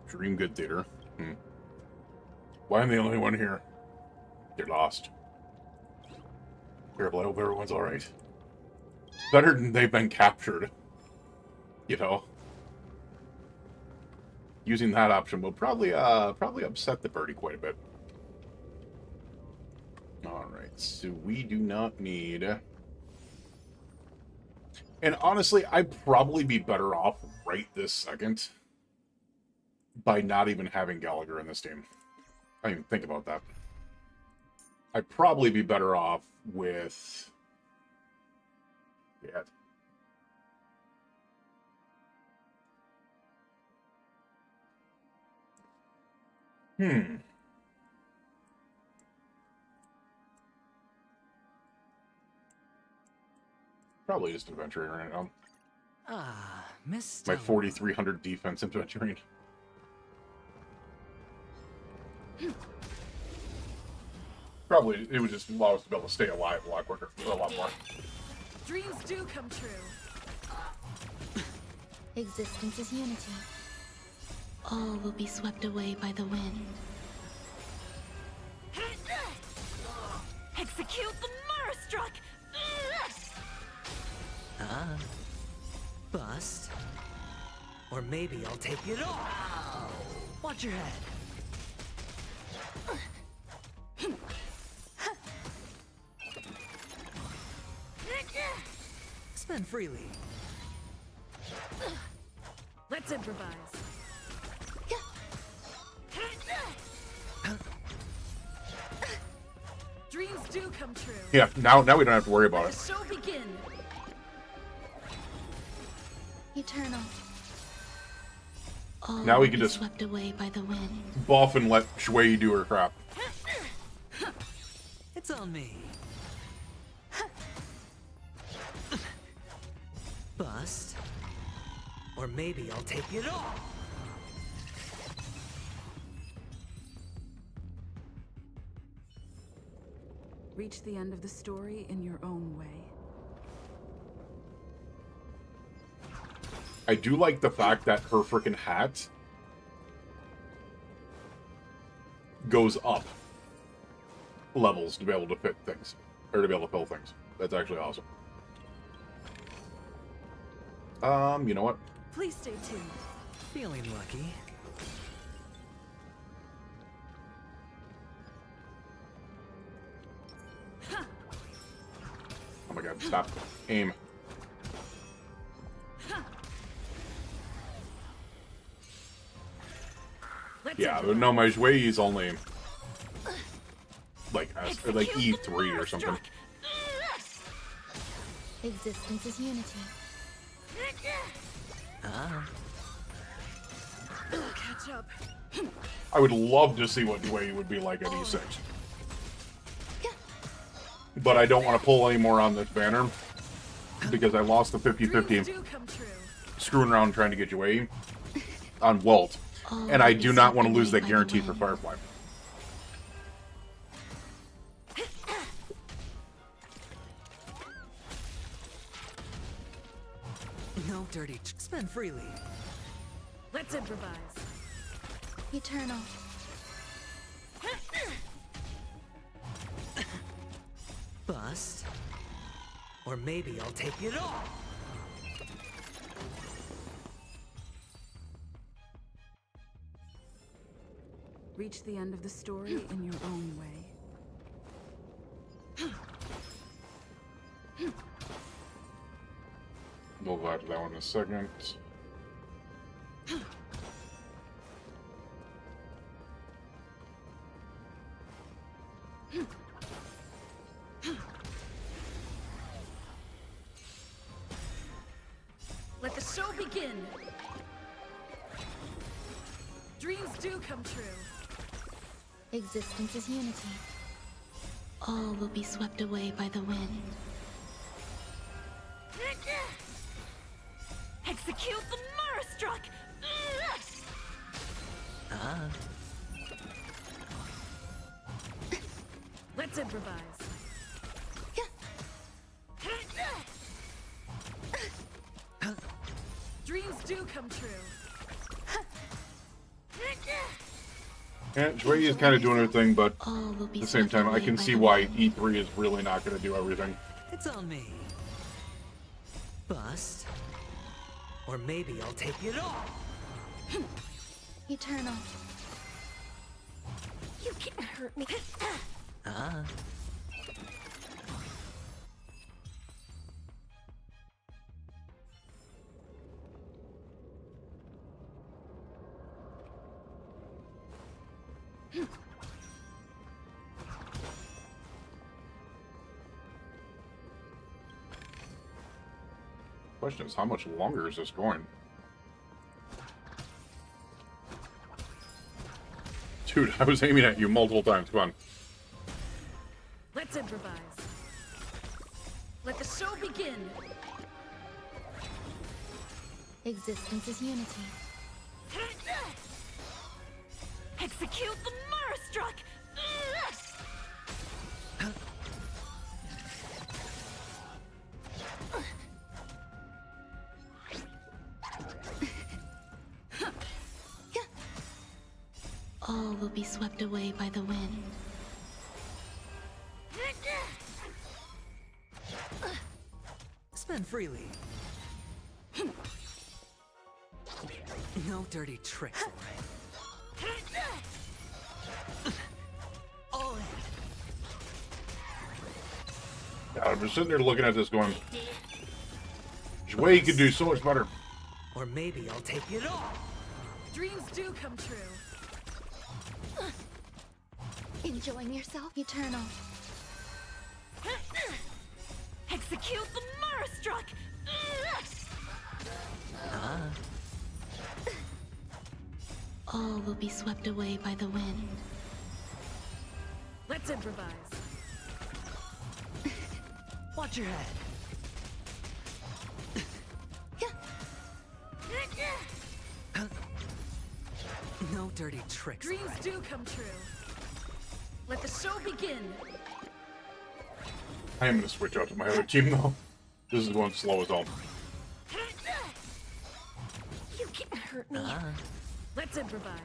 Speaker 1: Dream Good Theater. Why am I the only one here? They're lost. Terrible, I hope everyone's alright. Better than they've been captured. You know? Using that option will probably upset the birdie quite a bit. Alright, so we do not need... And honestly, I'd probably be better off right this second by not even having Gallagher in this team. I didn't even think about that. I'd probably be better off with... Yeah. Probably just adventuring right now.
Speaker 16: Ah, Miss
Speaker 1: My 4,300 defense adventuring. Probably it would just allow us to be able to stay alive a lot quicker, a lot more.
Speaker 12: Dreams do come true.
Speaker 9: Existence is unity. All will be swept away by the wind.
Speaker 12: Execute the Murstruck!
Speaker 16: Ah,
Speaker 18: Bust. Or maybe I'll take it all. Watch your head. Spend freely.
Speaker 12: Let's improvise. Dreams do come true.
Speaker 1: Yeah, now we don't have to worry about
Speaker 12: Let
Speaker 1: it.
Speaker 12: the show begin.
Speaker 9: Eternal. All
Speaker 1: Now we
Speaker 9: will
Speaker 1: can
Speaker 9: be
Speaker 1: just
Speaker 9: swept away by the wind.
Speaker 1: buff and let Shui do her crap.
Speaker 18: It's on me. Bust. Or maybe I'll take it all.
Speaker 7: Reach the end of the story in your own way.
Speaker 1: I do like the fact that her freaking hat goes up levels to be able to fit things, or to be able to fill things. That's actually awesome. You know what?
Speaker 12: Please stay tuned.
Speaker 18: Feeling lucky.
Speaker 1: Oh my god, stop. Aim. Yeah, but no, my Shui is only like E3 or something.
Speaker 9: Existence is unity.
Speaker 12: Catch up.
Speaker 1: I would love to see what Shui would be like at E6. But I don't want to pull any more on this banner because I lost the 50-50 screwing around trying to get Shui on Walt. And I do not want to lose that guarantee for Firefly.
Speaker 18: No dirty. Spend freely.
Speaker 12: Let's improvise.
Speaker 9: Eternal.
Speaker 18: Bust. Or maybe I'll take it all.
Speaker 7: Reach the end of the story in your own way.
Speaker 1: We'll go back to that one in a second.
Speaker 12: Let the show begin. Dreams do come true.
Speaker 9: Existence is unity. All will be swept away by the wind.
Speaker 12: Execute the Marastruck! Let's improvise. Dreams do come true.
Speaker 1: Yeah, Shui is kind of doing her thing, but at the same time, I can see why E3 is really not going to do everything.
Speaker 18: It's on me. Bust. Or maybe I'll take it all.
Speaker 9: Eternal.
Speaker 11: You can't hurt me.
Speaker 1: Question is, how much longer is this going? Dude, I was aiming at you multiple times. Come on.
Speaker 12: Let's improvise. Let the show begin.
Speaker 9: Existence is unity.
Speaker 12: Execute the Marastruck!
Speaker 9: All will be swept away by the wind.
Speaker 18: Spend freely. No dirty tricks, alright? All in.
Speaker 1: God, I'm just sitting there looking at this going, there's a way you could do so much better.
Speaker 18: Or maybe I'll take it all.
Speaker 12: Dreams do come true.
Speaker 9: Enjoying yourself, Eternal.
Speaker 12: Execute the Marastruck!
Speaker 9: All will be swept away by the wind.
Speaker 12: Let's improvise.
Speaker 18: Watch your head. No dirty tricks.
Speaker 12: Dreams
Speaker 18: alright?
Speaker 12: do come true. Let the show begin.
Speaker 1: I am going to switch out to my other team, though. This is going slow as all.
Speaker 12: You can't hurt me. Let's improvise.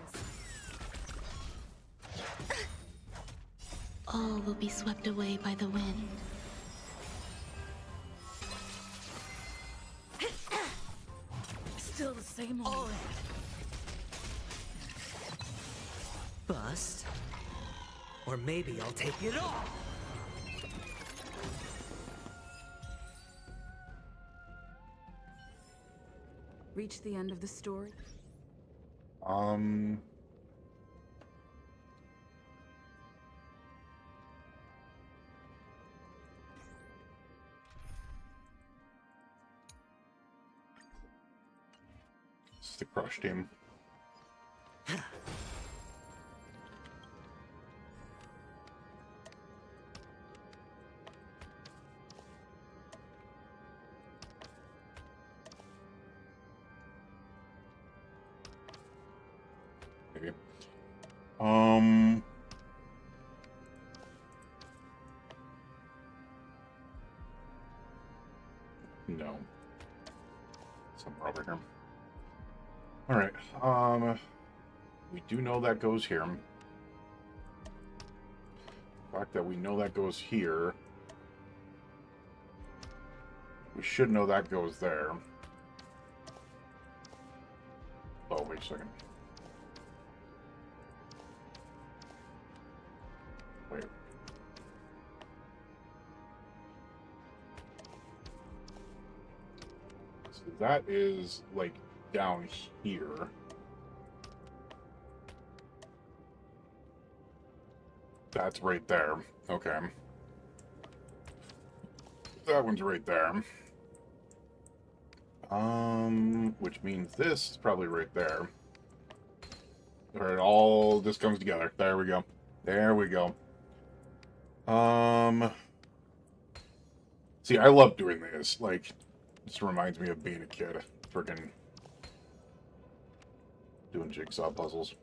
Speaker 9: All will be swept away by the wind.
Speaker 12: Still the same old.
Speaker 18: All in. Bust. Or maybe I'll take it all.
Speaker 12: Reach the end of the story.
Speaker 1: This is the crush team. Maybe. No. Somewhere over here. Alright, we do know that goes here. The fact that we know that goes here, we should know that goes there. Oh, wait a second. Wait. So that is, like, down here. That's right there. Okay. That one's right there. Which means this is probably right there. Alright, all this comes together. There we go. There we go. See, I love doing this. Like, this reminds me of being a kid. Freaking doing jigsaw puzzles.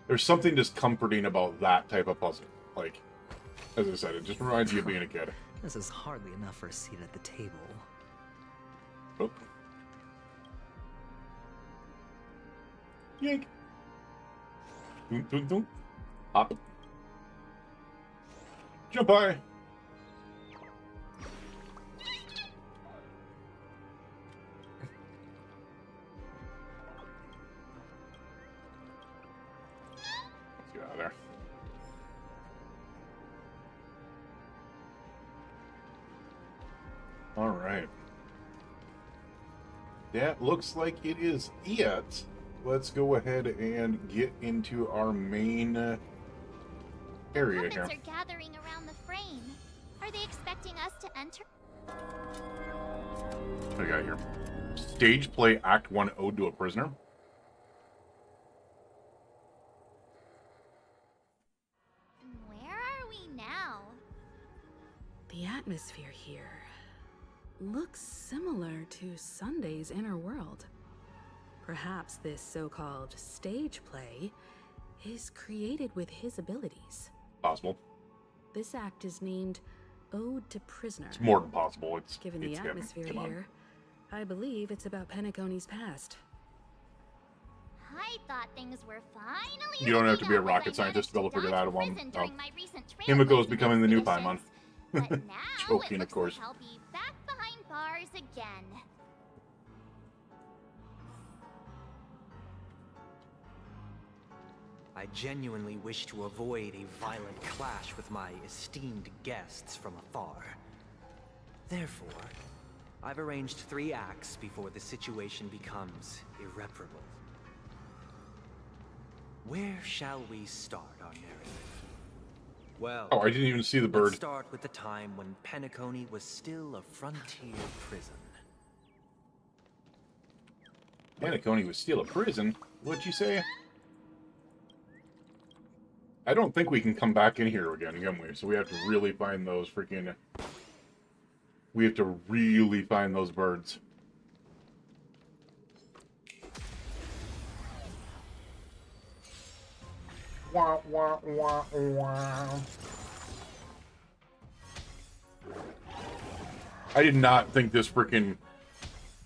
Speaker 1: There's something just comforting about that type of puzzle. Like, as I said, it just reminds you of being a kid.
Speaker 18: This is hardly enough for a seat at the table.
Speaker 1: Oh. Yank. Dunk, dunk, dunk. Hop. Jump high. Let's get out of there. All right. That looks like it is it. Let's go ahead and get into our main area here.
Speaker 20: Puppets are gathering around the frame. Are they expecting us to enter?
Speaker 1: What do we got here? Stage play Act 1 Ode to a Prisoner.
Speaker 20: Where are we now?
Speaker 17: The atmosphere here looks similar to Sunday's inner world. Perhaps this so-called stage play is created with his abilities.
Speaker 1: Possible.
Speaker 17: This act is named Ode to Prisoner.
Speaker 1: It's more than possible.
Speaker 17: Given the atmosphere here, I believe it's about Penacony's past.
Speaker 20: I thought things were finally.
Speaker 1: You don't have to be a rocket scientist to be able to figure that out. Himiko's becoming the new Paimon. Joking, of course.
Speaker 20: I'll be back behind bars again.
Speaker 6: I genuinely wish to avoid a violent clash with my esteemed guests from afar. Therefore, I've arranged 3 acts before the situation becomes irreparable. Where shall we start our narrative? Well,
Speaker 1: oh, I didn't even see the bird.
Speaker 6: Let's start with the time when Penacony was still a frontier prison.
Speaker 1: Penacony was still a prison? What'd you say? I don't think we can come back in here again, can we? So we have to really find those freaking... We have to really find those birds. Wah, wah, wah, wah. I did not think this freaking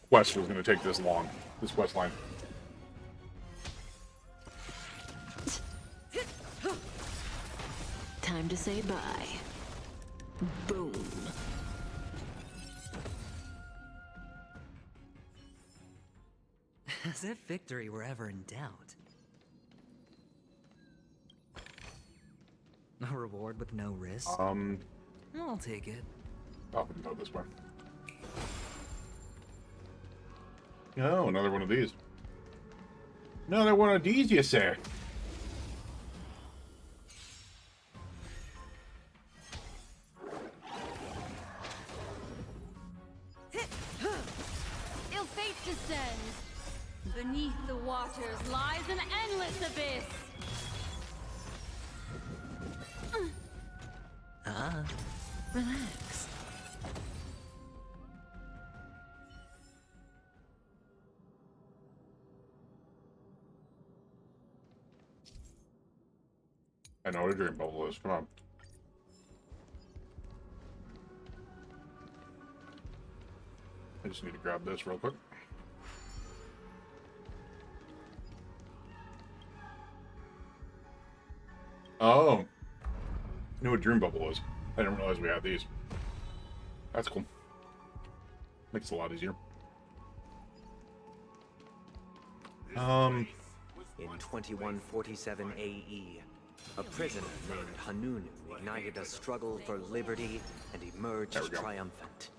Speaker 1: quest was going to take this long. This quest line.
Speaker 5: Time to say bye. Boom.
Speaker 18: As if victory were ever in doubt. A reward with no risk? I'll take it.
Speaker 1: Oh, we can go this way. Oh, another one of these. Another one of these, you say?
Speaker 2: Ill fate descends. Beneath the waters lies an endless abyss.
Speaker 5: Relax.
Speaker 1: I know what a dream bubble is. Come on. I just need to grab this real quick. Oh. I knew what dream bubble was. I didn't realize we had these. That's cool. Makes it a lot easier.
Speaker 6: In 2147 AE, a prisoner named Hanunu ignited a struggle for liberty and emerged triumphant.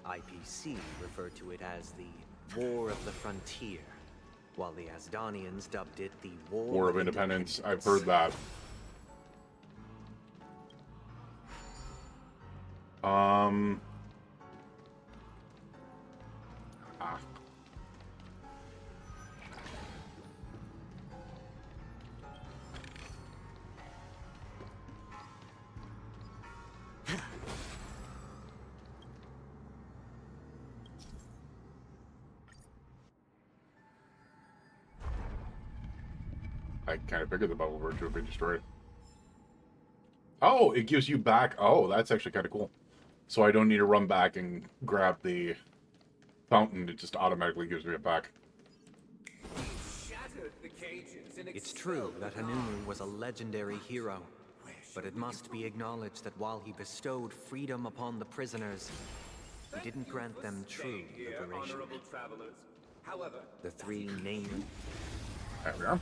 Speaker 6: IPC referred to it as the War of the Frontier, while the Asdanians dubbed it the
Speaker 1: War of Independence. I've heard that. I kind of figured the bubble bird would be destroyed. Oh, it gives you back. Oh, that's actually kind of cool. So I don't need to run back and grab the fountain. It just automatically gives me it back.
Speaker 6: It's true that Hanunu was a legendary hero, but it must be acknowledged that while he bestowed freedom upon the prisoners, he didn't grant them true liberation. The 3 named...
Speaker 1: There we are.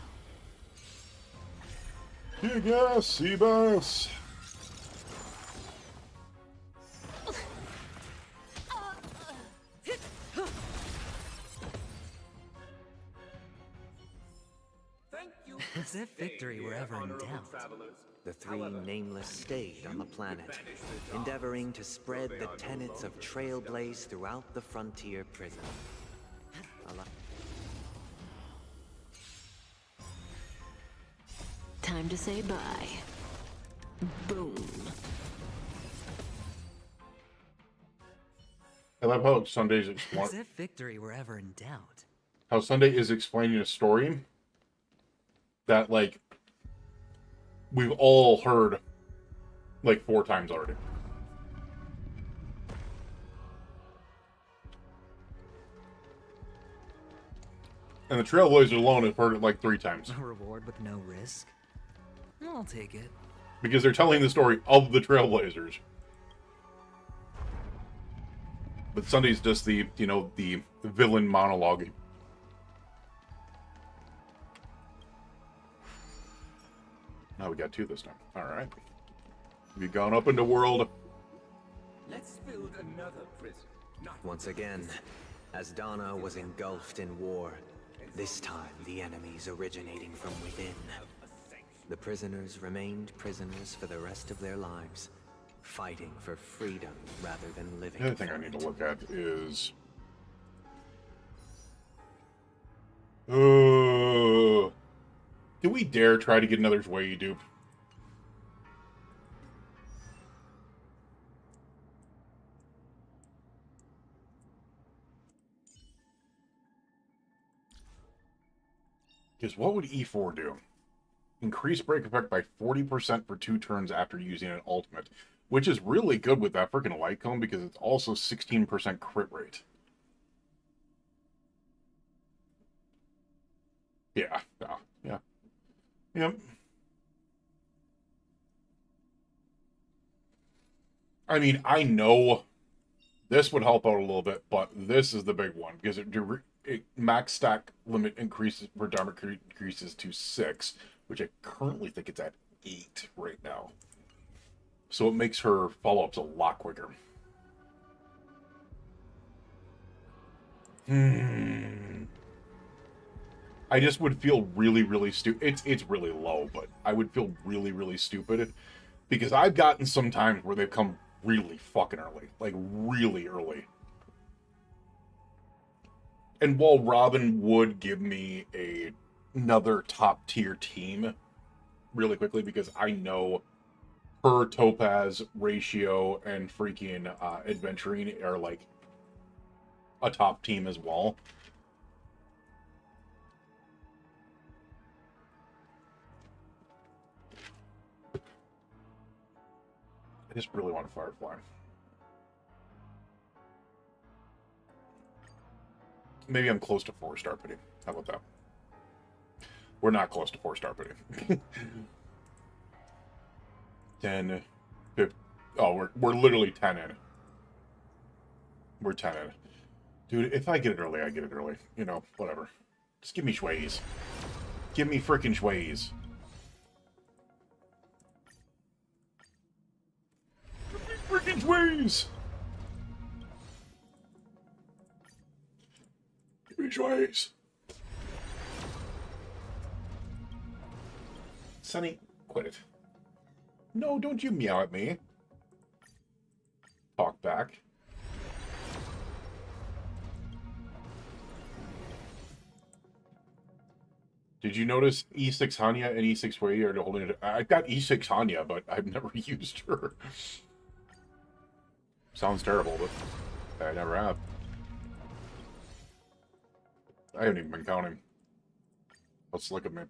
Speaker 1: Giga Seabass!
Speaker 18: As if victory were ever in doubt.
Speaker 6: The 3 nameless stayed on the planet, endeavoring to spread the tenets of Trailblaze throughout the frontier prison.
Speaker 5: Time to say bye. Boom.
Speaker 1: I love how Sunday's
Speaker 18: As if victory were ever in doubt.
Speaker 1: how Sunday is explaining a story that, like, we've all heard like 4 times already. And the Trailblazer alone have heard it like 3 times.
Speaker 18: A reward with no risk? I'll take it.
Speaker 1: Because they're telling the story of the Trailblazers. But Sunday's just the, you know, the villain monologue. Now we got 2 this time. Alright. We've gone up into world.
Speaker 6: Let's build another prison. Once again, as Donna was engulfed in war, this time the enemies originating from within. The prisoners remained prisoners for the rest of their lives, fighting for freedom rather than living.
Speaker 1: The other thing I need to look at is... do we dare try to get another Shui dupe? Because what would E4 do? Increase break effect by 40% for 2 turns after using an ultimate, which is really good with that freaking light cone because it's also 16% crit rate. Yeah, yeah. Yep. I mean, I know this would help out a little bit, but this is the big one because it max stack limit increases for Dharma increases to 6, which I currently think it's at 8 right now. So it makes her follow-ups a lot quicker. I just would feel really, really stupid. It's really low, but I would feel really, really stupid because I've gotten some times where they've come really fucking early, like really early. And while Robin would give me another top tier team really quickly because I know her Topaz, Ratio, and freaking Adventuring are like a top team as well. I just really want a Firefly. Maybe I'm close to 4-star pity. How about that? We're not close to 4-star pity. 10, 15, oh, we're literally 10 in. We're 10 in. Dude, if I get it early, I get it early. You know, whatever. Just give me Shui's. Give me frickin' Shui's. Freaking Shui's! Give me Shui's. Sonny, quit it. No, don't you meow at me. Talk back. Did you notice E6 Hanya and E6 Wei are holding it? I've got E6 Hanya, but I've never used her. Sounds terrible, but I never have. I haven't even been counting. Let's look at me.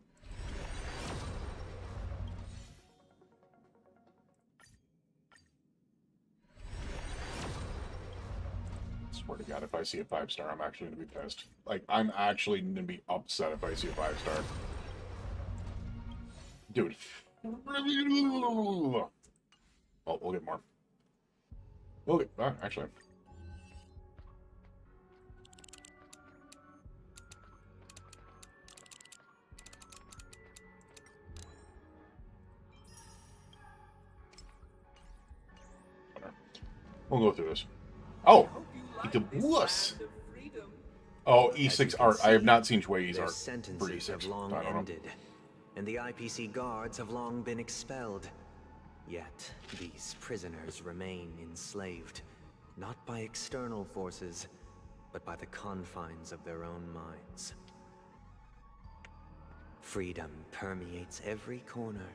Speaker 1: Swear to God, if I see a 5-star, I'm actually going to be pissed. Like, I'm actually going to be upset if I see a 5-star. Dude. Oh, we'll get more. We'll get... actually... We'll go through this. Oh! Wuss! Oh, E6 art. I have not seen Shui's art for
Speaker 6: Sentences have
Speaker 1: E6.
Speaker 6: long
Speaker 1: I don't know.
Speaker 6: ended, and the IPC guards have long been expelled. Yet, these prisoners remain enslaved, not by external forces, but by the confines of their own minds. Freedom permeates every corner,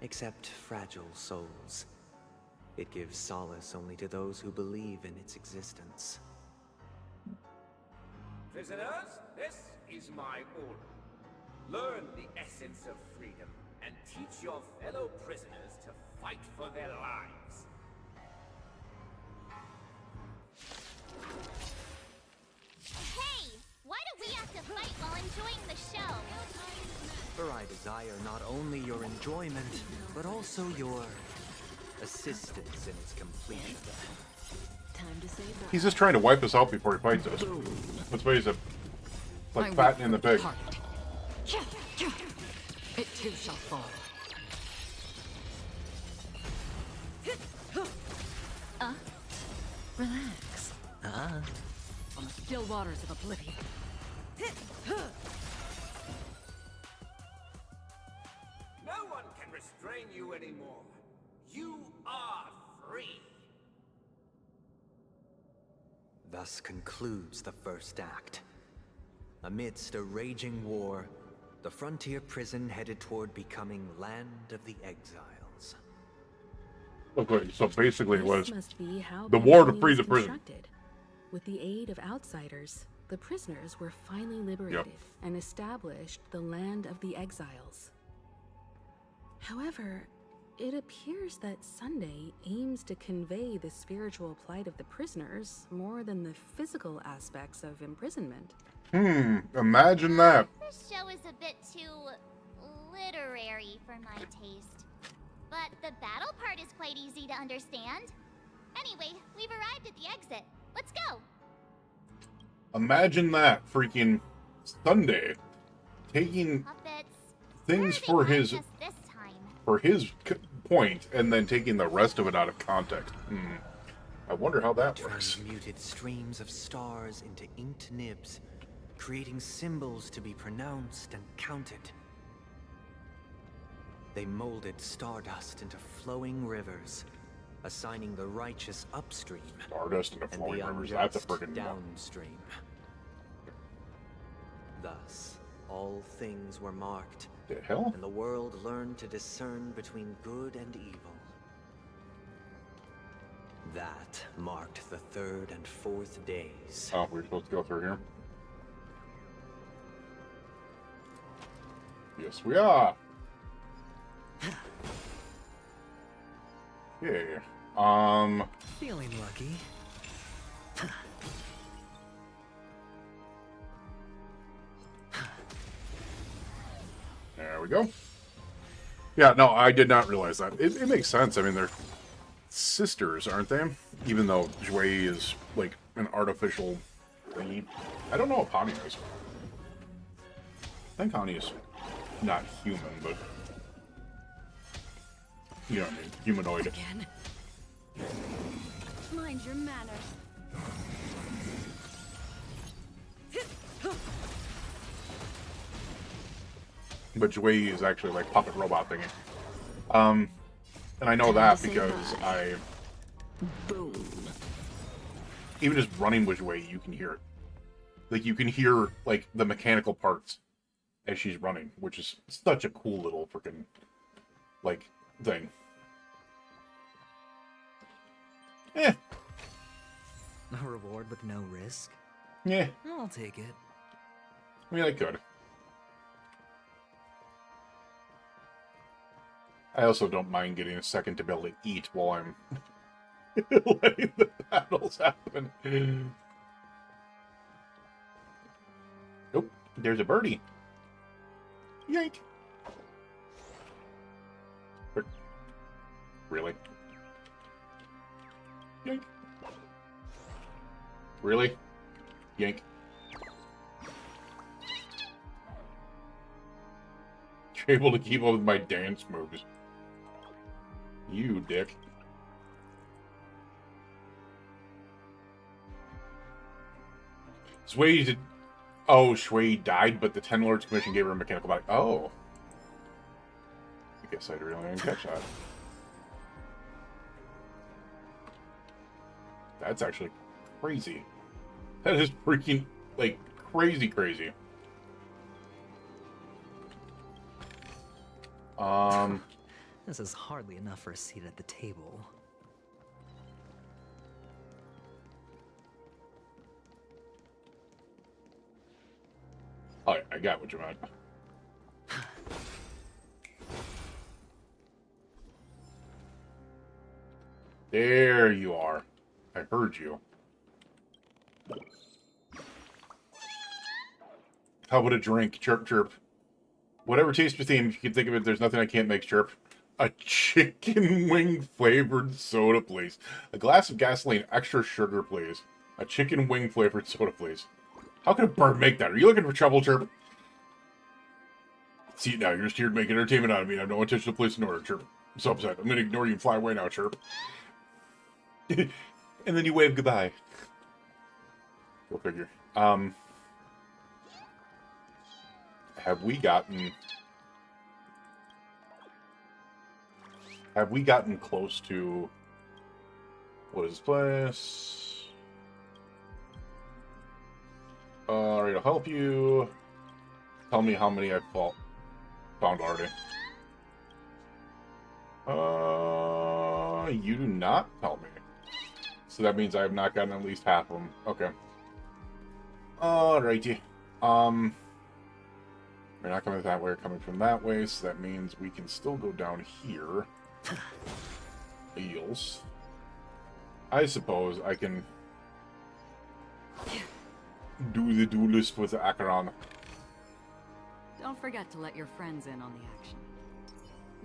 Speaker 6: except fragile souls. It gives solace only to those who believe in its existence.
Speaker 14: Prisoners, this is my order. Learn the essence of freedom and teach your fellow prisoners to fight for their lives.
Speaker 20: Hey! Why do we have to fight while enjoying the show?
Speaker 6: For I desire not only your enjoyment, but also your assistance in its completion.
Speaker 5: Time to say bye.
Speaker 1: He's just trying to wipe us out before he fights us. That's why he's like fattening the pig.
Speaker 7: It too shall fall.
Speaker 5: Relax.
Speaker 7: On the still waters of oblivion.
Speaker 14: No one can restrain you anymore. You are free.
Speaker 6: Thus concludes the first act. Amidst a raging war, the frontier prison headed toward becoming Land of the Exiles.
Speaker 1: Okay, so basically it was
Speaker 17: This must be how
Speaker 1: the war to
Speaker 17: Bellamy
Speaker 1: free
Speaker 17: was
Speaker 1: the prison.
Speaker 17: constructed. With the aid of outsiders, the prisoners were finally liberated and established the Land of the Exiles. However, it appears that Sunday aims to convey the spiritual plight of the prisoners more than the physical aspects of imprisonment.
Speaker 1: Imagine that.
Speaker 20: This show is a bit too literary for my taste. But the battle part is quite easy to understand. Anyway, we've arrived at the exit. Let's go.
Speaker 1: Imagine that freaking Sunday taking things for his point and then taking the rest of it out of context. I wonder how that works.
Speaker 6: Transmuted streams of stars into inked nibs, creating symbols to be pronounced and counted. They molded stardust into flowing rivers, assigning the righteous upstream
Speaker 1: Stardust into
Speaker 6: and
Speaker 1: flowing
Speaker 6: the
Speaker 1: rivers. That's a
Speaker 6: unjust
Speaker 1: freaking
Speaker 6: downstream. Thus, all things were marked,
Speaker 1: the hell?
Speaker 6: and the world learned to discern between good and evil. That marked the third and fourth days.
Speaker 1: Oh, we're supposed to go through here. Yes, we are. Yeah.
Speaker 18: Feeling lucky.
Speaker 1: There we go. Yeah, no, I did not realize that. It makes sense. I mean, they're sisters, aren't they? Even though Jui is like an artificial thingy. I don't know if Hani is. I think Hani is not human, but you know what I mean, humanoid.
Speaker 2: Again. Mind your manners.
Speaker 1: But Jui is actually like puppet robot thingy. And I know that because
Speaker 5: Boom.
Speaker 1: even just running with Jui, you can hear it. Like you can hear like the mechanical parts as she's running, which is such a cool little freaking like thing.
Speaker 18: A reward with no risk?
Speaker 1: Yeah.
Speaker 18: I'll take it.
Speaker 1: I mean, I could. I also don't mind getting a second to be able to eat while I'm letting the battles happen. Oh, there's a birdie. Yank. Really? Yank. Really? Yank. You're able to keep up with my dance moves. You dick. Shui did. Oh, Shui died, but the Ten Lords Commission gave her a mechanical body. Oh. I guess I really didn't catch that. That's actually crazy. That is freaking, like, crazy.
Speaker 18: This is hardly enough for a seat at the table.
Speaker 1: Oh, yeah, I got what you meant. There you are. I heard you. How about a drink? Chirp, chirp. Whatever taste your theme, if you can think of it, there's nothing I can't make, chirp. A chicken wing flavored soda, please. A glass of gasoline, extra sugar, please. A chicken wing flavored soda, please. How can a bird make that? Are you looking for trouble, chirp? See, now you're just here to make entertainment out of me, and I have no intention to place an order, chirp. I'm so upset. I'm gonna ignore you and fly away now, chirp. And then you wave goodbye. Go figure. Have we gotten close to what is this place? Alright, I'll help you. Tell me how many I've found already. You do not tell me. So that means I have not gotten at least half of them. Okay. Alrighty. We're not coming that way, we're coming from that way, so that means we can still go down here. Eels. I suppose I can do the duelist with the Acheron.
Speaker 3: Don't forget to let your friends in on the action.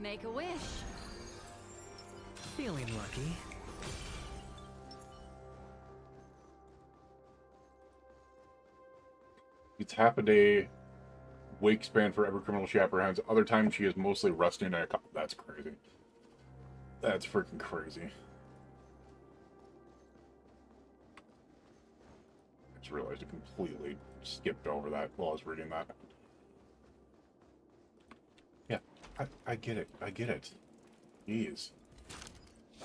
Speaker 3: Make a wish.
Speaker 18: Feeling lucky.
Speaker 1: It's half a day wake span for every criminal she apprehends. Other times she is mostly resting at a couple. That's crazy. That's freaking crazy. I just realized I completely skipped over that while I was reading that. Yeah, I get it. I get it. Jeez.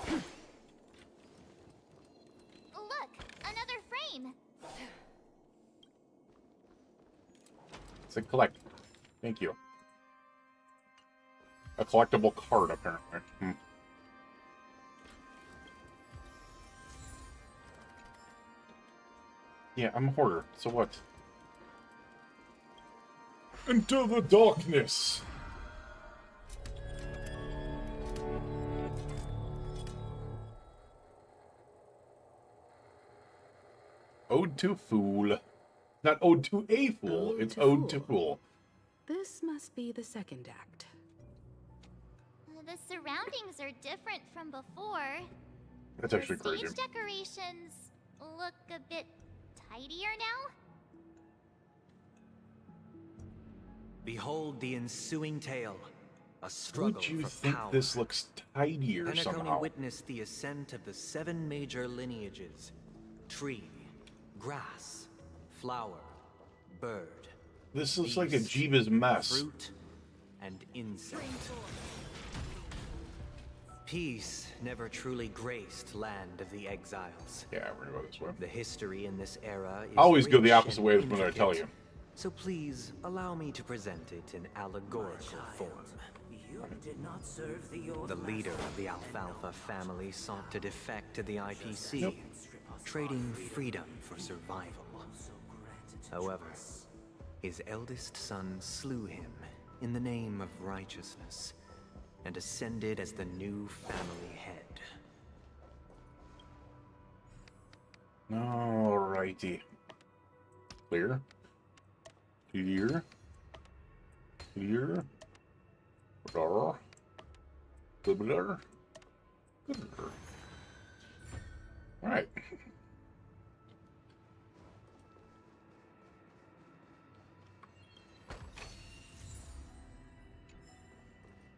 Speaker 20: Look, another frame.
Speaker 1: It's a collect. Thank you. A collectible card, apparently. Yeah, I'm a hoarder. So what? Into the darkness! Ode to Fool. Not Ode to a Fool, it's Ode to Fool.
Speaker 17: This must be the second act.
Speaker 20: The surroundings are different from before.
Speaker 1: That's actually crazy.
Speaker 20: Stage decorations look a bit tidier now.
Speaker 6: Behold the ensuing tale. A struggle
Speaker 1: Would you
Speaker 6: for
Speaker 1: think
Speaker 6: power.
Speaker 1: this looks tidier
Speaker 6: Penacony
Speaker 1: somehow?
Speaker 6: witnessed the ascent of the 7 major lineages. Tree, grass, flower, bird.
Speaker 1: This looks like a Jeebus mess.
Speaker 6: Fruit, and insect. Peace never truly graced Land of the Exiles.
Speaker 1: Yeah, we're gonna go this way.
Speaker 6: The history in this era is
Speaker 1: I always go the
Speaker 6: rich
Speaker 1: opposite
Speaker 6: and
Speaker 1: way when I tell
Speaker 6: intricate.
Speaker 1: you.
Speaker 6: So please allow me to present it in allegorical form.
Speaker 15: You did not serve the old
Speaker 6: The leader of the Alfalfa family sought to defect to the IPC, trading freedom for survival. However, his eldest son slew him in the name of righteousness and ascended as the new family head.
Speaker 1: Alrighty. Clear. Clear. Clear. Blur. Blur. Blur. Alright.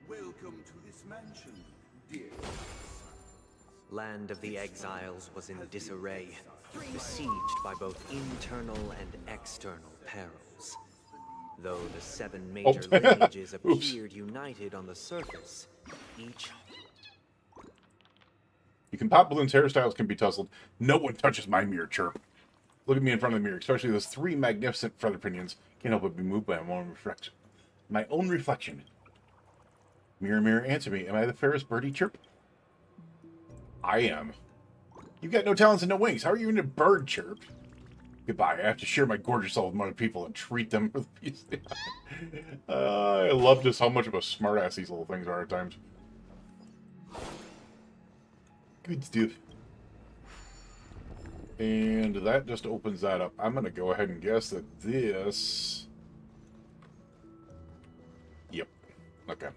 Speaker 15: Welcome to this mansion, dear.
Speaker 6: Land of the Exiles was in disarray, besieged by both internal and external perils. Though the 7 major lineages appeared united on the surface, each...
Speaker 1: You can pop balloons, hairstyles can be tussled. No one touches my mirror, chirp. Look at me in front of the mirror, especially those 3 magnificent feather pinions. Can't help but be moved by my own reflection. My own reflection. Mirror, mirror, answer me. Am I the fairest birdie, chirp? I am. You've got no talents and no wings. How are you in a bird, chirp? Goodbye. I have to share my gorgeous self with other people and treat them for the peace. I love just how much of a smartass these little things are at times. Good stuff. And that just opens that up. I'm going to go ahead and guess that this... Yep. Okay.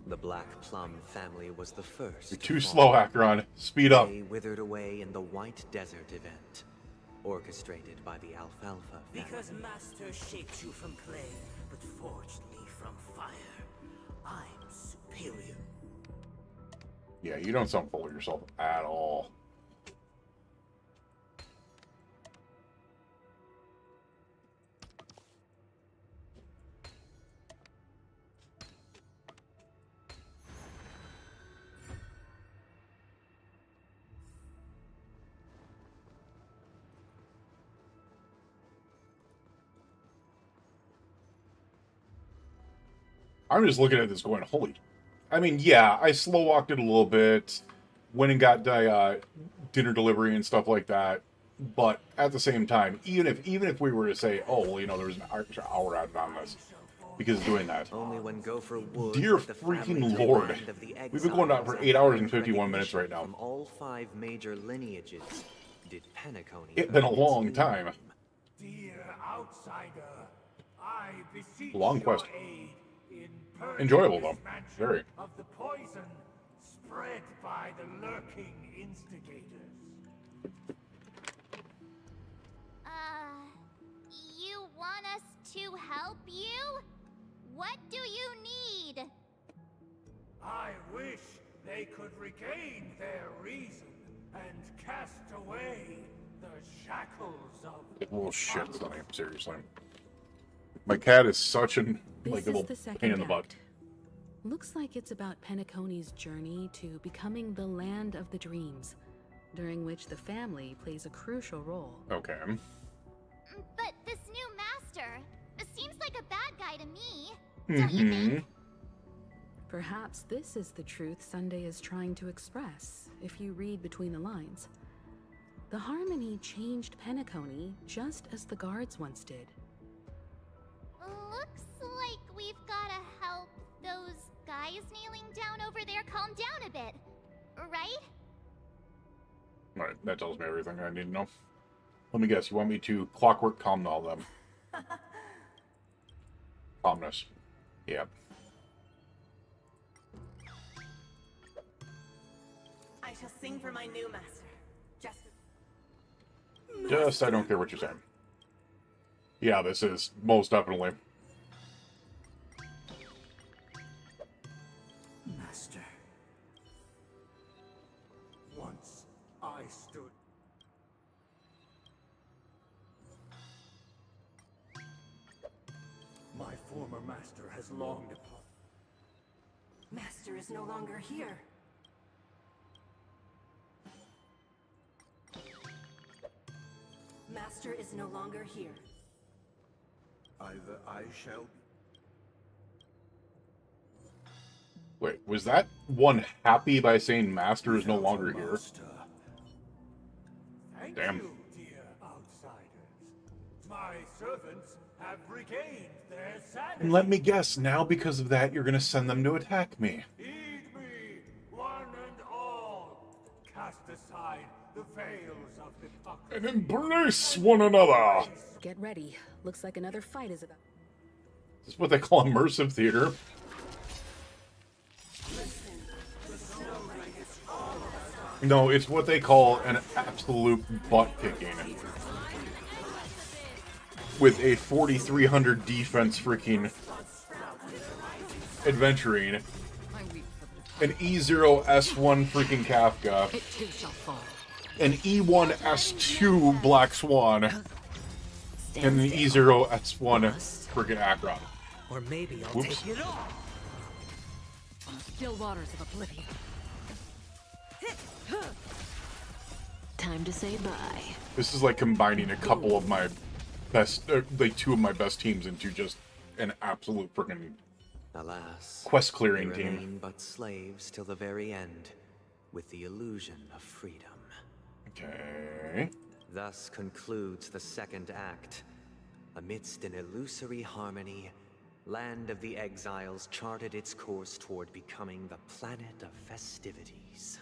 Speaker 6: The Black Plum family was the first.
Speaker 1: You're too slow, Akron. Speed up.
Speaker 6: They withered away in the White Desert event, orchestrated by the Alfalfa family.
Speaker 8: Because Master shaped you from clay, but forged me from fire. I'm superior.
Speaker 1: Yeah, you don't sound full of yourself at all. I'm just looking at this going, holy... I mean, yeah, I slow walked it a little bit, went and got dinner delivery and stuff like that, but at the same time, even if we were to say, oh, well, you know, there was an extra hour added on this, because of doing that.
Speaker 6: Only when Gopher Wood,
Speaker 1: Dear freaking Lord, we've been going on for 8 hours and 51 minutes right now.
Speaker 6: From all 5 major lineages, did Penacony...
Speaker 1: It's been a long time.
Speaker 14: Dear outsider, I beseech
Speaker 1: Long quest.
Speaker 14: your aid in purging
Speaker 1: Enjoyable,
Speaker 14: this
Speaker 1: though.
Speaker 14: mansion
Speaker 1: Very.
Speaker 14: of the poison spread by the lurking instigators.
Speaker 20: You want us to help you? What do you need?
Speaker 14: I wish they could regain their reason and cast away the shackles of
Speaker 1: Well, shit, Sonny, seriously. My cat is such an, like, a
Speaker 17: This is
Speaker 1: little
Speaker 17: the second
Speaker 1: pain in the butt.
Speaker 17: act. Looks like it's about Penacony's journey to becoming the land of the dreams, during which the family plays a crucial role.
Speaker 1: Okay.
Speaker 20: But this new master seems like a bad guy to me. Don't you think?
Speaker 17: Perhaps this is the truth Sunday is trying to express, if you read between the lines. The Harmony changed Penacony just as the guards once did.
Speaker 20: Looks like we've gotta help those guys kneeling down over there calm down a bit, right?
Speaker 1: Alright, that tells me everything I need to know. Let me guess, you want me to clockwork calm all them? Calmness. Yeah.
Speaker 19: I shall sing for my new master.
Speaker 1: Just, I don't care what you're saying. Yeah, this is most definitely.
Speaker 14: Master. Once I stood. My former master has long departed.
Speaker 19: Master is no longer here. Master is no longer here.
Speaker 15: Either I shall...
Speaker 1: Wait, was that one happy by saying Master is no longer here?
Speaker 14: Thank
Speaker 1: Damn.
Speaker 14: you, dear outsiders. My servants have regained their sanity.
Speaker 1: And let me guess, now because of that, you're going to send them to attack me.
Speaker 14: Heed me, one and all. Cast aside the veils of hypocrisy.
Speaker 1: And embrace one another!
Speaker 17: Get ready. Looks like another fight is about.
Speaker 1: This is what they call immersive theater. No, it's what they call an absolute butt-kicking. With a 4,300 defense freaking adventuring. An E0S1 freaking Kafka.
Speaker 3: It too shall fall.
Speaker 1: An E1S2 Black Swan. And an E0S1 freaking Akron.
Speaker 18: Or maybe I'll
Speaker 1: Whoops.
Speaker 18: take it off.
Speaker 3: On the still waters of oblivion.
Speaker 5: Time to say bye.
Speaker 1: This is like combining a couple of my best, like 2 of my best teams into just an absolute freaking
Speaker 6: Alas,
Speaker 1: quest clearing
Speaker 6: they
Speaker 1: team.
Speaker 6: remain but slaves till the very end, with the illusion of freedom.
Speaker 1: Okay.
Speaker 6: Thus concludes the second act. Amidst an illusory harmony, Land of the Exiles charted its course toward becoming the planet of festivities.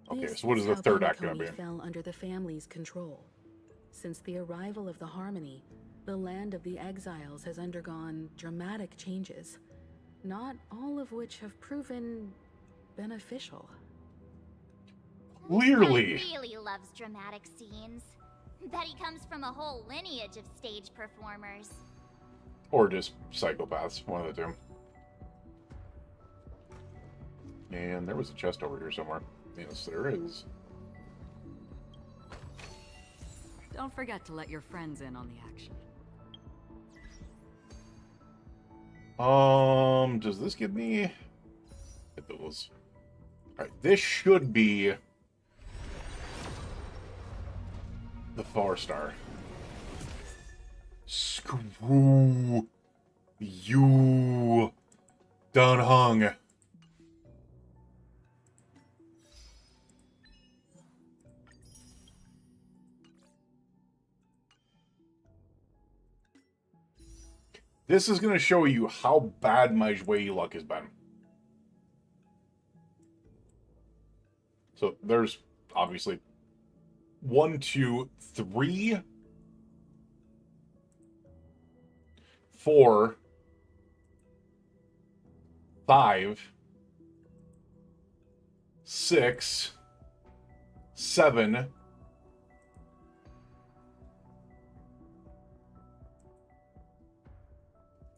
Speaker 1: Okay,
Speaker 17: This
Speaker 1: so what is the
Speaker 17: how
Speaker 1: third act gonna
Speaker 17: Penacony
Speaker 1: be?
Speaker 17: fell under the family's control. Since the arrival of the Harmony, the Land of the Exiles has undergone dramatic changes, not all of which have proven beneficial.
Speaker 1: Clearly.
Speaker 20: He really loves dramatic scenes. Bet he comes from a whole lineage of stage performers.
Speaker 1: Or just psychopaths, one of the two. And there was a chest over here somewhere. Yes, there is.
Speaker 3: Don't forget to let your friends in on the action.
Speaker 1: Does this give me... those? Alright, this should be... the Far Star. Screw you, Dan Heng. This is going to show you how bad my Zhui luck has been. So there's obviously 1, 2, 3, 4, 5, 6, 7,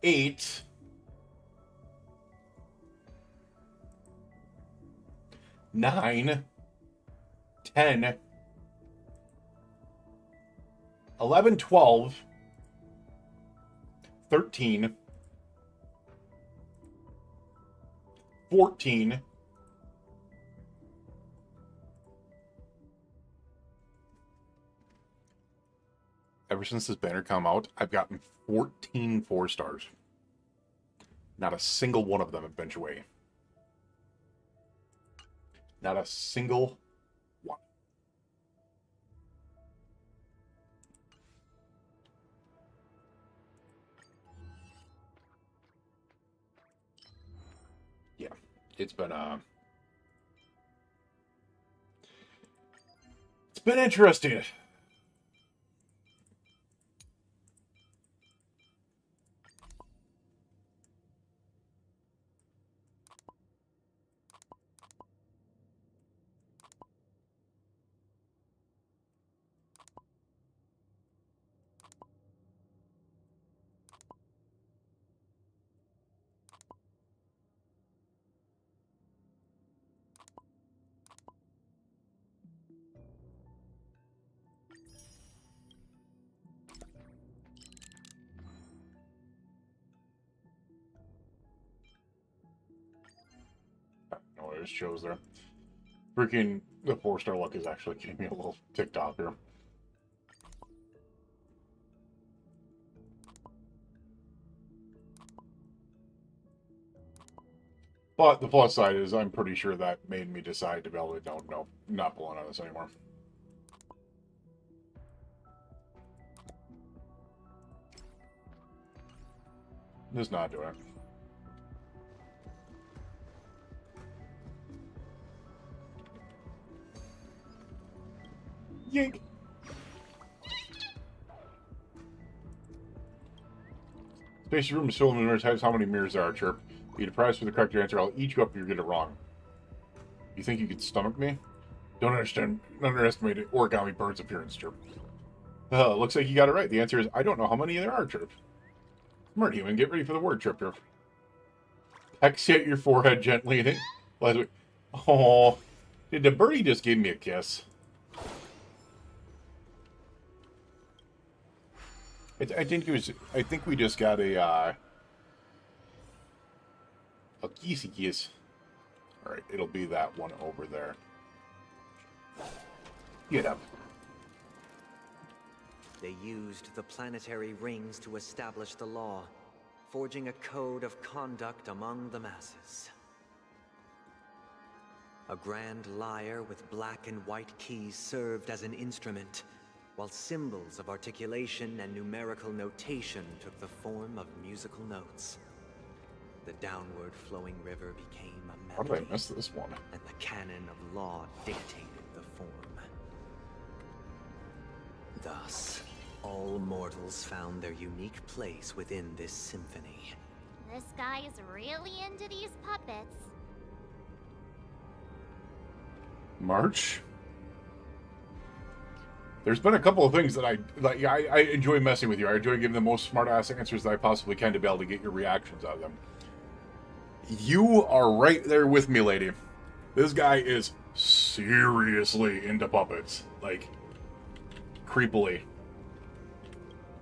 Speaker 1: 8, 9, 10, 11, 12, 13, 14, 'Ever since this banner come out, I've gotten 14 4-stars. Not a single one of them have been Zhui. Not a single one. Yeah, it's been interesting. No, it just shows there. Freaking the 4-star luck is actually giving me a little TikTok here. But the plus side is I'm pretty sure that made me decide to be able to no, not pulling on this anymore. Just not doing it. Yank. Space room is filled with mirrors. How many mirrors there are, Chirp? Be deprived for the correct answer. I'll eat you up if you get it wrong. You think you could stomach me? Don't underestimate origami bird's appearance, Chirp. Looks like you got it right. The answer is I don't know how many there are, Chirp. Smart human, get ready for the word, Chirp. Hex hit your forehead gently. Oh, did the birdie just give me a kiss? I think it was. I think we just got a kissy kiss. All right, it'll be that one over there. Get up.
Speaker 6: They used the planetary rings to establish the law, forging a code of conduct among the masses. A grand lyre with black and white keys served as an instrument, while symbols of articulation and numerical notation took the form of musical notes. The downward flowing river became a
Speaker 1: How
Speaker 6: melody.
Speaker 1: did I miss this one?
Speaker 6: And the canon of law dictated the form. Thus, all mortals found their unique place within this symphony.
Speaker 20: This guy is really into these puppets.
Speaker 1: March? There's been a couple of things that I enjoy messing with you. I enjoy giving the most smart-ass answers that I possibly can to be able to get your reactions out of them. You are right there with me, lady. This guy is seriously into puppets. Like, creepily.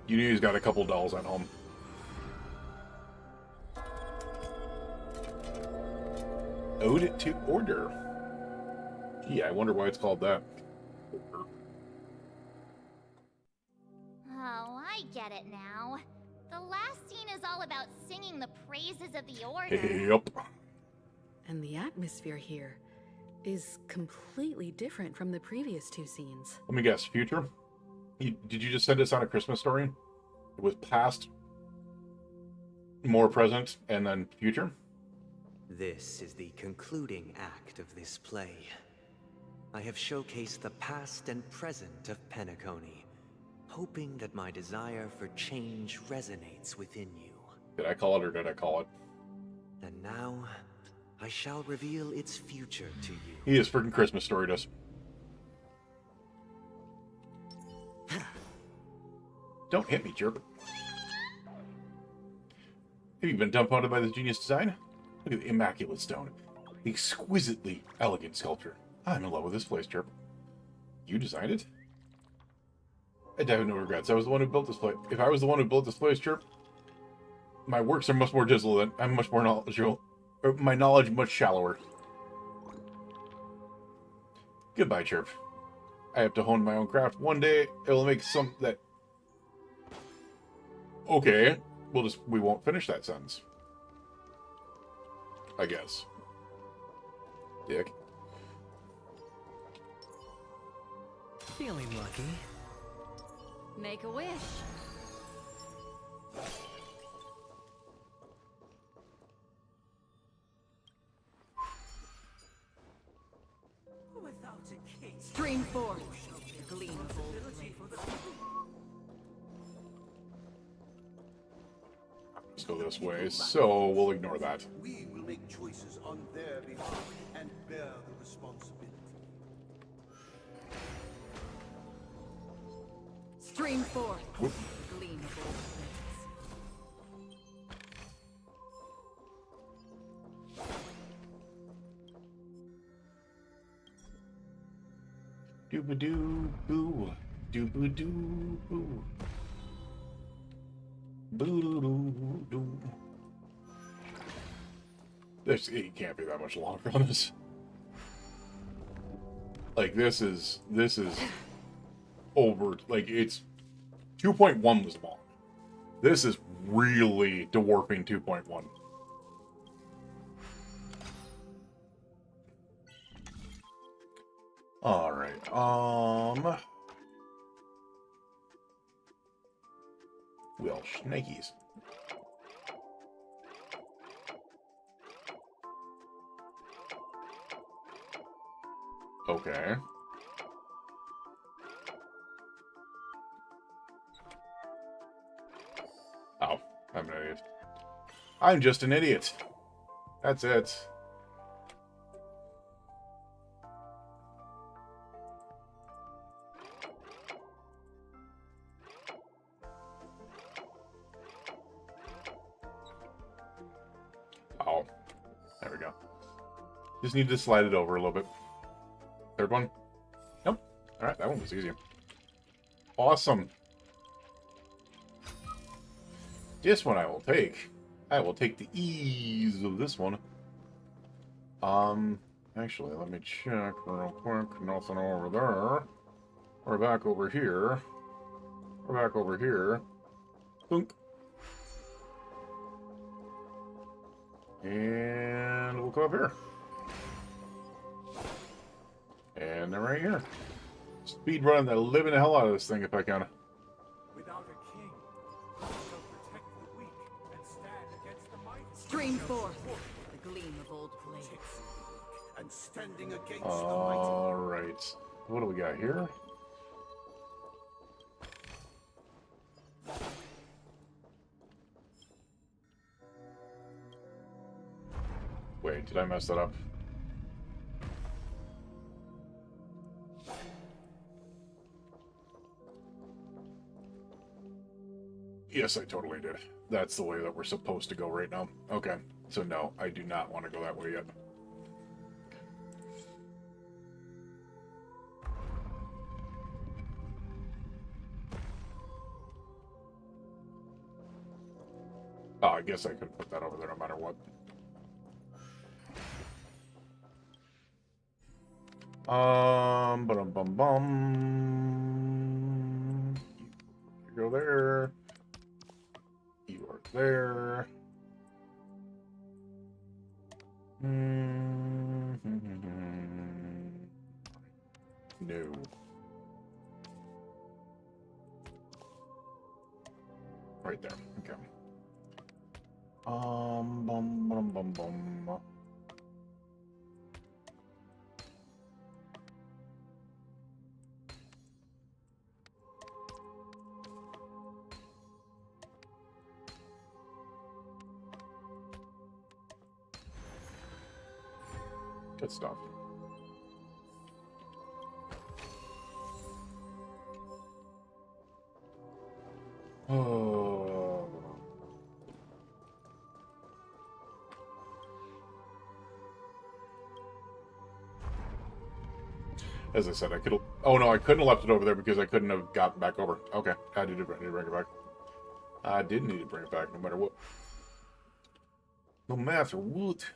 Speaker 1: You know he's got a couple dolls at home. Ode to Order. Gee, I wonder why it's called that.
Speaker 20: Oh, I get it now. The last scene is all about singing the praises of the Order.
Speaker 1: Yep.
Speaker 17: And the atmosphere here is completely different from the previous two scenes.
Speaker 1: Let me guess, future? Did you just send us on a Christmas story? It was past, more present, and then future?
Speaker 6: This is the concluding act of this play. I have showcased the past and present of Penacony, hoping that my desire for change resonates within you.
Speaker 1: Did I call it or did I call it?
Speaker 6: And now, I shall reveal its future to you.
Speaker 1: He is freaking Christmas story us. Don't hit me, jerk. Have you been dumbfounded by this genius design? Look at the immaculate stone. The exquisitely elegant sculpture. I'm in love with this place, Chirp. You designed it? I have no regrets. I was the one who built this place. If I was the one who built this place, Chirp, my works are much more digital than I'm much more knowledgeable. Or my knowledge much shallower. Goodbye, Chirp. I have to hone my own craft. One day it will make some that. Okay, we won't finish that sentence. I guess. Dick.
Speaker 18: Feeling lucky.
Speaker 3: Make a wish.
Speaker 14: Without a king,
Speaker 3: Stream forth, gleamful.
Speaker 1: Let's go this way, so we'll ignore that.
Speaker 15: We will make choices on their behalf and bear the responsibility.
Speaker 3: Stream forth, gleamful.
Speaker 1: Doo-ba-doo, boo. Doo-ba-doo, boo. Boo-doo-doo-doo. It can't be that much longer on this. Like, this is over, like, it's 2.1 was long. This is really dwarfing 2.1. All right. Well, shnikes. Okay. Oh, I'm an idiot. I'm just an idiot. That's it. Oh, there we go. Just need to slide it over a little bit. Third one? Nope. Alright, that one was easy. Awesome. This one I will take. I will take the ease of this one. Actually, let me check real quick. Nothing over there. We're back over here. We're back over here. Boink. And we'll come up here. And then right here. Speed running the living the hell out of this thing if I can.
Speaker 14: Without a king, who shall protect the weak and stand against the mighty?
Speaker 3: Stream forth the gleam of old blades.
Speaker 15: And standing against
Speaker 1: All right. What do we got here? Wait, did I mess that up? Yes, I totally did. That's the way that we're supposed to go right now. Okay, so no, I do not want to go that way yet. Oh, I guess I could put that over there no matter what. Bum. You go there. You are there. No. Right there. Okay. Bum. Good stuff. Oh. As I said, I could have... Oh, no, I couldn't have left it over there because I couldn't have gotten back over. Okay, I need to bring it back. I did need to bring it back no matter what. No matter what.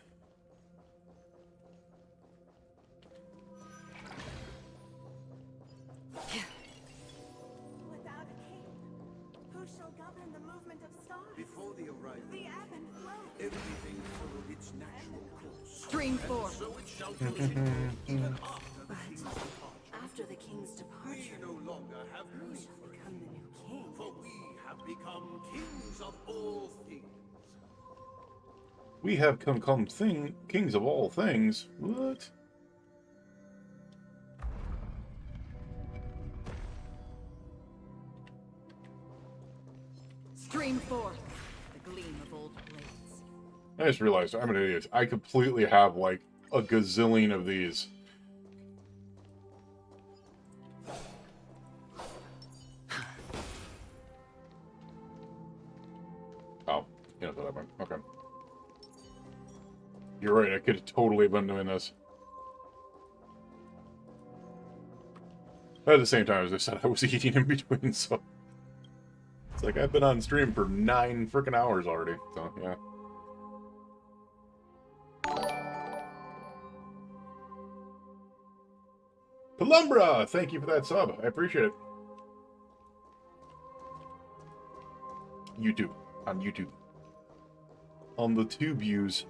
Speaker 19: Without a king, who shall govern the movement of stars?
Speaker 15: Before the horizon,
Speaker 19: The ebb and flow.
Speaker 15: everything followed its natural course.
Speaker 3: Stream
Speaker 15: And
Speaker 3: forth.
Speaker 15: so it shall continue, even after the king's departure.
Speaker 19: After the king's departure,
Speaker 15: We no longer have
Speaker 19: who
Speaker 15: need
Speaker 19: shall
Speaker 15: for
Speaker 19: become the new king?
Speaker 15: For we have become kings of all things.
Speaker 1: We have become kings of all things. What?
Speaker 3: Stream forth the gleam of old blades.
Speaker 1: I just realized I'm an idiot. I completely have, like, a gazillion of these. Oh, you know that one. Okay. You're right, I could have totally been doing this. But at the same time, as I said, I was eating in between, so... It's like, I've been on stream for 9 freaking hours already, so, yeah. Pelumbra! Thank you for that sub. I appreciate it. YouTube. On YouTube. On the tube views.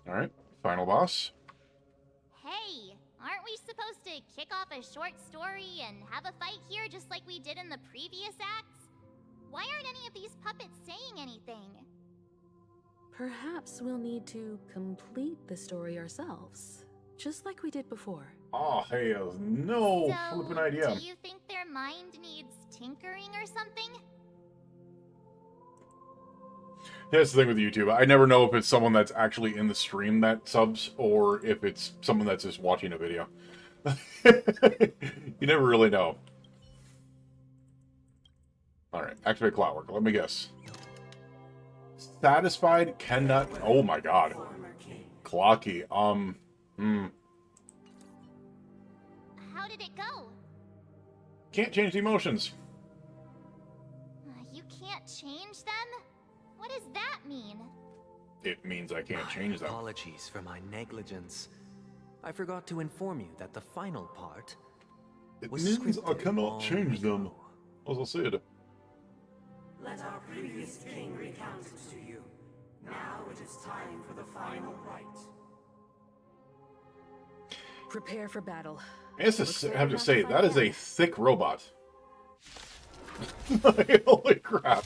Speaker 1: Alright, final boss.
Speaker 20: Hey, aren't we supposed to kick off a short story and have a fight here just like we did in the previous acts? Why aren't any of these puppets saying anything?
Speaker 17: Perhaps we'll need to complete the story ourselves, just like we did before.
Speaker 1: Oh, hell, no
Speaker 20: So,
Speaker 1: flipping idea.
Speaker 20: do you think their mind needs tinkering or something?
Speaker 1: That's the thing with YouTube. I never know if it's someone that's actually in the stream that subs, or if it's someone that's just watching a video. You never really know. Alright, activate clockwork. Let me guess. Satisfied cannot... Oh my god. Clocky.
Speaker 20: How did it go?
Speaker 1: Can't change the emotions.
Speaker 20: You can't change them? What does that mean?
Speaker 1: It means I can't change them.
Speaker 6: Apologies for my negligence. I forgot to inform you that the final part
Speaker 1: It
Speaker 6: was
Speaker 1: means I
Speaker 6: scripted
Speaker 1: cannot
Speaker 6: long
Speaker 1: change them.
Speaker 6: ago.
Speaker 1: As I said.
Speaker 8: Let our previous king recount it to you. Now it is time for the final rite.
Speaker 17: Prepare for battle.
Speaker 1: I have to say, that is a thick robot. Holy crap.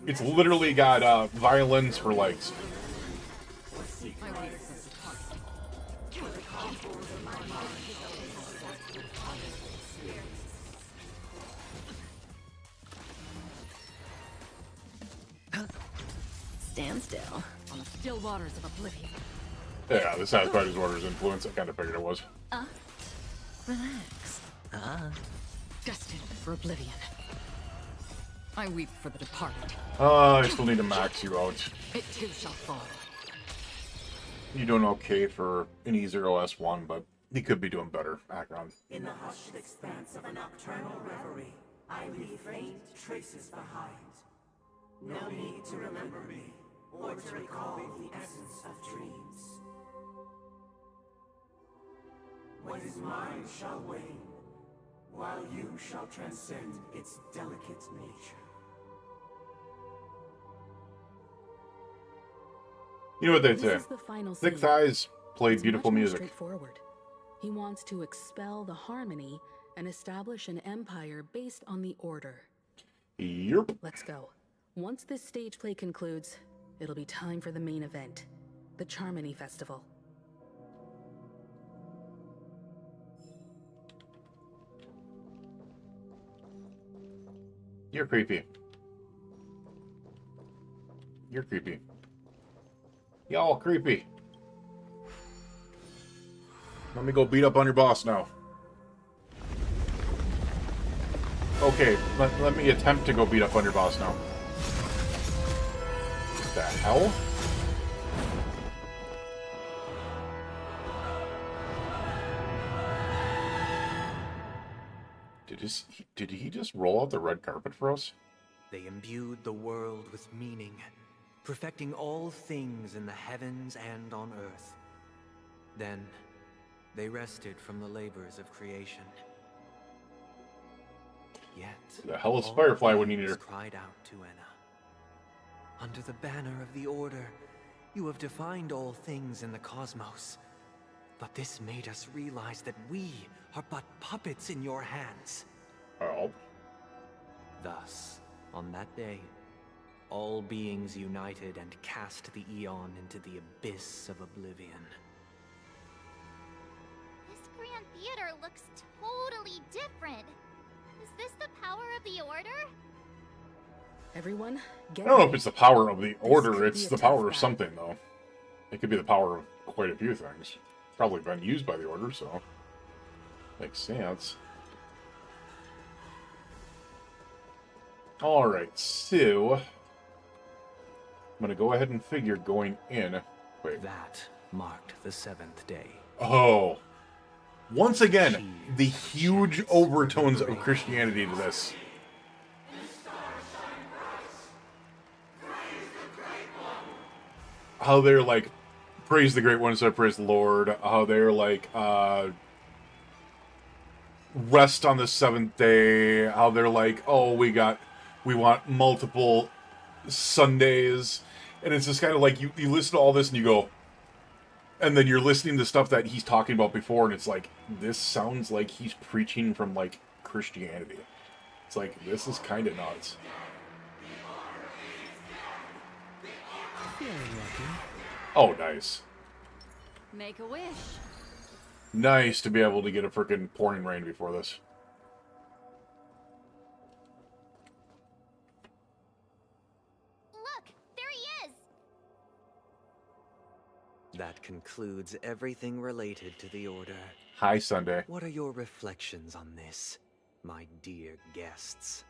Speaker 1: It's literally got violins for legs.
Speaker 3: Stand still on the still waters of oblivion.
Speaker 1: Yeah, this has Spider's Order's influence. I kind of figured it was.
Speaker 3: Relax. Destined for oblivion. I weep for the departed.
Speaker 1: I still need to max you out.
Speaker 3: It too shall fall.
Speaker 1: You're doing okay for an E0S1, but he could be doing better. Akron.
Speaker 8: In the hushed expanse of a nocturnal reverie, I leave faint traces behind. No need to remember me, or to recall the essence of dreams. What is mine shall wane, while you shall transcend its delicate nature.
Speaker 1: You know what they
Speaker 17: This
Speaker 1: say.
Speaker 17: is the final
Speaker 1: Thick
Speaker 17: scene.
Speaker 1: thighs play
Speaker 17: It's
Speaker 1: beautiful
Speaker 17: much more
Speaker 1: music.
Speaker 17: straightforward. He wants to expel the harmony and establish an empire based on the order.
Speaker 1: Yep.
Speaker 17: Let's go. Once this stage play concludes, it'll be time for the main event, the Charmony Festival.
Speaker 1: You're creepy. You're creepy. Y'all creepy. Let me go beat up on your boss now. Okay, let me attempt to go beat up on your boss now. What the hell? Did he just roll out the red carpet for us?
Speaker 6: They imbued the world with meaning, perfecting all things in the heavens and on earth. Then, they rested from the labors of creation. Yet,
Speaker 1: The hell is
Speaker 6: all
Speaker 1: Firefly when you
Speaker 6: beings
Speaker 1: need her?
Speaker 6: cried out to Enna. Under the banner of the Order, you have defined all things in the cosmos. But this made us realize that we are but puppets in your hands.
Speaker 1: Oh.
Speaker 6: Thus, on that day, all beings united and cast the Eon into the abyss of oblivion.
Speaker 20: This Grand Theater looks totally different. Is this the power of the Order?
Speaker 17: Everyone,
Speaker 1: I
Speaker 17: get
Speaker 1: don't know if
Speaker 17: ready.
Speaker 1: it's the power of the
Speaker 17: This
Speaker 1: Order,
Speaker 17: could
Speaker 1: it's
Speaker 17: be a
Speaker 1: the
Speaker 17: tough
Speaker 1: power of
Speaker 17: battle.
Speaker 1: something, though. It could be the power of quite a few things. Probably been used by the Order, so... makes sense. Alright, so... I'm gonna go ahead and figure going in... Wait.
Speaker 6: That marked the 7th day.
Speaker 1: Oh. Once again, the huge overtones of Christianity to this. How they're like, praise the Great One instead of praise the Lord. How they're like, rest on the 7th day. How they're like, oh, we want multiple Sundays. And it's just kind of like, you listen to all this and you go, and then you're listening to stuff that he's talking about before, and it's like, this sounds like he's preaching from, like, Christianity. It's like, this is kind of nuts. Oh, nice.
Speaker 3: Make a wish.
Speaker 1: Nice to be able to get a freaking pouring rain before this.
Speaker 20: Look, there he is!
Speaker 6: That concludes everything related to the Order.
Speaker 1: Hi, Sunday.
Speaker 6: What are your reflections on this, my dear guests?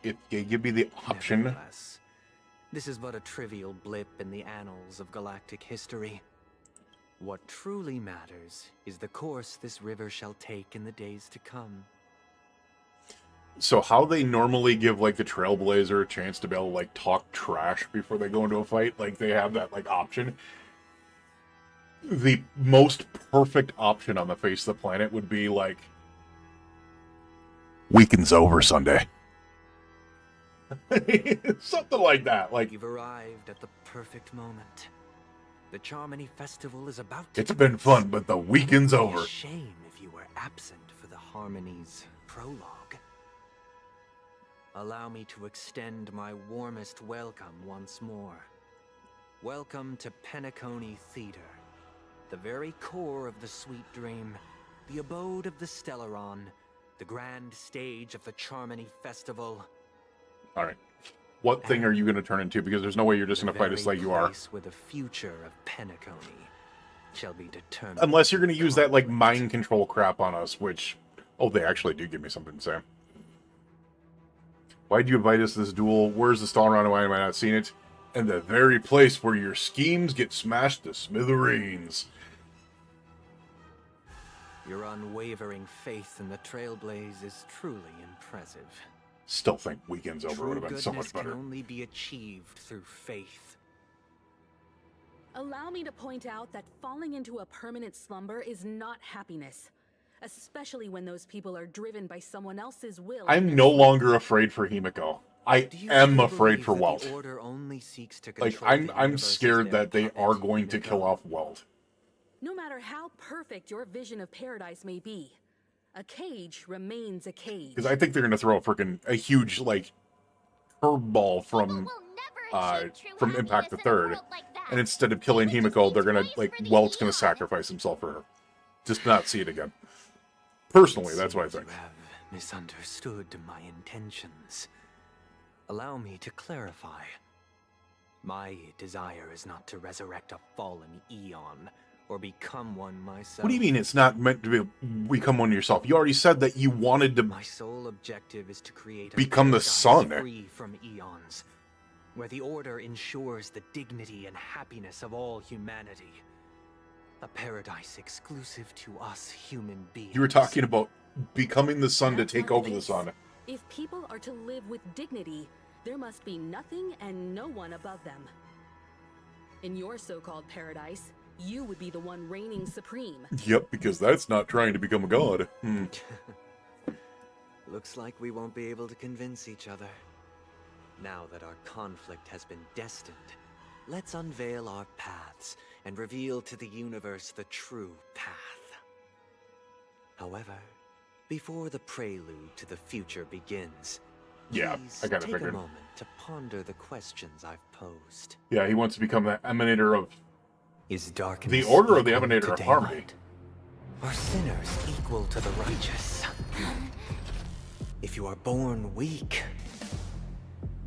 Speaker 1: If they give me the option,
Speaker 6: This is but a trivial blip in the annals of galactic history. What truly matters is the course this river shall take in the days to come.
Speaker 1: So how they normally give, like, the Trailblazer a chance to be able to, like, talk trash before they go into a fight, like, they have that, like, option. The most perfect option on the face of the planet would be, like, weekend's over Sunday. Something like that. Like,
Speaker 6: you've arrived at the perfect moment. The Charmony Festival is about to
Speaker 1: it's been fun, but the weekend's
Speaker 6: It would be
Speaker 1: over.
Speaker 6: a shame if you were absent for the Harmony's prologue. Allow me to extend my warmest welcome once more. Welcome to Penacony Theater, the very core of the Sweet Dream, the abode of the Stellaron, the grand stage of the Charmony Festival.
Speaker 1: All right. What thing are you going to turn into? Because there's no way you're just going to fight us like you are.
Speaker 6: Where the future of Penacony shall be determined.
Speaker 1: Unless you're going to use that, like, mind control crap on us, which... Oh, they actually do give me something to say. Why'd you invite us to this duel? Where's the Stellaron? Why am I not seeing it? And the very place where your schemes get smashed to smithereens.
Speaker 6: Your unwavering faith in the Trailblaze is truly impressive.
Speaker 1: Still think Weekend's Over
Speaker 6: True
Speaker 1: would have been so
Speaker 6: goodness
Speaker 1: much better.
Speaker 6: can only be achieved through faith.
Speaker 17: Allow me to point out that falling into a permanent slumber is not happiness, especially when those people are driven by someone else's will.
Speaker 1: I'm no longer afraid for Himiko. I am afraid for Welt. Like, I'm scared that they are going to kill off Welt.
Speaker 17: No matter how perfect your vision of paradise may be, a cage remains a cage.
Speaker 1: Because I think they're going to throw a huge, like, curveball from Impact the Third. And instead of killing Himiko, they're going to, like, Welt's going to sacrifice himself for her. Just not see it again. Personally, that's what I think.
Speaker 6: You have misunderstood my intentions. Allow me to clarify. My desire is not to resurrect a fallen Eon, or become one myself.
Speaker 1: What do you mean it's not meant to become one yourself? You already said that you wanted to...
Speaker 6: My sole objective is to create a
Speaker 1: become the sun.
Speaker 6: free from eons, where the Order ensures the dignity and happiness of all humanity. A paradise exclusive to us human beings.
Speaker 1: You were talking about becoming the sun to take over the sun.
Speaker 17: If people are to live with dignity, there must be nothing and no one above them. In your so-called paradise, you would be the one reigning supreme.
Speaker 1: Yep, because that's not trying to become a god.
Speaker 6: Looks like we won't be able to convince each other. Now that our conflict has been destined, let's unveil our paths and reveal to the universe the true path. However, before the prelude to the future begins,
Speaker 1: yeah, I kind of
Speaker 6: take
Speaker 1: figured.
Speaker 6: a moment to ponder the questions I've posed.
Speaker 1: Yeah, he wants to become the emanator of...
Speaker 6: Is darkness
Speaker 1: the Order of the
Speaker 6: equal
Speaker 1: Emanator
Speaker 6: to
Speaker 1: of Harmony.
Speaker 6: Are sinners equal to the righteous? If you are born weak,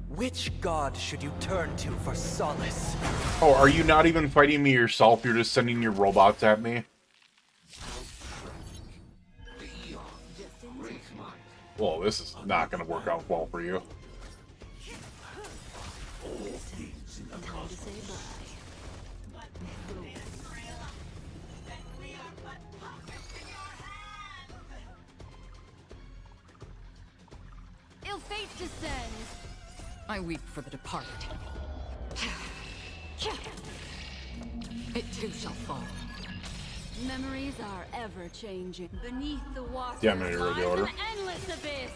Speaker 6: which god should you turn to for solace?
Speaker 1: Oh, are you not even fighting me yourself? You're just sending your robots at me? Well, this is not going to work out well for you.
Speaker 5: Time to say bye.
Speaker 3: Ill fate descends. I weep for the departed. It too shall fall.
Speaker 2: Memories are ever changing. Beneath the water
Speaker 1: Yeah, I'm gonna read the order.
Speaker 2: lies an endless abyss.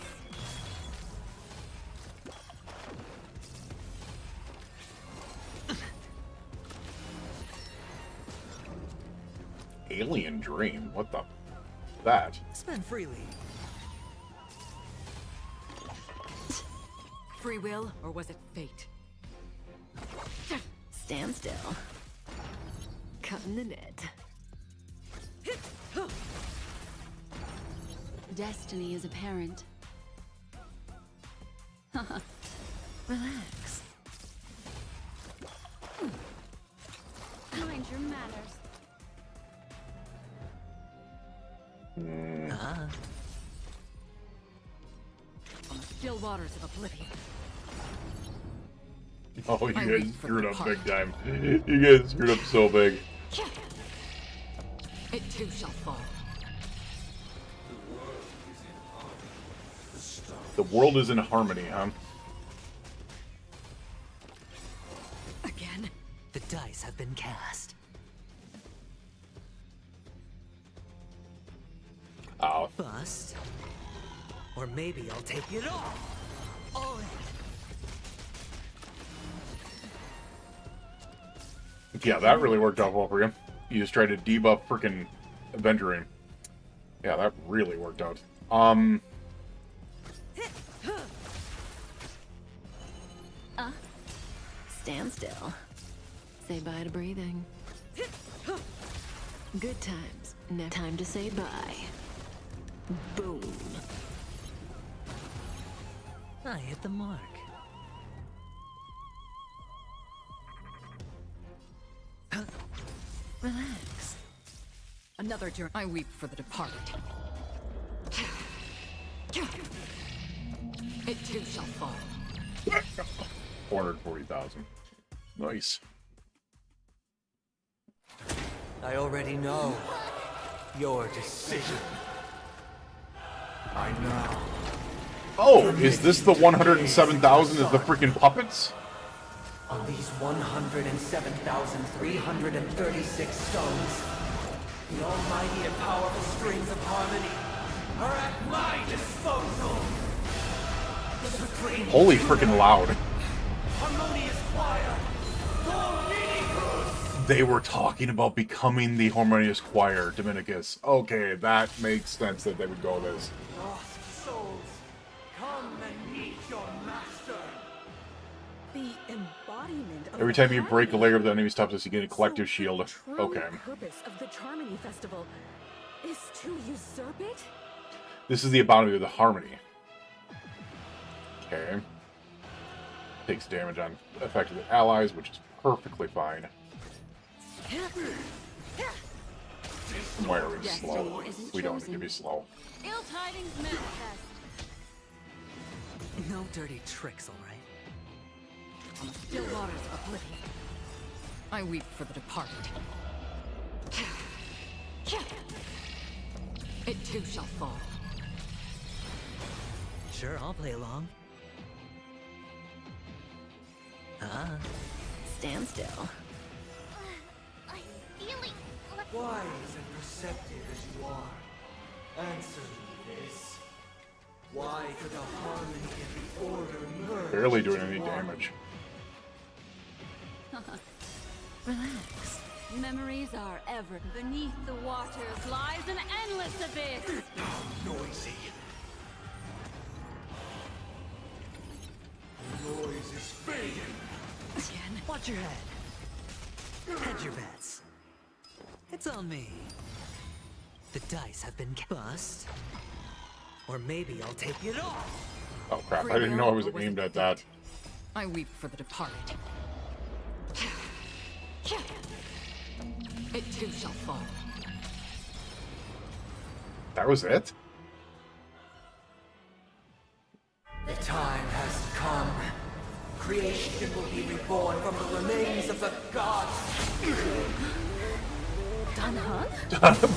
Speaker 1: Alien Dream? What the... that?
Speaker 18: Spend freely.
Speaker 3: Free will, or was it fate?
Speaker 5: Stand still. Cutting the net.
Speaker 2: Destiny is apparent.
Speaker 5: Relax.
Speaker 2: Mind your manners.
Speaker 3: On the still waters of oblivion.
Speaker 1: Oh, you guys screwed up big time. You guys screwed up so big.
Speaker 3: It too shall fall.
Speaker 1: The world is in harmony, huh?
Speaker 18: Again, the dice have been cast.
Speaker 1: Oh.
Speaker 18: Bust. Or maybe I'll take it all in.
Speaker 1: Yeah, that really worked out well for you. You just tried to debuff freaking Avenger. Yeah, that really worked out.
Speaker 5: Stand still. Say bye to breathing. Good times. No time to say bye. Boom.
Speaker 18: I hit the mark.
Speaker 5: Relax.
Speaker 3: Another journey. I weep for the departed. It too shall fall.
Speaker 1: 440,000. Nice.
Speaker 6: I already know your decision. I know.
Speaker 1: Oh, is this the 107,000 is the freaking puppets?
Speaker 6: On these 107,336 stones, the almighty and powerful strings of harmony are at my disposal. The supreme
Speaker 1: Holy freaking loud.
Speaker 6: harmonious choir, Dominicus.
Speaker 1: They were talking about becoming the Harmonious Choir, Dominicus. Okay, that makes sense that they would go this.
Speaker 6: Lost souls, come and meet your master.
Speaker 12: The embodiment of
Speaker 1: Every
Speaker 12: the
Speaker 1: time you break a layer of the enemy's toughness, you gain a collective shield.
Speaker 12: true
Speaker 1: Okay.
Speaker 12: purpose of the Charmony Festival is to usurp it?
Speaker 1: This is the embodiment of the harmony. Okay. Takes damage on affected allies, which is perfectly fine. Why are we slow? We don't need to be slow.
Speaker 3: Ill tidings manifest.
Speaker 18: No dirty tricks, all right?
Speaker 3: On the still waters of oblivion. I weep for the departed. It too shall fall.
Speaker 18: Sure, I'll play along.
Speaker 5: Stand still.
Speaker 20: I'm feeling...
Speaker 6: Wise and perceptive as you are, answer me this. Why could the harmony and the order merge?
Speaker 1: Barely doing
Speaker 6: into
Speaker 1: any
Speaker 6: one?
Speaker 1: damage.
Speaker 2: Relax. Memories are ever. Beneath the waters lies an endless abyss.
Speaker 15: Noisy. The noise is fading.
Speaker 18: Again, watch your head. Hedge your bets. It's on me. The dice have been bust. Or maybe I'll take it all.
Speaker 1: Oh crap, I didn't know I was aimed at that.
Speaker 3: I weep for the departed. It too shall fall.
Speaker 1: That was it?
Speaker 6: The time has come. Creation will be reborn from the remains of the gods.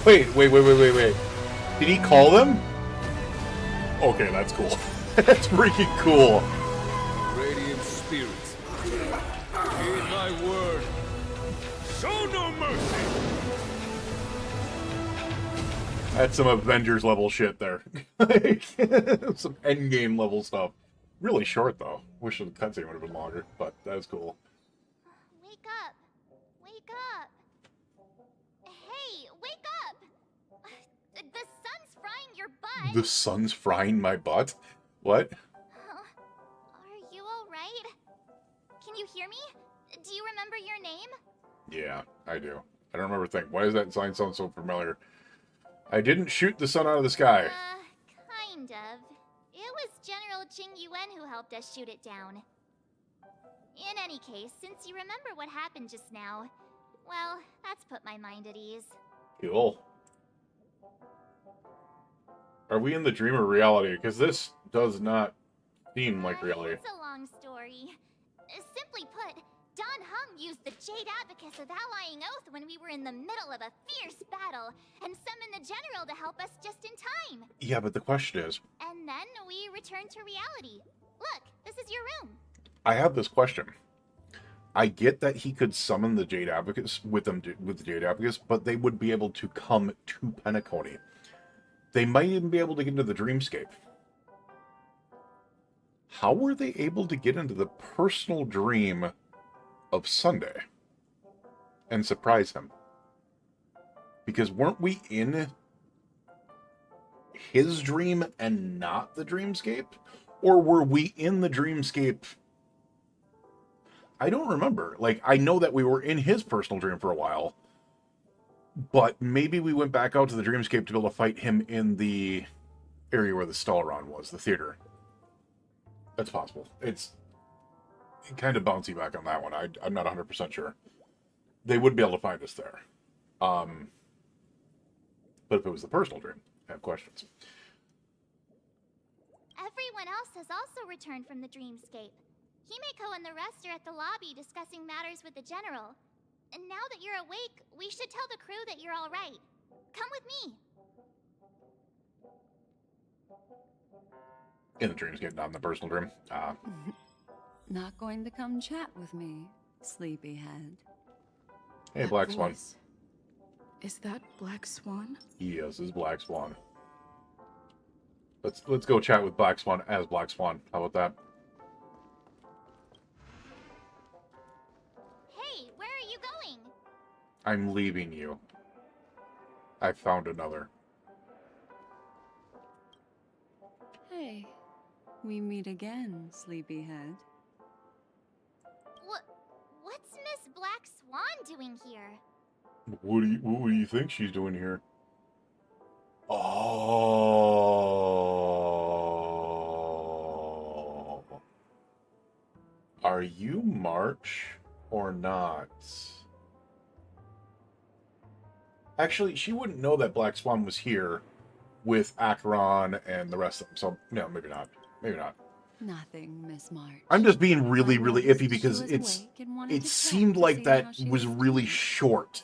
Speaker 1: Wait. Did he call them? Okay, that's cool. That's freaking cool.
Speaker 14: Radiant spirits, heed my word. Show no mercy.
Speaker 1: That's some Avengers level shit there. Some endgame level stuff. Really short though. Wish the cutscene would have been longer, but that was cool.
Speaker 20: Wake up! Wake up! Hey, wake up! The sun's frying your butt!
Speaker 1: The sun's frying my butt? What?
Speaker 20: Are you alright? Can you hear me? Do you remember your name?
Speaker 1: Yeah, I do. I don't remember a thing. Why does that sign sound so familiar? I didn't shoot the sun out of the sky.
Speaker 20: Kind of. It was General Qing Yuan who helped us shoot it down. In any case, since you remember what happened just now, well, that's put my mind at ease.
Speaker 1: Cool. Are we in the dream or reality? Because this does not seem like reality.
Speaker 20: It's a long story. Simply put, used the Jade Abacus of Allying Oath when we were in the middle of a fierce battle, and summoned the General to help us just in time.
Speaker 1: Yeah, but the question is...
Speaker 20: And then we returned to reality. Look, this is your room.
Speaker 1: I have this question. I get that he could summon the Jade Abacus with the Jade Abacus, but they would be able to come to Penacony. They might even be able to get into the Dreamscape. How were they able to get into the personal dream of Sunday and surprise him? Because weren't we in his dream and not the Dreamscape? Or were we in the Dreamscape? I don't remember. Like, I know that we were in his personal dream for a while, but maybe we went back out to the Dreamscape to be able to fight him in the area where the Stellaron was, the theater. That's possible. It's kind of bouncy back on that one. I'm not 100% sure. They would be able to find us there. But if it was the personal dream, I have questions.
Speaker 20: Everyone else has also returned from the Dreamscape. Himeko and the rest are at the lobby discussing matters with the General. And now that you're awake, we should tell the crew that you're all right. Come with me.
Speaker 1: In the Dreamscape, not in the personal dream.
Speaker 2: Not going to come chat with me, sleepyhead.
Speaker 1: Hey, Black Swan.
Speaker 17: Is that Black Swan?
Speaker 1: Yes, this is Black Swan. Let's go chat with Black Swan as Black Swan. How about that?
Speaker 20: Hey, where are you going?
Speaker 1: I'm leaving you. I found another.
Speaker 2: Hey, we meet again, sleepyhead.
Speaker 20: What's Miss Black Swan doing here?
Speaker 1: What do you think she's doing here? Oh. Are you March or not? Actually, she wouldn't know that Black Swan was here with Acheron and the rest of them, so no, maybe not. Maybe not.
Speaker 2: Nothing, Miss March.
Speaker 1: I'm just being really, really iffy because it seemed like that was really short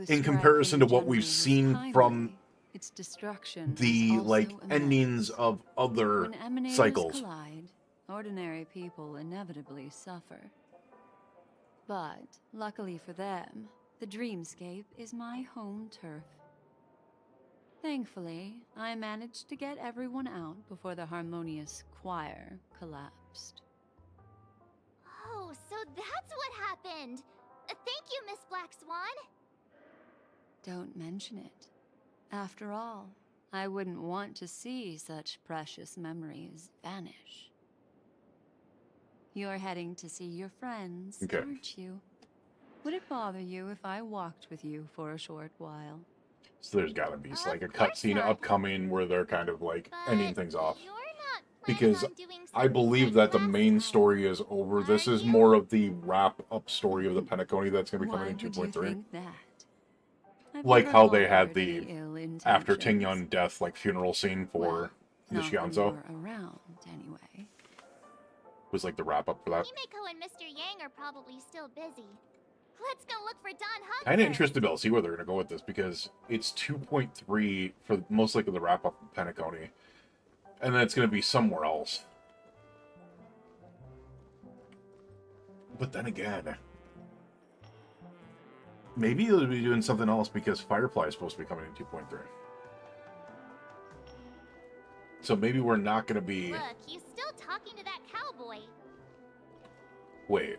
Speaker 1: in comparison to what we've seen from
Speaker 2: its destruction
Speaker 1: the endings of other
Speaker 2: when emanators
Speaker 1: cycles.
Speaker 2: Collide, ordinary people inevitably suffer. But luckily for them, the Dreamscape is my home turf. Thankfully, I managed to get everyone out before the harmonious choir collapsed.
Speaker 20: Oh, so that's what happened. Thank you, Miss Black Swan.
Speaker 2: Don't mention it. After all, I wouldn't want to see such precious memories vanish. You're heading to see your friends,
Speaker 1: Okay.
Speaker 2: aren't you? Would it bother you if I walked with you for a short while?
Speaker 1: So there's gotta be like a cutscene upcoming where they're kind of like ending things off. Because I believe that the main story is over. This is more of the wrap-up story of the Penacony that's going to be coming in 2.3. Like how they had the after Tingyun death like funeral scene for the Shianzo.
Speaker 2: Around anyway.
Speaker 1: Was like the wrap-up for that.
Speaker 20: Himeko and Mr. Yang are probably still busy. Let's go look for Don Hung.
Speaker 1: Kind of interested to see where they're going to go with this because it's 2.3 for most likely the wrap-up of Penacony. And then it's going to be somewhere else. But then again, maybe they'll be doing something else because Firefly is supposed to be coming in 2.3. So maybe we're not going to be...
Speaker 20: Look, he's still talking to that cowboy.
Speaker 1: Wait.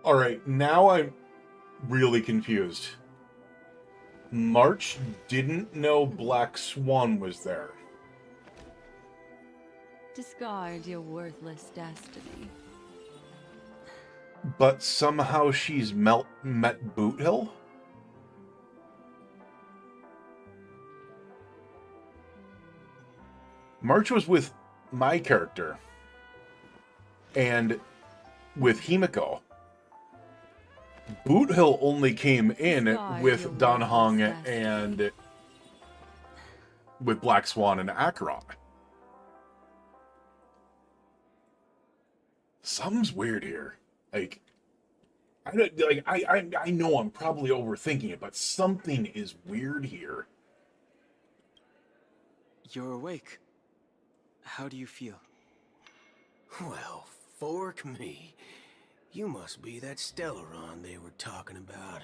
Speaker 1: Alright, now I'm really confused. March didn't know Black Swan was there.
Speaker 2: Discard your worthless destiny.
Speaker 1: But somehow she's met Boot Hill? March was with my character. And with Himeko. Boot Hill only came in with Don Hung and with Black Swan and Acheron. Something's weird here. Like, I know I'm probably overthinking it, but something is weird here.
Speaker 21: You're awake. How do you feel?
Speaker 22: Well, fork me. You must be that Stellaron they were talking about.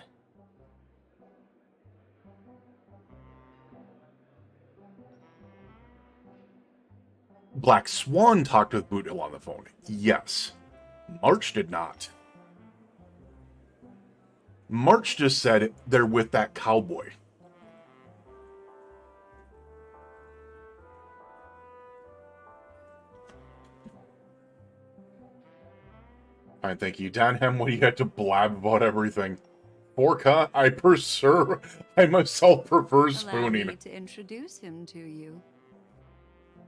Speaker 1: Black Swan talked with Boot Hill on the phone. Yes. March did not. March just said they're with that cowboy. Fine, thank you. Danham, what do you have to blab about everything? Forka, I myself prefer spooning.
Speaker 2: Allow me to introduce him to you.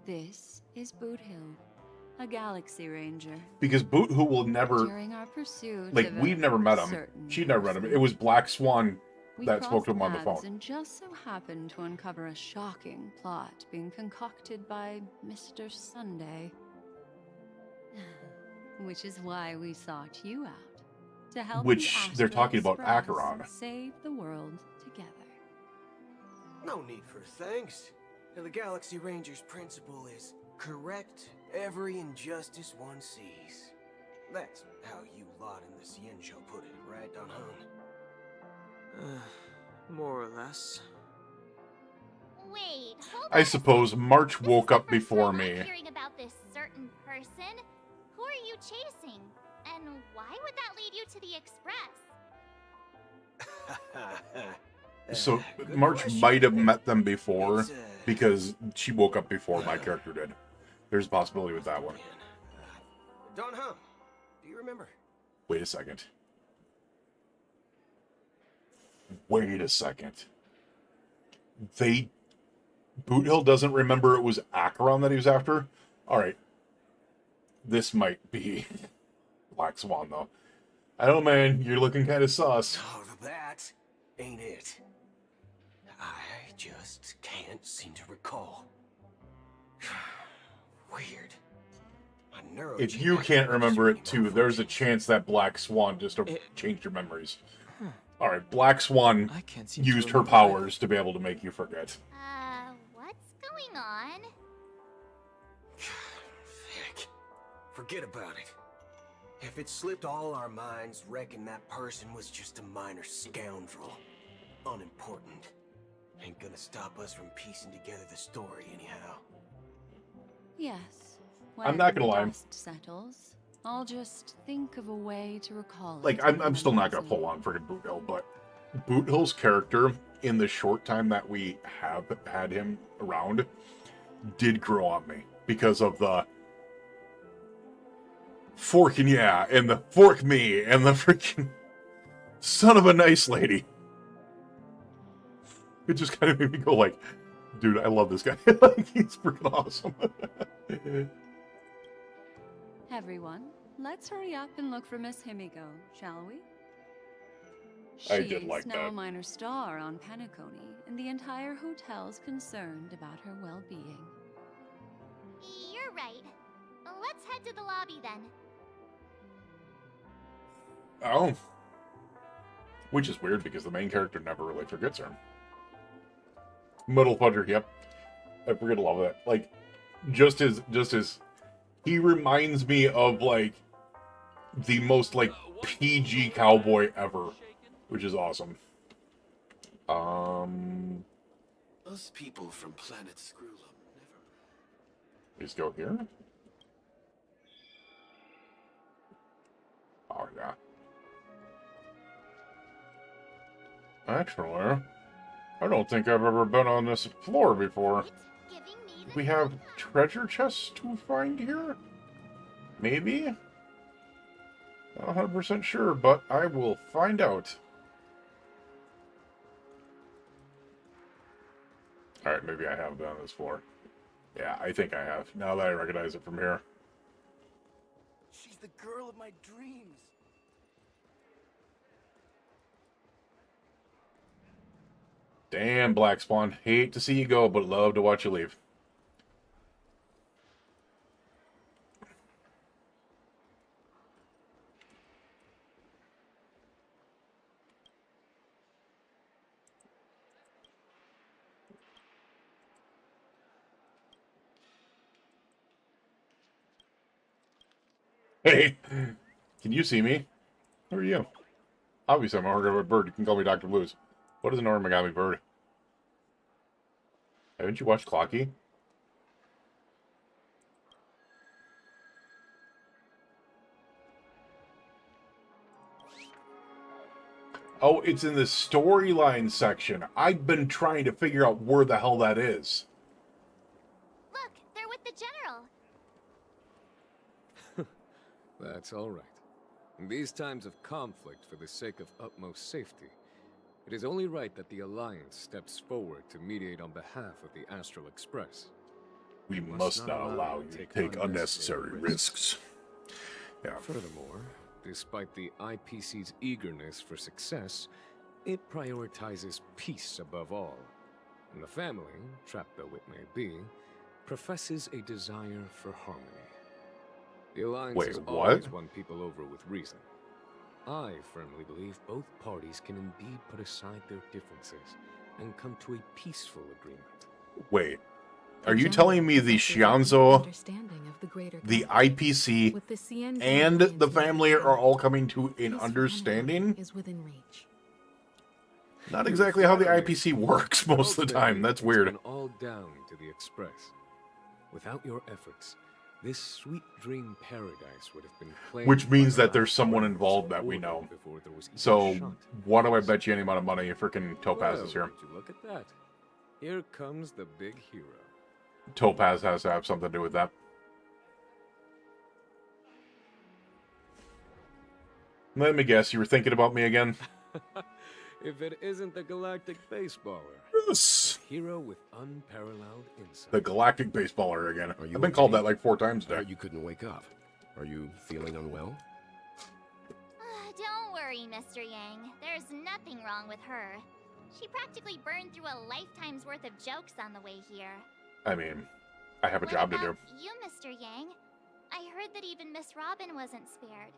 Speaker 2: This is Boot Hill, a Galaxy Ranger.
Speaker 1: Because Boot Hill will never...
Speaker 2: During our pursuit
Speaker 1: like,
Speaker 2: of
Speaker 1: we've never met him. She'd never met him. It was Black Swan that spoke to him on the phone.
Speaker 2: And just so happened to uncover a shocking plot being concocted by Mr. Sunday. Which is why we sought you out. To help
Speaker 1: Which they're talking about Acheron.
Speaker 2: Save the world together.
Speaker 22: No need for thanks. The Galaxy Ranger's principle is correct every injustice one sees. That's how you lot in the Cienjo put it, right, Don Hung?
Speaker 21: More or less.
Speaker 10: Wait, hold
Speaker 1: I suppose March woke up before me.
Speaker 10: hearing about this certain person. Who are you chasing? And why would that lead you to the Express?
Speaker 1: So March might have met them before because she woke up before my character did. There's a possibility with that one.
Speaker 22: Don Hung, do you remember?
Speaker 1: Wait a second. Wait a second. Boot Hill doesn't remember it was Acheron that he was after? Alright. This might be Black Swan, though. I don't know, man. You're looking kind of sus.
Speaker 22: Oh, that ain't it. I just can't seem to recall. Weird.
Speaker 1: If you can't remember it, too, there's a chance that Black Swan just changed your memories. Alright, Black Swan used her powers to be able to make you forget.
Speaker 10: What's going on?
Speaker 22: Forget about it. If it slipped all our minds, reckon that person was just a minor scoundrel. Unimportant. Ain't gonna stop us from piecing together the story anyhow.
Speaker 2: Yes.
Speaker 1: I'm not gonna lie.
Speaker 2: Dust settles, I'll just think of a way to recall
Speaker 1: Like,
Speaker 2: it.
Speaker 1: I'm still not gonna pull on friggin' Boot Hill, but Boot Hill's character, in the short time that we have had him around, did grow on me. Because of the forking yeah, and the fork me, and the freaking son of a nice lady. It just kind of made me go like, dude, I love this guy. Like, he's freaking awesome.
Speaker 2: Everyone, let's hurry up and look for Miss Himiko, shall we?
Speaker 1: I did like
Speaker 2: She's now
Speaker 1: that.
Speaker 2: a minor star on Penacony, and the entire hotel's concerned about her well-being.
Speaker 10: You're right. Let's head to the lobby then.
Speaker 1: Oh. Which is weird because the main character never really forgets her. Muddle Fudger, yep. I forget a lot of that. Like, just as he reminds me of like the most like PG cowboy ever, which is awesome.
Speaker 22: Us people from Planet Screwlum never.
Speaker 1: Let's go here. Oh yeah. Actually, I don't think I've ever been on this floor before. We have treasure chests to find here? Maybe? Not 100% sure, but I will find out. Alright, maybe I have been on this floor. Yeah, I think I have, now that I recognize it from here.
Speaker 22: She's the girl of my dreams.
Speaker 1: Damn, Black Spawn. Hate to see you go, but love to watch you leave. Hey, can you see me? Who are you? Obviously, I'm a origami bird. You can call me Dr. Blues. What is an origami bird? Haven't you watched Clocky? Oh, it's in the storyline section. I've been trying to figure out where the hell that is.
Speaker 10: Look, they're with the general.
Speaker 4: That's all right. In these times of conflict for the sake of utmost safety, it is only right that the Alliance steps forward to mediate on behalf of the Astral Express.
Speaker 1: We must not allow you to take unnecessary risks. Yeah.
Speaker 4: Furthermore, despite the IPC's eagerness for success, it prioritizes peace above all. And the family, trapped though it may be, professes a desire for harmony. The Alliance has always won people over with reason. I firmly believe both parties can indeed put aside their differences and come to a peaceful agreement.
Speaker 1: Wait, are you telling me the Shianzo, the IPC, and the family are all coming to an understanding?
Speaker 17: Is within reach.
Speaker 1: Not exactly how the IPC works most of the time. That's weird.
Speaker 4: It's been all down to the Express. Without your efforts, this sweet dream paradise would have been claimed.
Speaker 1: Which means that there's someone involved that we know. So, why do I bet you any amount of money if freaking Topaz is here?
Speaker 4: Would you look at that? Here comes the big hero.
Speaker 1: Topaz has to have something to do with that. Let me guess, you were thinking about me again?
Speaker 4: If it isn't the Galactic Baseballer.
Speaker 1: Yes.
Speaker 4: A hero with unparalleled insight.
Speaker 1: The Galactic Baseballer again. I've been called that like 4 times today.
Speaker 13: You couldn't wake up. Are you feeling unwell?
Speaker 20: Don't worry, Mr. Yang. There's nothing wrong with her. She practically burned through a lifetime's worth of jokes on the way here.
Speaker 1: I mean, I have a job to do.
Speaker 20: You, Mr. Yang? I heard that even Miss Robin wasn't spared.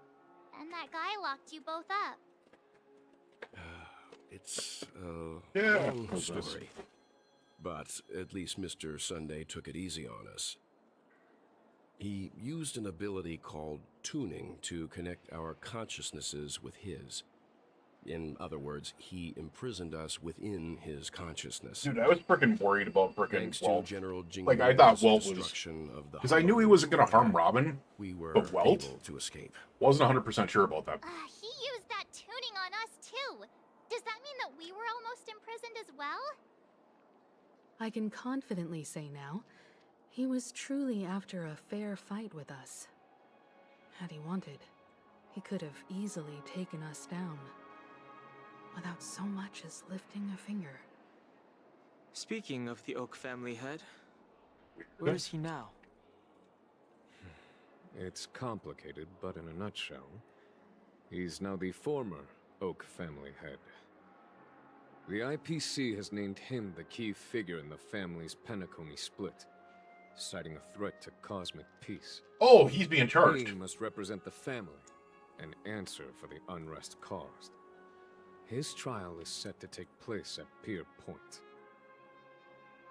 Speaker 20: And that guy locked you both up.
Speaker 13: It's
Speaker 1: yeah,
Speaker 13: long story. But at least Mr. Sunday took it easy on us. He used an ability called tuning to connect our consciousnesses with his. In other words, he imprisoned us within his consciousness.
Speaker 1: Dude, I was freaking worried about freaking Walt.
Speaker 13: General
Speaker 1: like, I thought Walt was... Because I knew he wasn't going to harm Robin,
Speaker 13: we were
Speaker 1: but Walt
Speaker 13: able to escape.
Speaker 1: Wasn't 100% sure about that.
Speaker 20: He used that tuning on us, too. Does that mean that we were almost imprisoned as well?
Speaker 17: I can confidently say now, he was truly after a fair fight with us. Had he wanted, he could have easily taken us down, without so much as lifting a finger.
Speaker 21: Speaking of the Oak family head, where is he now?
Speaker 4: It's complicated, but in a nutshell, he's now the former Oak family head. The IPC has named him the key figure in the family's Penacony split, citing a threat to cosmic peace.
Speaker 1: Oh, he's being charged.
Speaker 4: He must represent the family and answer for the unrest caused. His trial is set to take place at Pier Point.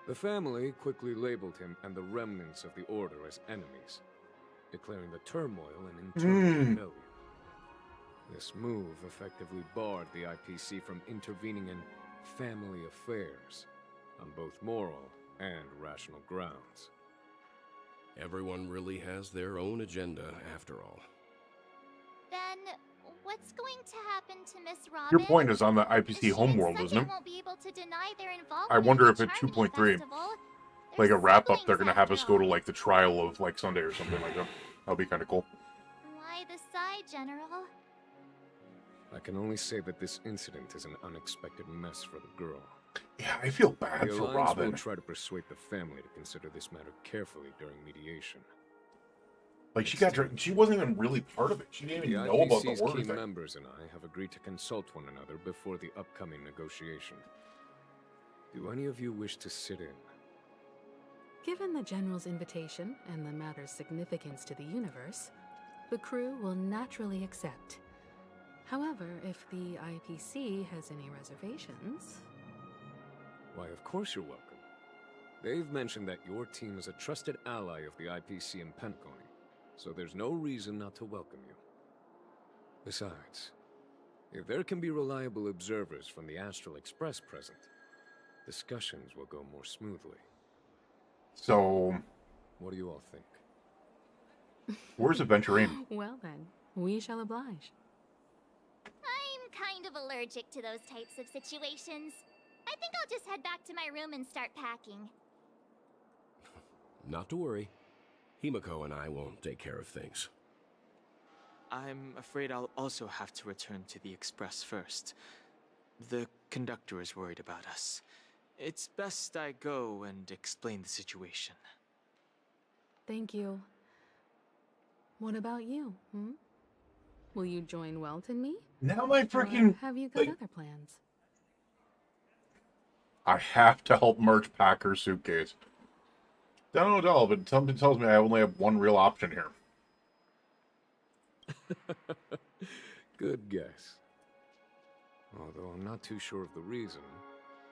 Speaker 4: The family quickly labeled him and the remnants of the Order as enemies, declaring the turmoil an internal rebellion. This move effectively barred the IPC from intervening in family affairs on both moral and rational grounds.
Speaker 13: Everyone really has their own agenda, after all.
Speaker 20: Then, what's going to happen to Miss Robin?
Speaker 1: Your point is on the IPC homeworld, isn't it?
Speaker 20: Won't be able to deny their involvement
Speaker 1: I wonder if
Speaker 20: in
Speaker 1: at
Speaker 20: the
Speaker 1: 2.3, like a wrap-up, they're going to have us go to, like, the trial of, like, Sunday or something like that. That'll be kind of cool.
Speaker 20: Why the sigh, General?
Speaker 4: I can only say that this incident is an unexpected mess for the girl.
Speaker 1: Yeah, I feel bad
Speaker 4: the
Speaker 1: for
Speaker 4: Alliance
Speaker 1: Robin.
Speaker 4: will try to persuade the family to consider this matter carefully during mediation.
Speaker 1: Like, she wasn't even really part of it. She didn't even know about the
Speaker 4: IPC's
Speaker 1: order
Speaker 4: key
Speaker 1: thing.
Speaker 4: members and I have agreed to consult one another before the upcoming negotiation. Do any of you wish to sit in?
Speaker 17: Given the General's invitation and the matter's significance to the universe, the crew will naturally accept. However, if the IPC has any reservations...
Speaker 4: Why, of course you're welcome. They've mentioned that your team is a trusted ally of the IPC in Pentaconi, so there's no reason not to welcome you. Besides, if there can be reliable observers from the Astral Express present, discussions will go more smoothly.
Speaker 1: So...
Speaker 4: What do you all think?
Speaker 1: Where's Aventurine?
Speaker 17: Well then, we shall oblige.
Speaker 20: I'm kind of allergic to those types of situations. I think I'll just head back to my room and start packing.
Speaker 13: Not to worry. Himiko and I will take care of things.
Speaker 21: I'm afraid I'll also have to return to the Express first. The conductor is worried about us. It's best I go and explain the situation.
Speaker 17: Thank you. What about you, hmm? Will you join Welt and me?
Speaker 1: Now my freaking...
Speaker 17: Or have you got other plans?
Speaker 1: I have to help Merch pack her suitcase. Don't know, but something tells me I only have one real option here.
Speaker 4: Good guess. Although I'm not too sure of the reason,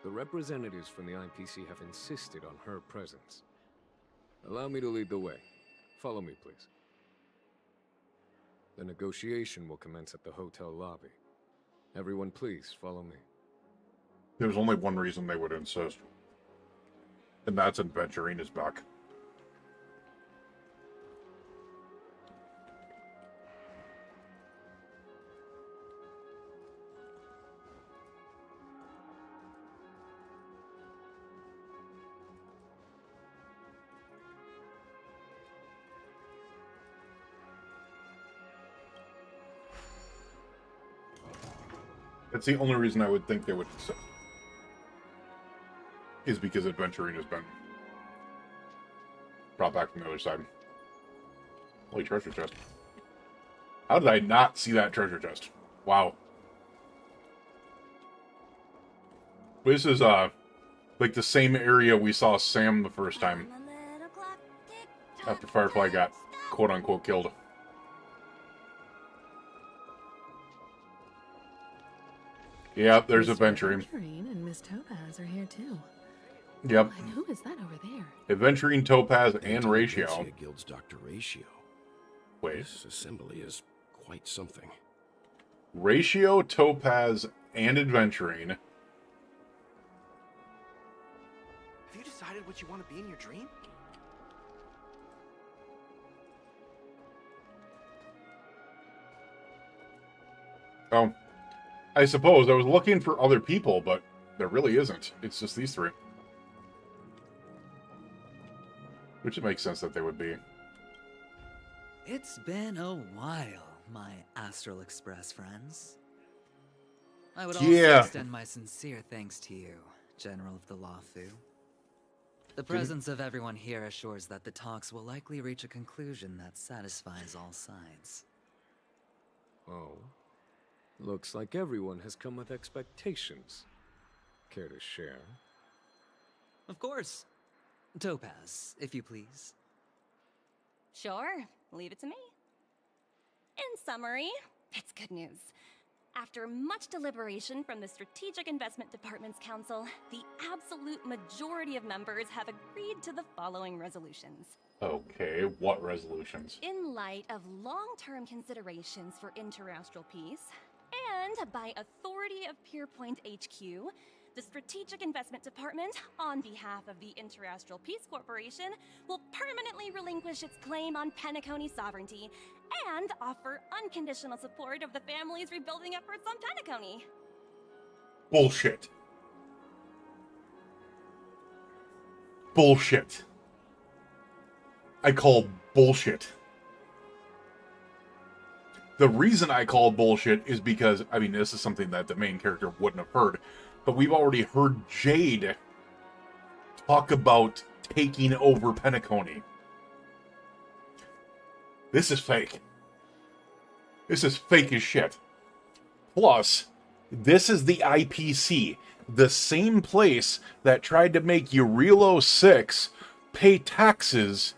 Speaker 4: the representatives from the IPC have insisted on her presence. Allow me to lead the way. Follow me, please. The negotiation will commence at the hotel lobby. Everyone, please follow me.
Speaker 1: There's only one reason they would insist. And that's Aventurine is back. That's the only reason I would think they would accept. Is because Aventurine has been brought back from the other side. Holy treasure chest. How did I not see that treasure chest? Wow. This is, like the same area we saw Sam the first time. After Firefly got quote-unquote killed. Yep, there's Aventurine.
Speaker 17: Aventurine and Miss Topaz are here too.
Speaker 1: Yep.
Speaker 17: And who is that over there?
Speaker 1: Aventurine, Topaz, and Ratio.
Speaker 13: Guild's Dr. Ratio.
Speaker 1: Wait.
Speaker 13: This assembly is quite something.
Speaker 1: Ratio, Topaz, and Aventurine.
Speaker 22: Have you decided what you want to be in your dream?
Speaker 1: Oh. I suppose I was looking for other people, but there really isn't. It's just these three. Which it makes sense that they would be.
Speaker 18: It's been a while, my Astral Express friends. I would also extend my sincere thanks to you, General of the Lawfu. The presence of everyone here assures that the talks will likely reach a conclusion that satisfies all sides.
Speaker 4: Oh. Looks like everyone has come with expectations. Care to share?
Speaker 18: Of course. Topaz, if you please.
Speaker 11: Sure, leave it to me. In summary, it's good news. After much deliberation from the Strategic Investment Department's Council, the absolute majority of members have agreed to the following resolutions.
Speaker 1: Okay, what resolutions?
Speaker 11: In light of long-term considerations for interastral peace, and by authority of Pierpoint HQ, the Strategic Investment Department, on behalf of the Interastral Peace Corporation, will permanently relinquish its claim on Pentaconi sovereignty and offer unconditional support of the family's rebuilding efforts on Pentaconi.
Speaker 1: Bullshit. Bullshit. I call bullshit. The reason I call bullshit is because, I mean, this is something that the main character wouldn't have heard, but we've already heard Jade talk about taking over Pentaconi. This is fake. This is fake as shit. Plus, this is the IPC. the same place that tried to make Eurilo 6 pay taxes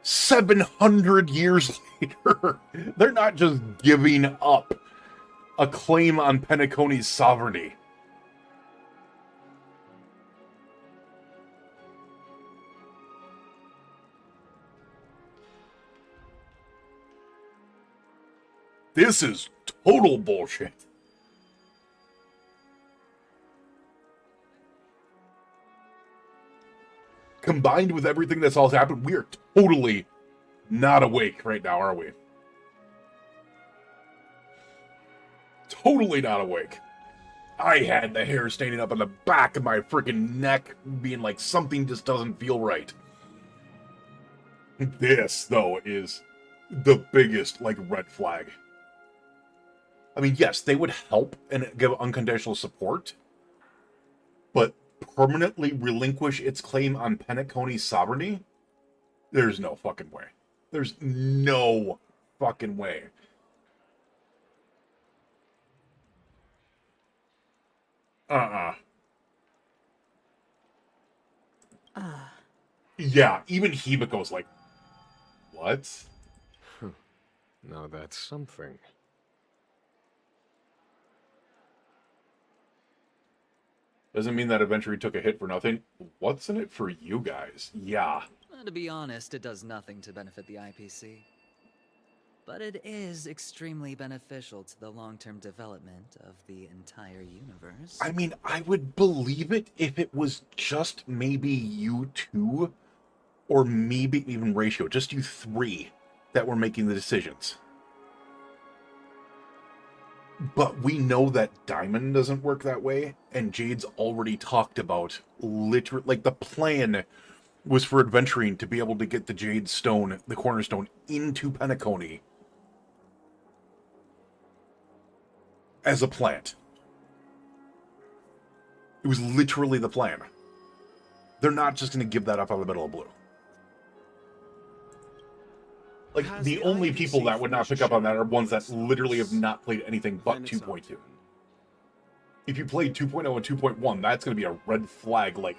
Speaker 1: 700 years later. They're not just giving up a claim on Penacony's sovereignty. This is total bullshit. Combined with everything that's all happened, we are totally not awake right now, are we? Totally not awake. I had the hair standing up on the back of my freaking neck, being like, something just doesn't feel right. This, though, is the biggest, like, red flag. I mean, yes, they would help and give unconditional support, but permanently relinquish its claim on Penacony's sovereignty? There's no fucking way. There's no fucking way. Yeah, even Hibiko's like, what?
Speaker 4: Now that's something.
Speaker 1: Doesn't mean that Adventure took a hit for nothing. What's in it for you guys? Yeah.
Speaker 18: To be honest, it does nothing to benefit the IPC. But it is extremely beneficial to the long-term development of the entire universe.
Speaker 1: I mean, I would believe it if it was just maybe you two, or maybe even Ratio, just you three that were making the decisions. But we know that Diamond doesn't work that way, and Jade's already talked about literally, like, the plan was for Adventuring to be able to get the Jade Stone, the Cornerstone, into Penacony as a plant. It was literally the plan. They're not just going to give that up out of the middle of blue. Like, the only people that would not pick up on that are ones that literally have not played anything but 2.2. If you played 2.0 and 2.1, that's going to be a red flag, like,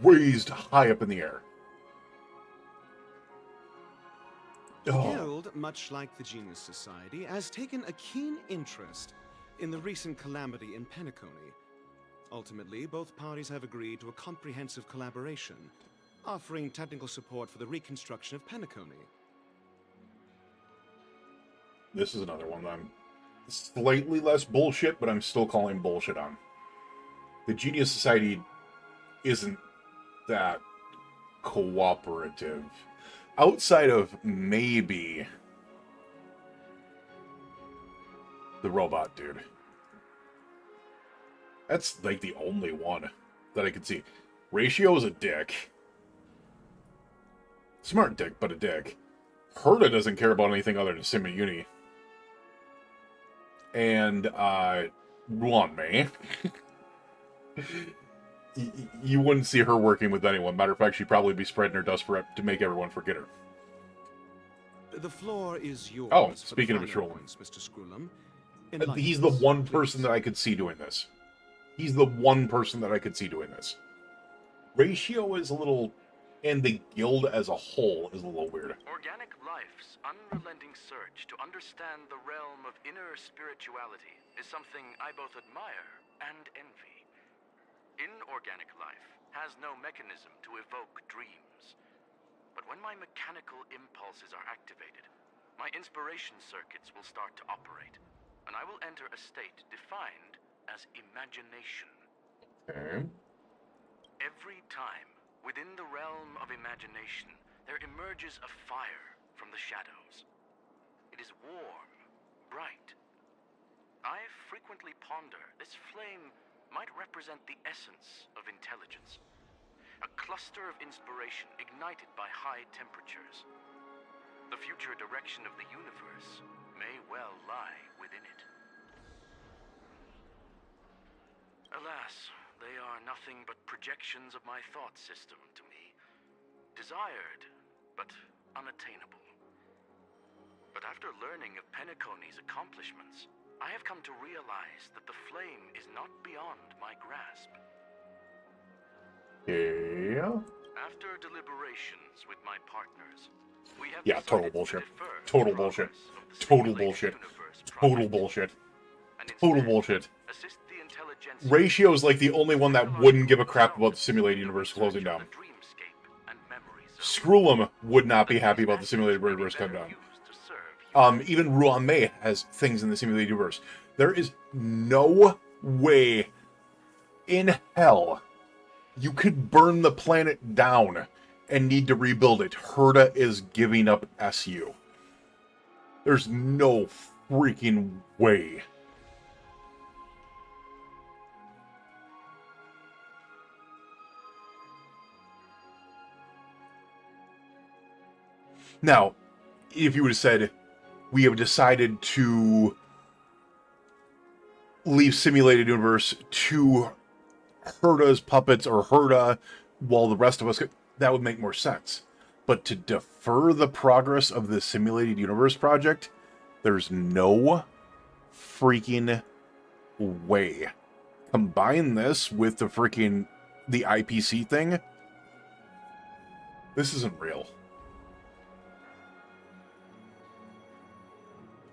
Speaker 1: raised high up in the air.
Speaker 9: The Guild, much like the Genius Society, has taken a keen interest in the recent calamity in Penacony. Ultimately, both parties have agreed to a comprehensive collaboration, offering technical support for the reconstruction of Penacony.
Speaker 1: This is another one that I'm slightly less bullshit, but I'm still calling bullshit on. The Genius Society isn't that cooperative. Outside of maybe the robot dude. That's like the only one that I can see. Ratio is a dick. Smart dick, but a dick. Herta doesn't care about anything other than Sim Uni. And, Ruanmei. You wouldn't see her working with anyone. Matter of fact, she'd probably be spreading her dust for to make everyone forget her.
Speaker 9: The floor is yours.
Speaker 1: Oh, speaking of Shroom.
Speaker 9: Mr. Scrollum.
Speaker 1: He's the one person that I could see doing this. He's the one person that I could see doing this. Ratio is a little... And the guild as a whole is a little weird.
Speaker 16: Organic life's unrelenting search to understand the realm of inner spirituality is something I both admire and envy. Inorganic life has no mechanism to evoke dreams. But when my mechanical impulses are activated, my inspiration circuits will start to operate, and I will enter a state defined as imagination.
Speaker 1: Okay.
Speaker 16: Every time, within the realm of imagination, there emerges a fire from the shadows. It is warm, bright. I frequently ponder this flame might represent the essence of intelligence. A cluster of inspiration ignited by high temperatures. The future direction of the universe may well lie within it. Alas, they are nothing but projections of my thought system to me. Desired, but unattainable. But after learning of Penacony's accomplishments, I have come to realize that the flame is not beyond my grasp.
Speaker 1: Yeah.
Speaker 16: After deliberations with my partners, we have
Speaker 1: Yeah, total
Speaker 16: decided to
Speaker 1: bullshit.
Speaker 16: defer
Speaker 1: Total
Speaker 16: the
Speaker 1: bullshit.
Speaker 16: progress of the
Speaker 1: Total
Speaker 16: simulated
Speaker 1: bullshit.
Speaker 16: universe
Speaker 1: Total
Speaker 16: project,
Speaker 1: bullshit.
Speaker 16: and
Speaker 1: Total
Speaker 16: instead
Speaker 1: bullshit.
Speaker 16: assist the intelligentsia
Speaker 1: Ratio is like the only one that wouldn't give a crap about the simulated universe closing down. Skrullum would not be happy about the simulated universe coming down. Even Ruan Mei has things in the simulated universe. There is no way in hell you could burn the planet down and need to rebuild it. Herda is giving up SU. There's no freaking way. Now, if you would have said, we have decided to leave simulated universe to Herda's puppets or Herda while the rest of us could, that would make more sense. But to defer the progress of the simulated universe project, there's no freaking way. Combine this with the IPC thing. This isn't real.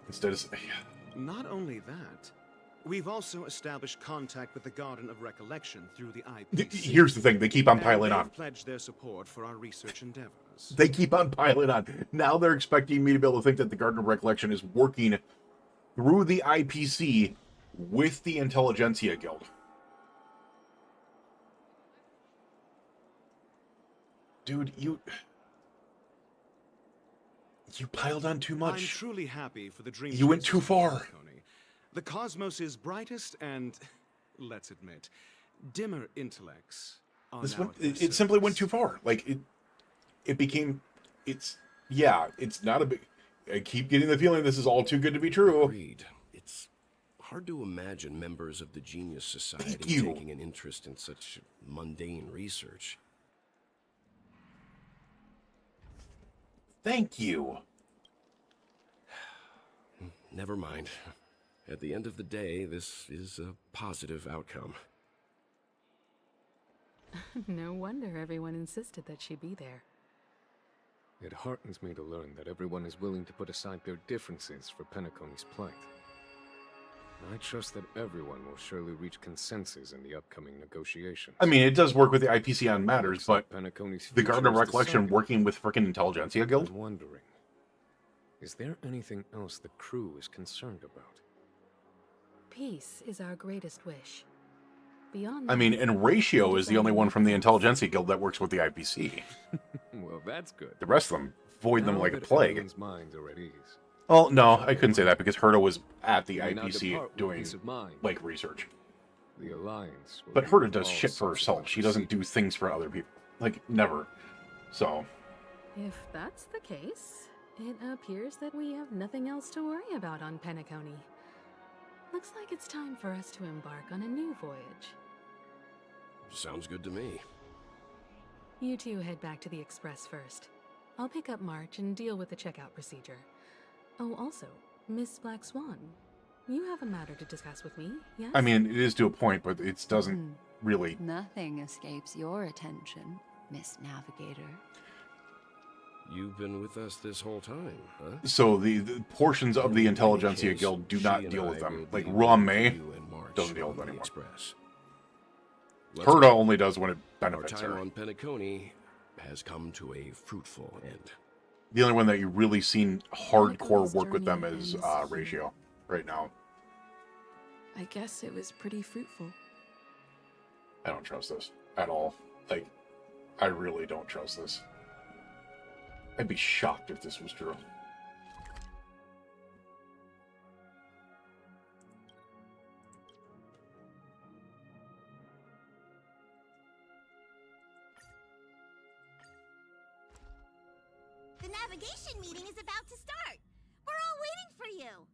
Speaker 1: Instead of...
Speaker 9: Not only that, we've also established contact with the Garden of Recollection through the IPC.
Speaker 1: Here's the thing, they keep on piling on.
Speaker 9: They've pledged their support for our research endeavors.
Speaker 1: They keep on piling on. Now they're expecting me to be able to think that the Garden of Recollection is working through the IPC with the Intelligentsia Guild. Dude, you piled on too much.
Speaker 9: I'm truly happy for the dream.
Speaker 1: You went too far.
Speaker 9: The cosmos' brightest and, let's admit, dimmer intellects are
Speaker 1: This
Speaker 9: now
Speaker 1: one,
Speaker 9: at their
Speaker 1: it simply went too far. Like it became, it's not a big. I keep getting the feeling this is all too good to be true.
Speaker 13: Agreed. It's hard to imagine members of the Genius Society taking an interest in such mundane research.
Speaker 1: Thank you.
Speaker 13: Never mind. At the end of the day, this is a positive outcome.
Speaker 17: No wonder everyone insisted that she be there.
Speaker 4: It heartens me to learn that everyone is willing to put aside their differences for Penacony's plight. I trust that everyone will surely reach consensus in the upcoming negotiations.
Speaker 1: I mean, it does work with the IPC on matters, but
Speaker 4: Penacony's
Speaker 1: the Garden of
Speaker 4: future is
Speaker 1: Recollection
Speaker 4: decided.
Speaker 1: working with frickin' Intelligentsia Guild?
Speaker 4: I'm wondering, is there anything else the crew is concerned about?
Speaker 17: Peace is our greatest wish. Beyond
Speaker 1: I
Speaker 17: that,
Speaker 1: mean, and Ratio is the only one from the Intelligentsia Guild that works with the IPC.
Speaker 4: Well, that's good.
Speaker 1: The rest of them void them
Speaker 4: Now
Speaker 1: like a
Speaker 4: that
Speaker 1: plague.
Speaker 4: everyone's minds are at ease.
Speaker 1: Well, no, I couldn't say that because Herda was at the
Speaker 4: May not
Speaker 1: IPC
Speaker 4: depart with
Speaker 1: doing,
Speaker 4: peace of mind.
Speaker 1: like, research.
Speaker 4: The Alliance will
Speaker 1: But
Speaker 4: be
Speaker 1: Herda does
Speaker 4: all
Speaker 1: shit for herself. She doesn't do things for other people. Like, never. So,
Speaker 17: if that's the case, it appears that we have nothing else to worry about on Penacony. Looks like it's time for us to embark on a new voyage.
Speaker 13: Sounds good to me.
Speaker 17: You two head back to the Express first. I'll pick up March and deal with the checkout procedure. Oh, also, Miss Black Swan, you have a matter to discuss with me, yes?
Speaker 1: I mean, it is to a point, but it doesn't really...
Speaker 2: Nothing escapes your attention, Miss Navigator.
Speaker 13: You've been with us this whole time, huh?
Speaker 1: So the portions of the Intelligentsia Guild do not deal with them. Like, Ruan Mei doesn't deal with them anymore. Herda only does when it benefits
Speaker 13: Our time
Speaker 1: her.
Speaker 13: on Penacony has come to a fruitful end.
Speaker 1: The only one that you've really seen hardcore work with them is Ratio right now.
Speaker 12: I guess it was pretty fruitful.
Speaker 1: I don't trust this at all. Like, I really don't trust this. I'd be shocked if this was true.
Speaker 20: The navigation meeting is about to start. We're all waiting for you.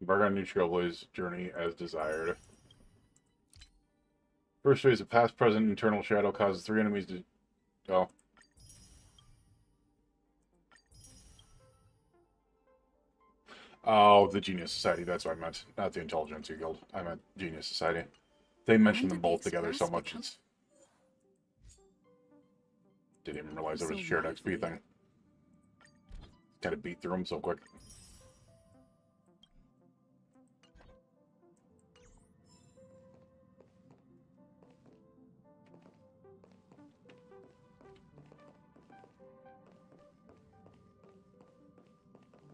Speaker 1: Embark on a new Trailblaze journey as desired. First phase of past, present, internal shadow causes 3 enemies to... Oh. Oh, the Genius Society. That's what I meant. Not the Intelligentsia Guild. I meant Genius Society. They mentioned them both together so much. It's... Didn't even realize there was a shared XP thing. Kind of beat through them so quick.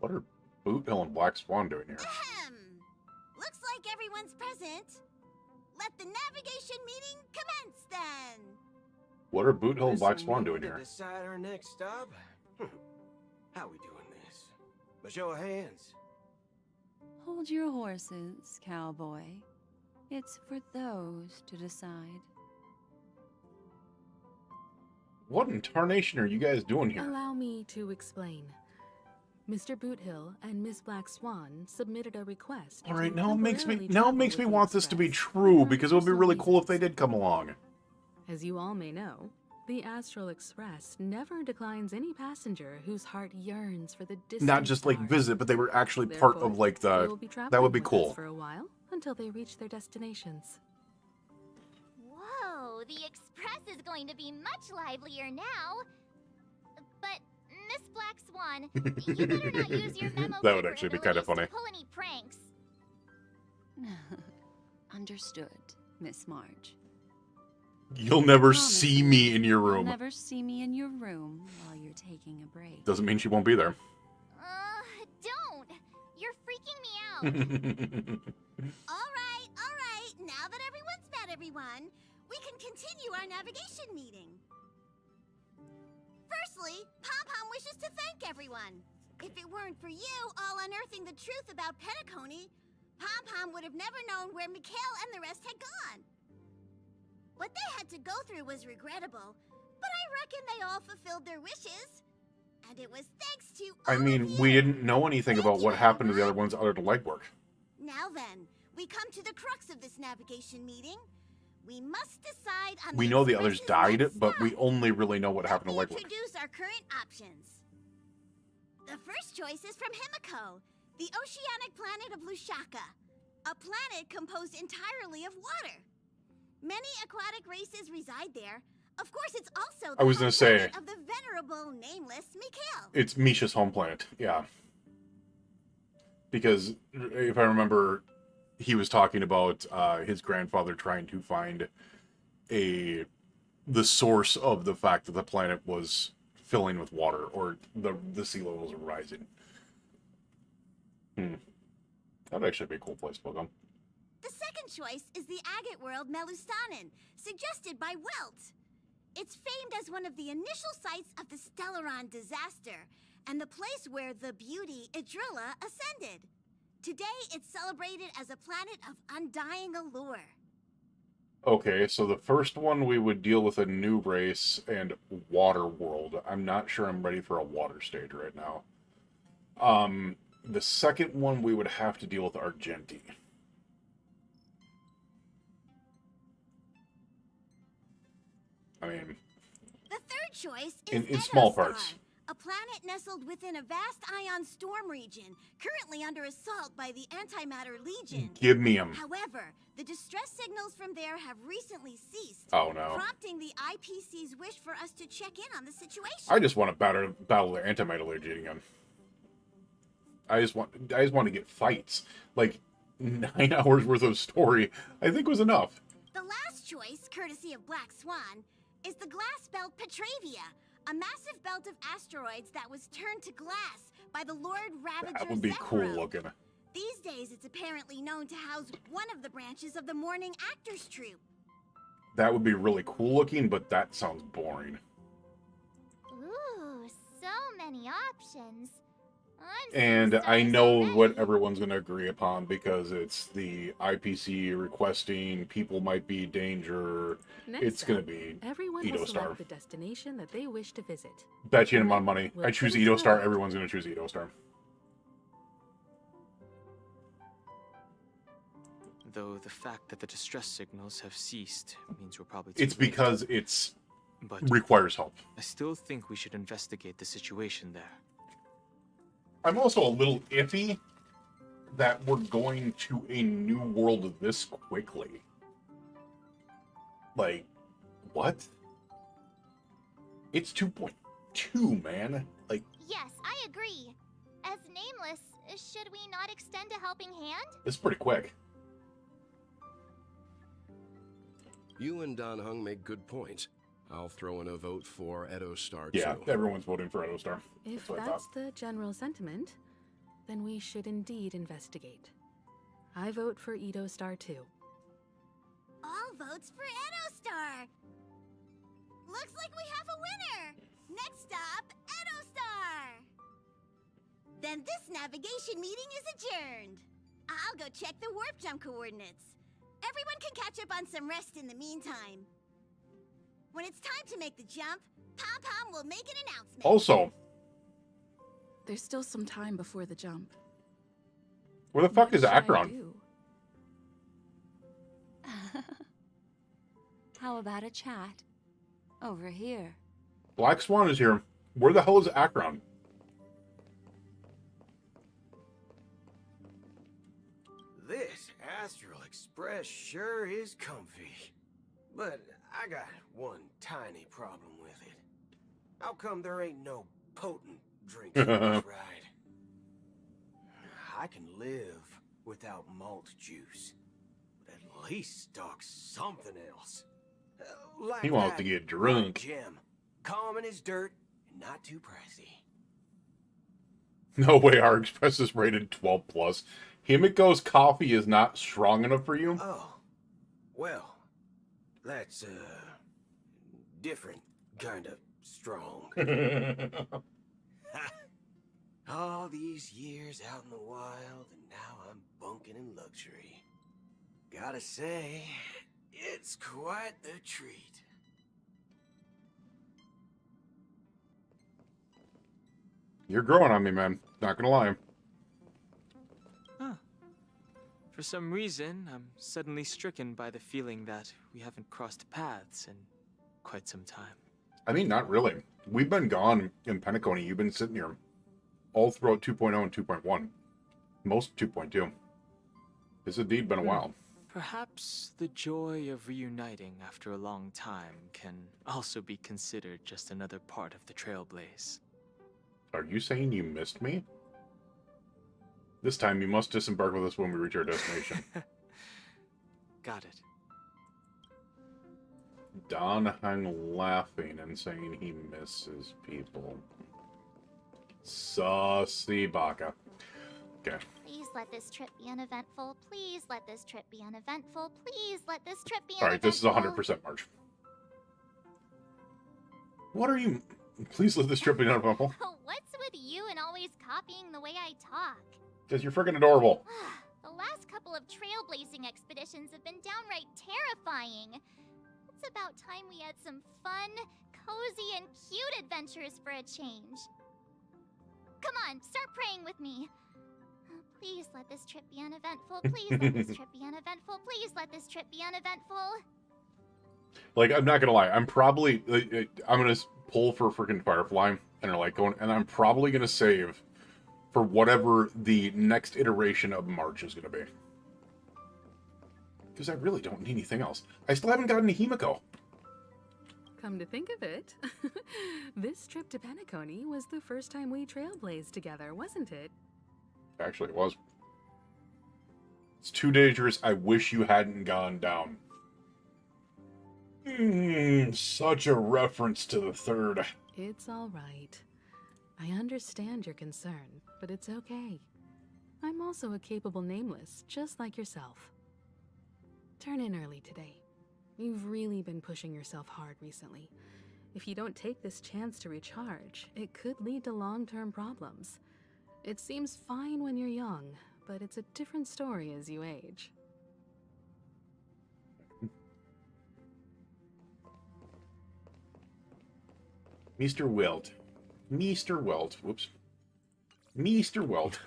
Speaker 1: What are Boot Hill and Black Swan doing here?
Speaker 7: Looks like everyone's present. Let the navigation meeting commence then.
Speaker 1: What are Boot Hill and Black Swan doing here?
Speaker 22: Decide our next stop? How we doing this? A show of hands.
Speaker 2: Hold your horses, cowboy. It's for those to decide.
Speaker 1: What in tarnation are you guys doing here?
Speaker 17: Allow me to explain. Mr. Boothill and Miss Black Swan submitted a request.
Speaker 1: All right, now it makes me want this to be true, because it would be really cool if they did come along.
Speaker 17: As you all may know, the Astral Express never declines any passenger whose heart yearns for the distant
Speaker 1: Not just like visit, but they were actually part of like the. That would be cool.
Speaker 17: For a while until they reach their destinations.
Speaker 20: Whoa, the Express is going to be much livelier now. But Miss Black Swan, you better not use your memo
Speaker 1: That would actually be kind of funny.
Speaker 20: to pull any pranks.
Speaker 2: Understood, Miss Marge.
Speaker 1: You'll never see me in your
Speaker 2: You'll
Speaker 1: room.
Speaker 2: never see me in your room while you're taking a break.
Speaker 1: Doesn't mean she won't be there.
Speaker 20: Don't! You're freaking me out.
Speaker 7: All right. Now that everyone's met everyone, we can continue our navigation meeting. Firstly, Pom-Pom wishes to thank everyone. If it weren't for you all unearthing the truth about Penacony, Pom-Pom would have never known where Mikhail and the rest had gone. What they had to go through was regrettable, but I reckon they all fulfilled their wishes. And it was thanks to
Speaker 1: I mean, we didn't know anything about what happened to the other ones other than legwork.
Speaker 7: Now then, we come to the crux of this navigation meeting. We must decide on
Speaker 1: We know the others died, but we only really know what happened to legwork.
Speaker 7: Introduce our current options. The first choice is from Himiko, the oceanic planet of Lushaka, a planet composed entirely of water. Many aquatic races reside there. Of course, it's also the
Speaker 1: I was gonna say
Speaker 7: planet of the venerable nameless Mikhail.
Speaker 1: it's Misha's home planet. Yeah, because if I remember, he was talking about his grandfather trying to find the source of the fact that the planet was filling with water, or the sea levels were rising. That'd actually be a cool place to go.
Speaker 7: The second choice is the agate world Melustanen, suggested by Welt. It's famed as one of the initial sites of the Stellaron disaster, and the place where the beauty Idrilla ascended. Today, it's celebrated as a planet of undying allure.
Speaker 1: Okay, so the first one we would deal with a new race and water world. I'm not sure I'm ready for a water stage right now. The second one we would have to deal with Argenti. I mean,
Speaker 7: the third choice is
Speaker 1: in small parts.
Speaker 7: A planet nestled within a vast ion storm region, currently under assault by the Antimatter Legion.
Speaker 1: Give me 'em.
Speaker 7: However, the distress signals from there have recently ceased,
Speaker 1: Oh, no.
Speaker 7: prompting the IPC's wish for us to check in on the situation.
Speaker 1: I just want to battle the Antimatter Legion again. I just want to get fights. Like 9 hours worth of story, I think was enough.
Speaker 7: The last choice, courtesy of Black Swan, is the glass belt Petravia, a massive belt of asteroids that was turned to glass by the Lord Ravager
Speaker 1: That would be cool
Speaker 7: Zephyro.
Speaker 1: looking.
Speaker 7: These days, it's apparently known to house one of the branches of the Morning Actors Troupe.
Speaker 1: That would be really cool looking, but that sounds boring.
Speaker 20: Ooh, so many options.
Speaker 1: And I know what everyone's going to agree upon, because it's the IPC requesting people might be danger.
Speaker 17: Next
Speaker 1: It's going to be
Speaker 17: everyone
Speaker 1: Edo
Speaker 17: will
Speaker 1: Star.
Speaker 17: select the destination that they wish to visit.
Speaker 1: Bet you an amount of money.
Speaker 17: We'll
Speaker 1: I choose
Speaker 17: put it
Speaker 1: Edo
Speaker 17: to
Speaker 1: Star.
Speaker 17: vote.
Speaker 1: Everyone's going to choose Edo Star.
Speaker 21: Though the fact that the distress signals have ceased means we're probably
Speaker 1: It's
Speaker 21: too late.
Speaker 1: because it's
Speaker 21: But
Speaker 1: requires help.
Speaker 21: I still think we should investigate the situation there.
Speaker 1: I'm also a little iffy that we're going to a new world this quickly. Like, what? It's 2.2, man. Like,
Speaker 20: Yes, I agree. As Nameless, should we not extend a helping hand?
Speaker 1: it's pretty quick.
Speaker 13: You and Don Hung make good points. I'll throw in a vote for Edo Star
Speaker 1: Yeah,
Speaker 13: too.
Speaker 1: everyone's voting for Edo Star.
Speaker 17: If
Speaker 1: what I
Speaker 17: that's
Speaker 1: thought.
Speaker 17: the general sentiment, then we should indeed investigate. I vote for Edo Star too.
Speaker 7: All votes for Edo Star. Looks like we have a winner. Next stop, Edo Star. Then this navigation meeting is adjourned. I'll go check the warp jump coordinates. Everyone can catch up on some rest in the meantime. When it's time to make the jump, Pom Pom will make an announcement.
Speaker 1: Also,
Speaker 12: There's still some time before the jump.
Speaker 1: where the fuck is
Speaker 12: What should I
Speaker 1: Akron?
Speaker 12: do?
Speaker 2: How about a chat? Over here.
Speaker 1: Black Swan is here. Where the hell is Akron?
Speaker 22: This Astral Express sure is comfy. But I got one tiny problem with it. How come there ain't no potent drinks on this ride? I can live without malt juice, but at least stock something else. Like
Speaker 1: He wants to
Speaker 22: that
Speaker 1: get drunk.
Speaker 22: Gem, common as dirt and not too pricey.
Speaker 1: No way, our Express is rated 12 plus. Himiko's coffee is not strong enough for you?
Speaker 22: Oh, well, that's different kind of strong. All these years out in the wild, and now I'm bunking in luxury. Gotta say, it's quite the treat.
Speaker 1: You're growing on me, man. Not gonna lie.
Speaker 21: Huh. For some reason, I'm suddenly stricken by the feeling that we haven't crossed paths in quite some time.
Speaker 1: I mean, not really. We've been gone in Penacony. You've been sitting here all throughout 2.0 and 2.1. Most 2.2. It's indeed been a while.
Speaker 21: Perhaps the joy of reuniting after a long time can also be considered just another part of the Trailblaze.
Speaker 1: Are you saying you missed me? This time you must disembark with us when we reach our destination.
Speaker 21: Got it.
Speaker 1: Don Hung laughing and saying he misses people. Sussy baka. Okay.
Speaker 20: Please let this trip be uneventful. Please let this trip be uneventful. Please let this trip be
Speaker 1: Alright, this is
Speaker 20: uneventful.
Speaker 1: 100% March. What are you... Please let this trip be uneventful.
Speaker 20: What's with you and always copying the way I talk?
Speaker 1: Because you're freaking adorable.
Speaker 20: The last couple of trailblazing expeditions have been downright terrifying. It's about time we had some fun, cozy, and cute adventures for a change. Come on, start praying with me. Please let this trip be uneventful. Please let this trip be uneventful. Please let this trip be uneventful.
Speaker 1: Like, I'm not gonna lie. I'm probably... I'm gonna pull for freaking Firefly. And like going... And I'm probably gonna save for whatever the next iteration of March is gonna be. Because I really don't need anything else. I still haven't gotten to Himiko.
Speaker 17: Come to think of it, this trip to Penacony was the first time we trailblazed together, wasn't it?
Speaker 1: Actually, it was. It's too dangerous. I wish you hadn't gone down. Such a reference to the third.
Speaker 17: It's all right. I understand your concern, but it's okay. I'm also a capable Nameless, just like yourself. Turn in early today. You've really been pushing yourself hard recently. If you don't take this chance to recharge, it could lead to long-term problems. It seems fine when you're young, but it's a different story as you age.
Speaker 1: Mr. Welt. Mr. Welt. Whoops. Mr. Welt.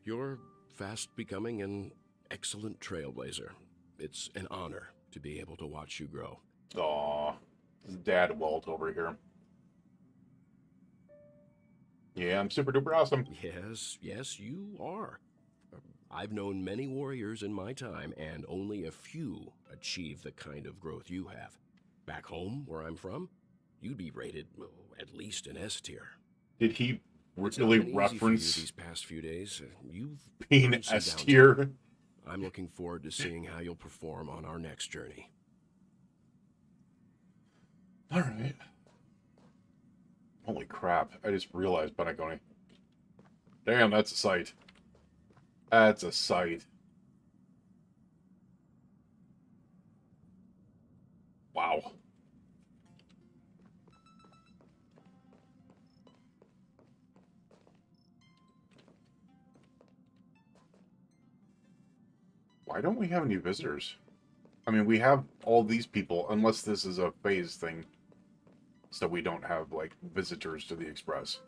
Speaker 13: You're fast becoming an excellent trailblazer. It's an honor to be able to watch you grow.
Speaker 1: Aw. Dad Walt over here. Yeah, I'm super duper awesome.
Speaker 13: Yes, you are. I've known many warriors in my time, and only a few achieve the kind of growth you have. Back home, where I'm from, you'd be rated at least an S tier.
Speaker 1: Did he
Speaker 13: It's
Speaker 1: really
Speaker 13: not been easy for you
Speaker 1: reference
Speaker 13: these past few days. You've
Speaker 1: being
Speaker 13: earned some
Speaker 1: S
Speaker 13: downtime.
Speaker 1: tier?
Speaker 13: I'm looking forward to seeing how you'll perform on our next journey.
Speaker 1: All right. Holy crap! I just realized Penacony. Damn, that's a sight. That's a sight. Wow. Why don't we have any visitors? I mean, we have all these people, unless this is a phase thing. So we don't have, like, visitors to the Express.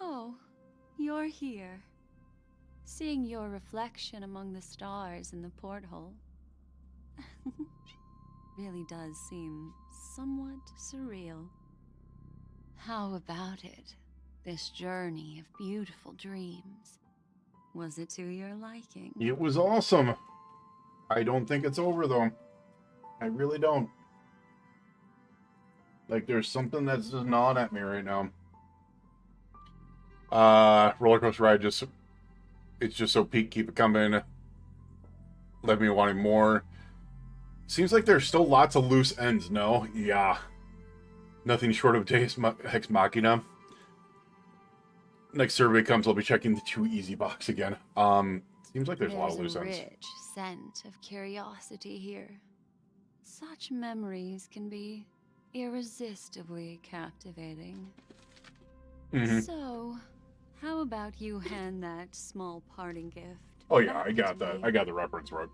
Speaker 2: Oh, you're here. Seeing your reflection among the stars in the porthole really does seem somewhat surreal. How about it? This journey of beautiful dreams. Was it to your liking?
Speaker 1: It was awesome. I don't think it's over, though. I really don't. Like, there's something that's just gnawing at me right now. Roller coaster ride it's just so peak, keep it coming. Let me wanting more. Seems like there's still lots of loose ends, no? Yeah. Nothing short of Deus Hex Machina. Next survey comes, I'll be checking the 2 easy box again. Seems like there's a lot of loose ends.
Speaker 2: There's a rich scent of curiosity here. Such memories can be irresistibly captivating. So, how about you hand that small parting gift?
Speaker 1: Oh yeah,
Speaker 2: back
Speaker 1: I got
Speaker 2: to
Speaker 1: that.
Speaker 2: me?
Speaker 1: I got the reference right.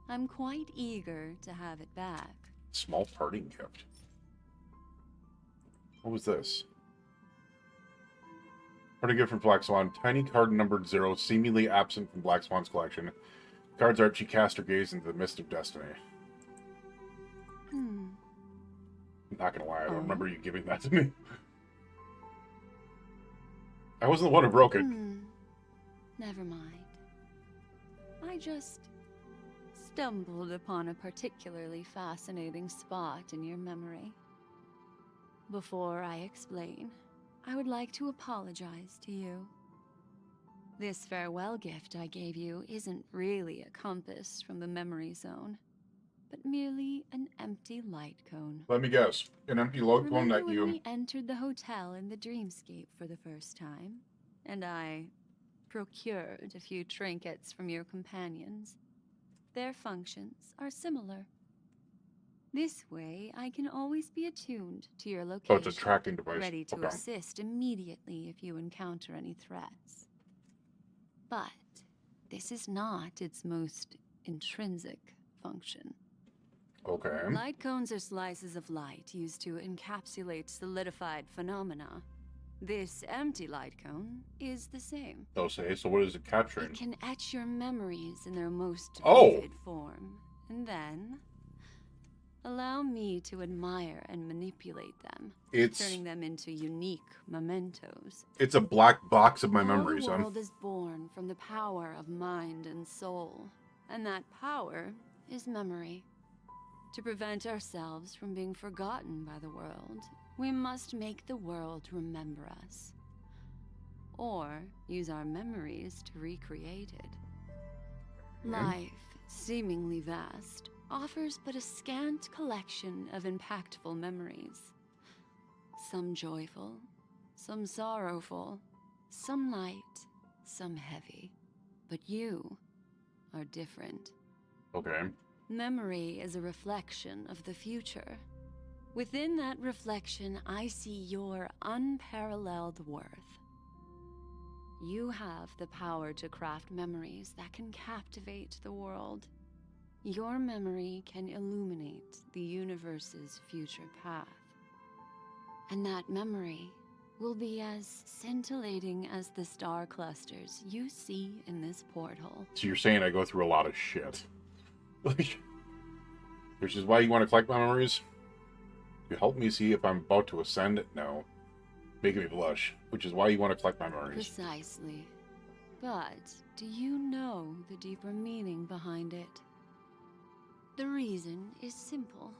Speaker 2: I'm quite eager to have it back.
Speaker 1: Small parting gift. What was this? Parting gift from Black Swan. Tiny card numbered 0, seemingly absent from Black Swan's collection. Cards art, she cast her gaze into the mist of destiny. I'm not gonna lie, I don't remember you giving that to me. I wasn't the one who broke it.
Speaker 2: Never mind. I just stumbled upon a particularly fascinating spot in your memory. Before I explain, I would like to apologize to you. This farewell gift I gave you isn't really a compass from the memory zone, but merely an empty light cone.
Speaker 1: Let me guess. An empty light cone
Speaker 2: Remember
Speaker 1: that
Speaker 2: when
Speaker 1: you...
Speaker 2: we entered the hotel in the dreamscape for the first time, and I procured a few trinkets from your companions? Their functions are similar. This way, I can always be attuned to your location.
Speaker 1: Oh, it's a tracking device.
Speaker 2: Ready to
Speaker 1: Okay.
Speaker 2: assist immediately if you encounter any threats. But this is not its most intrinsic function.
Speaker 1: Okay.
Speaker 2: Light cones are slices of light used to encapsulate solidified phenomena. This empty light cone is the same.
Speaker 1: Okay, so what is it capturing?
Speaker 2: It can etch your memories in their most
Speaker 1: Oh!
Speaker 2: vivid form, and then allow me to admire and manipulate them, turning them into unique mementos.
Speaker 1: It's a black box of my
Speaker 2: All
Speaker 1: memories,
Speaker 2: the
Speaker 1: huh?
Speaker 2: world is born from the power of mind and soul, and that power is memory. To prevent ourselves from being forgotten by the world, we must make the world remember us, or use our memories to recreate it. Life, seemingly vast, offers but a scant collection of impactful memories. Some joyful, some sorrowful, some light, some heavy. But you are different.
Speaker 1: Okay.
Speaker 2: Memory is a reflection of the future. Within that reflection, I see your unparalleled worth. You have the power to craft memories that can captivate the world. Your memory can illuminate the universe's future path. And that memory will be as scintillating as the star clusters you see in this porthole.
Speaker 1: So you're saying I go through a lot of shit. Which is why you want to collect my memories? You help me see if I'm about to ascend? No. making me blush, which is why you want to collect my memories.
Speaker 2: Precisely. But do you know the deeper meaning behind it? The reason is simple.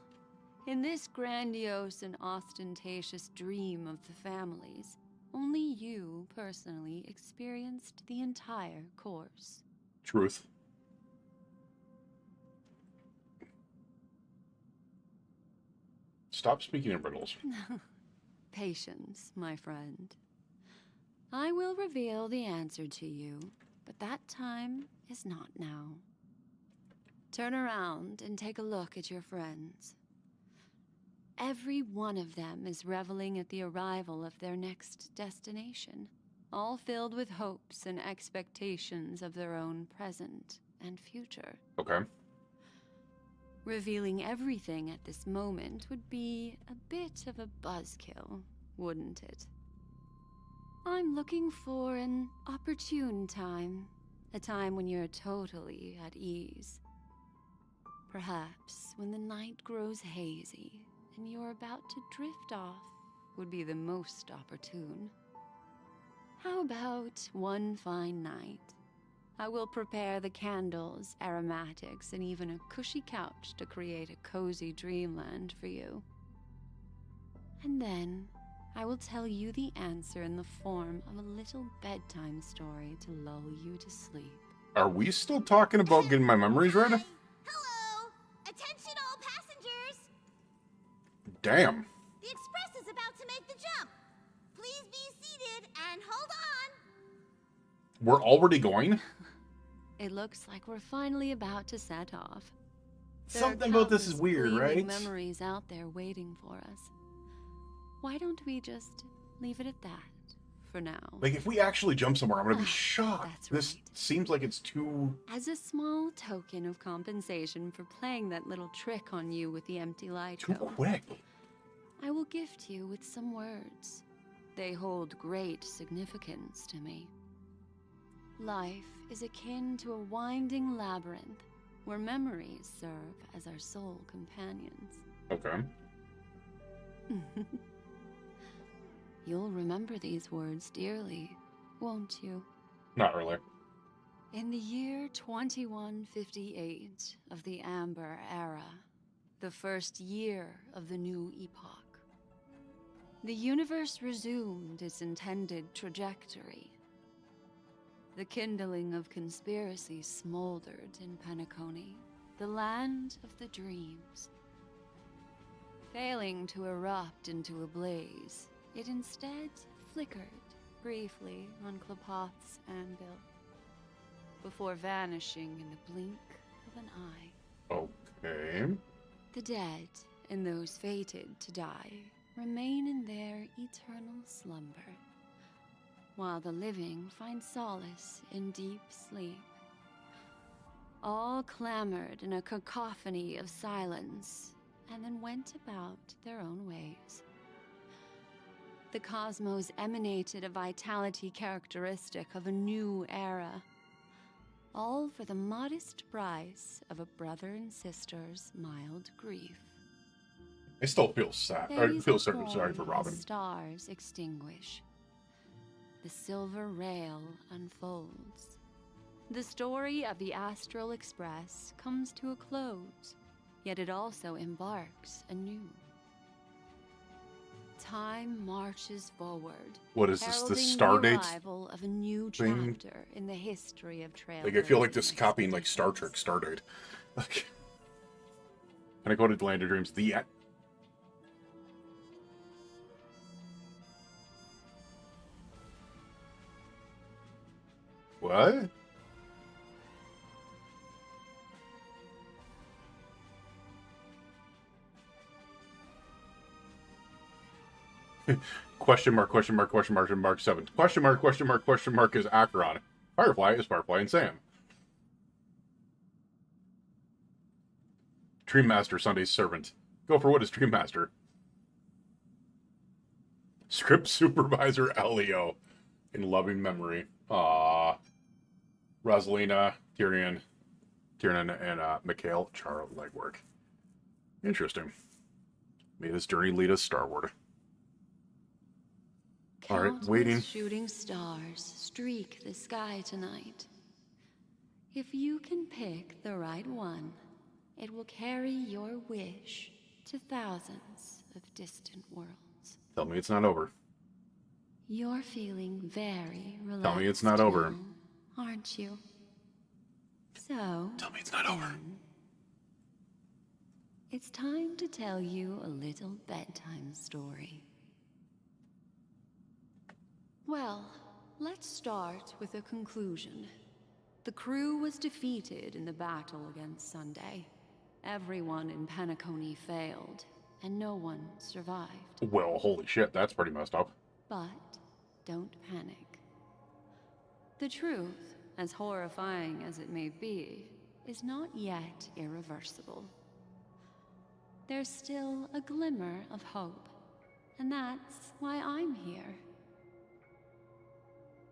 Speaker 2: In this grandiose and ostentatious dream of the families, only you personally experienced the entire course.
Speaker 1: Truth. Stop speaking in riddles.
Speaker 2: Patience, my friend. I will reveal the answer to you, but that time is not now. Turn around and take a look at your friends. Every one of them is reveling at the arrival of their next destination, all filled with hopes and expectations of their own present and future.
Speaker 1: Okay.
Speaker 2: Revealing everything at this moment would be a bit of a buzzkill, wouldn't it? I'm looking for an opportune time, a time when you're totally at ease. Perhaps when the night grows hazy and you're about to drift off would be the most opportune. How about one fine night? I will prepare the candles, aromatics, and even a cushy couch to create a cozy dreamland for you. And then I will tell you the answer in the form of a little bedtime story to lull you to sleep.
Speaker 1: Are we still talking about getting my memories read?
Speaker 7: Hello! Attention all passengers!
Speaker 1: Damn.
Speaker 7: The express is about to make the jump. Please be seated and hold on.
Speaker 1: We're already going?
Speaker 2: It looks like we're finally about to set off.
Speaker 8: Something about this is weird, right?
Speaker 2: Memories out there waiting for us. Why don't we just leave it at that for now?
Speaker 1: Like, if we actually jump somewhere, I'm gonna be shocked.
Speaker 2: That's
Speaker 1: This seems like it's too...
Speaker 2: As a small token of compensation for playing that little trick on you with the empty light
Speaker 1: Too
Speaker 2: pill,
Speaker 1: quick.
Speaker 2: I will gift you with some words. They hold great significance to me. Life is akin to a winding labyrinth where memories serve as our sole companions.
Speaker 1: Okay.
Speaker 2: You'll remember these words dearly, won't you?
Speaker 1: Not really.
Speaker 2: In the year 2158 of the Amber Era, the first year of the new epoch, the universe resumed its intended trajectory. The kindling of conspiracy smoldered in Penacony, the land of the dreams. Failing to erupt into a blaze, it instead flickered briefly on Klapoth's anvil, before vanishing in the blink of an eye.
Speaker 1: Okay.
Speaker 2: The dead, and those fated to die, remain in their eternal slumber, while the living find solace in deep sleep. All clamored in a cacophony of silence, and then went about their own ways. The cosmos emanated a vitality characteristic of a new era, all for the modest price of a brother and sister's mild grief.
Speaker 1: I still feel sad. I feel sorry for Robin.
Speaker 2: The stars extinguish. The silver rail unfolds. The story of the Astral Express comes to a close, yet it also embarks anew. Time marches forward.
Speaker 1: What is this? The
Speaker 2: heralding
Speaker 1: Stardate
Speaker 2: the arrival of a new
Speaker 1: thing?
Speaker 2: chapter in the history of trail.
Speaker 1: Like, I feel like this is copying, like, Star Trek Stardate. Like, can I go to Land of Dreams? The end. What? Question mark, question mark, question mark, and mark 7. Question mark is Acheron. Firefly is Firefly and Sam. Dream Master, Sunday's servant. Go for what is Dream Master? Script supervisor Elio. In loving memory. Rosalina, Tyrion, and Mikhail Char legwork. Interesting. May this journey lead us starward. All right, waiting.
Speaker 2: Countless shooting stars streak the sky tonight. If you can pick the right one, it will carry your wish to thousands of distant worlds.
Speaker 1: Tell me it's not over.
Speaker 2: You're feeling very relaxed.
Speaker 1: Tell me it's not over.
Speaker 2: now, aren't you? So,
Speaker 1: tell me it's not over.
Speaker 2: It's time to tell you a little bedtime story. Well, let's start with a conclusion. The crew was defeated in the battle against Sunday. Everyone in Penacony failed, and no one survived.
Speaker 1: Well, holy shit, that's pretty messed up.
Speaker 2: But don't panic. The truth, as horrifying as it may be, is not yet irreversible. There's still a glimmer of hope, and that's why I'm here.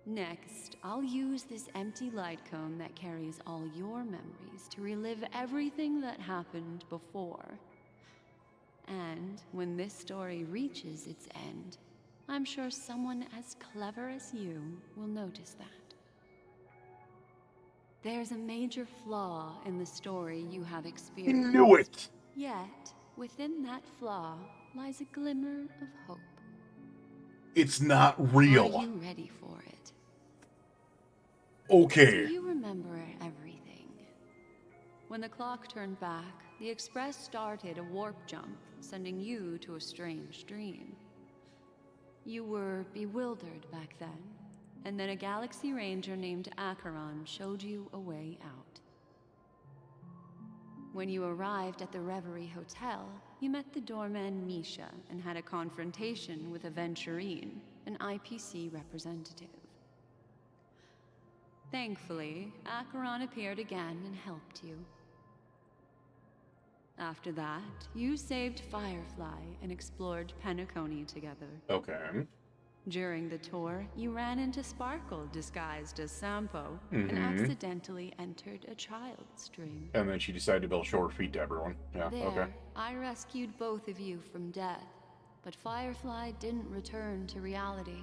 Speaker 2: Next, I'll use this empty light cone that carries all your memories to relive everything that happened before. And when this story reaches its end, I'm sure someone as clever as you will notice that. There's a major flaw in the story you have experienced.
Speaker 1: Knew it!
Speaker 2: Yet, within that flaw lies a glimmer of hope.
Speaker 1: It's not real.
Speaker 2: Are you ready for it?
Speaker 1: Okay.
Speaker 2: Do you remember everything? When the clock turned back, the Express started a warp jump, sending you to a strange dream. You were bewildered back then, and then a Galaxy Ranger named Acheron showed you a way out. When you arrived at the Reverie Hotel, you met the doorman Misha and had a confrontation with Aventurine, an IPC representative. Thankfully, Acheron appeared again and helped you. After that, you saved Firefly and explored Penacony together.
Speaker 1: Okay.
Speaker 2: During the tour, you ran into Sparkle disguised as Sampo and accidentally entered a child's dream.
Speaker 1: And then she decided to build short feet to everyone. Yeah,
Speaker 2: There,
Speaker 1: okay.
Speaker 2: I rescued both of you from death, but Firefly didn't return to reality.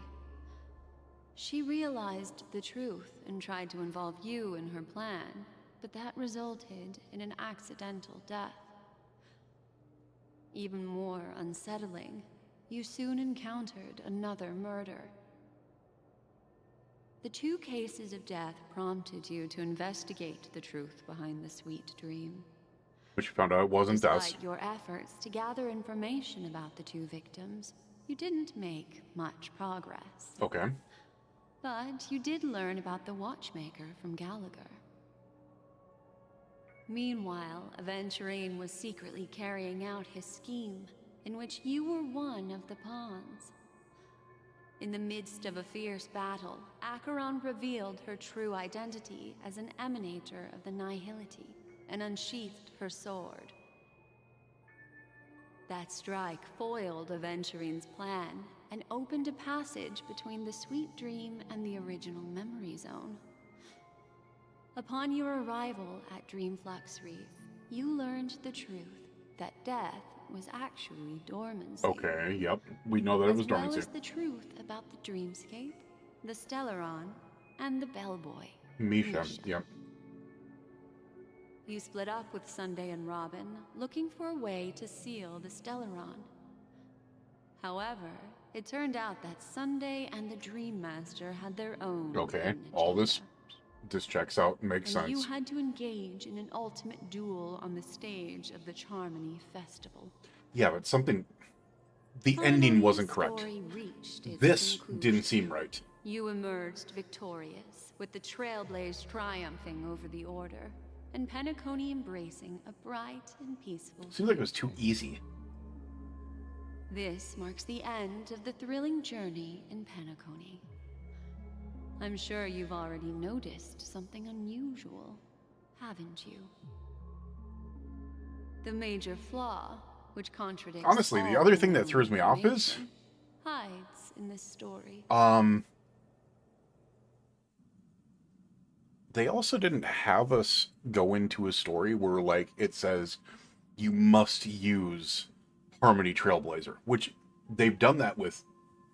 Speaker 2: She realized the truth and tried to involve you in her plan, but that resulted in an accidental death. Even more unsettling, you soon encountered another murder. The 2 cases of death prompted you to investigate the truth behind the sweet dream.
Speaker 1: Which you found out it wasn't us.
Speaker 2: Despite your efforts to gather information about the 2 victims, you didn't make much progress.
Speaker 1: Okay.
Speaker 2: But you did learn about the Watchmaker from Gallagher. Meanwhile, Aventurine was secretly carrying out his scheme, in which you were one of the pawns. In the midst of a fierce battle, Acheron revealed her true identity as an emanator of the Nihility and unsheathed her sword. That strike foiled Aventurine's plan and opened a passage between the sweet dream and the original memory zone. Upon your arrival at Dreamflux Reef, you learned the truth that death was actually dormancy.
Speaker 1: Okay, yep. We know that it was dormancy.
Speaker 2: As well as the truth about the dreamscape, the Stellaron, and the bellboy.
Speaker 1: Misha, yep.
Speaker 2: You split up with Sunday and Robin, looking for a way to seal the Stellaron. However, it turned out that Sunday and the Dream Master had their own.
Speaker 1: Okay, all this checks out, makes sense.
Speaker 2: You had to engage in an ultimate duel on the stage of the Charmony Festival.
Speaker 1: Yeah, but something... The ending wasn't correct. This didn't seem right.
Speaker 2: You emerged victorious, with the Trailblaze triumphing over the Order, and Penacony embracing a bright and peaceful...
Speaker 1: Seems like it was too easy.
Speaker 2: This marks the end of the thrilling journey in Penacony. I'm sure you've already noticed something unusual, haven't you? The major flaw, which contradicts...
Speaker 1: Honestly, the other thing that throws me off is...
Speaker 2: hides in this story.
Speaker 1: They also didn't have us go into a story where, like, it says you must use Harmony Trailblazer, which they've done that with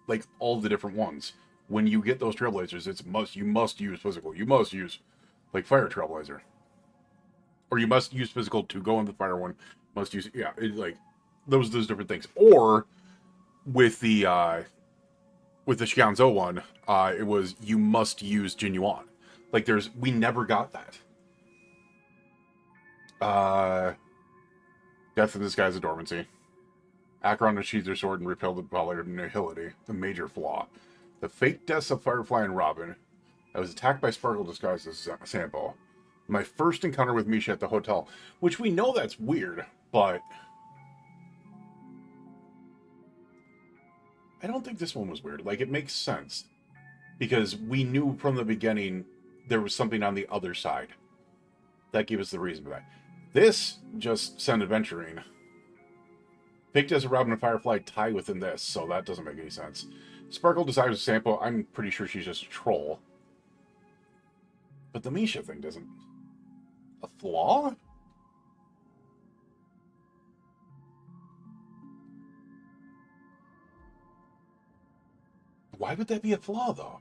Speaker 1: like all the different ones. When you get those trailblazers, you must use physical. You must use like fire trailblazer, or you must use physical to go in the fire one. Must use like those different things. Or with the Shianzhou one, it was you must use Jinyuan. Like we never got that. Death of this guy's a dormancy. Acheron unsheathed their sword and repelled the power of nihility, the major flaw. The fake deaths of Firefly and Robin. I was attacked by Sparkle disguised as Sampo. My first encounter with Misha at the hotel, which we know that's weird, but I don't think this one was weird. Like, it makes sense. Because we knew from the beginning there was something on the other side. That gave us the reason for that. This just sent adventuring. Fake Deaths of Robin and Firefly tie within this, so that doesn't make any sense. Sparkle desires a sample. I'm pretty sure she's just a troll. But the Misha thing doesn't... A flaw? Why would that be a flaw, though?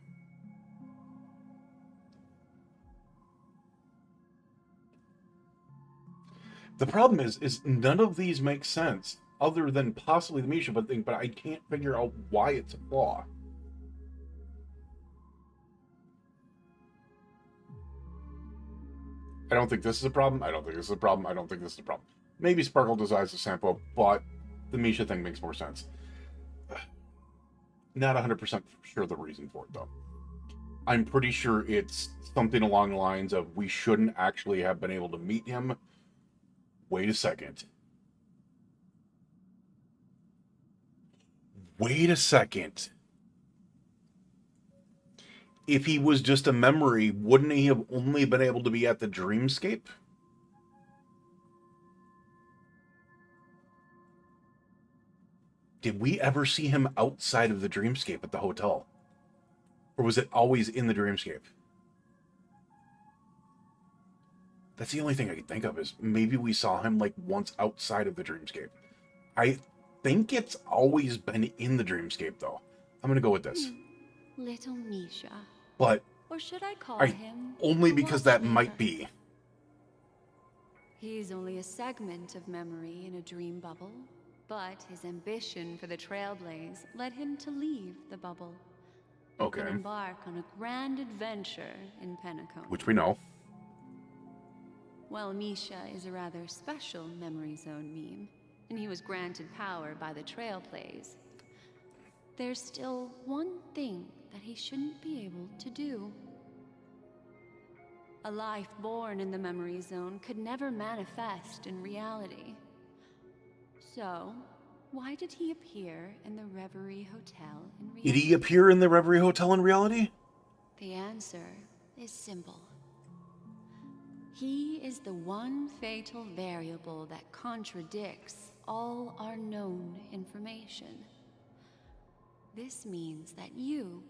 Speaker 1: The problem is none of these make sense, other than possibly the Misha thing, but I can't figure out why it's a flaw. I don't think this is a problem. I don't think this is a problem. I don't think this is a problem. Maybe Sparkle desires a sample, but the Misha thing makes more sense. Not 100% sure the reason for it, though. I'm pretty sure it's something along the lines of we shouldn't actually have been able to meet him. Wait a second. Wait a second. If he was just a memory, wouldn't he have only been able to be at the dreamscape? Did we ever see him outside of the dreamscape at the hotel? Or was it always in the dreamscape? That's the only thing I can think of is maybe we saw him like once outside of the dreamscape. I think it's always been in the dreamscape though. I'm going to go with this.
Speaker 2: Little Misha.
Speaker 1: But
Speaker 2: or should I call him
Speaker 1: only because that might be.
Speaker 2: He's only a segment of memory in a dream bubble, but his ambition for the Trailblaze led him to leave the bubble.
Speaker 1: Okay.
Speaker 2: And embark on a grand adventure in Penacony.
Speaker 1: Which we know.
Speaker 2: Well, Misha is a rather special memory zone meme, and he was granted power by the Trailblaze. There's still one thing that he shouldn't be able to do. A life born in the memory zone could never manifest in reality. So, why did he appear in the Reverie Hotel in reality?
Speaker 1: Did he appear in the Reverie Hotel in reality?
Speaker 2: The answer is simple. He is the one fatal variable that contradicts all our known information. This means that you,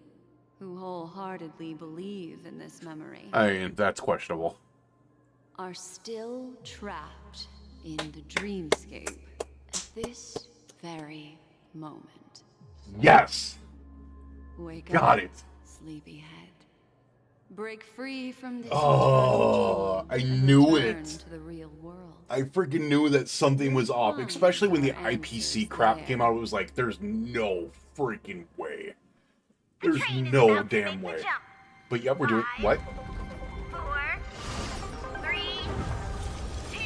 Speaker 2: who wholeheartedly believe in this memory,
Speaker 1: That's questionable.
Speaker 2: are still trapped in the dreamscape at this very moment.
Speaker 1: Yes!
Speaker 2: Wake
Speaker 1: Got
Speaker 2: up,
Speaker 1: it.
Speaker 2: sleepyhead. Break free from this
Speaker 1: Oh, I
Speaker 2: and
Speaker 1: knew
Speaker 2: return
Speaker 1: it.
Speaker 2: to the real world.
Speaker 1: I freaking knew that something was off, especially when the IPC crap came out. It was like, there's no freaking way. There's no damn way. But yep, we're doing what?
Speaker 7: 4, 3, 2.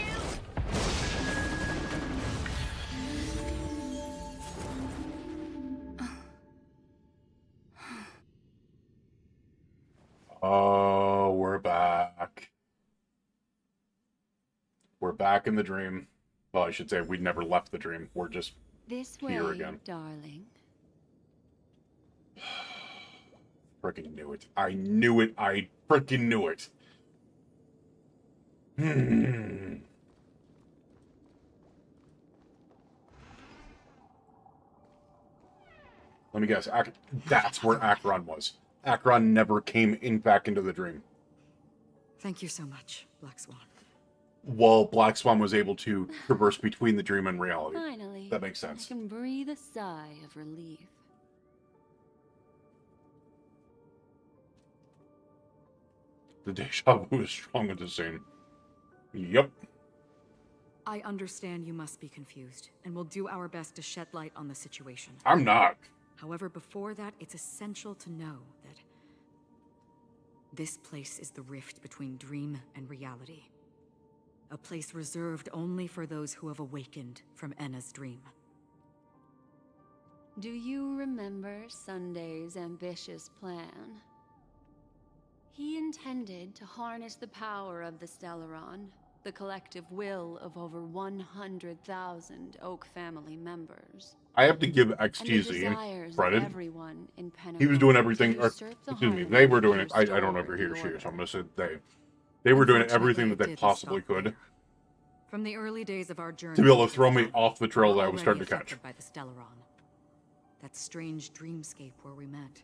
Speaker 1: Oh, we're back. We're back in the dream. Well, I should say we never left the dream. We're just
Speaker 2: This way,
Speaker 1: here again.
Speaker 2: darling.
Speaker 1: Freaking knew it. I knew it. I freaking knew it. Let me guess. That's where Acheron was. Acheron never came back into the dream.
Speaker 12: Thank you so much, Black Swan.
Speaker 1: While Black Swan was able to traverse between the dream and reality.
Speaker 2: Finally,
Speaker 1: That makes sense.
Speaker 2: I can breathe a sigh of relief.
Speaker 1: The deja vu is strong at this scene. Yep.
Speaker 12: I understand you must be confused, and we'll do our best to shed light on the situation.
Speaker 1: I'm not.
Speaker 12: However, before that, it's essential to know that this place is the rift between dream and reality. A place reserved only for those who have awakened from Enna's dream.
Speaker 2: Do you remember Sunday's ambitious plan? He intended to harness the power of the Stellaron, the collective will of over 100,000 Oak family members.
Speaker 1: I have to give
Speaker 2: And the
Speaker 1: XGZ
Speaker 2: desires of
Speaker 1: credit.
Speaker 2: everyone in
Speaker 1: He was doing
Speaker 2: Penacony
Speaker 1: everything,
Speaker 2: to
Speaker 1: or,
Speaker 2: usurp the
Speaker 1: excuse me,
Speaker 2: harmony
Speaker 1: they were doing
Speaker 2: to
Speaker 1: it. I don't know if
Speaker 2: restore
Speaker 1: you're he or
Speaker 2: the
Speaker 1: she,
Speaker 2: order.
Speaker 1: so I'm going to say they. They were doing everything that they
Speaker 12: Unfortunately, it did
Speaker 1: possibly
Speaker 12: stop
Speaker 1: could
Speaker 12: there. From the early days of our journey
Speaker 1: to be able to
Speaker 12: this
Speaker 1: throw me
Speaker 12: time,
Speaker 1: off the
Speaker 12: we
Speaker 1: trail
Speaker 12: were
Speaker 1: that I was starting to
Speaker 12: already
Speaker 1: catch.
Speaker 12: affected by the Stellaron. That strange dreamscape where we met.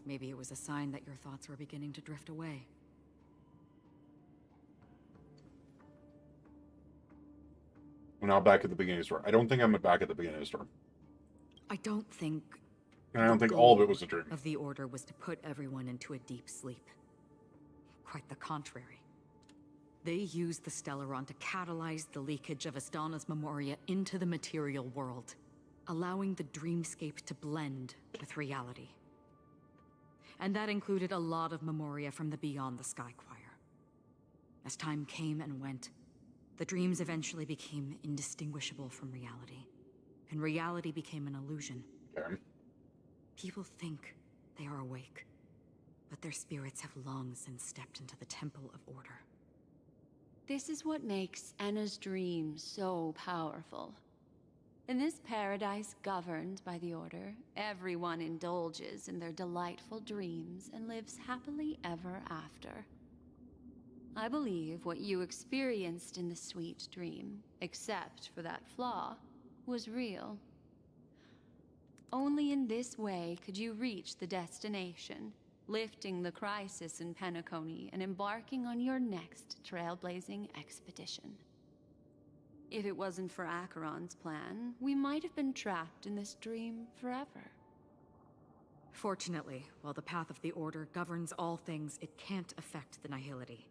Speaker 12: Maybe it was a sign that your thoughts were beginning to drift away.
Speaker 1: We're now back at the beginning of the story. I don't think I'm back at the beginning of the story.
Speaker 12: I don't think...
Speaker 1: And I don't
Speaker 12: the
Speaker 1: think all of it
Speaker 12: goal
Speaker 1: was a dream.
Speaker 12: of the Order was to put everyone into a deep sleep. Quite the contrary. They used the Stellaron to catalyze the leakage of Astana's Memoria into the material world, allowing the dreamscape to blend with reality. And that included a lot of Memoria from the Beyond the Sky Choir. As time came and went, the dreams eventually became indistinguishable from reality, and reality became an illusion.
Speaker 1: Okay.
Speaker 12: People think they are awake, but their spirits have long since stepped into the Temple of Order.
Speaker 2: This is what makes Enna's dream so powerful. In this paradise governed by the Order, everyone indulges in their delightful dreams and lives happily ever after. I believe what you experienced in the sweet dream, except for that flaw, was real. Only in this way could you reach the destination, lifting the crisis in Penacony and embarking on your next trailblazing expedition. If it wasn't for Acheron's plan, we might have been trapped in this dream forever.
Speaker 12: Fortunately, while the path of the Order governs all things, it can't affect the Nihility.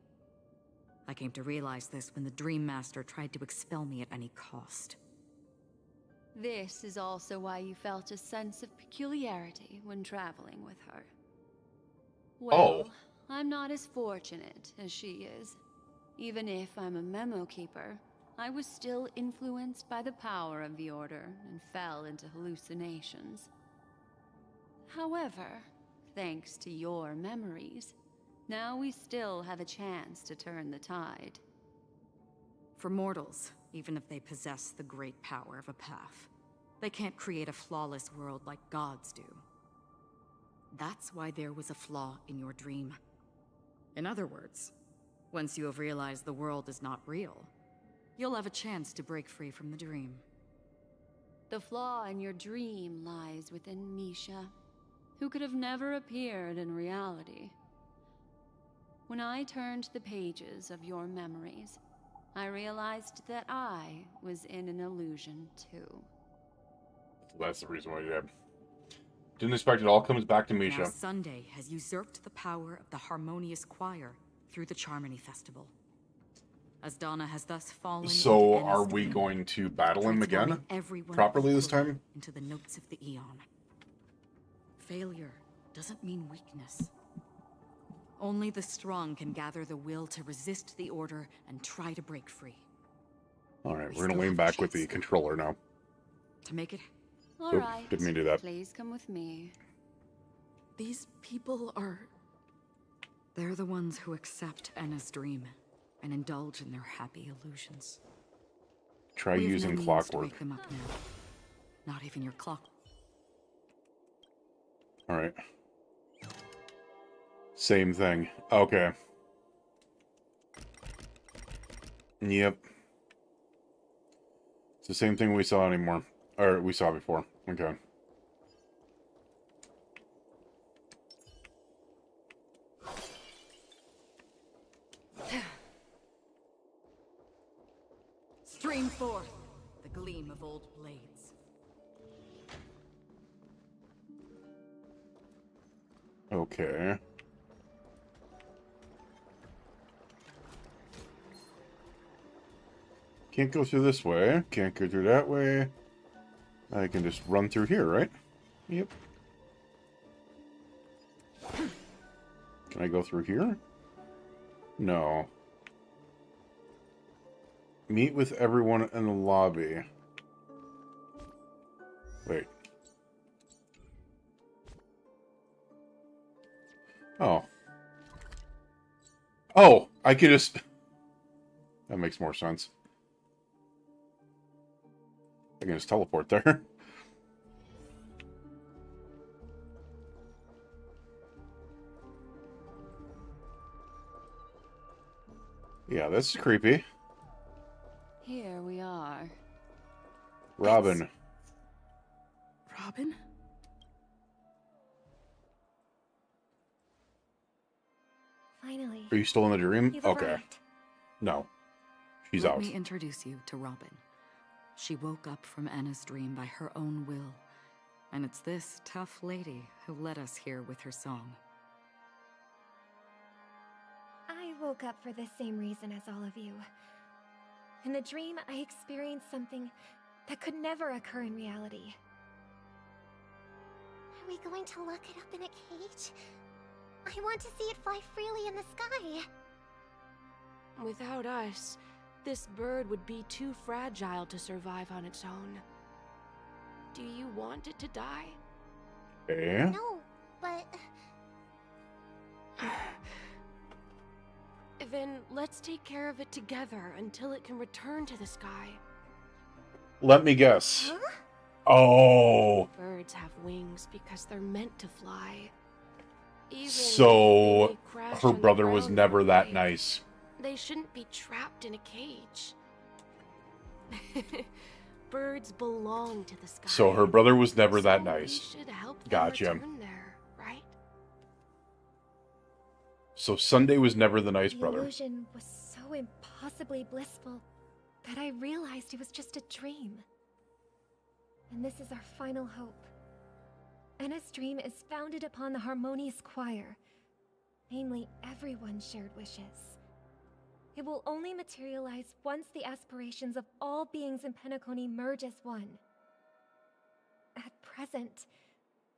Speaker 12: I came to realize this when the Dream Master tried to expel me at any cost.
Speaker 2: This is also why you felt a sense of peculiarity when traveling with her. Well, I'm not as fortunate as she is. Even if I'm a memo keeper, I was still influenced by the power of the Order and fell into hallucinations. However, thanks to your memories, now we still have a chance to turn the tide.
Speaker 12: For mortals, even if they possess the great power of a path, they can't create a flawless world like gods do. That's why there was a flaw in your dream. In other words, once you have realized the world is not real, you'll have a chance to break free from the dream.
Speaker 2: The flaw in your dream lies within Misha, who could have never appeared in reality. When I turned the pages of your memories, I realized that I was in an illusion too.
Speaker 1: That's the reason why you had. Didn't expect it all comes back to Misha.
Speaker 12: Now Sunday has usurped the power of the Harmonious Choir through the Charmony Festival. Asdana has thus fallen
Speaker 1: So
Speaker 12: into
Speaker 1: are
Speaker 12: Enna's
Speaker 1: we
Speaker 12: dream,
Speaker 1: going to battle him again?
Speaker 12: transforming everyone
Speaker 1: Properly this
Speaker 12: equally
Speaker 1: time?
Speaker 12: into the notes of the Eon. Failure doesn't mean weakness. Only the strong can gather the will to resist the Order and try to break free.
Speaker 1: Alright, we're gonna lean back with the controller now.
Speaker 12: To make it...
Speaker 2: All
Speaker 1: Oop,
Speaker 2: right,
Speaker 1: didn't mean to do that.
Speaker 2: please come with me.
Speaker 12: These people are... They're the ones who accept Enna's dream and indulge in their happy illusions.
Speaker 1: Try
Speaker 12: We have
Speaker 1: using
Speaker 12: no means to
Speaker 1: clockwork.
Speaker 12: wake them up now. Not even your clock.
Speaker 1: Alright. Same thing. Okay. Yep. It's the same thing we saw anymore. Or we saw before. Okay.
Speaker 12: Stream forth the gleam of old blades.
Speaker 1: Okay. Can't go through this way. Can't go through that way. I can just run through here, right? Yep. Can I go through here? No. Meet with everyone in the lobby. Wait. Oh. Oh, I could just... That makes more sense. I can just teleport there. Yeah, that's creepy.
Speaker 2: Here we are.
Speaker 1: Robin.
Speaker 17: Robin?
Speaker 10: Finally.
Speaker 1: Are you still in the dream?
Speaker 10: You've
Speaker 1: Okay.
Speaker 10: arrived.
Speaker 1: No. She's
Speaker 12: Let
Speaker 1: out.
Speaker 12: me introduce you to Robin. She woke up from Anna's dream by her own will. And it's this tough lady who led us here with her song.
Speaker 5: I woke up for the same reason as all of you. In the dream, I experienced something that could never occur in reality.
Speaker 20: Are we going to lock it up in a cage? I want to see it fly freely in the sky.
Speaker 19: Without us, this bird would be too fragile to survive on its own. Do you want it to die?
Speaker 1: Eh?
Speaker 20: No, but...
Speaker 19: Then let's take care of it together until it can return to the sky.
Speaker 1: Let me guess. Oh.
Speaker 19: Birds have wings because they're meant to fly. Even
Speaker 1: So
Speaker 19: if they crash
Speaker 1: her
Speaker 19: on the
Speaker 1: brother was
Speaker 19: ground
Speaker 1: never
Speaker 19: one
Speaker 1: that
Speaker 19: day,
Speaker 1: nice.
Speaker 19: They shouldn't be trapped in a cage. Birds belong to the sky.
Speaker 1: So her brother was never that nice.
Speaker 19: We should help them
Speaker 1: Gotcha.
Speaker 19: return there, right?
Speaker 1: So Sunday was never the nice
Speaker 5: The
Speaker 1: brother.
Speaker 5: illusion was so impossibly blissful that I realized it was just a dream. And this is our final hope. Anna's dream is founded upon the harmonious choir, namely everyone's shared wishes. It will only materialize once the aspirations of all beings in Penacony merge as one. At present,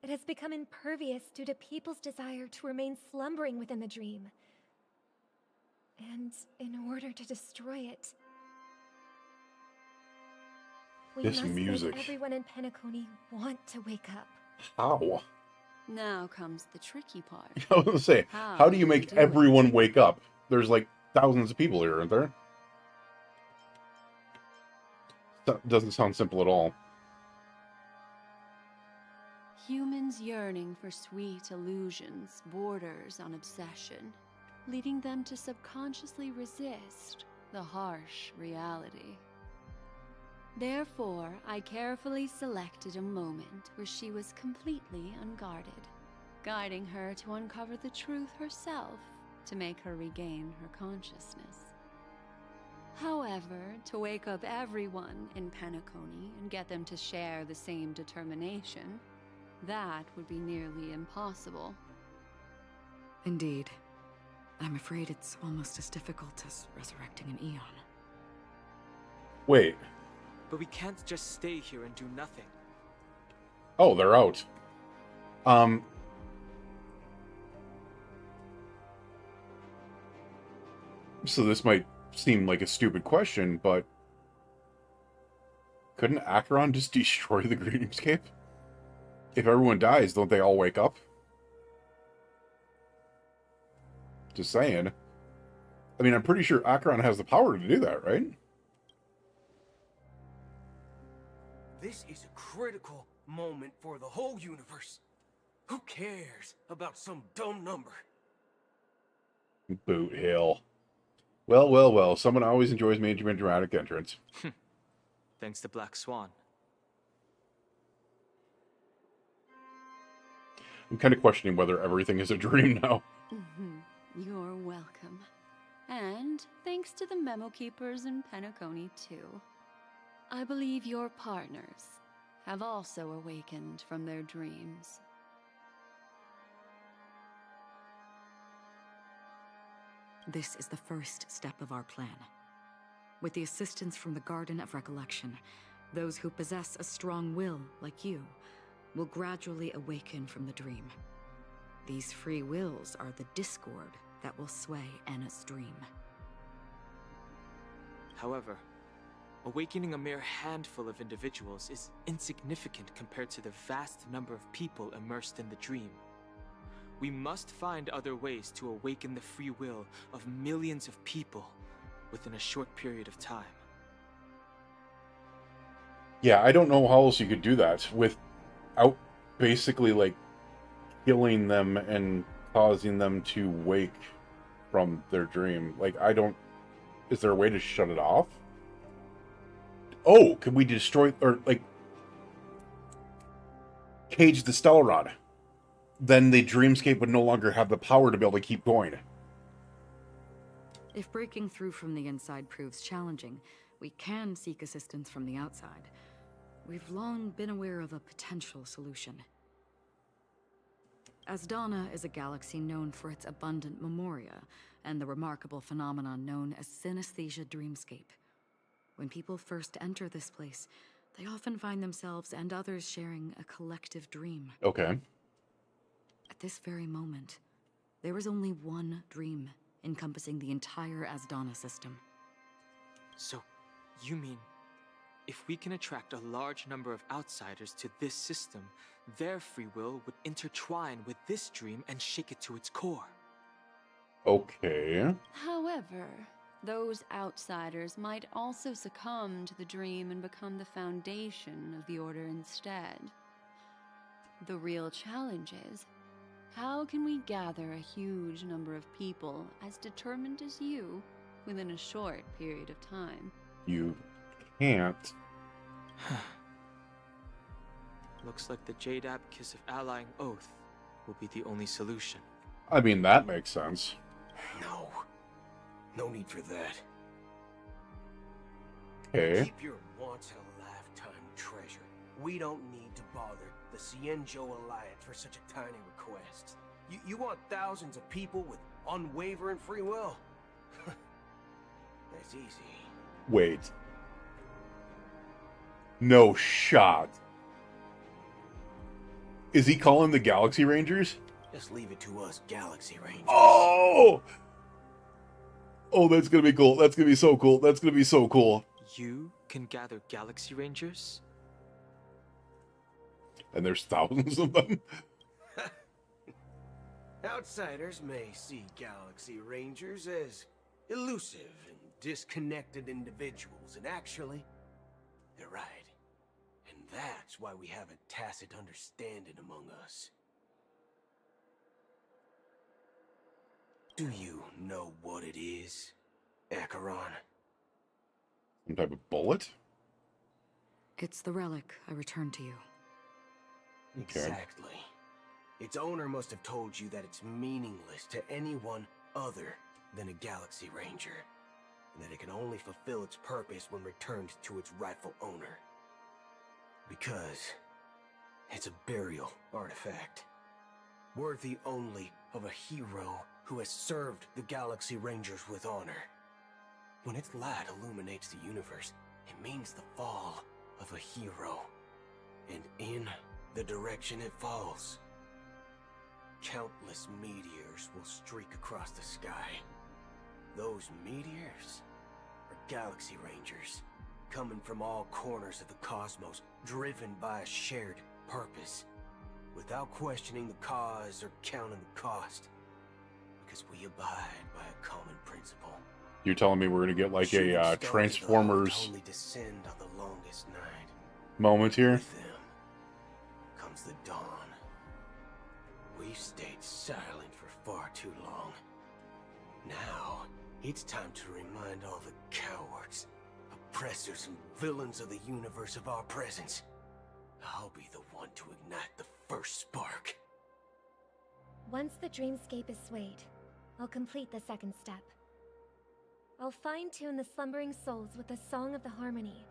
Speaker 5: it has become impervious due to people's desire to remain slumbering within the dream. And in order to destroy it, we
Speaker 1: This
Speaker 5: must
Speaker 1: music.
Speaker 5: make everyone in Penacony want to wake up.
Speaker 1: How?
Speaker 2: Now comes the tricky part.
Speaker 1: I was gonna say, how do you make everyone wake up? There's like thousands of people here, aren't there? That doesn't sound simple at all.
Speaker 2: Humans yearning for sweet illusions borders on obsession, leading them to subconsciously resist the harsh reality. Therefore, I carefully selected a moment where she was completely unguarded, guiding her to uncover the truth herself to make her regain her consciousness. However, to wake up everyone in Penacony and get them to share the same determination, that would be nearly impossible.
Speaker 12: Indeed. I'm afraid it's almost as difficult as resurrecting an Eon.
Speaker 1: Wait.
Speaker 21: But we can't just stay here and do nothing.
Speaker 1: Oh, they're out. So this might seem like a stupid question, but couldn't Acheron just destroy the Greenscape? If everyone dies, don't they all wake up? Just saying. I mean, I'm pretty sure Acheron has the power to do that, right?
Speaker 22: This is a critical moment for the whole universe. Who cares about some dumb number?
Speaker 1: Boot hill. Well, well, well. Someone always enjoys making a dramatic entrance.
Speaker 21: Thanks to Black Swan.
Speaker 1: I'm kind of questioning whether everything is a dream now.
Speaker 2: You're welcome. And thanks to the memo keepers in Penacony, too. I believe your partners have also awakened from their dreams.
Speaker 12: This is the first step of our plan. With the assistance from the Garden of Recollection, those who possess a strong will, like you, will gradually awaken from the dream. These free wills are the discord that will sway Anna's dream.
Speaker 21: However, awakening a mere handful of individuals is insignificant compared to the vast number of people immersed in the dream. We must find other ways to awaken the free will of millions of people within a short period of time.
Speaker 1: Yeah, I don't know how else you could do that without basically, like, killing them and causing them to wake from their dream. Like, I don't... Is there a way to shut it off? Oh, could we destroy... Or, like... cage the Stellar Rod? Then the dreamscape would no longer have the power to be able to keep going.
Speaker 12: If breaking through from the inside proves challenging, we can seek assistance from the outside. We've long been aware of a potential solution. Asdana is a galaxy known for its abundant memoria and the remarkable phenomenon known as synesthesia dreamscape. When people first enter this place, they often find themselves and others sharing a collective dream.
Speaker 1: Okay.
Speaker 12: At this very moment, there is only one dream encompassing the entire Asdana system.
Speaker 21: So, you mean, if we can attract a large number of outsiders to this system, their free will would intertwine with this dream and shake it to its core?
Speaker 1: Okay.
Speaker 2: However, those outsiders might also succumb to the dream and become the foundation of the Order instead. The real challenge is, how can we gather a huge number of people as determined as you within a short period of time?
Speaker 1: You can't.
Speaker 21: Looks like the Jade Abacus of Allying Oath will be the only solution.
Speaker 1: I mean, that makes sense.
Speaker 22: No. No need for that.
Speaker 1: Okay.
Speaker 22: Keep your once-in-a-lifetime treasure. We don't need to bother the Cienjo Alliance for such a tiny request. You want thousands of people with unwavering free will? That's easy.
Speaker 1: Wait. No shot. Is he calling the Galaxy Rangers?
Speaker 22: Just leave it to us Galaxy Rangers.
Speaker 1: Oh! Oh, that's gonna be cool. That's gonna be so cool. That's gonna be so cool.
Speaker 21: You can gather Galaxy Rangers?
Speaker 1: And there's thousands of them.
Speaker 22: Outsiders may see Galaxy Rangers as elusive and disconnected individuals, and actually, they're right. And that's why we have a tacit understanding among us. Do you know what it is, Acheron?
Speaker 1: Some type of bullet?
Speaker 12: It's the relic I returned to you.
Speaker 1: Okay.
Speaker 22: Exactly. Its owner must have told you that it's meaningless to anyone other than a Galaxy Ranger, and that it can only fulfill its purpose when returned to its rightful owner. Because it's a burial artifact, worthy only of a hero who has served the Galaxy Rangers with honor. When its light illuminates the universe, it means the fall of a hero, and in the direction it falls, countless meteors will streak across the sky. Those meteors are Galaxy Rangers, coming from all corners of the cosmos, driven by a shared purpose, without questioning the cause or counting the cost, because we abide by a common principle.
Speaker 1: You're telling me we're gonna get like
Speaker 22: Shooting
Speaker 1: a
Speaker 22: stars
Speaker 1: Transformers
Speaker 22: only descend on the longest night.
Speaker 1: moment here?
Speaker 22: With them comes the dawn. We've stayed silent for far too long. Now, it's time to remind all the cowards, oppressors, and villains of the universe of our presence. I'll be the one to ignite the first spark.
Speaker 5: Once the dreamscape is swayed, I'll complete the second step. I'll fine-tune the slumbering souls with the Song of the Harmony,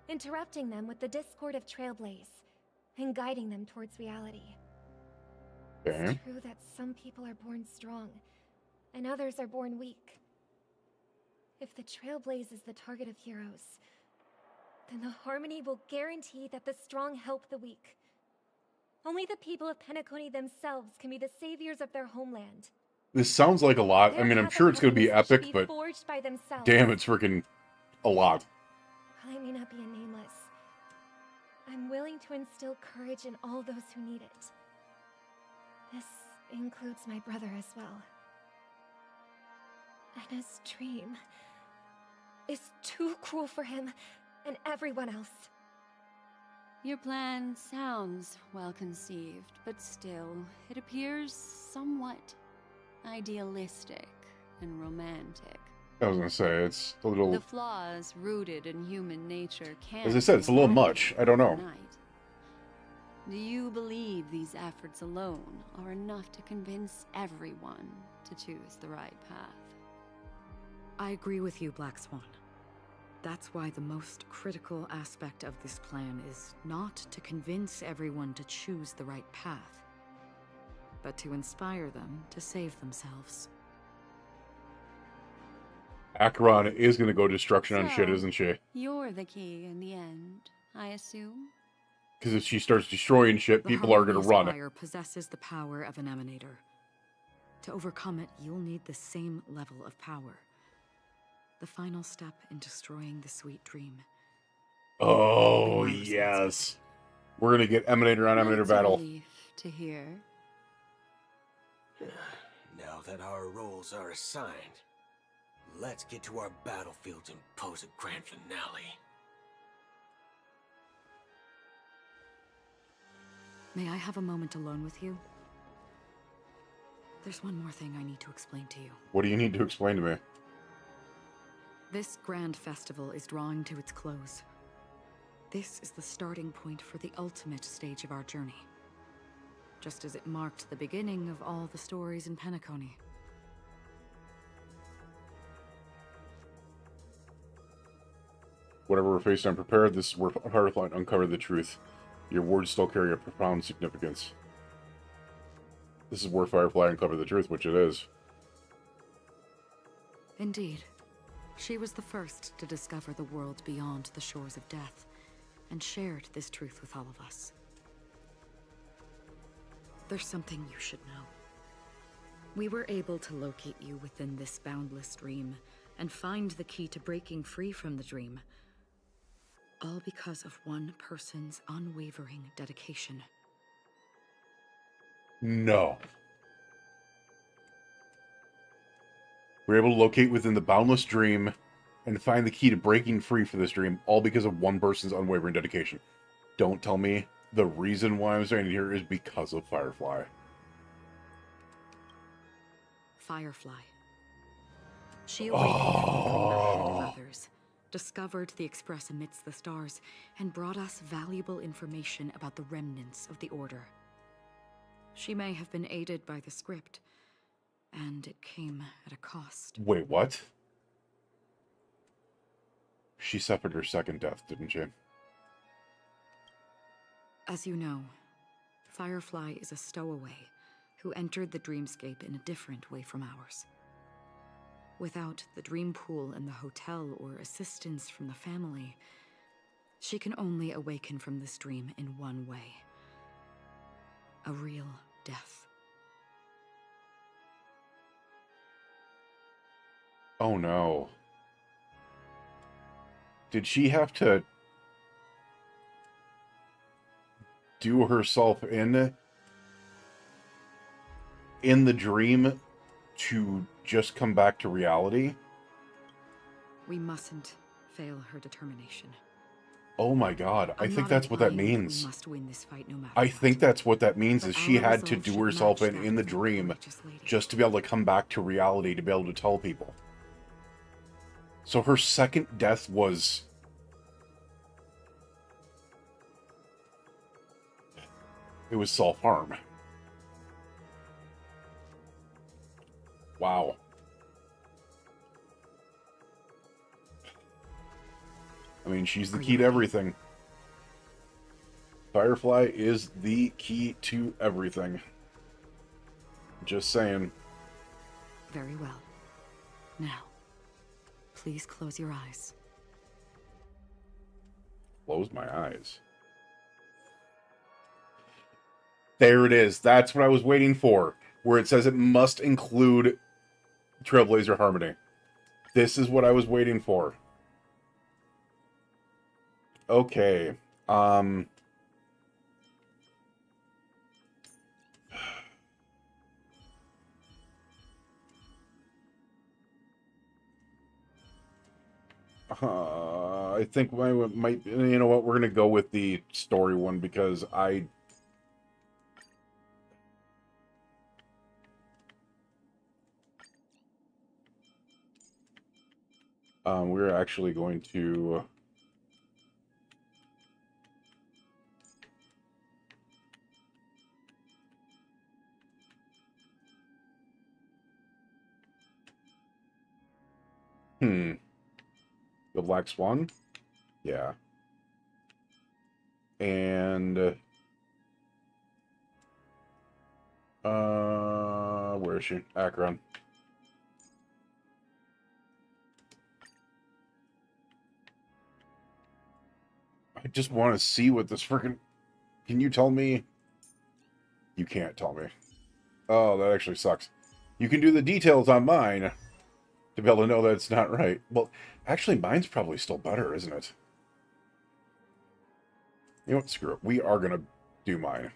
Speaker 5: interrupting them with the discord of Trailblaze, and guiding them towards reality.
Speaker 1: Okay.
Speaker 5: It's true that some people are born strong, and others are born weak. If the Trailblaze is the target of heroes, then the Harmony will guarantee that the strong help the weak. Only the people of Penacony themselves can be the saviors of their homeland.
Speaker 1: This sounds like a lot. I mean, I'm sure it's going to be epic, but
Speaker 5: forged by themselves.
Speaker 1: damn, it's freaking a lot.
Speaker 5: While I may not be a nameless, I'm willing to instill courage in all those who need it. This includes my brother as well. Anna's dream is too cruel for him and everyone else.
Speaker 2: Your plan sounds well conceived, but still, it appears somewhat idealistic and romantic.
Speaker 1: I was going to say, it's a little...
Speaker 2: The flaws rooted in human nature can...
Speaker 1: As I said, it's a little much. I don't know.
Speaker 2: Do you believe these efforts alone are enough to convince everyone to choose the right path?
Speaker 12: I agree with you, Black Swan. That's why the most critical aspect of this plan is not to convince everyone to choose the right path, but to inspire them to save themselves.
Speaker 1: Acheron is going to go destruction on shit, isn't she?
Speaker 2: You're the key in the end, I assume?
Speaker 1: Because if she starts destroying shit, people are going to run.
Speaker 12: The Fire possesses the power of an emanator. To overcome it, you'll need the same level of power. The final step in destroying the sweet dream.
Speaker 1: Oh, yes. We're going to get Emanator on Emanator battle.
Speaker 2: Relief to hear.
Speaker 22: Now that our roles are assigned, let's get to our battlefields and pose a grand finale.
Speaker 12: May I have a moment alone with you? There's one more thing I need to explain to you.
Speaker 1: What do you need to explain to me?
Speaker 12: This grand festival is drawing to its close. This is the starting point for the ultimate stage of our journey. Just as it marked the beginning of all the stories in Penacony.
Speaker 1: Whatever we're facing, I'm prepared. This is where Firefly uncovered the truth. Your words still carry a profound significance. This is where Firefly uncovered the truth, which it is.
Speaker 12: Indeed. She was the first to discover the world beyond the shores of death, and shared this truth with all of us. There's something you should know. We were able to locate you within this boundless dream, and find the key to breaking free from the dream. All because of one person's unwavering dedication.
Speaker 1: No. We're able to locate within the boundless dream and find the key to breaking free from this dream, all because of one person's unwavering dedication. Don't tell me the reason why I'm standing here is because of Firefly.
Speaker 12: Firefly. She awakened from the dream ahead of others, discovered the Express amidst the stars, and brought us valuable information about the remnants of the Order. She may have been aided by the script, and it came at a cost.
Speaker 1: Wait, what? She suffered her second death, didn't she?
Speaker 12: As you know, Firefly is a stowaway who entered the dreamscape in a different way from ours. Without the dream pool in the hotel or assistance from the family, she can only awaken from this dream in one way. A real death.
Speaker 1: Oh no. Did she have to do herself in the dream to just come back to reality?
Speaker 12: We mustn't fail her determination.
Speaker 1: Oh my god, I think that's what that means.
Speaker 12: We must win this fight no matter
Speaker 1: I think that's what that means,
Speaker 12: But
Speaker 1: is she
Speaker 12: our
Speaker 1: had to
Speaker 12: resolve
Speaker 1: do
Speaker 12: should
Speaker 1: herself
Speaker 12: match
Speaker 1: in the
Speaker 12: that
Speaker 1: dream
Speaker 12: courageous lady.
Speaker 1: just to be able to come back to reality, to be able to tell people. So her second death was... it was self-harm. Wow. I mean, she's the key to everything. Firefly is the key to everything. Just saying.
Speaker 12: Very well. Now, please close your eyes.
Speaker 1: Close my eyes. There it is. That's what I was waiting for. Where it says it must include Trailblazer Harmony. This is what I was waiting for. Okay. I think I might, you know what, we're gonna go with the story one because we're actually going to the Black Swan? Yeah. And where is she? Akron. I just want to see what this freaking... Can you tell me? You can't tell me. Oh, that actually sucks. You can do the details on mine to be able to know that it's not right. Well, actually, mine's probably still better, isn't it? You know what? Screw it. We are going to do mine.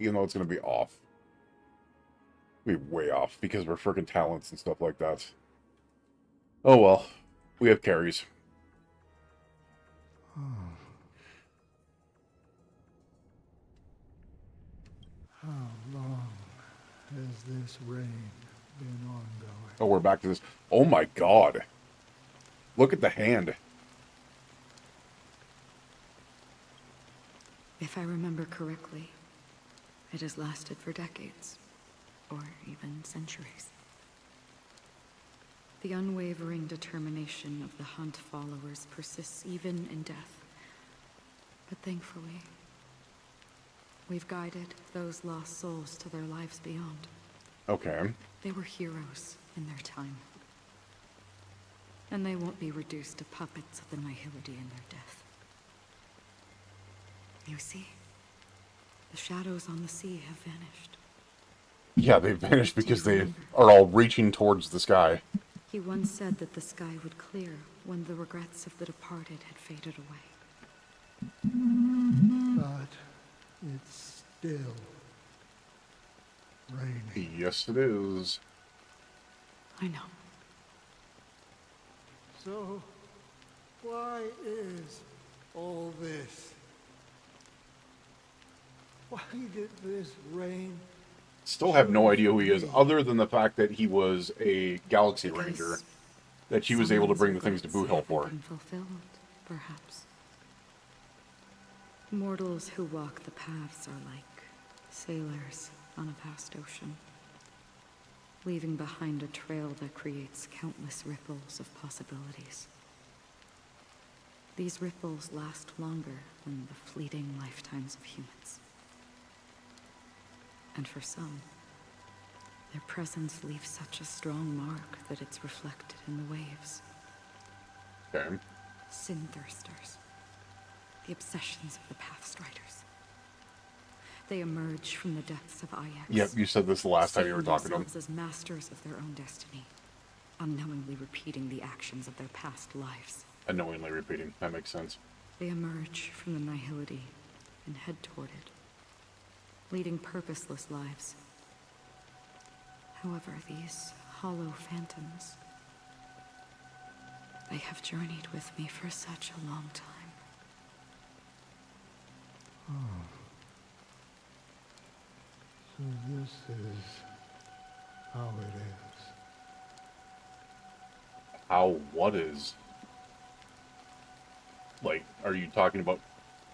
Speaker 1: Even though it's going to be off. Be way off because we're freaking talents and stuff like that. Oh well. We have carries.
Speaker 3: How long has this rain been ongoing?
Speaker 1: Oh, we're back to this. Oh my god. Look at the hand.
Speaker 12: If I remember correctly, it has lasted for decades, or even centuries. The unwavering determination of the Hunt followers persists even in death. But thankfully, we've guided those lost souls to their lives beyond.
Speaker 1: Okay.
Speaker 12: They were heroes in their time. And they won't be reduced to puppets of the Nihility in their death. You see, the shadows on the sea have vanished.
Speaker 1: Yeah, they vanished because they are all reaching towards the sky.
Speaker 12: He once said that the sky would clear when the regrets of the departed had faded away.
Speaker 3: But it's still raining.
Speaker 1: Yes, it is.
Speaker 12: I know.
Speaker 3: So, why is all this? Why did this rain?
Speaker 1: Still have no idea who he is, other than the fact that he was a Galaxy Ranger, that she was able to bring the things to Boot Hill for.
Speaker 12: Fulfilled, perhaps. Mortals who walk the paths are like sailors on a vast ocean, leaving behind a trail that creates countless ripples of possibilities. These ripples last longer than the fleeting lifetimes of humans. And for some, their presence leaves such a strong mark that it's reflected in the waves.
Speaker 1: Okay.
Speaker 12: Sin-thirsters. The obsessions of the Pathstriders. They emerge from the depths of Ix.
Speaker 1: Yep, you said this the last time you were talking to him.
Speaker 12: As masters of their own destiny, unknowingly repeating the actions of their past lives.
Speaker 1: Unknowingly repeating. That makes sense.
Speaker 12: They emerge from the Nihility and head toward it, leading purposeless lives. However, these hollow phantoms, they have journeyed with me for such a long time.
Speaker 3: Oh. So this is how it is.
Speaker 1: How what is? Like, are you talking about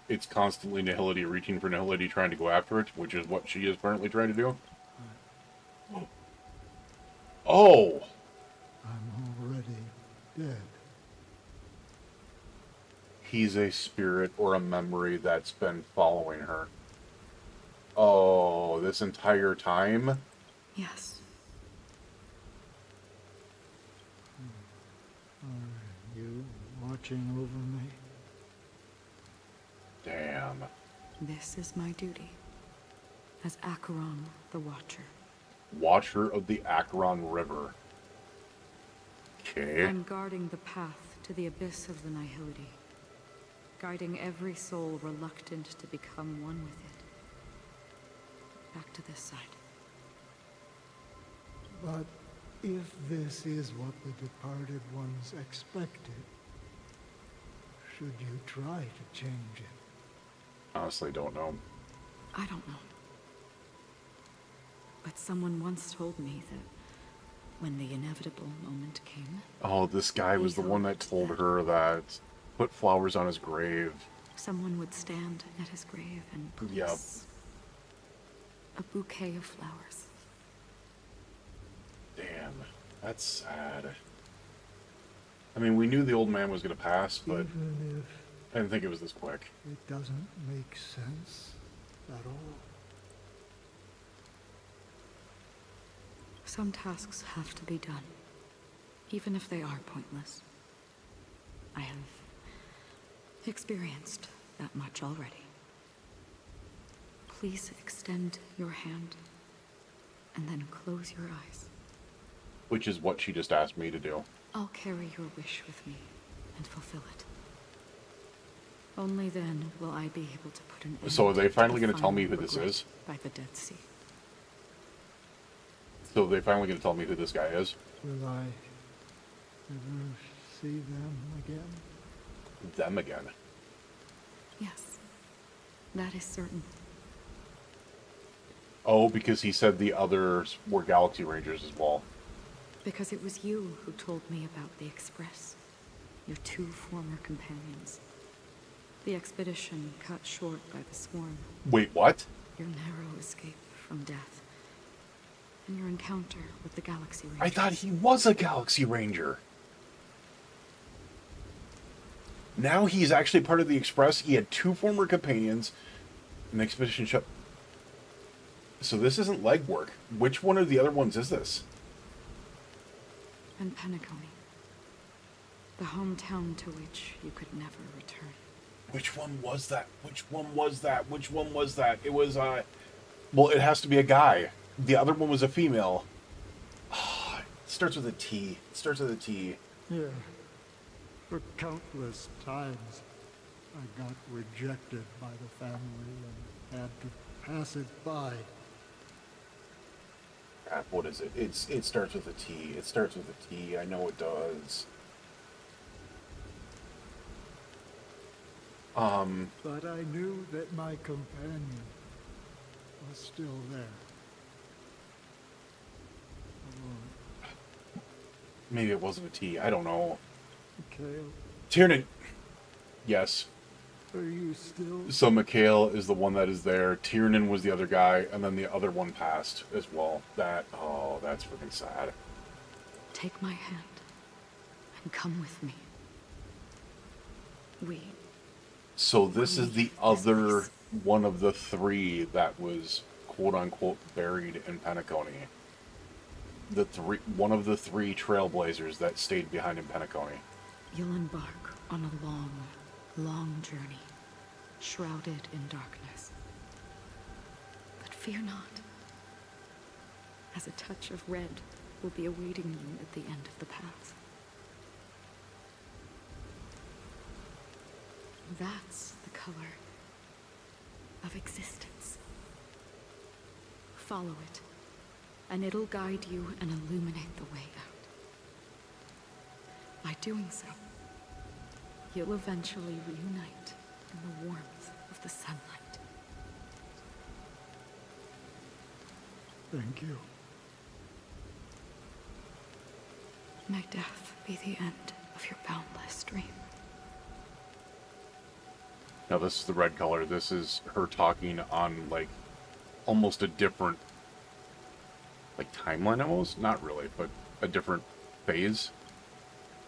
Speaker 1: it's constantly Nihility reaching for Nihility trying to go after it, which is what she is currently trying to do? Oh!
Speaker 3: I'm already dead.
Speaker 1: He's a spirit or a memory that's been following her. Oh, this entire time?
Speaker 12: Yes.
Speaker 3: Alright. watching over me.
Speaker 1: Damn.
Speaker 12: This is my duty as Acheron the Watcher.
Speaker 1: Watcher of the Acheron River. Okay.
Speaker 12: I'm guarding the path to the abyss of the Nihility, guiding every soul reluctant to become one with it. Back to this side.
Speaker 3: But if this is what the departed ones expected, should you try to change it?
Speaker 1: Honestly, don't know.
Speaker 12: I don't know. But someone once told me that when the inevitable moment came...
Speaker 1: Oh, this guy was the one that told her that put flowers on his grave.
Speaker 12: Someone would stand at his grave and place a bouquet of flowers.
Speaker 1: Damn, that's sad. I mean, we knew the old man was going to pass, but
Speaker 3: Even
Speaker 1: I didn't think it was this quick.
Speaker 3: it doesn't make sense at all.
Speaker 12: Some tasks have to be done, even if they are pointless. I have experienced that much already. Please extend your hand, and then close your eyes.
Speaker 1: Which is what she just asked me to do.
Speaker 12: I'll carry your wish with me and fulfill it. Only then will I be able to put an end
Speaker 1: So are they finally
Speaker 12: to
Speaker 1: going
Speaker 12: the
Speaker 1: to tell me
Speaker 12: final
Speaker 1: who this
Speaker 12: regret
Speaker 1: is?
Speaker 12: by the Dead Sea.
Speaker 1: So are they finally going to tell me who this guy is?
Speaker 3: Will I ever see them again?
Speaker 1: Them again.
Speaker 12: Yes, that is certain.
Speaker 1: Oh, because he said the others were Galaxy Rangers as well.
Speaker 12: Because it was you who told me about the Express, your two former companions. The expedition cut short by the swarm.
Speaker 1: Wait, what?
Speaker 12: Your narrow escape from death. And your encounter with the Galaxy Rangers.
Speaker 1: I thought he was a Galaxy Ranger. Now he's actually part of the Express. He had two former companions. An expedition ship. So this isn't legwork. Which one of the other ones is this?
Speaker 12: And Penacony. The hometown to which you could never return.
Speaker 1: Which one was that? Which one was that? Which one was that? It was, well, it has to be a guy. The other one was a female. Oh, it starts with a T. It starts with a T.
Speaker 3: Yeah. For countless times, I got rejected by the family and had to pass it by.
Speaker 1: Crap, what is it? It starts with a T. It starts with a T. I know it does.
Speaker 3: But I knew that my companion was still there.
Speaker 1: Maybe it wasn't a T. I don't know.
Speaker 3: Mikhail,
Speaker 1: Tiernan. Yes.
Speaker 3: are you still?
Speaker 1: So Mikhail is the one that is there. Tiernan was the other guy, and then the other one passed as well. Oh, that's freaking sad.
Speaker 12: Take my hand and come with me.
Speaker 1: So this is the other one of the three that was quote-unquote buried in Penacony. One of the three trailblazers that stayed behind in Penacony.
Speaker 12: You'll embark on a long, long journey, shrouded in darkness. But fear not, as a touch of red will be awaiting you at the end of the path. That's the color of existence. Follow it, and it'll guide you and illuminate the way out. By doing so, you'll eventually reunite in the warmth of the sunlight.
Speaker 3: Thank you.
Speaker 12: May death be the end of your boundless dream.
Speaker 1: Now this is the red color. This is her talking on, like, almost a different, like, timeline almost? Not really, but a different phase.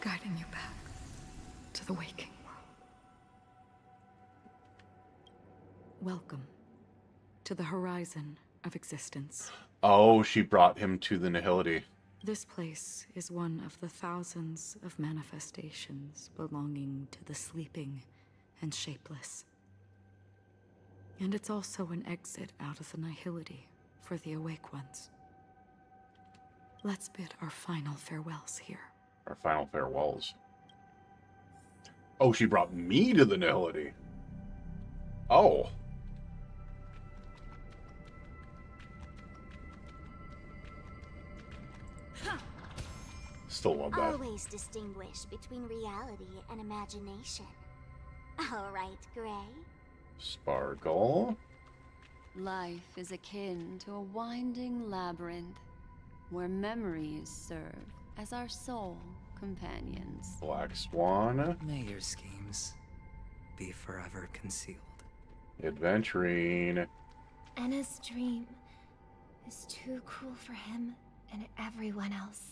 Speaker 12: Guiding you back to the waking world. Welcome to the horizon of existence.
Speaker 1: Oh, she brought him to the Nihility.
Speaker 12: This place is one of the thousands of manifestations belonging to the sleeping and shapeless. And it's also an exit out of the nihility for the awake ones. Let's bid our final farewells here.
Speaker 1: Our final farewells. Oh, she brought me to the nihility. Oh. Still love that.
Speaker 20: Always distinguish between reality and imagination. All right, Gray.
Speaker 1: Sparkle.
Speaker 2: Life is akin to a winding labyrinth where memories serve as our sole companions.
Speaker 1: Black Swan.
Speaker 18: May your schemes be forever concealed.
Speaker 1: Adventuring.
Speaker 5: Anna's dream is too cruel for him and everyone else.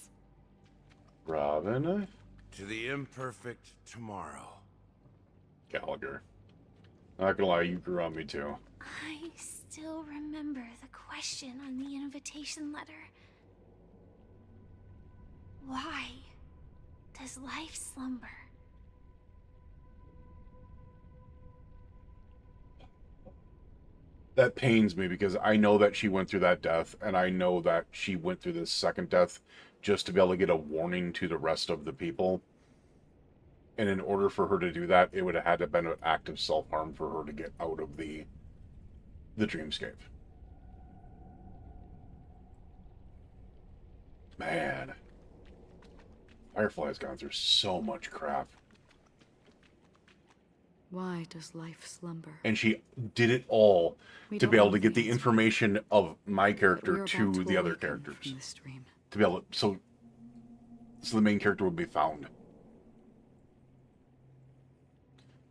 Speaker 1: Robin.
Speaker 6: To the imperfect tomorrow.
Speaker 1: Gallagher. Not gonna lie, you grew on me too.
Speaker 10: I still remember the question on the invitation letter. Why does life slumber?
Speaker 1: That pains me because I know that she went through that death, and I know that she went through this second death just to be able to get a warning to the rest of the people. And in order for her to do that, it would have had to have been an act of self-harm for her to get out of the dreamscape. Man. Firefly's gone through so much crap.
Speaker 12: Why does life slumber?
Speaker 1: And she did it all
Speaker 12: We
Speaker 1: to
Speaker 12: don't
Speaker 1: be able
Speaker 12: know
Speaker 1: to get
Speaker 12: the
Speaker 1: the
Speaker 12: answer.
Speaker 1: information of my character
Speaker 12: We're
Speaker 1: to
Speaker 12: about
Speaker 1: the other
Speaker 12: awaken
Speaker 1: characters.
Speaker 12: from this dream.
Speaker 1: To be able to, so the main character would be found.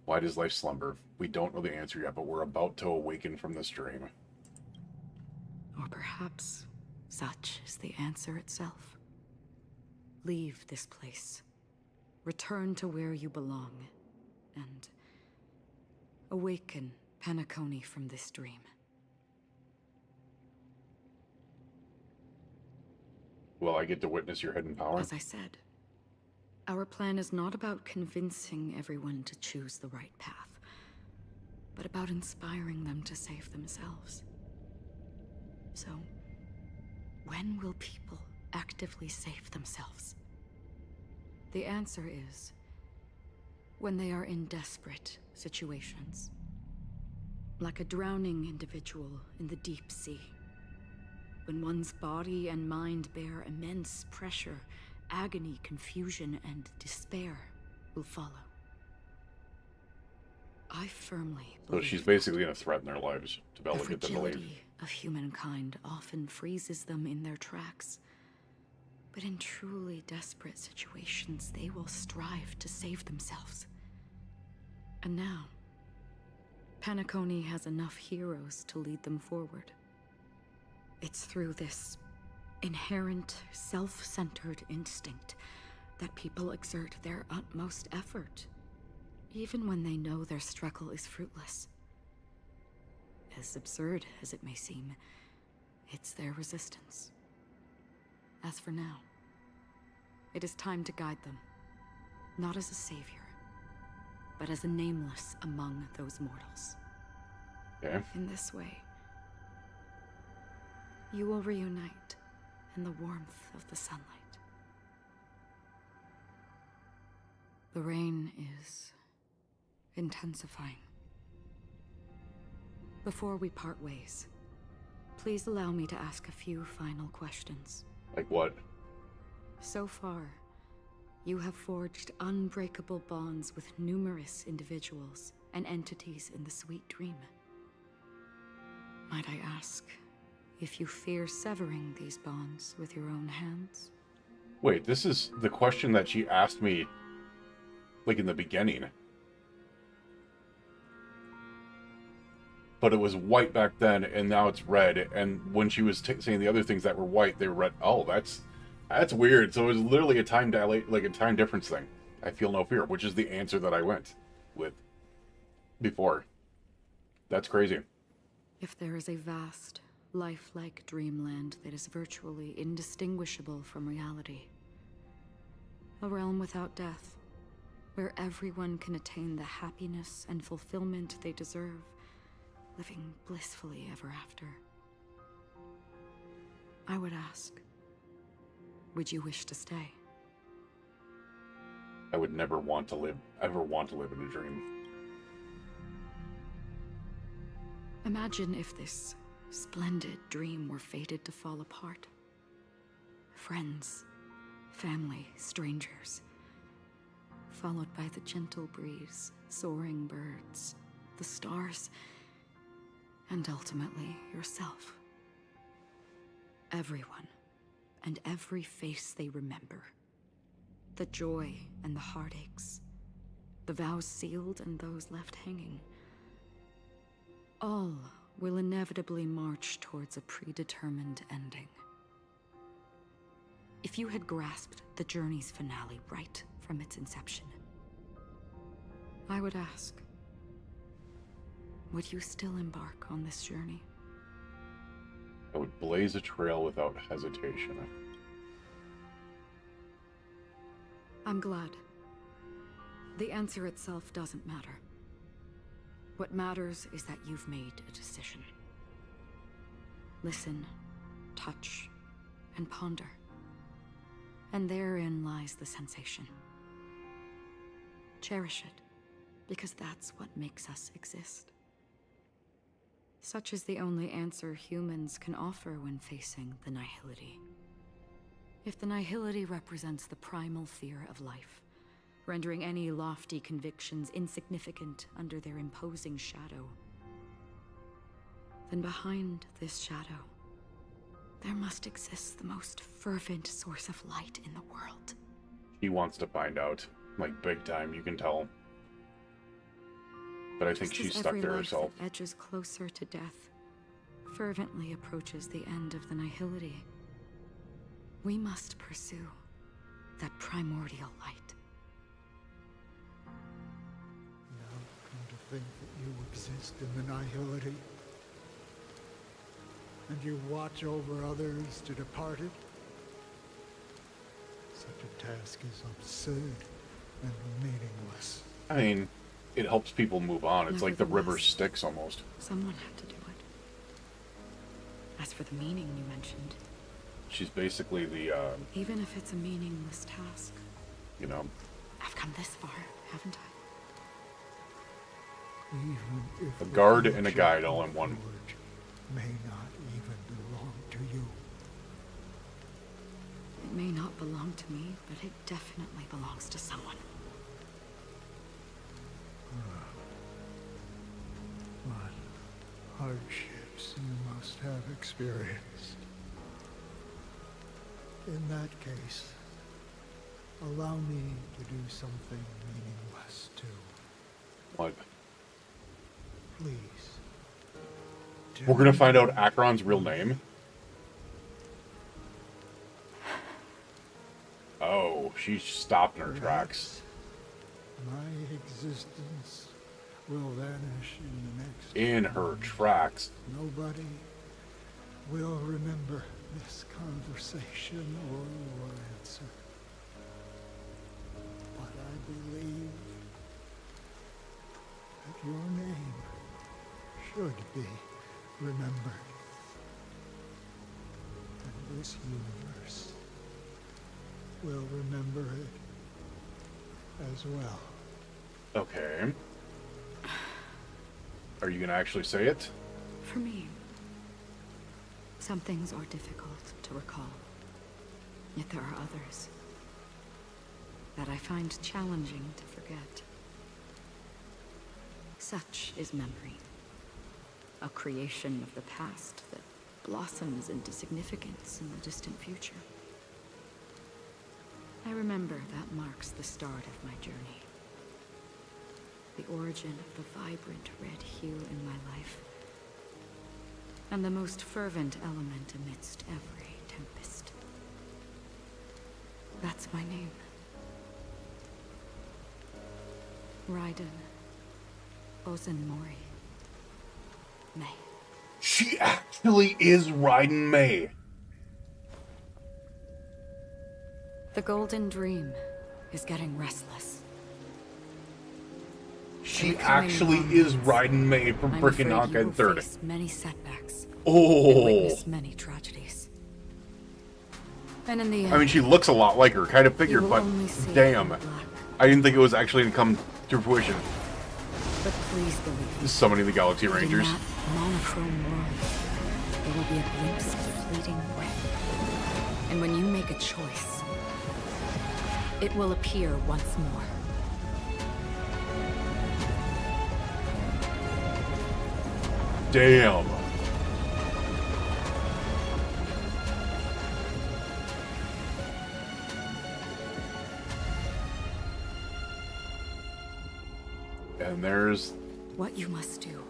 Speaker 1: Why does life slumber? We don't know the answer yet, but we're about to awaken from this dream.
Speaker 12: Or perhaps such is the answer itself. Leave this place. Return to where you belong. And awaken Penacony from this dream.
Speaker 1: Will I get to witness your hidden power?
Speaker 12: As I said, our plan is not about convincing everyone to choose the right path, but about inspiring them to save themselves. So, when will people actively save themselves? The answer is when they are in desperate situations. Like a drowning individual in the deep sea. When one's body and mind bear immense pressure, agony, confusion, and despair will follow. I firmly
Speaker 1: So
Speaker 12: believe
Speaker 1: she's basically going to threaten their lives to be able
Speaker 12: the
Speaker 1: to get them to leave.
Speaker 12: fragility of humankind often freezes them in their tracks. But in truly desperate situations, they will strive to save themselves. And now, Penacony has enough heroes to lead them forward. It's through this inherent, self-centered instinct that people exert their utmost effort, even when they know their struggle is fruitless. As absurd as it may seem, it's their resistance. As for now, it is time to guide them, not as a savior, but as a nameless among those mortals.
Speaker 1: Okay.
Speaker 12: In this way, you will reunite in the warmth of the sunlight. The rain is intensifying. Before we part ways, please allow me to ask a few final questions.
Speaker 1: Like what?
Speaker 12: So far, you have forged unbreakable bonds with numerous individuals and entities in the Sweet Dream. Might I ask if you fear severing these bonds with your own hands?
Speaker 1: Wait, this is the question that she asked me, like, in the beginning. But it was white back then, and now it's red. And when she was saying the other things that were white, they were red. Oh, that's weird. So it was literally a time like a time difference thing. I feel no fear, which is the answer that I went with before. That's crazy.
Speaker 12: If there is a vast, lifelike dreamland that is virtually indistinguishable from reality. A realm without death, where everyone can attain the happiness and fulfillment they deserve, living blissfully ever after. I would ask, would you wish to stay?
Speaker 1: I would never want to live in a dream.
Speaker 12: Imagine if this splendid dream were fated to fall apart. Friends, family, strangers, followed by the gentle breeze, soaring birds, the stars, and ultimately yourself. Everyone, and every face they remember. The joy and the heartaches, the vows sealed and those left hanging. All will inevitably march towards a predetermined ending. If you had grasped the journey's finale right from its inception, I would ask, would you still embark on this journey?
Speaker 1: I would blaze a trail without hesitation.
Speaker 12: I'm glad. The answer itself doesn't matter. What matters is that you've made a decision. Listen, touch, and ponder. And therein lies the sensation. Cherish it, because that's what makes us exist. Such is the only answer humans can offer when facing the nihility. If the nihility represents the primal fear of life, rendering any lofty convictions insignificant under their imposing shadow, then behind this shadow, there must exist the most fervent source of light in the world.
Speaker 1: He wants to find out, like big time, you can tell. But I think she's stuck there herself.
Speaker 12: That edges closer to death, fervently approaches the end of the nihility. We must pursue that primordial light.
Speaker 3: Now, come to think that you exist in the nihility, and you watch over others to depart it, such a task is absurd and meaningless.
Speaker 1: I mean, it helps people move on. It's like the river Styx almost.
Speaker 12: Someone had to do it. As for the meaning you mentioned,
Speaker 1: She's basically the,
Speaker 12: even if it's a meaningless task,
Speaker 1: you know,
Speaker 12: I've come this far, haven't I?
Speaker 3: Even if
Speaker 1: a guard and a guide all in one.
Speaker 3: may not even belong to you.
Speaker 12: It may not belong to me, but it definitely belongs to someone.
Speaker 3: What hardships you must have experienced. In that case, allow me to do something meaningless too.
Speaker 1: What?
Speaker 3: Please.
Speaker 1: We're gonna find out Akron's real name. Oh, she stopped in her tracks.
Speaker 3: My existence will vanish in the next.
Speaker 1: In her tracks.
Speaker 3: Nobody will remember this conversation or your answer. But I believe that your name should be remembered. And this universe will remember it as well.
Speaker 1: Okay. Are you gonna actually say it?
Speaker 12: For me, some things are difficult to recall. Yet there are others that I find challenging to forget. Such is memory, a creation of the past that blossoms into significance in the distant future. I remember that marks the start of my journey. The origin of the vibrant red hue in my life, and the most fervent element amidst every tempest. That's my name. Raiden Ozen Mori. May.
Speaker 1: She actually is riding May.
Speaker 12: The Golden Dream is getting restless.
Speaker 1: She actually is riding May from frickin' Honkai 3rd.
Speaker 12: Face many setbacks.
Speaker 1: Oh.
Speaker 12: And witness many tragedies. And in the end,
Speaker 1: I mean, she looks a lot like her, kind of figured, but damn. I didn't think it was actually going to come to fruition.
Speaker 12: But please believe me,
Speaker 1: Summoning the Galaxy Rangers.
Speaker 12: in that monochrome world, there will be a glimpse of fleeting red. And when you make a choice, it will appear once more.
Speaker 1: Damn. And there's...
Speaker 12: What you must do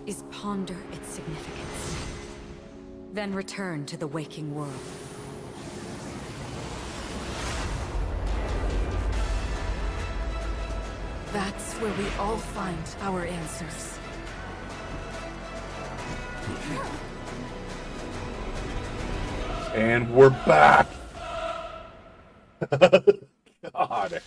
Speaker 12: is ponder its significance. Then return to the waking world.
Speaker 19: That's where we all find our answers.
Speaker 1: And we're back! God.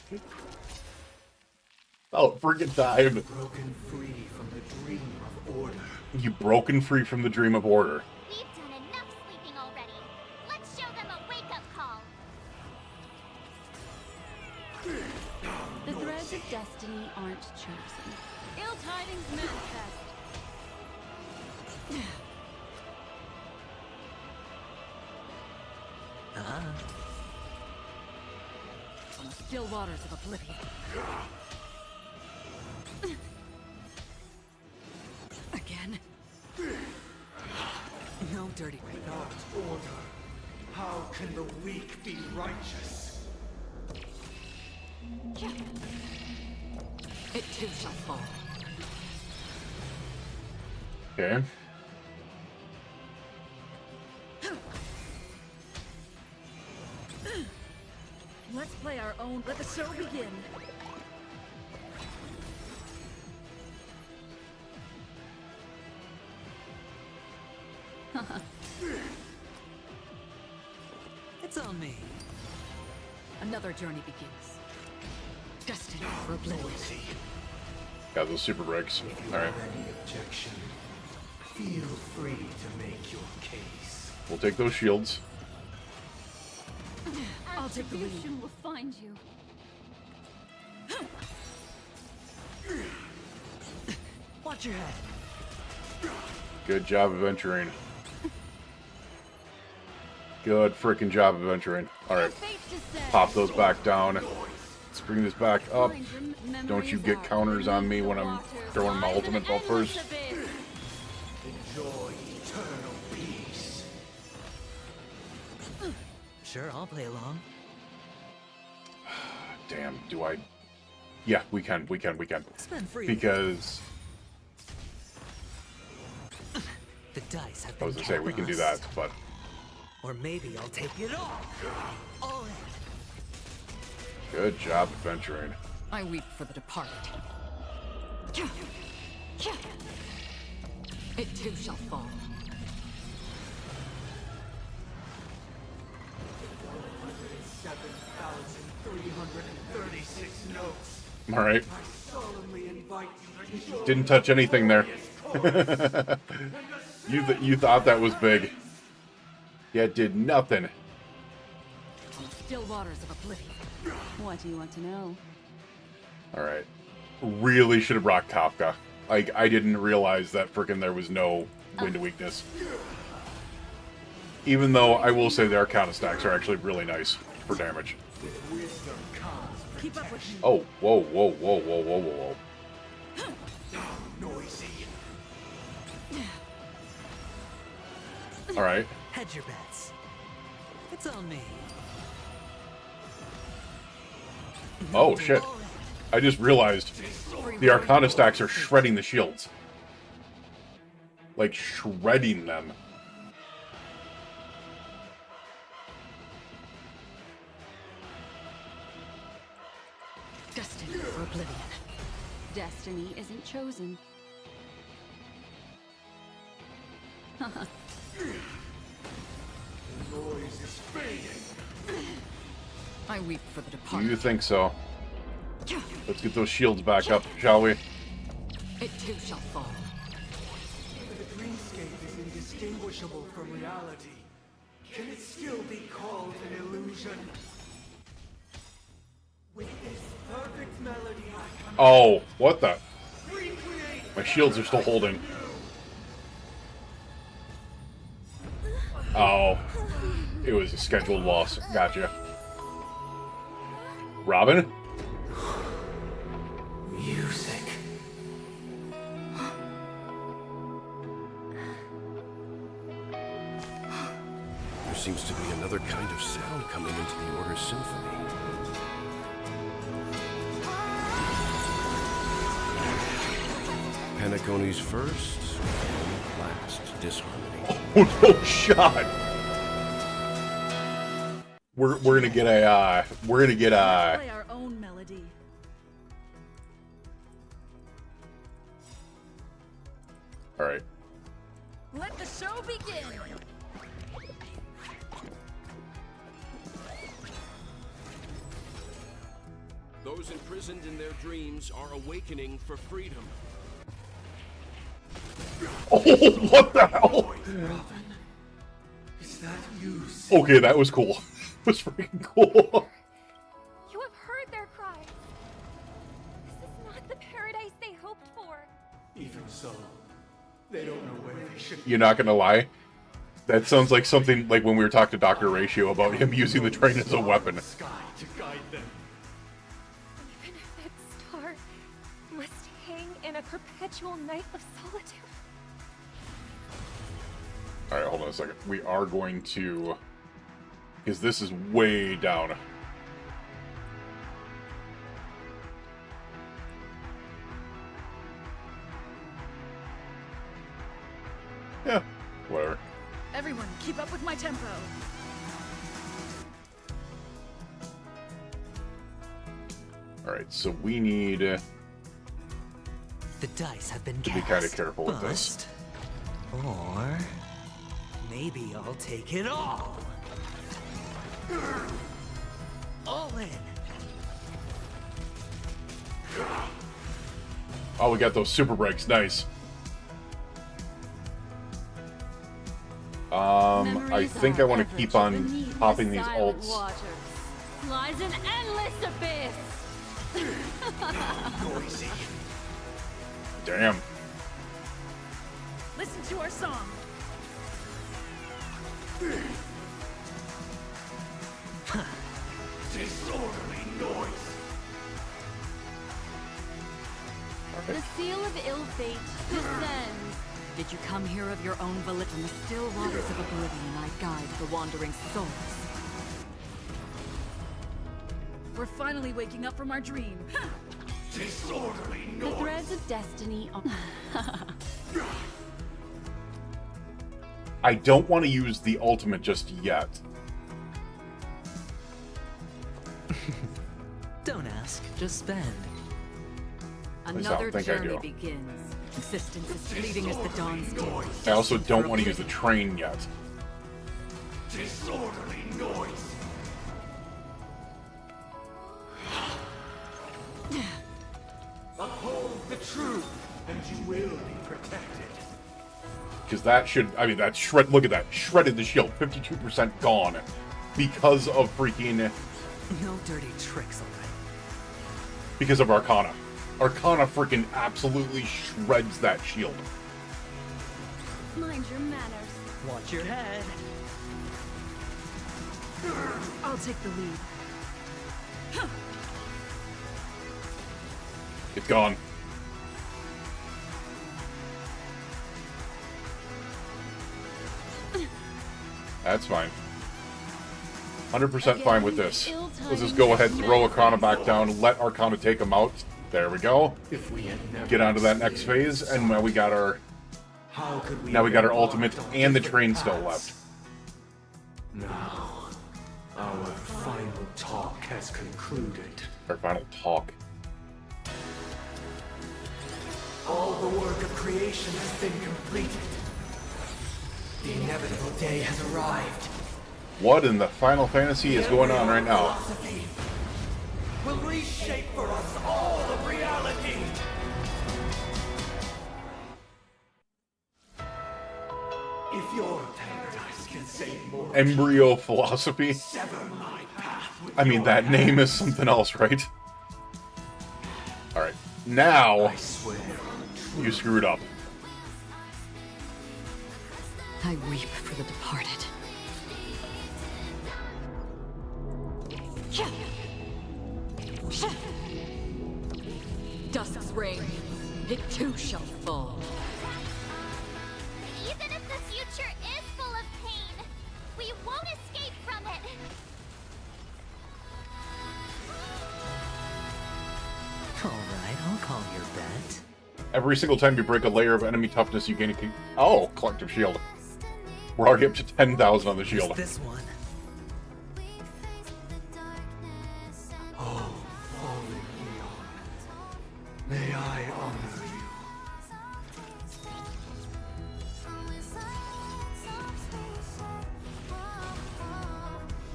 Speaker 1: Oh, friggin' time.
Speaker 6: Broken free from the dream of order.
Speaker 1: You broken free from the dream of order.
Speaker 7: We've done enough sleeping already. Let's show them a wake-up call.
Speaker 2: The threads of destiny aren't chosen. Ill tidings manifest.
Speaker 12: On the still waters of oblivion. Again? No dirty
Speaker 6: Without order, how can the weak be righteous?
Speaker 12: It too shall fall.
Speaker 1: Okay.
Speaker 19: Let's play our own. Let the show begin.
Speaker 18: It's on me.
Speaker 12: Another journey begins. Destined for oblivion.
Speaker 1: Got those super breaks. Alright.
Speaker 6: Any objection? Feel free to make your case.
Speaker 1: We'll take those shields.
Speaker 2: I'll take the lead. Will find you.
Speaker 18: Watch your head.
Speaker 1: Good job adventuring. Good freaking job adventuring. Alright. Pop those back down. Let's bring this back up. Don't you get counters on me when I'm throwing my ultimate buffers.
Speaker 6: Enjoy eternal peace.
Speaker 18: Sure, I'll play along.
Speaker 1: Damn, do I... Yeah, we can.
Speaker 18: Spend free.
Speaker 1: Because...
Speaker 18: The dice have
Speaker 1: I
Speaker 18: been
Speaker 1: was gonna say, we can do that, but...
Speaker 18: Or maybe I'll take it all in.
Speaker 1: Good job adventuring.
Speaker 12: I weep for the departed. It too shall fall.
Speaker 1: Alright.
Speaker 6: I solemnly invite you to join
Speaker 1: Didn't touch anything there. You thought that was big. Yeah, it did nothing.
Speaker 12: On the still waters of oblivion.
Speaker 2: What do you want to know?
Speaker 1: Alright. Really should have brought Kafka. Like, I didn't realize that frickin' there was no wind weakness. Even though I will say the Arcana stacks are actually really nice for damage.
Speaker 19: Keep up with me.
Speaker 1: Oh, whoa.
Speaker 6: noisy.
Speaker 1: Alright.
Speaker 18: Hedge your bets. It's on me.
Speaker 1: Oh, shit. I just realized the Arcana stacks are shredding the shields. Like, shredding them.
Speaker 12: Destined for oblivion.
Speaker 2: Destiny isn't chosen.
Speaker 6: Noise is fading.
Speaker 12: I weep for the
Speaker 1: Do
Speaker 12: departed.
Speaker 1: you think so? Let's get those shields back up, shall we?
Speaker 12: It too shall fall.
Speaker 6: The dreamscape is indistinguishable from reality. Can it still be called an illusion? With this perfect melody, I can
Speaker 1: Oh, what the?
Speaker 6: recreate.
Speaker 1: My shields are still holding. Oh. It was a scheduled loss. Gotcha. Robin?
Speaker 6: Music.
Speaker 13: There seems to be another kind of sound coming into the Order's symphony. Penacony's first and last disharmony.
Speaker 1: Oh no, shot! We're gonna get a
Speaker 12: Play our own melody.
Speaker 1: all right.
Speaker 12: Let the show begin.
Speaker 13: Those imprisoned in their dreams are awakening for freedom.
Speaker 1: Oh, what the hell?
Speaker 6: Is that you?
Speaker 1: Okay, that was cool. That was freaking cool.
Speaker 5: You have heard their cries. This is not the paradise they hoped for.
Speaker 6: Even so, they don't know where they should.
Speaker 1: You're not gonna lie. That sounds like something like when we were talking to Dr. Ratio about him using the train as a weapon.
Speaker 6: Sky to guide them.
Speaker 5: Even if that star must hang in a perpetual night of solitude.
Speaker 1: Alright, hold on a second. We are going to... because this is way down. Yeah, whatever.
Speaker 12: Everyone, keep up with my tempo.
Speaker 1: Alright, so we need to
Speaker 18: The dice have been
Speaker 1: be
Speaker 18: cast.
Speaker 1: kind of careful with this.
Speaker 18: Bust. Or maybe I'll take it all. All in.
Speaker 1: Oh, we got those super breaks. Nice. I think I want to keep on popping these ults.
Speaker 2: Waters lies an endless abyss.
Speaker 6: Noisy.
Speaker 1: Damn.
Speaker 12: Listen to our song.
Speaker 6: Disorderly noise.
Speaker 2: The seal of ill fate descends.
Speaker 12: Did you come here of your own volition? The still waters of oblivion I guide the wandering souls. We're finally waking up from our dream.
Speaker 6: Disorderly
Speaker 2: The
Speaker 6: noise.
Speaker 2: threads of destiny are...
Speaker 1: I don't want to use the ultimate just yet.
Speaker 18: Don't ask, just spend.
Speaker 12: Another
Speaker 1: think I
Speaker 12: journey
Speaker 1: do.
Speaker 12: begins. Existence is fleeting as the dawn's day.
Speaker 1: I also don't want to use the train yet.
Speaker 6: Disorderly noise. Uphold the truth, and you will be protected.
Speaker 1: Because that should, I mean, that shred, look at that. Shredded the shield. 52% gone. Because of freaking,
Speaker 18: No dirty tricks, alright?
Speaker 1: because of Arcana. Arcana freaking absolutely shreds that shield.
Speaker 2: Mind your manners.
Speaker 18: Watch your head.
Speaker 12: I'll take the lead.
Speaker 1: It's gone. That's fine. 100% fine with this. Let's just go ahead and throw Arcana back down, let Arcana take him out. There we go.
Speaker 6: If we had never
Speaker 1: Get on to that next phase, and now we got our ultimate and the train still left.
Speaker 6: Now, our final talk has concluded.
Speaker 1: Our final talk.
Speaker 6: All the work of creation has been completed. The inevitable day has arrived.
Speaker 1: What in the Final Fantasy is going on right now?
Speaker 6: Philosophy will reshape for us all of reality. If your paradise can save more,
Speaker 1: Embryo philosophy?
Speaker 6: sever my path with
Speaker 1: I mean, that name is something else, right? Alright, now
Speaker 6: I swear
Speaker 1: you screwed up.
Speaker 12: I weep for the departed. Dusk's reign, it too shall fall.
Speaker 20: Even if the future is full of pain, we won't escape from it.
Speaker 18: Alright, I'll call your bet.
Speaker 1: Every single time you break a layer of enemy toughness, you gain a... Oh, collective shield. We're already up to 10,000 on the shield.
Speaker 18: This one.
Speaker 6: Oh, holy Leon, may I honor you.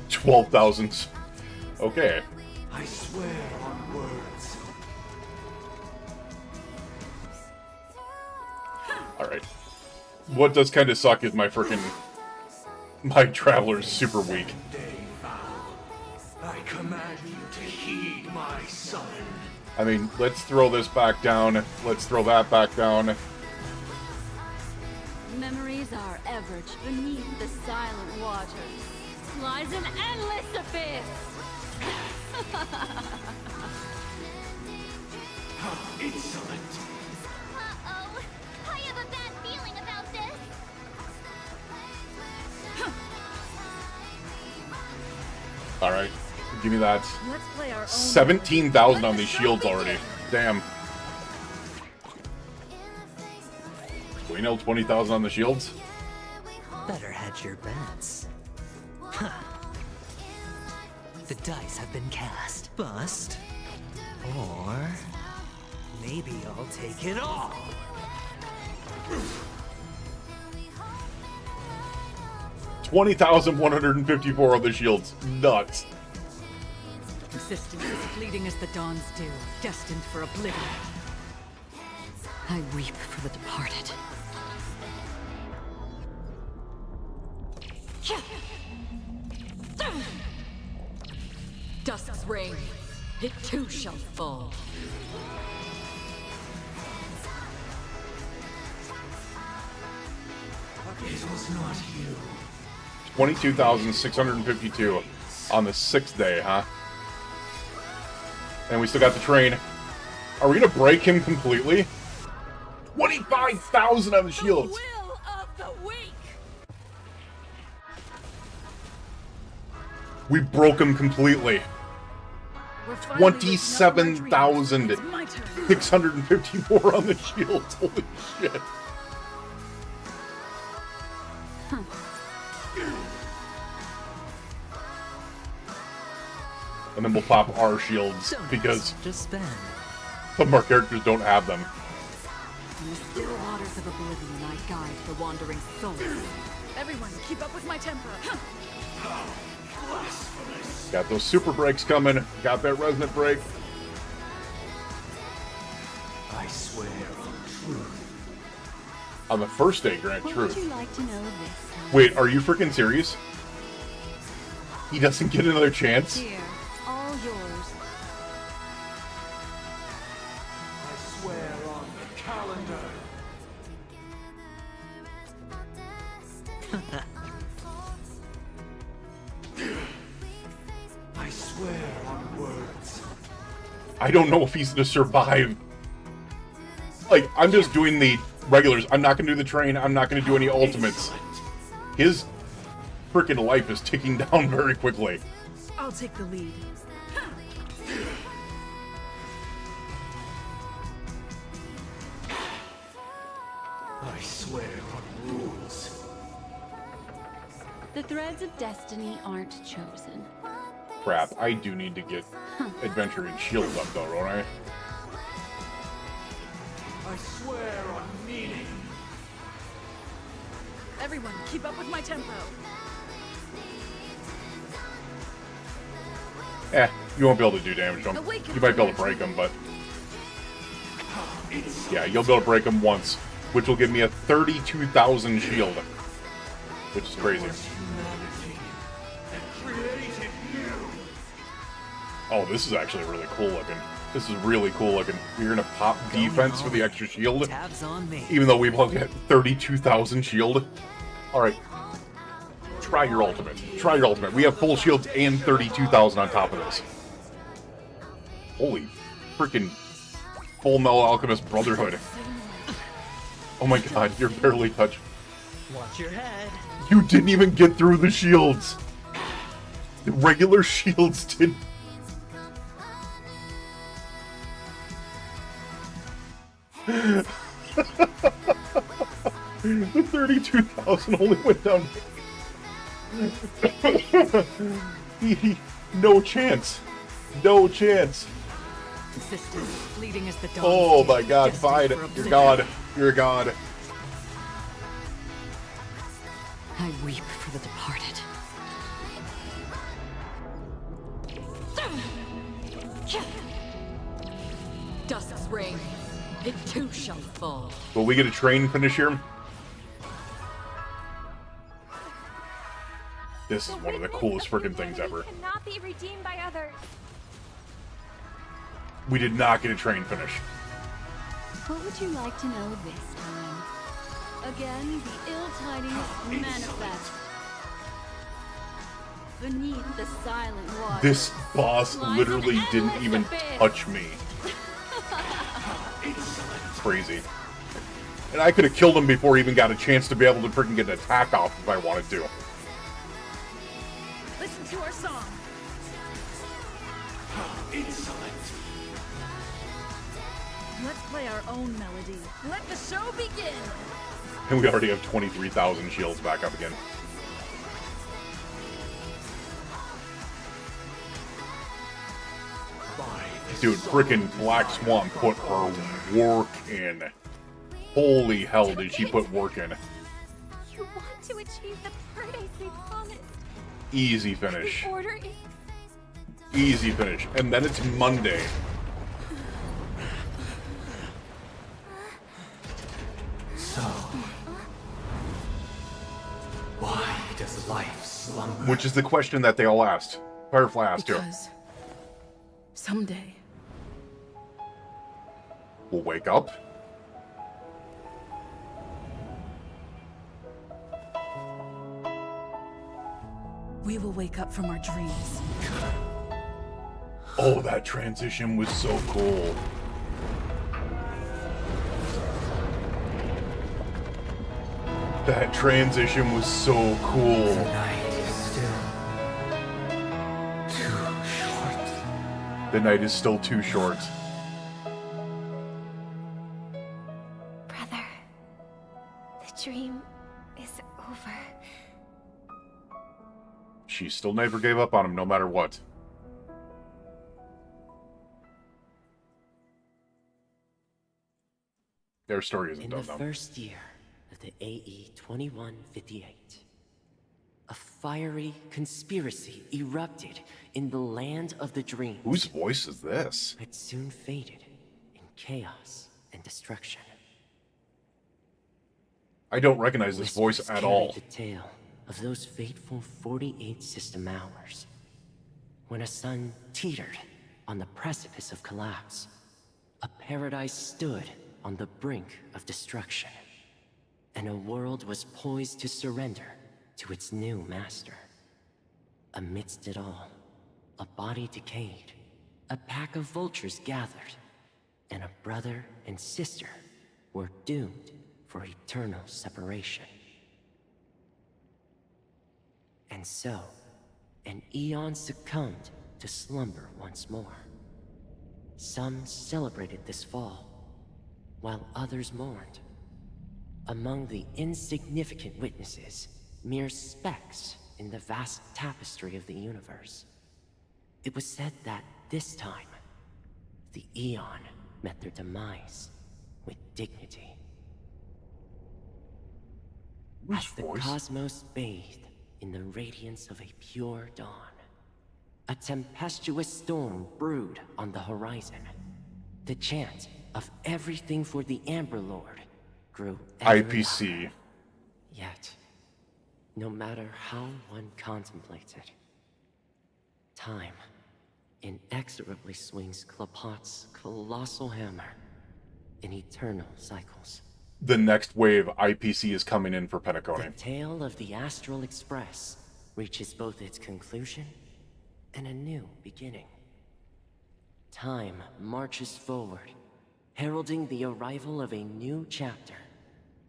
Speaker 1: 12,000. Okay.
Speaker 6: I swear on words.
Speaker 1: Alright. What does kind of suck is my Traveler's super weak.
Speaker 6: I command you to heed my summon.
Speaker 1: I mean, let's throw this back down. Let's throw that back down.
Speaker 2: Memories are ever beneath the silent waters. Lies an endless abyss.
Speaker 6: How insolent.
Speaker 20: Uh-oh. I have a bad feeling about this.
Speaker 1: Alright. Give me that.
Speaker 2: Let's play our own
Speaker 1: 17,000 on these shields already. Damn. We know 20,000 on the shields?
Speaker 18: Better hedge your bets. The dice have been cast. Bust. Or... maybe I'll take it all.
Speaker 1: 20,154 on the shields. Nuts.
Speaker 12: Existence is fleeting as the dawn's dew, destined for oblivion. I weep for the departed. Dusk's reign, it too shall fall.
Speaker 6: It was not you.
Speaker 1: 22,652 on the 6th day, huh? And we still got the train. Are we gonna break him completely? 25,000 on the shields!
Speaker 19: Will of the weak.
Speaker 1: We broke him completely. 27,654 on the shields. Holy shit. And then we'll pop our shields because some of our characters don't have them.
Speaker 12: In the still waters of oblivion, I guide the wandering souls.
Speaker 19: Everyone, keep up with my tempo.
Speaker 1: Got those super breaks coming. Got that resonant break.
Speaker 6: I swear on truth.
Speaker 1: On the first day, grant
Speaker 2: What
Speaker 1: truth.
Speaker 2: would you like to know this time?
Speaker 1: Wait, are you freaking serious? He doesn't get another chance?
Speaker 2: Here, all yours.
Speaker 6: I swear on the calendar. I swear on words.
Speaker 1: I don't know if he's gonna survive. Like, I'm just doing the regulars. I'm not gonna do the train. I'm not gonna do any ultimates. His freaking life is ticking down very quickly.
Speaker 19: I'll take the lead.
Speaker 6: I swear on rules.
Speaker 2: The threads of destiny aren't chosen.
Speaker 1: Crap, I do need to get adventure and shields up though, don't I?
Speaker 6: I swear on meaning.
Speaker 12: Everyone, keep up with my tempo.
Speaker 1: You won't be able to do damage to them. You might be able to break them, but... Yeah, you'll be able to break them once, which will give me a 32,000 shield. Which is crazy. Oh, this is actually really cool looking. This is really cool looking. You're gonna pop defense for the extra shield, even though we've only got 32,000 shield. Alright. Try your ultimate. Try your ultimate. We have full shields and 32,000 on top of this. Holy freaking Full Metal Alchemist Brotherhood. Oh my god, you're barely touched.
Speaker 18: Watch your head.
Speaker 1: You didn't even get through the shields. The regular shields didn't. The 32,000 only went down. No chance. No chance.
Speaker 12: Sisters, fleeting as the dawn.
Speaker 1: Oh my god, fine. You're God. You're God.
Speaker 12: I weep for the departed. Dusk's reign. It too shall fall.
Speaker 1: Will we get a train finish here? This is one of the coolest freaking things ever.
Speaker 11: Cannot be redeemed by others.
Speaker 1: We did not get a train finish.
Speaker 2: What would you like to know this time? Again, the ill tidings manifest. Beneath the silent water.
Speaker 1: This boss literally didn't even touch me. Crazy. And I could have killed him before he even got a chance to be able to freaking get an attack off if I wanted to.
Speaker 12: Listen to our song. Let's play our own melody. Let the show begin.
Speaker 1: And we already have 23,000 shields back up again. Dude, frickin' Black Swan put her work in. Holy hell did she put work in.
Speaker 11: You want to achieve the paradise we promised.
Speaker 1: Easy finish.
Speaker 11: The order is...
Speaker 1: Easy finish. And then it's Monday.
Speaker 18: So, why does life slumber?
Speaker 1: Which is the question that they all asked. Firefly asked too.
Speaker 17: Because someday
Speaker 1: we'll wake up.
Speaker 17: we will wake up from our dreams.
Speaker 1: Oh, that transition was so cool. That transition was so cool.
Speaker 18: The night is still too short.
Speaker 1: The night is still too short.
Speaker 5: Brother, the dream is over.
Speaker 1: She still never gave up on him, no matter what. Their story isn't done, though.
Speaker 14: In the first year of the AE 2158, a fiery conspiracy erupted in the land of the dreams.
Speaker 1: Whose voice is this?
Speaker 14: It soon faded in chaos and destruction.
Speaker 1: I don't recognize this voice
Speaker 14: Whispers
Speaker 1: at all.
Speaker 14: carried the tale of those fateful 48 system hours, when a sun teetered on the precipice of collapse. A paradise stood on the brink of destruction, and a world was poised to surrender to its new master. Amidst it all, a body decayed, a pack of vultures gathered, and a brother and sister were doomed for eternal separation. And so, an eon succumbed to slumber once more. Some celebrated this fall, while others mourned. Among the insignificant witnesses, mere specks in the vast tapestry of the universe, it was said that this time, the Eon met their demise with dignity. as the cosmos bathed in the radiance of a pure dawn. A tempestuous storm brewed on the horizon. The chant of everything for the Amber Lord grew ever
Speaker 1: IPC.
Speaker 14: louder. Yet, no matter how one contemplates it, time inexorably swings Klapot's colossal hammer in eternal cycles.
Speaker 1: The next wave IPC is coming in for
Speaker 14: The
Speaker 1: Penacony.
Speaker 14: tale of the Astral Express reaches both its conclusion and a new beginning. Time marches forward, heralding the arrival of a new chapter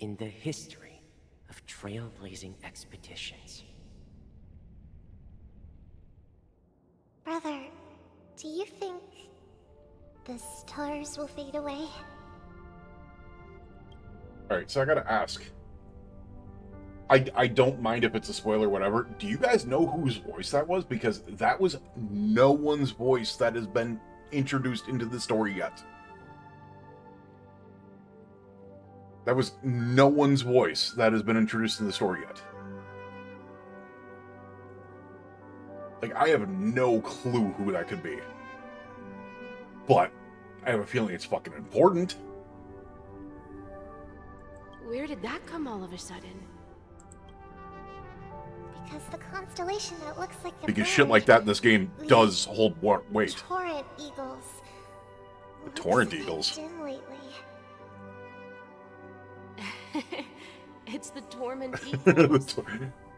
Speaker 14: in the history of trailblazing expeditions.
Speaker 20: Brother, do you think the stars will fade away?
Speaker 1: Alright, so I gotta ask. I don't mind if it's a spoiler or whatever. Do you guys know whose voice that was? Because that was no one's voice that has been introduced into the story yet. That was no one's voice that has been introduced in the story yet. Like, I have no clue who that could be. But I have a feeling it's fucking important.
Speaker 19: Where did that come all of a sudden?
Speaker 20: Because the constellation that looks like the
Speaker 1: Because shit like that in this game does hold weight.
Speaker 20: Torrent Eagles.
Speaker 1: The Torrent Eagles.
Speaker 20: Dim lately.
Speaker 19: It's the Torment Eagles.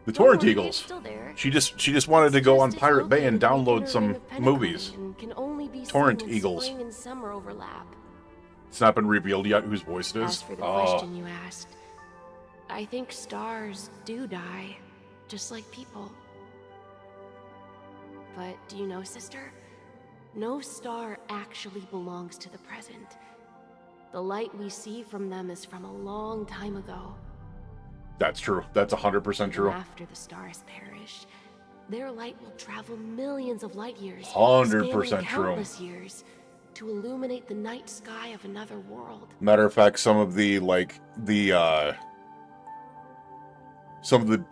Speaker 1: The Torrent
Speaker 19: They're
Speaker 1: Eagles.
Speaker 19: still there.
Speaker 1: She just wanted to go on Pirate Bay and download some movies.
Speaker 19: And can only be
Speaker 1: Torrent
Speaker 19: seen when
Speaker 1: Eagles.
Speaker 19: spring and summer overlap.
Speaker 1: It's not been revealed yet whose voice it is.
Speaker 19: As for the question you asked, I think stars do die, just like people. But do you know, sister? No star actually belongs to the present. The light we see from them is from a long time ago.
Speaker 1: That's true. That's 100% true.
Speaker 19: After the stars perish, their light will travel millions of light years,
Speaker 1: 100%
Speaker 19: spanning
Speaker 1: true.
Speaker 19: countless years, to illuminate the night sky of another world.
Speaker 1: Matter of fact, some of the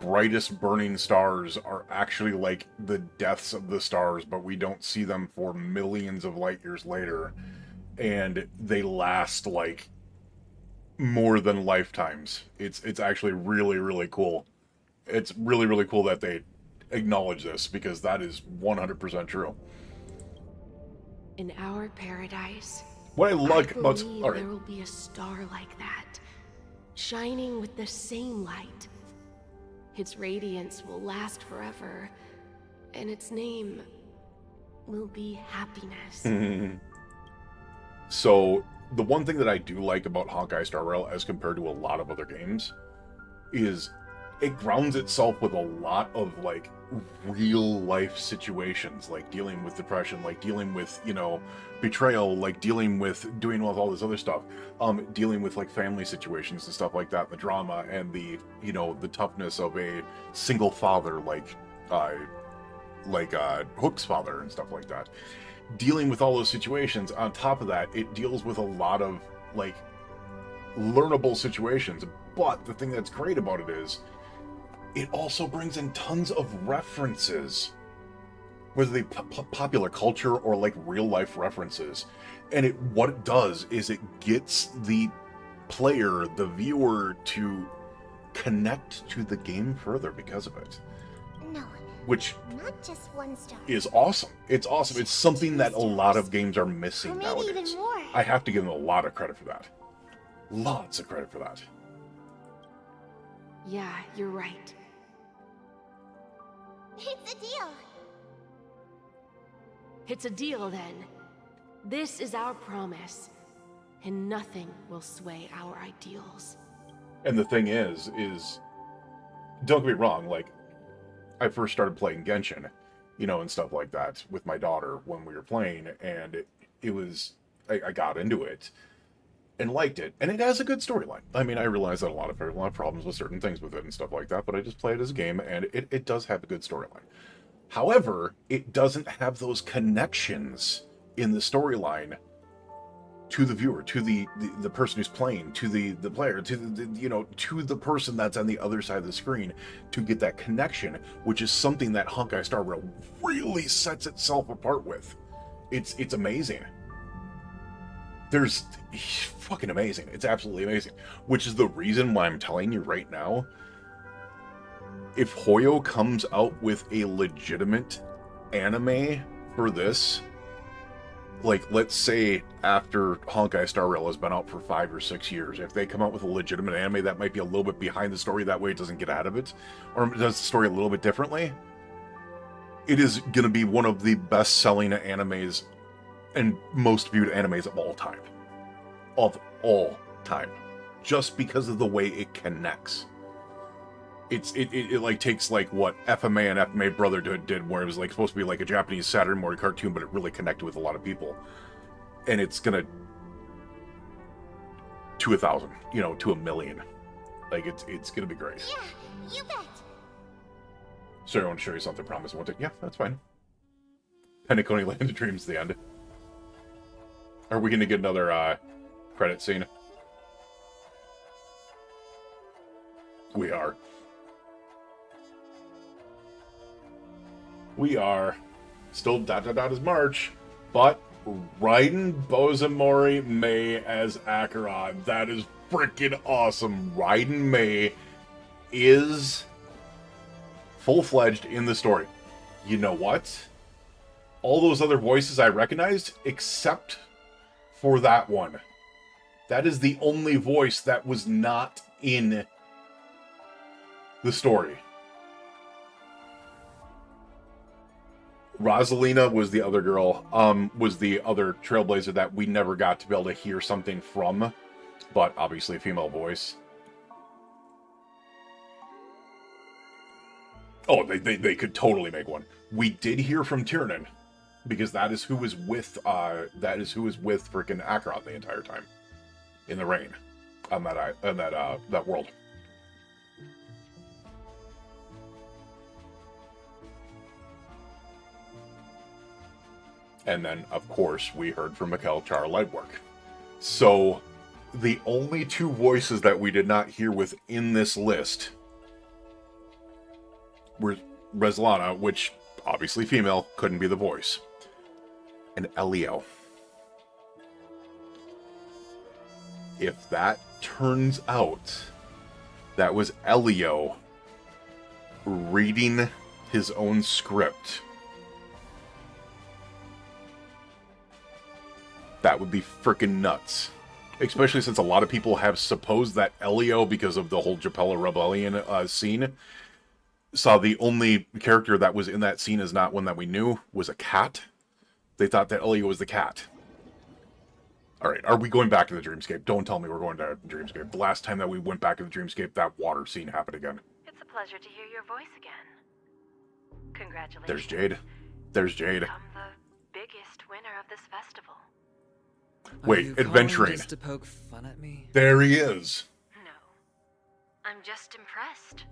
Speaker 1: brightest burning stars are actually like the deaths of the stars, but we don't see them for millions of light years later, and they last like more than lifetimes. It's actually really, really cool. It's really, really cool that they acknowledge this, because that is 100% true.
Speaker 19: In our paradise,
Speaker 1: What I like
Speaker 19: I
Speaker 1: about...
Speaker 19: believe
Speaker 1: Alright.
Speaker 19: there will be a star like that, shining with the same light. Its radiance will last forever, and its name will be happiness.
Speaker 1: So, the one thing that I do like about Honkai Star Rail as compared to a lot of other games is it grounds itself with a lot of, like, real life situations, like dealing with depression, like dealing with, you know, betrayal, like dealing with doing all this other stuff, dealing with, like, family situations and stuff like that, the drama and the, you know, the toughness of a single father, like Hook's father and stuff like that. Dealing with all those situations, on top of that, it deals with a lot of, like, learnable situations. But the thing that's great about it is, it also brings in tons of references, whether they popular culture or, like, real-life references. And what it does is it gets the player, the viewer, to connect to the game further because of it.
Speaker 20: No.
Speaker 1: Which
Speaker 20: Not just one star.
Speaker 1: is awesome. It's awesome. It's something that a lot of games are
Speaker 20: Or
Speaker 1: missing
Speaker 20: maybe
Speaker 1: nowadays.
Speaker 20: even more.
Speaker 1: I have to give them a lot of credit for that. Lots of credit for that.
Speaker 19: Yeah, you're right.
Speaker 20: It's a deal.
Speaker 19: It's a deal then. This is our promise, and nothing will sway our ideals.
Speaker 1: And the thing is, don't get me wrong, like, I first started playing Genshin, you know, and stuff like that with my daughter when we were playing, and it was, I got into it and liked it, and it has a good storyline. I mean, I realize that a lot of people have problems with certain things with it and stuff like that, but I just play it as a game, and it does have a good storyline. However, it doesn't have those connections in the storyline to the viewer, to the person who's playing, to the player, to to the person that's on the other side of the screen, to get that connection, which is something that Honkai Star Rail really sets itself apart with. It's amazing. There's fucking amazing. It's absolutely amazing. Which is the reason why I'm telling you right now, if Hoyo comes out with a legitimate anime for this, like, let's say after Honkai Star Rail has been out for 5 or 6 years, if they come out with a legitimate anime that might be a little bit behind the story, that way it doesn't get out of it, or does the story a little bit differently, it is going to be one of the best-selling animes and most viewed animes of all time. Of all time. Just because of the way it connects. It like takes like what FMA and FMA Brotherhood did, where it was like supposed to be like a Japanese Saturday morning cartoon, but it really connected with a lot of people. And it's gonna to 1,000, to 1,000,000. Like it's gonna be great.
Speaker 7: Yeah, you bet.
Speaker 1: Sorry, I want to show you something. Promise I won't take. Yeah, that's fine. Penacony Land of Dreams, the end. Are we gonna get another credit scene? We are. We are. Still ... is March, but Raiden Bozamori May as Acheron. That is freaking awesome. Raiden May is full-fledged in the story. You know what? All those other voices I recognized, except for that one. That is the only voice that was not in the story. Rosalina was the other girl, was the other Trailblazer that we never got to be able to hear something from, but obviously a female voice. Oh, they could totally make one. We did hear from Tiernan, because that is who was with freaking Acheron the entire time, in the rain, on that world. And then, of course, we heard from Mikkel Char Lightwork. So, the only two voices that we did not hear within this list were Reslana, which, obviously female, couldn't be the voice, and Elio. If that turns out that was Elio reading his own script, that would be freaking nuts. Especially since a lot of people have supposed that Elio, because of the whole Japella Rebellion scene, saw the only character that was in that scene is not one that we knew, was a cat. They thought that Elio was the cat. Alright, are we going back to the Dreamscape? Don't tell me we're going to the Dreamscape. The last time that we went back to the Dreamscape, that water scene happened again.
Speaker 15: It's a pleasure to hear your voice again. Congratulations.
Speaker 1: There's Jade. There's Jade.
Speaker 15: Become the biggest winner of this festival.
Speaker 1: Wait, adventuring.
Speaker 16: Just to poke fun at me?
Speaker 1: There he is.
Speaker 15: No. I'm just impressed.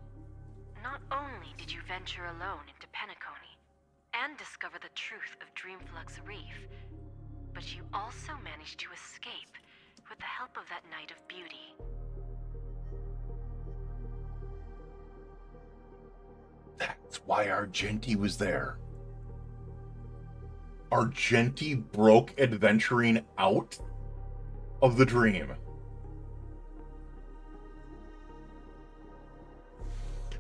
Speaker 15: Not only did you venture alone into Penacony and discover the truth of Dreamflux Reef, but you also managed to escape with the help of that Knight of Beauty.
Speaker 1: That's why Argenti was there. Argenti broke adventuring out of the dream.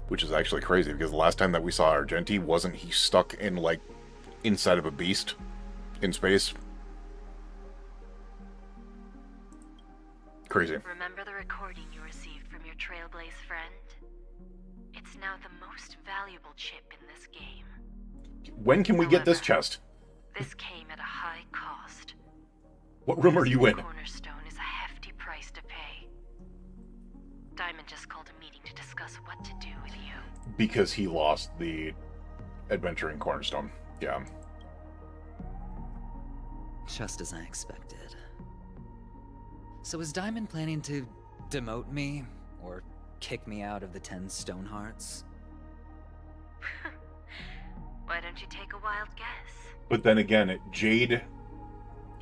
Speaker 1: Which is actually crazy, because the last time that we saw Argenti, wasn't he stuck in, like, inside of a beast in space? Crazy.
Speaker 15: Remember the recording you received from your Trailblaze friend? It's now the most valuable chip in this game.
Speaker 1: When can we get this chest?
Speaker 15: This came at a high cost.
Speaker 1: What room are you in?
Speaker 15: Cornerstone is a hefty price to pay. Diamond just called a meeting to discuss what to do with you.
Speaker 1: Because he lost the adventuring Cornerstone. Yeah.
Speaker 16: Just as I expected. So is Diamond planning to demote me or kick me out of the 10 Stonehearts?
Speaker 15: Why don't you take a wild guess?
Speaker 1: But then again, Jade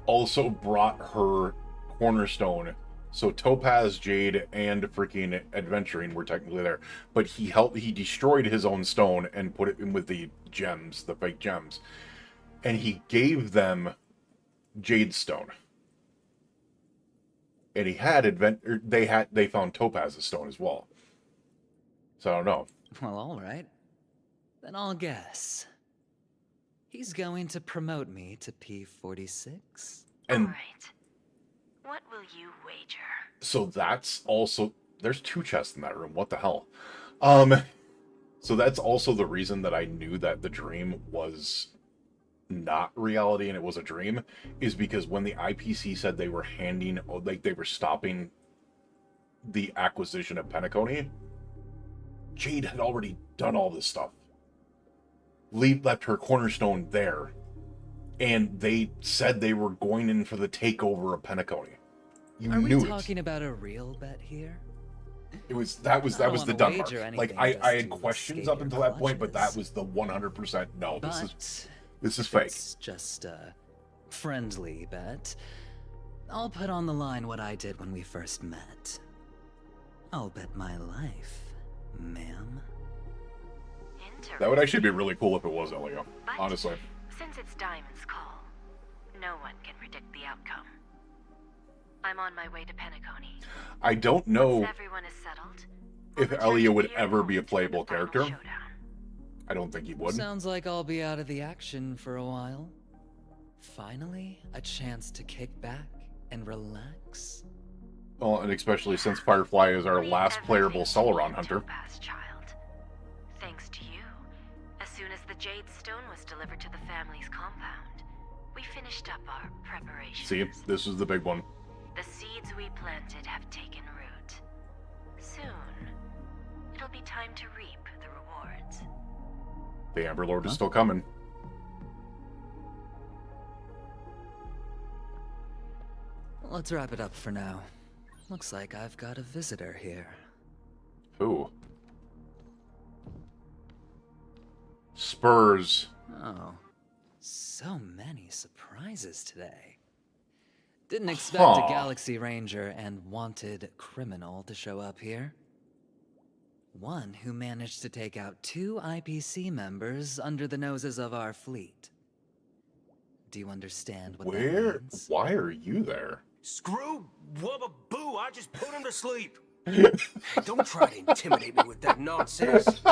Speaker 1: also brought her cornerstone. So Topaz, Jade, and freaking Adventuring were technically there. But he destroyed his own stone and put it in with the gems, the fake gems. And he gave them Jade Stone. And they found Topaz's stone as well. So I don't know.
Speaker 16: Well, all right. Then I'll guess. He's going to promote me to P46.
Speaker 1: And
Speaker 15: All right. What will you wager?
Speaker 1: so that's also, there's 2 chests in that room. What the hell? So that's also the reason that I knew that the dream was not reality and it was a dream, is because when the IPC said they were they were stopping the acquisition of Penacony, Jade had already done all this stuff. Left her cornerstone there, and they said they were going in for the takeover of Penacony.
Speaker 16: Are we talking about a real bet here?
Speaker 1: That was the done mark. Like I had questions up until that point, but that was the 100% no. This is fake.
Speaker 16: It's just a friendly bet. I'll put on the line what I did when we first met. I'll bet my life, ma'am.
Speaker 1: That would actually be really cool if it was Elio,
Speaker 15: But
Speaker 1: honestly.
Speaker 15: Since it's Diamond's call, no one can predict the outcome. I'm on my way to Penacony.
Speaker 1: I don't know
Speaker 15: Once everyone is settled,
Speaker 1: if Elio would ever be a playable character. I don't think he would.
Speaker 16: Sounds like I'll be out of the action for a while. Finally, a chance to kick back and relax.
Speaker 1: Well, and especially since Firefly is our last playable Celeron hunter.
Speaker 15: Topaz child. Thanks to you, as soon as the Jade Stone was delivered to the family's compound, we finished up our preparations.
Speaker 1: See, this is the big one.
Speaker 15: The seeds we planted have taken root. Soon, it'll be time to reap the rewards.
Speaker 1: The Amber Lord is still coming.
Speaker 16: Let's wrap it up for now. Looks like I've got a visitor here.
Speaker 1: Who? Spurs.
Speaker 16: Oh, so many surprises today. Didn't expect a Galaxy Ranger and wanted criminal to show up here. One who managed to take out 2 IPC members under the noses of our fleet. Do you understand what that means?
Speaker 1: Why are you there?
Speaker 22: Screw Wubba Boo, I just put him to sleep. Don't try to intimidate me with that nonsense.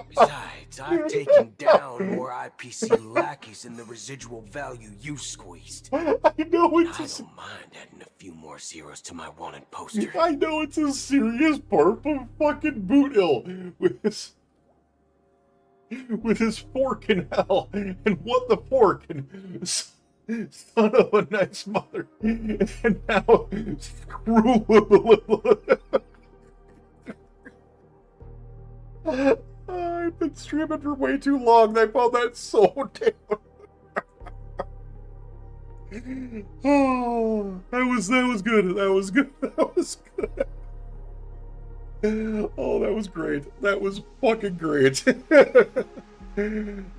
Speaker 22: Besides, I've taken down more IPC lackeys than the residual value you squeezed.
Speaker 1: I know it's
Speaker 22: I don't mind adding a few more zeros to my wanted poster.
Speaker 1: I know it's a serious part of fucking Boot Hill with his fork in hell and what the fork and son of a nice mother and now screw I've been streaming for way too long. I found that so damn. Oh, that was good. That was good. That was good. Oh, that was great. That was fucking great.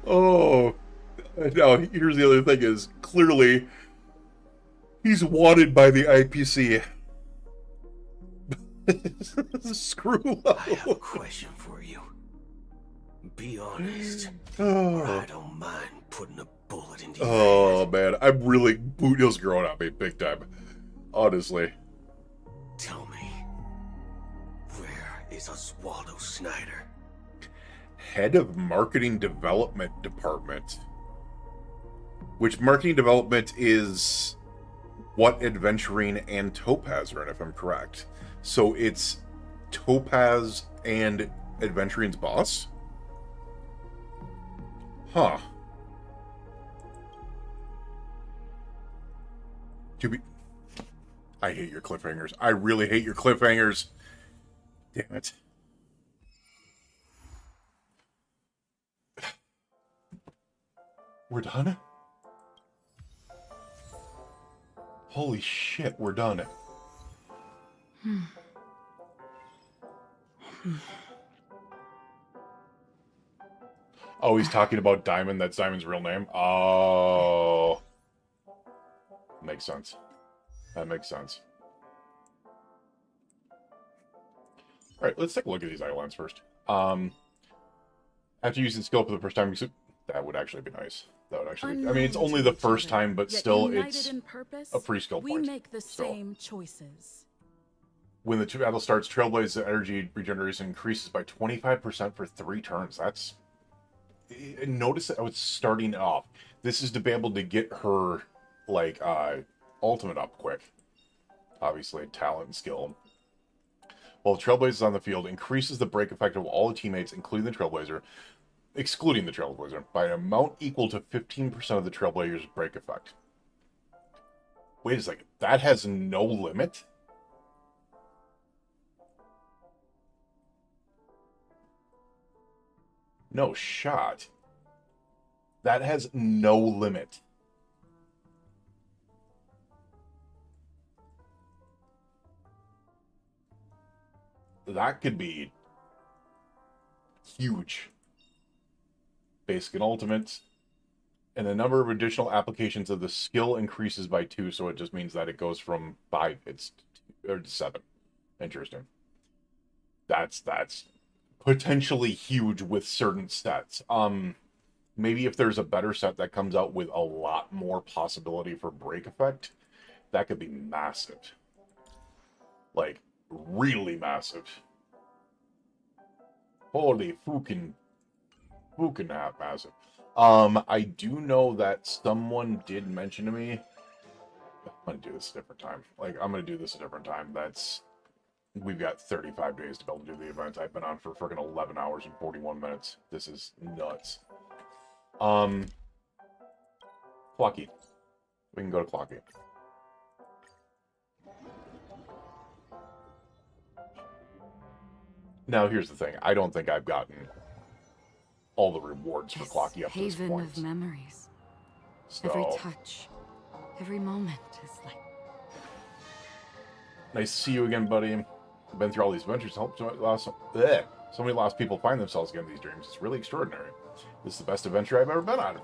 Speaker 1: Oh, now here's the other thing: is clearly he's wanted by the IPC. Screw up.
Speaker 22: I have a question for you. Be honest, or I don't mind putting a bullet into your
Speaker 1: Oh man, I'm really Boot Hill's growing on me big time. Honestly.
Speaker 22: Tell me, where is Oswaldo Snyder?
Speaker 1: Head of Marketing Development Department. Which marketing development is what Adventuring and Topaz are in, if I'm correct. So it's Topaz and Adventuring's boss? Huh. I hate your cliffhangers. I really hate your cliffhangers. Damn it. We're done? Holy shit, we're done. Oh, he's talking about Diamond. That's Diamond's real name. Oh. Makes sense. That makes sense. All right, let's take a look at these islands first. After using skill for the first time, that would actually be nice. That would actually be, I mean, it's only the first time, but still, it's a free skill point.
Speaker 17: We make the same choices.
Speaker 1: When the battle starts, Trailblaze's energy regeneration increases by 25% for 3 turns. That's... Notice that I was starting off. This is to be able to get her, like, ultimate up quick. Obviously, talent and skill. While the Trailblazer is on the field, increases the break effect of all the teammates, including the Trailblazer, excluding the Trailblazer, by an amount equal to 15% of the Trailblazer's break effect. Wait a second. That has no limit? No shot. That has no limit. That could be huge. Basic and ultimate. And the number of additional applications of the skill increases by 2, so it just means that it goes from 5 hits to 7. Interesting. That's potentially huge with certain sets. Maybe if there's a better set that comes out with a lot more possibility for break effect, that could be massive. Like, really massive. Holy fucking massive. I do know that someone did mention to me, I'm gonna do this a different time. Like, I'm gonna do this a different time. We've got 35 days to be able to do the event. I've been on for freaking 11 hours and 41 minutes. This is nuts. Clocky. We can go to Clocky. Now, here's the thing. I don't think I've gotten all the rewards for Clocky up to this
Speaker 12: Haven
Speaker 1: point.
Speaker 12: of memories.
Speaker 1: So,
Speaker 12: Every touch, every moment is like...
Speaker 1: Nice to see you again, buddy. I've been through all these adventures. So many lost people find themselves again in these dreams. It's really extraordinary. This is the best adventure I've ever been on.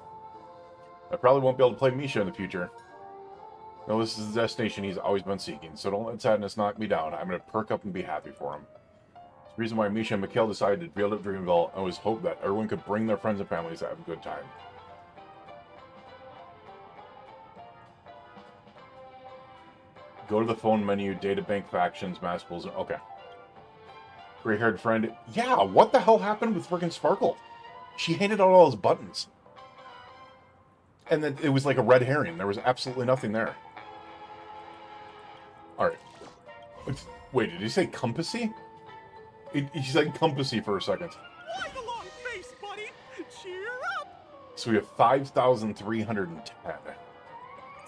Speaker 1: I probably won't be able to play Misha in the future. No, this is the destination he's always been seeking, so don't let sadness knock me down. I'm going to perk up and be happy for him. It's the reason why Misha and Mikhail decided to build up Dreamville, and was hope that everyone could bring their friends and families to have a good time. Go to the phone menu, databank factions, mass pools. Okay. Gray-haired friend. Yeah, what the hell happened with friggin' Sparkle? She handed out all those buttons. And then it was like a red herring. There was absolutely nothing there. Alright. Wait, did he say compassy? He said compassy for a second.
Speaker 6: Why the long face, buddy? Cheer up!
Speaker 1: So we have 5,310.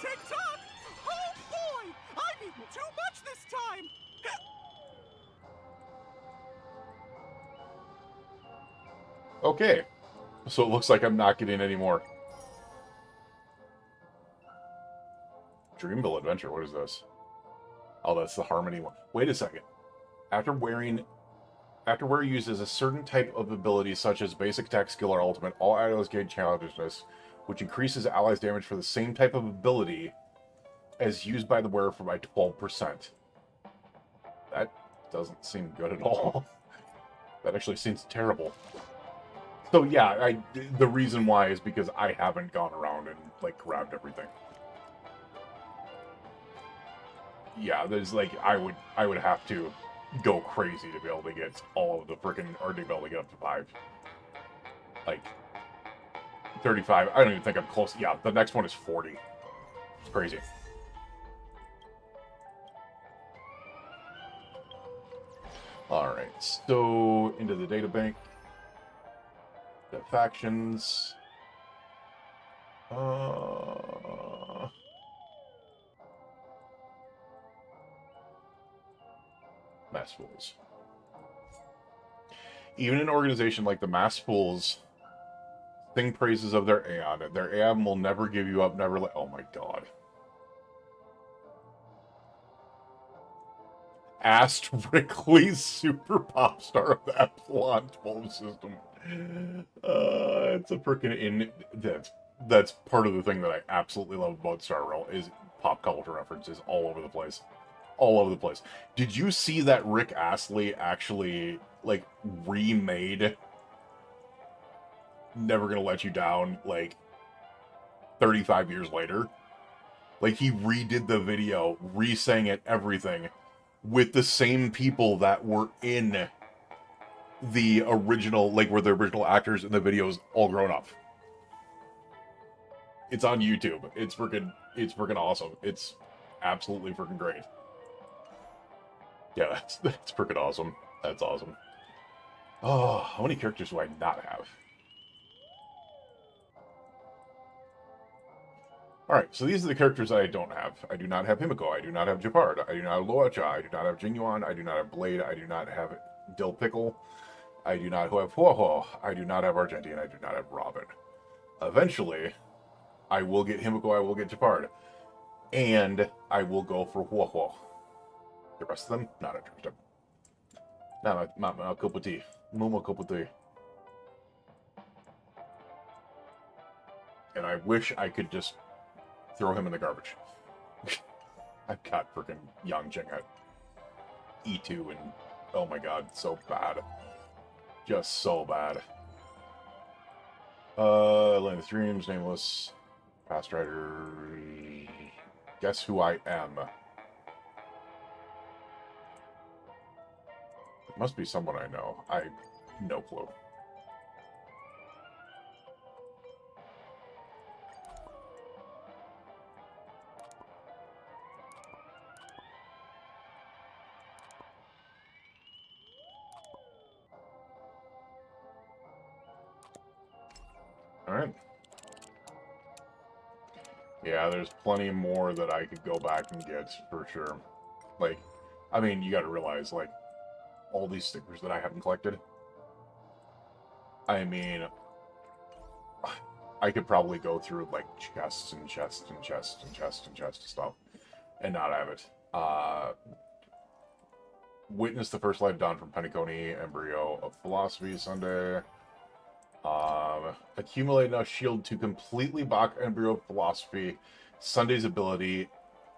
Speaker 6: Tick-tock! Oh boy! I've eaten too much this time!
Speaker 1: Okay. So it looks like I'm not getting any more. Dreamville Adventure, what is this? Oh, that's the Harmony one. Wait a second. After wear uses a certain type of ability such as basic attack, skill, or ultimate, all allies gain challengedness, which increases allies' damage for the same type of ability as used by the wearer for by 12%. That doesn't seem good at all. That actually seems terrible. So yeah, the reason why is because I haven't gone around and like grabbed everything. Yeah, there's like I would have to go crazy to be able to get all of the freaking, or to be able to get up to 5. Like 35. I don't even think I'm close. Yeah, the next one is 40. It's crazy. All right, so into the data bank. The factions. Mass Fools. Even an organization like the Mass Fools sing praises of their Aeon. Their Aeon will never give you up, never let... Oh my god. Astrically super pop star of the Epsilon 12 system. It's a freaking that's part of the thing that I absolutely love about Star Rail is pop culture references all over the place. All over the place. Did you see that Rick Astley actually, like, remade Never Gonna Let You Down, like, 35 years later? Like, he redid the video, re-sang it, everything, with the same people that were in the original, like, were the original actors in the videos all grown up. It's on YouTube. It's freaking awesome. It's absolutely freaking great. Yeah, that's freaking awesome. That's awesome. Oh, how many characters do I not have? Alright, so these are the characters I don't have. I do not have Himiko. I do not have Japard. I do not have Loacha. I do not have Jinyuan. I do not have Blade. I do not have Dill Pickle. I do not have Huoho. I do not have Argenti. I do not have Robin. Eventually, I will get Himiko. I will get Japard. And I will go for Huoho. The rest of them, not interested. Not my cup of tea. No cup of tea. And I wish I could just throw him in the garbage. I've got freaking Yangjing at E2 and oh my god, so bad. Just so bad. Land of Dreams, Nameless, Fast Rider. Guess who I am? It must be someone I know. No clue. Alright. Yeah, there's plenty more that I could go back and get, for sure. Like, I mean, you gotta realize, like, all these stickers that I haven't collected. I mean, I could probably go through, like, chests and chests and chests and chests and chests of stuff and not have it. Witness the First Light of Dawn from Penacony, Embryo of Philosophy, Sunday. Accumulate enough shield to completely block Embryo of Philosophy. Sunday's ability.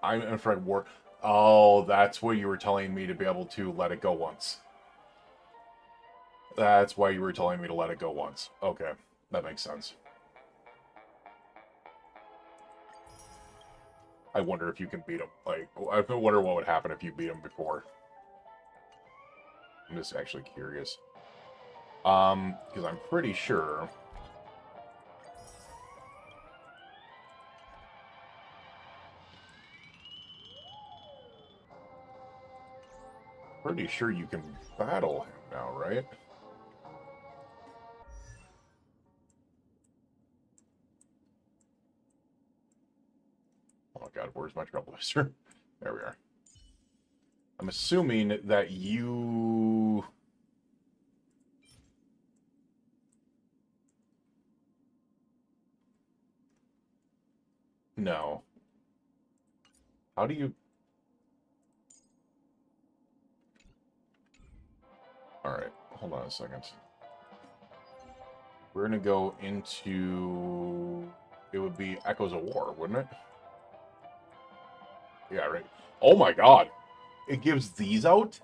Speaker 1: I'm in Fred War. Oh, that's what you were telling me to be able to let it go once. That's why you were telling me to let it go once. Okay, that makes sense. I wonder if you can beat him. Like, I wonder what would happen if you beat him before. I'm just actually curious. Because I'm pretty sure... Pretty sure you can battle him now, right? Oh god, where's my Trailblazer? There we are. I'm assuming that you... No. How do you... Alright, hold on a second. We're gonna go into... It would be Echoes of War, wouldn't it? Yeah, right. Oh my god! It gives these out?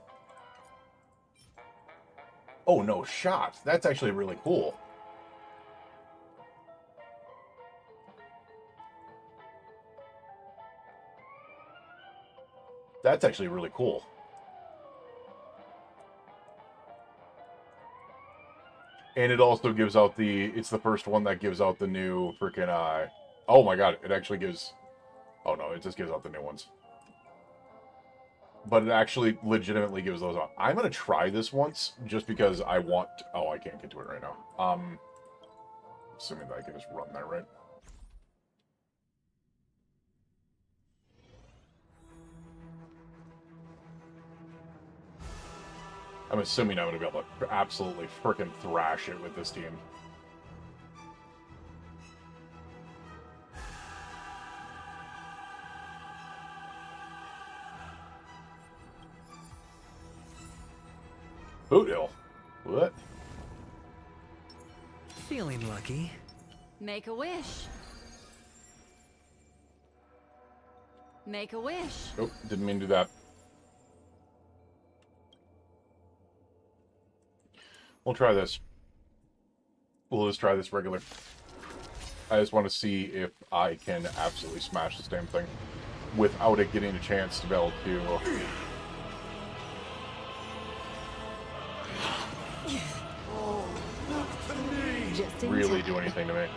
Speaker 1: Oh, no shot. That's actually really cool. That's actually really cool. And it also gives out the... It's the first one that gives out the new freaking... Oh my god, it actually gives... Oh no, it just gives out the new ones. But it actually legitimately gives those out. I'm going to try this once, just because I want... Oh, I can't get to it right now. Assuming that I can just run that, right? I'm assuming I'm going to be able to absolutely frickin' thrash it with this team. Boothill. What?
Speaker 18: Feeling lucky.
Speaker 2: Make a wish. Make a wish.
Speaker 1: Oh, didn't mean to do that. We'll try this. We'll just try this regular. I just want to see if I can absolutely smash this damn thing without it getting a chance to be able to really do anything to me.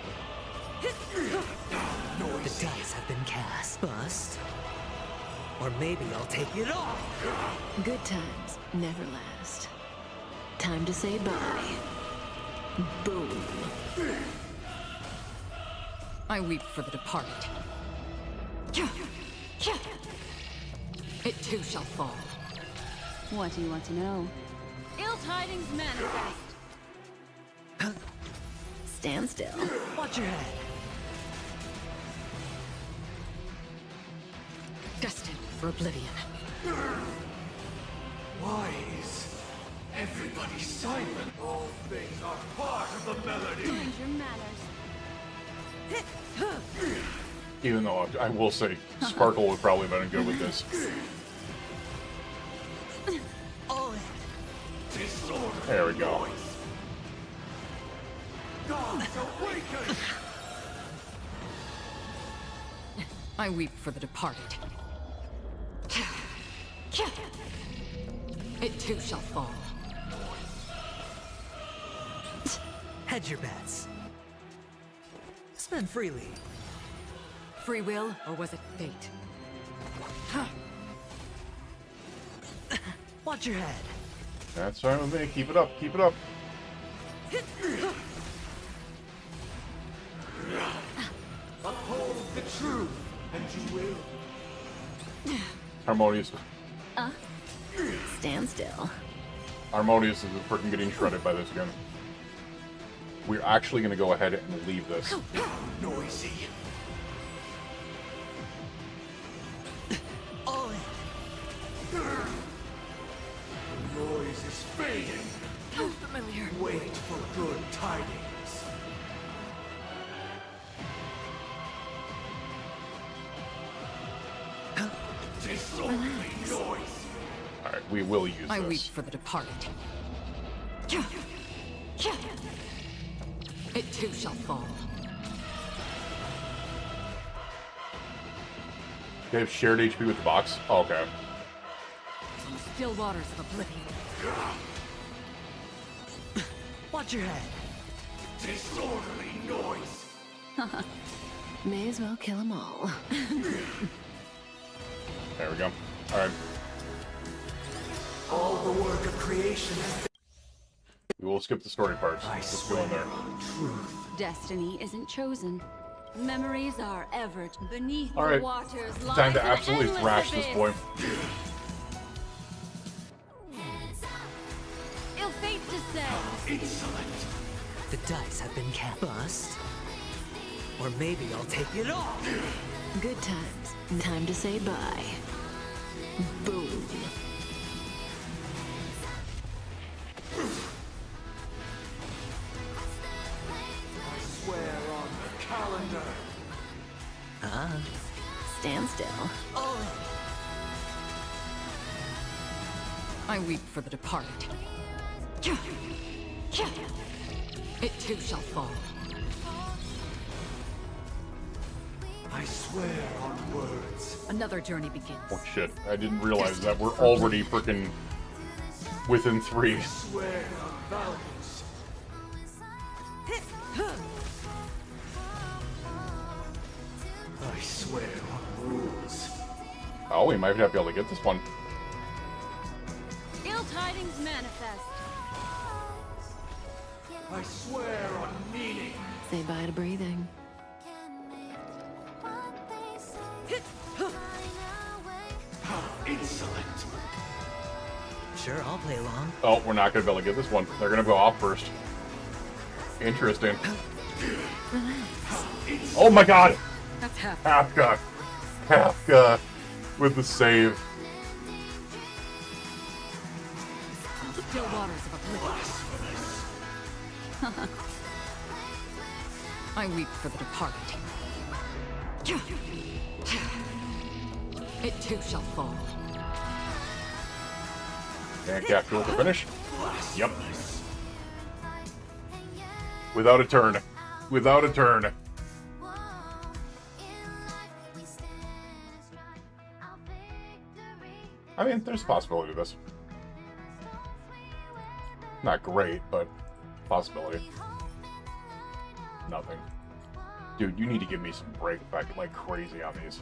Speaker 18: The dice have been cast. Bust. Or maybe I'll take it off.
Speaker 4: Good times never last. Time to say bye. Boom.
Speaker 12: I weep for the departed. It too shall fall.
Speaker 2: What do you want to know? Ill tidings manifest.
Speaker 4: Stand still.
Speaker 18: Watch your head.
Speaker 12: Destined for oblivion.
Speaker 6: Why is everybody silent? All things are part of the melody.
Speaker 2: Mind your manners.
Speaker 1: Even though I will say Sparkle would probably have been good with this. There we go.
Speaker 6: Gods awaken!
Speaker 12: I weep for the departed. It too shall fall.
Speaker 18: Hedge your bets. Spend freely.
Speaker 12: Free will, or was it fate?
Speaker 18: Watch your head.
Speaker 1: That's fine with me. Keep it up. Keep it up.
Speaker 6: Uphold the truth, and you will.
Speaker 1: Harmonious.
Speaker 4: Stand still.
Speaker 1: Harmonious is freaking getting shredded by this again. We're actually going to go ahead and leave this.
Speaker 6: Noisy.
Speaker 18: All in.
Speaker 6: The noise is fading.
Speaker 12: How familiar.
Speaker 6: Wait for good tidings. Disorderly noise.
Speaker 1: Alright, we will use
Speaker 12: I
Speaker 1: this.
Speaker 12: weep for the departed. It too shall fall.
Speaker 1: They have shared HP with the box? Oh, okay.
Speaker 12: Still waters of oblivion.
Speaker 18: Watch your head.
Speaker 6: Disorderly noise.
Speaker 4: May as well kill them all.
Speaker 1: There we go. Alright.
Speaker 6: All the work of creation has
Speaker 1: We will skip the story parts. Just go in there.
Speaker 2: Destiny isn't chosen. Memories are ever beneath
Speaker 1: Alright.
Speaker 2: the waters.
Speaker 1: Time to
Speaker 2: lies an
Speaker 1: absolutely
Speaker 2: endless
Speaker 1: thrash this
Speaker 2: abyss.
Speaker 1: boy.
Speaker 2: Ill fate descends.
Speaker 6: insolent.
Speaker 18: The dice have been cast. Bust. Or maybe I'll take it off.
Speaker 4: Good times. Time to say bye. Boom.
Speaker 6: I swear on the calendar.
Speaker 4: Stand still.
Speaker 18: All in.
Speaker 12: I weep for the departed. It too shall fall.
Speaker 6: I swear on words.
Speaker 12: Another journey begins.
Speaker 1: Oh shit, I didn't realize that we're already freaking within 3.
Speaker 6: I swear on values. I swear on rules.
Speaker 1: Oh, we might not be able to get this one.
Speaker 2: Ill tidings manifest.
Speaker 6: I swear on meaning.
Speaker 4: Say bye to breathing.
Speaker 6: How insolent.
Speaker 18: Sure, I'll play along.
Speaker 1: Oh, we're not going to be able to get this one. They're going to go off first. Interesting. Oh my god!
Speaker 12: That's half.
Speaker 1: Kafka. Kafka with the save.
Speaker 12: Still waters of oblivion. I weep for the departed. It too shall fall.
Speaker 1: And capture with the finish. Yep. Without a turn. Without a turn. I mean, there's a possibility of this. Not great, but possibility. Nothing. Dude, you need to give me some break effect like crazy on these.